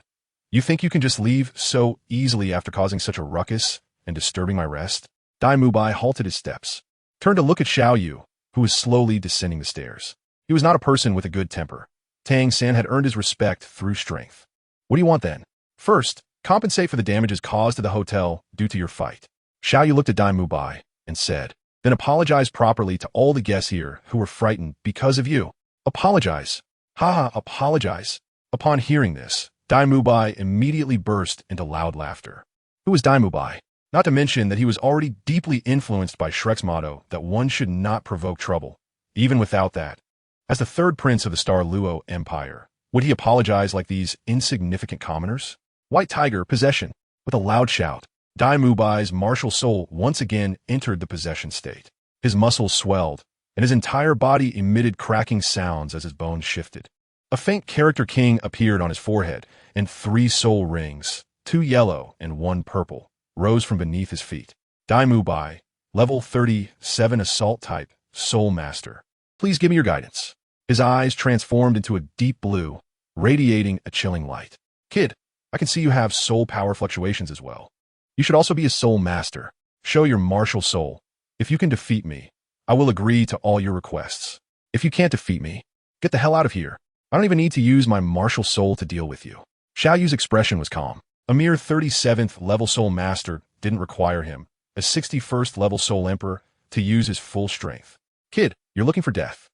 You think you can just leave so easily after causing such a ruckus and disturbing my rest? Dai Mubai halted his steps, turned to look at Xiao Yu, who was slowly descending the stairs. He was not a person with a good temper. Tang San had earned his respect through strength. What do you want then? First, compensate for the damages caused to the hotel due to your fight. Xiao Yu looked at Dai Mubai and said, then apologize properly to all the guests here who were frightened because of you. Apologize. Haha, apologize. Upon hearing this, Dai Mubai immediately burst into loud laughter. Who was Dai Mubai? Not to mention that he was already deeply influenced by Shrek's motto that one should not provoke trouble. Even without that, as the third prince of the Star Luo Empire, would he apologize like these insignificant commoners? White Tiger, possession. With a loud shout, Dai Mubai's martial soul once again entered the possession state. His muscles swelled, and his entire body emitted cracking sounds as his bones shifted. A faint character king appeared on his forehead, and 3 soul rings, 2 yellow and 1 purple, rose from beneath his feet. Dai Mubai, level 37 assault type, Soul Master. Please give me your guidance. His eyes transformed into a deep blue, radiating a chilling light. Kid, I can see you have soul power fluctuations as well. You should also be a soul master. Show your martial soul. If you can defeat me, I will agree to all your requests. If you can't defeat me, get the hell out of here. I don't even need to use my martial soul to deal with you. Xiao Yu's expression was calm. A mere 37th level soul master didn't require him, a 61st level soul emperor, to use his full strength. Kid, you're looking for death.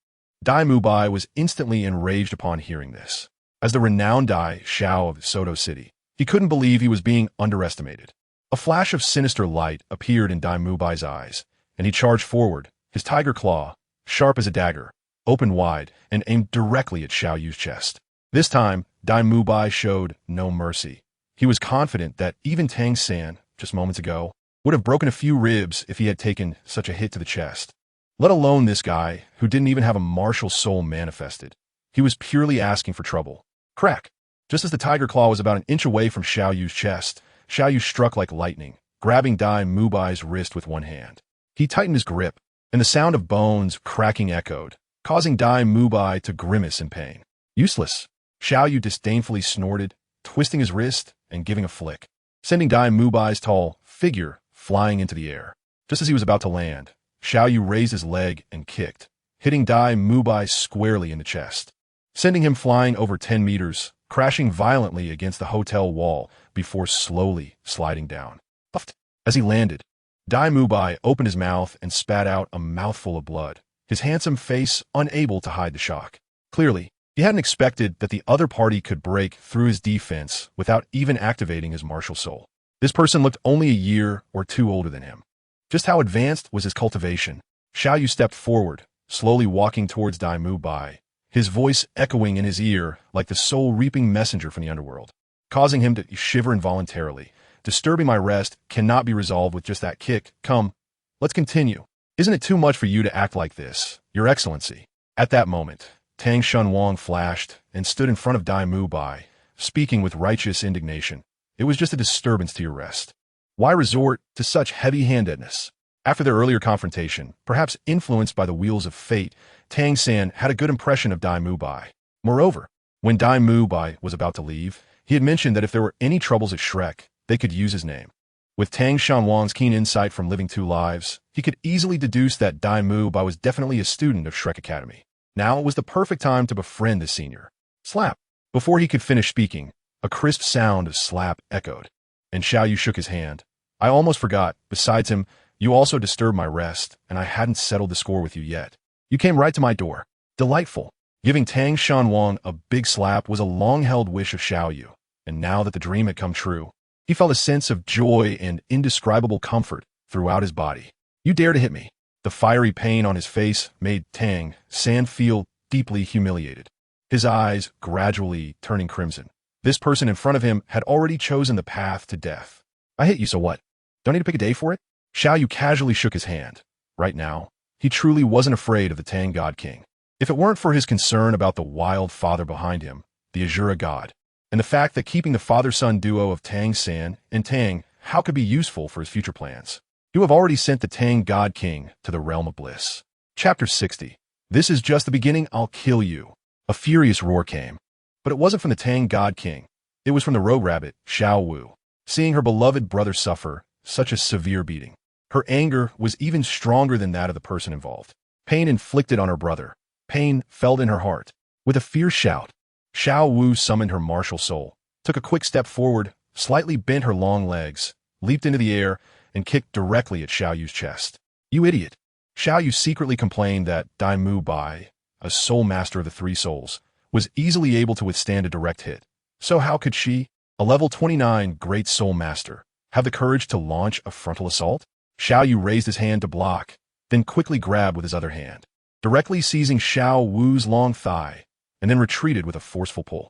Dai Mubai was instantly enraged upon hearing this. As the renowned Dai Xiao of Soto City, he couldn't believe he was being underestimated. A flash of sinister light appeared in Dai Mubai's eyes, and he charged forward, his tiger claw, sharp as a dagger, opened wide and aimed directly at Xiao Yu's chest. This time, Dai Mubai showed no mercy. He was confident that even Tang San, just moments ago, would have broken a few ribs if he had taken such a hit to the chest. Let alone this guy, who didn't even have a martial soul manifested. He was purely asking for trouble. Crack! Just as the tiger claw was about an inch away from Xiao Yu's chest, Xiao Yu struck like lightning, grabbing Dai Mubai's wrist with one hand. He tightened his grip, and the sound of bones cracking echoed, causing Dai Mubai to grimace in pain. Useless! Xiao Yu disdainfully snorted, twisting his wrist and giving a flick, sending Dai Mubai's tall figure flying into the air. Just as he was about to land, Xiao Yu raised his leg and kicked, hitting Dai Mubai squarely in the chest, sending him flying over 10 meters, crashing violently against the hotel wall before slowly sliding down. Puffed. As he landed, Dai Mubai opened his mouth and spat out a mouthful of blood, his handsome face unable to hide the shock. Clearly, he hadn't expected that the other party could break through his defense without even activating his martial soul. This person looked only a year or two older than him. Just how advanced was his cultivation? Xiao Yu stepped forward, slowly walking towards Dai Mubai, his voice echoing in his ear like the soul-reaping messenger from the underworld, causing him to shiver involuntarily. Disturbing my rest cannot be resolved with just that kick. Come, let's continue. Isn't it too much for you to act like this, Your Excellency? At that moment, Tang Shunwang flashed and stood in front of Dai Mubai, speaking with righteous indignation. It was just a disturbance to your rest. Why resort to such heavy-handedness? After their earlier confrontation, perhaps influenced by the wheels of fate, Tang San had a good impression of Dai Mubai. Moreover, when Dai Mubai was about to leave, he had mentioned that if there were any troubles at Shrek, they could use his name. With Tang Shunwang's keen insight from living two lives, he could easily deduce that Dai Mubai was definitely a student of Shrek Academy. Now it was the perfect time to befriend the senior. Slap! Before he could finish speaking, a crisp sound of slap echoed, and Xiao Yu shook his hand. I almost forgot, besides him, you also disturbed my rest, and I hadn't settled the score with you yet. You came right to my door. Delightful. Giving Tang Shunwang a big slap was a long-held wish of Xiao Yu, and now that the dream had come true, he felt a sense of joy and indescribable comfort throughout his body. You dare to hit me. The fiery pain on his face made Tang San feel deeply humiliated, his eyes gradually turning crimson. This person in front of him had already chosen the path to death. I hit you, so what? Don't need to pick a day for it? Xiao Yu casually shook his hand. Right now, he truly wasn't afraid of the Tang God King. If it weren't for his concern about the wild father behind him, the Asura God, and the fact that keeping the father-son duo of Tang San and Tang How could be useful for his future plans. You have already sent the Tang God King to the realm of bliss. Chapter 60. This is just the beginning, I'll kill you. A furious roar came. But it wasn't from the Tang God King. It was from the rogue rabbit, Xiao Yu. Seeing her beloved brother suffer such a severe beating, her anger was even stronger than that of the person involved. Pain inflicted on her brother. Pain felt in her heart. With a fierce shout, Xiao Yu summoned her martial soul, took a quick step forward, slightly bent her long legs, leaped into the air, and kicked directly at Xiao Yu's chest. You idiot! Xiao Yu secretly complained that Dai Mubai, a soul master of the three souls, was easily able to withstand a direct hit. So how could she, a level 29 great soul master, have the courage to launch a frontal assault? Xiao Yu raised his hand to block, then quickly grabbed with his other hand, directly seizing Xiao Wu's long thigh, and then retreated with a forceful pull.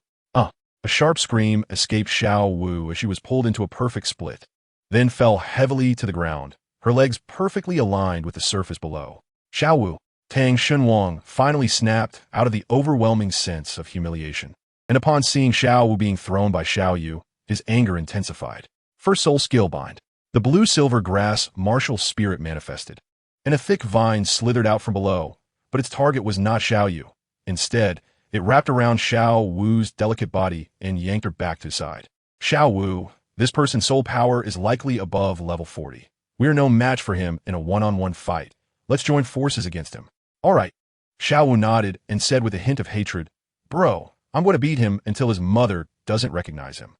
A sharp scream escaped Xiao Yu as she was pulled into a perfect split, then fell heavily to the ground, her legs perfectly aligned with the surface below. Xiao Yu, Tang Shunwang finally snapped out of the overwhelming sense of humiliation, and upon seeing Xiao Yu being thrown by Xiao Yu, his anger intensified. First soul skill bind. The blue-silver grass martial spirit manifested, and a thick vine slithered out from below, but its target was not Xiao Yu. Instead, it wrapped around Xiao Wu's delicate body and yanked her back to his side. Xiao Yu, this person's soul power is likely above level 40. We are no match for him in a one-on-one fight. Let's join forces against him. All right. Xiao Yu nodded and said with a hint of hatred, Bro, I'm going to beat him until his mother doesn't recognize him.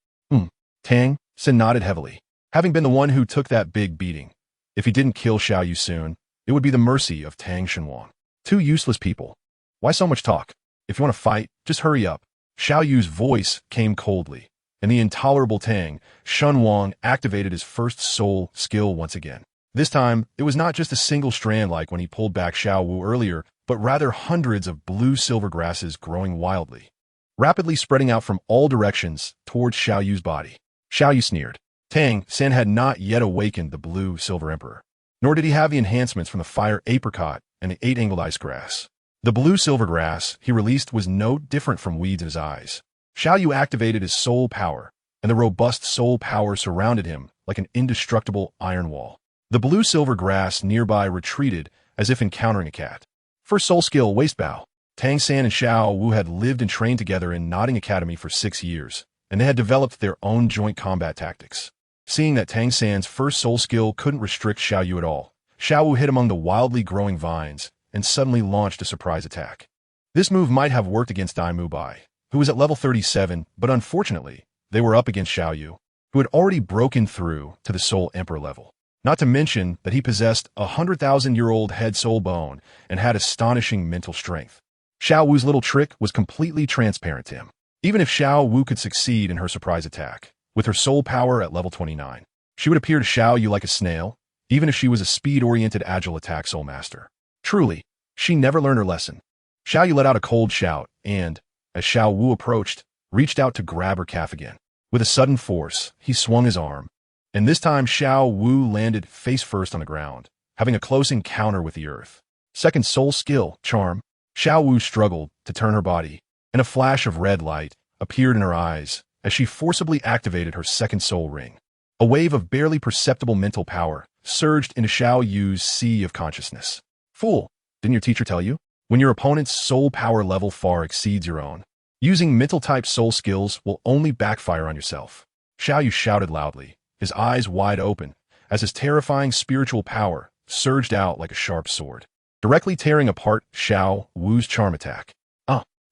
Tang San nodded heavily. Having been the one who took that big beating, if he didn't kill Xiao Yu soon, it would be the mercy of Tang Shunwang. Two useless people. Why so much talk? If you want to fight, just hurry up. Xiao Yu's voice came coldly, and the intolerable Tang Shunwang activated his first soul skill once again. This time, it was not just a single strand like when he pulled back Xiao Yu earlier, but rather hundreds of blue-silver grasses growing wildly, rapidly spreading out from all directions towards Xiao Yu's body. Xiao Yu sneered. Tang San had not yet awakened the blue-silver emperor, nor did he have the enhancements from the fire apricot and the eight-angled ice grass. The blue-silver grass he released was no different from weeds in his eyes. Xiao Yu activated his soul power, and the robust soul power surrounded him like an indestructible iron wall. The blue-silver grass nearby retreated as if encountering a cat. First soul skill, waist bow. Tang San and Xiao Wu had lived and trained together in Nodding Academy for 6 years, and they had developed their own joint combat tactics. Seeing that Tang San's first soul skill couldn't restrict Xiao Yu at all, Xiao Wu hid among the wildly growing vines and suddenly launched a surprise attack. This move might have worked against Dai Mubai, who was at level 37, but unfortunately, they were up against Xiao Yu, who had already broken through to the Soul Emperor level. Not to mention that he possessed a 100,000-year-old head soul bone and had astonishing mental strength. Xiao Wu's little trick was completely transparent to him. Even if Xiao Wu could succeed in her surprise attack, with her soul power at level 29, she would appear to Xiao Yu like a snail, even if she was a speed-oriented agile attack soul master. Truly, she never learned her lesson. Xiao Yu let out a cold shout and, as Xiao Wu approached, reached out to grab her calf again. With a sudden force, he swung his arm, and this time Xiao Wu landed face first on the ground, having a close encounter with the earth. Second soul skill, charm. Xiao Wu struggled to turn her body, and a flash of red light appeared in her eyes as she forcibly activated her second soul ring. A wave of barely perceptible mental power surged into Xiao Yu's sea of consciousness. Fool, didn't your teacher tell you? When your opponent's soul power level far exceeds your own, using mental-type soul skills will only backfire on yourself. Xiao Yu shouted loudly, his eyes wide open, as his terrifying spiritual power surged out like a sharp sword, directly tearing apart Xiao Wu's charm attack.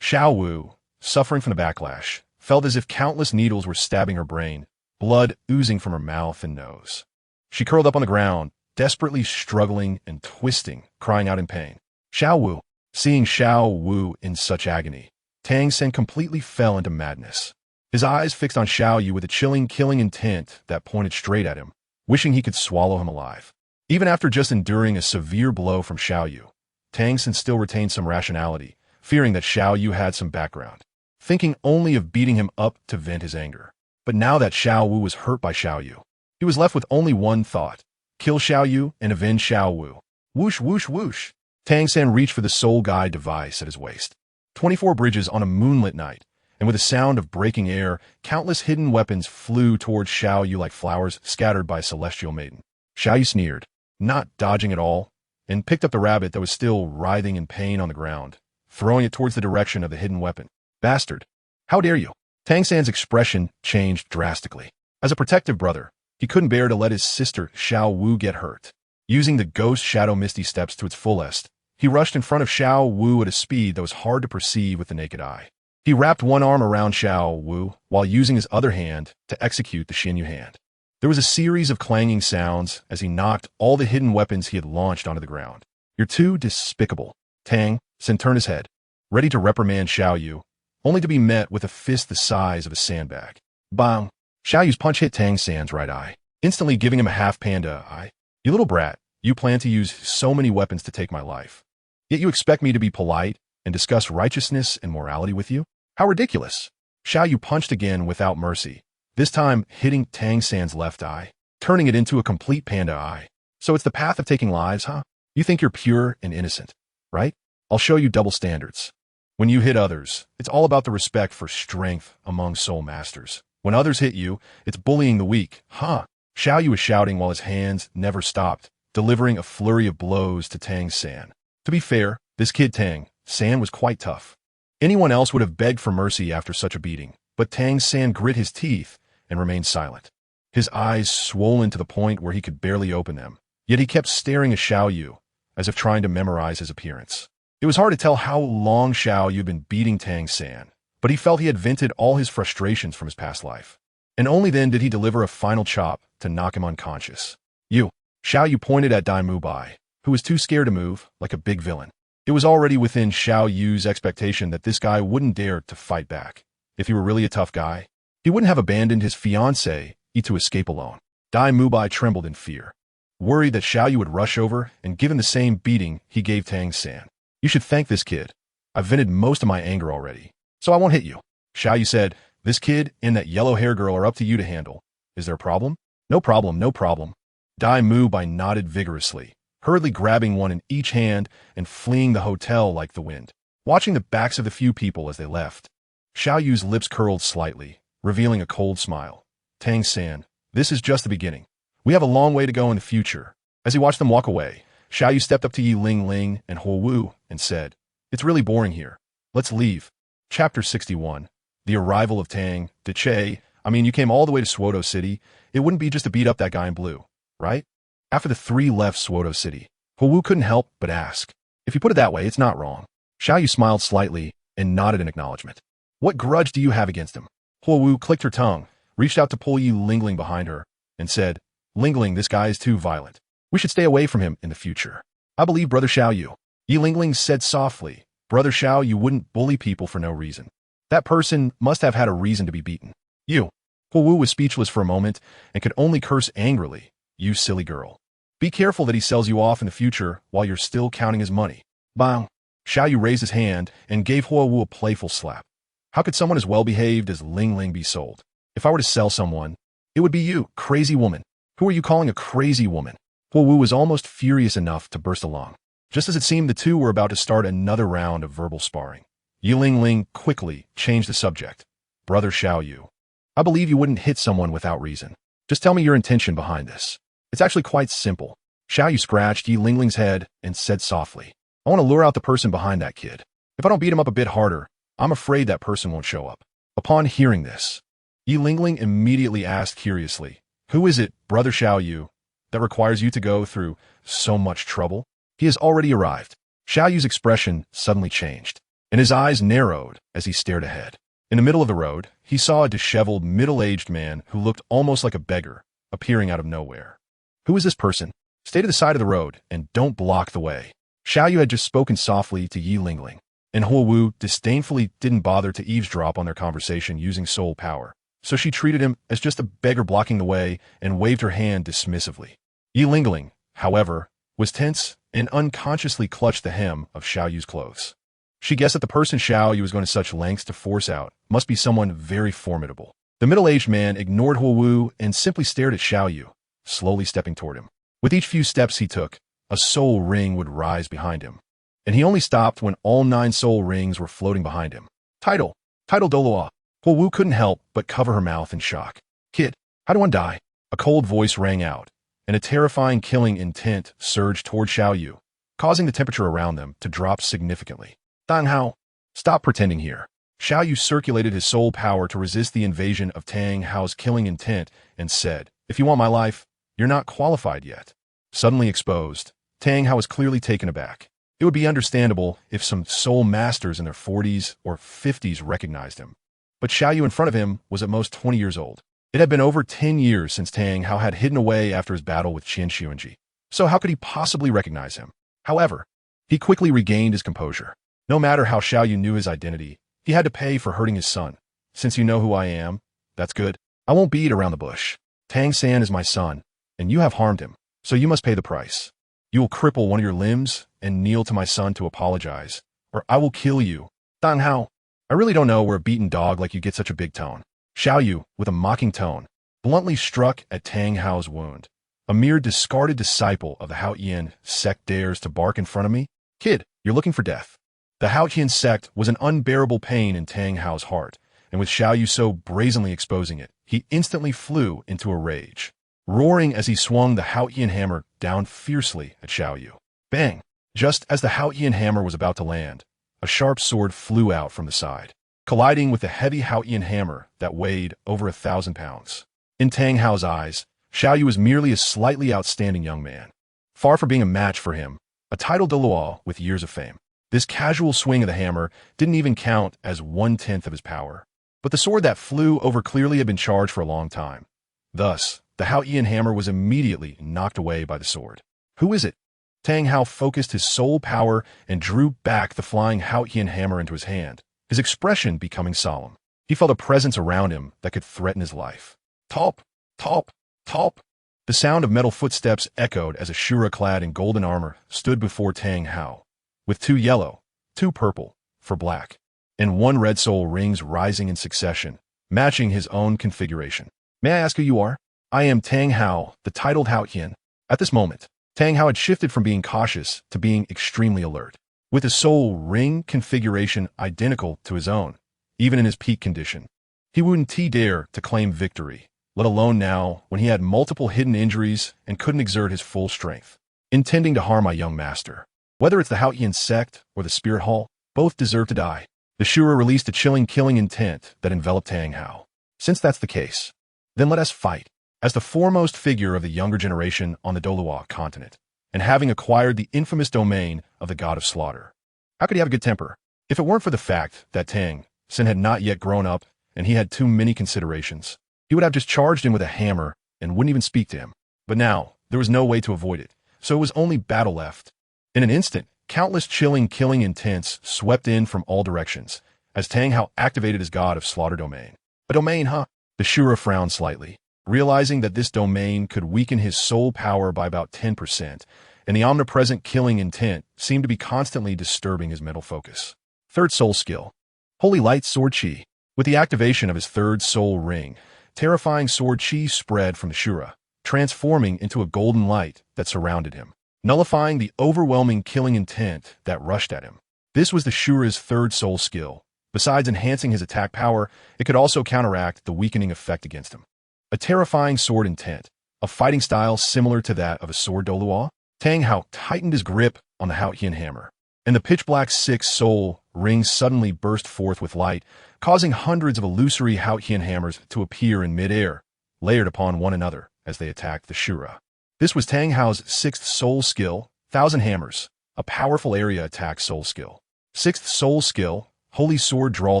Xiao Wu, suffering from the backlash, felt as if countless needles were stabbing her brain, blood oozing from her mouth and nose. She curled up on the ground, desperately struggling and twisting, crying out in pain. Xiao Wu, seeing Xiao Wu in such agony, Tang San completely fell into madness. His eyes fixed on Xiao Yu with a chilling, killing intent that pointed straight at him, wishing he could swallow him alive. Even after just enduring a severe blow from Xiao Yu, Tang San still retained some rationality, fearing that Xiao Yu had some background, thinking only of beating him up to vent his anger. But now that Xiao Wu was hurt by Xiao Yu, he was left with only one thought: kill Xiao Yu and avenge Xiao Wu. Whoosh, whoosh, whoosh. Tang San reached for the soul guide device at his waist. 24 bridges on a moonlit night, and with a sound of breaking air, countless hidden weapons flew towards Xiao Yu like flowers scattered by a celestial maiden. Xiao Yu sneered, not dodging at all, and picked up the rabbit that was still writhing in pain on the ground, throwing it towards the direction of the hidden weapon. Bastard! How dare you? Tang San's expression changed drastically. As a protective brother, he couldn't bear to let his sister Xiao Wu get hurt. Using the ghost shadow misty steps to its fullest, he rushed in front of Xiao Wu at a speed that was hard to perceive with the naked eye. He wrapped one arm around Xiao Wu while using his other hand to execute the Xinyu hand. There was a series of clanging sounds as he knocked all the hidden weapons he had launched onto the ground. You're too despicable. Tang San turned his head, ready to reprimand Xiao Yu, only to be met with a fist the size of a sandbag. Bang! Xiao Yu's punch hit Tang San's right eye, instantly giving him a half-panda eye. You little brat, you plan to use so many weapons to take my life. Yet you expect me to be polite and discuss righteousness and morality with you? How ridiculous! Xiao Yu punched again without mercy, this time hitting Tang San's left eye, turning it into a complete panda eye. So it's the path of taking lives, huh? You think you're pure and innocent, right? I'll show you double standards. When you hit others, it's all about the respect for strength among soul masters. When others hit you, it's bullying the weak, huh? Xiao Yu was shouting while his hands never stopped, delivering a flurry of blows to Tang San. To be fair, this kid Tang San was quite tough. Anyone else would have begged for mercy after such a beating, but Tang San grit his teeth and remained silent. His eyes swollen to the point where he could barely open them, yet he kept staring at Xiao Yu, as if trying to memorize his appearance. It was hard to tell how long Xiao Yu had been beating Tang San, but he felt he had vented all his frustrations from his past life. And only then did he deliver a final chop to knock him unconscious. You! Xiao Yu pointed at Dai Mubai, who was too scared to move, like a big villain. It was already within Xiao Yu's expectation that this guy wouldn't dare to fight back. If he were really a tough guy, he wouldn't have abandoned his fiancée to escape alone. Dai Mubai trembled in fear, worried that Xiao Yu would rush over and give him the same beating he gave Tang San. You should thank this kid. I've vented most of my anger already, so I won't hit you. Xiao Yu said, this kid and that yellow hair girl are up to you to handle. Is there a problem? No problem, no problem. Dai Mu Bai nodded vigorously, hurriedly grabbing one in each hand and fleeing the hotel like the wind. Watching the backs of the few people as they left, Xiao Yu's lips curled slightly, revealing a cold smile. Tang-san, this is just the beginning. We have a long way to go in the future. As he watched them walk away, Xiao Yu stepped up to Yi Ling and Huo Wu and said, it's really boring here. Let's leave. Chapter 61. The Arrival of Tang, Deche. I mean, you came all the way to Swoto City. It wouldn't be just to beat up that guy in blue, right? After the three left Swoto City, Huo Wu couldn't help but ask. If you put it that way, it's not wrong. Xiao Yu smiled slightly and nodded in acknowledgement. What grudge do you have against him? Huo Wu clicked her tongue, reached out to pull Yi Ling behind her, and said, Ling, this guy is too violent. We should stay away from him in the future. I believe Brother Xiao Yu. Yi Ling said softly, Brother Xiao Yu wouldn't bully people for no reason. That person must have had a reason to be beaten. You. Huo Wu was speechless for a moment and could only curse angrily. You silly girl. Be careful that he sells you off in the future while you're still counting his money. Bang. Xiao Yu raised his hand and gave Huo Wu a playful slap. How could someone as well-behaved as Ling be sold? If I were to sell someone, it would be you, crazy woman. Who are you calling a crazy woman? Huo Wu was almost furious enough to burst along. Just as it seemed the two were about to start another round of verbal sparring, Yi Ling quickly changed the subject. Brother Xiao Yu, I believe you wouldn't hit someone without reason. Just tell me your intention behind this. It's actually quite simple. Xiao Yu scratched Yi Ling's head and said softly, I want to lure out the person behind that kid. If I don't beat him up a bit harder, I'm afraid that person won't show up. Upon hearing this, Yi Ling immediately asked curiously, who is it, Brother Xiao Yu, that requires you to go through so much trouble? He has already arrived. Xiao Yu's expression suddenly changed, and his eyes narrowed as he stared ahead. In the middle of the road, he saw a disheveled, middle-aged man who looked almost like a beggar, appearing out of nowhere. Who is this person? Stay to the side of the road and don't block the way. Xiao Yu had just spoken softly to Yi Ling, and Huo Wu disdainfully didn't bother to eavesdrop on their conversation using soul power, so she treated him as just a beggar blocking the way and waved her hand dismissively. Yi Ling, however, was tense and unconsciously clutched the hem of Xiao Yu's clothes. She guessed that the person Xiao Yu was going to such lengths to force out must be someone very formidable. The middle-aged man ignored Huo Wu and simply stared at Xiao Yu, slowly stepping toward him. With each few steps he took, a soul ring would rise behind him, and he only stopped when all 9 soul rings were floating behind him. Title Douluo. Huo Wu couldn't help but cover her mouth in shock. Kid, how do one die? A cold voice rang out, and a terrifying killing intent surged toward Xiao Yu, causing the temperature around them to drop significantly. Dan Hao, stop pretending here. Xiao Yu circulated his soul power to resist the invasion of Tang Hao's killing intent and said, if you want my life, you're not qualified yet. Suddenly exposed, Tang Hao was clearly taken aback. It would be understandable if some soul masters in their 40s or 50s recognized him. But Xiao Yu in front of him was at most 20 years old. It had been over 10 years since Tang Hao had hidden away after his battle with Qian Xuanji. So how could he possibly recognize him? However, he quickly regained his composure. No matter how Xiao Yu knew his identity, he had to pay for hurting his son. Since you know who I am, that's good. I won't beat around the bush. Tang-san is my son, and you have harmed him, so you must pay the price. You will cripple one of your limbs and kneel to my son to apologize, or I will kill you. Dan Hao, I really don't know where a beaten dog like you get such a big tone. Xiao Yu, with a mocking tone, bluntly struck at Tang Hao's wound. A mere discarded disciple of the Haotian sect dares to bark in front of me? Kid, you're looking for death. The Haotian sect was an unbearable pain in Tang Hao's heart, and with Xiao Yu so brazenly exposing it, he instantly flew into a rage, roaring as he swung the Haotian hammer down fiercely at Xiao Yu. Bang! Just as the Haotian hammer was about to land, a sharp sword flew out from the side, colliding with the heavy Haotian hammer that weighed over 1,000 pounds. In Tang Hao's eyes, Xiao Yu was merely a slightly outstanding young man, far from being a match for him, a titled Douluo with years of fame. This casual swing of the hammer didn't even count as 1/10 of his power. But the sword that flew over clearly had been charged for a long time. Thus, the Haotian hammer was immediately knocked away by the sword. Who is it? Tang Hao focused his soul power and drew back the flying Haotian hammer into his hand, his expression becoming solemn. He felt a presence around him that could threaten his life. Top, top, top. The sound of metal footsteps echoed as Asura clad in golden armor stood before Tang Hao, with 2 yellow, 2 purple, for black, and 1 red soul rings rising in succession, matching his own configuration. May I ask who you are? I am Tang Hao, the titled Hao Yin. At this moment, Tang Hao had shifted from being cautious to being extremely alert. With his soul ring configuration identical to his own, even in his peak condition, he wouldn't dare to claim victory, let alone now when he had multiple hidden injuries and couldn't exert his full strength, intending to harm my young master. Whether it's the Hao Yin sect or the Spirit Hall, both deserve to die. The Shura released a chilling killing intent that enveloped Tang Hao. Since that's the case, then let us fight. As the foremost figure of the younger generation on the Douluo continent, and having acquired the infamous domain of the God of Slaughter, how could he have a good temper? If it weren't for the fact that Tang Sin had not yet grown up and he had too many considerations, he would have just charged him with a hammer and wouldn't even speak to him. But now, there was no way to avoid it, so it was only battle left. In an instant, countless chilling killing intents swept in from all directions, as Tang Hao activated his God of Slaughter domain. A domain, huh? The Shura frowned slightly, realizing that this domain could weaken his soul power by about 10%, and the omnipresent killing intent seemed to be constantly disturbing his mental focus. Third soul skill. Holy Light Sword Chi. With the activation of his third soul ring, terrifying sword chi spread from the Shura, transforming into a golden light that surrounded him, nullifying the overwhelming killing intent that rushed at him. This was the Shura's third soul skill. Besides enhancing his attack power, it could also counteract the weakening effect against him. A terrifying sword intent, a fighting style similar to that of a sword Douluo. Tang Hao tightened his grip on the Hao Yin hammer, and the pitch-black 6 soul ring suddenly burst forth with light, causing hundreds of illusory Hao Yin hammers to appear in mid-air, layered upon one another as they attacked the Shura. This was Tang Hao's 6th soul skill, Thousand Hammers, a powerful area attack soul skill. 6th soul skill, Holy Sword Draw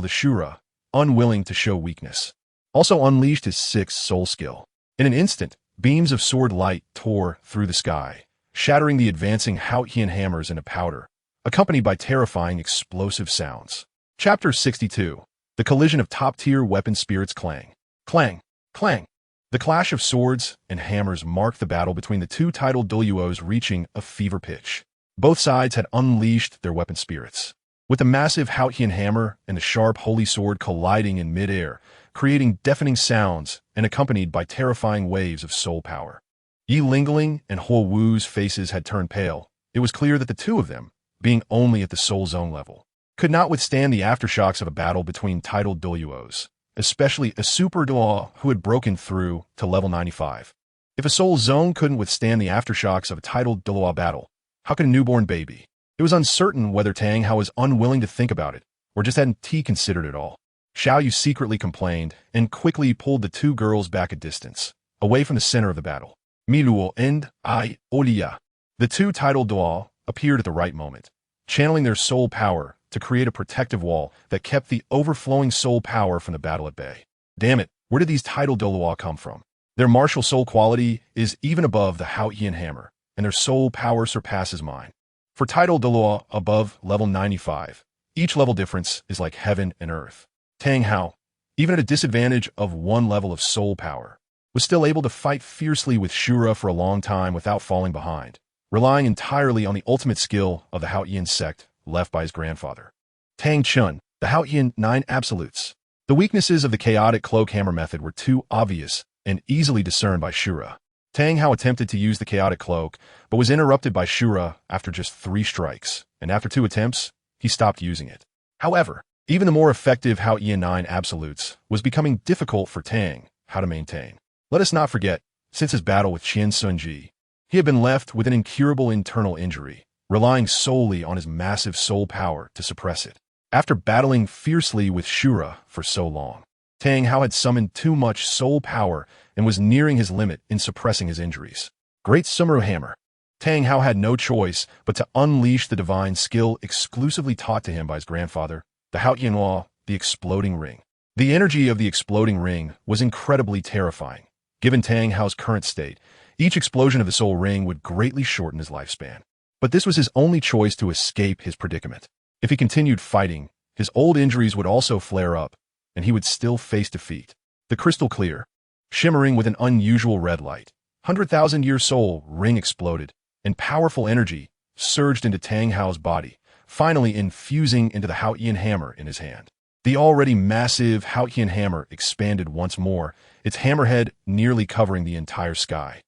the Shura, unwilling to show weakness, also unleashed his 6th soul skill. In an instant, beams of sword light tore through the sky, shattering the advancing Hao Yin hammers into powder, accompanied by terrifying explosive sounds. Chapter 62. The collision of top-tier weapon spirits clang. Clang. Clang. The clash of swords and hammers marked the battle between the two titled Douluos reaching a fever pitch. Both sides had unleashed their weapon spirits, with the massive Hao Yin hammer and the sharp Holy Sword colliding in mid-air, creating deafening sounds and accompanied by terrifying waves of soul power. Yi Lingling and Huo Wu's faces had turned pale. It was clear that the two of them, being only at the soul zone level, could not withstand the aftershocks of a battle between titled Douluos, especially a super Douluo who had broken through to level 95. If a soul zone couldn't withstand the aftershocks of a titled Douluo battle, how could a newborn baby? It was uncertain whether Tang Hao was unwilling to think about it, or just hadn't considered it all. Xiao Yu secretly complained, and quickly pulled the two girls back a distance, away from the center of the battle. Miluo and Olia, the two titled Douluo, appeared at the right moment, channeling their soul power to create a protective wall that kept the overflowing soul power from the battle at bay. Damn it, where did these titled Douluo come from? Their martial soul quality is even above the Hao Yin hammer, and their soul power surpasses mine. For titled Douluo above level 95, each level difference is like heaven and earth. Tang Hao, even at a disadvantage of 1 level of soul power, was still able to fight fiercely with Shura for a long time without falling behind, relying entirely on the ultimate skill of the Hao Yin sect left by his grandfather. Tang Chun, the Hao Yin 9 Absolutes. The weaknesses of the chaotic cloak hammer method were too obvious and easily discerned by Shura. Tang Hao attempted to use the chaotic cloak, but was interrupted by Shura after just 3 strikes, and after 2 attempts, he stopped using it. However, even the more effective Hao Yin 9 Absolutes was becoming difficult for Tang Hao to maintain. Let us not forget, since his battle with Qian Sunji, he had been left with an incurable internal injury, relying solely on his massive soul power to suppress it. After battling fiercely with Shura for so long, Tang Hao had summoned too much soul power and was nearing his limit in suppressing his injuries. Great Sumeru Hammer. Tang Hao had no choice but to unleash the divine skill exclusively taught to him by his grandfather, the Hao Yin Law, the Exploding Ring. The energy of the Exploding Ring was incredibly terrifying. Given Tang Hao's current state, each explosion of the soul ring would greatly shorten his lifespan. But this was his only choice to escape his predicament. If he continued fighting, his old injuries would also flare up, and he would still face defeat. The crystal clear, shimmering with an unusual red light, 100,000-year soul ring exploded, and powerful energy surged into Tang Hao's body, finally infusing into the Haotian hammer in his hand. The already massive Haotian hammer expanded once more, its hammerhead nearly covering the entire sky.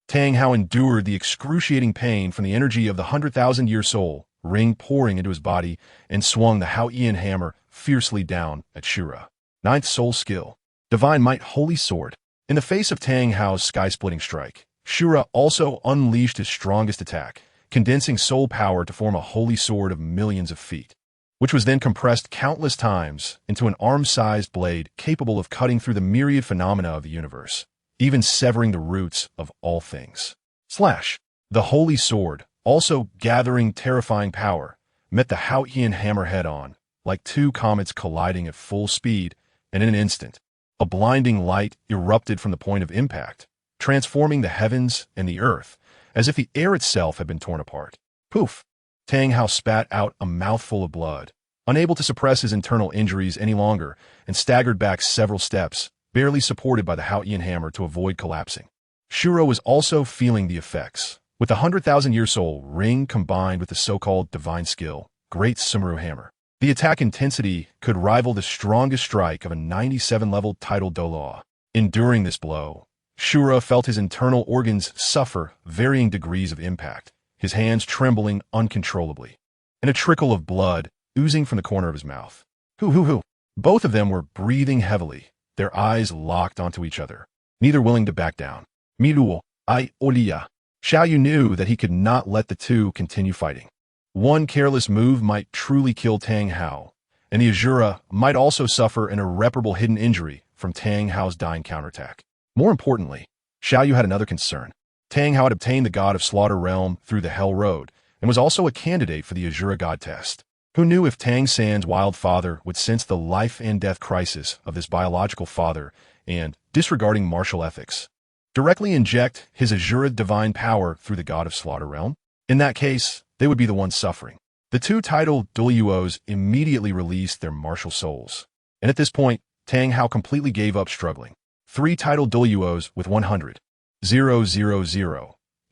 Tang Hao endured the excruciating pain from the energy of the 100,000-year soul ring pouring into his body and swung the Haotian hammer fiercely down at Shura. Ninth soul skill, Divine Might Holy Sword. In the face of Tang Hao's sky-splitting strike, Shura also unleashed his strongest attack, condensing soul power to form a holy sword of millions of feet, which was then compressed countless times into an arm-sized blade capable of cutting through the myriad phenomena of the universe, even severing the roots of all things. The holy sword, also gathering terrifying power, met the Haotian hammer head-on, like two comets colliding at full speed, and in an instant, a blinding light erupted from the point of impact, transforming the heavens and the earth, as if the air itself had been torn apart. Poof! Tang Hao spat out a mouthful of blood, unable to suppress his internal injuries any longer, and staggered back several steps, barely supported by the Haotian hammer to avoid collapsing. Shura was also feeling the effects, with the 100,000-year soul ring combined with the so-called divine skill, Great Sumeru Hammer. The attack intensity could rival the strongest strike of a 97-level title Douluo. Enduring this blow, Shura felt his internal organs suffer varying degrees of impact, his hands trembling uncontrollably, and a trickle of blood oozing from the corner of his mouth. Hoo. Both of them were breathing heavily, their eyes locked onto each other, neither willing to back down. Miluo, Olia. Xiao Yu knew that he could not let the two continue fighting. One careless move might truly kill Tang Hao, and the Asura might also suffer an irreparable hidden injury from Tang Hao's dying counterattack. More importantly, Xiao Yu had another concern. Tang Hao had obtained the God of Slaughter realm through the Hell Road, and was also a candidate for the Asura God test. Who knew if Tang San's wild father would sense the life and death crisis of this biological father and, disregarding martial ethics, directly inject his Asura divine power through the God of Slaughter realm? In that case, they would be the ones suffering. The two titled Douluos immediately released their martial souls, and at this point, Tang Hao completely gave up struggling. 3 titled Douluos with 100,000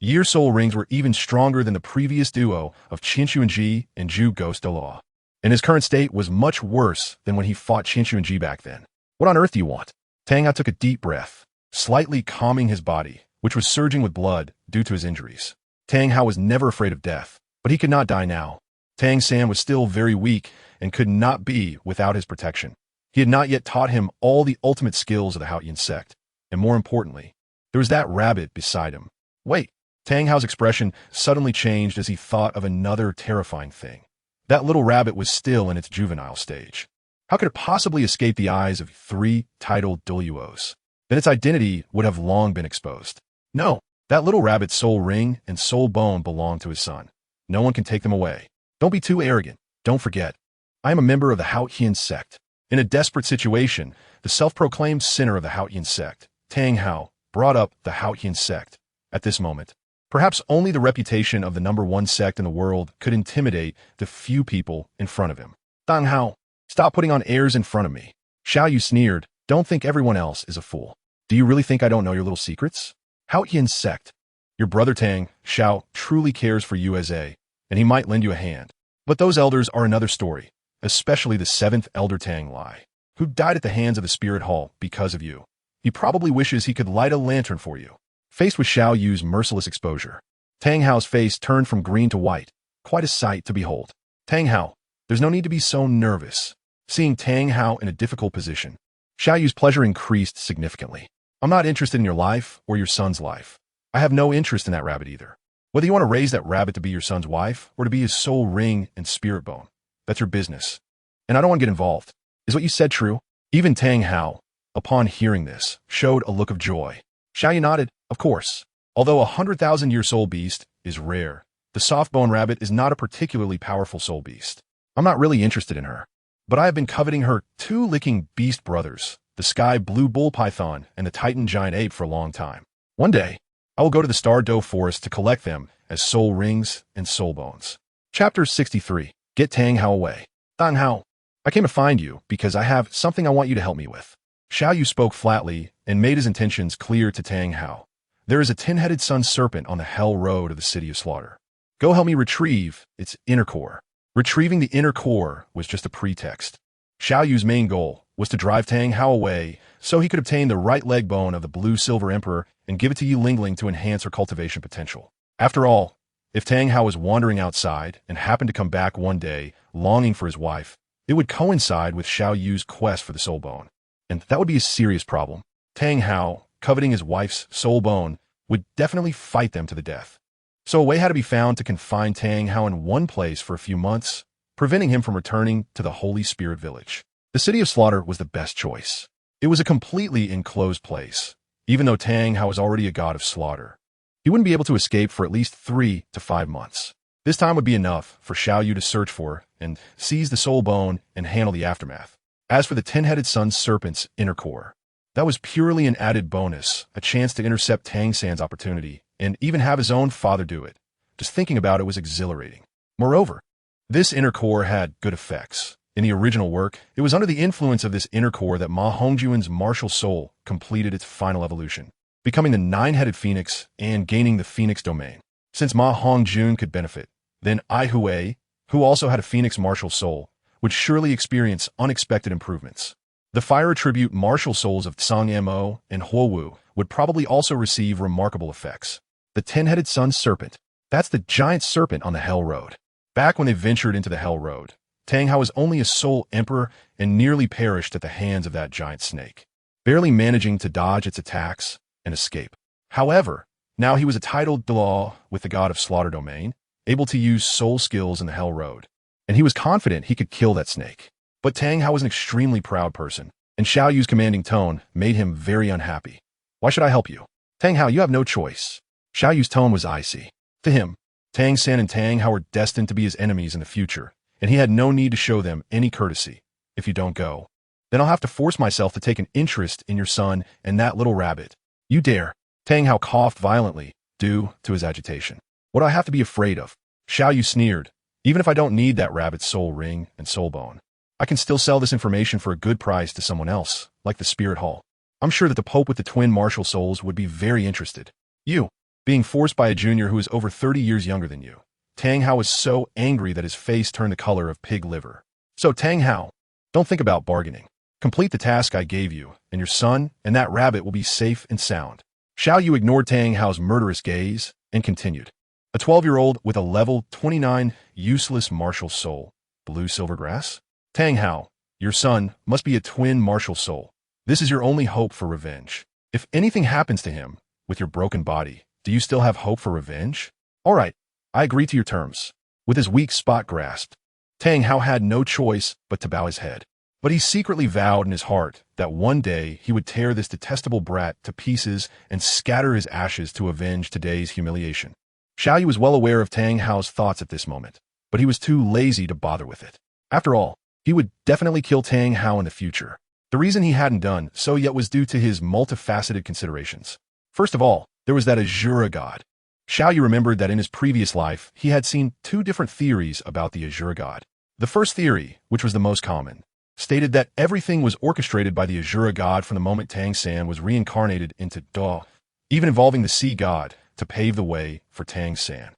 year soul rings were even stronger than the previous duo of Qinshu and Zhu Ghost Douluo, and his current state was much worse than when he fought Qinshu back then. What on earth do you want? Tang Hao took a deep breath, slightly calming his body, which was surging with blood due to his injuries. Tang Hao was never afraid of death, but he could not die now. Tang San was still very weak and could not be without his protection. He had not yet taught him all the ultimate skills of the Haotian sect, and more importantly, there was that rabbit beside him. Wait, Tang Hao's expression suddenly changed as he thought of another terrifying thing. That little rabbit was still in its juvenile stage. How could it possibly escape the eyes of 3 titled Douluos? Then its identity would have long been exposed. No, that little rabbit's soul ring and soul bone belonged to his son. No one can take them away. Don't be too arrogant. Don't forget, I am a member of the Haotian sect. In a desperate situation, the self-proclaimed sinner of the Haotian sect, Tang Hao, brought up the Haotian sect. At this moment, perhaps only the reputation of the #1 sect in the world could intimidate the few people in front of him. Tang Hao, stop putting on airs in front of me. Xiao Yu sneered. Don't think everyone else is a fool. Do you really think I don't know your little secrets? Haotian sect. Your brother Tang, Xiao, truly cares for you and he might lend you a hand. But those elders are another story, especially the 7th Elder Tang Lai, who died at the hands of the Spirit Hall because of you. He probably wishes he could light a lantern for you. Faced with Xiao Yu's merciless exposure, Tang Hao's face turned from green to white, quite a sight to behold. Tang Hao, there's no need to be so nervous. Seeing Tang Hao in a difficult position, Xiao Yu's pleasure increased significantly. I'm not interested in your life or your son's life. I have no interest in that rabbit either. Whether you want to raise that rabbit to be your son's wife or to be his soul ring and spirit bone, that's your business. And I don't want to get involved. Is what you said true? Even Tang Hao, upon hearing this, showed a look of joy. Xiao Yu nodded, of course. Although a 100,000-year soul beast is rare, the soft-bone rabbit is not a particularly powerful soul beast. I'm not really interested in her, but I have been coveting her 2 licking beast brothers, the sky blue bull python and the titan giant ape, for a long time. One day, I will go to the Star Doe Forest to collect them as soul rings and soul bones. Chapter 63. Get Tang Hao away. Tang Hao, I came to find you because I have something I want you to help me with. Xiao Yu spoke flatly and made his intentions clear to Tang Hao. There is a 10-headed sun serpent on the Hell Road of the City of Slaughter. Go help me retrieve its inner core. Retrieving the inner core was just a pretext. Xiao Yu's main goal was to drive Tang Hao away so he could obtain the right leg bone of the Blue-Silver Emperor and give it to Yi Lingling to enhance her cultivation potential. After all, if Tang Hao was wandering outside and happened to come back one day longing for his wife, it would coincide with Xiao Yu's quest for the soul bone. And that would be a serious problem. Tang Hao, coveting his wife's soul bone, would definitely fight them to the death. So a way had to be found to confine Tang Hao in one place for a few months, preventing him from returning to the Holy Spirit Village. The City of Slaughter was the best choice. It was a completely enclosed place, even though Tang Hao was already a god of slaughter. He wouldn't be able to escape for at least 3 to 5 months. This time would be enough for Xiao Yu to search for and seize the soul bone and handle the aftermath. As for the 10-headed sun serpent's inner core, that was purely an added bonus, a chance to intercept Tang San's opportunity, and even have his own father do it. Just thinking about it was exhilarating. Moreover, this inner core had good effects. In the original work, it was under the influence of this inner core that Ma Hongjuan's martial soul completed its final evolution, becoming the 9-headed phoenix and gaining the phoenix domain. Since Ma Hongjun could benefit, then Ai Hui, who also had a phoenix martial soul, would surely experience unexpected improvements. The fire attribute martial souls of Tsang Mo and Huowu would probably also receive remarkable effects. The 10-headed sun serpent, that's the giant serpent on the Hell Road. Back when they ventured into the Hell Road, Tang Hao was only a soul emperor and nearly perished at the hands of that giant snake, barely managing to dodge its attacks and escape. However, now he was a titled Douluo with the god of slaughter domain, able to use soul skills in the Hell Road, and he was confident he could kill that snake. But Tang Hao was an extremely proud person, and Xiao Yu's commanding tone made him very unhappy. Why should I help you? Tang Hao, you have no choice. Xiao Yu's tone was icy. To him, Tang San and Tang Hao were destined to be his enemies in the future, and he had no need to show them any courtesy. If you don't go, then I'll have to force myself to take an interest in your son and that little rabbit. You dare? Tang Hao coughed violently, due to his agitation. What do I have to be afraid of? Xiao Yu sneered. Even if I don't need that rabbit's soul ring and soul bone, I can still sell this information for a good price to someone else, like the Spirit Hall. I'm sure that the Pope with the twin martial souls would be very interested. You, being forced by a junior who is over 30 years younger than you. Tang Hao was so angry that his face turned the color of pig liver. So Tang Hao, don't think about bargaining. Complete the task I gave you, and your son and that rabbit will be safe and sound. Xiao Yu ignored Tang Hao's murderous gaze and continued. A 12-year-old with a level 29 useless martial soul. Blue silver grass? Tang Hao, your son must be a twin martial soul. This is your only hope for revenge. If anything happens to him with your broken body, do you still have hope for revenge? All right, I agree to your terms. With his weak spot grasped, Tang Hao had no choice but to bow his head. But he secretly vowed in his heart that one day he would tear this detestable brat to pieces and scatter his ashes to avenge today's humiliation. Xiao Yu was well aware of Tang Hao's thoughts at this moment, but he was too lazy to bother with it. After all, he would definitely kill Tang Hao in the future. The reason he hadn't done so yet was due to his multifaceted considerations. First of all, there was that Asura god. Xiao Yu remembered that in his previous life, he had seen 2 different theories about the Asura god. The first theory, which was the most common, stated that everything was orchestrated by the Asura god from the moment Tang San was reincarnated into Da, even involving the sea god to pave the way for Tang San.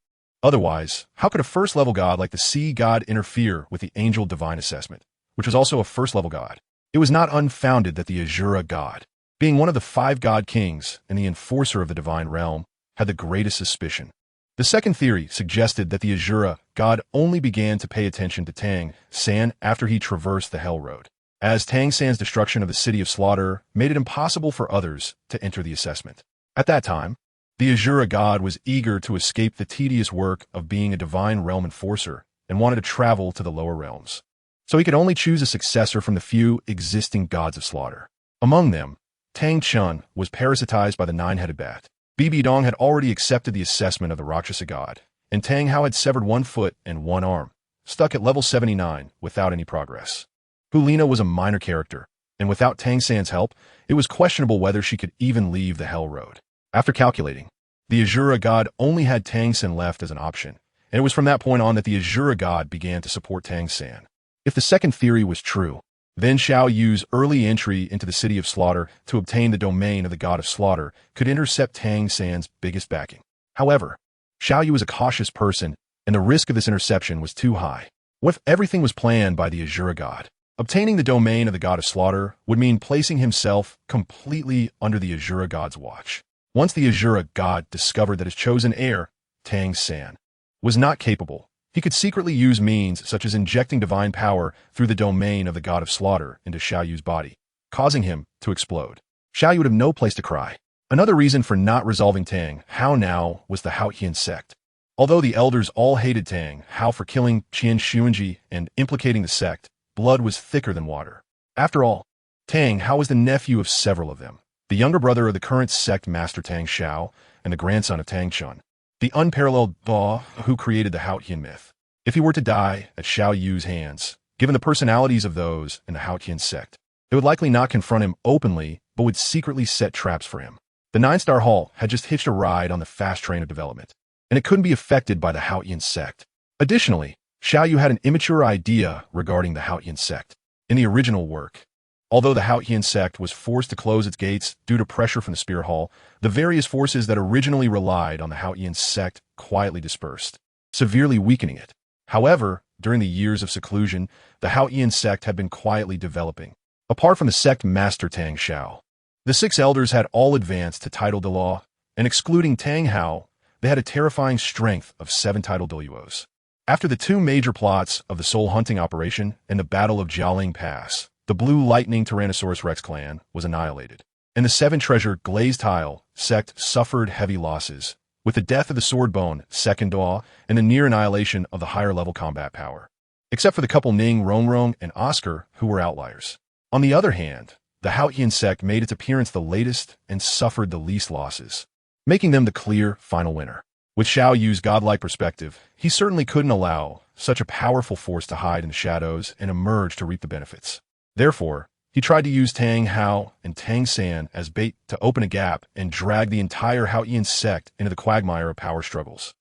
Otherwise, how could a first-level god like the sea god interfere with the angel divine assessment, which was also a first-level god? It was not unfounded that the Asura god, being one of the 5 god kings and the enforcer of the divine realm, had the greatest suspicion. The second theory suggested that the Asura god only began to pay attention to Tang San after he traversed the Hell Road, as Tang San's destruction of the City of Slaughter made it impossible for others to enter the assessment. At that time, the Asura god was eager to escape the tedious work of being a divine realm enforcer and wanted to travel to the lower realms. So he could only choose a successor from the few existing gods of slaughter. Among them, Tang Chun was parasitized by the 9-headed bat. Bibi Dong had already accepted the assessment of the Rakshasa god, and Tang Hao had severed 1 foot and 1 arm, stuck at level 79 without any progress. Hulina was a minor character, and without Tang San's help, it was questionable whether she could even leave the Hell Road. After calculating, the Asura god only had Tang San left as an option, and it was from that point on that the Asura god began to support Tang San. If the second theory was true, then Xiao Yu's early entry into the City of Slaughter to obtain the domain of the god of slaughter could intercept Tang San's biggest backing. However, Xiao Yu was a cautious person, and the risk of this interception was too high. What if everything was planned by the Asura god? Obtaining the domain of the god of slaughter would mean placing himself completely under the Asura god's watch. Once the Asura god discovered that his chosen heir, Tang San, was not capable, he could secretly use means such as injecting divine power through the domain of the god of slaughter into Xiao Yu's body, causing him to explode. Xiao Yu would have no place to cry. Another reason for not resolving Tang Hao now was the Haotian sect. Although the elders all hated Tang Hao for killing Qian Xuanji and implicating the sect, blood was thicker than water. After all, Tang Hao was the nephew of several of them, the younger brother of the current sect master Tang Xiao and the grandson of Tang Chun, the unparalleled Ba who created the Haotian myth. If he were to die at Xiao Yu's hands, given the personalities of those in the Haotian sect, they would likely not confront him openly, but would secretly set traps for him. The Nine-Star Hall had just hitched a ride on the fast train of development, and it couldn't be affected by the Haotian sect. Additionally, Xiao Yu had an immature idea regarding the Haotian sect. In the original work, although the Haotian sect was forced to close its gates due to pressure from the Spirit Hall, the various forces that originally relied on the Haotian sect quietly dispersed, severely weakening it. However, during the years of seclusion, the Haotian sect had been quietly developing. Apart from the sect master Tang Xiao, the 6 elders had all advanced to title Douluo, and excluding Tang Hao, they had a terrifying strength of 7 title Douluos. After the 2 major plots of the soul hunting operation and the Battle of Jialing Pass, the Blue Lightning Tyrannosaurus Rex clan was annihilated, and the 7 treasure Glazed Tile sect suffered heavy losses, with the death of the Swordbone second Daw and the near annihilation of the higher level combat power, except for the couple Ning, Rongrong, and Oscar, who were outliers. On the other hand, the Haotian sect made its appearance the latest and suffered the least losses, making them the clear final winner. With Xiao Yu's godlike perspective, he certainly couldn't allow such a powerful force to hide in the shadows and emerge to reap the benefits. Therefore, he tried to use Tang Hao and Tang San as bait to open a gap and drag the entire Haotian sect into the quagmire of power struggles,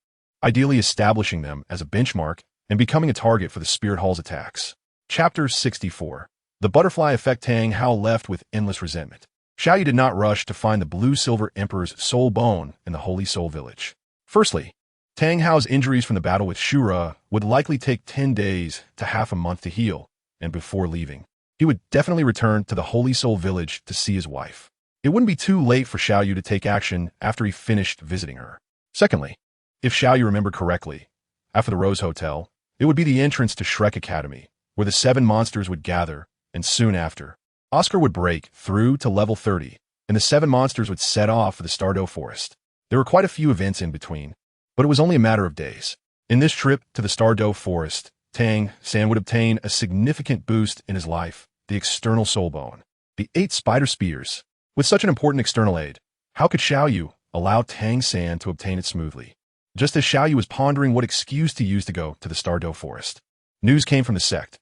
ideally establishing them as a benchmark and becoming a target for the Spirit Hall's attacks. Chapter 64. The butterfly effect. Tang Hao left with endless resentment. Xiao Yu did not rush to find the Blue-Silver Emperor's soul bone in the Holy Soul Village. Firstly, Tang Hao's injuries from the battle with Shura would likely take 10 days to half a month to heal, and before leaving, he would definitely return to the Holy Soul Village to see his wife. It wouldn't be too late for Xiao Yu to take action after he finished visiting her. Secondly, if Xiao Yu remembered correctly, after the Rose Hotel, it would be the entrance to Shrek Academy, where the 7 monsters would gather, and soon after, Oscar would break through to level 30, and the 7 monsters would set off for the Stardew Forest. There were quite a few events in between, but it was only a matter of days. In this trip to the Stardew Forest, Tang San would obtain a significant boost in his life, the external soul bone, the 8 spider spears. With such an important external aid, how could Xiao Yu allow Tang San to obtain it smoothly? Just as Xiao Yu was pondering what excuse to use to go to the Stardew Forest, news came from the sect.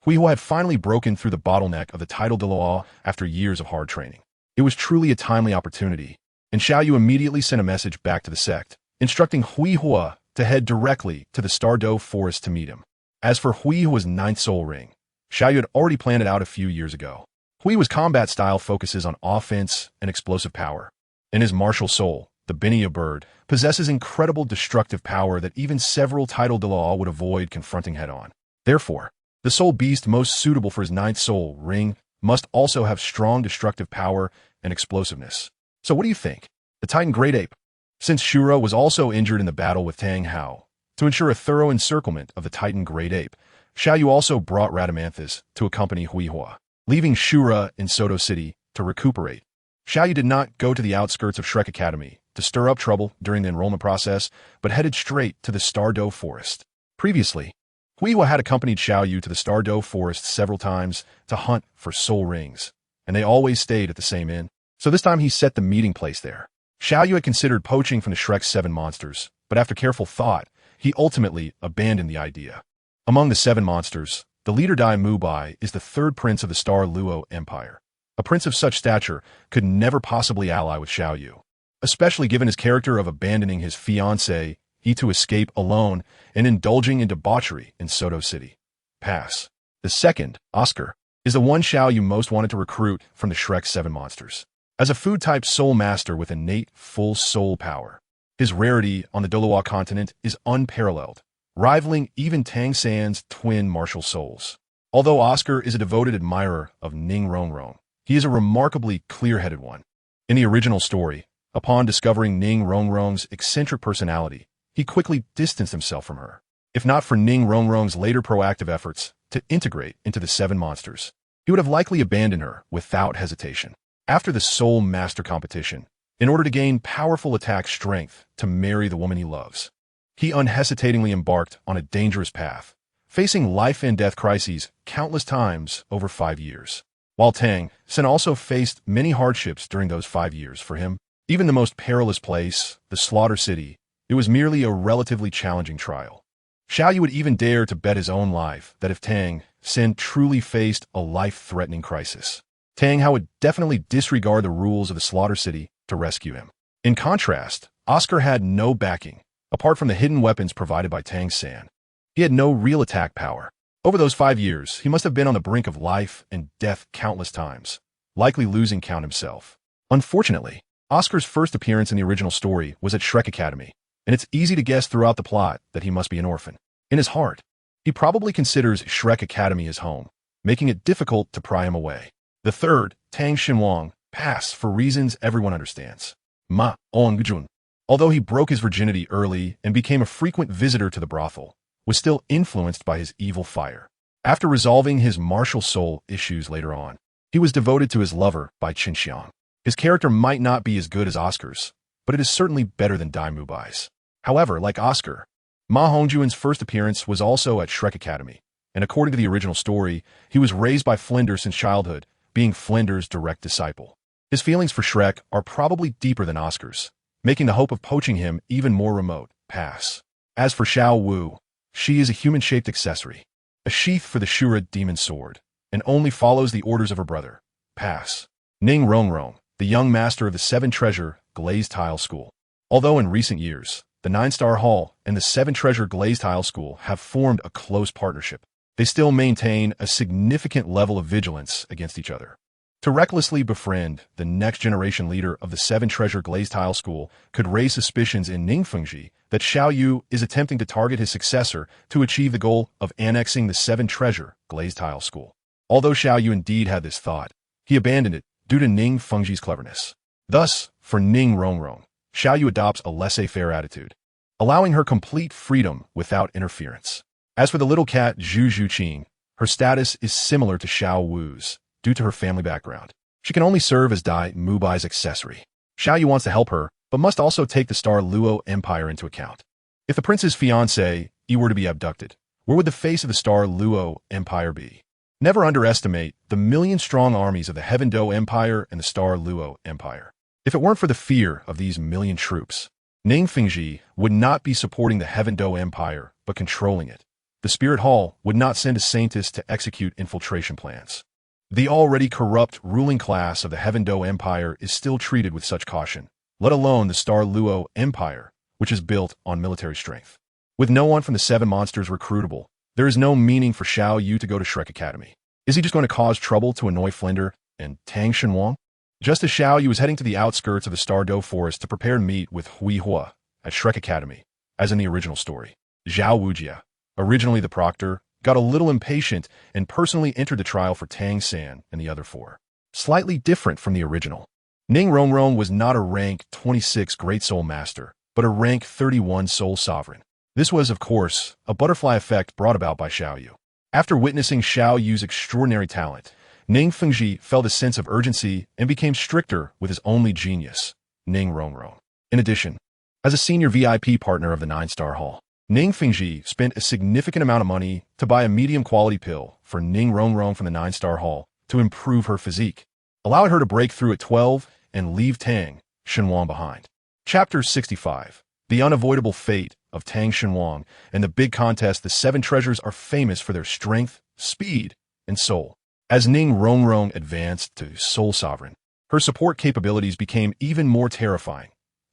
Huihuo had finally broken through the bottleneck of the title Douluo after years of hard training. It was truly a timely opportunity, and Xiao Yu immediately sent a message back to the sect, instructing Huihuo to head directly to the Stardew Forest to meet him. As for Huihuo's 9th soul ring, Xiao Yu had already planned it out a few years ago. Huihuo's combat style focuses on offense and explosive power, and his martial soul, the Binia bird, possesses incredible destructive power that even several title Douluo would avoid confronting head-on. Therefore, the soul beast most suitable for his 9th soul ring must also have strong destructive power and explosiveness. So what do you think? The Titan Great Ape? Since Shura was also injured in the battle with Tang Hao, to ensure a thorough encirclement of the Titan Great Ape, Xiao Yu also brought Radamanthus to accompany Huihuo, leaving Shura in Soto City to recuperate. Xiao Yu did not go to the outskirts of Shrek Academy to stir up trouble during the enrollment process, but headed straight to the Stardew Forest. Previously, Huihuo had accompanied Xiao Yu to the Stardew Forest several times to hunt for soul rings, and they always stayed at the same inn. So this time he set the meeting place there. Xiao Yu had considered poaching from the Shrek 7 monsters, but after careful thought, he ultimately abandoned the idea. Among the 7 monsters, the leader Dai Mubai is the 3rd prince of the Star Luo Empire. A prince of such stature could never possibly ally with Xiao Yu, especially given his character of abandoning his fiancée to escape alone and indulging in debauchery in Soto City. Pass. The second, Oscar, is the one Xiao Yu most wanted to recruit from the Shrek 7 monsters. As a food-type soul master with innate full soul power, his rarity on the Douluo continent is unparalleled, rivaling even Tang San's twin martial souls. Although Oscar is a devoted admirer of Ning Rongrong, he is a remarkably clear-headed one. In the original story, upon discovering Ning Rongrong's eccentric personality, he quickly distanced himself from her. If not for Ning Rongrong's later proactive efforts to integrate into the seven monsters, he would have likely abandoned her without hesitation. After the Soul Master competition, in order to gain powerful attack strength to marry the woman he loves, he unhesitatingly embarked on a dangerous path, facing life and death crises countless times over 5 years. While Tang San also faced many hardships during those 5 years for him, even the most perilous place, the Slaughter City, it was merely a relatively challenging trial. Xiao Yu would even dare to bet his own life that if Tang San truly faced a life-threatening crisis, Tang Hao would definitely disregard the rules of the Slaughter City to rescue him. In contrast, Oscar had no backing, apart from the hidden weapons provided by Tang San. He had no real attack power. Over those 5 years, he must have been on the brink of life and death countless times, likely losing count himself. Unfortunately, Oscar's first appearance in the original story was at Shrek Academy, and it's easy to guess throughout the plot that he must be an orphan. In his heart, he probably considers Shrek Academy his home, making it difficult to pry him away. The third, Tang Xinhuang, passed for reasons everyone understands. Ma Ongjun, although he broke his virginity early and became a frequent visitor to the brothel, was still influenced by his evil fire. After resolving his martial soul issues later on, he was devoted to his lover by Qinxiang. His character might not be as good as Oscar's, but it is certainly better than Dai Mubai's. However, like Oscar, Ma Hongjuan's first appearance was also at Shrek Academy, and according to the original story, he was raised by Flinder since childhood, being Flinder's direct disciple. His feelings for Shrek are probably deeper than Oscar's, making the hope of poaching him even more remote. Pass. As for Xiao Wu, she is a human-shaped accessory, a sheath for the Asura Demon Sword, and only follows the orders of her brother. Pass. Ning Rongrong, the young master of the Seven Treasure Glazed Tile School. Although in recent years, the Nine-Star Hall and the Seven Treasure Glazed Tile School have formed a close partnership, they still maintain a significant level of vigilance against each other. To recklessly befriend the next-generation leader of the Seven Treasure Glazed Tile School could raise suspicions in Ningfengji that Xiao Yu is attempting to target his successor to achieve the goal of annexing the Seven Treasure Glazed Tile School. Although Xiao Yu indeed had this thought, he abandoned it due to Ning Fengji's cleverness. Thus, for Ning Rongrong, Xiao Yu adopts a laissez-faire attitude, allowing her complete freedom without interference. As for the little cat Zhu Zhuqing, her status is similar to Xiao Wu's due to her family background. She can only serve as Dai Mubai's accessory. Xiao Yu wants to help her, but must also take the Star Luo Empire into account. If the prince's fiancée were to be abducted, where would the face of the Star Luo Empire be? Never underestimate the million-strong armies of the Heaven Do Empire and the Star Luo Empire. If it weren't for the fear of these million troops, Ning Fengji would not be supporting the Heaven Do Empire, but controlling it. The Spirit Hall would not send a scientist to execute infiltration plans. The already corrupt ruling class of the Heaven Do Empire is still treated with such caution, let alone the Star Luo Empire, which is built on military strength. With no one from the Seven Monsters recruitable, there is no meaning for Xiao Yu to go to Shrek Academy. Is he just going to cause trouble to annoy Flinder and Tang Xinhuang? Just as Xiao Yu was heading to the outskirts of the Star Do Forest to prepare to meet with Hui Hua at Shrek Academy, as in the original story, Zhao Wujia, originally the proctor, got a little impatient and personally entered the trial for Tang San and the other four. Slightly different from the original. Ning Rongrong was not a rank 26 Great Soul Master, but a rank 31 Soul Sovereign. This was, of course, a butterfly effect brought about by Xiao Yu. After witnessing Xiao Yu's extraordinary talent, Ning Fengji felt a sense of urgency and became stricter with his only genius, Ning Rongrong. In addition, as a senior VIP partner of the Nine-Star Hall, Ning Fengji spent a significant amount of money to buy a medium-quality pill for Ning Rongrong from the Nine-Star Hall to improve her physique, allowing her to break through at 12 and leave Tang Xinhuang behind. Chapter 65. The unavoidable fate of Tang Xinhuang and the big contest. The Seven Treasures are famous for their strength, speed, and soul. As Ning Rongrong advanced to Soul Sovereign, her support capabilities became even more terrifying.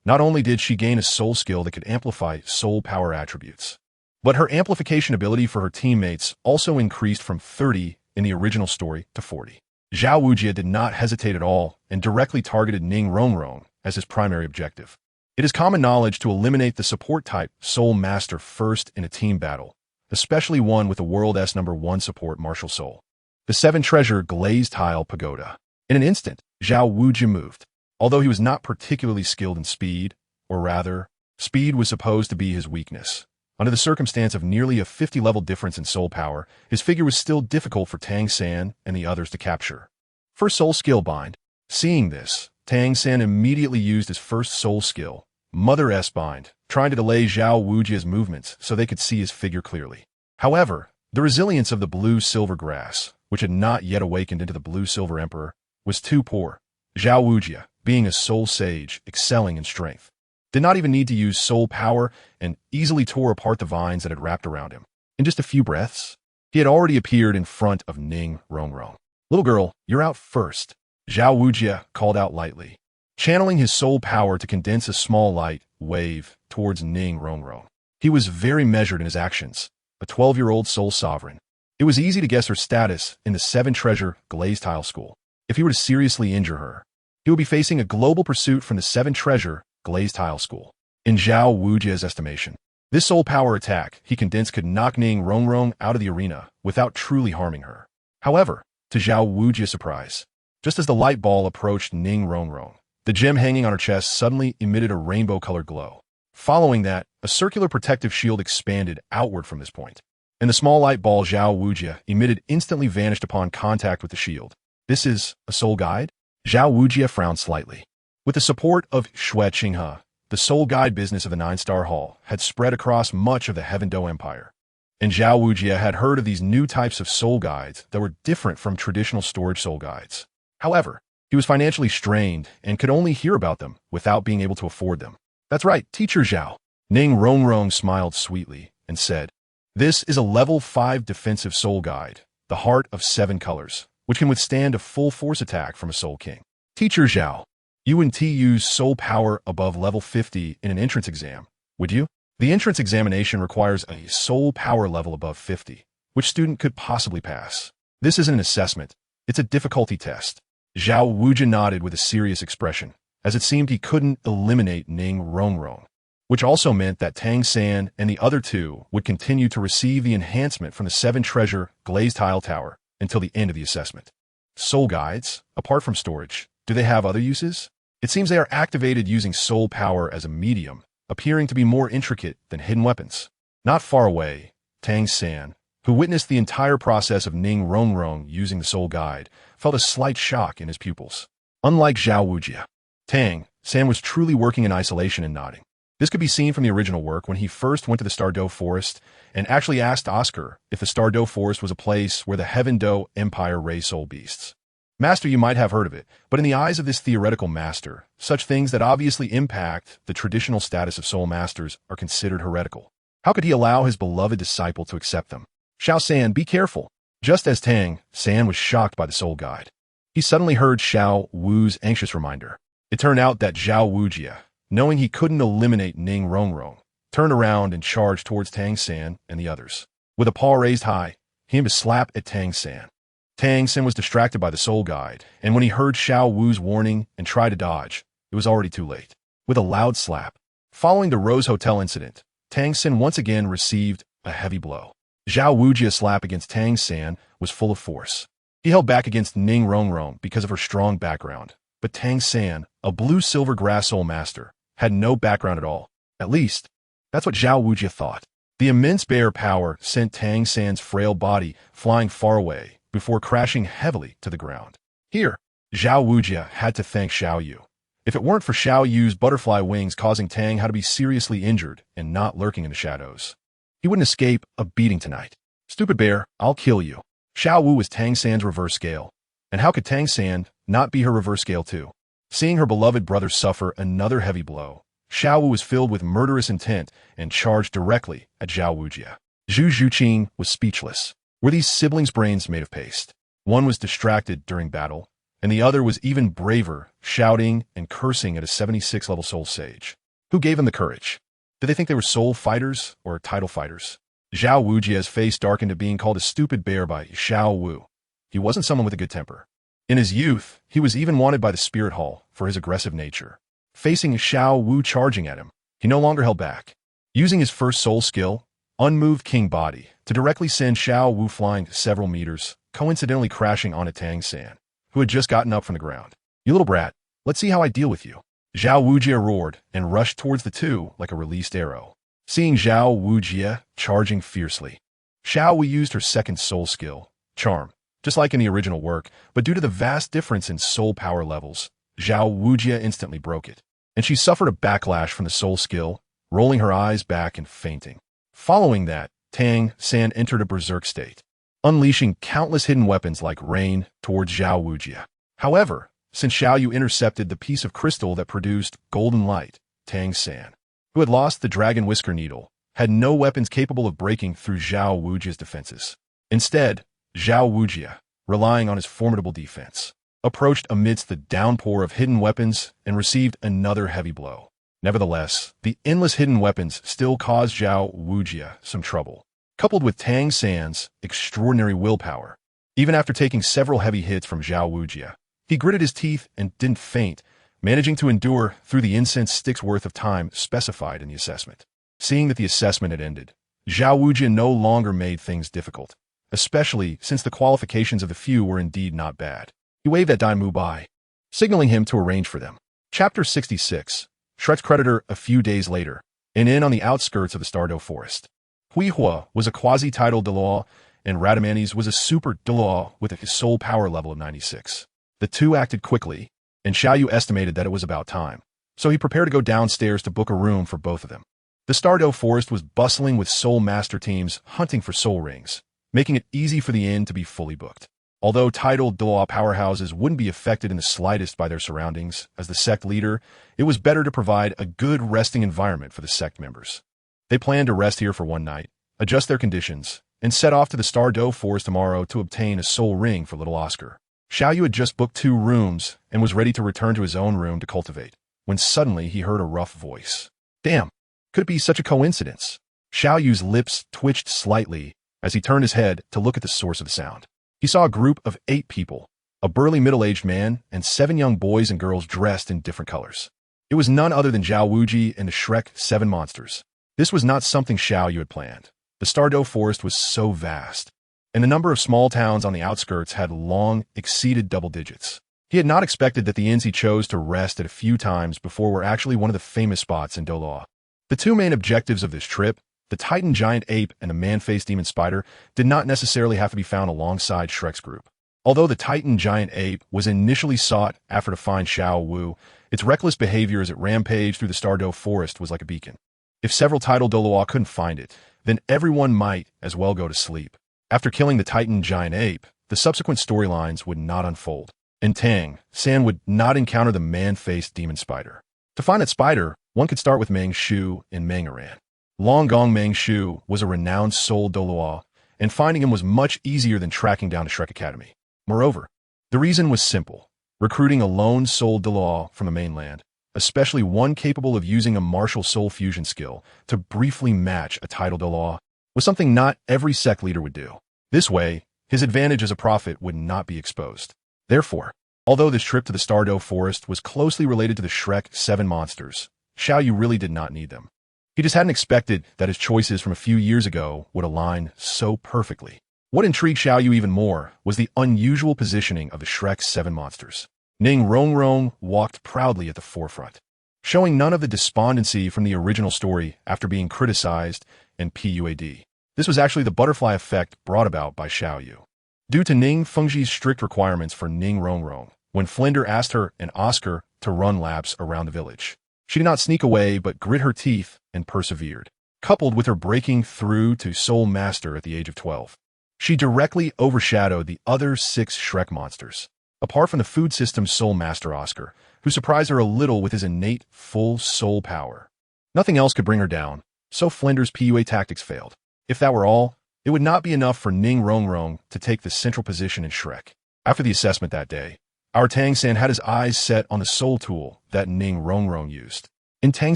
Not only did she gain a soul skill that could amplify soul power attributes, but her amplification ability for her teammates also increased from 30 in the original story to 40. Zhao Wujia did not hesitate at all and directly targeted Ning Rongrong as his primary objective. It is common knowledge to eliminate the support type Soul Master first in a team battle, especially one with the World S number 1 support Martial Soul. The 7 Treasure Glazed Tile Pagoda. In an instant, Xiao Yu moved. Although he was not particularly skilled in speed, or rather, speed was supposed to be his weakness. Under the circumstance of nearly a 50-level difference in soul power, his figure was still difficult for Tang San and the others to capture. First soul skill bind. Seeing this, Tang San immediately used his first soul skill, Mother S bind, trying to delay Xiao Wujia's movements so they could see his figure clearly. However, the resilience of the blue-silver grass, which had not yet awakened into the blue-silver emperor, was too poor. Xiao Wujia, being a soul sage, excelling in strength, did not even need to use soul power and easily tore apart the vines that had wrapped around him. In just a few breaths, he had already appeared in front of Ning Rongrong. "Little girl, you're out first," Xiao Wujia called out lightly, channeling his soul power to condense a small light wave towards Ning Rongrong. He was very measured in his actions, a 12-year-old soul sovereign. It was easy to guess her status in the 7 Treasure Glazed Tile School. If he were to seriously injure her, he would be facing a global pursuit from the 7 Treasure Glazed Tile School. In Xiao Wujia's estimation, this soul power attack he condensed could knock Ning Rongrong out of the arena without truly harming her. However, to Xiao Wujia's surprise, just as the light ball approached Ning Rongrong, the gem hanging on her chest suddenly emitted a rainbow-colored glow. Following that, a circular protective shield expanded outward from this point, and the small light ball Xiao Wujia emitted instantly vanished upon contact with the shield. "This is a soul guide?" Xiao Wujia frowned slightly. With the support of Xue Qinghe, the soul guide business of the 9-Star Hall had spread across much of the Heaven Do Empire, and Xiao Wujia had heard of these new types of soul guides that were different from traditional storage soul guides. However, he was financially strained and could only hear about them without being able to afford them. "That's right, Teacher Xiao." Ning Rongrong smiled sweetly and said, "This is a level 5 defensive soul guide, the Heart of 7 Colors, which can withstand a full force attack from a Soul King. Teacher Xiao, you wouldn't use soul power above level 50 in an entrance exam, would you? The entrance examination requires a soul power level above 50, which student could possibly pass. This isn't an assessment, it's a difficulty test." Xiao Wujia nodded with a serious expression, as it seemed he couldn't eliminate Ning Rongrong, which also meant that Tang San and the other 2 would continue to receive the enhancement from the 7 Treasure Glazed Tile Tower until the end of the assessment. Soul guides, apart from storage, do they have other uses? It seems they are activated using soul power as a medium, appearing to be more intricate than hidden weapons. Not far away, Tang San, who witnessed the entire process of Ning Rongrong using the soul guide, felt a slight shock in his pupils. Unlike Xiao Wujia, Tang San was truly working in isolation and nodding. This could be seen from the original work when he first went to the Stardo Forest and actually asked Oscar if the Stardo Forest was a place where the Heaven Do Empire raised soul beasts. "Master, you might have heard of it, but in the eyes of this theoretical master, such things that obviously impact the traditional status of soul masters are considered heretical. How could he allow his beloved disciple to accept them?" "Xiao San, be careful." Just as Tang San was shocked by the soul guide, he suddenly heard Xiao Wu's anxious reminder. It turned out that Xiao Wujia, knowing he couldn't eliminate Ning Rongrong, turned around and charged towards Tang San and the others. With a paw raised high, he aimed a slap at Tang San. Tang San was distracted by the soul guide, and when he heard Xiao Wu's warning and tried to dodge, it was already too late. With a loud slap, following the Rose Hotel incident, Tang San once again received a heavy blow. Xiao Wujia's slap against Tang San was full of force. He held back against Ning Rongrong because of her strong background, but Tang San, a blue-silver grass soul master, had no background at all. At least, that's what Xiao Wujia thought. The immense bear power sent Tang San's frail body flying far away before crashing heavily to the ground. Here, Xiao Wujia had to thank Xiao Yu. If it weren't for Xiao Yu's butterfly wings causing Tang How to be seriously injured and not lurking in the shadows, he wouldn't escape a beating tonight. "Stupid bear, I'll kill you." Xiao Wu was Tang San's reverse scale, and how could Tang San not be her reverse scale too? Seeing her beloved brother suffer another heavy blow, Xiao Wu was filled with murderous intent and charged directly at Xiao Wujia. Zhu Zhuqing was speechless. Were these siblings' brains made of paste? One was distracted during battle, and the other was even braver, shouting and cursing at a 76-level soul sage. Who gave him the courage? Did they think they were soul fighters or title fighters? Xiao Wujia's face darkened at being called a stupid bear by Xiao Wu. He wasn't someone with a good temper. In his youth, he was even wanted by the Spirit Hall for his aggressive nature. Facing Xiao Yu charging at him, he no longer held back. Using his first soul skill, Unmoved King Body, to directly send Xiao Yu flying several meters, coincidentally crashing on Tang San, who had just gotten up from the ground. "You little brat, let's see how I deal with you." Xiao Wujie roared and rushed towards the two like a released arrow. Seeing Xiao Wujie charging fiercely, Xiao Yu used her second soul skill, Charm, just like in the original work, but due to the vast difference in soul power levels, Xiao Wujie instantly broke it, and she suffered a backlash from the soul skill, rolling her eyes back and fainting. Following that, Tang San entered a berserk state, unleashing countless hidden weapons like rain towards Xiao Wujie. However, since Xiao Yu intercepted the piece of crystal that produced golden light, Tang San, who had lost the dragon whisker needle, had no weapons capable of breaking through Xiao Wujie's defenses. Instead, Xiao Wujie, relying on his formidable defense, approached amidst the downpour of hidden weapons and received another heavy blow. Nevertheless, the endless hidden weapons still caused Xiao Wujie some trouble. Coupled with Tang San's extraordinary willpower, even after taking several heavy hits from Xiao Wujie, he gritted his teeth and didn't faint, managing to endure through the incense stick's worth of time specified in the assessment. Seeing that the assessment had ended, Xiao Wujie no longer made things difficult, especially since the qualifications of the few were indeed not bad. He waved at Dai Mu Bai, signaling him to arrange for them. Chapter 66. Shrek's Creditor. A few days later, an inn on the outskirts of the Stardew Forest. Huihua was a quasi-titled Douluo, and Radamantes was a super Douluo with a soul power level of 96. The two acted quickly, and Xiao Yu estimated that it was about time, so he prepared to go downstairs to book a room for both of them. The Stardew Forest was bustling with soul master teams hunting for soul rings, making it easy for the inn to be fully booked. Although titled Douluo powerhouses wouldn't be affected in the slightest by their surroundings, as the sect leader, it was better to provide a good resting environment for the sect members. They planned to rest here for one night, adjust their conditions, and set off to the Stardew Forest tomorrow to obtain a soul ring for little Oscar. Xiao Yu had just booked 2 rooms and was ready to return to his own room to cultivate, when suddenly he heard a rough voice. Damn, could it be such a coincidence? Xiao Yu's lips twitched slightly as he turned his head to look at the source of the sound. He saw a group of 8 people, a burly middle-aged man and 7 young boys and girls dressed in different colors. It was none other than Xiao Wujie and the Shrek 7 monsters. This was not something Xiao Yu had planned. The Stardew Forest was so vast, and the number of small towns on the outskirts had long exceeded double digits. He had not expected that the inns he chose to rest at a few times before were actually one of the famous spots in Douluo. The 2 main objectives of this trip, the Titan Giant Ape and the Man-Faced Demon Spider, did not necessarily have to be found alongside Shrek's group. Although the Titan Giant Ape was initially sought after to find Xiao Yu, its reckless behavior as it rampaged through the Stardew Forest was like a beacon. If several titled Douluo couldn't find it, then everyone might as well go to sleep. After killing the Titan Giant Ape, the subsequent storylines would not unfold, and Tang San would not encounter the Man-Faced Demon Spider. To find that spider, one could start with Meng Shu in Mangaran. Long Gong Meng Shu was a renowned soul Douluo, and finding him was much easier than tracking down the Shrek Academy. Moreover, the reason was simple. Recruiting a lone soul Douluo from the mainland, especially one capable of using a martial soul fusion skill to briefly match a titled Douluo, was something not every sect leader would do. This way, his advantage as a prophet would not be exposed. Therefore, although this trip to the Stardew Forest was closely related to the Shrek 7 monsters, Xiao Yu really did not need them. He just hadn't expected that his choices from a few years ago would align so perfectly. What intrigued Xiao Yu even more was the unusual positioning of the Shrek 7 monsters. Ning Rongrong walked proudly at the forefront, showing none of the despondency from the original story after being criticized and PUAD. This was actually the butterfly effect brought about by Xiao Yu. Due to Ning Fengji's strict requirements for Ning Rongrong, when Flinder asked her and Oscar to run laps around the village, she did not sneak away but grit her teeth and persevered. Coupled with her breaking through to Soul Master at the age of 12, she directly overshadowed the other 6 Shrek monsters. Apart from the food system's Soul Master Oscar, who surprised her a little with his innate full soul power. Nothing else could bring her down, so Flinder's PUA tactics failed. If that were all, it would not be enough for Ning Rongrong to take the central position in Shrek. After the assessment that day, our Tang San had his eyes set on the soul tool that Ning Rongrong used. In Tang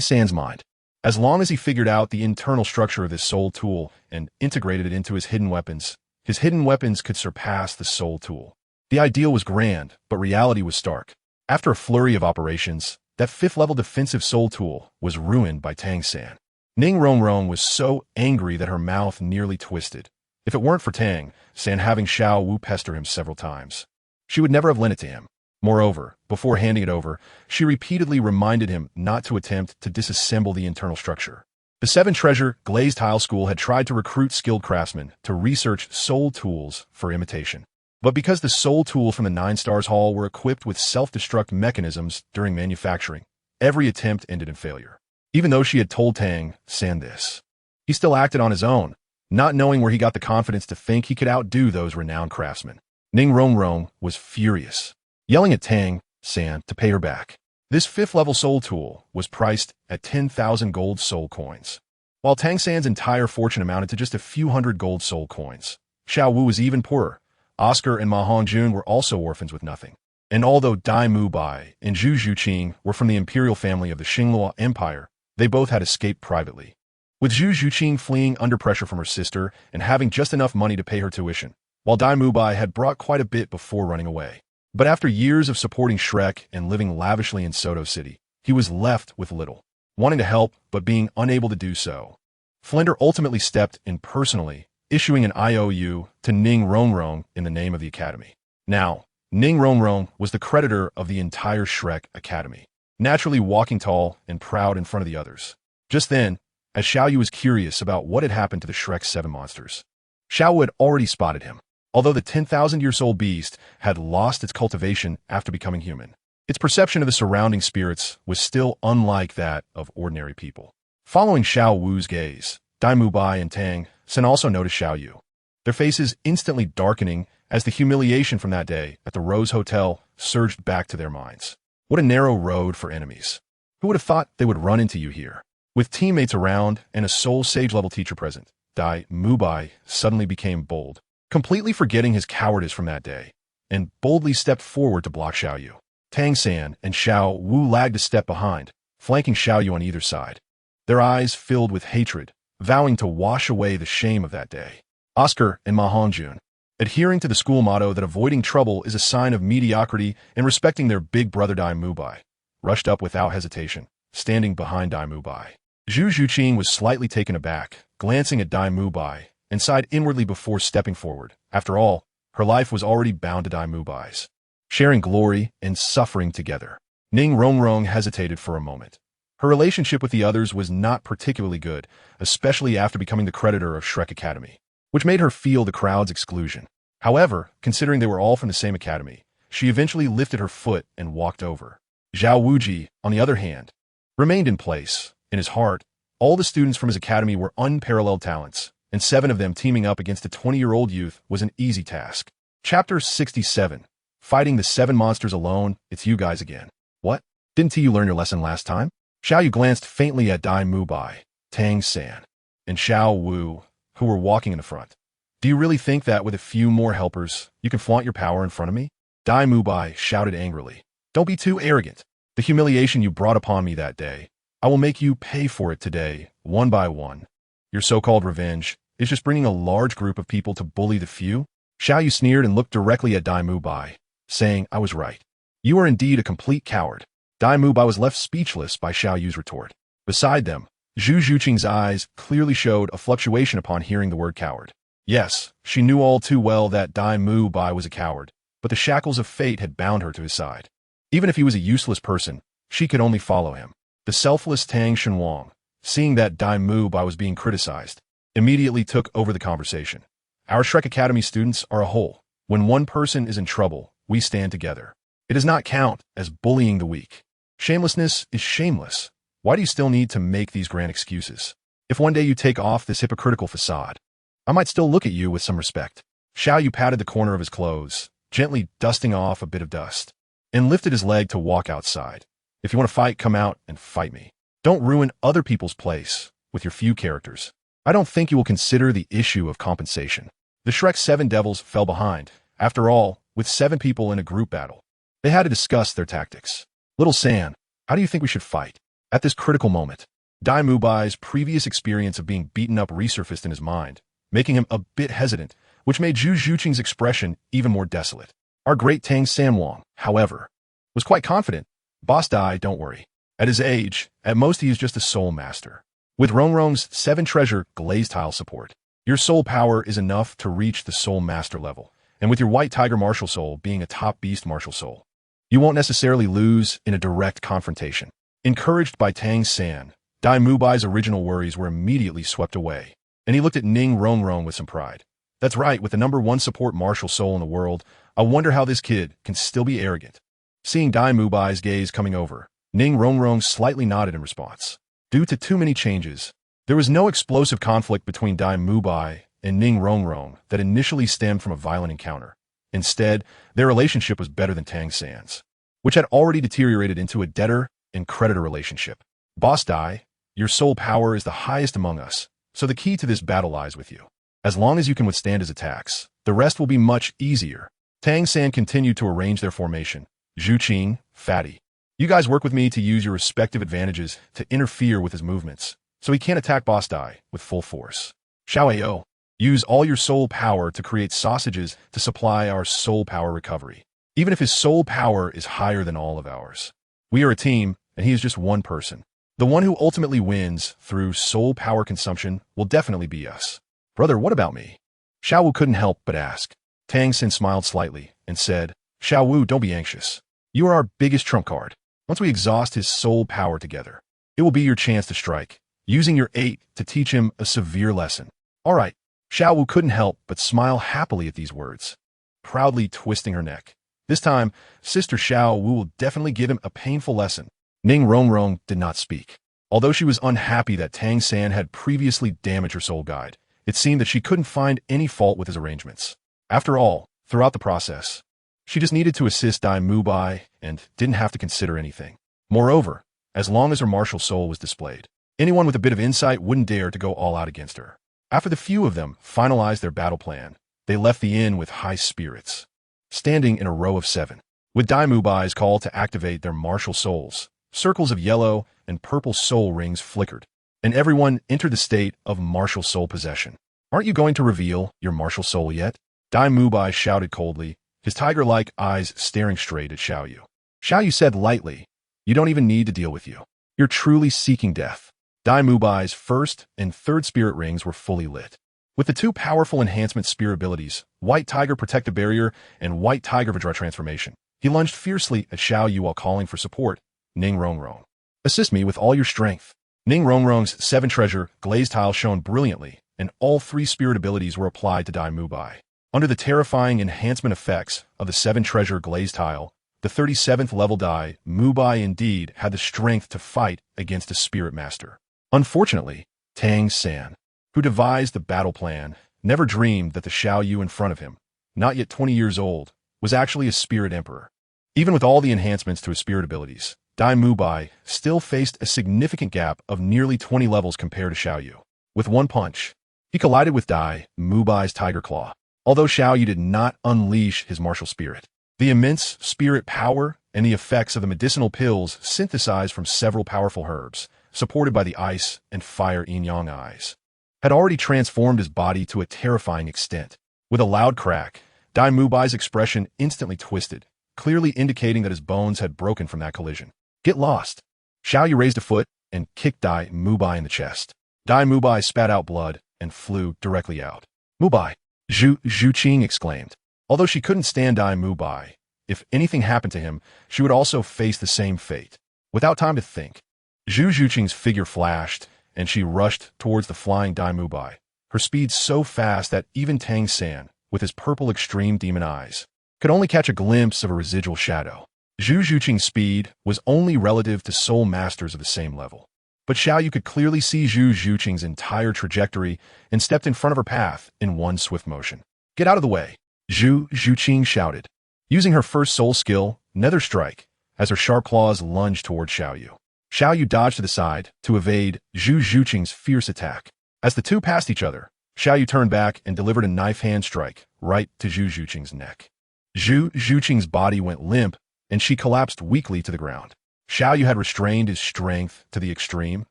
San's mind, as long as he figured out the internal structure of this soul tool and integrated it into his hidden weapons could surpass the soul tool. The ideal was grand, but reality was stark. After a flurry of operations, That 5th-level defensive soul tool was ruined by Tang San. Ning Rongrong was so angry that her mouth nearly twisted. If it weren't for Tang San having Xiao Yu pester him several times, she would never have lent it to him. Moreover, before handing it over, she repeatedly reminded him not to attempt to disassemble the internal structure. The 7 Treasure Glazed Tile School had tried to recruit skilled craftsmen to research soul tools for imitation. But because the soul tool from the 9 Stars Hall were equipped with self-destruct mechanisms during manufacturing, every attempt ended in failure. Even though she had told Tang San this, he still acted on his own, not knowing where he got the confidence to think he could outdo those renowned craftsmen. Ning Rongrong was furious, yelling at Tang San to pay her back. This 5th-level soul tool was priced at 10,000 gold soul coins, while Tang San's entire fortune amounted to just a few hundred gold soul coins. Xiao Yu was even poorer. Oscar and Ma Hongjun were also orphans with nothing. And although Dai Mu Bai and Zhu Zhuqing were from the imperial family of the Xinghua Empire, they both had escaped privately. With Zhu Zhuqing fleeing under pressure from her sister and having just enough money to pay her tuition, while Dai Mu Bai had brought quite a bit before running away. But after years of supporting Shrek and living lavishly in Soto City, he was left with little, wanting to help but being unable to do so. Flinder ultimately stepped in personally, issuing an IOU to Ning Rongrong in the name of the Academy. Now, Ning Rongrong was the creditor of the entire Shrek Academy, naturally walking tall and proud in front of the others. Just then, as Xiao Yu was curious about what had happened to the Shrek 7 monsters, Xiao Yu had already spotted him. Although the 10,000-year-old beast had lost its cultivation after becoming human, its perception of the surrounding spirits was still unlike that of ordinary people. Following Xiao Yu's gaze, Dai Mu Bai and Tang San also noticed Xiao Yu, their faces instantly darkening as the humiliation from that day at the Rose Hotel surged back to their minds. What a narrow road for enemies. Who would have thought they would run into you here? With teammates around and a soul sage-level teacher present, Dai Mu Bai suddenly became bold, completely forgetting his cowardice from that day, and boldly stepped forward to block Xiao Yu. Tang San and Xiao Yu lagged a step behind, flanking Xiao Yu on either side, their eyes filled with hatred, vowing to wash away the shame of that day. Oscar and Ma Hongjun, adhering to the school motto that avoiding trouble is a sign of mediocrity and respecting their big brother Dai Mu Bai, rushed up without hesitation, standing behind Dai Mu Bai. Zhu Zhuqing was slightly taken aback, glancing at Dai Mu Bai, and sighed inwardly before stepping forward. After all, her life was already bound to Dai Mu Bai's, sharing glory and suffering together. Ning Rongrong hesitated for a moment. Her relationship with the others was not particularly good, especially after becoming the creditor of Shrek Academy, which made her feel the crowd's exclusion. However, considering they were all from the same academy, she eventually lifted her foot and walked over. Zhao Wuji, on the other hand, remained in place. In his heart, all the students from his academy were unparalleled talents, and 7 of them teaming up against a 20-year-old youth was an easy task. Chapter 67. Fighting the 7 monsters alone, it's you guys again. What? Didn't you learn your lesson last time? Xiao Yu glanced faintly at Dai Mu Bai, Tang San, and Xiao Yu, who were walking in the front. Do you really think that with a few more helpers, you can flaunt your power in front of me? Dai Mu Bai shouted angrily. Don't be too arrogant. The humiliation you brought upon me that day, I will make you pay for it today, one by one. Your so-called revenge is just bringing a large group of people to bully the few? Xiao Yu sneered and looked directly at Dai Mu Bai, saying, I was right. You are indeed a complete coward. Dai Mu Bai was left speechless by Xiao Yu's retort. Beside them, Zhu Zhuqing's eyes clearly showed a fluctuation upon hearing the word coward. Yes, she knew all too well that Dai Mu Bai was a coward, but the shackles of fate had bound her to his side. Even if he was a useless person, she could only follow him. The selfless Tang Shenwang, seeing that Dai Mu Bai was being criticized, immediately took over the conversation. Our Shrek Academy students are a whole. When one person is in trouble, we stand together. It does not count as bullying the weak. Shamelessness is shameless. Why do you still need to make these grand excuses? If one day you take off this hypocritical facade, I might still look at you with some respect. Xiao Yu patted the corner of his clothes, gently dusting off a bit of dust, and lifted his leg to walk outside. If you want to fight, come out and fight me. Don't ruin other people's place with your few characters. I don't think you will consider the issue of compensation. The Shrek 7 devils fell behind. After all, with 7 people in a group battle, they had to discuss their tactics. Little San, how do you think we should fight? At this critical moment, Dai Mu Bai's previous experience of being beaten up resurfaced in his mind, making him a bit hesitant, which made Zhu Zhuqing's expression even more desolate. Our great Tang Sanwang, however, was quite confident. Boss Dai, don't worry. At his age, at most he is just a soul master. With Rongrong's 7 treasure glaze tile support, your soul power is enough to reach the soul master level, and with your white tiger martial soul being a top beast martial soul, you won't necessarily lose in a direct confrontation. Encouraged by Tang San, Dai Mubai's original worries were immediately swept away, and he looked at Ning Rongrong with some pride. That's right, with the #1 support martial soul in the world, I wonder how this kid can still be arrogant. Seeing Dai Mubai's gaze coming over, Ning Rongrong slightly nodded in response. Due to too many changes, there was no explosive conflict between Dai Mubai and Ning Rongrong that initially stemmed from a violent encounter. Instead, their relationship was better than Tang San's, which had already deteriorated into a debtor and creditor relationship. Boss Dai, your soul power is the highest among us, so the key to this battle lies with you. As long as you can withstand his attacks, the rest will be much easier. Tang San continued to arrange their formation. Zhu Qing, Fatty. You guys work with me to use your respective advantages to interfere with his movements, so he can't attack Boss Dai with full force. Xiao Yu, use all your soul power to create sausages to supply our soul power recovery, even if his soul power is higher than all of ours. We are a team, and he is just one person. The one who ultimately wins through soul power consumption will definitely be us. Brother, what about me? Xiao Wu couldn't help but ask. Tang Xin smiled slightly and said, Xiao Wu, don't be anxious. You are our biggest trump card. Once we exhaust his soul power together, it will be your chance to strike, using your 8 to teach him a severe lesson. All right. Xiao Wu couldn't help but smile happily at these words, proudly twisting her neck. This time, Sister Xiao Wu will definitely give him a painful lesson. Ning Rongrong did not speak. Although she was unhappy that Tang San had previously damaged her soul guide, it seemed that she couldn't find any fault with his arrangements. After all, throughout the process, she just needed to assist Dai Mubai and didn't have to consider anything. Moreover, as long as her martial soul was displayed, anyone with a bit of insight wouldn't dare to go all out against her. After the few of them finalized their battle plan, they left the inn with high spirits, standing in a row of 7. With Dai Mubai's call to activate their martial souls, circles of yellow and purple soul rings flickered, and everyone entered the state of martial soul possession. Aren't you going to reveal your martial soul yet? Dai Mubai shouted coldly, his tiger-like eyes staring straight at Xiao Yu. Xiao Yu said lightly, you don't even need to deal with you. You're truly seeking death. Dai Mubai's 1st and 3rd spirit rings were fully lit. With the 2 powerful enhancement spirit abilities, White Tiger Protective Barrier and White Tiger Vajra Transformation, he lunged fiercely at Xiao Yu while calling for support. Ning Rongrong, assist me with all your strength. Ning Rongrong's 7 treasure glaze tile shone brilliantly, and all 3 spirit abilities were applied to Dai Mubai. Under the terrifying enhancement effects of the 7 treasure glaze tile, the 37th level Dai Mubai indeed had the strength to fight against a spirit master. Unfortunately, Tang San, who devised the battle plan, never dreamed that the Xiao Yu in front of him, not yet 20 years old, was actually a spirit emperor. Even with all the enhancements to his spirit abilities, Dai Mubai still faced a significant gap of nearly 20 levels compared to Xiao Yu. With one punch, he collided with Dai Mubai's Tiger Claw. Although Xiao Yu did not unleash his martial spirit, the immense spirit power and the effects of the medicinal pills synthesized from several powerful herbs, supported by the ice and fire yin-yang eyes, had already transformed his body to a terrifying extent. With a loud crack, Dai Mubai's expression instantly twisted, clearly indicating that his bones had broken from that collision. Get lost. Xiao Yu raised a foot and kicked Dai Mubai in the chest. Dai Mubai spat out blood and flew directly out. Mubai! Zhu Qing exclaimed. Although she couldn't stand Dai Mubai, if anything happened to him, she would also face the same fate. Without time to think, Zhu Qing's figure flashed, and she rushed towards the flying Dai Mubai, her speed so fast that even Tang San, with his purple extreme demon eyes, could only catch a glimpse of a residual shadow. Zhu Qing's speed was only relative to soul masters of the same level. But Xiao Yu could clearly see Zhu Qing's entire trajectory and stepped in front of her path in one swift motion. Get out of the way, Zhu Qing shouted, using her first soul skill, Nether Strike, as her sharp claws lunged toward Xiao Yu. Xiao Yu dodged to the side to evade Zhu Qing's fierce attack. As the two passed each other, Xiao Yu turned back and delivered a knife hand strike right to Zhu Qing's neck. Zhu Qing's body went limp, and she collapsed weakly to the ground. Xiao Yu had restrained his strength to the extreme,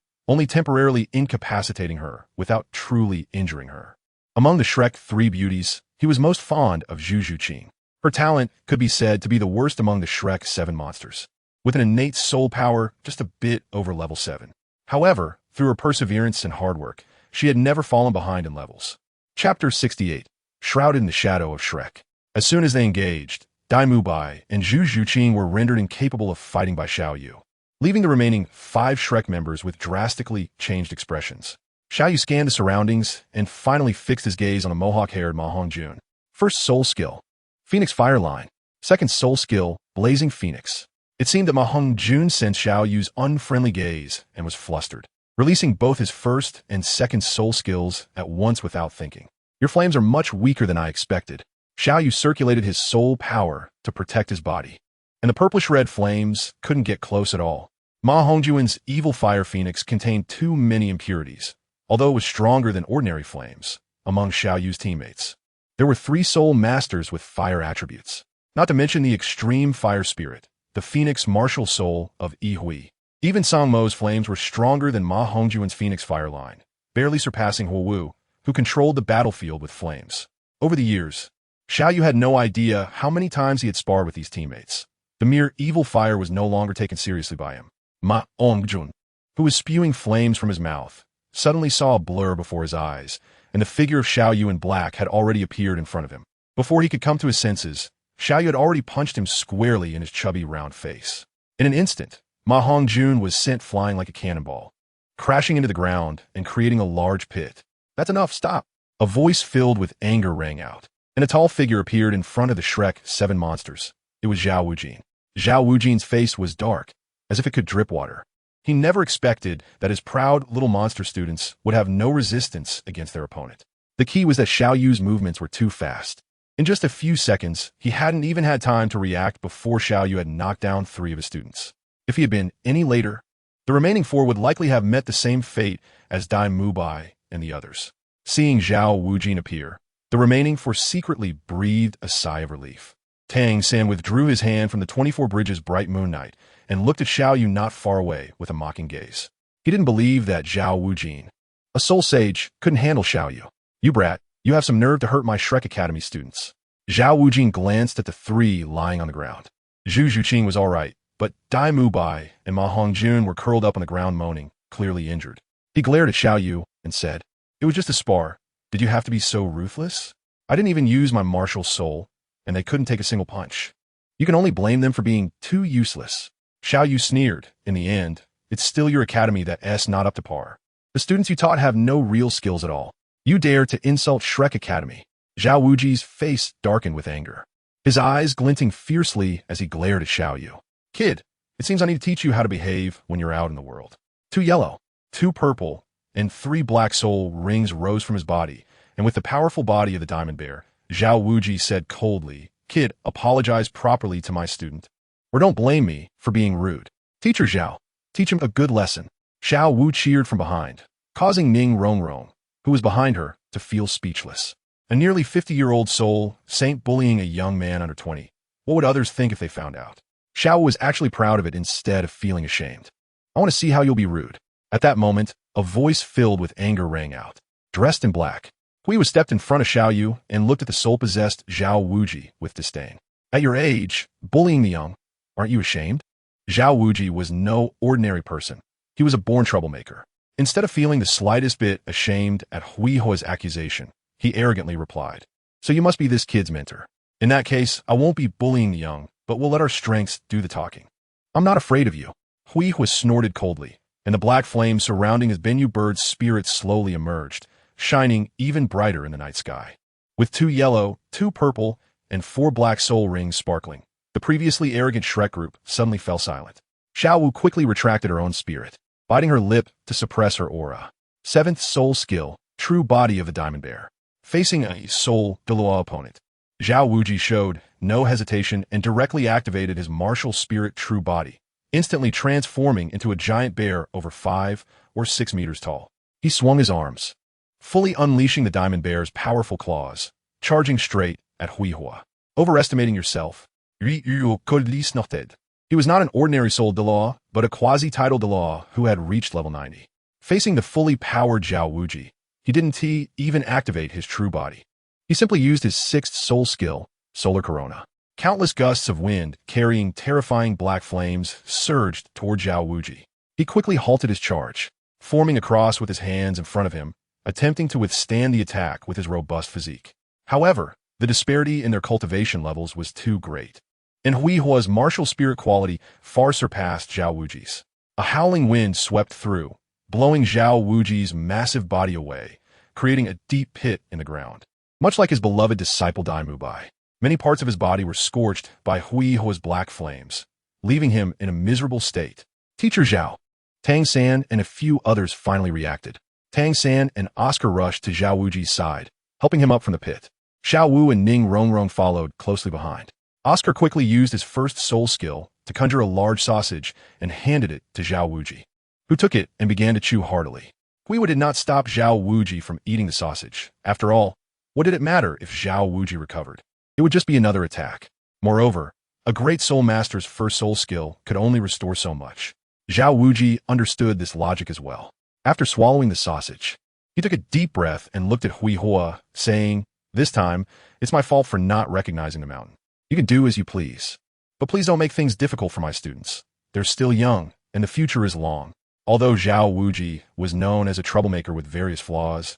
only temporarily incapacitating her without truly injuring her. Among the Shrek 3 beauties, he was most fond of Zhu Qing. Her talent could be said to be the worst among the Shrek 7 monsters. with an innate soul power just a bit over level 7. However, through her perseverance and hard work, she had never fallen behind in levels. Chapter 68. Shrouded in the Shadow of Shrek. As soon as they engaged, Dai Mubai and Zhu Zhuqing were rendered incapable of fighting by Xiao Yu, leaving the remaining 5 Shrek members with drastically changed expressions. Xiao Yu scanned the surroundings and finally fixed his gaze on a mohawk-haired Ma Hongjun. First soul skill, Phoenix Fire Line. Second soul skill, Blazing Phoenix. It seemed that Ma Hongjun sensed Xiao Yu's unfriendly gaze and was flustered, releasing both his first and second soul skills at once without thinking. Your flames are much weaker than I expected. Xiao Yu circulated his soul power to protect his body, and the purplish-red flames couldn't get close at all. Ma Hongjun's evil fire phoenix contained too many impurities, although it was stronger than ordinary flames. Among Xiao Yu's teammates, there were 3 soul masters with fire attributes, not to mention the extreme fire spirit, the phoenix martial soul of Yi Hui. Even Song Mo's flames were stronger than Ma Hongjun's phoenix fire line, barely surpassing Huo Wu, who controlled the battlefield with flames. Over the years, Xiao Yu had no idea how many times he had sparred with these teammates. The mere evil fire was no longer taken seriously by him. Ma Hongjun, who was spewing flames from his mouth, suddenly saw a blur before his eyes, and the figure of Xiao Yu in black had already appeared in front of him. Before he could come to his senses, Xiao Yu had already punched him squarely in his chubby round face. In an instant, Ma Hongjun was sent flying like a cannonball, crashing into the ground and creating a large pit. That's enough, stop! A voice filled with anger rang out, and a tall figure appeared in front of the Shrek 7 monsters. It was Zhao Wujin. Zhao Wujin's face was dark, as if it could drip water. He never expected that his proud little monster students would have no resistance against their opponent. The key was that Xiao Yu's movements were too fast. In just a few seconds, he hadn't even had time to react before Xiao Yu had knocked down 3 of his students. If he had been any later, the remaining 4 would likely have met the same fate as Dai Mubai and the others. Seeing Zhao Wujin appear, the remaining 4 secretly breathed a sigh of relief. Tang San withdrew his hand from the 24 Bridges bright moonlight and looked at Xiao Yu not far away with a mocking gaze. He didn't believe that Zhao Wujin, a soul sage, couldn't handle Xiao Yu. You brat, you have some nerve to hurt my Shrek Academy students. Zhao Wujin glanced at the 3 lying on the ground. Zhu Zhuqing was all right, but Dai Mubai and Ma Hongjun were curled up on the ground moaning, clearly injured. He glared at Xiao Yu and said, "It was just a spar. Did you have to be so ruthless? I didn't even use my martial soul, and they couldn't take a single punch. You can only blame them for being too useless." Xiao Yu sneered. In the end, it's still your academy that's not up to par. The students you taught have no real skills at all. You dare to insult Shrek Academy. Zhao Wuji's face darkened with anger, his eyes glinting fiercely as he glared at Xiao Yu. "Kid, it seems I need to teach you how to behave when you're out in the world." 2 yellow, 2 purple, and 3 black soul rings rose from his body, and with the powerful body of the diamond bear, Zhao Wuji said coldly, "Kid, apologize properly to my student, or don't blame me for being rude. Teacher Zhao, teach him a good lesson." Xiao Wu cheered from behind, causing Ning Rongrong, who was behind her, to feel speechless. A nearly 50-year-old soul saint bullying a young man under 20. What would others think if they found out? Xiao was actually proud of it instead of feeling ashamed. "I want to see how you'll be rude." At that moment, a voice filled with anger rang out. Dressed in black, Hui was stepped in front of Xiao Yu and looked at the soul-possessed Zhao Wuji with disdain. "At your age, bullying the young, aren't you ashamed?" Zhao Wuji was no ordinary person. He was a born troublemaker. Instead of feeling the slightest bit ashamed at Hui Hua's accusation, he arrogantly replied, "So you must be this kid's mentor. In that case, I won't be bullying the young, but we'll let our strengths do the talking." "I'm not afraid of you." Hui Hua snorted coldly, and the black flames surrounding his Benyu bird's spirit slowly emerged, shining even brighter in the night sky. With 2 yellow, 2 purple, and 4 black soul rings sparkling, the previously arrogant Shrek group suddenly fell silent. Xiao Wu quickly retracted her own spirit, biting her lip to suppress her aura. 7th soul skill, true body of the diamond bear. Facing a soul Douluo opponent, Zhao Wuji showed no hesitation and directly activated his martial spirit true body, instantly transforming into a giant bear over 5 or 6 meters tall. He swung his arms, fully unleashing the diamond bear's powerful claws, charging straight at Hui Hua. "Overestimating yourself. He was not an ordinary soul Douluo, but a quasi-title Douluo who had reached level 90. Facing the fully powered Zhao Wuji, he didn't even activate his true body. He simply used his 6th soul skill, Solar Corona. Countless gusts of wind, carrying terrifying black flames, surged toward Zhao Wuji. He quickly halted his charge, forming a cross with his hands in front of him, attempting to withstand the attack with his robust physique. However, the disparity in their cultivation levels was too great, and Huihua's martial spirit quality far surpassed Zhao Wuji's. A howling wind swept through, blowing Zhao Wuji's massive body away, creating a deep pit in the ground. Much like his beloved disciple Dai Mubai, many parts of his body were scorched by Huihua's black flames, leaving him in a miserable state. Teacher Zhao, Tang San and a few others finally reacted. Tang San and Oscar rushed to Zhao Wuji's side, helping him up from the pit. Xiao Wu and Ning Rongrong followed closely behind. Oscar quickly used his first soul skill to conjure a large sausage and handed it to Zhao Wuji, who took it and began to chew heartily. Huihua did not stop Zhao Wuji from eating the sausage. After all, what did it matter if Zhao Wuji recovered? It would just be another attack. Moreover, a great soul master's first soul skill could only restore so much. Zhao Wuji understood this logic as well. After swallowing the sausage, he took a deep breath and looked at Huihua, saying, "This time, it's my fault for not recognizing the mountain. You can do as you please. But please don't make things difficult for my students. They're still young, and the future is long." Although Zhao Wuji was known as a troublemaker with various flaws,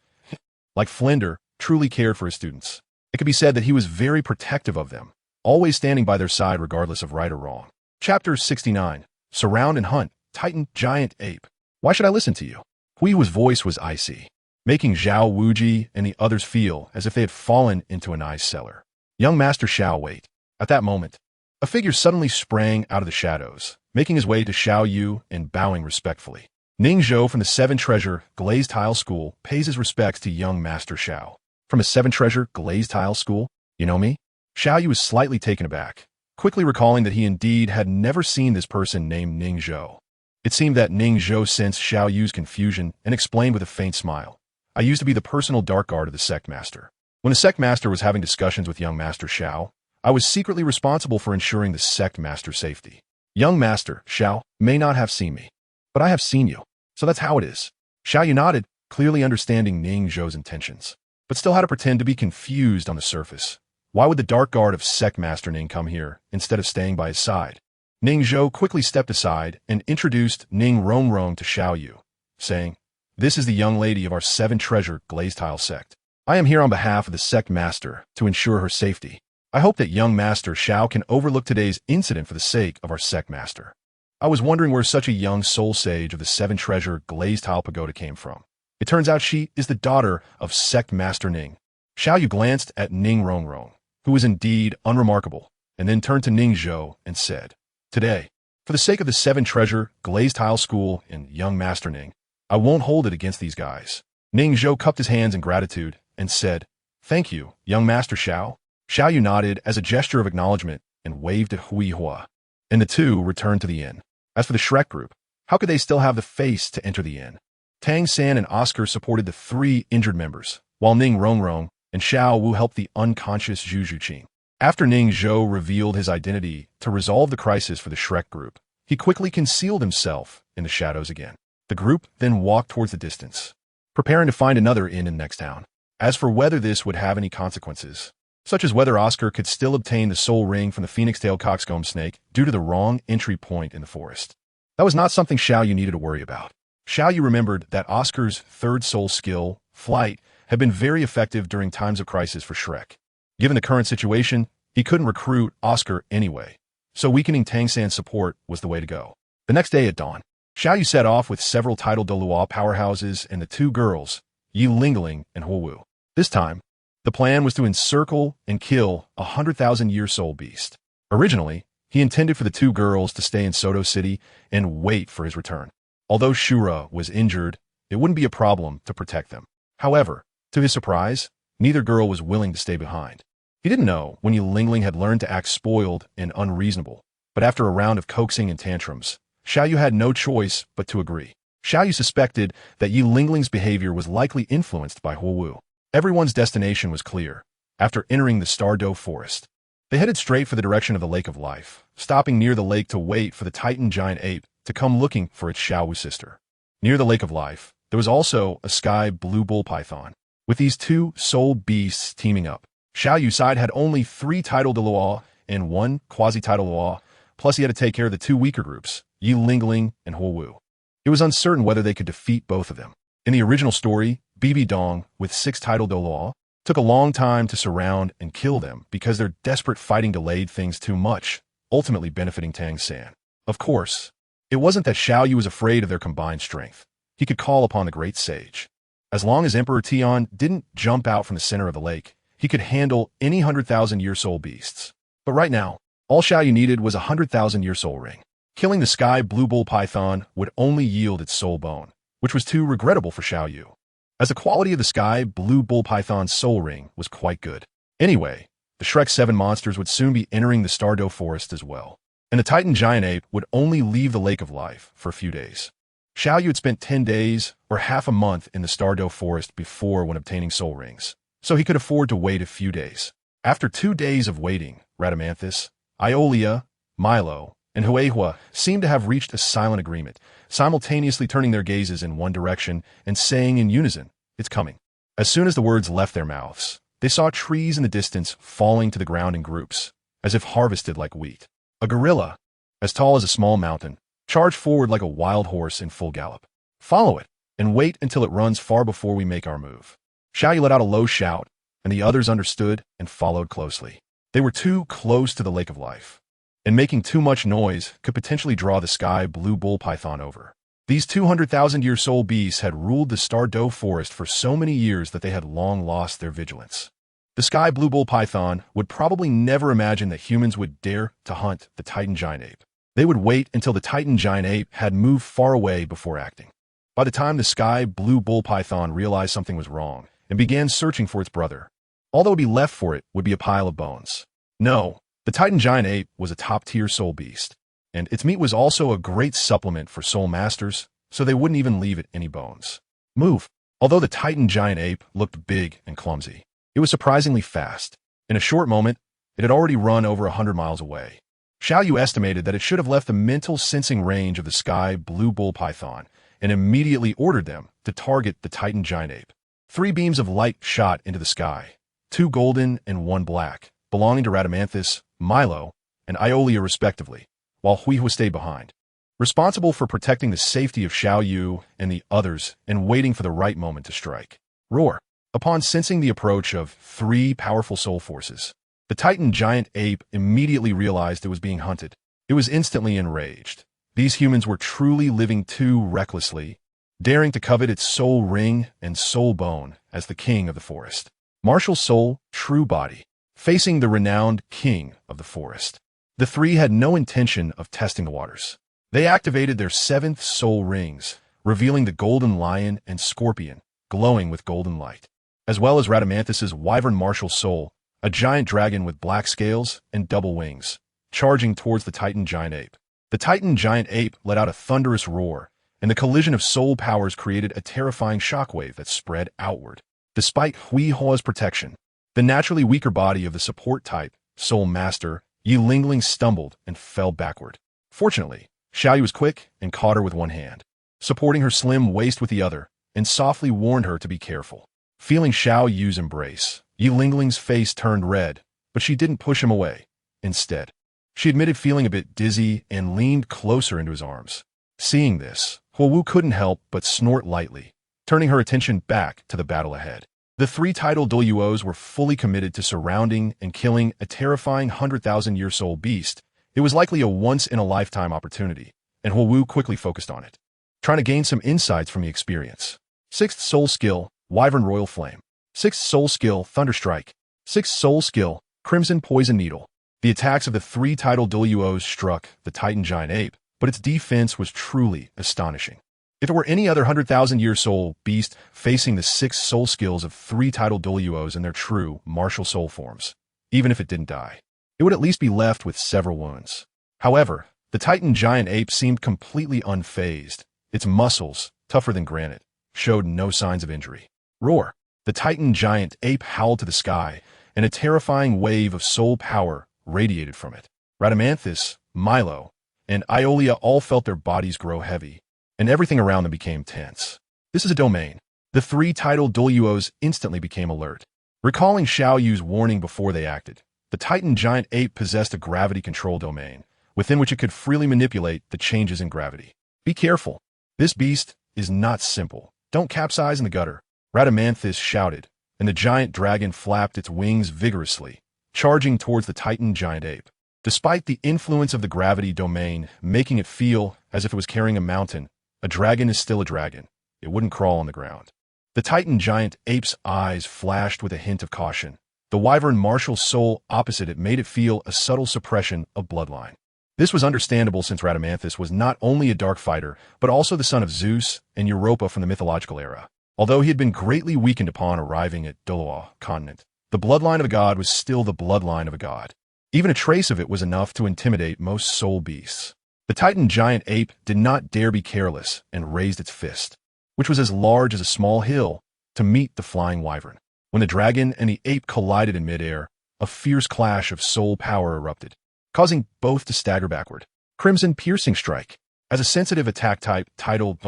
like Flinder truly cared for his students. It could be said that he was very protective of them, always standing by their side regardless of right or wrong. Chapter 69. Surround and Hunt, Titan Giant Ape. Why should I listen to you? Huihua's voice was icy, making Zhao Wuji and the others feel as if they had fallen into an ice cellar. Young Master Xiao, wait. At that moment, a figure suddenly sprang out of the shadows, making his way to Xiao Yu and bowing respectfully. Ning Zhou from the Seven Treasure Glazed Tile School pays his respects to young Master Xiao. From a Seven Treasure Glazed Tile School? You know me? Xiao Yu was slightly taken aback, quickly recalling that he indeed had never seen this person named Ning Zhou. It seemed that Ning Zhou sensed Xiao Yu's confusion and explained with a faint smile. I used to be the personal dark guard of the sect master. When the sect master was having discussions with young Master Xiao, I was secretly responsible for ensuring the sect master's safety. Young Master Xiao may not have seen me, but I have seen you. So that's how it is. Xiao Yu nodded, clearly understanding Ning Zhou's intentions, but still had to pretend to be confused on the surface. Why would the dark guard of sect master Ning come here instead of staying by his side? Ning Zhou quickly stepped aside and introduced Ning Rongrong to Xiao Yu, saying, "This is the young lady of our Seven Treasure Glazed Tile sect. I am here on behalf of the sect master to ensure her safety. I hope that young Master Xiao can overlook today's incident for the sake of our sect master." I was wondering where such a young soul sage of the Seven Treasure Glazed Tile Pagoda came from. It turns out she is the daughter of sect master Ning. Xiao Yu glanced at Ning Rongrong, who was indeed unremarkable, and then turned to Ning Zhou and said, "Today, for the sake of the Seven Treasure Glazed Tile School and young Master Ning, I won't hold it against these guys." Ning Zhou cupped his hands in gratitude and said, "Thank you, young Master Xiao." Xiao Yu nodded as a gesture of acknowledgement and waved at Huihua, and the two returned to the inn. As for the Shrek group, how could they still have the face to enter the inn? Tang San and Oscar supported the three injured members, while Ning Rongrong and Xiao Wu helped the unconscious Zhu Zhuqing. After Ning Zhou revealed his identity to resolve the crisis for the Shrek group, he quickly concealed himself in the shadows again. The group then walked towards the distance, preparing to find another inn in the next town. As for whether this would have any consequences, such as whether Oscar could still obtain the soul ring from the phoenix-tailed coxcomb snake due to the wrong entry point in the forest, that was not something Xiao Yu needed to worry about. Xiao Yu remembered that Oscar's third soul skill, flight, had been very effective during times of crisis for Shrek. Given the current situation, he couldn't recruit Oscar anyway, so weakening Tang San's support was the way to go. The next day at dawn, Xiao Yu set off with several titled Douluo powerhouses and the two girls, Yi Lingling and Huowu. This time, the plan was to encircle and kill a 100,000-year soul beast. Originally, he intended for the two girls to stay in Soto City and wait for his return. Although Shura was injured, it wouldn't be a problem to protect them. However, to his surprise, neither girl was willing to stay behind. He didn't know when Yi Lingling had learned to act spoiled and unreasonable, but after a round of coaxing and tantrums, Xiao Yu had no choice but to agree. Xiao Yu suspected that Yi Lingling's behavior was likely influenced by Huowu. Everyone's destination was clear. After entering the Stardoe Forest, they headed straight for the direction of the Lake of Life, stopping near the lake to wait for the Titan Giant Ape to come looking for its Xiaowu sister. Near the Lake of Life, there was also a sky blue bull python. With these two soul beasts teaming up, Xiao Yu's side had only 3 titled Douluo and one quasi-tidal law, plus he had to take care of the two weaker groups, Yi Lingling and Huo Wu. It was uncertain whether they could defeat both of them. In the original story, Bibi Dong, with 6 tidal Douluo, took a long time to surround and kill them because their desperate fighting delayed things too much, ultimately benefiting Tang San. Of course, it wasn't that Xiao Yu was afraid of their combined strength. He could call upon the great sage. As long as Emperor Tian didn't jump out from the center of the lake, he could handle any 100,000-year soul beasts. But right now, all Xiao Yu needed was a 100,000-year soul ring. Killing the sky blue bull python would only yield its soul bone, which was too regrettable for Xiao Yu, as the quality of the sky blue bull python's soul ring was quite good. Anyway, the Shrek 7 monsters would soon be entering the Stardew Forest as well, and the Titan giant ape would only leave the Lake of Life for a few days. Xiao Yu had spent 10 days or half a month in the Stardew Forest before when obtaining soul rings, so he could afford to wait a few days. After 2 days of waiting, Rhadamanthus, Iolia, Milo, and Huehua seemed to have reached a silent agreement, simultaneously turning their gazes in one direction and saying in unison, "It's coming." As soon as the words left their mouths, they saw trees in the distance falling to the ground in groups, as if harvested like wheat. A gorilla, as tall as a small mountain, charged forward like a wild horse in full gallop. "Follow it, and wait until it runs far before we make our move." Xiao Yu let out a low shout, and the others understood and followed closely. They were too close to the Lake of Life, and making too much noise could potentially draw the sky blue bull python over. These 200,000-year soul beasts had ruled the Stardew Forest for so many years that they had long lost their vigilance. The sky blue bull python would probably never imagine that humans would dare to hunt the Titan giant ape. They would wait until the Titan giant ape had moved far away before acting. By the time the sky blue bull python realized something was wrong and began searching for its brother, all that would be left for it would be a pile of bones. No, the Titan giant ape was a top-tier soul beast, and its meat was also a great supplement for soul masters, so they wouldn't even leave it any bones. Move. Although the Titan giant ape looked big and clumsy, it was surprisingly fast. In a short moment, it had already run over 100 miles away. Xiao Yu estimated that it should have left the mental sensing range of the sky blue bull python and immediately ordered them to target the Titan giant ape. 3 beams of light shot into the sky, 2 golden and 1 black, belonging to Rhadamanthus, Milo, and Iolia respectively, while Huehua stayed behind, responsible for protecting the safety of Xiao Yu and the others and waiting for the right moment to strike. Roar. Upon sensing the approach of 3 powerful soul forces, the Titan giant ape immediately realized it was being hunted. It was instantly enraged. These humans were truly living too recklessly, daring to covet its soul ring and soul bone as the king of the forest. Martial soul, true body. Facing the renowned king of the forest, the 3 had no intention of testing the waters. They activated their 7th soul rings, revealing the golden lion and scorpion, glowing with golden light, as well as Rhadamanthus's wyvern martial soul, a giant dragon with black scales and double wings, charging towards the Titan giant ape. The Titan giant ape let out a thunderous roar, and the collision of soul powers created a terrifying shockwave that spread outward. Despite Huihua's protection, the naturally weaker body of the support type, Soul Master, Yi Lingling stumbled and fell backward. Fortunately, Xiao Yu was quick and caught her with one hand, supporting her slim waist with the other, and softly warned her to be careful. Feeling Xiao Yu's embrace, Yi Lingling's face turned red, but she didn't push him away. Instead, she admitted feeling a bit dizzy and leaned closer into his arms. Seeing this, Huo Wu couldn't help but snort lightly, turning her attention back to the battle ahead. The 3 tidal Douluos were fully committed to surrounding and killing a terrifying 100,000-year soul beast. It was likely a once-in-a-lifetime opportunity, and Huo Wu quickly focused on it, trying to gain some insights from the experience. 6th soul skill, Wyvern Royal Flame. 6th soul skill, Thunderstrike. 6th soul skill, Crimson Poison Needle. The attacks of the 3 tidal Douluos struck the Titan giant ape, but its defense was truly astonishing. If it were any other 100,000-year soul beast facing the 6 soul skills of 3 tidal Douluos in their true martial soul forms, even if it didn't die, it would at least be left with several wounds. However, the Titan giant ape seemed completely unfazed. Its muscles, tougher than granite, showed no signs of injury. Roar! The Titan giant ape howled to the sky, and a terrifying wave of soul power radiated from it. Rhadamanthus, Milo, and Iolia all felt their bodies grow heavy, and everything around them became tense. This is a domain. The 3 tidal Douluos instantly became alert. Recalling Xiao Yu's warning before they acted, The Titan giant ape possessed a gravity control domain, within which it could freely manipulate the changes in gravity. Be careful. This beast is not simple. Don't capsize in the gutter, Rhadamanthus shouted, and the giant dragon flapped its wings vigorously, charging towards the Titan giant ape. Despite the influence of the gravity domain making it feel as if it was carrying a mountain, a dragon is still a dragon. It wouldn't crawl on the ground. The Titan giant ape's eyes flashed with a hint of caution. The wyvern martial soul opposite it made it feel a subtle suppression of bloodline. This was understandable since Rhadamanthus was not only a dark fighter, but also the son of Zeus and Europa from the mythological era. Although he had been greatly weakened upon arriving at Douluo Continent, the bloodline of a god was still the bloodline of a god. Even a trace of it was enough to intimidate most soul beasts. The Titan giant ape did not dare be careless and raised its fist, which was as large as a small hill, to meet the flying wyvern. When the dragon and the ape collided in midair, a fierce clash of soul power erupted, causing both to stagger backward. Crimson Piercing Strike. As a sensitive attack type titled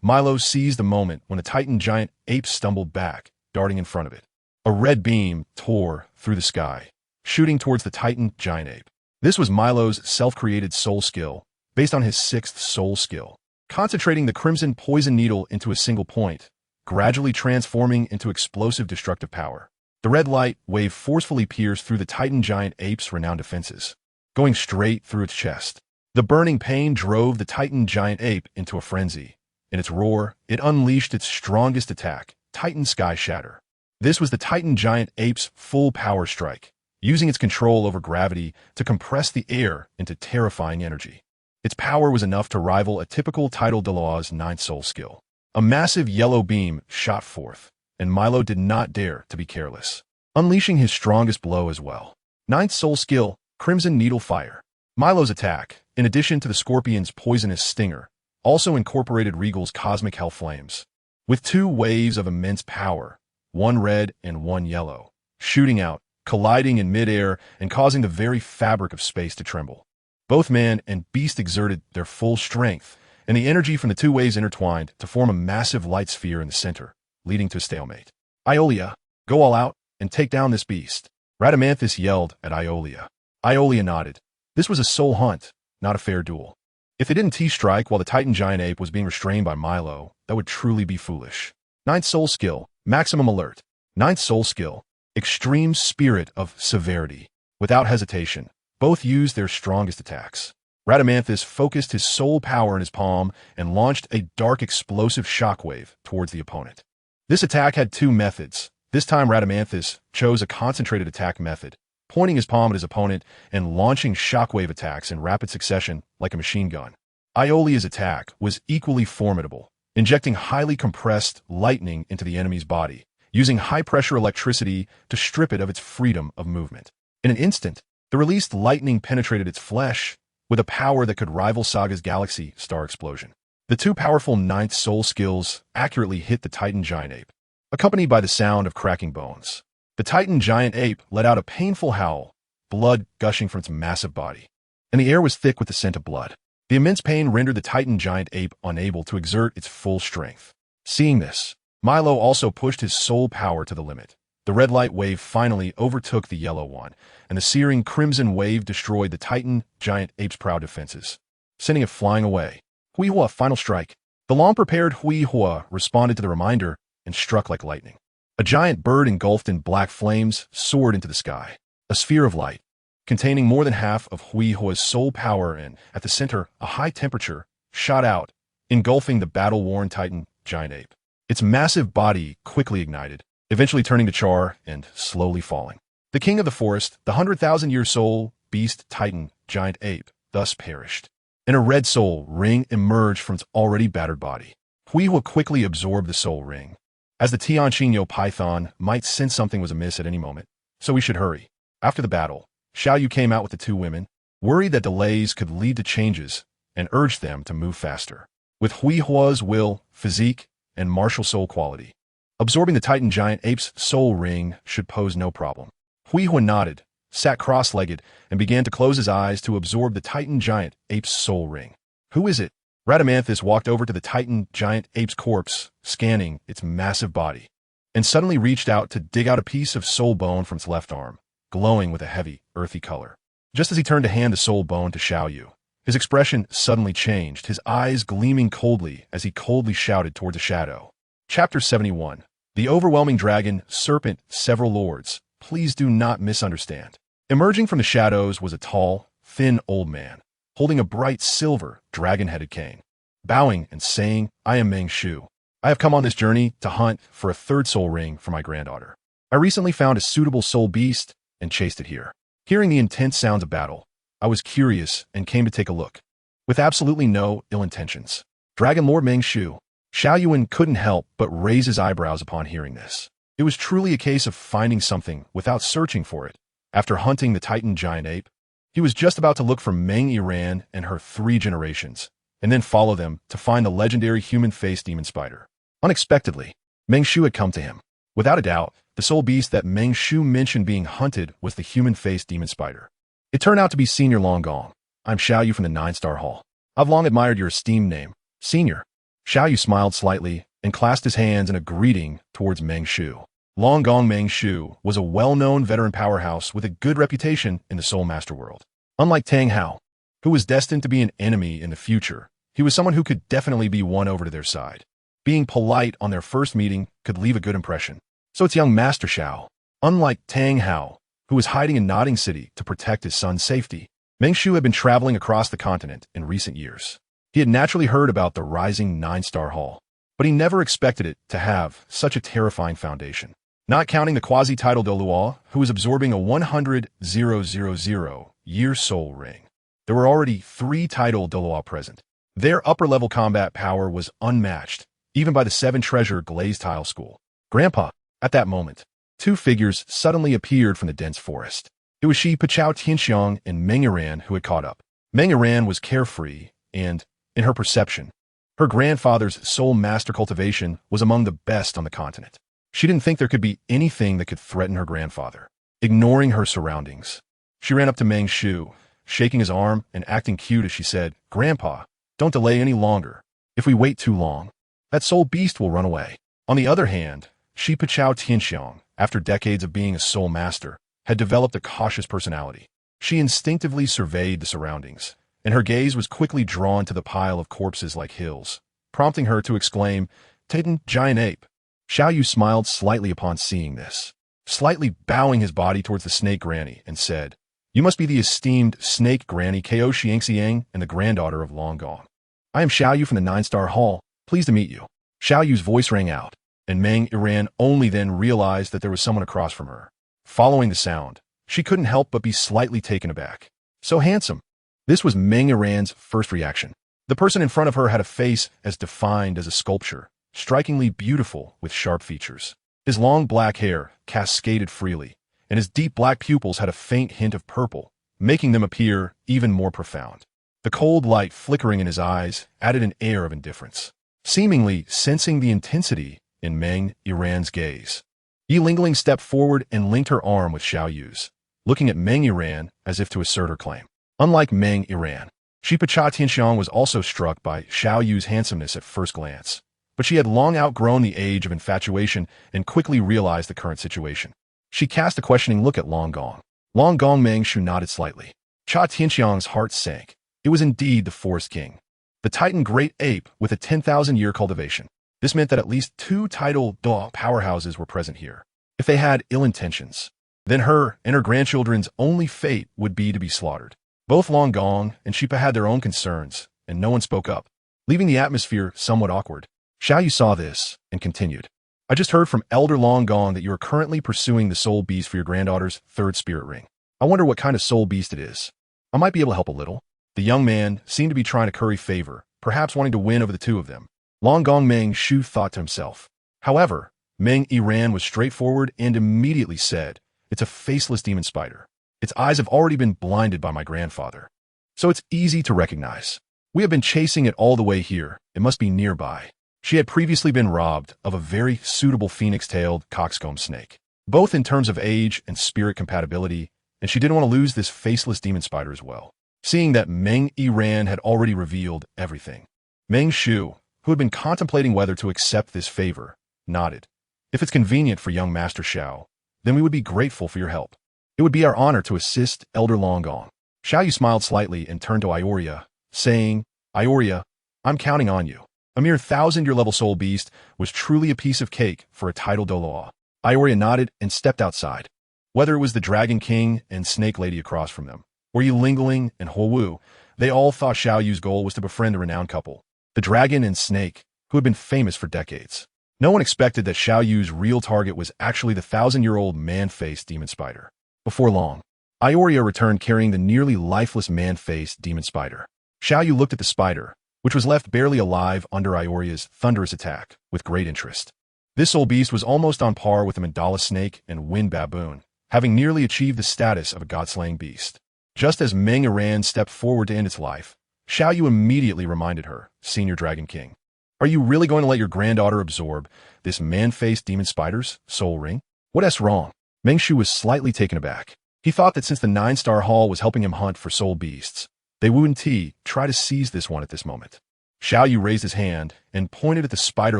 Milo seized the moment when the Titan giant ape stumbled back, darting in front of it. A red beam tore through the sky, shooting towards the Titan giant ape. This was Milo's self-created soul skill, based on his 6th soul skill, concentrating the crimson poison needle into a single point, gradually transforming into explosive destructive power. The red light wave forcefully pierced through the Titan giant ape's renowned defenses, going straight through its chest. The burning pain drove the Titan giant ape into a frenzy. In its roar, it unleashed its strongest attack, Titan Sky Shatter. This was the Titan giant ape's full power strike, using its control over gravity to compress the air into terrifying energy. Its power was enough to rival a typical Tidal Douluo's 9th soul skill. A massive yellow beam shot forth, and Milo did not dare to be careless, unleashing his strongest blow as well. 9th soul skill, Crimson Needle Fire. Milo's attack, in addition to the scorpion's poisonous stinger, also incorporated Regal's cosmic hell flames, with 2 waves of immense power, one red and one yellow, shooting out, colliding in midair and causing the very fabric of space to tremble. Both man and beast exerted their full strength, and the energy from the 2 waves intertwined to form a massive light sphere in the center, leading to a stalemate. Iolia, go all out and take down this beast, Rhadamanthus yelled at Iolia. Iolia nodded. This was a soul hunt, not a fair duel. If they didn't T-strike while the Titan giant ape was being restrained by Milo, that would truly be foolish. 9th soul skill, Maximum Alert. 9th soul skill, Extreme Spirit of Severity. Without hesitation, both used their strongest attacks. Rhadamanthus focused his soul power in his palm and launched a dark explosive shockwave towards the opponent. This attack had 2 methods. This time Rhadamanthus chose a concentrated attack method, pointing his palm at his opponent and launching shockwave attacks in rapid succession like a machine gun. Iolia's attack was equally formidable, injecting highly compressed lightning into the enemy's body, using high-pressure electricity to strip it of its freedom of movement. In an instant, the released lightning penetrated its flesh with a power that could rival Saga's galaxy star explosion. The 2 powerful 9th soul skills accurately hit the Titan giant ape, accompanied by the sound of cracking bones. The Titan giant ape let out a painful howl, blood gushing from its massive body, and the air was thick with the scent of blood. The immense pain rendered the Titan giant ape unable to exert its full strength. Seeing this, Milo also pushed his soul power to the limit. The red light wave finally overtook the yellow one, and the searing crimson wave destroyed the Titan giant ape's proud defenses, sending it flying away. Huihua Final Strike. The long-prepared Huihua responded to the reminder and struck like lightning. A giant bird engulfed in black flames soared into the sky, a sphere of light, containing more than half of Huihua's soul power, and, at the center, a high temperature shot out, engulfing the battle-worn Titan giant ape. Its massive body quickly ignited, eventually turning to char and slowly falling. The king of the forest, the 100,000-year soul beast Titan giant ape, thus perished, and a red soul ring emerged from its already battered body. Huihua quickly absorbed the soul ring, as the Tianqinyo python might sense something was amiss at any moment, so we should hurry. After the battle, Xiao Yu came out with the 2 women, worried that delays could lead to changes, and urged them to move faster. With Huihua's will, physique, and martial soul quality, absorbing the Titan giant ape's soul ring should pose no problem. Huihua nodded, sat cross-legged, and began to close his eyes to absorb the Titan giant ape's soul ring. Who is it? Rhadamanthus walked over to the Titan giant ape's corpse, scanning its massive body, and suddenly reached out to dig out a piece of soul bone from its left arm. glowing with a heavy, earthy color. Just as he turned to hand the soul bone to Xiao Yu, his expression suddenly changed, his eyes gleaming coldly as he coldly shouted towards a shadow. Chapter 71. The Overwhelming Dragon, Serpent, Several Lords. Please do not misunderstand. Emerging from the shadows was a tall, thin old man, holding a bright silver, dragon-headed cane. Bowing and saying, "I am Meng Shu. I have come on this journey to hunt for a third soul ring for my granddaughter. I recently found a suitable soul beast and chased it here." Hearing the intense sounds of battle, I was curious and came to take a look. With absolutely no ill intentions. Dragon Lord Meng Shu. Xiao Yuan couldn't help but raise his eyebrows upon hearing this. It was truly a case of finding something without searching for it. After hunting the Titan giant ape, he was just about to look for Meng Yiran and her 3 generations, and then follow them to find the legendary human-faced demon spider. Unexpectedly, Meng Shu had come to him. Without a doubt, the soul beast that Meng Shu mentioned being hunted was the human-faced demon spider. It turned out to be Senior Long Gong. "I'm Xiao Yu from the 9-Star Hall. I've long admired your esteemed name, Senior." Xiao Yu smiled slightly and clasped his hands in a greeting towards Meng Shu. Long Gong Meng Shu was a well-known veteran powerhouse with a good reputation in the Soul Master world. Unlike Tang Hao, who was destined to be an enemy in the future, he was someone who could definitely be won over to their side. Being polite on their first meeting could leave a good impression. So it's young Master Xiao. Unlike Tang Hao, who was hiding in Nodding City to protect his son's safety, Meng Shu had been traveling across the continent in recent years. He had naturally heard about the rising 9-Star Hall, but he never expected it to have such a terrifying foundation. Not counting the quasi-title Douluo, who was absorbing a 100,000-year soul ring. There were already 3 title Douluo present. Their upper-level combat power was unmatched, even by the 7-treasure glazed tile school. Grandpa, at that moment, 2 figures suddenly appeared from the dense forest. It was Shi Pachao Tianxiang and Meng Yiran who had caught up. Meng Yiran was carefree and, in her perception, her grandfather's soul master cultivation was among the best on the continent. She didn't think there could be anything that could threaten her grandfather. Ignoring her surroundings, she ran up to Meng Shu, shaking his arm and acting cute as she said, "Grandpa, don't delay any longer. If we wait too long, that soul beast will run away." On the other hand, Shi Pachao Tianxiang, after decades of being a soul master, had developed a cautious personality. She instinctively surveyed the surroundings, and her gaze was quickly drawn to the pile of corpses like hills, prompting her to exclaim, "Titan giant ape." Xiao Yu smiled slightly upon seeing this, slightly bowing his body towards the snake granny, and said, "You must be the esteemed snake granny Ko Xiangxiang and the granddaughter of Long Gong. I am Xiao Yu from the 9-Star Hall. Pleased to meet you." Xiao Yu's voice rang out, and Meng Yiran only then realized that there was someone across from her. Following the sound, she couldn't help but be slightly taken aback. So handsome. This was Meng Yiran's first reaction. The person in front of her had a face as defined as a sculpture, strikingly beautiful with sharp features. His long black hair cascaded freely, and his deep black pupils had a faint hint of purple, making them appear even more profound. The cold light flickering in his eyes added an air of indifference. Seemingly sensing the intensity in Meng Yiran's gaze, Yi Lingling stepped forward and linked her arm with Xiao Yu's, looking at Meng Yiran as if to assert her claim. Unlike Meng Yiran, Shi Pachao Tianxiang was also struck by Xiao Yu's handsomeness at first glance, but she had long outgrown the age of infatuation and quickly realized the current situation. She cast a questioning look at Long Gong. Long Gong Meng Shu nodded slightly. Cha Tianxiang's heart sank. It was indeed the Forest King, the Titan Great Ape with a 10,000-year cultivation. This meant that at least 2 title Douluo powerhouses were present here. If they had ill intentions, then her and her grandchildren's only fate would be to be slaughtered. Both Long Gong and Shipa had their own concerns, and no one spoke up, leaving the atmosphere somewhat awkward. Xiao Yu saw this and continued. "I just heard from Elder Long Gong that you are currently pursuing the soul beast for your granddaughter's 3rd spirit ring. I wonder what kind of soul beast it is. I might be able to help a little." The young man seemed to be trying to curry favor, perhaps wanting to win over the 2 of them. Long Gong Meng Shu thought to himself. However, Meng Yiran was straightforward and immediately said, "It's a faceless demon spider. Its eyes have already been blinded by my grandfather, so it's easy to recognize. We have been chasing it all the way here. It must be nearby." She had previously been robbed of a very suitable phoenix-tailed coxcomb snake, both in terms of age and spirit compatibility, and she didn't want to lose this faceless demon spider as well. Seeing that Meng Yiran had already revealed everything, Meng Shu, who had been contemplating whether to accept this favor, nodded. "If it's convenient for young Master Xiao, then we would be grateful for your help." It would be our honor to assist Elder Long Gone. Xiao Yu smiled slightly and turned to Ioria, saying, Ioria, I'm counting on you. A mere 1,000-year level soul beast was truly a piece of cake for a title Douluo. Ioria nodded and stepped outside. Whether it was the Dragon King and Snake Lady across from them, or Yi Lingling and Huo Wu, they all thought Xiao Yu's goal was to befriend a renowned couple, the Dragon and Snake, who had been famous for decades. No one expected that Xiao Yu's real target was actually the 1,000-year-old man-faced demon spider. Before long, Ioria returned carrying the nearly lifeless man-faced demon spider. Xiao Yu looked at the spider, which was left barely alive under Ioria's thunderous attack, with great interest. This soul beast was almost on par with the mandala snake and wind baboon, having nearly achieved the status of a god-slaying beast. Just as Meng Iran stepped forward to end its life, Xiao Yu immediately reminded her, Senior Dragon King, are you really going to let your granddaughter absorb this man-faced demon spider's soul ring? What's wrong? Meng Shu was slightly taken aback. He thought that since the 9-star hall was helping him hunt for soul beasts, they wouldn't try to seize this one at this moment. Xiao Yu raised his hand and pointed at the spider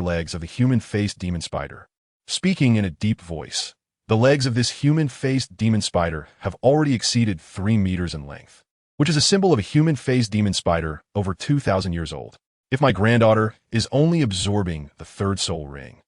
legs of the human-faced demon spider. Speaking in a deep voice, the legs of this human-faced demon spider have already exceeded 3 meters in length, which is a symbol of a human-faced demon spider over 2,000 years old. If my granddaughter is only absorbing the 3rd soul ring,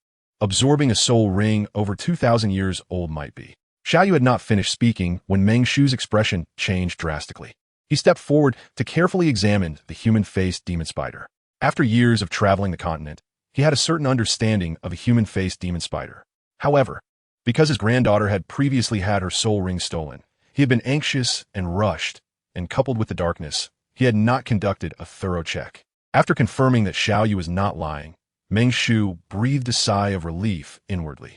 absorbing a soul ring over 2,000 years old might be. Xiao Yu had not finished speaking when Meng Shu's expression changed drastically. He stepped forward to carefully examine the human-faced demon spider. After years of traveling the continent, he had a certain understanding of a human-faced demon spider. However, because his granddaughter had previously had her soul ring stolen, he had been anxious and rushed, and coupled with the darkness, he had not conducted a thorough check. After confirming that Xiao Yu was not lying, Meng Shu breathed a sigh of relief inwardly.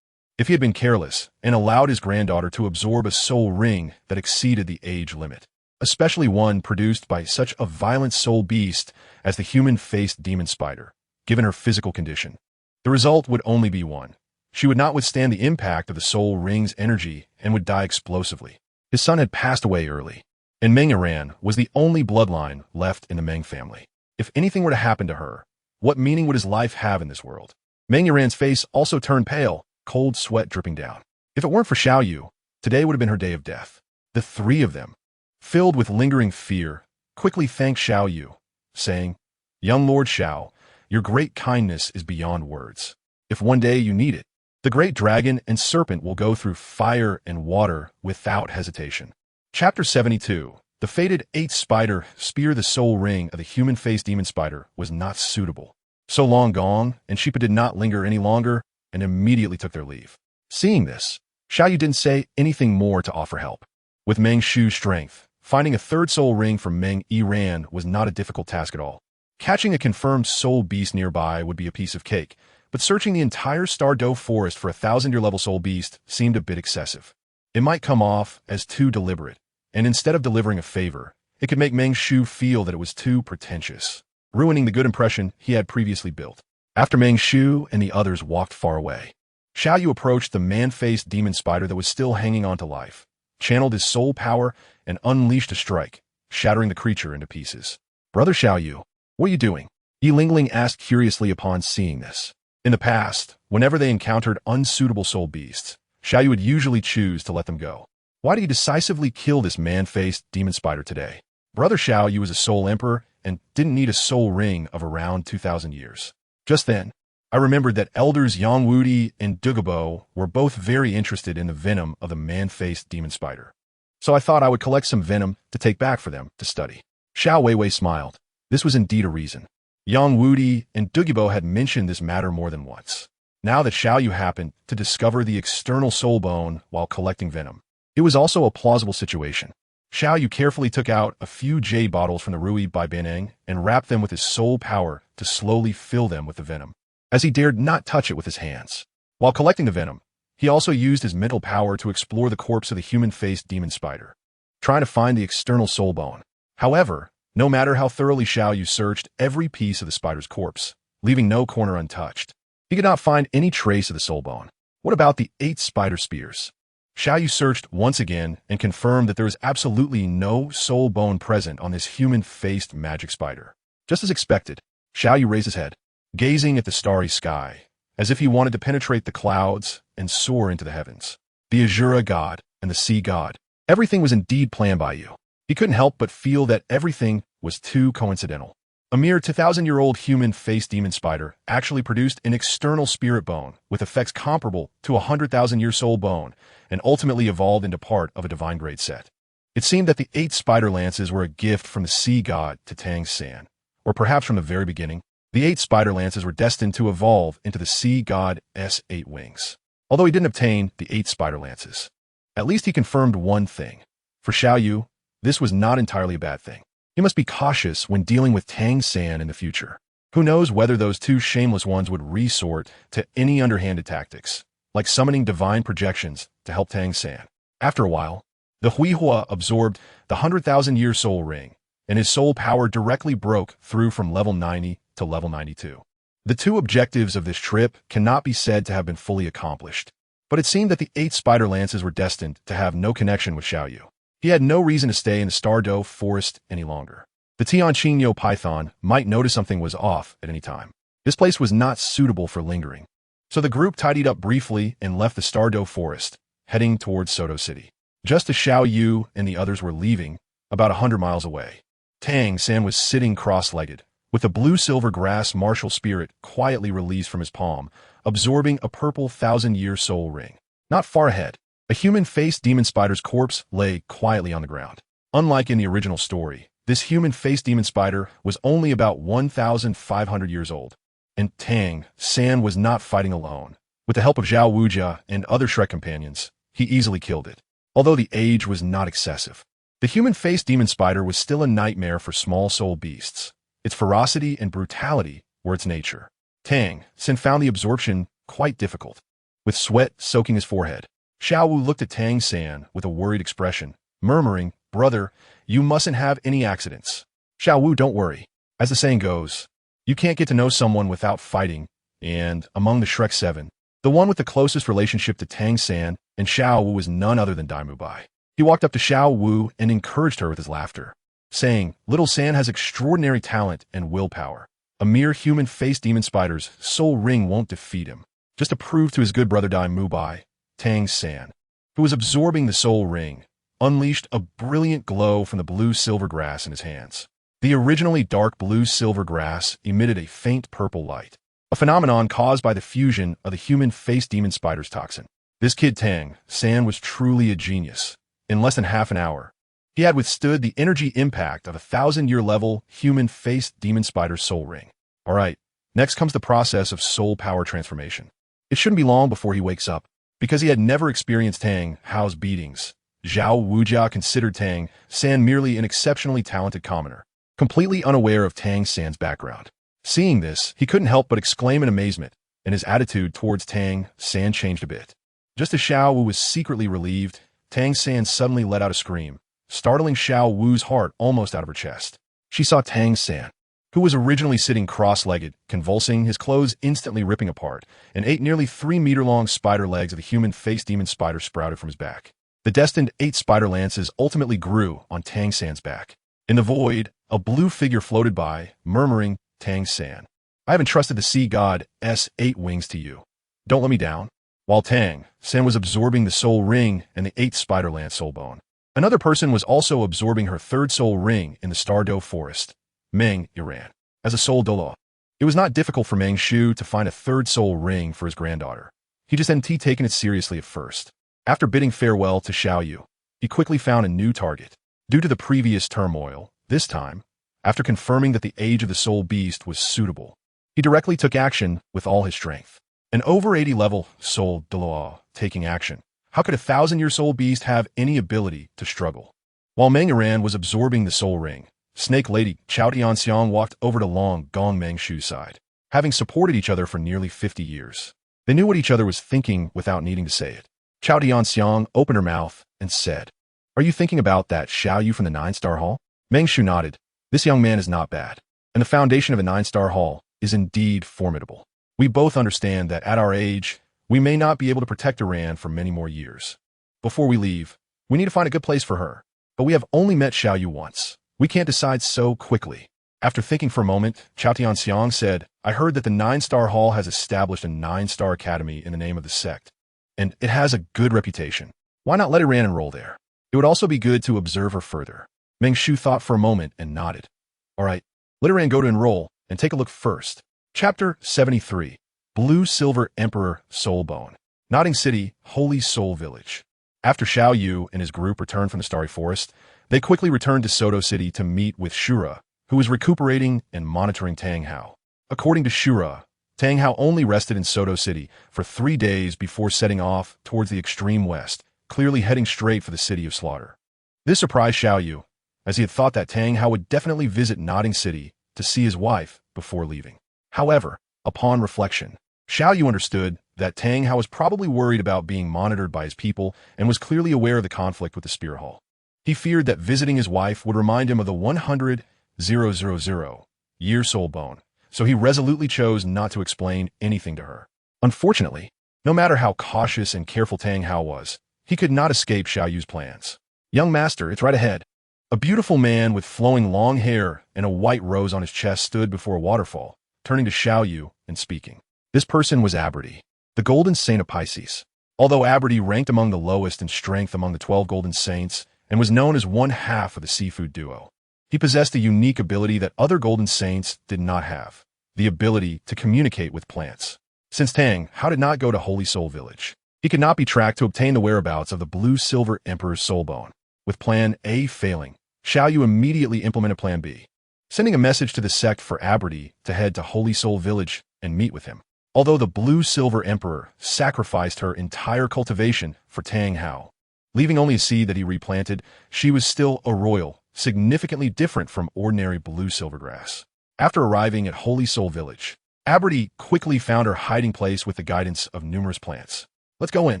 If he had been careless and allowed his granddaughter to absorb a soul ring that exceeded the age limit, especially one produced by such a violent soul beast as the human-faced demon spider, given her physical condition, the result would only be one. She would not withstand the impact of the soul ring's energy and would die explosively. His son had passed away early, and Meng Iran was the only bloodline left in the Meng family. If anything were to happen to her, what meaning would his life have in this world? Meng Iran's face also turned pale, cold sweat dripping down. If it weren't for Xiao Yu, today would have been her day of death. The 3 of them, filled with lingering fear, quickly thanked Xiao Yu, saying, Young Lord Xiao, your great kindness is beyond words. If one day you need it, the great dragon and serpent will go through fire and water without hesitation. Chapter 72. The fated 8th spider spear the soul ring of the human-faced demon spider was not suitable. So long gone, and Sheepa did not linger any longer and immediately took their leave. Seeing this, Xiao Yu didn't say anything more to offer help. With Meng Shu's strength, finding a 3rd soul ring for Meng Iran was not a difficult task at all. Catching a confirmed soul beast nearby would be a piece of cake, but searching the entire Stardow forest for a 1,000-year level soul beast seemed a bit excessive. It might come off as too deliberate, and instead of delivering a favor, it could make Meng Shu feel that it was too pretentious, ruining the good impression he had previously built. After Meng Shu and the others walked far away, Xiao Yu approached the man-faced demon spider that was still hanging on to life, channeled his soul power, and unleashed a strike, shattering the creature into pieces. Brother Xiao Yu, what are you doing? Yi Lingling asked curiously upon seeing this. In the past, whenever they encountered unsuitable soul beasts, Xiao Yu would usually choose to let them go. Why did he decisively kill this man-faced demon spider today? Brother Xiao Yu was a soul emperor and didn't need a soul ring of around 2,000 years. Just then, I remembered that elders Yang Wudi and Dugabo were both very interested in the venom of the man-faced demon spider. So I thought I would collect some venom to take back for them to study. Xiao Weiwei smiled. This was indeed a reason. Yang Wudi and Dugabo had mentioned this matter more than once. Now that Xiao Yu happened to discover the external soul bone while collecting venom, it was also a plausible situation. Xiao Yu carefully took out a few jade bottles from the Rui by Beneng and wrapped them with his soul power to slowly fill them with the venom, as he dared not touch it with his hands. While collecting the venom, he also used his mental power to explore the corpse of the human-faced demon spider, trying to find the external soul bone. However, no matter how thoroughly Xiao Yu searched every piece of the spider's corpse, leaving no corner untouched, he could not find any trace of the soul bone. What about the 8 spider spears? Xiao Yu searched once again and confirmed that there was absolutely no soul bone present on this human-faced magic spider. Just as expected, Xiao Yu raised his head, gazing at the starry sky, as if he wanted to penetrate the clouds and soar into the heavens. The Asura god and the sea god, Everything was indeed planned by you. He couldn't help but feel that everything was too coincidental. A mere 2,000-year-old human-faced demon spider actually produced an external spirit bone with effects comparable to a 100,000-year soul bone and ultimately evolved into part of a divine-grade set. It seemed that the 8 spider lances were a gift from the sea god to Tang San, or perhaps from the very beginning, the 8 spider lances were destined to evolve into the sea god's 8 wings. Although he didn't obtain the 8 spider lances, at least he confirmed one thing. For Xiao Yu, this was not entirely a bad thing. He must be cautious when dealing with Tang San in the future. Who knows whether those 2 shameless ones would resort to any underhanded tactics, like summoning divine projections to help Tang San. After a while, the Huihua absorbed the 100,000-year soul ring, and his soul power directly broke through from level 90 to level 92. The 2 objectives of this trip cannot be said to have been fully accomplished, but it seemed that the 8 spider lances were destined to have no connection with Xiao Yu. He had no reason to stay in the Douluo Forest any longer. The Tianqingyou python might notice something was off at any time. This place was not suitable for lingering. So the group tidied up briefly and left the Douluo Forest, heading towards Soto City. Just as Xiao Yu and the others were leaving, about 100 miles away, Tang San was sitting cross-legged, with a blue-silver grass martial spirit quietly released from his palm, absorbing a purple 1,000-year soul ring. Not far ahead, a human-faced demon spider's corpse lay quietly on the ground. Unlike in the original story, this human-faced demon spider was only about 1,500 years old. And Tang San was not fighting alone. With the help of Zhao Wujia and other Shrek companions, he easily killed it. Although the age was not excessive, the human-faced demon spider was still a nightmare for small soul beasts. Its ferocity and brutality were its nature. Tang San found the absorption quite difficult. With sweat soaking his forehead, Xiao Wu looked at Tang San with a worried expression, murmuring, "Brother, you mustn't have any accidents." "Xiao Wu, don't worry. As the saying goes, you can't get to know someone without fighting," and among the Shrek Seven, the one with the closest relationship to Tang San and Xiao Wu was none other than Dai Mubai. He walked up to Xiao Wu and encouraged her with his laughter, saying, "Little San has extraordinary talent and willpower. A mere human-faced demon spider's soul ring won't defeat him." Just to prove to his good brother Dai Mubai, Tang San, who was absorbing the soul ring, unleashed a brilliant glow from the blue-silver grass in his hands. The originally dark blue-silver grass emitted a faint purple light, a phenomenon caused by the fusion of the human-faced demon spider's toxin. This kid Tang San was truly a genius. In less than half an hour, he had withstood the energy impact of a 1,000-year level human-faced demon spider's soul ring. All right, next comes the process of soul power transformation. It shouldn't be long before he wakes up. Because he had never experienced Tang Hao's beatings, Zhao Wujia considered Tang San merely an exceptionally talented commoner, completely unaware of Tang San's background. Seeing this, he couldn't help but exclaim in amazement, and his attitude towards Tang San changed a bit. Just as Xiao Wu was secretly relieved, Tang San suddenly let out a scream, startling Xiao Wu's heart almost out of her chest. She saw Tang San, who was originally sitting cross-legged, convulsing, his clothes instantly ripping apart, and 8 nearly 3-meter-long spider legs of a human-faced demon spider sprouted from his back. The destined 8 spider lances ultimately grew on Tang San's back. In the void, a blue figure floated by, murmuring, "Tang San, I have entrusted the sea god's 8 wings to you. Don't let me down." While Tang San was absorbing the soul ring and the 8 spider lance soul bone, another person was also absorbing her 3rd soul ring in the Douluo Forest. Meng Iran. As a soul Douluo, it was not difficult for Meng Shu to find a 3rd soul ring for his granddaughter. He just hadn't taken it seriously at first. After bidding farewell to Xiao Yu, he quickly found a new target. Due to the previous turmoil, this time, after confirming that the age of the soul beast was suitable, he directly took action with all his strength. An over 80 level soul Douluo taking action. How could a 1,000-year soul beast have any ability to struggle? While Meng Iran was absorbing the soul ring, Snake Lady Chao Tianxiang walked over to Long Gong Meng Shu's side. Having supported each other for nearly 50 years, they knew what each other was thinking without needing to say it. Chao Tianxiang opened her mouth and said, "Are you thinking about that Xiao Yu from the 9-star hall?" Meng Shu nodded. "This young man is not bad, and the foundation of a 9-star hall is indeed formidable. We both understand that at our age, we may not be able to protect Iran for many more years. Before we leave, we need to find a good place for her, but we have only met Xiao Yu once. We can't decide so quickly." After thinking for a moment, Chao Tianxiang said, "I heard that the 9-star hall has established a 9-star academy in the name of the sect, and it has a good reputation. Why not let Iran enroll there? It would also be good to observe her further. Meng Shu thought for a moment and nodded. All right, let her go to enroll and take a look first. Chapter 73. Blue Silver Emperor Soulbone. Nodding City, Holy Soul Village. After Xiao Yu and his group returned from the Starry Forest, they quickly returned to Soto City to meet with Shura, who was recuperating and monitoring Tang Hao. According to Shura, Tang Hao only rested in Soto City for 3 days before setting off towards the extreme west, clearly heading straight for the City of Slaughter. This surprised Xiao Yu, as he had thought that Tang Hao would definitely visit Nodding City to see his wife before leaving. However, upon reflection, Xiao Yu understood that Tang Hao was probably worried about being monitored by his people and was clearly aware of the conflict with the Spear Hall. He feared that visiting his wife would remind him of the 100,000 year soul bone, so he resolutely chose not to explain anything to her. Unfortunately, no matter how cautious and careful Tang Hao was, he could not escape Xiao Yu's plans. Young master, it's right ahead. A beautiful man with flowing long hair and a white rose on his chest stood before a waterfall, turning to Xiao Yu and speaking. This person was Aberty, the Golden Saint of Pisces. Although Aberty ranked among the lowest in strength among the 12 Golden Saints and was known as one half of the seafood duo, he possessed a unique ability that other Golden Saints did not have, the ability to communicate with plants. Since Tang Hao did not go to Holy Soul Village, he could not be tracked to obtain the whereabouts of the Blue Silver Emperor's soulbone. With Plan A failing, Xiao Yu immediately implemented Plan B, sending a message to the sect for Aberty to head to Holy Soul Village and meet with him. Although the Blue Silver Emperor sacrificed her entire cultivation for Tang Hao, leaving only a seed that he replanted, she was still a royal, significantly different from ordinary blue silver grass. After arriving at Holy Soul Village, Aberty quickly found her hiding place with the guidance of numerous plants. Let's go in.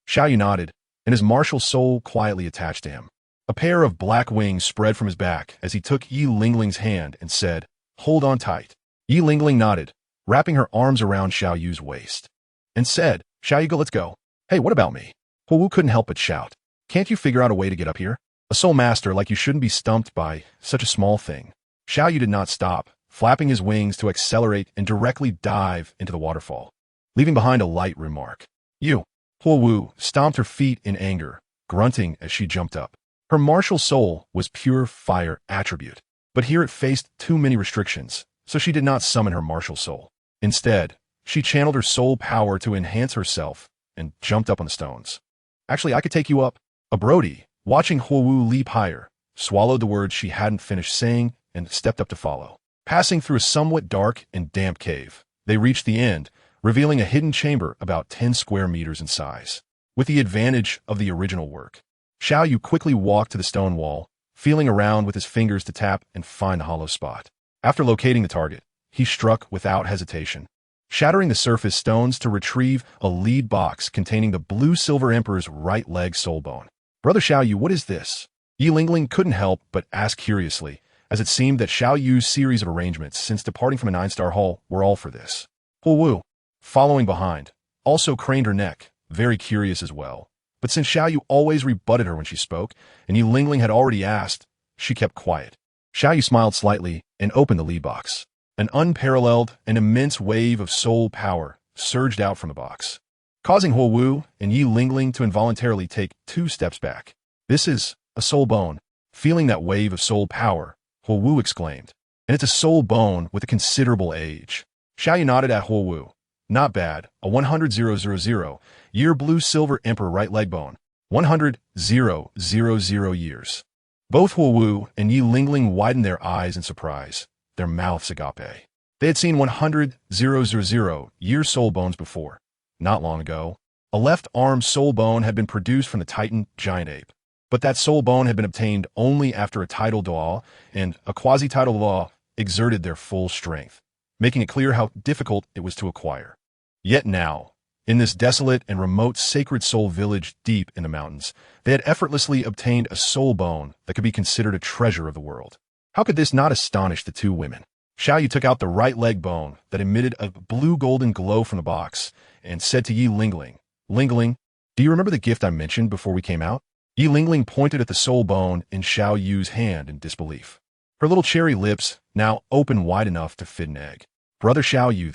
Xiao Yu nodded, and his martial soul quietly attached to him. A pair of black wings spread from his back as he took Yi Lingling's hand and said, "Hold on tight." Yi Lingling nodded, wrapping her arms around Xiao Yu's waist, and said, "Xiao Yu, let's go." "Hey, what about me?" Huo Wu couldn't help but shout. "Can't you figure out a way to get up here? A soul master like you shouldn't be stumped by such a small thing." Xiao Yu did not stop, flapping his wings to accelerate and directly dive into the waterfall, leaving behind a light remark. "You." Huo Wu stomped her feet in anger, grunting as she jumped up. Her martial soul was pure fire attribute, but here it faced too many restrictions, so she did not summon her martial soul. Instead, she channeled her soul power to enhance herself and jumped up on the stones. "Actually, I could take you up." A Brody, watching Huo Wu leap higher, swallowed the words she hadn't finished saying and stepped up to follow. Passing through a somewhat dark and damp cave, they reached the end, revealing a hidden chamber about 10 square meters in size. With the advantage of the original work, Xiao Yu quickly walked to the stone wall, feeling around with his fingers to tap and find the hollow spot. After locating the target, he struck without hesitation, shattering the surface stones to retrieve a lead box containing the Blue Silver Emperor's right leg soul bone. "Brother Xiao Yu, what is this?" Yi Lingling couldn't help but ask curiously, as it seemed that Xiao Yu's series of arrangements since departing from a 9-star hall were all for this. Huo Wu, following behind, also craned her neck, very curious as well. But since Xiao Yu always rebutted her when she spoke, and Yi Lingling had already asked, she kept quiet. Xiao Yu smiled slightly and opened the lead box. An unparalleled and immense wave of soul power surged out from the box, causing Huo Wu and Yi Lingling to involuntarily take 2 steps back. "This is a soul bone." Feeling that wave of soul power, Huo Wu exclaimed, "And it's a soul bone with a considerable age." Xiao Yu nodded at Huo Wu. "Not bad, a 100,000 year Blue Silver Emperor right leg bone. 100,000 years. Both Huo Wu and Yi Lingling widened their eyes in surprise, their mouths agape. They had seen 100,000 year soul bones before. Not long ago, a left arm soul bone had been produced from the Titan giant ape. But that soul bone had been obtained only after a tidal Douluo and a quasi-tidal Douluo exerted their full strength, making it clear how difficult it was to acquire. Yet now, in this desolate and remote sacred soul village deep in the mountains, they had effortlessly obtained a soul bone that could be considered a treasure of the world. How could this not astonish the 2 women? Xiao Yu took out the right leg bone that emitted a blue-golden glow from the box and said to Yi Lingling, "Lingling, do you remember the gift I mentioned before we came out?" Yi Lingling pointed at the soul bone in Xiao Yu's hand in disbelief. Her little cherry lips now opened wide enough to fit an egg. "Brother Xiao Yu,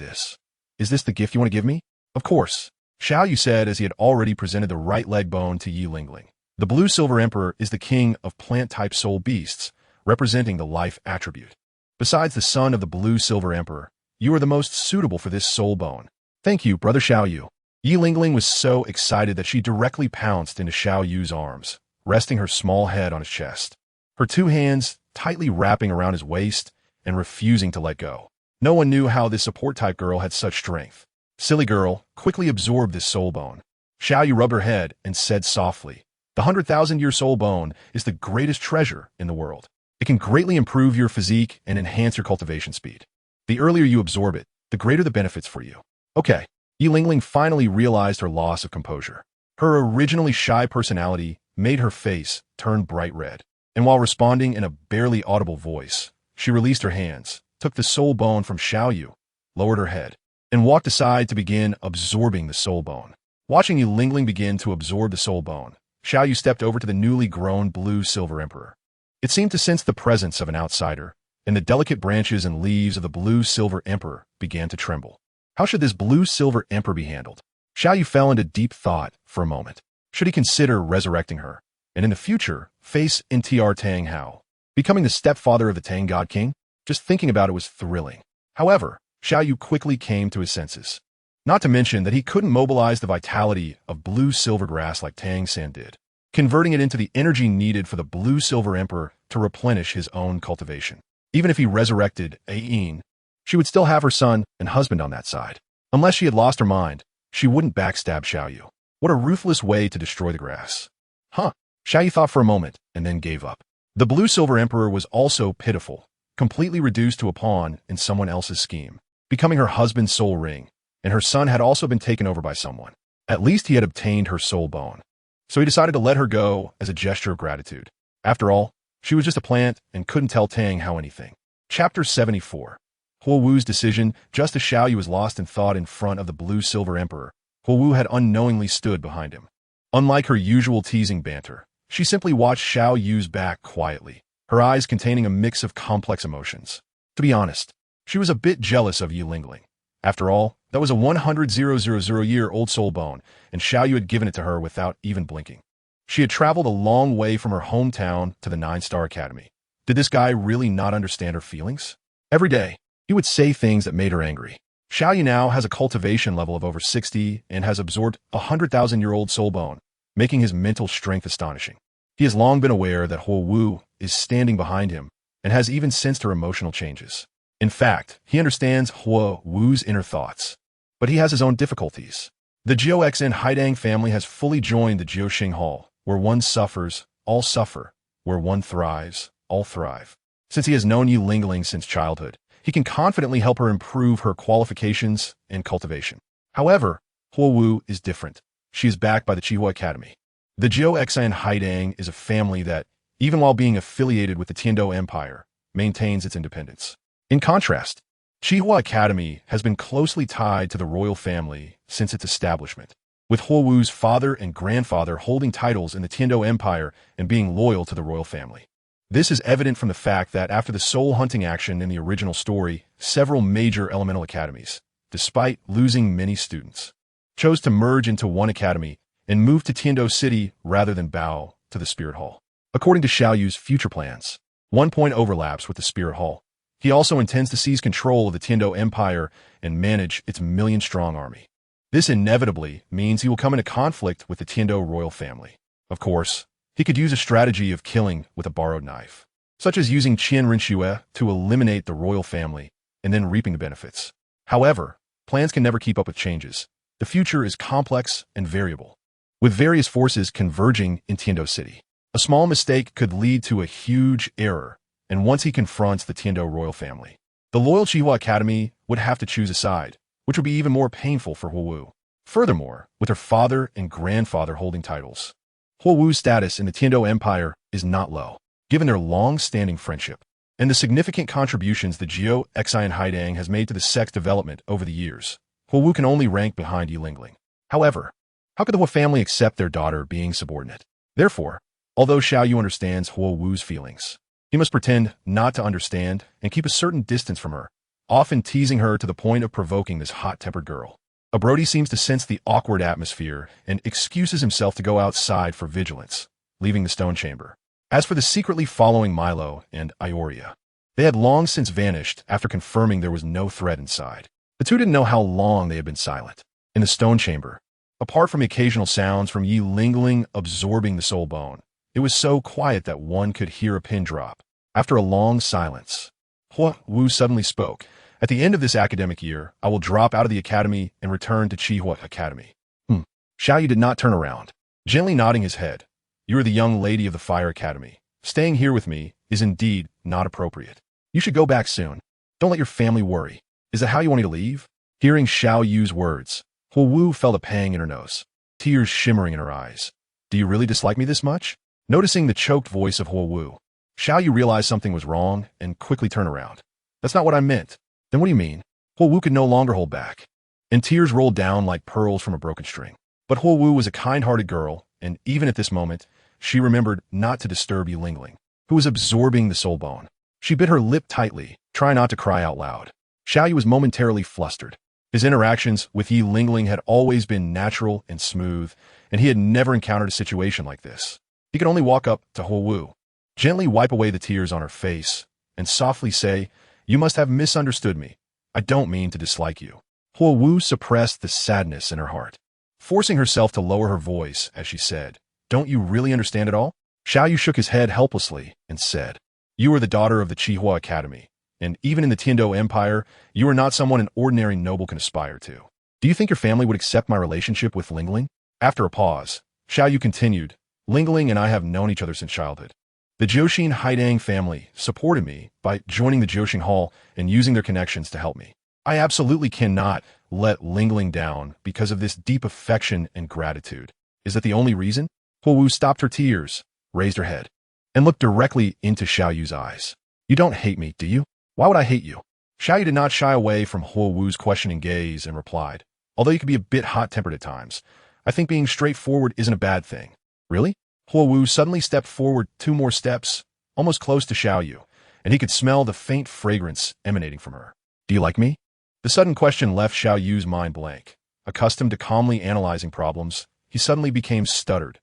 is this the gift you want to give me?" "Of course," Xiao Yu said as he had already presented the right leg bone to Yi Lingling. The blue-silver emperor is the king of plant-type soul beasts, representing the life attribute. Besides the son of the blue-silver emperor, you are the most suitable for this soul bone. Thank you, brother Xiao Yu. Yi Lingling was so excited that she directly pounced into Xiao Yu's arms, resting her small head on his chest, her two hands tightly wrapping around his waist and refusing to let go. No one knew how this support-type girl had such strength. Silly girl quickly absorbed this soul bone. Xiao Yu rubbed her head and said softly, "The 100,000-year soul bone is the greatest treasure in the world. It can greatly improve your physique and enhance your cultivation speed. The earlier you absorb it, the greater the benefits for you." Okay. Yi Lingling finally realized her loss of composure. Her originally shy personality made her face turn bright red, and while responding in a barely audible voice, she released her hands, took the soul bone from Xiao Yu, lowered her head, and walked aside to begin absorbing the soul bone. Watching Yi Lingling begin to absorb the soul bone, Xiao Yu stepped over to the newly grown blue-silver emperor. It seemed to sense the presence of an outsider, and the delicate branches and leaves of the blue-silver emperor began to tremble. How should this blue-silver emperor be handled? Xiao Yu fell into deep thought for a moment. Should he consider resurrecting her, and in the future, face NTR Tang Hao, becoming the stepfather of the Tang God King? Just thinking about it was thrilling. However, Xiao Yu quickly came to his senses. Not to mention that he couldn't mobilize the vitality of blue-silver grass like Tang San did, converting it into the energy needed for the blue-silver emperor to replenish his own cultivation. Even if he resurrected Ayin, she would still have her son and husband on that side. Unless she had lost her mind, she wouldn't backstab Xiao Yu. What a ruthless way to destroy the grass. Huh. Xiao Yu thought for a moment and then gave up. The blue-silver emperor was also pitiful, completely reduced to a pawn in someone else's scheme, becoming her husband's soul ring, and her son had also been taken over by someone. At least he had obtained her soul bone. So he decided to let her go as a gesture of gratitude. After all, she was just a plant and couldn't tell Tang Hao anything. Chapter 74. Huo Wu's decision. Just as Xiao Yu was lost in thought in front of the blue-silver emperor, Huo Wu had unknowingly stood behind him. Unlike her usual teasing banter, she simply watched Xiao Yu's back quietly, her eyes containing a mix of complex emotions. To be honest, she was a bit jealous of Yi Lingling. After all, that was a 100,000-year-old soul bone, and Xiao Yu had given it to her without even blinking. She had traveled a long way from her hometown to the 9-Star Academy. Did this guy really not understand her feelings? Every day, he would say things that made her angry. Xiao Yu now has a cultivation level of over 60 and has absorbed a 100,000-year-old soul bone, making his mental strength astonishing. He has long been aware that Huo Wu is standing behind him and has even sensed her emotional changes. In fact, he understands Huo Wu's inner thoughts, but he has his own difficulties. The Jiao Xn Haidang family has fully joined the Jiao Hall, where one suffers, all suffer, where one thrives, all thrive. Since he has known Yi Lingling since childhood, he can confidently help her improve her qualifications and cultivation. However, Huo Wu is different. She is backed by the Qihua Academy. The Jiao Xn Haidang is a family that, even while being affiliated with the Tiando Empire, maintains its independence. In contrast, Qihua Academy has been closely tied to the royal family since its establishment, with Huo Wu's father and grandfather holding titles in the Tiando Empire and being loyal to the royal family. This is evident from the fact that after the soul hunting action in the original story, several major elemental academies, despite losing many students, chose to merge into one academy and move to Tiando City rather than bow to the Spirit Hall. According to Xiao Yu's future plans, one point overlaps with the Spirit Hall. He also intends to seize control of the Tiando Empire and manage its million-strong army. This inevitably means he will come into conflict with the Tiando royal family. Of course, he could use a strategy of killing with a borrowed knife, such as using Qian Rinxue to eliminate the royal family and then reaping the benefits. However, plans can never keep up with changes. The future is complex and variable, with various forces converging in Tiando City. A small mistake could lead to a huge error, and once he confronts the Tiando royal family, the loyal Qihua Academy would have to choose a side, which would be even more painful for Huo Wu. Furthermore, with her father and grandfather holding titles, Huo Wu's status in the Tiando Empire is not low, given their long-standing friendship and the significant contributions the Jiao Xn Haidang has made to the sect's development over the years. Huo Wu can only rank behind Yi Lingling. However, how could the Huo family accept their daughter being subordinate? Therefore, although Xiao Yu understands Huo Wu's feelings, he must pretend not to understand and keep a certain distance from her, often teasing her to the point of provoking this hot-tempered girl. Brody seems to sense the awkward atmosphere and excuses himself to go outside for vigilance, leaving the stone chamber. As for the secretly following Milo and Ioria, they had long since vanished after confirming there was no threat inside. The two didn't know how long they had been silent. In the stone chamber, apart from the occasional sounds from Yi Lingling absorbing the soul bone, it was so quiet that one could hear a pin drop. After a long silence, Hua Wu suddenly spoke. At the end of this academic year, I will drop out of the academy and return to Qihua Academy. Xiao Yu did not turn around, gently nodding his head. You are the young lady of the Fire Academy. Staying here with me is indeed not appropriate. You should go back soon. Don't let your family worry. Is that how you want me to leave? Hearing Xiao Yu's words, Hua Wu felt a pang in her nose, tears shimmering in her eyes. Do you really dislike me this much? Noticing the choked voice of Hua Wu, Xiao Yu realized something was wrong and quickly turned around. That's not what I meant. Then what do you mean? Hua Wu could no longer hold back, and tears rolled down like pearls from a broken string. But Hua Wu was a kind-hearted girl, and even at this moment, she remembered not to disturb Yi Lingling, who was absorbing the soul bone. She bit her lip tightly, trying not to cry out loud. Xiao Yu was momentarily flustered. His interactions with Yi Lingling had always been natural and smooth, and he had never encountered a situation like this. He could only walk up to Hua Wu, gently wipe away the tears on her face, and softly say, You must have misunderstood me. I don't mean to dislike you. Hua Wu suppressed the sadness in her heart, forcing herself to lower her voice as she said, Don't you really understand it all? Xiao Yu shook his head helplessly and said, You are the daughter of the Qihua Academy, and even in the Tiando Empire, you are not someone an ordinary noble can aspire to. Do you think your family would accept my relationship with Lingling? After a pause, Xiao Yu continued, Lingling and I have known each other since childhood. The Jiuxin Haidang family supported me by joining the Jiuxin Hall and using their connections to help me. I absolutely cannot let Lingling down because of this deep affection and gratitude. Is that the only reason? Hua Wu stopped her tears, raised her head, and looked directly into Xiao Yu's eyes. You don't hate me, do you? Why would I hate you? Xiao Yu did not shy away from Hua Wu's questioning gaze and replied, Although you can be a bit hot-tempered at times, I think being straightforward isn't a bad thing. Really? Hua Wu suddenly stepped forward 2 more steps, almost close to Xiao Yu, and he could smell the faint fragrance emanating from her. Do you like me? The sudden question left Xiao Yu's mind blank. Accustomed to calmly analyzing problems, he suddenly became stuttered.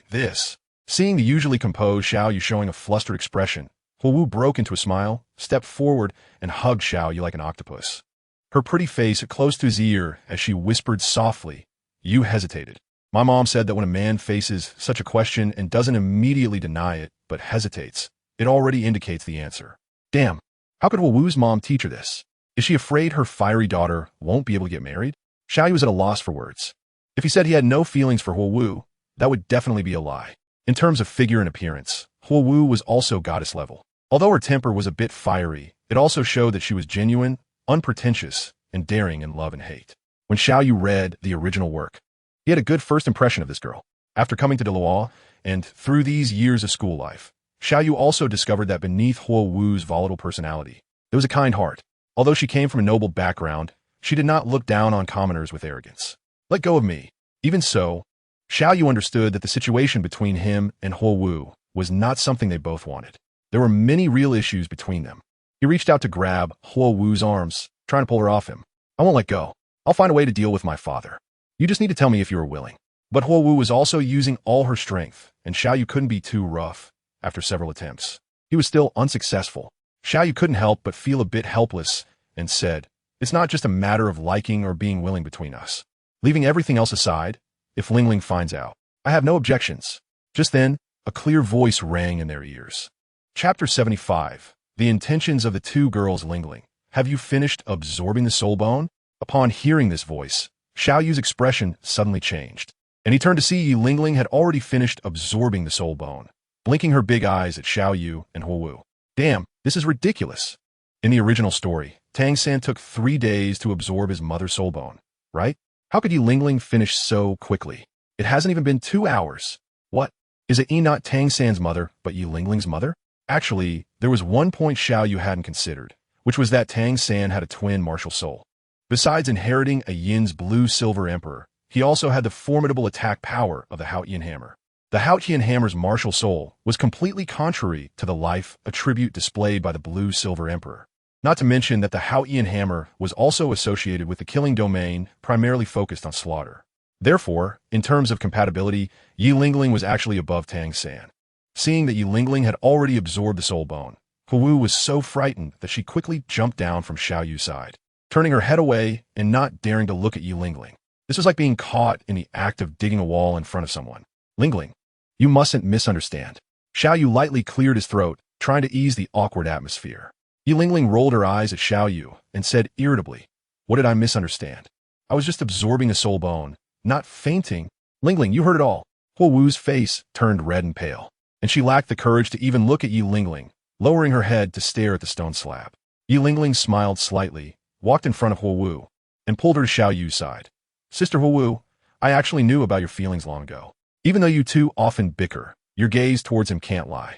This. Seeing the usually composed Xiao Yu showing a flustered expression, Hua Wu broke into a smile, stepped forward, and hugged Xiao Yu like an octopus. Her pretty face close to his ear as she whispered softly, You hesitated. My mom said that when a man faces such a question and doesn't immediately deny it, but hesitates, it already indicates the answer. Damn, how could Hua Wu's mom teach her this? Is she afraid her fiery daughter won't be able to get married? Xiao Yu was at a loss for words. If he said he had no feelings for Hua Wu, that would definitely be a lie. In terms of figure and appearance, Hua Wu was also goddess level. Although her temper was a bit fiery, it also showed that she was genuine, unpretentious, and daring in love and hate. When Xiao Yu read the original work, he had a good first impression of this girl. After coming to Douluo, and through these years of school life, Xiao Yu also discovered that beneath Hua Wu's volatile personality, there was a kind heart. Although she came from a noble background, she did not look down on commoners with arrogance. Let go of me. Even so, Xiao Yu understood that the situation between him and Hua Wu was not something they both wanted. There were many real issues between them. He reached out to grab Hua Wu's arms, trying to pull her off him. I won't let go. I'll find a way to deal with my father. You just need to tell me if you are willing. But Hua Wu was also using all her strength, and Xiao Yu couldn't be too rough. After several attempts, he was still unsuccessful. Xiao Yu couldn't help but feel a bit helpless and said, It's not just a matter of liking or being willing between us. Leaving everything else aside, if Lingling finds out, I have no objections. Just then, a clear voice rang in their ears. Chapter 75. The intentions of the 2 girls Lingling. Have you finished absorbing the soul bone? Upon hearing this voice, Xiao Yu's expression suddenly changed, and he turned to see Yi Lingling had already finished absorbing the soul bone, blinking her big eyes at Xiao Yu and Hua Wu. Damn, this is ridiculous. In the original story, Tang San took 3 days to absorb his mother's soul bone, right? How could Yi Lingling finish so quickly? It hasn't even been 2 hours. What? Is it not Tang San's mother, but Yi Lingling's mother? Actually, there was one point Xiao Yu hadn't considered, which was that Tang San had a twin martial soul. Besides inheriting a Yin's blue-silver emperor, he also had the formidable attack power of the Haotian hammer. The Haotian hammer's martial soul was completely contrary to the life attribute displayed by the blue-silver emperor. Not to mention that the Haotian hammer was also associated with the killing domain primarily focused on slaughter. Therefore, in terms of compatibility, Yi Lingling was actually above Tang San. Seeing that Yi Lingling had already absorbed the soul bone, Hu was so frightened that she quickly jumped down from Xiao Yu's side, turning her head away and not daring to look at Yi Lingling. This was like being caught in the act of digging a wall in front of someone. Lingling, you mustn't misunderstand. Xiao Yu lightly cleared his throat, trying to ease the awkward atmosphere. Yi Lingling rolled her eyes at Xiao Yu and said irritably, "What did I misunderstand? I was just absorbing a soul bone, not fainting." Lingling, you heard it all. Hu Wu's face turned red and pale, and she lacked the courage to even look at Yi Lingling, lowering her head to stare at the stone slab. Yi Lingling smiled slightly, walked in front of Hu Wu, and pulled her to Xiao Yu's side. "Sister Hu Wu, I actually knew about your feelings long ago. Even though you two often bicker, your gaze towards him can't lie."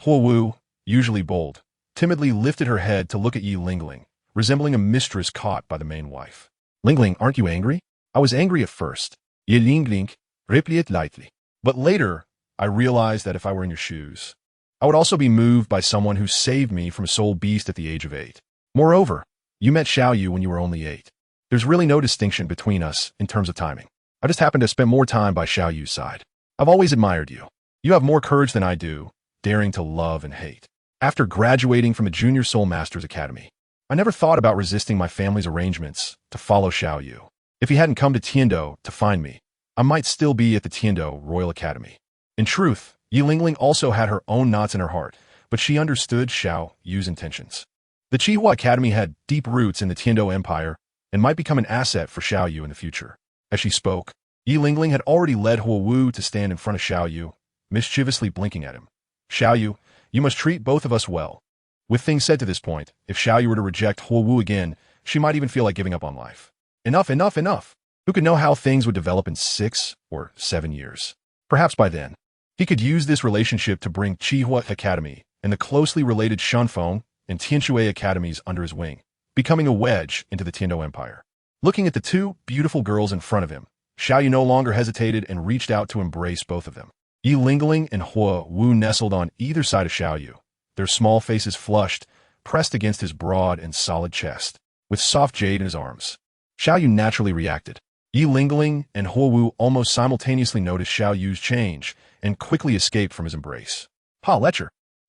Hu Wu, usually bold, timidly lifted her head to look at Yi Lingling, resembling a mistress caught by the main wife. "Lingling, aren't you angry?" "I was angry at first," Yi Lingling replied lightly. "But later, I realized that if I were in your shoes, I would also be moved by someone who saved me from a soul beast at the age of 8. Moreover, you met Xiao Yu when you were only 8. There's really no distinction between us in terms of timing. I just happened to spend more time by Xiao Yu's side. I've always admired you. You have more courage than I do, daring to love and hate. After graduating from a junior soul master's academy, I never thought about resisting my family's arrangements to follow Xiao Yu. If he hadn't come to Tiando to find me, I might still be at the Tiando Royal Academy." In truth, Yi Lingling also had her own knots in her heart, but she understood Xiao Yu's intentions. The Qihua Academy had deep roots in the Tiando Empire and might become an asset for Xiao Yu in the future. As she spoke, Yi Lingling had already led Hu Wu to stand in front of Xiao Yu, mischievously blinking at him. "Xiao Yu, you must treat both of us well." With things said to this point, if Xiao Yu were to reject Hu Wu again, she might even feel like giving up on life. Enough, enough, enough. Who could know how things would develop in 6 or 7 years? Perhaps by then, he could use this relationship to bring Qihua Academy and the closely related Shunfeng and Tianshui Academies under his wing, becoming a wedge into the Tiando Empire. Looking at the two beautiful girls in front of him, Xiao Yu no longer hesitated and reached out to embrace both of them. Yi Lingling and Hu Wu nestled on either side of Xiao Yu, their small faces flushed, pressed against his broad and solid chest, with soft jade in his arms. Xiao Yu naturally reacted. Yi Lingling and Hu Wu almost simultaneously noticed Xiao Yu's change and quickly escaped from his embrace. "Ha, lecher."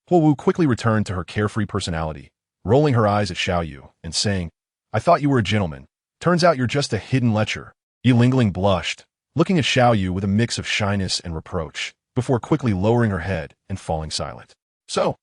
Hu Wu quickly returned to her carefree personality, rolling her eyes at Xiao Yu and saying, "I thought you were a gentleman. Turns out you're just a hidden lecher." Yi Lingling blushed, looking at Xiao Yu with a mix of shyness and reproach, before quickly lowering her head and falling silent. "So,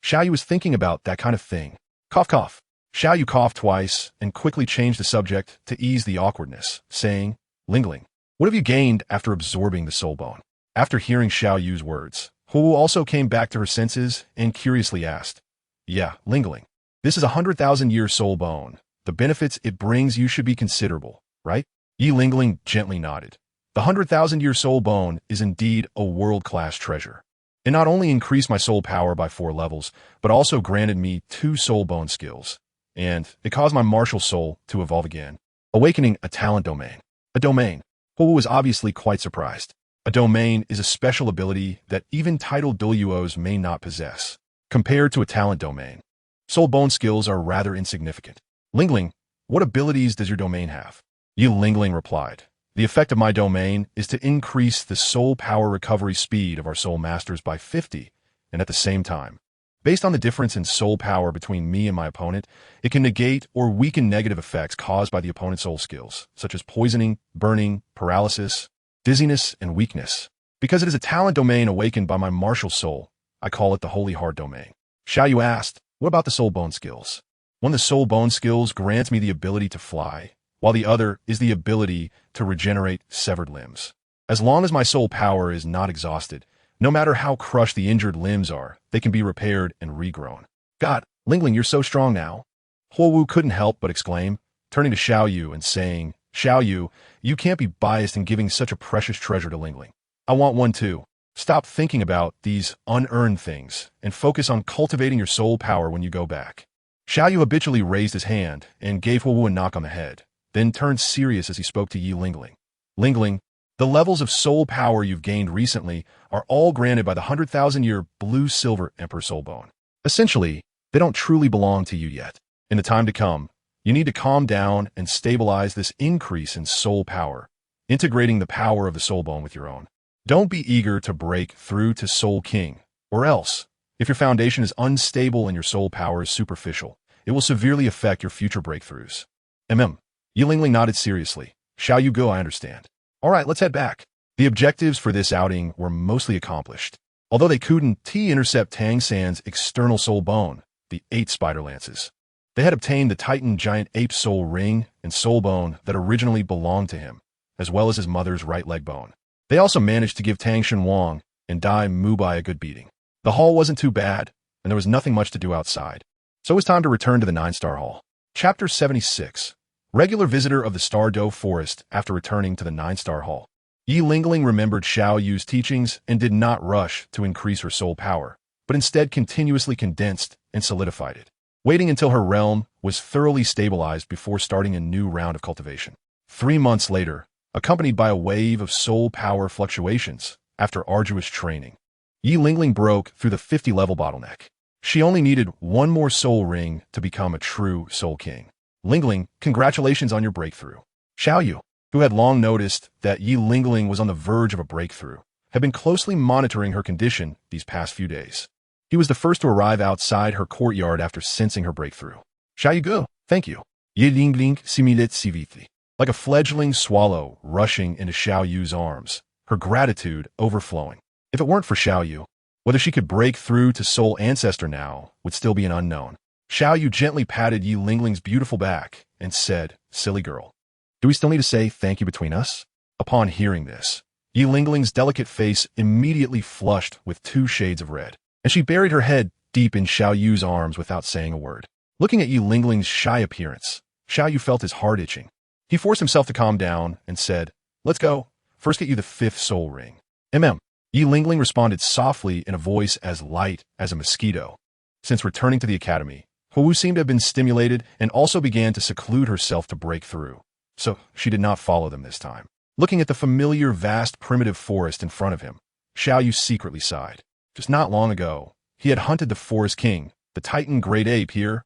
Xiao Yu was thinking about that kind of thing." Cough, cough. Xiao Yu coughed twice and quickly changed the subject to ease the awkwardness, saying, "Lingling, what have you gained after absorbing the soul bone?" After hearing Xiao Yu's words, Hu Wu also came back to her senses and curiously asked, "Yeah, Lingling, this is 100,000-year soul bone. The benefits it brings you should be considerable, right?" Yi Lingling gently nodded. "The 100,000-year soul bone is indeed a world-class treasure. It not only increased my soul power by 4 levels, but also granted me 2 soul bone skills. And it caused my martial soul to evolve again, awakening a talent domain." A domain. Hu Wu was obviously quite surprised. A domain is a special ability that even titled Douluos may not possess. Compared to a talent domain, soul bone skills are rather insignificant. "Lingling, what abilities does your domain have?" Yi Lingling replied, "The effect of my domain is to increase the soul power recovery speed of our soul masters by 50, and at the same time, based on the difference in soul power between me and my opponent, it can negate or weaken negative effects caused by the opponent's soul skills, such as poisoning, burning, paralysis, dizziness, and weakness. Because it is a talent domain awakened by my martial soul, I call it the Holy Heart domain." Xiao Yu asked, "What about the soul bone skills?" "One of the soul bone skills grants me the ability to fly, while the other is the ability to regenerate severed limbs. As long as my soul power is not exhausted, no matter how crushed the injured limbs are, they can be repaired and regrown." "God, Lingling, you're so strong now." Hu Wu couldn't help but exclaim, turning to Xiao Yu and saying, "Xiao Yu, you can't be biased in giving such a precious treasure to Lingling. I want one too. Stop thinking about these unearned things and focus on cultivating your soul power when you go back." Xiao Yu habitually raised his hand and gave Hu Wu a knock on the head, then turned serious as he spoke to Yi Lingling. "Lingling, the levels of soul power you've gained recently are all granted by the 100,000-year blue-silver Emperor Soul Bone. Essentially, they don't truly belong to you yet. In the time to come, you need to calm down and stabilize this increase in soul power, integrating the power of the soul bone with your own. Don't be eager to break through to Soul King, or else, if your foundation is unstable and your soul power is superficial, it will severely affect your future breakthroughs. Yi Lingling nodded seriously. Xiao Yu go, I understand. All right, let's head back. The objectives for this outing were mostly accomplished. Although they couldn't intercept Tang San's external soul bone, the 8 spider lances. They had obtained the Titan Giant Ape Soul Ring and Soul Bone that originally belonged to him, as well as his mother's right leg bone. They also managed to give Tang Shenwang and Dai Mubai a good beating. The hall wasn't too bad, and there was nothing much to do outside. So it was time to return to the 9-star hall. Chapter 76. Regular visitor of the Star Doe Forest after returning to the 9-star hall. Yi Lingling remembered Xiao Yu's teachings and did not rush to increase her soul power, but instead continuously condensed and solidified it, waiting until her realm was thoroughly stabilized before starting a new round of cultivation. 3 months later, accompanied by a wave of soul power fluctuations after arduous training, Yi Lingling broke through the 50-level bottleneck. She only needed one more soul ring to become a true Soul King. Lingling, congratulations on your breakthrough. Xiao Yu, who had long noticed that Yi Lingling was on the verge of a breakthrough, had been closely monitoring her condition these past few days. He was the first to arrive outside her courtyard after sensing her breakthrough. Xiao Yu go, thank you. Yi Lingling similet civiti. Like a fledgling swallow rushing into Xiao Yu's arms, her gratitude overflowing. If it weren't for Xiao Yu, whether she could break through to Soul Ancestor now would still be an unknown. Xiao Yu gently patted Yi Lingling's beautiful back and said, silly girl. Do we still need to say thank you between us? Upon hearing this, Yi Lingling's delicate face immediately flushed with 2 shades of red, and she buried her head deep in Xiao Yu's arms without saying a word. Looking at Yi Lingling's shy appearance, Xiao Yu felt his heart itching. He forced himself to calm down and said, let's go. First get you the 5th soul ring. Yi Lingling responded softly in a voice as light as a mosquito. Since returning to the academy, Huowu seemed to have been stimulated and also began to seclude herself to break through. So she did not follow them this time. Looking at the familiar vast primitive forest in front of him, Xiao Yu secretly sighed. Just not long ago, he had hunted the Forest King, the Titan Great Ape here,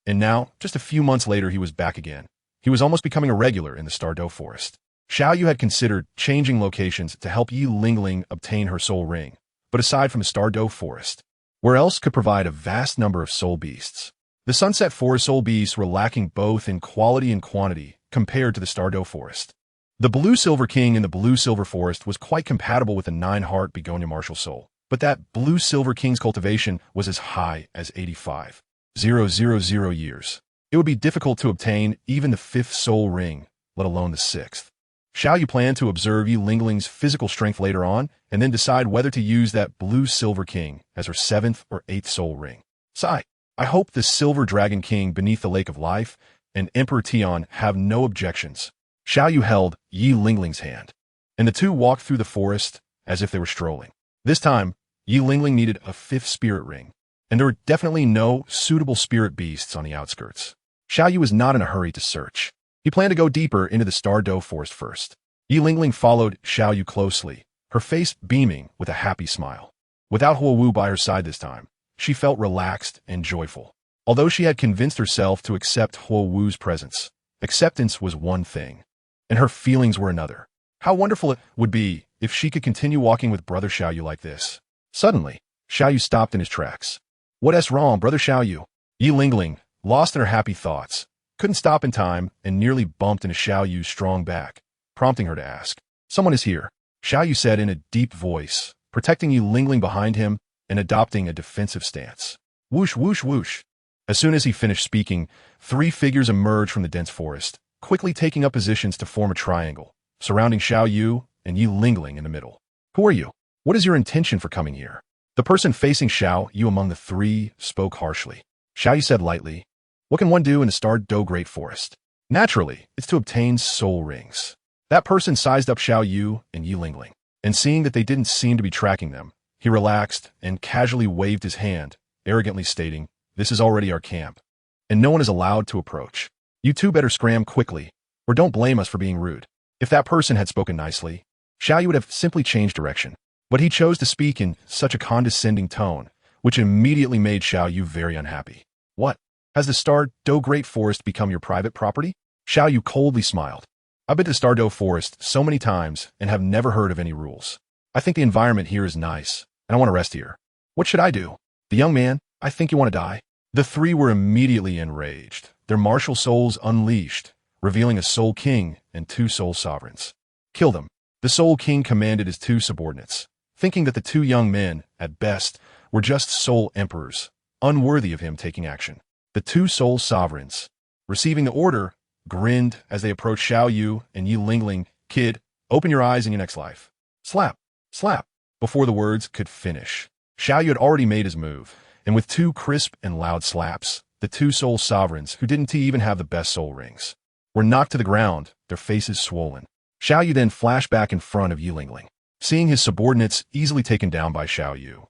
and now, just a few months later, he was back again. He was almost becoming a regular in the Star Doe Forest. Xiao Yu had considered changing locations to help Yi Lingling obtain her soul ring, but aside from the Star Doe Forest, where else could provide a vast number of soul beasts? The Sunset Forest soul beasts were lacking both in quality and quantity compared to the Star Doe Forest. The Blue Silver King in the Blue Silver Forest was quite compatible with the 9-heart Begonia Martial Soul, but that Blue Silver King's cultivation was as high as 85,000 years. It would be difficult to obtain even the 5th soul ring, let alone the 6th. Xiao Yu planned to observe Yi Lingling's physical strength later on and then decide whether to use that Blue Silver King as her 7th or 8th soul ring. Sigh. I hope the Silver Dragon King beneath the Lake of Life and Emperor Tian have no objections. Xiao Yu held Yi Lingling's hand, and the two walked through the forest as if they were strolling. This time, Yi Lingling needed a 5th spirit ring, and there were definitely no suitable spirit beasts on the outskirts. Xiao Yu was not in a hurry to search. He planned to go deeper into the Star Doe Forest first. Yi Lingling followed Xiao Yu closely, her face beaming with a happy smile. Without Huowu by her side this time, she felt relaxed and joyful. Although she had convinced herself to accept Huowu's presence, acceptance was one thing, and her feelings were another. How wonderful it would be if she could continue walking with Brother Xiao Yu like this. Suddenly, Xiao Yu stopped in his tracks. What's wrong, Brother Xiao Yu? Yi Lingling, lost in her happy thoughts, couldn't stop in time and nearly bumped into Xiao Yu's strong back, prompting her to ask. Someone is here, Xiao Yu said in a deep voice, protecting Yi Lingling behind him and adopting a defensive stance. Whoosh, whoosh, whoosh. As soon as he finished speaking, 3 figures emerged from the dense forest, quickly taking up positions to form a triangle, surrounding Xiao Yu and Yi Lingling in the middle. Who are you? What is your intention for coming here? The person facing Xiao Yu among the 3 spoke harshly. Xiao Yu said lightly, what can one do in the Star Doe Great Forest? Naturally, it's to obtain soul rings. That person sized up Xiao Yu and Yi Lingling, and seeing that they didn't seem to be tracking them, he relaxed and casually waved his hand, arrogantly stating, this is already our camp, and no one is allowed to approach. You two better scram quickly, or don't blame us for being rude. If that person had spoken nicely, Xiao Yu would have simply changed direction, but he chose to speak in such a condescending tone, which immediately made Xiao Yu very unhappy. What? Has the Star Doe Great Forest become your private property? Xiao Yu coldly smiled. I've been to Stardew Forest so many times and have never heard of any rules. I think the environment here is nice, and I want to rest here. What should I do? The young man, I think you want to die. The three were immediately enraged, their martial souls unleashed, revealing a Soul King and two Soul Sovereigns. Kill them. The Soul King commanded his two subordinates, thinking that the two young men, at best, were just Soul Emperors, unworthy of him taking action. The two Soul Sovereigns, receiving the order, grinned as they approached Xiao Yu and Yi Lingling. Kid, open your eyes in your next life. Slap, slap. Before the words could finish, Xiao Yu had already made his move, and with two crisp and loud slaps, the two Soul Sovereigns, who didn't even have the best soul rings, were knocked to the ground, their faces swollen. Xiao Yu then flashed back in front of Yi Lingling, seeing his subordinates easily taken down by Xiao Yu.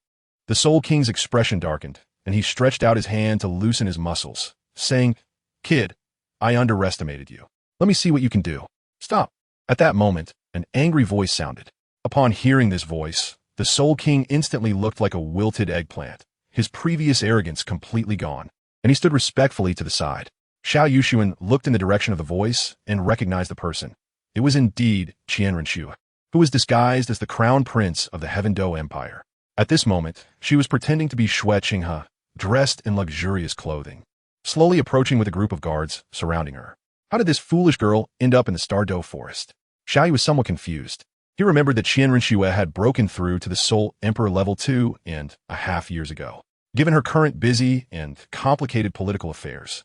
The Soul King's expression darkened, and he stretched out his hand to loosen his muscles, saying, Kid, I underestimated you. Let me see what you can do. Stop. At that moment, an angry voice sounded. Upon hearing this voice, the Soul King instantly looked like a wilted eggplant, his previous arrogance completely gone, and he stood respectfully to the side. Xiao Yushuan looked in the direction of the voice and recognized the person. It was indeed Qianrenshu, who was disguised as the crown prince of the Heaven Do Empire. At this moment, she was pretending to be Xue Qinghe, dressed in luxurious clothing, slowly approaching with a group of guards surrounding her. How did this foolish girl end up in the Stardew Forest? Xiao Yu was somewhat confused. He remembered that Qianrenshu had broken through to the Soul Emperor level 2.5 years ago, given her current busy and complicated political affairs.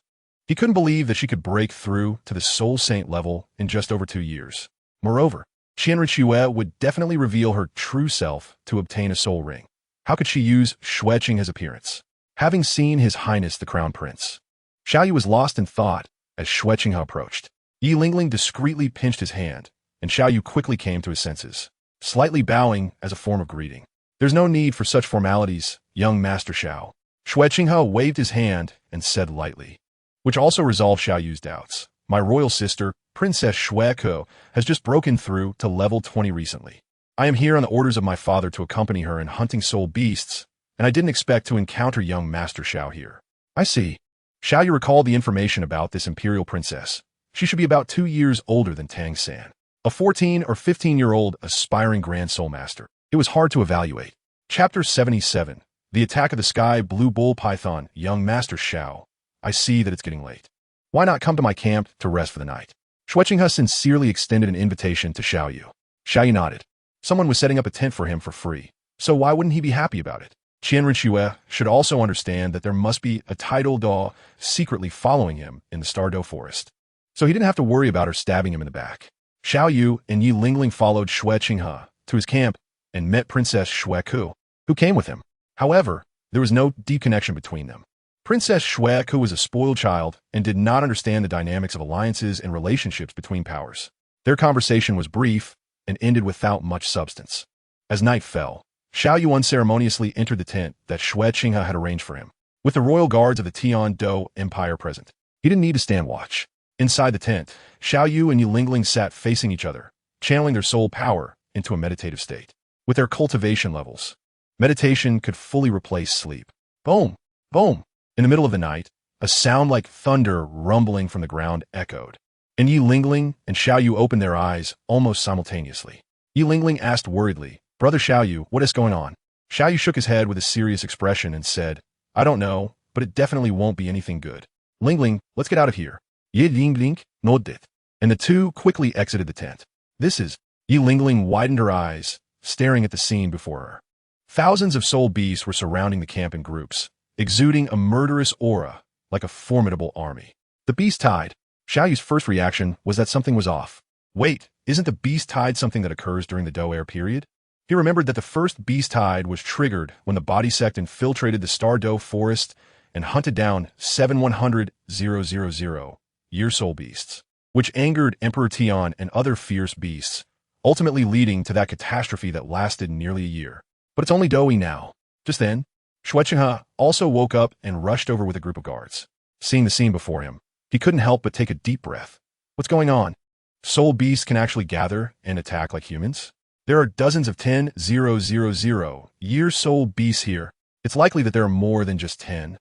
He couldn't believe that she could break through to the Soul Saint level in just over 2 years. Moreover, Qianrenshu would definitely reveal her true self to obtain a soul ring. How could she use Xue Qinghe's appearance? Having seen His Highness the Crown Prince, Xiao Yu was lost in thought as Xue Qinghe approached. Yi Lingling discreetly pinched his hand, and Xiao Yu quickly came to his senses, slightly bowing as a form of greeting. There's no need for such formalities, young Master Xiao. Xue Qinghe waved his hand and said lightly, which also resolved Xiao Yu's doubts. My royal sister, Princess Xue has just broken through to level 20 recently. I am here on the orders of my father to accompany her in hunting soul beasts, and I didn't expect to encounter young Master Xiao here. I see. Xiao Yu recalled the information about this imperial princess. She should be about 2 years older than Tang San, a 14 or 15-year-old aspiring Grand Soul Master. It was hard to evaluate. Chapter 77, The Attack of the Sky Blue Bull Python. Young Master Xiao, I see that it's getting late. Why not come to my camp to rest for the night? Xue Qinghe sincerely extended an invitation to Xiao Yu. Xiao Yu nodded. Someone was setting up a tent for him for free, so why wouldn't he be happy about it? Qianrenshu should also understand that there must be a tidal daw secretly following him in the Stardew Forest, so he didn't have to worry about her stabbing him in the back. Xiao Yu and Yi Lingling followed Xue Qinghe to his camp and met Princess Xue, who came with him. However, there was no deep connection between them. Princess Xue was a spoiled child and did not understand the dynamics of alliances and relationships between powers. Their conversation was brief and ended without much substance. As night fell, Xiao Yu unceremoniously entered the tent that Xue Qinghe had arranged for him, with the royal guards of the Tian Do Empire present. He didn't need to stand watch. Inside the tent, Xiao Yu and Yi Lingling sat facing each other, channeling their soul power into a meditative state. With their cultivation levels, meditation could fully replace sleep. Boom! Boom! In the middle of the night, a sound like thunder rumbling from the ground echoed, and Yi Lingling and Xiao Yu opened their eyes almost simultaneously. Yi Lingling asked worriedly, Brother Xiao Yu, what is going on? Xiao Yu shook his head with a serious expression and said, I don't know, but it definitely won't be anything good. Lingling, let's get out of here. Yi Lingling nodded, and the two quickly exited the tent. This is... Yi Lingling widened her eyes, staring at the scene before her. Thousands of soul beasts were surrounding the camp in groups, exuding a murderous aura like a formidable army. The beast tide. Xiao Yu's first reaction was that something was off. Wait, isn't the beast tide something that occurs during the Do-Air period? He remembered that the first beast tide was triggered when the body sect infiltrated the Stardew Forest and hunted down 7,100,000 year soul beasts, which angered Emperor Tian and other fierce beasts, ultimately leading to that catastrophe that lasted nearly a year. But it's only Doi now. Just then, Xue Qinghe also woke up and rushed over with a group of guards. Seeing the scene before him, he couldn't help but take a deep breath. What's going on? Soul beasts can actually gather and attack like humans? There are dozens of 10,000 year soul beasts here. It's likely that there are more than just 10,000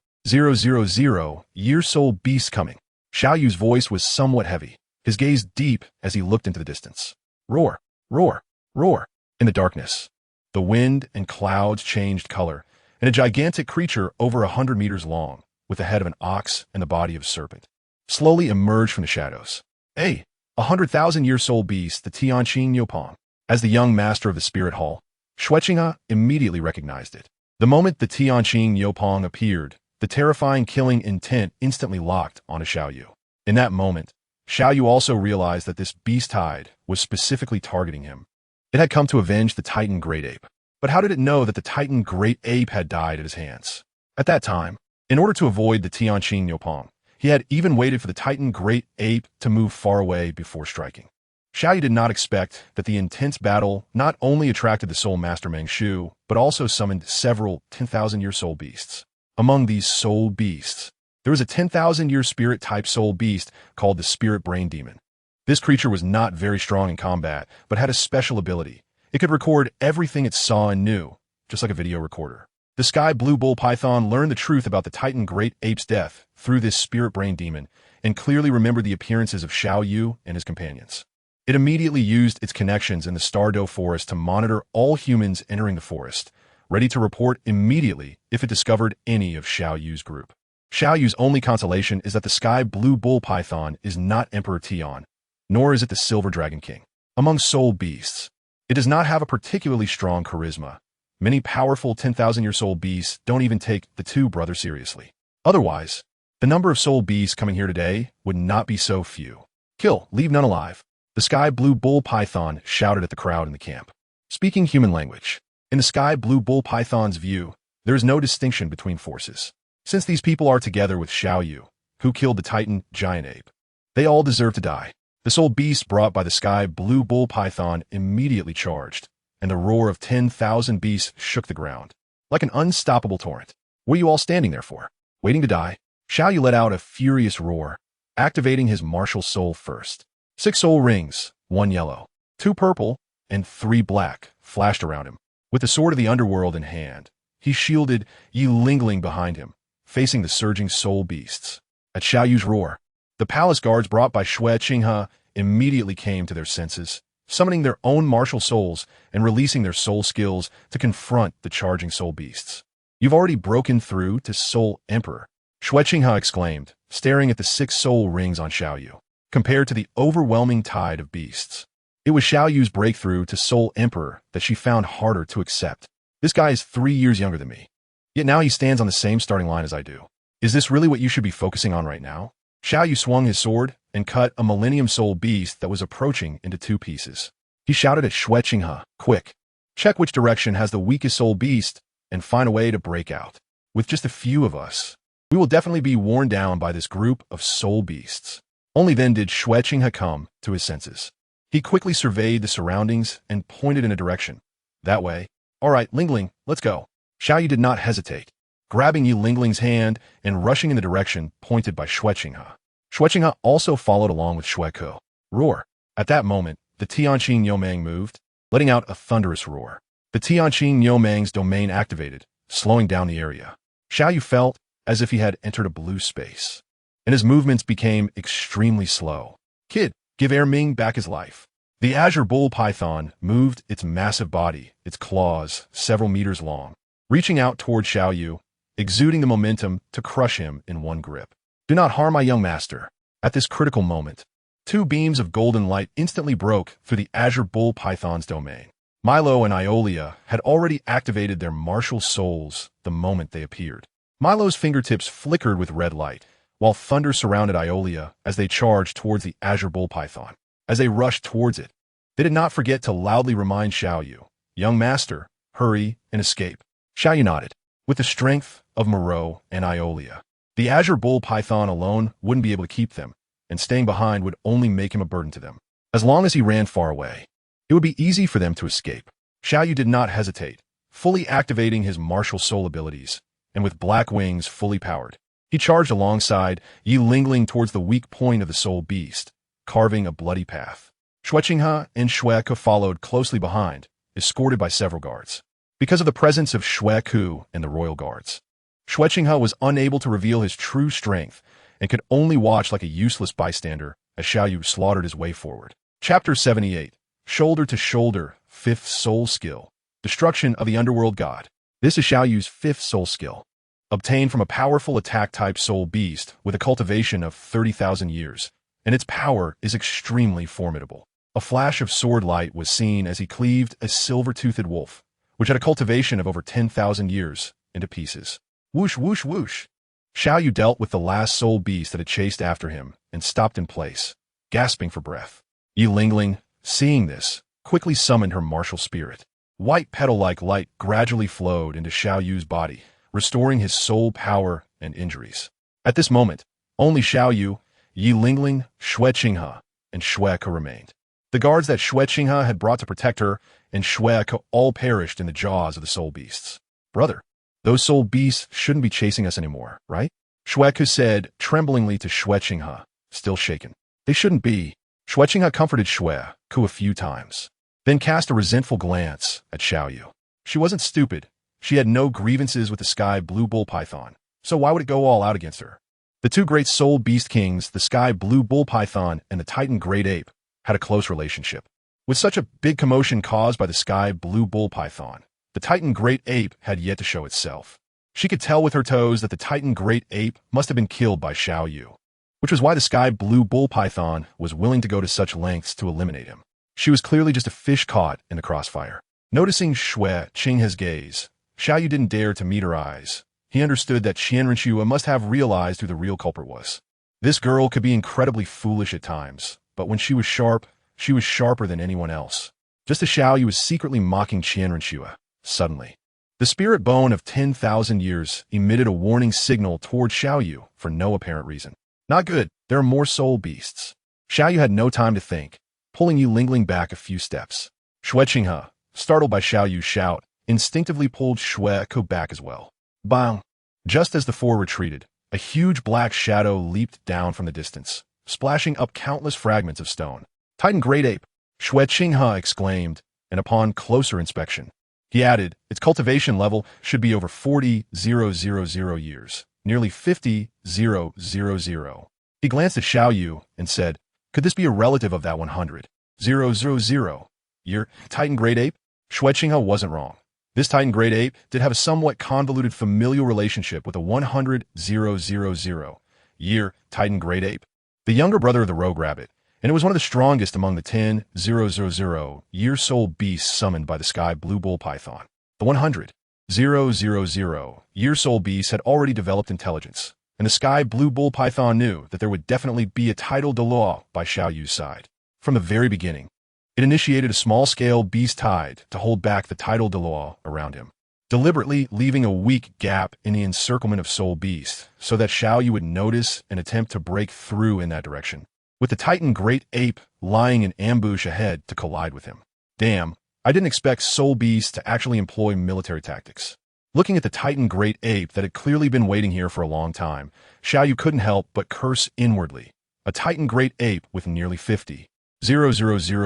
year soul beasts coming. Xiao Yu's voice was somewhat heavy, his gaze deep as he looked into the distance. Roar, roar, roar. In the darkness, the wind and clouds changed color, and a gigantic creature over 100 meters long, with the head of an ox and the body of a serpent, slowly emerged from the shadows. A 100,000-year soul beast, the Tianqing Yopong. As the young master of the spirit hall, Shueqinghe immediately recognized it. The moment the Tianqing Yopong appeared, the terrifying killing intent instantly locked onto Xiao Yu. In that moment, Xiao Yu also realized that this beast hide was specifically targeting him. It had come to avenge the Titan Great Ape. But how did it know that the Titan Great Ape had died at his hands? At that time, in order to avoid the Tianqing Yopong, he had even waited for the Titan Great Ape to move far away before striking. Xiao Yu did not expect that the intense battle not only attracted the soul master Meng Shu, but also summoned several 10,000-year soul beasts. Among these soul beasts, there was a 10,000-year spirit-type soul beast called the Spirit Brain Demon. This creature was not very strong in combat, but had a special ability. It could record everything it saw and knew, just like a video recorder. The Sky Blue Bull Python learned the truth about the Titan Great Ape's death through this Spirit Brain Demon, and clearly remembered the appearances of Xiao Yu and his companions. It immediately used its connections in the Stardow Forest to monitor all humans entering the forest, ready to report immediately if it discovered any of Xiao Yu's group. Xiao Yu's only consolation is that the Sky Blue Bull Python is not Emperor Tian, nor is it the Silver Dragon King. Among soul beasts, it does not have a particularly strong charisma. Many powerful 10,000-year soul beasts don't even take the two brothers seriously. Otherwise, the number of soul beasts coming here today would not be so few. Kill, leave none alive. The Sky Blue Bull Python shouted at the crowd in the camp. Speaking human language, in the Sky Blue Bull Python's view, there is no distinction between forces. Since these people are together with Xiao Yu, who killed the Titan Giant Ape, they all deserve to die. The soul beast brought by the Sky Blue Bull Python immediately charged, and the roar of 10,000 beasts shook the ground. Like an unstoppable torrent. What are you all standing there for? Waiting to die? Xiao Yu let out a furious roar, activating his martial soul first. 6 soul rings, 1 yellow, 2 purple, and 3 black, flashed around him. With the sword of the underworld in hand, he shielded Yi Lingling behind him, facing the surging soul beasts. At Xiao Yu's roar, the palace guards brought by Shueqinghe immediately came to their senses, summoning their own martial souls and releasing their soul skills to confront the charging soul beasts. You've already broken through to Soul Emperor, Shueqinghe exclaimed, staring at the 6 soul rings on Xiao Yu. Compared to the overwhelming tide of beasts, it was Xiao Yu's breakthrough to Soul Emperor that she found harder to accept. This guy is 3 years younger than me, yet now he stands on the same starting line as I do. Is this really what you should be focusing on right now? Xiao Yu swung his sword and cut a Millennium Soul beast that was approaching into 2 pieces. He shouted at Shueqinghe, "Quick! Check which direction has the weakest soul beast and find a way to break out. With just a few of us, we will definitely be worn down by this group of soul beasts." Only then did Shueqinghe come to his senses. He quickly surveyed the surroundings and pointed in a direction. That way. All right, Lingling, let's go. Xiao Yu did not hesitate, grabbing Yi Lingling's hand and rushing in the direction pointed by Shueqinghe. Shueqinghe also followed along with Shueku. Roar. At that moment, the Tianqing Yomang moved, letting out a thunderous roar. The Tianqing Yomang's domain activated, slowing down the area. Xiao Yu felt as if he had entered a blue space, and his movements became extremely slow. Kid, give Erming back his life. The Azure Bull Python moved its massive body, its claws several meters long, reaching out toward Xiao Yu, exuding the momentum to crush him in one grip. Do not harm my young master. At this critical moment, 2 beams of golden light instantly broke through the Azure Bull Python's domain. Milo and Iolia had already activated their martial souls the moment they appeared. Milo's fingertips flickered with red light, while thunder surrounded Iolia as they charged towards the Azure Bull Python. As they rushed towards it, they did not forget to loudly remind Xiao Yu, "Young master, hurry and escape." Xiao Yu nodded. With the strength of Moreau and Iolia, the Azure Bull Python alone wouldn't be able to keep them, and staying behind would only make him a burden to them. As long as he ran far away, it would be easy for them to escape. Xiao Yu did not hesitate, fully activating his martial soul abilities, and with black wings fully powered, he charged alongside Yi Lingling towards the weak point of the soul beast, carving a bloody path. Shueqinghe and Shueku followed closely behind, escorted by several guards. Because of the presence of Shueku and the royal guards, Shueqinghe was unable to reveal his true strength and could only watch like a useless bystander as Xiao Yu slaughtered his way forward. Chapter 78. Shoulder to Shoulder, 5th Soul Skill. Destruction of the Underworld God. This is Xiao Yu's 5th soul skill, obtained from a powerful attack-type soul beast with a cultivation of 30,000 years, and its power is extremely formidable. A flash of sword light was seen as he cleaved a silver-toothed wolf, which had a cultivation of over 10,000 years, into pieces. Whoosh, whoosh, whoosh. Xiao Yu dealt with the last soul beast that had chased after him and stopped in place, gasping for breath. Yi Lingling, seeing this, quickly summoned her martial spirit. White petal-like light gradually flowed into Xiao Yu's body, restoring his soul power and injuries. At this moment, only Xiao Yu, Yi Lingling, Xue Qinghe, and Xue Ke remained. The guards that Xue Qinghe had brought to protect her and Xue Ke all perished in the jaws of the soul beasts. Brother, those soul beasts shouldn't be chasing us anymore, right? Xue Ke said tremblingly to Xue Qinghe, still shaken. They shouldn't be. Xue Qinghe comforted Xue Ke a few times, then cast a resentful glance at Xiao Yu. She wasn't stupid. She had no grievances with the sky blue bull python, so why would it go all out against her? The two great soul beast kings, the sky blue bull python and the titan great ape, had a close relationship. With such a big commotion caused by the sky blue bull python, the titan great ape had yet to show itself. She could tell with her toes that the titan great ape must have been killed by Xiao Yu, which was why the sky blue bull python was willing to go to such lengths to eliminate him. She was clearly just a fish caught in the crossfire. Noticing Xue Qinghe's gaze, Xiao Yu didn't dare to meet her eyes. He understood that Qianrenxue must have realized who the real culprit was. This girl could be incredibly foolish at times, but when she was sharper than anyone else. Just as Xiao Yu was secretly mocking Qianrenxue, suddenly, the spirit bone of 10,000 years emitted a warning signal toward Xiao Yu for no apparent reason. Not good, there are more soul beasts. Xiao Yu had no time to think, pulling Yi Lingling back a few steps. Xue Qinghe, startled by Xiao Yu's shout, instinctively pulled Xue Ke back as well. Bang! Just as the four retreated, a huge black shadow leaped down from the distance, splashing up countless fragments of stone. Titan Great Ape, Xue Qinghe exclaimed, and upon closer inspection, he added, its cultivation level should be over 40,000 years, nearly 50,000. He glanced at Xiao Yu and said, could this be a relative of that 100,000 year Titan Great Ape? Xue Qinghe wasn't wrong. This Titan Great Ape did have a somewhat convoluted familial relationship with a 100,000 year Titan Great Ape, the younger brother of the Rogue Rabbit, and it was one of the strongest among the 10,000 year soul beasts summoned by the Sky Blue Bull Python. The 100,000 year soul beast had already developed intelligence, and the Sky Blue Bull Python knew that there would definitely be a title Douluo by Xiao Yu's side. From the very beginning, it initiated a small-scale beast tide to hold back the title Douluo around him, deliberately leaving a weak gap in the encirclement of soul beasts so that Xiao Yu would notice and attempt to break through in that direction, with the Titan Great Ape lying in ambush ahead to collide with him. Damn, I didn't expect soul beasts to actually employ military tactics. Looking at the Titan Great Ape that had clearly been waiting here for a long time, Xiao Yu couldn't help but curse inwardly. A Titan Great Ape with nearly 50,000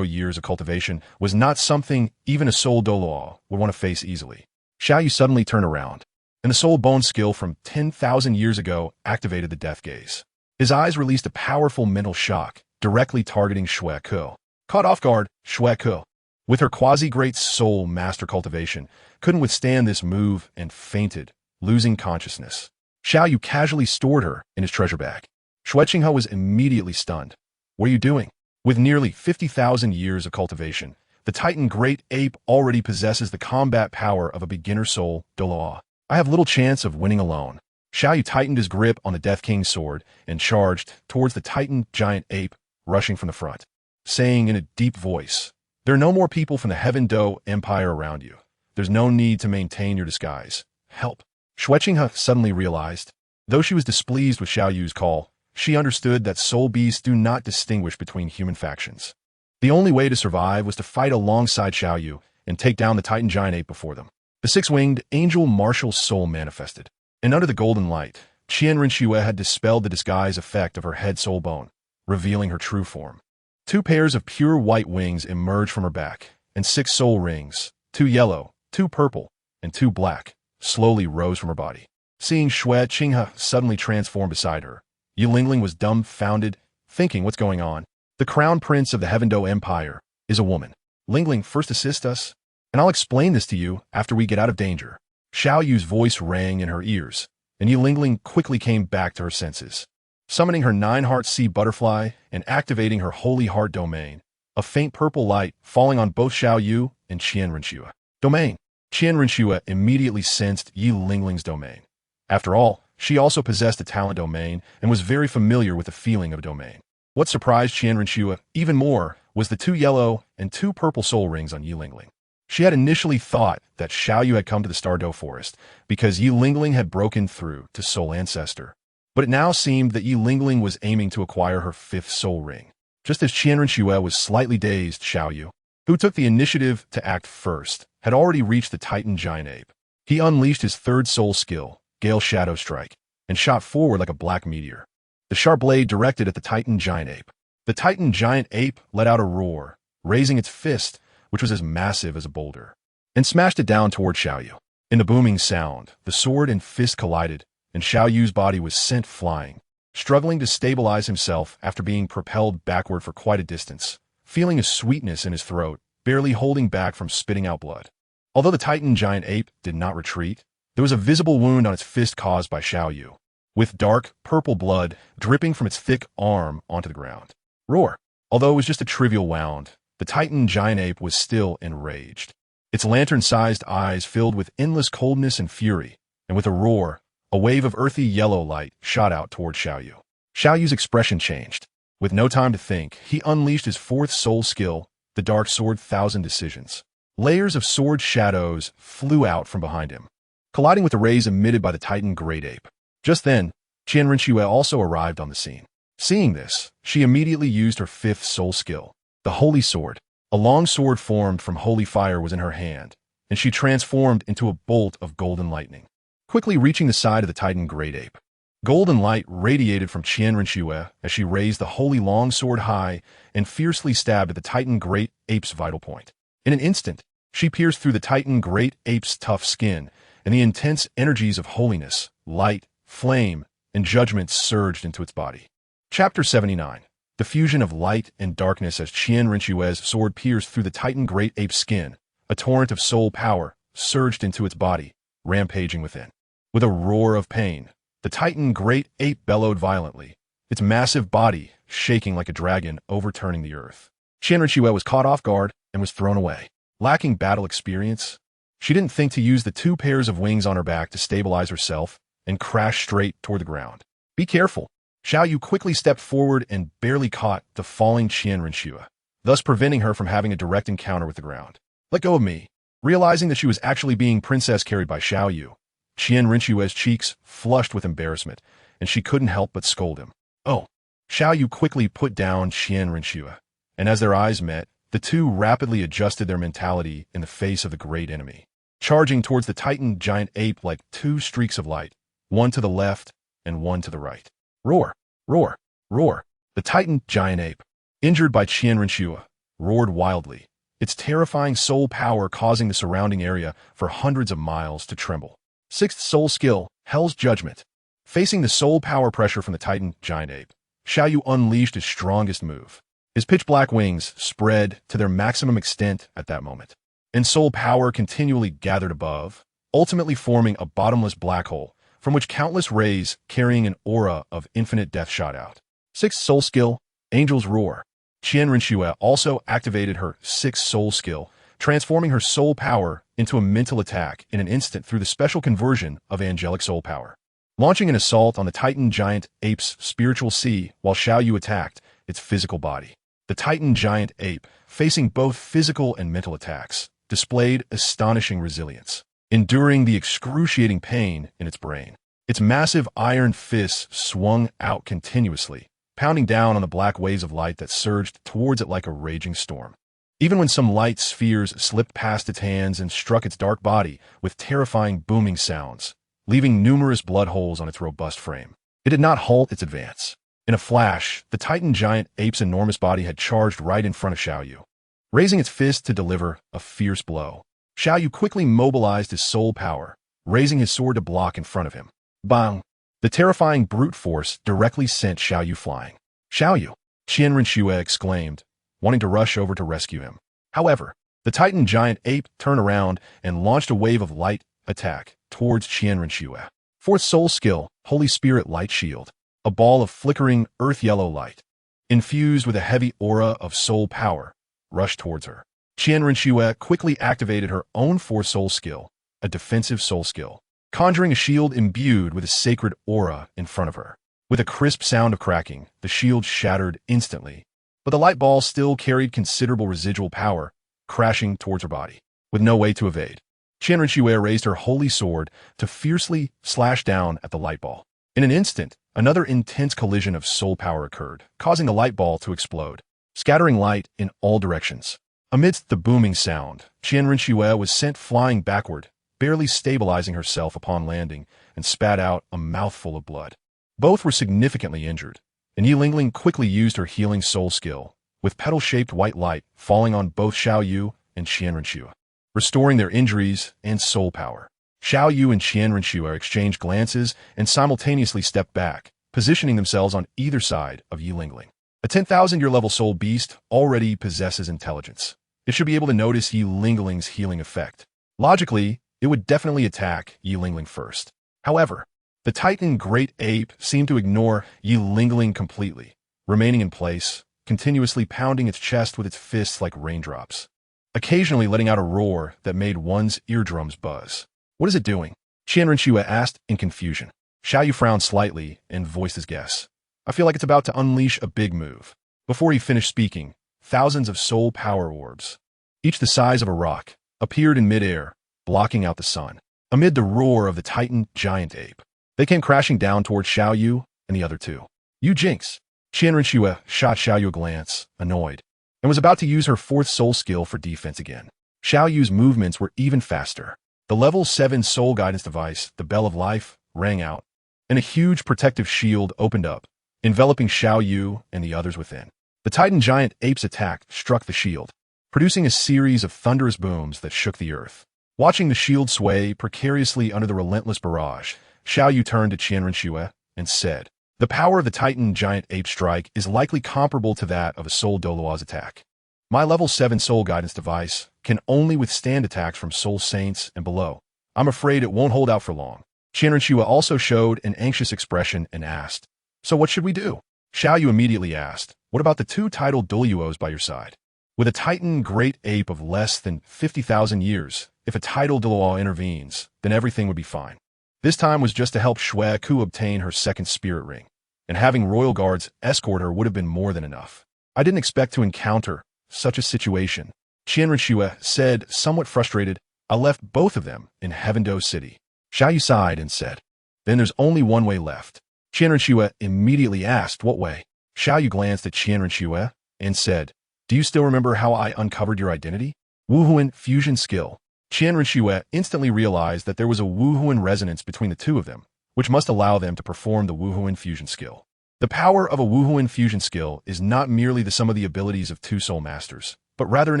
years of cultivation was not something even a soul Douluo would want to face easily. Xiao Yu suddenly turned around, and the soul bone skill from 10,000 years ago activated the death gaze. His eyes released a powerful mental shock, directly targeting Xue Ke. Caught off guard, Xue Ke, with her quasi-great soul master cultivation, couldn't withstand this move and fainted, losing consciousness. Xiao Yu casually stored her in his treasure bag. Xue Qinghe was immediately stunned. What are you doing? With nearly 50,000 years of cultivation, the Titan Great Ape already possesses the combat power of a beginner soul Douluo. I have little chance of winning alone. Xiao Yu tightened his grip on the Death King's sword and charged towards the Titan Giant Ape rushing from the front, saying in a deep voice, there are no more people from the Heaven Do Empire around you. There's no need to maintain your disguise. Help. Xue Qinghe suddenly realized, though she was displeased with Xiao Yu's call, she understood that soul beasts do not distinguish between human factions. The only way to survive was to fight alongside Xiao Yu and take down the Titan Giant Ape before them. The six-winged angel martial soul manifested, and under the golden light, Qianrenxue had dispelled the disguise effect of her head soul bone, revealing her true form. 2 pairs of pure white wings emerged from her back, and 6 soul rings, 2 yellow, 2 purple, and 2 black, slowly rose from her body. Seeing Xue Qinghe suddenly transform beside her, Yi Lingling was dumbfounded thinking what's going on. The crown prince of the Heavendo Empire is a woman. Lingling, first assist us, and I'll explain this to you after we get out of danger. Xiao Yu's voice rang in her ears, and Yi Lingling quickly came back to her senses. Summoning her nine-heart sea butterfly and activating her holy heart domain, a faint purple light falling on both Xiao Yu and Qian Renxue. Domain. Qian Renxue immediately sensed Yi Lingling's domain. After all, she also possessed a talent domain and was very familiar with the feeling of a domain. What surprised Qian Renxue even more was the 2 yellow and 2 purple soul rings on Yi Lingling. She had initially thought that Xiao Yu had come to the Stardow Forest because Yi Lingling had broken through to Soul Ancestor. But it now seemed that Yi Lingling was aiming to acquire her 5th soul ring. Just as Qian Renxue was slightly dazed, Xiao Yu, who took the initiative to act first, had already reached the Titan Giant Ape. He unleashed his 3rd soul skill, Gale Shadow Strike, and shot forward like a black meteor. The sharp blade directed at the Titan Giant Ape. The Titan Giant Ape let out a roar, raising its fist, which was as massive as a boulder, and smashed it down toward Xiao Yu. In the booming sound, the sword and fist collided, and Xiao Yu's body was sent flying, struggling to stabilize himself after being propelled backward for quite a distance, feeling a sweetness in his throat, barely holding back from spitting out blood. Although the Titan Giant Ape did not retreat, there was a visible wound on its fist caused by Xiao Yu, with dark, purple blood dripping from its thick arm onto the ground. Roar! Although it was just a trivial wound, the Titan Giant Ape was still enraged. Its lantern-sized eyes filled with endless coldness and fury, and with a roar, a wave of earthy yellow light shot out toward Xiao Yu. Xiao Yu's expression changed. With no time to think, he unleashed his 4th soul skill, the Dark Sword 1000 Decisions. Layers of sword shadows flew out from behind him, colliding with the rays emitted by the Titan Great Ape. Just then, Qian Renxue also arrived on the scene. Seeing this, she immediately used her 5th soul skill, the Holy Sword. A long sword formed from holy fire was in her hand, and she transformed into a bolt of golden lightning, quickly reaching the side of the Titan Great Ape. Golden light radiated from Qian Renxue as she raised the holy long sword high and fiercely stabbed at the Titan Great Ape's vital point. In an instant, she pierced through the Titan Great Ape's tough skin, and the intense energies of holiness, light, flame, and judgment surged into its body. Chapter 79. The fusion of light and darkness as Qian Renxue's sword pierced through the Titan Great Ape's skin. A torrent of soul power surged into its body, rampaging within. With a roar of pain, the Titan Great Ape bellowed violently, its massive body shaking like a dragon overturning the earth. Qian Renxue was caught off guard and was thrown away. Lacking battle experience, she didn't think to use the 2 pairs of wings on her back to stabilize herself and crashed straight toward the ground. Be careful! Xiao Yu quickly stepped forward and barely caught the falling Qian Renxue, thus preventing her from having a direct encounter with the ground. Let go of me! Realizing that she was actually being princess carried by Xiao Yu, Qian Renxue's cheeks flushed with embarrassment, and she couldn't help but scold him. Oh! Xiao Yu quickly put down Qian Renxue, and as their eyes met, the two rapidly adjusted their mentality in the face of the great enemy, charging towards the Titan Giant Ape like 2 streaks of light, one to the left and one to the right. Roar! Roar! Roar! The Titan Giant Ape, injured by Qian Renxue, roared wildly, its terrifying soul power causing the surrounding area for hundreds of miles to tremble. 6th soul skill, Hell's Judgment. Facing the soul power pressure from the Titan Giant Ape, Xiao Yu unleashed his strongest move. His pitch-black wings spread to their maximum extent at that moment, and soul power continually gathered above, ultimately forming a bottomless black hole from which countless rays carrying an aura of infinite death shot out. 6th soul skill, Angel's Roar. Qian Renxue also activated her 6th soul skill, transforming her soul power into a mental attack in an instant through the special conversion of angelic soul power. Launching an assault on the Titan Giant Ape's spiritual sea while Xiao Yu attacked its physical body. The Titan Giant Ape, facing both physical and mental attacks, displayed astonishing resilience, enduring the excruciating pain in its brain. Its massive iron fists swung out continuously, pounding down on the black waves of light that surged towards it like a raging storm. Even when some light spheres slipped past its hands and struck its dark body with terrifying booming sounds, leaving numerous blood holes on its robust frame, it did not halt its advance. In a flash, the Titan Giant Ape's enormous body had charged right in front of Xiao Yu, raising its fist to deliver a fierce blow. Xiao Yu quickly mobilized his soul power, raising his sword to block in front of him. Bang! The terrifying brute force directly sent Xiao Yu flying. Xiao Yu, Qianren Xue exclaimed, wanting to rush over to rescue him. However, the Titan giant ape turned around and launched a wave of light attack towards Qianren Xue. Fourth soul skill, Holy Spirit Light Shield. A ball of flickering earth-yellow light, infused with a heavy aura of soul power, rushed towards her. Qianren Xue quickly activated her own fourth soul skill, a defensive soul skill, conjuring a shield imbued with a sacred aura in front of her. With a crisp sound of cracking, the shield shattered instantly, but the light ball still carried considerable residual power, crashing towards her body. With no way to evade, Qianren Xue raised her holy sword to fiercely slash down at the light ball. In an instant, another intense collision of soul power occurred, causing the light ball to explode, scattering light in all directions. Amidst the booming sound, Qianren Xue was sent flying backward, barely stabilizing herself upon landing, and spat out a mouthful of blood. Both were significantly injured, and Yi Lingling quickly used her healing soul skill, with petal-shaped white light falling on both Xiao Yu and Qianren Xue, restoring their injuries and soul power. Xiao Yu and Qianren Xue exchanged glances and simultaneously stepped back, positioning themselves on either side of Yi Lingling. A 10,000-year level soul beast already possesses intelligence. It should be able to notice Yi Lingling's healing effect. Logically, it would definitely attack Yi Lingling first. However, the Titan Great Ape seemed to ignore Yi Lingling completely, remaining in place, continuously pounding its chest with its fists like raindrops, occasionally letting out a roar that made one's eardrums buzz. What is it doing? Qianren Xue asked in confusion. Xiao Yu frowned slightly and voiced his guess. I feel like it's about to unleash a big move. Before he finished speaking, thousands of soul power orbs, each the size of a rock, appeared in midair, blocking out the sun. Amid the roar of the Titan giant ape, they came crashing down towards Xiao Yu and the other two. You jinx! Qianren Xue shot Xiao Yu a glance, annoyed, and was about to use her fourth soul skill for defense again. Xiao Yu's movements were even faster. The level 7 soul guidance device, the Bell of Life, rang out, and a huge protective shield opened up, enveloping Xiao Yu and the others within. The Titan giant ape's attack struck the shield, producing a series of thunderous booms that shook the earth. Watching the shield sway precariously under the relentless barrage, Xiao Yu turned to Qianren Xue and said, "The power of the Titan giant ape strike is likely comparable to that of a soul Douluo's attack. My level 7 soul guidance device can only withstand attacks from soul saints and below. I'm afraid it won't hold out for long." Qianren Xue also showed an anxious expression and asked, "So what should we do?" Xiao Yu immediately asked, "What about the two titled Douluos by your side? With a Titan great ape of less than 50,000 years, if a titled Douluo intervenes, then everything would be fine." This time was just to help Shui Ku obtain her second spirit ring, and having royal guards escort her would have been more than enough. I didn't expect to encounter such a situation. Qianren Xue said, somewhat frustrated. I left both of them in Heavendo City. Xiao Yu sighed and said, "Then there's only one way left." Qianren Xue immediately asked, "What way?" Xiao Yu glanced at Qianren Xue and said, "Do you still remember how I uncovered your identity?" Wuhuan fusion skill. Qianren Xue instantly realized that there was a Wuhuan resonance between the two of them, which must allow them to perform the Wuhuan fusion skill. The power of a Wuhuan fusion skill is not merely the sum of the abilities of two soul masters, but rather an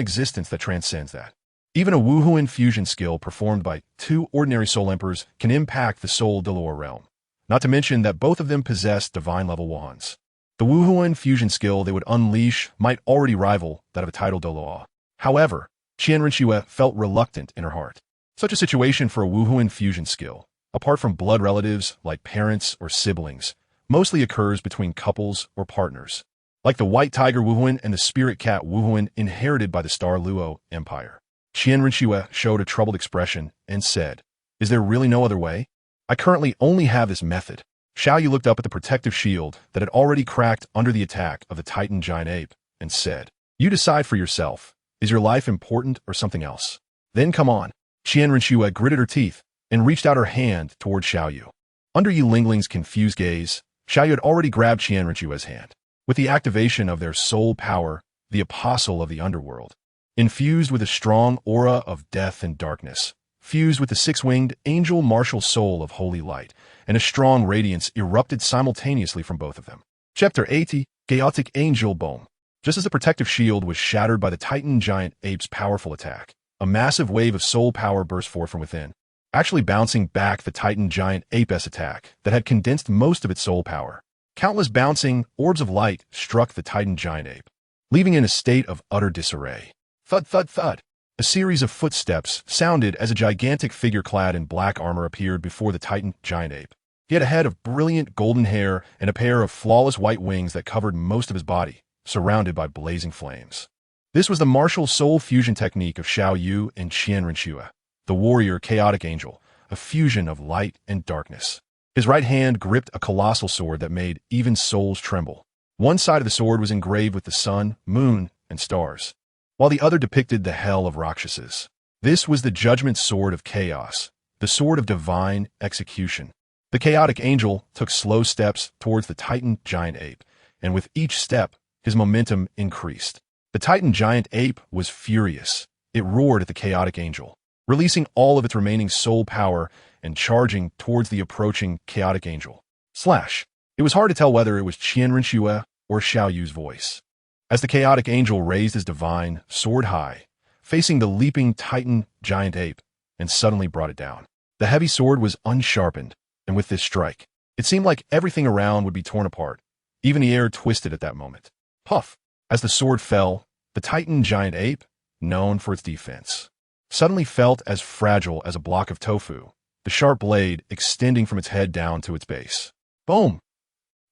existence that transcends that. Even a Wuhuan fusion skill performed by two ordinary soul emperors can impact the soul Douluo realm, not to mention that both of them possess divine-level Wuhuans. The Wuhuan fusion skill they would unleash might already rival that of a titled Douluo. However, Qianren Xue felt reluctant in her heart. Such a situation for a Wuhuan fusion skill, apart from blood relatives like parents or siblings, mostly occurs between couples or partners, like the White Tiger Wuhuan and the Spirit Cat Wuhuan inherited by the Star Luo Empire. Qianren Xue showed a troubled expression and said, "Is there really no other way? I currently only have this method." Xiao Yu looked up at the protective shield that had already cracked under the attack of the Titan giant ape and said, "You decide for yourself. Is your life important or something else? Then come on." Qianren Xue gritted her teeth and reached out her hand toward Xiao Yu. Under Yi Lingling's confused gaze, Xiao Yu had already grabbed Qianren Xue's hand. With the activation of their soul power, the apostle of the underworld, infused with a strong aura of death and darkness, fused with the six-winged angel martial soul of holy light, and a strong radiance erupted simultaneously from both of them. Chapter 80, Chaotic Angel Bomb. Just as the protective shield was shattered by the Titan giant ape's powerful attack, a massive wave of soul power burst forth from within, actually bouncing back the Titan giant ape's attack that had condensed most of its soul power. Countless bouncing orbs of light struck the Titan giant ape, leaving it in a state of utter disarray. Thud, thud, thud. A series of footsteps sounded as a gigantic figure clad in black armor appeared before the Titan giant ape. He had a head of brilliant golden hair and a pair of flawless white wings that covered most of his body, surrounded by blazing flames. This was the martial soul fusion technique of Xiao Yu and Qianrenxue, the warrior chaotic angel, a fusion of light and darkness. His right hand gripped a colossal sword that made even souls tremble. One side of the sword was engraved with the sun, moon, and stars, while the other depicted the hell of Rakshasas. This was the judgment sword of chaos, the sword of divine execution. The chaotic angel took slow steps towards the Titan giant ape, and with each step, his momentum increased. The Titan giant ape was furious. It roared at the chaotic angel, releasing all of its remaining soul power and charging towards the approaching chaotic angel. Slash. It was hard to tell whether it was Qianrenxue or Xiao Yu's voice, as the chaotic angel raised his divine sword high, facing the leaping Titan giant ape, and suddenly brought it down. The heavy sword was unsharpened, and with this strike, it seemed like everything around would be torn apart. Even the air twisted at that moment. Puff! As the sword fell, the Titan giant ape, known for its defense, suddenly felt as fragile as a block of tofu, the sharp blade extending from its head down to its base. Boom!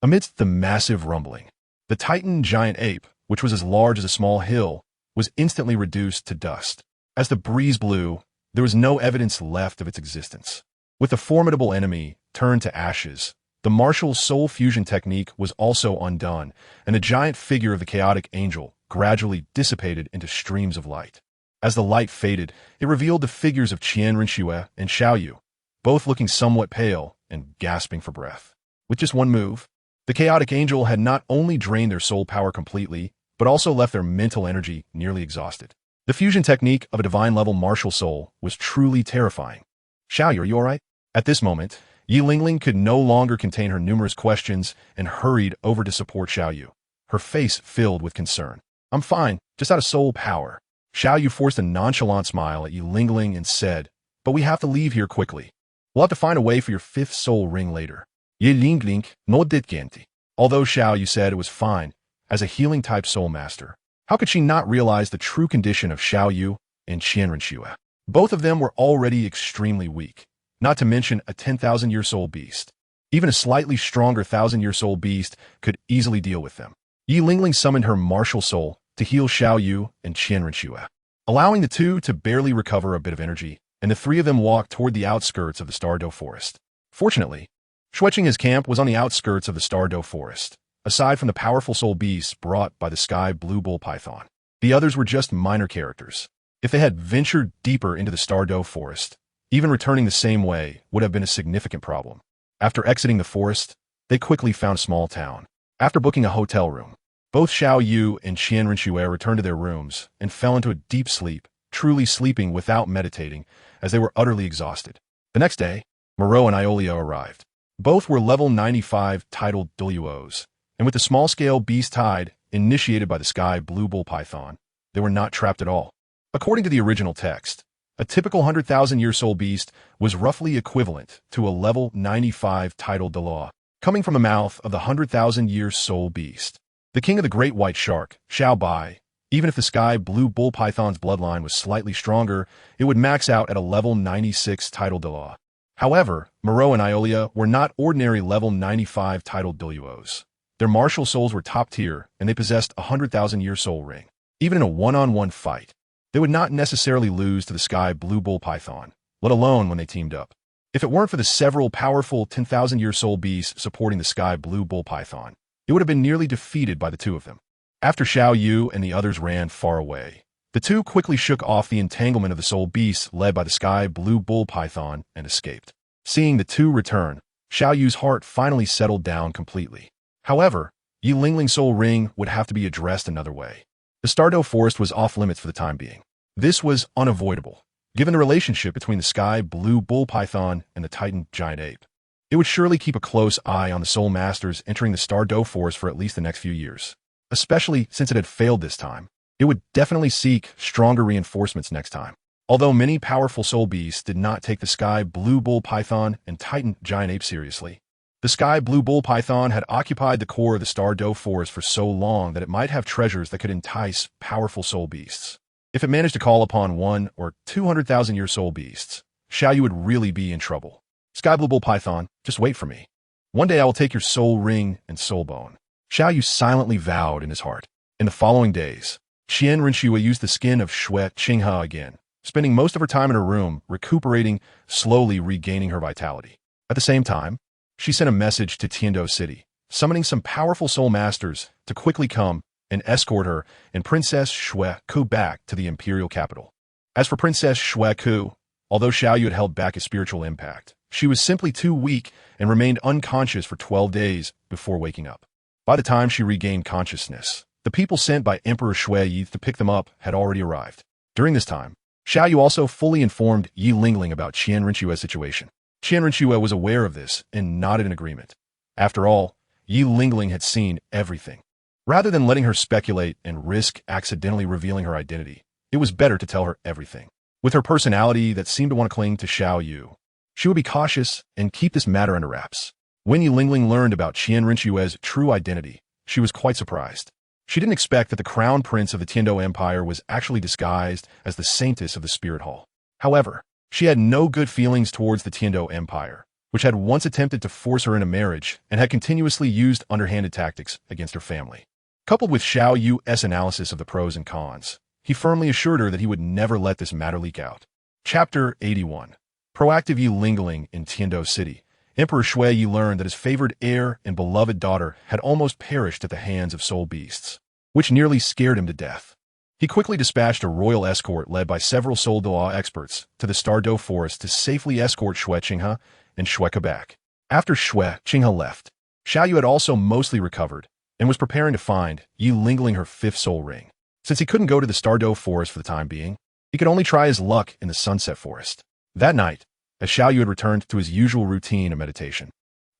Amidst the massive rumbling, the Titan giant ape, which was as large as a small hill, was instantly reduced to dust. As the breeze blew, there was no evidence left of its existence. With the formidable enemy turned to ashes, the martial soul fusion technique was also undone, and the giant figure of the chaotic angel gradually dissipated into streams of light. As the light faded, it revealed the figures of Qianrenxue and Xiao Yu, both looking somewhat pale and gasping for breath. With just one move, the chaotic angel had not only drained their soul power completely, but also left their mental energy nearly exhausted. The fusion technique of a divine-level martial soul was truly terrifying. Xiao Yu, are you all right? At this moment, Yi Lingling could no longer contain her numerous questions and hurried over to support Xiao Yu, her face filled with concern. I'm fine, just out of soul power. Xiao Yu forced a nonchalant smile at Yi Lingling and said, but we have to leave here quickly. We'll have to find a way for your fifth soul ring later. Yi Lingling no ditgenti. Although Xiao Yu said it was fine, as a healing-type soul master, how could she not realize the true condition of Xiao Yu and Qianrenxue? Both of them were already extremely weak, not to mention a 10,000-year soul beast. Even a slightly stronger 1,000-year soul beast could easily deal with them. Yi Lingling summoned her martial soul to heal Xiao Yu and Qianrenxue, allowing the two to barely recover a bit of energy, and the three of them walked toward the outskirts of the Douluo Forest. Fortunately, Shueqing's camp was on the outskirts of the Douluo Forest, aside from the powerful soul beasts brought by the sky blue bull python. The others were just minor characters. If they had ventured deeper into the Douluo Forest, even returning the same way would have been a significant problem. After exiting the forest, they quickly found a small town. After booking a hotel room, both Xiao Yu and Qianrenxue returned to their rooms and fell into a deep sleep, truly sleeping without meditating, as they were utterly exhausted. The next day, Moreau and Iolia arrived. Both were level 95 titled Douluos, and with the small-scale beast tide initiated by the sky blue bull python, they were not trapped at all. According to the original text, a typical 100,000-year soul beast was roughly equivalent to a level 95 titled Douluo, coming from the mouth of the 100,000-year soul beast. The king of the great white shark, Xiao Bai, even if the sky blue bull python's bloodline was slightly stronger, it would max out at a level 96 titled Douluo. However, Moreau and Iolia were not ordinary level 95 titled Douluos. Their martial souls were top tier, and they possessed a 100,000-year soul ring. Even in a one-on-one fight, they would not necessarily lose to the sky blue bull python, let alone when they teamed up. If it weren't for the several powerful 10,000-year soul beasts supporting the sky blue bull python, it would have been nearly defeated by the two of them. After Xiao Yu and the others ran far away, the two quickly shook off the entanglement of the soul beasts led by the sky blue bull python and escaped. Seeing the two return, Xiao Yu's heart finally settled down completely. However, Yi Lingling's soul ring would have to be addressed another way. The Douluo Forest was off-limits for the time being. This was unavoidable, given the relationship between the sky blue bull python and the Titan giant ape. It would surely keep a close eye on the soul masters entering the Douluo Forest for at least the next few years. Especially since it had failed this time, it would definitely seek stronger reinforcements next time. Although many powerful soul beasts did not take the sky blue bull python and Titan giant ape seriously, The sky blue bull python had occupied the core of the Douluo forest for so long that it might have treasures that could entice powerful soul beasts. If it managed to call upon 1 or 200,000-year soul beasts, Xiao Yu would really be in trouble. Sky blue bull python, just wait for me. One day I will take your soul ring and soul bone. Xiao Yu silently vowed in his heart. In the following days, Qian Rinxue used the skin of Shui Qinghe again, spending most of her time in her room, recuperating, slowly regaining her vitality. At the same time, she sent a message to Tiando City, summoning some powerful soul masters to quickly come and escort her and Princess Shui Ku back to the imperial capital. As for Princess Shui Ku, although Xiao Yu had held back his spiritual impact, she was simply too weak and remained unconscious for 12 days before waking up. By the time she regained consciousness, the people sent by Emperor Shui Yi to pick them up had already arrived. During this time, Xiao Yu also fully informed Yi Lingling about Qian Rinxue's situation. Qian Rinxue was aware of this and nodded in agreement. After all, Yi Lingling had seen everything. Rather than letting her speculate and risk accidentally revealing her identity, it was better to tell her everything. With her personality that seemed to want to cling to Xiao Yu, she would be cautious and keep this matter under wraps. When Yi Lingling learned about Qian Rinxue's true identity, she was quite surprised. She didn't expect that the crown prince of the Tiando Empire was actually disguised as the saintess of the Spirit Hall. However, she had no good feelings towards the Tiando Empire, which had once attempted to force her into marriage and had continuously used underhanded tactics against her family. Coupled with Xiao Yu's analysis of the pros and cons, he firmly assured her that he would never let this matter leak out. Chapter 81. Proactive Yi Lingling in Tiando City. Emperor Shui Yi learned that his favored heir and beloved daughter had almost perished at the hands of soul beasts, which nearly scared him to death. He quickly dispatched a royal escort led by several soul law experts to the Douluo forest to safely escort Shui Qinghe and Shui Ke back. After Shui Qinghe left, Xiao Yu had also mostly recovered and was preparing to find Yi Lingling her 5th soul ring. Since he couldn't go to the Douluo forest for the time being, he could only try his luck in the Sunset Forest. That night, as Xiao Yu had returned to his usual routine of meditation,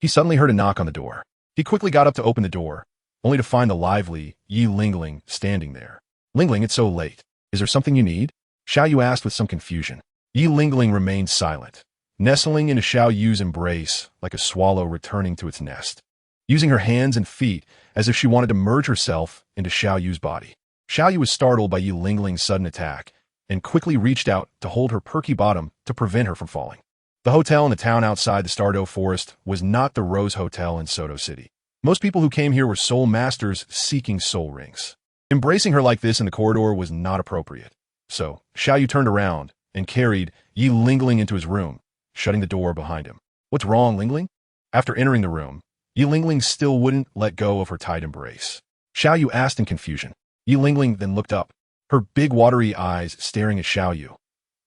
he suddenly heard a knock on the door. He quickly got up to open the door, only to find the lively Yi Lingling standing there. Lingling, it's so late. Is there something you need? Xiao Yu asked with some confusion. Yi Lingling remained silent, nestling into Xiao Yu's embrace like a swallow returning to its nest, using her hands and feet as if she wanted to merge herself into Xiao Yu's body. Xiao Yu was startled by Yi Lingling's sudden attack and quickly reached out to hold her perky bottom to prevent her from falling. The hotel in the town outside the Douluo forest was not the Rose Hotel in Soto City. Most people who came here were soul masters seeking soul rings. Embracing her like this in the corridor was not appropriate. So, Xiao Yu turned around and carried Yi Lingling into his room, shutting the door behind him. What's wrong, Lingling? After entering the room, Yi Lingling still wouldn't let go of her tight embrace. Xiao Yu asked in confusion. Yi Lingling then looked up, her big watery eyes staring at Xiao Yu.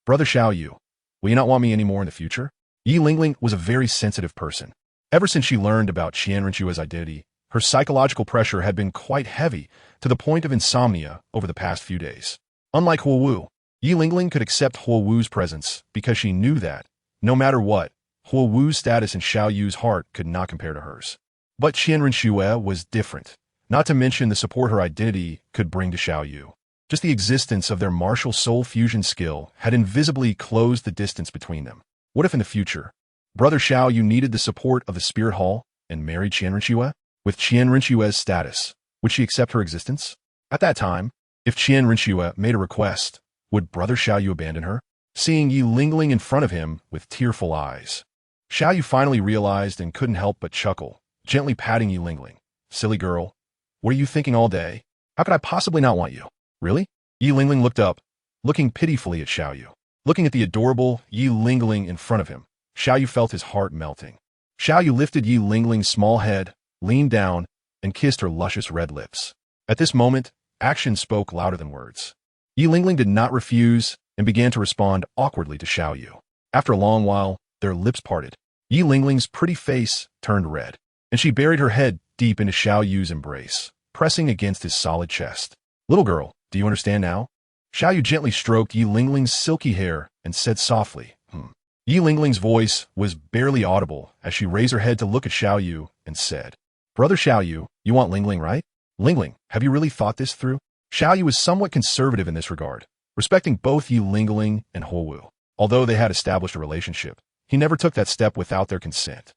Brother Xiao Yu, will you not want me anymore in the future? Yi Lingling was a very sensitive person. Ever since she learned about Qian Rinxue's identity, her psychological pressure had been quite heavy to the point of insomnia over the past few days. Unlike Huo Wu, Yi Lingling could accept Huo Wu's presence because she knew that, no matter what, Huo Wu's status in Xiao Yu's heart could not compare to hers. But Qian Rinxue was different, not to mention the support her identity could bring to Xiao Yu. Just the existence of their martial soul fusion skill had invisibly closed the distance between them. What if in the future, Brother Xiao Yu needed the support of the Spirit Hall and married Qian Rinxue? With Qian Rinxue's status, would she accept her existence? At that time, if Qian Rinxue made a request, would Brother Xiao Yu abandon her? Seeing Yi Lingling in front of him with tearful eyes, Xiao Yu finally realized and couldn't help but chuckle, gently patting Yi Lingling. Silly girl, what are you thinking all day? How could I possibly not want you? Really? Yi Lingling looked up, looking pitifully at Xiao Yu. Looking at the adorable Yi Lingling in front of him, Xiao Yu felt his heart melting. Xiao Yu lifted Yi Lingling's small head, leaned down, and kissed her luscious red lips. At this moment, action spoke louder than words. Yi Lingling did not refuse and began to respond awkwardly to Xiao Yu. After a long while, their lips parted. Yi Lingling's pretty face turned red, and she buried her head deep into Xiao Yu's embrace, pressing against his solid chest. Little girl, do you understand now? Xiao Yu gently stroked Yi Lingling's silky hair and said softly, Yi Lingling's voice was barely audible as she raised her head to look at Xiao Yu and said, Brother Xiao Yu, you want Lingling, right? Lingling, have you really thought this through? Xiao Yu was somewhat conservative in this regard, respecting both Yi Lingling and Huo Wu. Although they had established a relationship, he never took that step without their consent.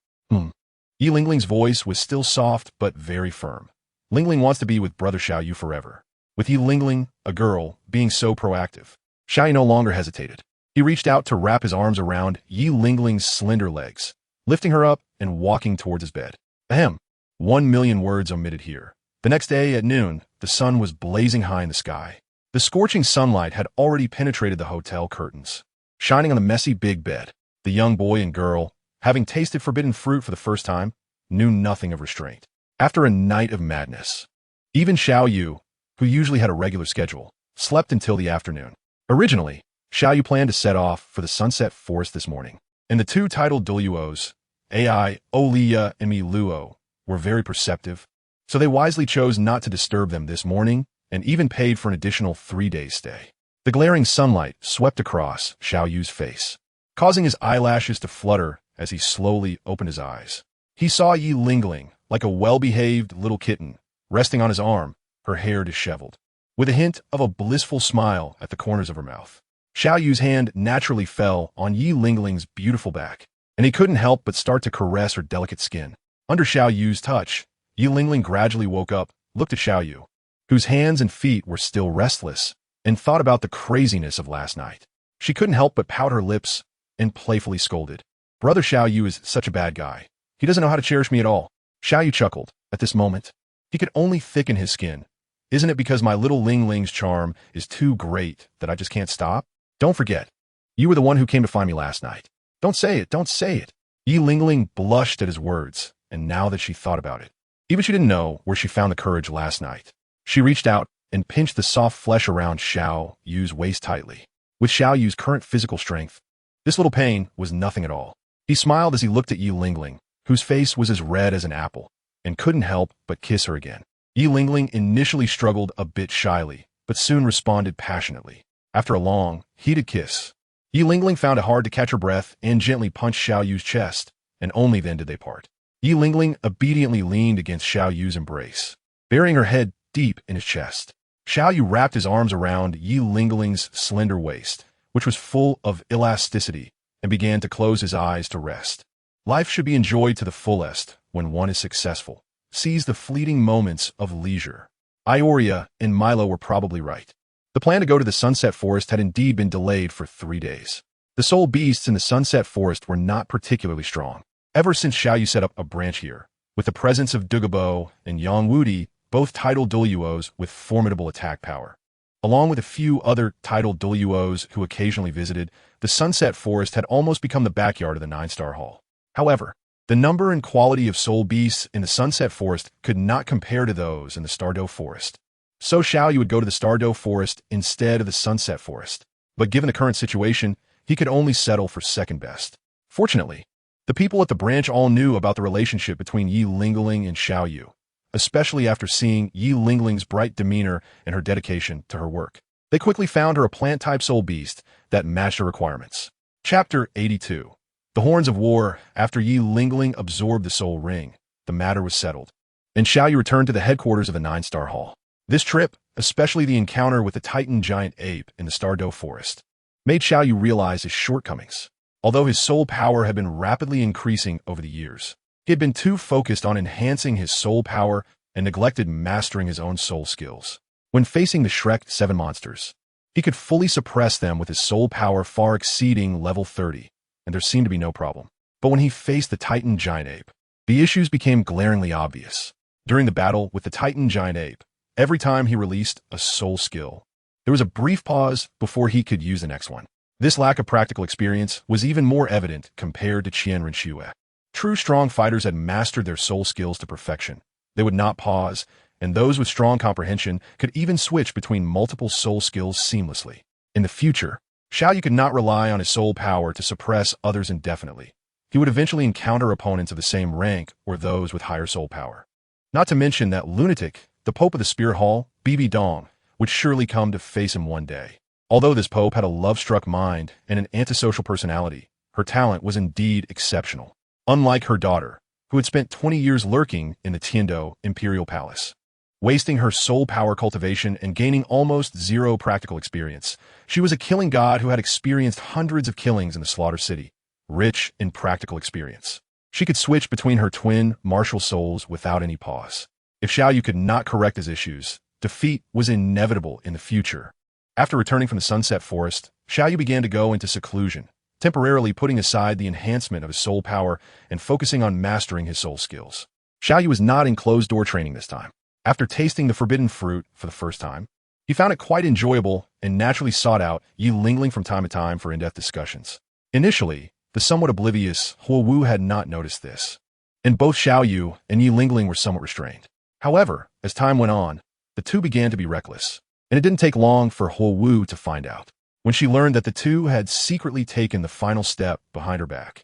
Yi Yi Lingling's voice was still soft but very firm. Lingling wants to be with brother Xiao Yu forever. With Yi Lingling, a girl, being so proactive, Xiao Yu no longer hesitated. He reached out to wrap his arms around Yi Lingling's slender legs, lifting her up and walking towards his bed. Ahem. 1,000,000 words omitted here. The next day at noon, the sun was blazing high in the sky. The scorching sunlight had already penetrated the hotel curtains, shining on the messy big bed. The young boy and girl, having tasted forbidden fruit for the first time, knew nothing of restraint. After a night of madness, even Xiao Yu, who usually had a regular schedule, slept until the afternoon. Originally, Xiao Yu planned to set off for the Sunset Forest this morning, and the two titled Douluos, Ai, Oliya, and Mi Luo, were very perceptive, so they wisely chose not to disturb them this morning and even paid for an additional 3-day stay. The glaring sunlight swept across Xiao Yu's face, causing his eyelashes to flutter as he slowly opened his eyes. He saw Yi Lingling, like a well-behaved little kitten, resting on his arm, her hair disheveled, with a hint of a blissful smile at the corners of her mouth. Xiao Yu's hand naturally fell on Yi Lingling's beautiful back, and he couldn't help but start to caress her delicate skin. Under Xiao Yu's touch, Yi Lingling gradually woke up, looked at Xiao Yu, whose hands and feet were still restless, and thought about the craziness of last night. She couldn't help but pout her lips and playfully scolded. Brother Xiao Yu is such a bad guy. He doesn't know how to cherish me at all. Xiao Yu chuckled. At this moment, he could only thicken his skin. Isn't it because my little Lingling's charm is too great that I just can't stop? Don't forget, you were the one who came to find me last night. Don't say it, don't say it. Yi Lingling blushed at his words, and now that she thought about it, even she didn't know where she found the courage last night. She reached out and pinched the soft flesh around Xiao Yu's waist tightly. With Xiao Yu's current physical strength, this little pain was nothing at all. He smiled as he looked at Yi Lingling, whose face was as red as an apple, and couldn't help but kiss her again. Yi Lingling initially struggled a bit shyly, but soon responded passionately. After a long, heated kiss, Yi Lingling found it hard to catch her breath and gently punched Xiao Yu's chest, and only then did they part. Yi Lingling obediently leaned against Xiao Yu's embrace, burying her head deep in his chest. Xiao Yu wrapped his arms around Yi Lingling's slender waist, which was full of elasticity, and began to close his eyes to rest. Life should be enjoyed to the fullest when one is successful. Seize the fleeting moments of leisure. Ioria and Milo were probably right. The plan to go to the Sunset Forest had indeed been delayed for 3 days. The soul beasts in the Sunset Forest were not particularly strong. Ever since Xiao Yu set up a branch here, with the presence of Dugabo and Yang Wudi, both titled Douluos with formidable attack power. Along with a few other titled Douluos who occasionally visited, the Sunset Forest had almost become the backyard of the 9-star Hall. However, the number and quality of soul beasts in the Sunset Forest could not compare to those in the Stardew Forest. So Xiao Yu would go to the Stardew Forest instead of the Sunset Forest. But given the current situation, he could only settle for second best. Fortunately, the people at the branch all knew about the relationship between Yi Lingling and Xiao Yu, especially after seeing Yi Lingling's bright demeanor and her dedication to her work. They quickly found her a plant-type soul beast that matched her requirements. Chapter 82. The Horns of War. After Yi Lingling absorbed the soul ring, the matter was settled, and Xiao Yu returned to the headquarters of the 9-star Hall. This trip, especially the encounter with the Titan giant ape in the Stardew Forest, made Xiao Yu realize his shortcomings. Although his soul power had been rapidly increasing over the years, he had been too focused on enhancing his soul power and neglected mastering his own soul skills. When facing the Shrek 7 monsters, he could fully suppress them with his soul power far exceeding level 30, and there seemed to be no problem. But when he faced the Titan giant ape, the issues became glaringly obvious. During the battle with the Titan giant ape, every time he released a soul skill, there was a brief pause before he could use the next one. This lack of practical experience was even more evident compared to Qian Renxue. True strong fighters had mastered their soul skills to perfection. They would not pause, and those with strong comprehension could even switch between multiple soul skills seamlessly. In the future, Xiao Yu could not rely on his soul power to suppress others indefinitely. He would eventually encounter opponents of the same rank or those with higher soul power. Not to mention that lunatic, the Pope of the Spear Hall, Bibi Dong, would surely come to face him one day. Although this Pope had a love-struck mind and an antisocial personality, her talent was indeed exceptional. Unlike her daughter, who had spent 20 years lurking in the Tiando Imperial Palace, wasting her soul power cultivation and gaining almost zero practical experience, she was a killing god who had experienced hundreds of killings in the Slaughter City, rich in practical experience. She could switch between her twin martial souls without any pause. If Xiao Yu could not correct his issues, defeat was inevitable in the future. After returning from the Sunset Forest, Xiao Yu began to go into seclusion, temporarily putting aside the enhancement of his soul power and focusing on mastering his soul skills. Xiao Yu was not in closed-door training this time. After tasting the forbidden fruit for the first time, he found it quite enjoyable and naturally sought out Yi Lingling from time to time for in-depth discussions. Initially, the somewhat oblivious Huo Wu had not noticed this, and both Xiao Yu and Yi Lingling were somewhat restrained. However, as time went on, the two began to be reckless, and it didn't take long for Huo Wu to find out. When she learned that the two had secretly taken the final step behind her back,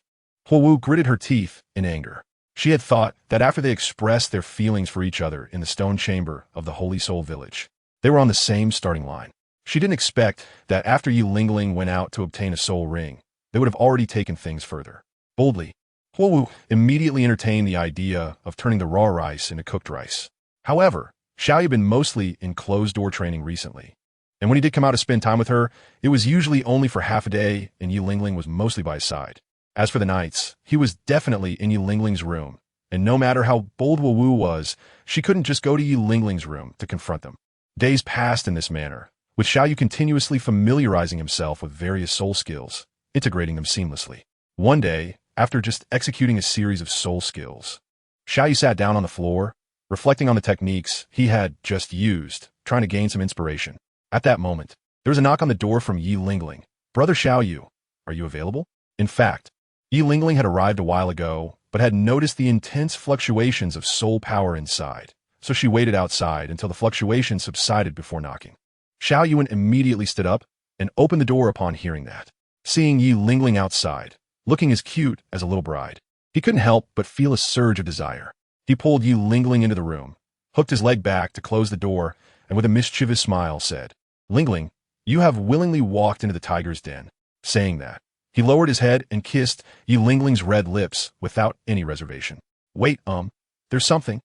Huo Wu gritted her teeth in anger. She had thought that after they expressed their feelings for each other in the stone chamber of the Holy Soul Village, they were on the same starting line. She didn't expect that after Yi Lingling went out to obtain a soul ring, they would have already taken things further. Boldly, Huo Wu immediately entertained the idea of turning the raw rice into cooked rice. However, Xiao Yu had been mostly in closed-door training recently, and when he did come out to spend time with her, it was usually only for half a day, and Yi Lingling was mostly by his side. As for the nights, he was definitely in Yi Lingling's room, and no matter how bold Huo Wu was, she couldn't just go to Yi Lingling's room to confront them. Days passed in this manner, with Xiao Yu continuously familiarizing himself with various soul skills, integrating them seamlessly. One day, after just executing a series of soul skills, Xiao Yu sat down on the floor, reflecting on the techniques he had just used, trying to gain some inspiration. At that moment, there was a knock on the door from Yi Lingling. "Brother Xiao Yu, are you available?" In fact, Yi Lingling had arrived a while ago, but had noticed the intense fluctuations of soul power inside, so she waited outside until the fluctuations subsided before knocking. Xiao Yuan immediately stood up and opened the door upon hearing that. Seeing Yi Lingling outside, looking as cute as a little bride, he couldn't help but feel a surge of desire. He pulled Yi Lingling into the room, hooked his leg back to close the door, and with a mischievous smile said, "Lingling, you have willingly walked into the tiger's den." Saying that, he lowered his head and kissed Yi Lingling's red lips without any reservation. "Wait, there's something."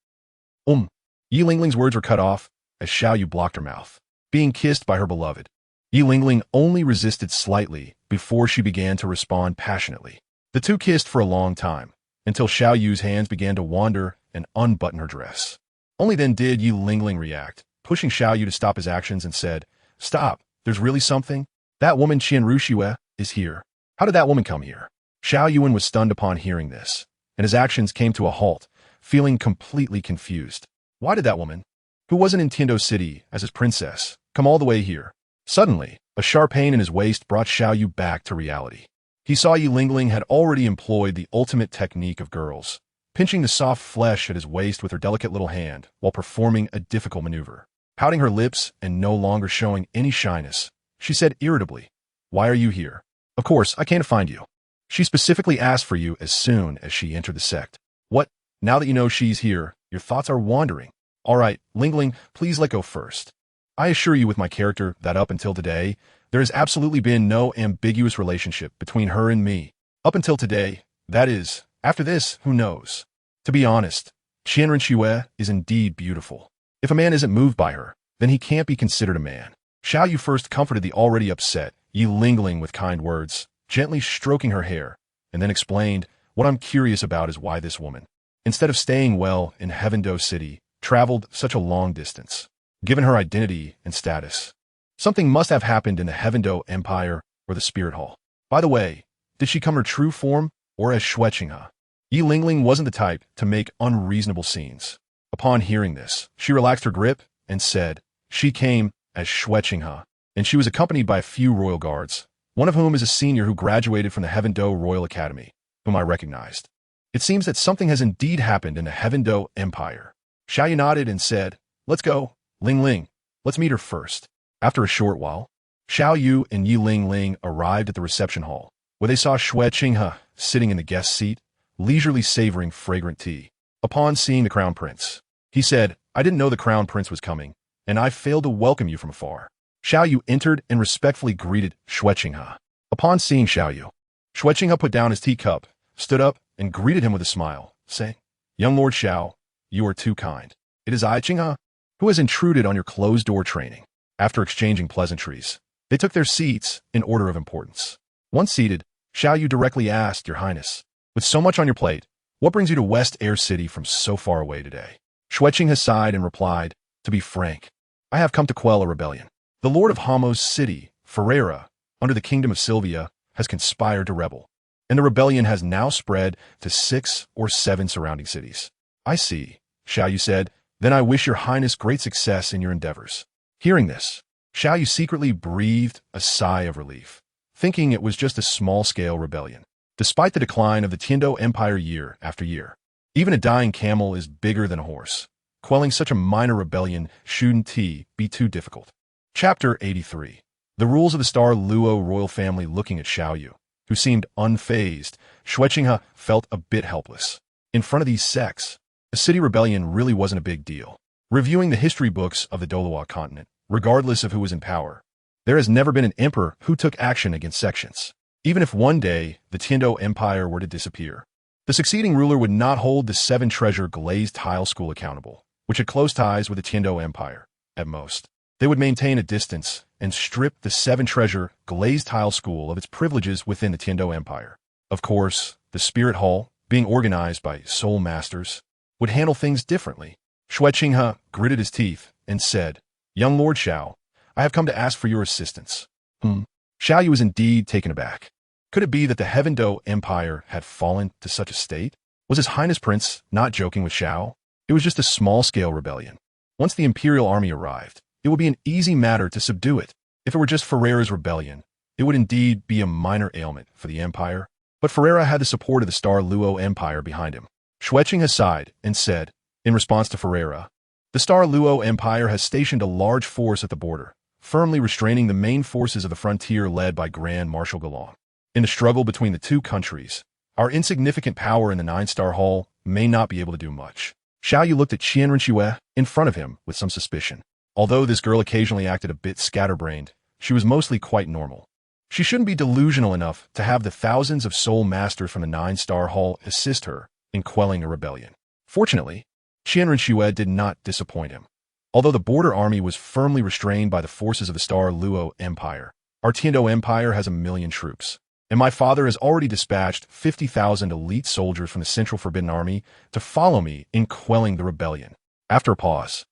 Yi Lingling's words were cut off as Xiao Yu blocked her mouth. Being kissed by her beloved, Yi Lingling only resisted slightly before she began to respond passionately. The two kissed for a long time, until Xiao Yu's hands began to wander and unbutton her dress. Only then did Yi Lingling react, pushing Xiao Yu to stop his actions and said, "Stop, there's really something? That woman Qian Ruxue is here. How did that woman come here?" Xiao Yuan was stunned upon hearing this, and his actions came to a halt, feeling completely confused. Why did that woman, who wasn't in Tiando City as his princess, come all the way here? Suddenly, a sharp pain in his waist brought Xiao Yu back to reality. He saw Yi Lingling had already employed the ultimate technique of girls, pinching the soft flesh at his waist with her delicate little hand while performing a difficult maneuver. Pouting her lips and no longer showing any shyness, she said irritably, "Why are you here?" "Of course, I came to find you. She specifically asked for you as soon as she entered the sect." "What? Now that you know she's here, your thoughts are wandering." "All right, Lingling, please let go first. I assure you with my character that up until today, there has absolutely been no ambiguous relationship between her and me. Up until today, that is, after this, who knows? To be honest, Qian Ruxue is indeed beautiful. If a man isn't moved by her, then he can't be considered a man." Xiao Yu first comforted the already upset Yi Lingling with kind words, gently stroking her hair, and then explained, "What I'm curious about is why this woman, instead of staying well in Heavendoe City, traveled such a long distance. Given her identity and status, something must have happened in the Heavendoe Empire or the Spirit Hall. By the way, did she come her true form or as Shueqinghe?" Yi Lingling wasn't the type to make unreasonable scenes. Upon hearing this, she relaxed her grip and said, "She came as Shueqinghe, and she was accompanied by a few royal guards, one of whom is a senior who graduated from the Heavendoe Royal Academy, whom I recognized. It seems that something has indeed happened in the Heavendoe Empire." Xiao Yu nodded and said, "Let's go, Ling, let's meet her first." After a short while, Xiao Yu and Yi Lingling arrived at the reception hall, where they saw Shueqinghe sitting in the guest seat, leisurely savoring fragrant tea. Upon seeing the crown prince, he said, "I didn't know the crown prince was coming, and I failed to welcome you from afar." Xiao Yu entered and respectfully greeted Shueqinghe. Upon seeing Xiao Yu, Shueqinghe put down his teacup, stood up, and greeted him with a smile, saying, "Young Lord Xiao, you are too kind. It is I, Qinghe, who has intruded on your closed-door training." After exchanging pleasantries, they took their seats in order of importance. Once seated, Xiao Yu directly asked, "Your Highness, with so much on your plate, What brings you to West Air City from so far away today? Xueqing sighed and replied, to be frank, I have come to quell a rebellion. The Lord of Hamo's city, Ferreira, under the kingdom of Sylvia, has conspired to rebel, and the rebellion has now spread to 6 or 7 surrounding cities. I see, Xiao Yu said, then I wish your highness great success in your endeavors. Hearing this, Xiao Yu secretly breathed a sigh of relief, thinking it was just a small-scale rebellion. Despite the decline of the Tiando Empire year after year, even a dying camel is bigger than a horse. Quelling such a minor rebellion shouldn't be too difficult. Chapter 83. The rules of the Star Luo royal family. Looking at Xiao Yu, who seemed unfazed, Xueqing felt a bit helpless. In front of these sects, a city rebellion really wasn't a big deal. Reviewing the history books of the Douluo Continent, regardless of who was in power, there has never been an emperor who took action against sections. Even if one day the Tiando Empire were to disappear, the succeeding ruler would not hold the 7-treasure glazed tile school accountable, which had close ties with the Tiando Empire. At most, they would maintain a distance and strip the 7-treasure glazed tile school of its privileges within the Tiando Empire. Of course, the Spirit Hall, being organized by soul masters, would handle things differently. Xueqing gritted his teeth and said, Young Lord Xiao, I have come to ask for your assistance. Xiao Yu was indeed taken aback. Could it be that the Heavendo Empire had fallen to such a state? Was His Highness Prince not joking with Xiao? It was just a small-scale rebellion. Once the Imperial Army arrived, it would be an easy matter to subdue it. If it were just Ferreira's rebellion, it would indeed be a minor ailment for the Empire. But Ferreira had the support of the Star Luo Empire behind him. Xueqing sighed and said, in response to Ferreira, the Star Luo Empire has stationed a large force at the border, firmly restraining the main forces of the frontier led by Grand Marshal Galan. In the struggle between the two countries, our insignificant power in the 9-star hall may not be able to do much. Xiao Yu looked at Qianren in front of him with some suspicion. Although this girl occasionally acted a bit scatterbrained, she was mostly quite normal. She shouldn't be delusional enough to have the thousands of soul masters from the 9-star hall assist her in quelling a rebellion. Fortunately, Qianren did not disappoint him. Although the border army was firmly restrained by the forces of the Star Luo Empire, our Tiando Empire has 1 million troops, and my father has already dispatched 50,000 elite soldiers from the Central Forbidden Army to follow me in quelling the rebellion. After a pause,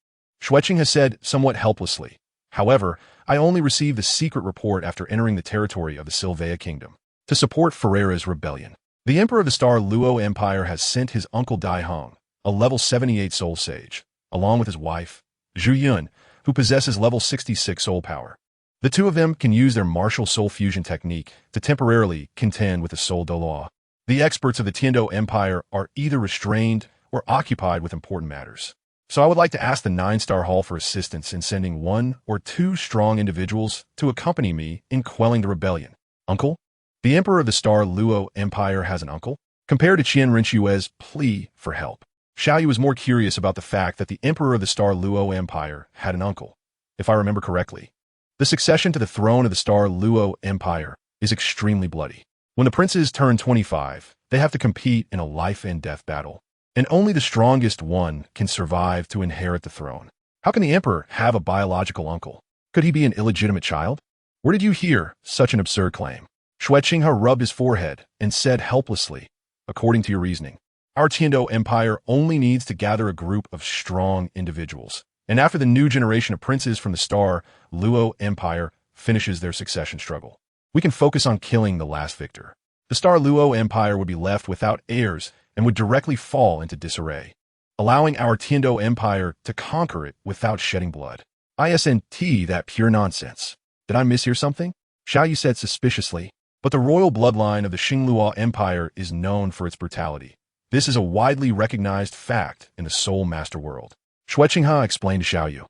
Xueqing said somewhat helplessly, however, I only received the secret report after entering the territory of the Sylvia Kingdom to support Ferreira's rebellion. The Emperor of the Star Luo Empire has sent his uncle Dai Hong, a level 78 soul sage, along with his wife, Zhu Yun, who possesses level 66 soul power. The two of them can use their martial soul fusion technique to temporarily contend with the Soul Douluo. The experts of the Tiando Empire are either restrained or occupied with important matters. So I would like to ask the 9-star hall for assistance in sending 1 or 2 strong individuals to accompany me in quelling the rebellion. Uncle? The Emperor of the Star Luo Empire has an uncle? Compared to Qianren plea for help, Xiao Yu was more curious about the fact that the Emperor of the Star Luo Empire had an uncle. If I remember correctly, the succession to the throne of the Star Luo Empire is extremely bloody. When the princes turn 25, they have to compete in a life-and-death battle, and only the strongest one can survive to inherit the throne. How can the emperor have a biological uncle? Could he be an illegitimate child? Where did you hear such an absurd claim? Xueqing rubbed his forehead and said helplessly, according to your reasoning, our Tiando Empire only needs to gather a group of strong individuals, and after the new generation of princes from the Star Luo Empire finishes their succession struggle, we can focus on killing the last victor. The Star Luo Empire would be left without heirs and would directly fall into disarray, allowing our Tiando Empire to conquer it without shedding blood. Isn't that pure nonsense? Did I mishear something? Xiao Yu said suspiciously, but the royal bloodline of the Xingluo Empire is known for its brutality. This is a widely recognized fact in the Soul Master world. Xueqing explained to Xiao Yu.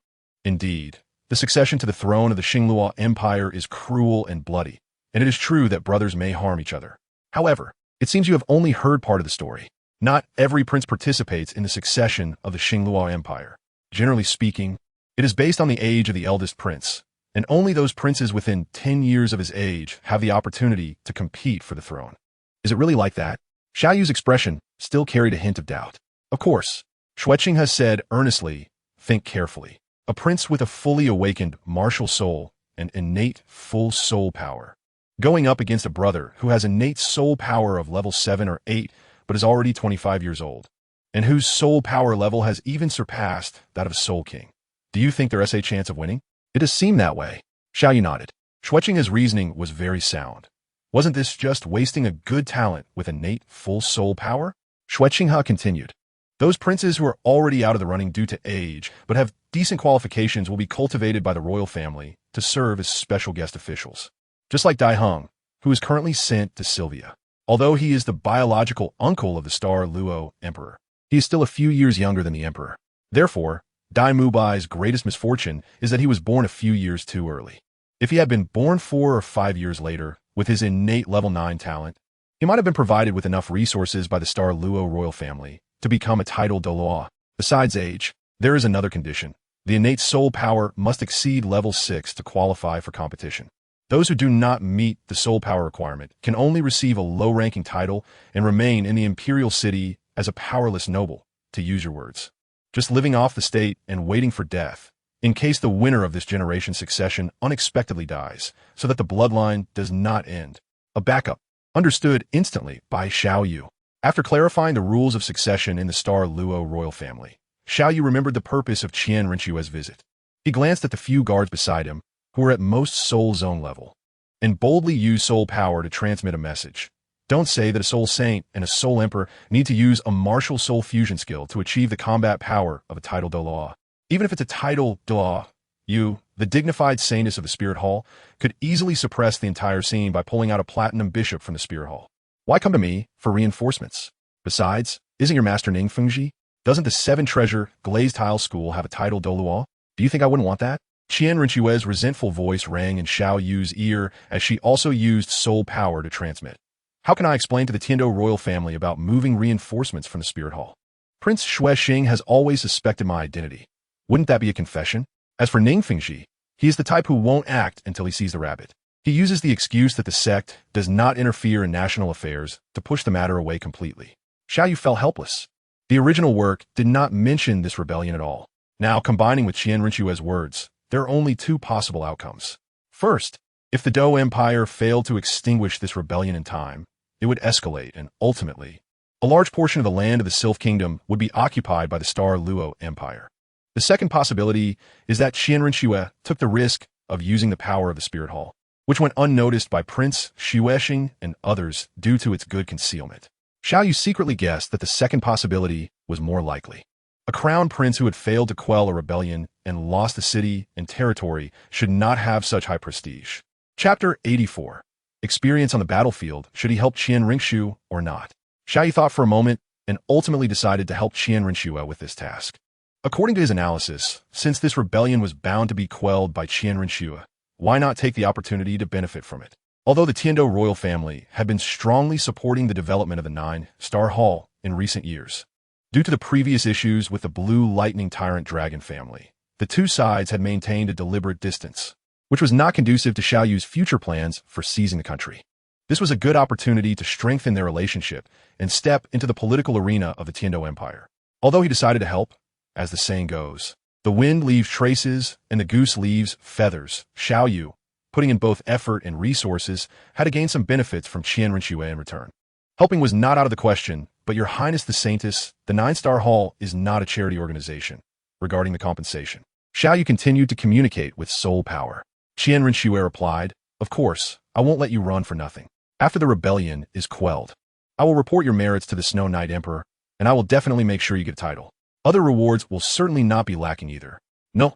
Indeed, the succession to the throne of the Xingluo Empire is cruel and bloody, and it is true that brothers may harm each other. However, it seems you have only heard part of the story. Not every prince participates in the succession of the Xingluo Empire. Generally speaking, it is based on the age of the eldest prince, and only those princes within 10 years of his age have the opportunity to compete for the throne. Is it really like that? Xiao Yu's expression still carried a hint of doubt. Of course, Xueqing has said earnestly, think carefully. A prince with a fully awakened martial soul and innate full soul power, going up against a brother who has innate soul power of level 7 or 8 but is already 25 years old, and whose soul power level has even surpassed that of a Soul King. Do you think there is a chance of winning? It does seem that way. Xiao Yu nodded. Xueqing's reasoning was very sound. Wasn't this just wasting a good talent with innate full soul power? Xueqing continued. Those princes who are already out of the running due to age, but have decent qualifications will be cultivated by the royal family to serve as special guest officials. Just like Dai Heng, who is currently sent to Sylvia. Although he is the biological uncle of the Star Luo Emperor, he is still a few years younger than the Emperor. Therefore, Dai Mubai's greatest misfortune is that he was born a few years too early. If he had been born 4 or 5 years later, with his innate level 9 talent, he might have been provided with enough resources by the Star Luo royal family to become a titled Douluo. Besides age, there is another condition. The innate soul power must exceed level 6 to qualify for competition. Those who do not meet the soul power requirement can only receive a low-ranking title and remain in the imperial city as a powerless noble, to use your words. Just living off the state and waiting for death, in case the winner of this generation's succession unexpectedly dies, so that the bloodline does not end. A backup, understood instantly by Xiao Yu. After clarifying the rules of succession in the Star Luo royal family, Xiao Yu remembered the purpose of Qian Rinchue's visit. He glanced at the few guards beside him, who were at most soul zone level, and boldly used soul power to transmit a message. Don't say that a soul saint and a soul emperor need to use a martial soul fusion skill to achieve the combat power of a title Douluo. Even if it's a title Douluo, you, the dignified saintess of the Spirit Hall, could easily suppress the entire scene by pulling out a platinum bishop from the Spirit Hall. Why come to me for reinforcements? Besides, isn't your master Ning Fengji? Doesn't the 7-treasure glazed tile school have a title Douluo? Do you think I wouldn't want that? Qian Rinchue's resentful voice rang in Xiao Yu's ear as she also used soul power to transmit. How can I explain to the Tiando royal family about moving reinforcements from the Spirit Hall? Prince Xueqing has always suspected my identity. Wouldn't that be a confession? As for Ning Fengji, he is the type who won't act until he sees the rabbit. He uses the excuse that the sect does not interfere in national affairs to push the matter away completely. Xiao Yu felt helpless. The original work did not mention this rebellion at all. Now, combining with Qian Rinchue's words, there are only 2 possible outcomes. First, if the Dou Empire failed to extinguish this rebellion in time, it would escalate and ultimately, a large portion of the land of the Sylph Kingdom would be occupied by the Star Luo Empire. The second possibility is that Qian Rinchue took the risk of using the power of the Spirit Hall, which went unnoticed by Prince Xueqing and others due to its good concealment. Xiao Yu secretly guessed that the second possibility was more likely. A crown prince who had failed to quell a rebellion and lost the city and territory should not have such high prestige. Chapter 84. Experience on the battlefield. Should he help Qian Rinxu or not? Xiao Yu thought for a moment and ultimately decided to help Qian Rinxue with this task. According to his analysis, since this rebellion was bound to be quelled by Qian Rinxue, why not take the opportunity to benefit from it? Although the Tiando royal family had been strongly supporting the development of the 9-star hall in recent years, due to the previous issues with the Blue Lightning Tyrant Dragon family, the 2 sides had maintained a deliberate distance, which was not conducive to Xiao Yu's future plans for seizing the country. This was a good opportunity to strengthen their relationship and step into the political arena of the Tiando Empire. Although he decided to help, as the saying goes, the wind leaves traces and the goose leaves feathers, Xiao Yu, putting in both effort and resources, had to gain some benefits from Qian Rinxue in return. Helping was not out of the question, but Your Highness the Saintess, the 9-star hall is not a charity organization. Regarding the compensation, Xiao Yu continued to communicate with soul power. Qian Rinxue replied, "Of course, I won't let you run for nothing. After the rebellion is quelled, I will report your merits to the Snow Knight Emperor, and I will definitely make sure you get a title. Other rewards will certainly not be lacking either." No.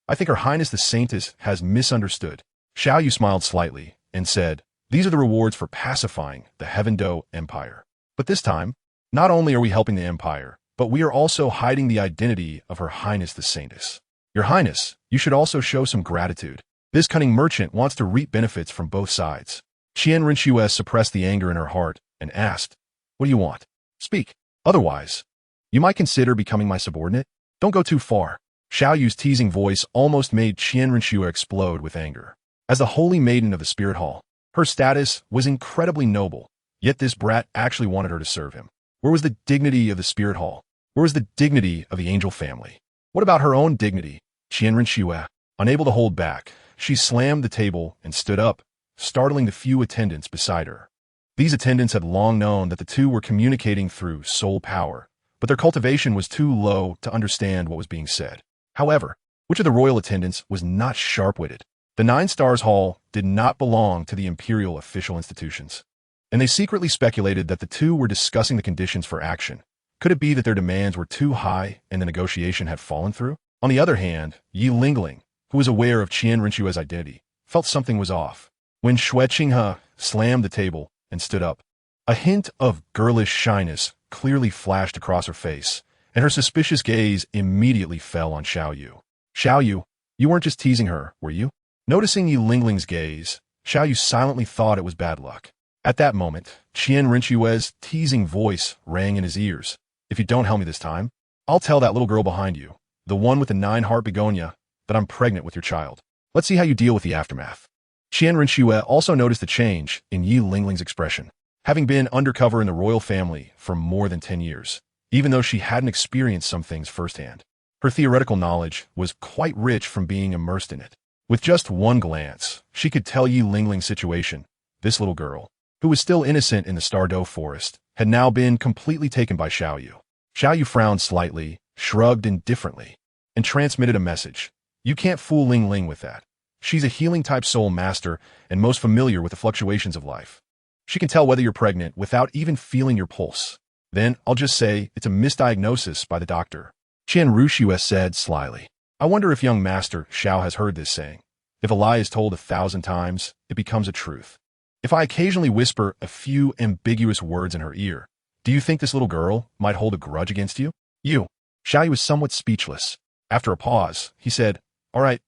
I think Her Highness the Saintess has misunderstood. Xiao Yu smiled slightly and said, "These are the rewards for pacifying the Heaven Dou Empire. But this time, not only are we helping the Empire, but we are also hiding the identity of Her Highness the Saintess. Your Highness, you should also show some gratitude. This cunning merchant wants to reap benefits from both sides." Qian Rinxue suppressed the anger in her heart and asked, "What do you want? Speak. Otherwise, you might consider becoming my subordinate? Don't go too far." Xiao Yu's teasing voice almost made Qian Rinxue explode with anger. As the holy maiden of the Spirit Hall, her status was incredibly noble, yet this brat actually wanted her to serve him. Where was the dignity of the Spirit Hall? Where was the dignity of the angel family? What about her own dignity? Qian Rinxue, unable to hold back, she slammed the table and stood up, startling the few attendants beside her. These attendants had long known that the two were communicating through soul power, but their cultivation was too low to understand what was being said. However, which of the royal attendants was not sharp-witted? The Nine Stars Hall did not belong to the imperial official institutions, and they secretly speculated that the two were discussing the conditions for action. Could it be that their demands were too high and the negotiation had fallen through? On the other hand, Yi Lingling, who was aware of Qian Rinxue's identity, felt something was off. When Xue Qinghe slammed the table and stood up, a hint of girlish shyness clearly flashed across her face, and her suspicious gaze immediately fell on Xiao Yu. Xiao Yu, you weren't just teasing her, were you? Noticing Yi Lingling's gaze, Xiao Yu silently thought it was bad luck. At that moment, Qian Rinxue's teasing voice rang in his ears. If you don't help me this time, I'll tell that little girl behind you, the one with the 9-heart begonia, that I'm pregnant with your child. Let's see how you deal with the aftermath. Qian Rinxue also noticed the change in Yi Lingling's expression. Having been undercover in the royal family for more than 10 years, even though she hadn't experienced some things firsthand, her theoretical knowledge was quite rich from being immersed in it. With just one glance, she could tell Yi Lingling's situation. This little girl, who was still innocent in the Stardow Forest, had now been completely taken by Xiao Yu. Xiao Yu frowned slightly, shrugged indifferently, and transmitted a message. You can't fool Lingling with that. She's a healing-type soul master and most familiar with the fluctuations of life. She can tell whether you're pregnant without even feeling your pulse. Then I'll just say it's a misdiagnosis by the doctor. Qian Ruxue said slyly. I wonder if young Master Xiao has heard this saying. If a lie is told 1,000 times, it becomes a truth. If I occasionally whisper a few ambiguous words in her ear, do you think this little girl might hold a grudge against you? You. Xiao Yu was somewhat speechless. After a pause, he said, All right.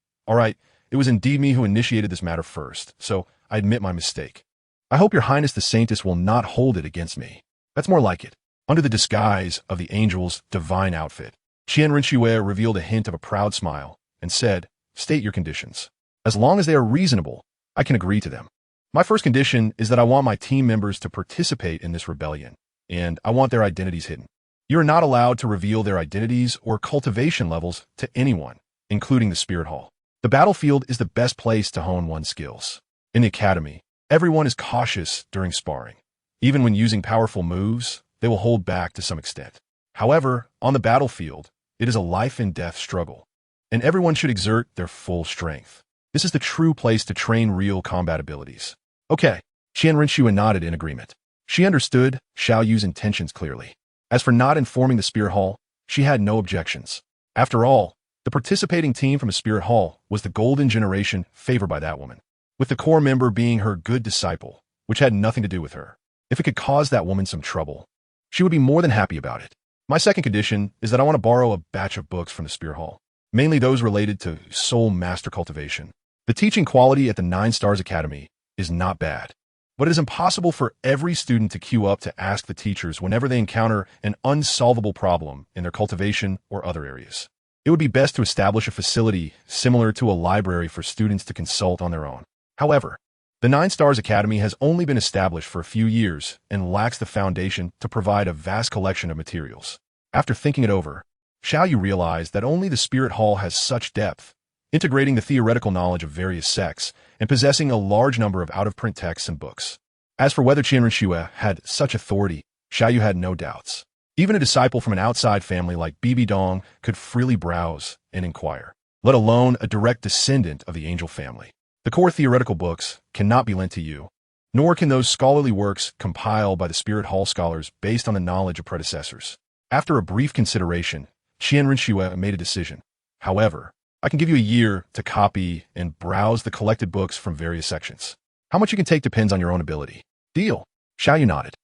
It was indeed me who initiated this matter first, so I admit my mistake. I hope your Highness the Saintess will not hold it against me. That's more like it. Under the disguise of the angel's divine outfit, Qian Rinxue revealed a hint of a proud smile and said, State your conditions. As long as they are reasonable, I can agree to them. My first condition is that I want my team members to participate in this rebellion, and I want their identities hidden. You are not allowed to reveal their identities or cultivation levels to anyone, including the Spirit Hall. The battlefield is the best place to hone one's skills. In the academy, everyone is cautious during sparring. Even when using powerful moves, they will hold back to some extent. However, on the battlefield, it is a life-and-death struggle, and everyone should exert their full strength. This is the true place to train real combat abilities. Okay, Qian Rinxue nodded in agreement. She understood Xiao Yu's intentions clearly. As for not informing the Spirit Hall, she had no objections. After all, the participating team from a Spirit Hall was the golden generation favored by that woman, with the core member being her good disciple, which had nothing to do with her. If it could cause that woman some trouble, she would be more than happy about it. My second condition is that I want to borrow a batch of books from the Spirit Hall, mainly those related to soul master cultivation. The teaching quality at the 9 Stars Academy is not bad, but it is impossible for every student to queue up to ask the teachers whenever they encounter an unsolvable problem in their cultivation or other areas. It would be best to establish a facility similar to a library for students to consult on their own. However, the 9 Stars Academy has only been established for a few years and lacks the foundation to provide a vast collection of materials. After thinking it over, Xiao Yu realized that only the Spirit Hall has such depth, integrating the theoretical knowledge of various sects and possessing a large number of out-of-print texts and books. As for whether Qian Rinxue had such authority, Xiao Yu had no doubts. Even a disciple from an outside family like Bibi Dong could freely browse and inquire, let alone a direct descendant of the angel family. The core theoretical books cannot be lent to you, nor can those scholarly works compiled by the Spirit Hall scholars based on the knowledge of predecessors. After a brief consideration, Qian Rinxue made a decision. However, I can give you a year to copy and browse the collected books from various sections. How much you can take depends on your own ability. Deal. Xiao Yu nodded.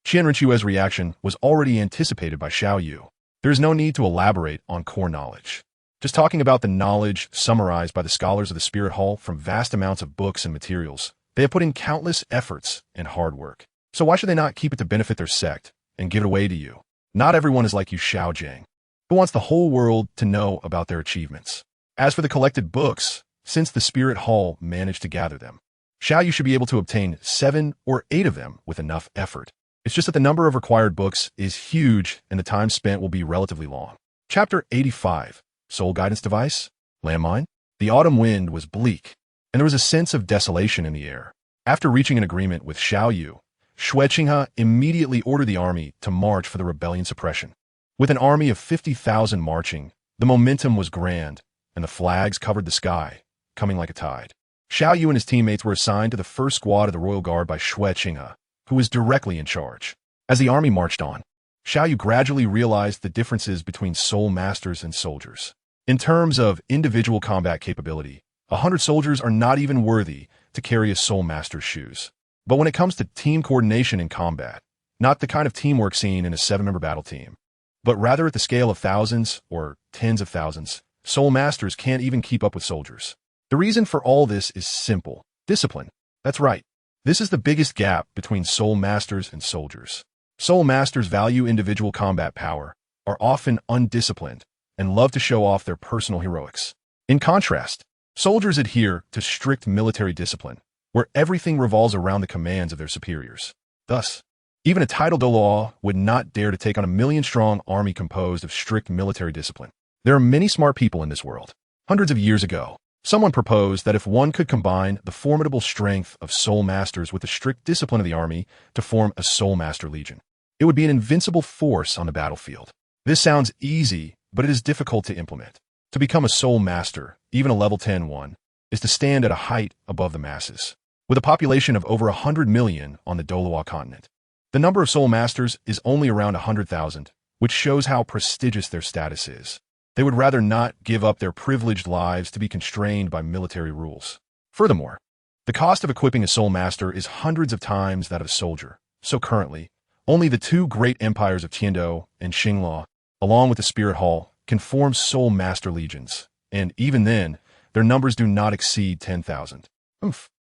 Qian Rinxue's reaction was already anticipated by Xiao Yu. There is no need to elaborate on core knowledge. Just talking about the knowledge summarized by the scholars of the Spirit Hall from vast amounts of books and materials, they have put in countless efforts and hard work. So why should they not keep it to benefit their sect and give it away to you? Not everyone is like you, Xiao Jiang, who wants the whole world to know about their achievements. As for the collected books, since the Spirit Hall managed to gather them, Xiao Yu should be able to obtain 7 or 8 of them with enough effort. It's just that the number of required books is huge and the time spent will be relatively long. Chapter 85. Soul Guidance Device? Landmine? The autumn wind was bleak, and there was a sense of desolation in the air. After reaching an agreement with Xiao Yu, Shueqinghe immediately ordered the army to march for the rebellion suppression. With an army of 50,000 marching, the momentum was grand, and the flags covered the sky, coming like a tide. Xiao Yu and his teammates were assigned to the first squad of the royal guard by Shueqinghe, who was directly in charge. As the army marched on, Xiao Yu gradually realized the differences between soul masters and soldiers. In terms of individual combat capability, 100 soldiers are not even worthy to carry a soul master's shoes. But when it comes to team coordination in combat, not the kind of teamwork seen in a 7-member battle team, but rather at the scale of thousands or tens of thousands, soul masters can't even keep up with soldiers. The reason for all this is simple: discipline. That's right. This is the biggest gap between soul masters and soldiers. Soul masters value individual combat power, are often undisciplined, and love to show off their personal heroics. In contrast, soldiers adhere to strict military discipline, where everything revolves around the commands of their superiors. Thus, even a titled Douluo would not dare to take on a million-strong army composed of strict military discipline. There are many smart people in this world. Hundreds of years ago, someone proposed that if one could combine the formidable strength of soul masters with the strict discipline of the army to form a soul master legion, it would be an invincible force on the battlefield. This sounds easy, but it is difficult to implement. To become a soul master, even a level 10 one, is to stand at a height above the masses. With a population of over 100 million on the Douluo Continent, the number of soul masters is only around 100,000, which shows how prestigious their status is. They would rather not give up their privileged lives to be constrained by military rules. Furthermore, the cost of equipping a soul master is hundreds of times that of a soldier, so currently, only the two great empires of Tiando and Xingluo, along with the Spirit Hall, can form soul master legions, and even then, their numbers do not exceed 10,000.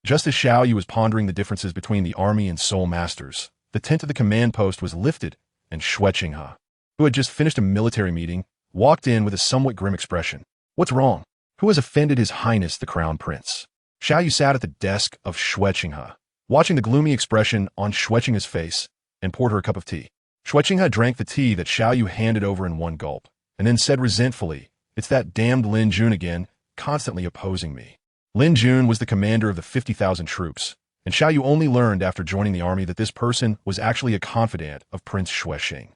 Just as Xiao Yu was pondering the differences between the army and soul masters, the tent of the command post was lifted, and Shueqinghe, who had just finished a military meeting, walked in with a somewhat grim expression. "What's wrong? Who has offended His Highness the Crown Prince?" Xiao Yu sat at the desk of Shueqinghe, watching the gloomy expression on Shueqinghe's face, and poured her a cup of tea. Shueqinghe drank the tea that Xiao Yu handed over in one gulp, and then said resentfully, "It's that damned Lin Jun again, constantly opposing me." Lin Jun was the commander of the 50,000 troops, and Xiao Yu only learned after joining the army that this person was actually a confidant of Prince Shuexing.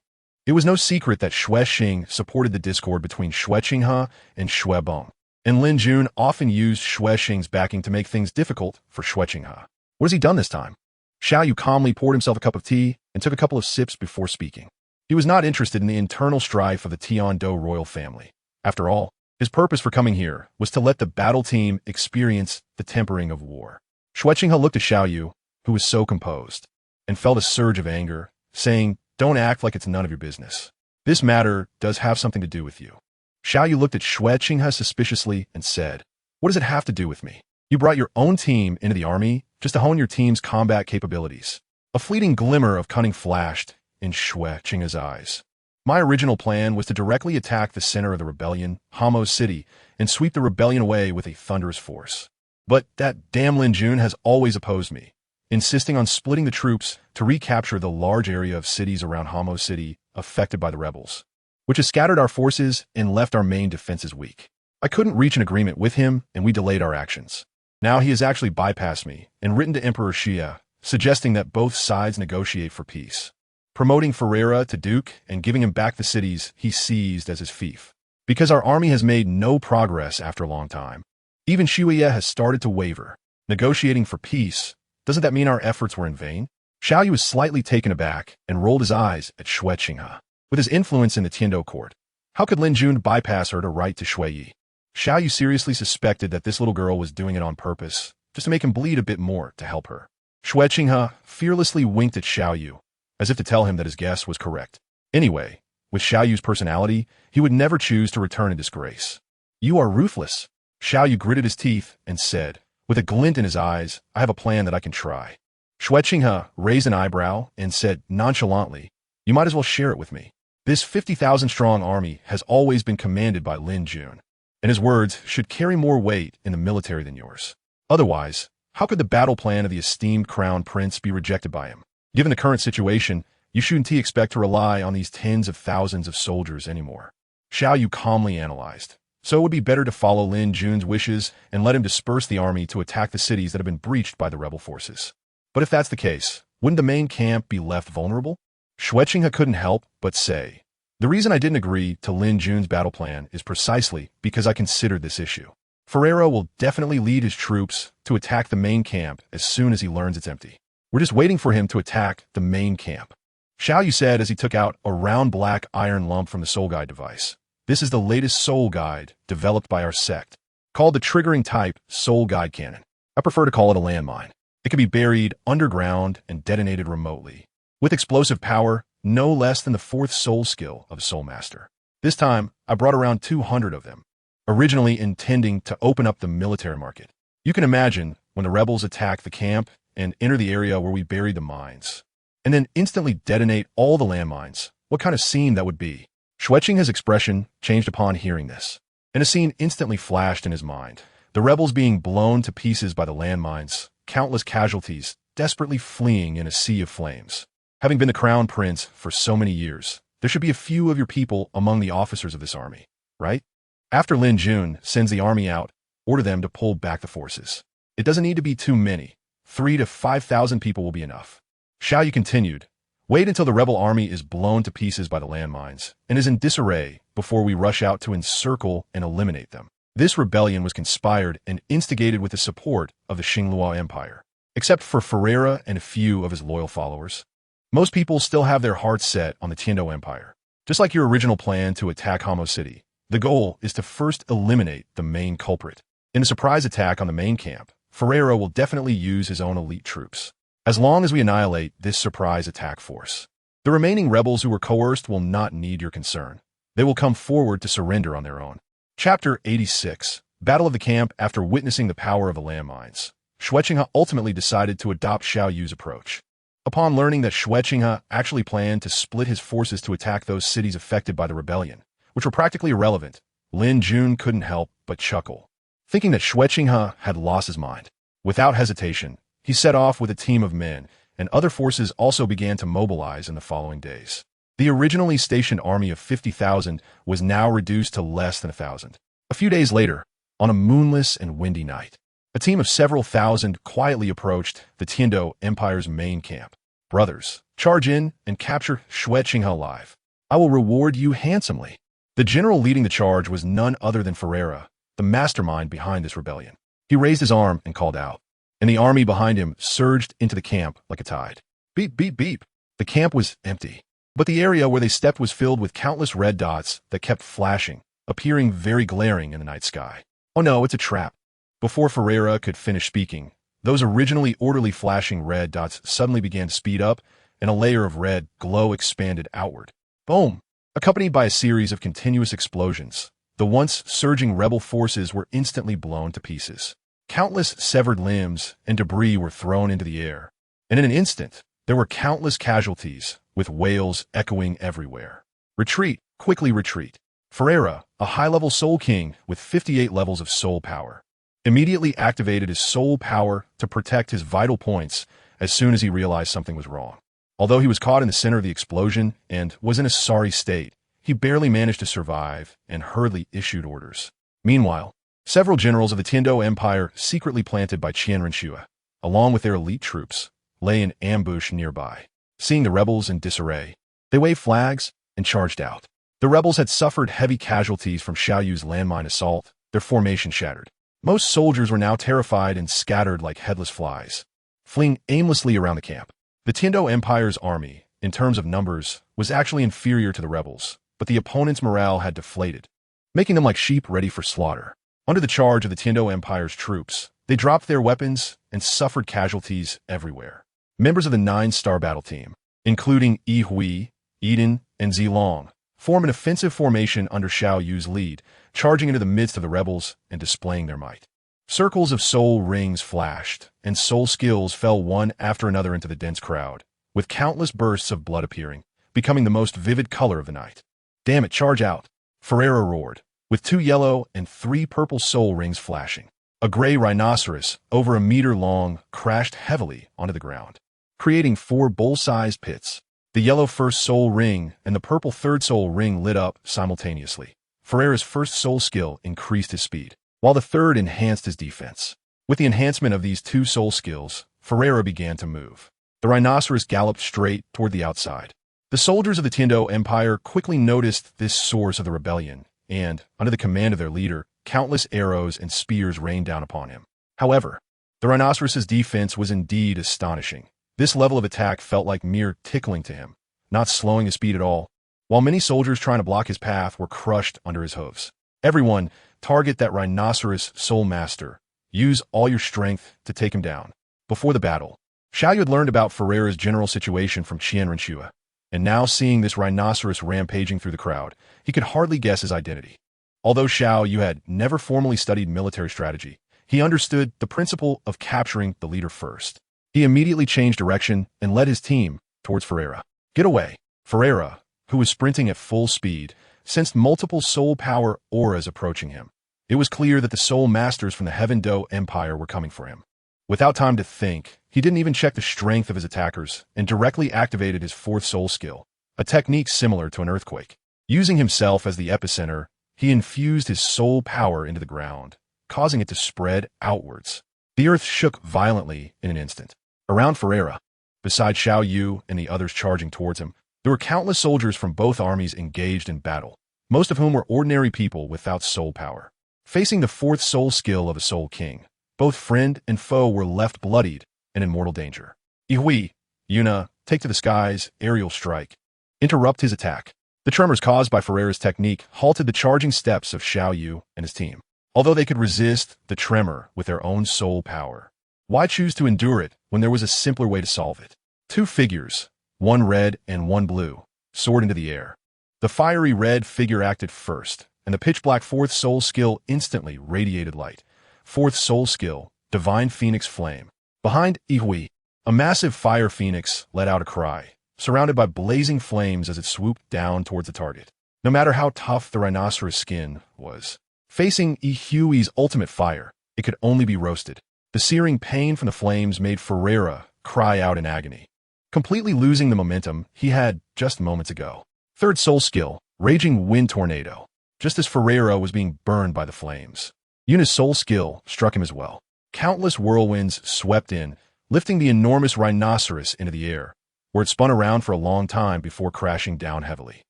It was no secret that Shuexing supported the discord between Shueqinghe and Shuebong, and Lin Jun often used Shuexing's backing to make things difficult for Shueqinghe. What has he done this time? Xiao Yu calmly poured himself a cup of tea and took a couple of sips before speaking. He was not interested in the internal strife of the Tiando royal family. After all, his purpose for coming here was to let the battle team experience the tempering of war. Shueqinghe looked at Xiao Yu, who was so composed, and felt a surge of anger, saying, "Don't act like it's none of your business. This matter does have something to do with you." Xiao Yu looked at Shueqinghe suspiciously and said, "What does it have to do with me? You brought your own team into the army just to hone your team's combat capabilities." A fleeting glimmer of cunning flashed in Shueqinghe's eyes. "My original plan was to directly attack the center of the rebellion, Hamo City, and sweep the rebellion away with a thunderous force. But that damn Lin Jun has always opposed me, insisting on splitting the troops to recapture the large area of cities around Hamo City affected by the rebels, which has scattered our forces and left our main defenses weak. I couldn't reach an agreement with him, and we delayed our actions. Now he has actually bypassed me and written to Emperor Xia, suggesting that both sides negotiate for peace, promoting Ferreira to duke and giving him back the cities he seized as his fief. Because our army has made no progress after a long time, even Xiuye has started to waver. Negotiating for peace, doesn't that mean our efforts were in vain?" Xiao Yu was slightly taken aback and rolled his eyes at Shueqinghe. With his influence in the Tiando court, how could Lin Jun bypass her to write to Shuiyi? Xiao Yu seriously suspected that this little girl was doing it on purpose, just to make him bleed a bit more to help her. Shueqinghe fearlessly winked at Xiao Yu, as if to tell him that his guess was correct. Anyway, with Xiao Yu's personality, he would never choose to return in disgrace. "You are ruthless." Xiao Yu gritted his teeth and said, with a glint in his eyes, "I have a plan that I can try." Shueqinghe raised an eyebrow and said nonchalantly, "You might as well share it with me. This 50,000-strong army has always been commanded by Lin Jun, and his words should carry more weight in the military than yours. Otherwise, how could the battle plan of the esteemed crown prince be rejected by him? Given the current situation, you shouldn't expect to rely on these tens of thousands of soldiers anymore." Xiao Yu calmly analyzed. So it would be better to follow Lin Jun's wishes and let him disperse the army to attack the cities that have been breached by the rebel forces. But if that's the case, wouldn't the main camp be left vulnerable? Xueqinghe couldn't help but say, "The reason I didn't agree to Lin Jun's battle plan is precisely because I considered this issue. Ferreira will definitely lead his troops to attack the main camp as soon as he learns it's empty. We're just waiting for him to attack the main camp." Xiao Yu said as he took out a round black iron lump from the Soul Guide device. "This is the latest Soul Guide developed by our sect, called the triggering type Soul Guide Cannon. I prefer to call it a landmine. It can be buried underground and detonated remotely, with explosive power no less than the fourth soul skill of a Soul Master. This time, I brought around 200 of them, originally intending to open up the military market. You can imagine when the rebels attack the camp and enter the area where we buried the mines, and then instantly detonate all the landmines, what kind of scene that would be." Xueqinghe's expression changed upon hearing this, and a scene instantly flashed in his mind. The rebels being blown to pieces by the landmines, countless casualties, desperately fleeing in a sea of flames. Having been the crown prince for so many years, there should be a few of your people among the officers of this army, right? After Lin Jun sends the army out, order them to pull back the forces. It doesn't need to be too many. 3,000 to 5,000 people will be enough. Xiao Yu continued, "Wait until the rebel army is blown to pieces by the landmines and is in disarray before we rush out to encircle and eliminate them." This rebellion was conspired and instigated with the support of the Xingluo Empire. Except for Ferreira and a few of his loyal followers, most people still have their hearts set on the Tiando Empire. Just like your original plan to attack Hamo City, the goal is to first eliminate the main culprit. In a surprise attack on the main camp, Ferreira will definitely use his own elite troops. As long as we annihilate this surprise attack force, the remaining rebels who were coerced will not need your concern. They will come forward to surrender on their own. Chapter 86, Battle of the Camp. After witnessing the power of the landmines, Xueqinghe ultimately decided to adopt Xiao Yu's approach. Upon learning that Xueqinghe actually planned to split his forces to attack those cities affected by the rebellion, which were practically irrelevant, Lin Jun couldn't help but chuckle, thinking that Xueqinghe had lost his mind. Without hesitation, he set off with a team of men, and other forces also began to mobilize in the following days. The originally stationed army of 50,000 was now reduced to less than 1,000. A few days later, on a moonless and windy night, a team of several thousand quietly approached the Tiando Empire's main camp. "Brothers, charge in and capture Xueqinghe alive. I will reward you handsomely." The general leading the charge was none other than Ferreira, the mastermind behind this rebellion. He raised his arm and called out, and the army behind him surged into the camp like a tide. Beep, beep, beep. The camp was empty, but the area where they stepped was filled with countless red dots that kept flashing, appearing very glaring in the night sky. "Oh no, it's a trap." Before Ferreira could finish speaking, those originally orderly flashing red dots suddenly began to speed up, and a layer of red glow expanded outward. Boom! Accompanied by a series of continuous explosions, the once surging rebel forces were instantly blown to pieces. Countless severed limbs and debris were thrown into the air, and in an instant, there were countless casualties, with wails echoing everywhere. "Retreat! Quickly retreat!" Ferreira, a high-level Soul King with 58 levels of soul power, immediately activated his soul power to protect his vital points as soon as he realized something was wrong. Although he was caught in the center of the explosion and was in a sorry state, he barely managed to survive and hurriedly issued orders. Meanwhile, several generals of the Tiando Empire, secretly planted by Qianren Shue, along with their elite troops, lay in ambush nearby. Seeing the rebels in disarray, they waved flags and charged out. The rebels had suffered heavy casualties from Xiao Yu's landmine assault, their formation shattered. Most soldiers were now terrified and scattered like headless flies, fleeing aimlessly around the camp. The Tiando Empire's army, in terms of numbers, was actually inferior to the rebels, but the opponent's morale had deflated, making them like sheep ready for slaughter. Under the charge of the Tiando Empire's troops, they dropped their weapons and suffered casualties everywhere. Members of the 9-star battle team, including Yi Hui, Eden, and Zilong, form an offensive formation under Xiao Yu's lead, charging into the midst of the rebels and displaying their might. Circles of soul rings flashed, and soul skills fell one after another into the dense crowd, with countless bursts of blood appearing, becoming the most vivid color of the night. "Damn it, charge out!" Ferreira roared, with 2 yellow and 3 purple soul rings flashing. A gray rhinoceros, over a meter long, crashed heavily onto the ground, creating 4 bowl-sized pits. The yellow first soul ring and the purple third soul ring lit up simultaneously. Ferreira's first soul skill increased his speed, while the third enhanced his defense. With the enhancement of these 2 soul skills, Ferreira began to move. The rhinoceros galloped straight toward the outside. The soldiers of the Tiando Empire quickly noticed this source of the rebellion, and, under the command of their leader, countless arrows and spears rained down upon him. However, the rhinoceros's defense was indeed astonishing. This level of attack felt like mere tickling to him, not slowing his speed at all, while many soldiers trying to block his path were crushed under his hooves. Everyone, target that rhinoceros soul master. Use all your strength to take him down. Before the battle, Xiao Yu had learned about Ferreira's general situation from Qian Renshua, and now seeing this rhinoceros rampaging through the crowd, he could hardly guess his identity. Although Xiao Yu had never formally studied military strategy, he understood the principle of capturing the leader first. He immediately changed direction and led his team towards Ferreira. Get away! Ferreira, who was sprinting at full speed, sensed multiple soul power auras approaching him. It was clear that the soul masters from the Heaven Do Empire were coming for him. Without time to think, he didn't even check the strength of his attackers and directly activated his fourth soul skill, a technique similar to an earthquake. Using himself as the epicenter, he infused his soul power into the ground, causing it to spread outwards. The earth shook violently in an instant. Around Ferreira, beside Xiao Yu and the others charging towards him, there were countless soldiers from both armies engaged in battle, most of whom were ordinary people without soul power. Facing the fourth soul skill of a soul king, both friend and foe were left bloodied and in mortal danger. Ihui, Yuna, take to the skies, aerial strike. Interrupt his attack. The tremors caused by Ferreira's technique halted the charging steps of Xiao Yu and his team. Although they could resist the tremor with their own soul power, why choose to endure it when there was a simpler way to solve it? Two figures, one red and one blue, soared into the air. The fiery red figure acted first, and the pitch-black fourth soul skill instantly radiated light. Fourth soul skill, Divine Phoenix Flame. Behind Ihui, a massive fire phoenix let out a cry, surrounded by blazing flames as it swooped down towards the target. No matter how tough the rhinoceros skin was, facing Ihui's ultimate fire, it could only be roasted. The searing pain from the flames made Ferreira cry out in agony, completely losing the momentum he had just moments ago. Third soul skill, Raging Wind Tornado. Just as Ferreira was being burned by the flames, Yuna's soul skill struck him as well. Countless whirlwinds swept in, lifting the enormous rhinoceros into the air, where it spun around for a long time before crashing down heavily.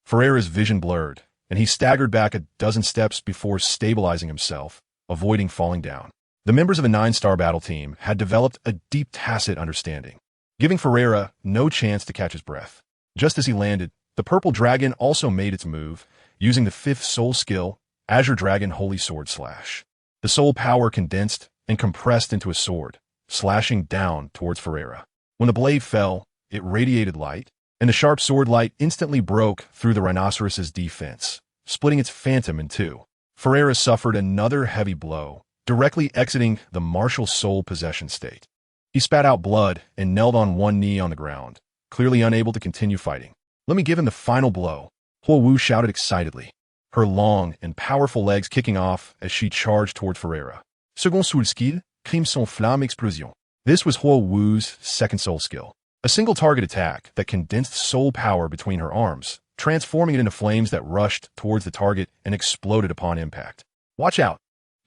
Ferreira's vision blurred, and he staggered back a dozen steps before stabilizing himself, avoiding falling down. The members of a 9-star battle team had developed a deep tacit understanding, giving Ferreira no chance to catch his breath. Just as he landed, the purple dragon also made its move, using the fifth soul skill, Azure Dragon Holy Sword Slash. The soul power condensed and compressed into a sword, slashing down towards Ferreira. When the blade fell, it radiated light, and the sharp sword light instantly broke through the rhinoceros's defense, splitting its phantom in two. Ferreira suffered another heavy blow, directly exiting the martial soul possession state. He spat out blood and knelt on one knee on the ground, clearly unable to continue fighting. Let me give him the final blow, Huo Wu shouted excitedly, her long and powerful legs kicking off as she charged toward Ferreira. Second soul skill, Crimson Flamme Explosion. This was Huo Wu's second soul skill, a single target attack that condensed soul power between her arms, transforming it into flames that rushed towards the target and exploded upon impact. Watch out!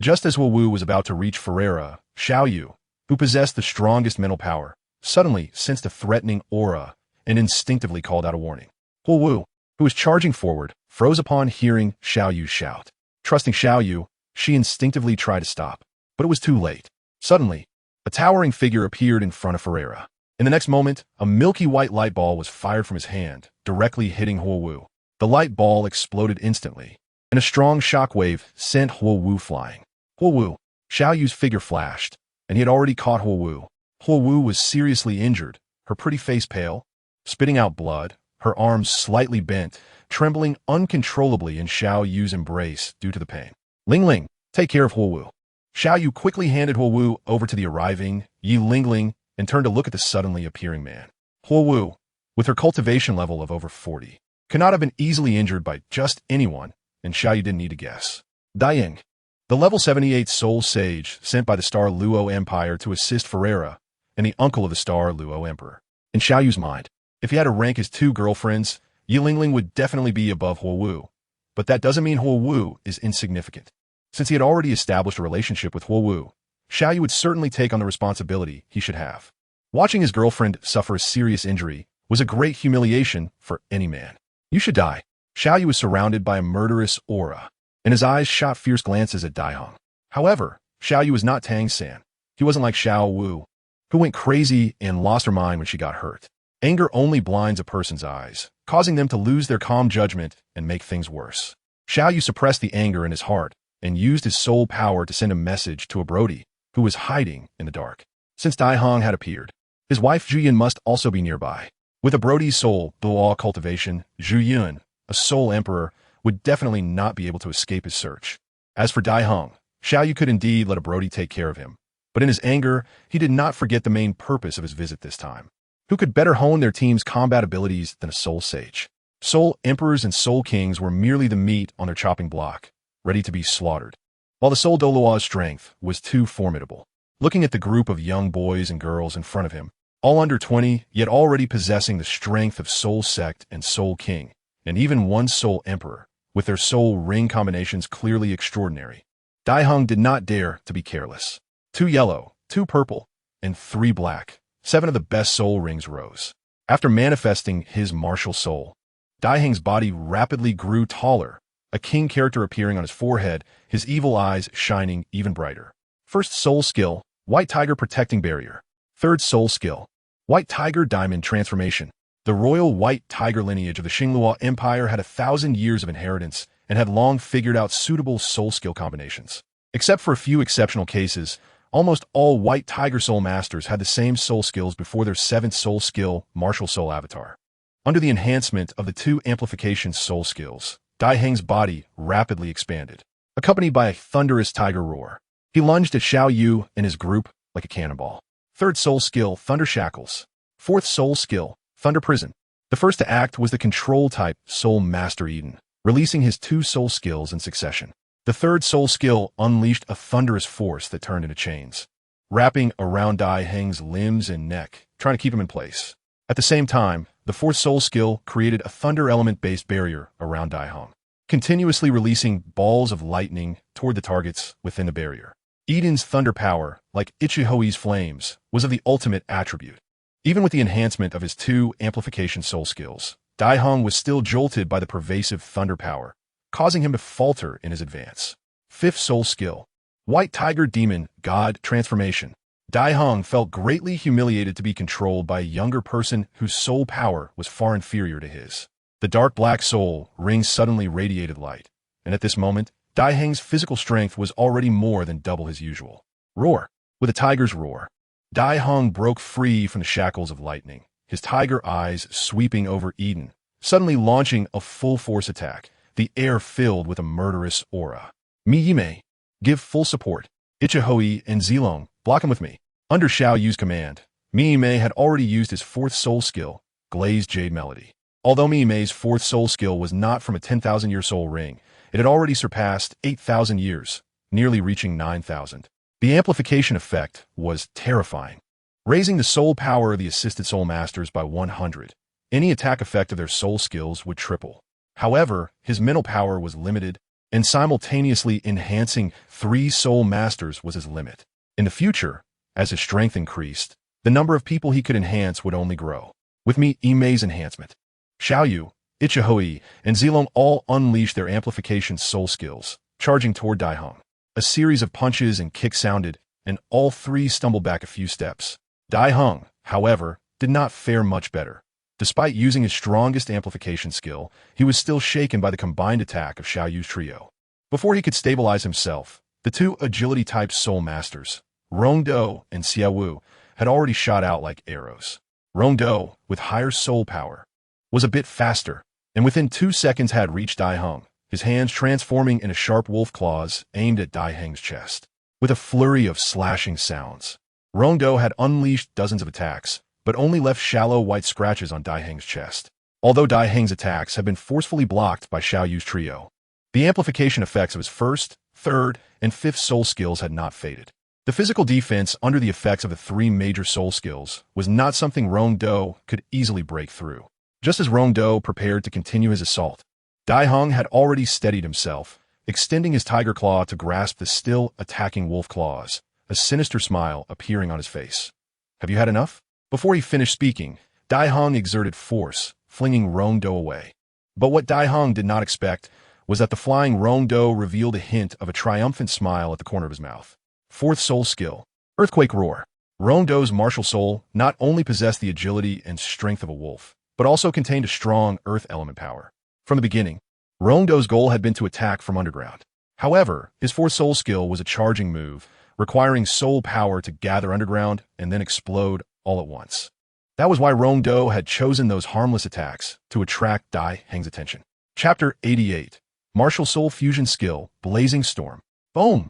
Just as Huo Wu was about to reach Ferreira, Xiao Yu, who possessed the strongest mental power, suddenly sensed a threatening aura and instinctively called out a warning. Huo Wu, who was charging forward, froze upon hearing Xiao Yu shout. Trusting Xiao Yu, she instinctively tried to stop, but it was too late. Suddenly, a towering figure appeared in front of Ferreira. In the next moment, a milky white light ball was fired from his hand, directly hitting Huo Wu. The light ball exploded instantly, and a strong shockwave sent Huo Wu flying. Huo Wu, Xiao Yu's figure flashed, and he had already caught Huo Wu. Huo Wu was seriously injured, her pretty face pale, spitting out blood, her arms slightly bent, trembling uncontrollably in Xiao Yu's embrace due to the pain. Ling Ling, take care of Huo Wu. Xiao Yu quickly handed Huo Wu over to the arriving Yi Ling Ling and turned to look at the suddenly appearing man. Huo Wu, with her cultivation level of over 40, could not have been easily injured by just anyone, and Xiao Yu didn't need to guess. Daying, the level 78 soul sage sent by the Star Luo Empire to assist Ferreira, and the uncle of the Star Luo Emperor. In Xiao Yu's mind, if he had to rank his two girlfriends, Yi Ling Ling would definitely be above Huo Wu, but that doesn't mean Huo Wu is insignificant. Since he had already established a relationship with Huo Wu, Xiao Yu would certainly take on the responsibility he should have. Watching his girlfriend suffer a serious injury was a great humiliation for any man. You should die. Xiao Yu was surrounded by a murderous aura, and his eyes shot fierce glances at Daihong. However, Xiao Yu was not Tang San. He wasn't like Xiao Wu, who went crazy and lost her mind when she got hurt. Anger only blinds a person's eyes, causing them to lose their calm judgment and make things worse. Xiao Yu suppressed the anger in his heart and used his soul power to send a message to a Brody who was hiding in the dark. Since Daihong had appeared, his wife Zhu must also be nearby. With a Brody's soul, Douluo cultivation, Zhu, a soul emperor, would definitely not be able to escape his search. As for Daihong, Xiao Yu could indeed let a Brody take care of him, but in his anger, he did not forget the main purpose of his visit this time. Who could better hone their team's combat abilities than a soul sage? Soul emperors and soul kings were merely the meat on their chopping block, ready to be slaughtered, while the soul Douluo's strength was too formidable. Looking at the group of young boys and girls in front of him, all under 20, yet already possessing the strength of Soul Sect and Soul King, and even one Soul Emperor, with their soul ring combinations clearly extraordinary, Daihong did not dare to be careless. 2 yellow, 2 purple, and 3 black, 7 of the best soul rings rose. After manifesting his martial soul, Daihong's body rapidly grew taller, a king character appearing on his forehead, his evil eyes shining even brighter. First soul skill, White Tiger Protecting Barrier. Third soul skill, White Tiger Diamond Transformation. The royal White Tiger lineage of the Xingluo Empire had 1,000 years of inheritance and had long figured out suitable soul skill combinations. Except for a few exceptional cases, almost all White Tiger Soul Masters had the same soul skills before their 7th soul skill, Martial Soul Avatar. Under the enhancement of the 2 amplification soul skills, Daihong's body rapidly expanded, accompanied by a thunderous tiger roar. He lunged at Xiao Yu and his group like a cannonball. 3rd soul skill, Thunder Shackles. 4th soul skill, Thunder Prison. The first to act was the control type Soul Master Eden, releasing his 2 soul skills in succession. The 3rd soul skill unleashed a thunderous force that turned into chains, wrapping around Daihong's limbs and neck, trying to keep him in place. At the same time, the 4th soul skill created a thunder element-based barrier around Daihong, continuously releasing balls of lightning toward the targets within the barrier. Eden's thunder power, like Ichihoi's flames, was of the ultimate attribute. Even with the enhancement of his 2 amplification soul skills, Daihong was still jolted by the pervasive thunder power, causing him to falter in his advance. 5th soul skill, White Tiger Demon God Transformation. Daihong felt greatly humiliated to be controlled by a younger person whose soul power was far inferior to his. The dark black soul ring suddenly radiated light, and at this moment, Daihong's physical strength was already more than double his usual. Roar. With a tiger's roar, Daihong broke free from the shackles of lightning, his tiger eyes sweeping over Eden, suddenly launching a full-force attack, the air filled with a murderous aura. Miyime, give full support. Ichihoi and Zilong, block him with me. Under Xiao Yu's command, Miyime had already used his 4th soul skill, Glazed Jade Melody. Although Miyime's 4th soul skill was not from a 10,000-year soul ring, it had already surpassed 8,000 years, nearly reaching 9,000. The amplification effect was terrifying, raising the soul power of the assisted soul masters by 100. Any attack effect of their soul skills would triple. However, his mental power was limited, and simultaneously enhancing 3 soul masters was his limit. In the future, as his strength increased, the number of people he could enhance would only grow. With Miyime's enhancement, Xiao Yu, Ichihoi, and Zilong all unleashed their amplification soul skills, charging toward Daihong. A series of punches and kicks sounded, and all 3 stumbled back a few steps. Daihong, however, did not fare much better. Despite using his strongest amplification skill, he was still shaken by the combined attack of Xiao Yu's trio. Before he could stabilize himself, the 2 agility-type soul masters, Rongdo and Xiao Wu, had already shot out like arrows. Rongdo, with higher soul power, was a bit faster, and within 2 seconds had reached Daihong, his hands transforming into sharp wolf claws aimed at Daihong's chest. With a flurry of slashing sounds, Rongdo had unleashed dozens of attacks, but only left shallow white scratches on Daihong's chest. Although Daihong's attacks had been forcefully blocked by Xiao Yu's trio, the amplification effects of his 1st, 3rd, and 5th soul skills had not faded. The physical defense under the effects of the 3 major soul skills was not something Rongdo could easily break through. Just as Rongdo prepared to continue his assault, Daihong had already steadied himself, extending his tiger claw to grasp the still attacking wolf claws, a sinister smile appearing on his face. Have you had enough? Before he finished speaking, Dai Hong exerted force, flinging Rong Do away. But what Dai Hong did not expect was that the flying Rong Do revealed a hint of a triumphant smile at the corner of his mouth. Fourth soul skill, Earthquake Roar. Rong Do's martial soul not only possessed the agility and strength of a wolf, but also contained a strong earth element power. From the beginning, Rong Do's goal had been to attack from underground. However, his fourth soul skill was a charging move, requiring soul power to gather underground and then explode all at once. That was why Rong Do had chosen those harmless attacks to attract Dai Heng's attention. Chapter 88. Martial Soul Fusion Skill, Blazing Storm. Boom!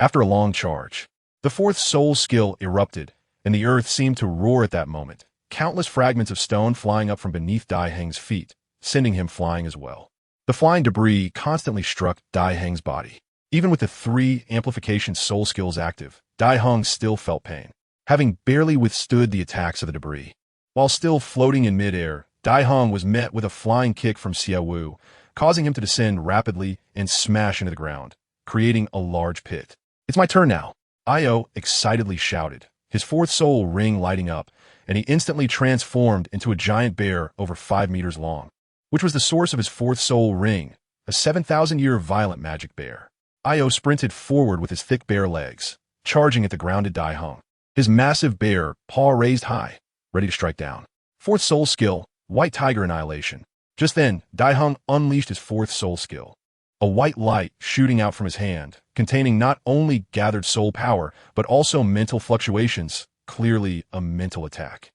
After a long charge, the fourth soul skill erupted, and the earth seemed to roar at that moment, countless fragments of stone flying up from beneath Dai Heng's feet, sending him flying as well. The flying debris constantly struck Dai Heng's body. Even with the 3 amplification soul skills active, Dai Heng still felt pain, having barely withstood the attacks of the debris. While still floating in midair, Dai Heng was met with a flying kick from Xiao Yu, causing him to descend rapidly and smash into the ground, creating a large pit. "It's my turn now," Io excitedly shouted, his fourth soul ring lighting up, and he instantly transformed into a giant bear over 5 meters long, which was the source of his fourth soul ring, a 7,000-year violent magic bear. Io sprinted forward with his thick bear legs, charging at the grounded Dai Heng, his massive bear paw raised high, ready to strike down. Fourth soul skill, White Tiger Annihilation. Just then, Dai Heng unleashed his fourth soul skill, a white light shooting out from his hand, containing not only gathered soul power, but also mental fluctuations, clearly a mental attack.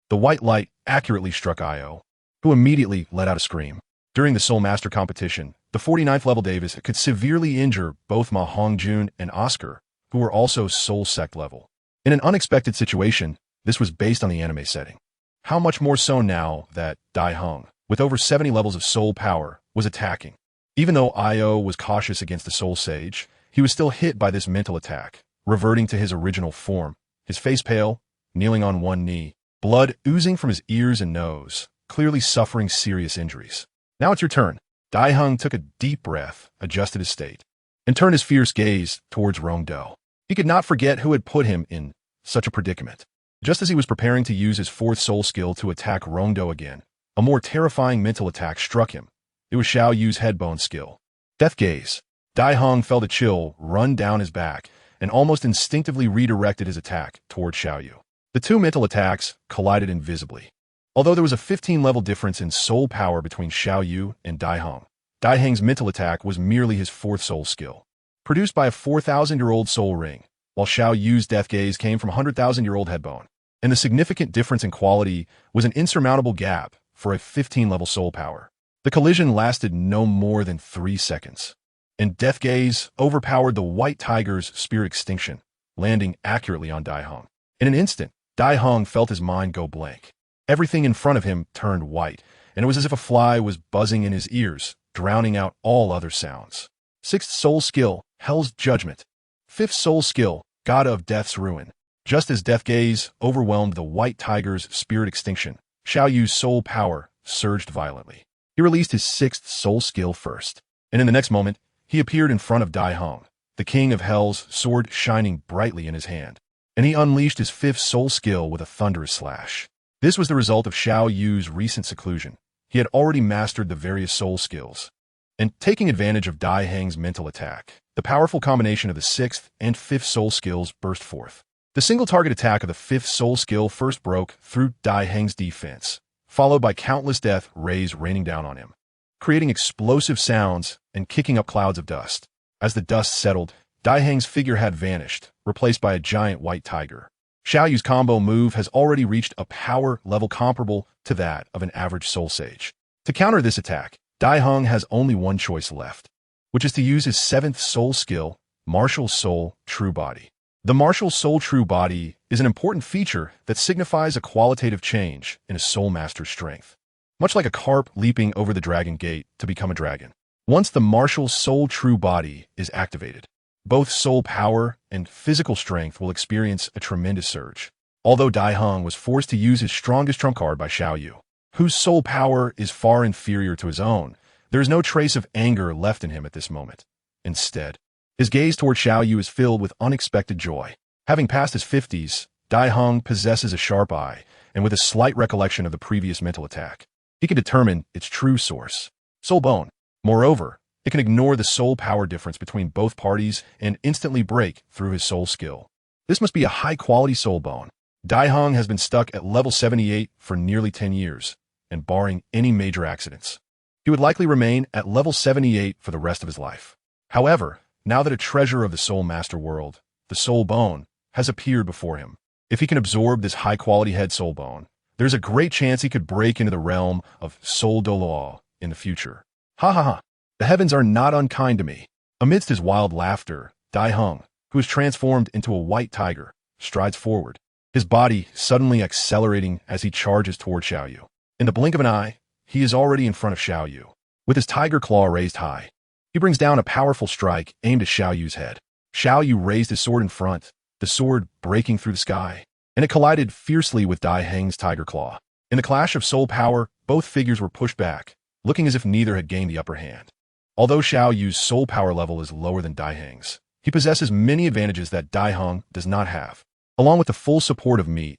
The white light accurately struck Io, who immediately let out a scream. During the Soul Master competition, the 49th level Davis could severely injure both Ma Hongjun and Oscar, who were also Soul Sect level. In an unexpected situation, this was based on the anime setting. How much more so now that Dai Heng, with over 70 levels of soul power, was attacking. Even though Io was cautious against the Soul Sage, he was still hit by this mental attack, reverting to his original form, his face pale, kneeling on one knee, blood oozing from his ears and nose, clearly suffering serious injuries. "Now it's your turn." Dai Heng took a deep breath, adjusted his state, and turned his fierce gaze towards Rong Do. He could not forget who had put him in such a predicament. Just as he was preparing to use his fourth soul skill to attack Rong Do again, a more terrifying mental attack struck him. It was Xiao Yu's headbone skill. Death Gaze. Dai Heng felt a chill run down his back and almost instinctively redirected his attack toward Xiao Yu. The 2 mental attacks collided invisibly. Although there was a 15-level difference in soul power between Xiao Yu and Dai Heng, Dai Heng's mental attack was merely his fourth soul skill, produced by a 4,000-year-old soul ring, while Xiao Yu's Death Gaze came from a 100,000-year-old headbone. And the significant difference in quality was an insurmountable gap for a 15-level soul power. The collision lasted no more than 3 seconds, and Death Gaze overpowered the White Tiger's Spear Extinction, landing accurately on Dai Heng. In an instant, Dai Heng felt his mind go blank. Everything in front of him turned white, and it was as if a fly was buzzing in his ears, drowning out all other sounds. 6th soul skill, Hell's Judgment. 5th soul skill, God of Death's Ruin. Just as Death Gaze overwhelmed the White Tiger's Spirit Extinction, Xiao Yu's soul power surged violently. He released his 6th soul skill first, and in the next moment, he appeared in front of Dai Heng, the King of Hell's sword shining brightly in his hand, and he unleashed his 5th soul skill with a thunderous slash. This was the result of Xiao Yu's recent seclusion. He had already mastered the various soul skills, and taking advantage of Dai Heng's mental attack, the powerful combination of the 6th and 5th soul skills burst forth. The single target attack of the 5th soul skill first broke through Dai Heng's defense, followed by countless death rays raining down on him, creating explosive sounds and kicking up clouds of dust. As the dust settled, Dai Heng's figure had vanished, replaced by a giant white tiger. Xiao Yu's combo move has already reached a power level comparable to that of an average soul sage. To counter this attack, Dai Heng has only one choice left, which is to use his 7th soul skill, Martial Soul True Body. The Martial Soul True Body is an important feature that signifies a qualitative change in a soul master's strength, much like a carp leaping over the dragon gate to become a dragon. Once the Martial Soul True Body is activated, both soul power and physical strength will experience a tremendous surge. Although Dai Heng was forced to use his strongest trump card by Xiao Yu, whose soul power is far inferior to his own, there is no trace of anger left in him at this moment. Instead, his gaze toward Xiao Yu is filled with unexpected joy. Having passed his 50s, Dai Hong possesses a sharp eye, and with a slight recollection of the previous mental attack, he can determine its true source. Soul Bone. Moreover, it can ignore the soul power difference between both parties and instantly break through his soul skill. This must be a high-quality Soul Bone. Dai Hong has been stuck at level 78 for nearly 10 years, and barring any major accidents, he would likely remain at level 78 for the rest of his life. However, now that a treasure of the Soul Master world, the Soul Bone, has appeared before him, if he can absorb this high-quality head Soul Bone, there's a great chance he could break into the realm of Soul Douluo in the future. Ha ha ha. The heavens are not unkind to me. Amidst his wild laughter, Dai Hong, who is transformed into a white tiger, strides forward, his body suddenly accelerating as he charges toward Xiao Yu. In the blink of an eye, he is already in front of Xiao Yu. With his tiger claw raised high, he brings down a powerful strike aimed at Xiao Yu's head. Xiao Yu raised his sword in front, the sword breaking through the sky, and it collided fiercely with Dai Hong's tiger claw. In the clash of soul power, both figures were pushed back, looking as if neither had gained the upper hand. Although Xiao Yu's soul power level is lower than Dai Hong's, he possesses many advantages that Dai Hong does not have, along with the full support of Mei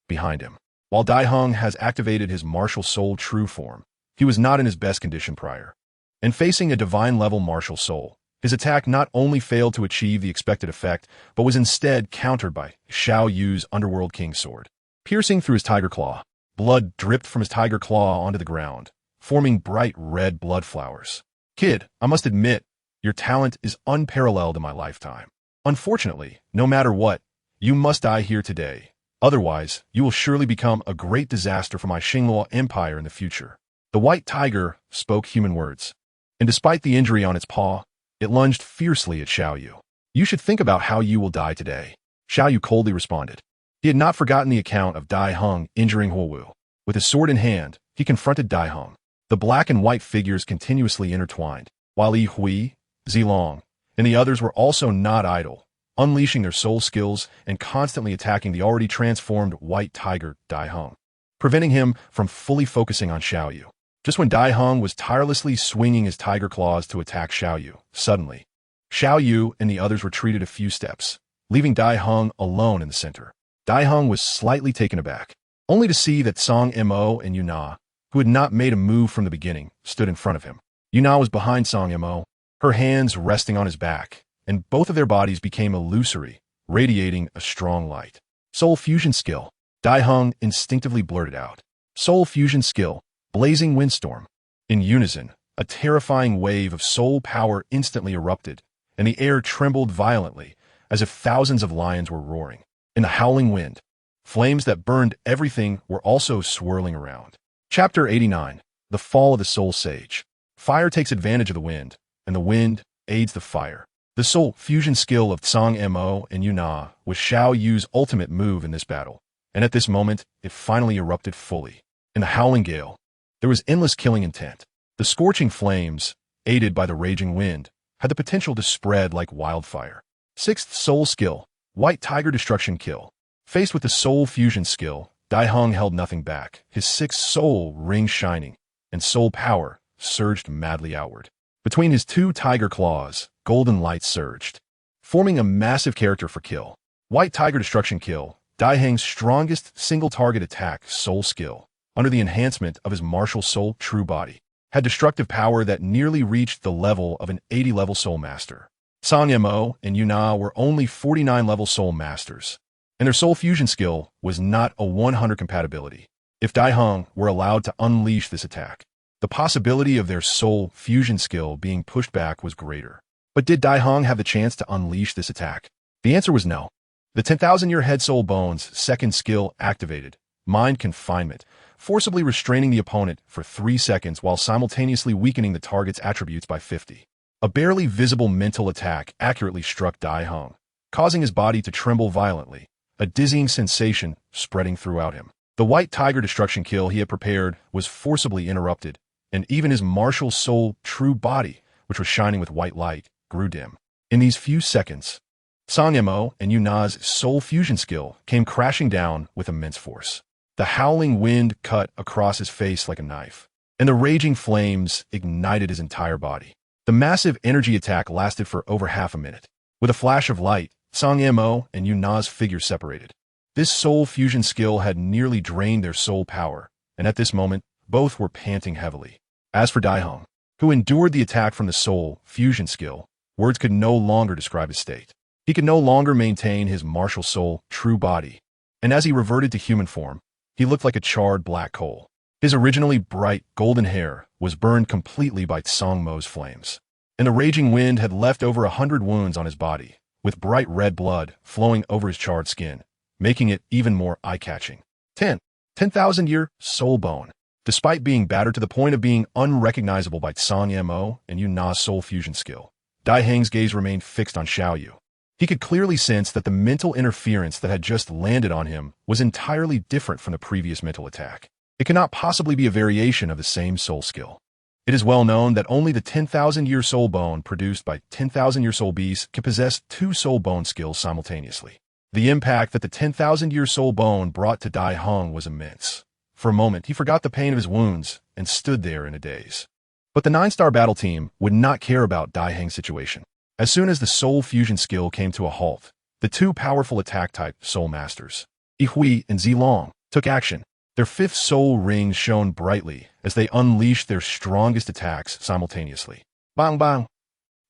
behind him. While Dai Hong has activated his martial soul true form, he was not in his best condition prior. And facing a divine-level martial soul, his attack not only failed to achieve the expected effect, but was instead countered by Xiao Yu's Underworld King Sword. Piercing through his tiger claw, blood dripped from his tiger claw onto the ground, forming bright red blood flowers. Kid, I must admit, your talent is unparalleled in my lifetime. Unfortunately, no matter what, you must die here today. Otherwise, you will surely become a great disaster for my Xingluo Empire in the future. The white tiger spoke human words, and despite the injury on its paw, it lunged fiercely at Xiao Yu. You should think about how you will die today. Xiao Yu coldly responded. He had not forgotten the account of Dai Hong injuring Huowu. With his sword in hand, he confronted Dai Hong. The black and white figures continuously intertwined, while Yi Hui, Zilong, and the others were also not idle, unleashing their soul skills and constantly attacking the already transformed white tiger Dai Hong, preventing him from fully focusing on Xiao Yu. Just when Dai Hong was tirelessly swinging his tiger claws to attack Xiao Yu, suddenly, Xiao Yu and the others retreated a few steps, leaving Dai Hong alone in the center. Dai Hong was slightly taken aback, only to see that Song Mo and Yuna, who had not made a move from the beginning, stood in front of him. Yuna was behind Song Mo, her hands resting on his back, and both of their bodies became illusory, radiating a strong light. Soul Fusion Skill. Dai Hong instinctively blurted out. Soul Fusion Skill. Blazing Windstorm. In unison, a terrifying wave of soul power instantly erupted, and the air trembled violently, as if thousands of lions were roaring. In the howling wind, flames that burned everything were also swirling around. Chapter 89. The Fall of the Soul Sage. Fire takes advantage of the wind, and the wind aids the fire. The soul fusion skill of Song Mo and Yuna was Xiao Yu's ultimate move in this battle, and at this moment, it finally erupted fully. In the howling gale, there was endless killing intent. The scorching flames, aided by the raging wind, had the potential to spread like wildfire. Sixth Soul Skill. White Tiger Destruction Kill. Faced with the Soul Fusion skill, Dai Hong held nothing back, his sixth soul ring shining, and soul power surged madly outward. Between his two tiger claws, golden light surged, forming a massive character for kill. White Tiger Destruction Kill, Dai Hong's strongest single-target attack soul skill, under the enhancement of his martial soul true body, had destructive power that nearly reached the level of an 80-level soul master. Song Mo and Yuna were only 49-level soul masters, and their soul fusion skill was not a 100 compatibility. If Dai Hong were allowed to unleash this attack, the possibility of their soul fusion skill being pushed back was greater. But did Dai Hong have the chance to unleash this attack? The answer was no. The 10,000-year head soul bone's second skill activated, mind confinement, forcibly restraining the opponent for 3 seconds while simultaneously weakening the target's attributes by 50. A barely visible mental attack accurately struck Dai Hong, causing his body to tremble violently, a dizzying sensation spreading throughout him. The white tiger destruction kill he had prepared was forcibly interrupted, and even his martial soul true body, which was shining with white light, grew dim. In these few seconds, Song Mo and Yuna's soul fusion skill came crashing down with immense force. The howling wind cut across his face like a knife, and the raging flames ignited his entire body. The massive energy attack lasted for over half a minute. With a flash of light, Song Mo and Yuna's figures separated. This soul fusion skill had nearly drained their soul power, and at this moment, both were panting heavily. As for Dai Heng, who endured the attack from the soul fusion skill, words could no longer describe his state. He could no longer maintain his martial soul, true body, and as he reverted to human form, he looked like a charred black coal. His originally bright, golden hair was burned completely by Tsang Mo's flames, and the raging wind had left over 100 wounds on his body, with bright red blood flowing over his charred skin, making it even more eye-catching. 10,000-year soul bone. Despite being battered to the point of being unrecognizable by Tsang Mo and Yu Na's soul fusion skill, Dai Heng's gaze remained fixed on Xiao Yu. He could clearly sense that the mental interference that had just landed on him was entirely different from the previous mental attack. It cannot possibly be a variation of the same soul skill. It is well known that only the 10,000-year soul bone produced by 10,000-year soul beasts can possess two soul bone skills simultaneously. The impact that the 10,000-year soul bone brought to Dai Heng was immense. For a moment, he forgot the pain of his wounds and stood there in a daze. But the 9-star battle team would not care about Dai Heng's situation. As soon as the soul fusion skill came to a halt, the two powerful attack-type soul masters, Yi Hui and Zilong, took action. Their fifth soul rings shone brightly as they unleashed their strongest attacks simultaneously. Bang bang!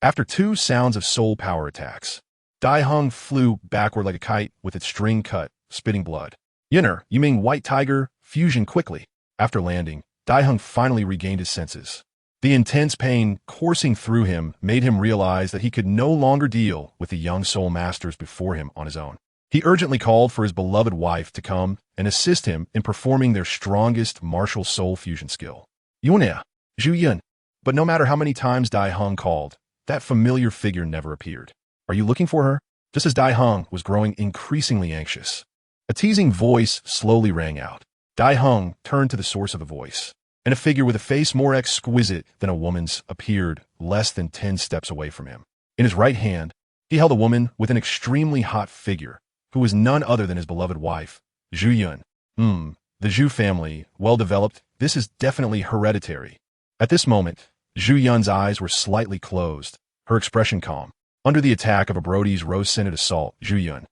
After two sounds of soul power attacks, Dai Heng flew backward like a kite with its string cut, spitting blood. Yinner, Yiming White Tiger, fusion quickly. After landing, Dai Heng finally regained his senses. The intense pain coursing through him made him realize that he could no longer deal with the young soul masters before him on his own. He urgently called for his beloved wife to come and assist him in performing their strongest martial soul fusion skill. Yun'e, Zhu Yun. But no matter how many times Dai Heng called, that familiar figure never appeared. Are you looking for her? Just as Dai Heng was growing increasingly anxious, a teasing voice slowly rang out. Dai Heng turned to the source of the voice, and a figure with a face more exquisite than a woman's appeared less than 10 steps away from him. In his right hand, he held a woman with an extremely hot figure, who was none other than his beloved wife, Zhu Yun. The Zhu family, well developed, this is definitely hereditary. At this moment, Zhu Yun's eyes were slightly closed, her expression calm. Under the attack of a Brody's rose-scented assault, Zhu Yun,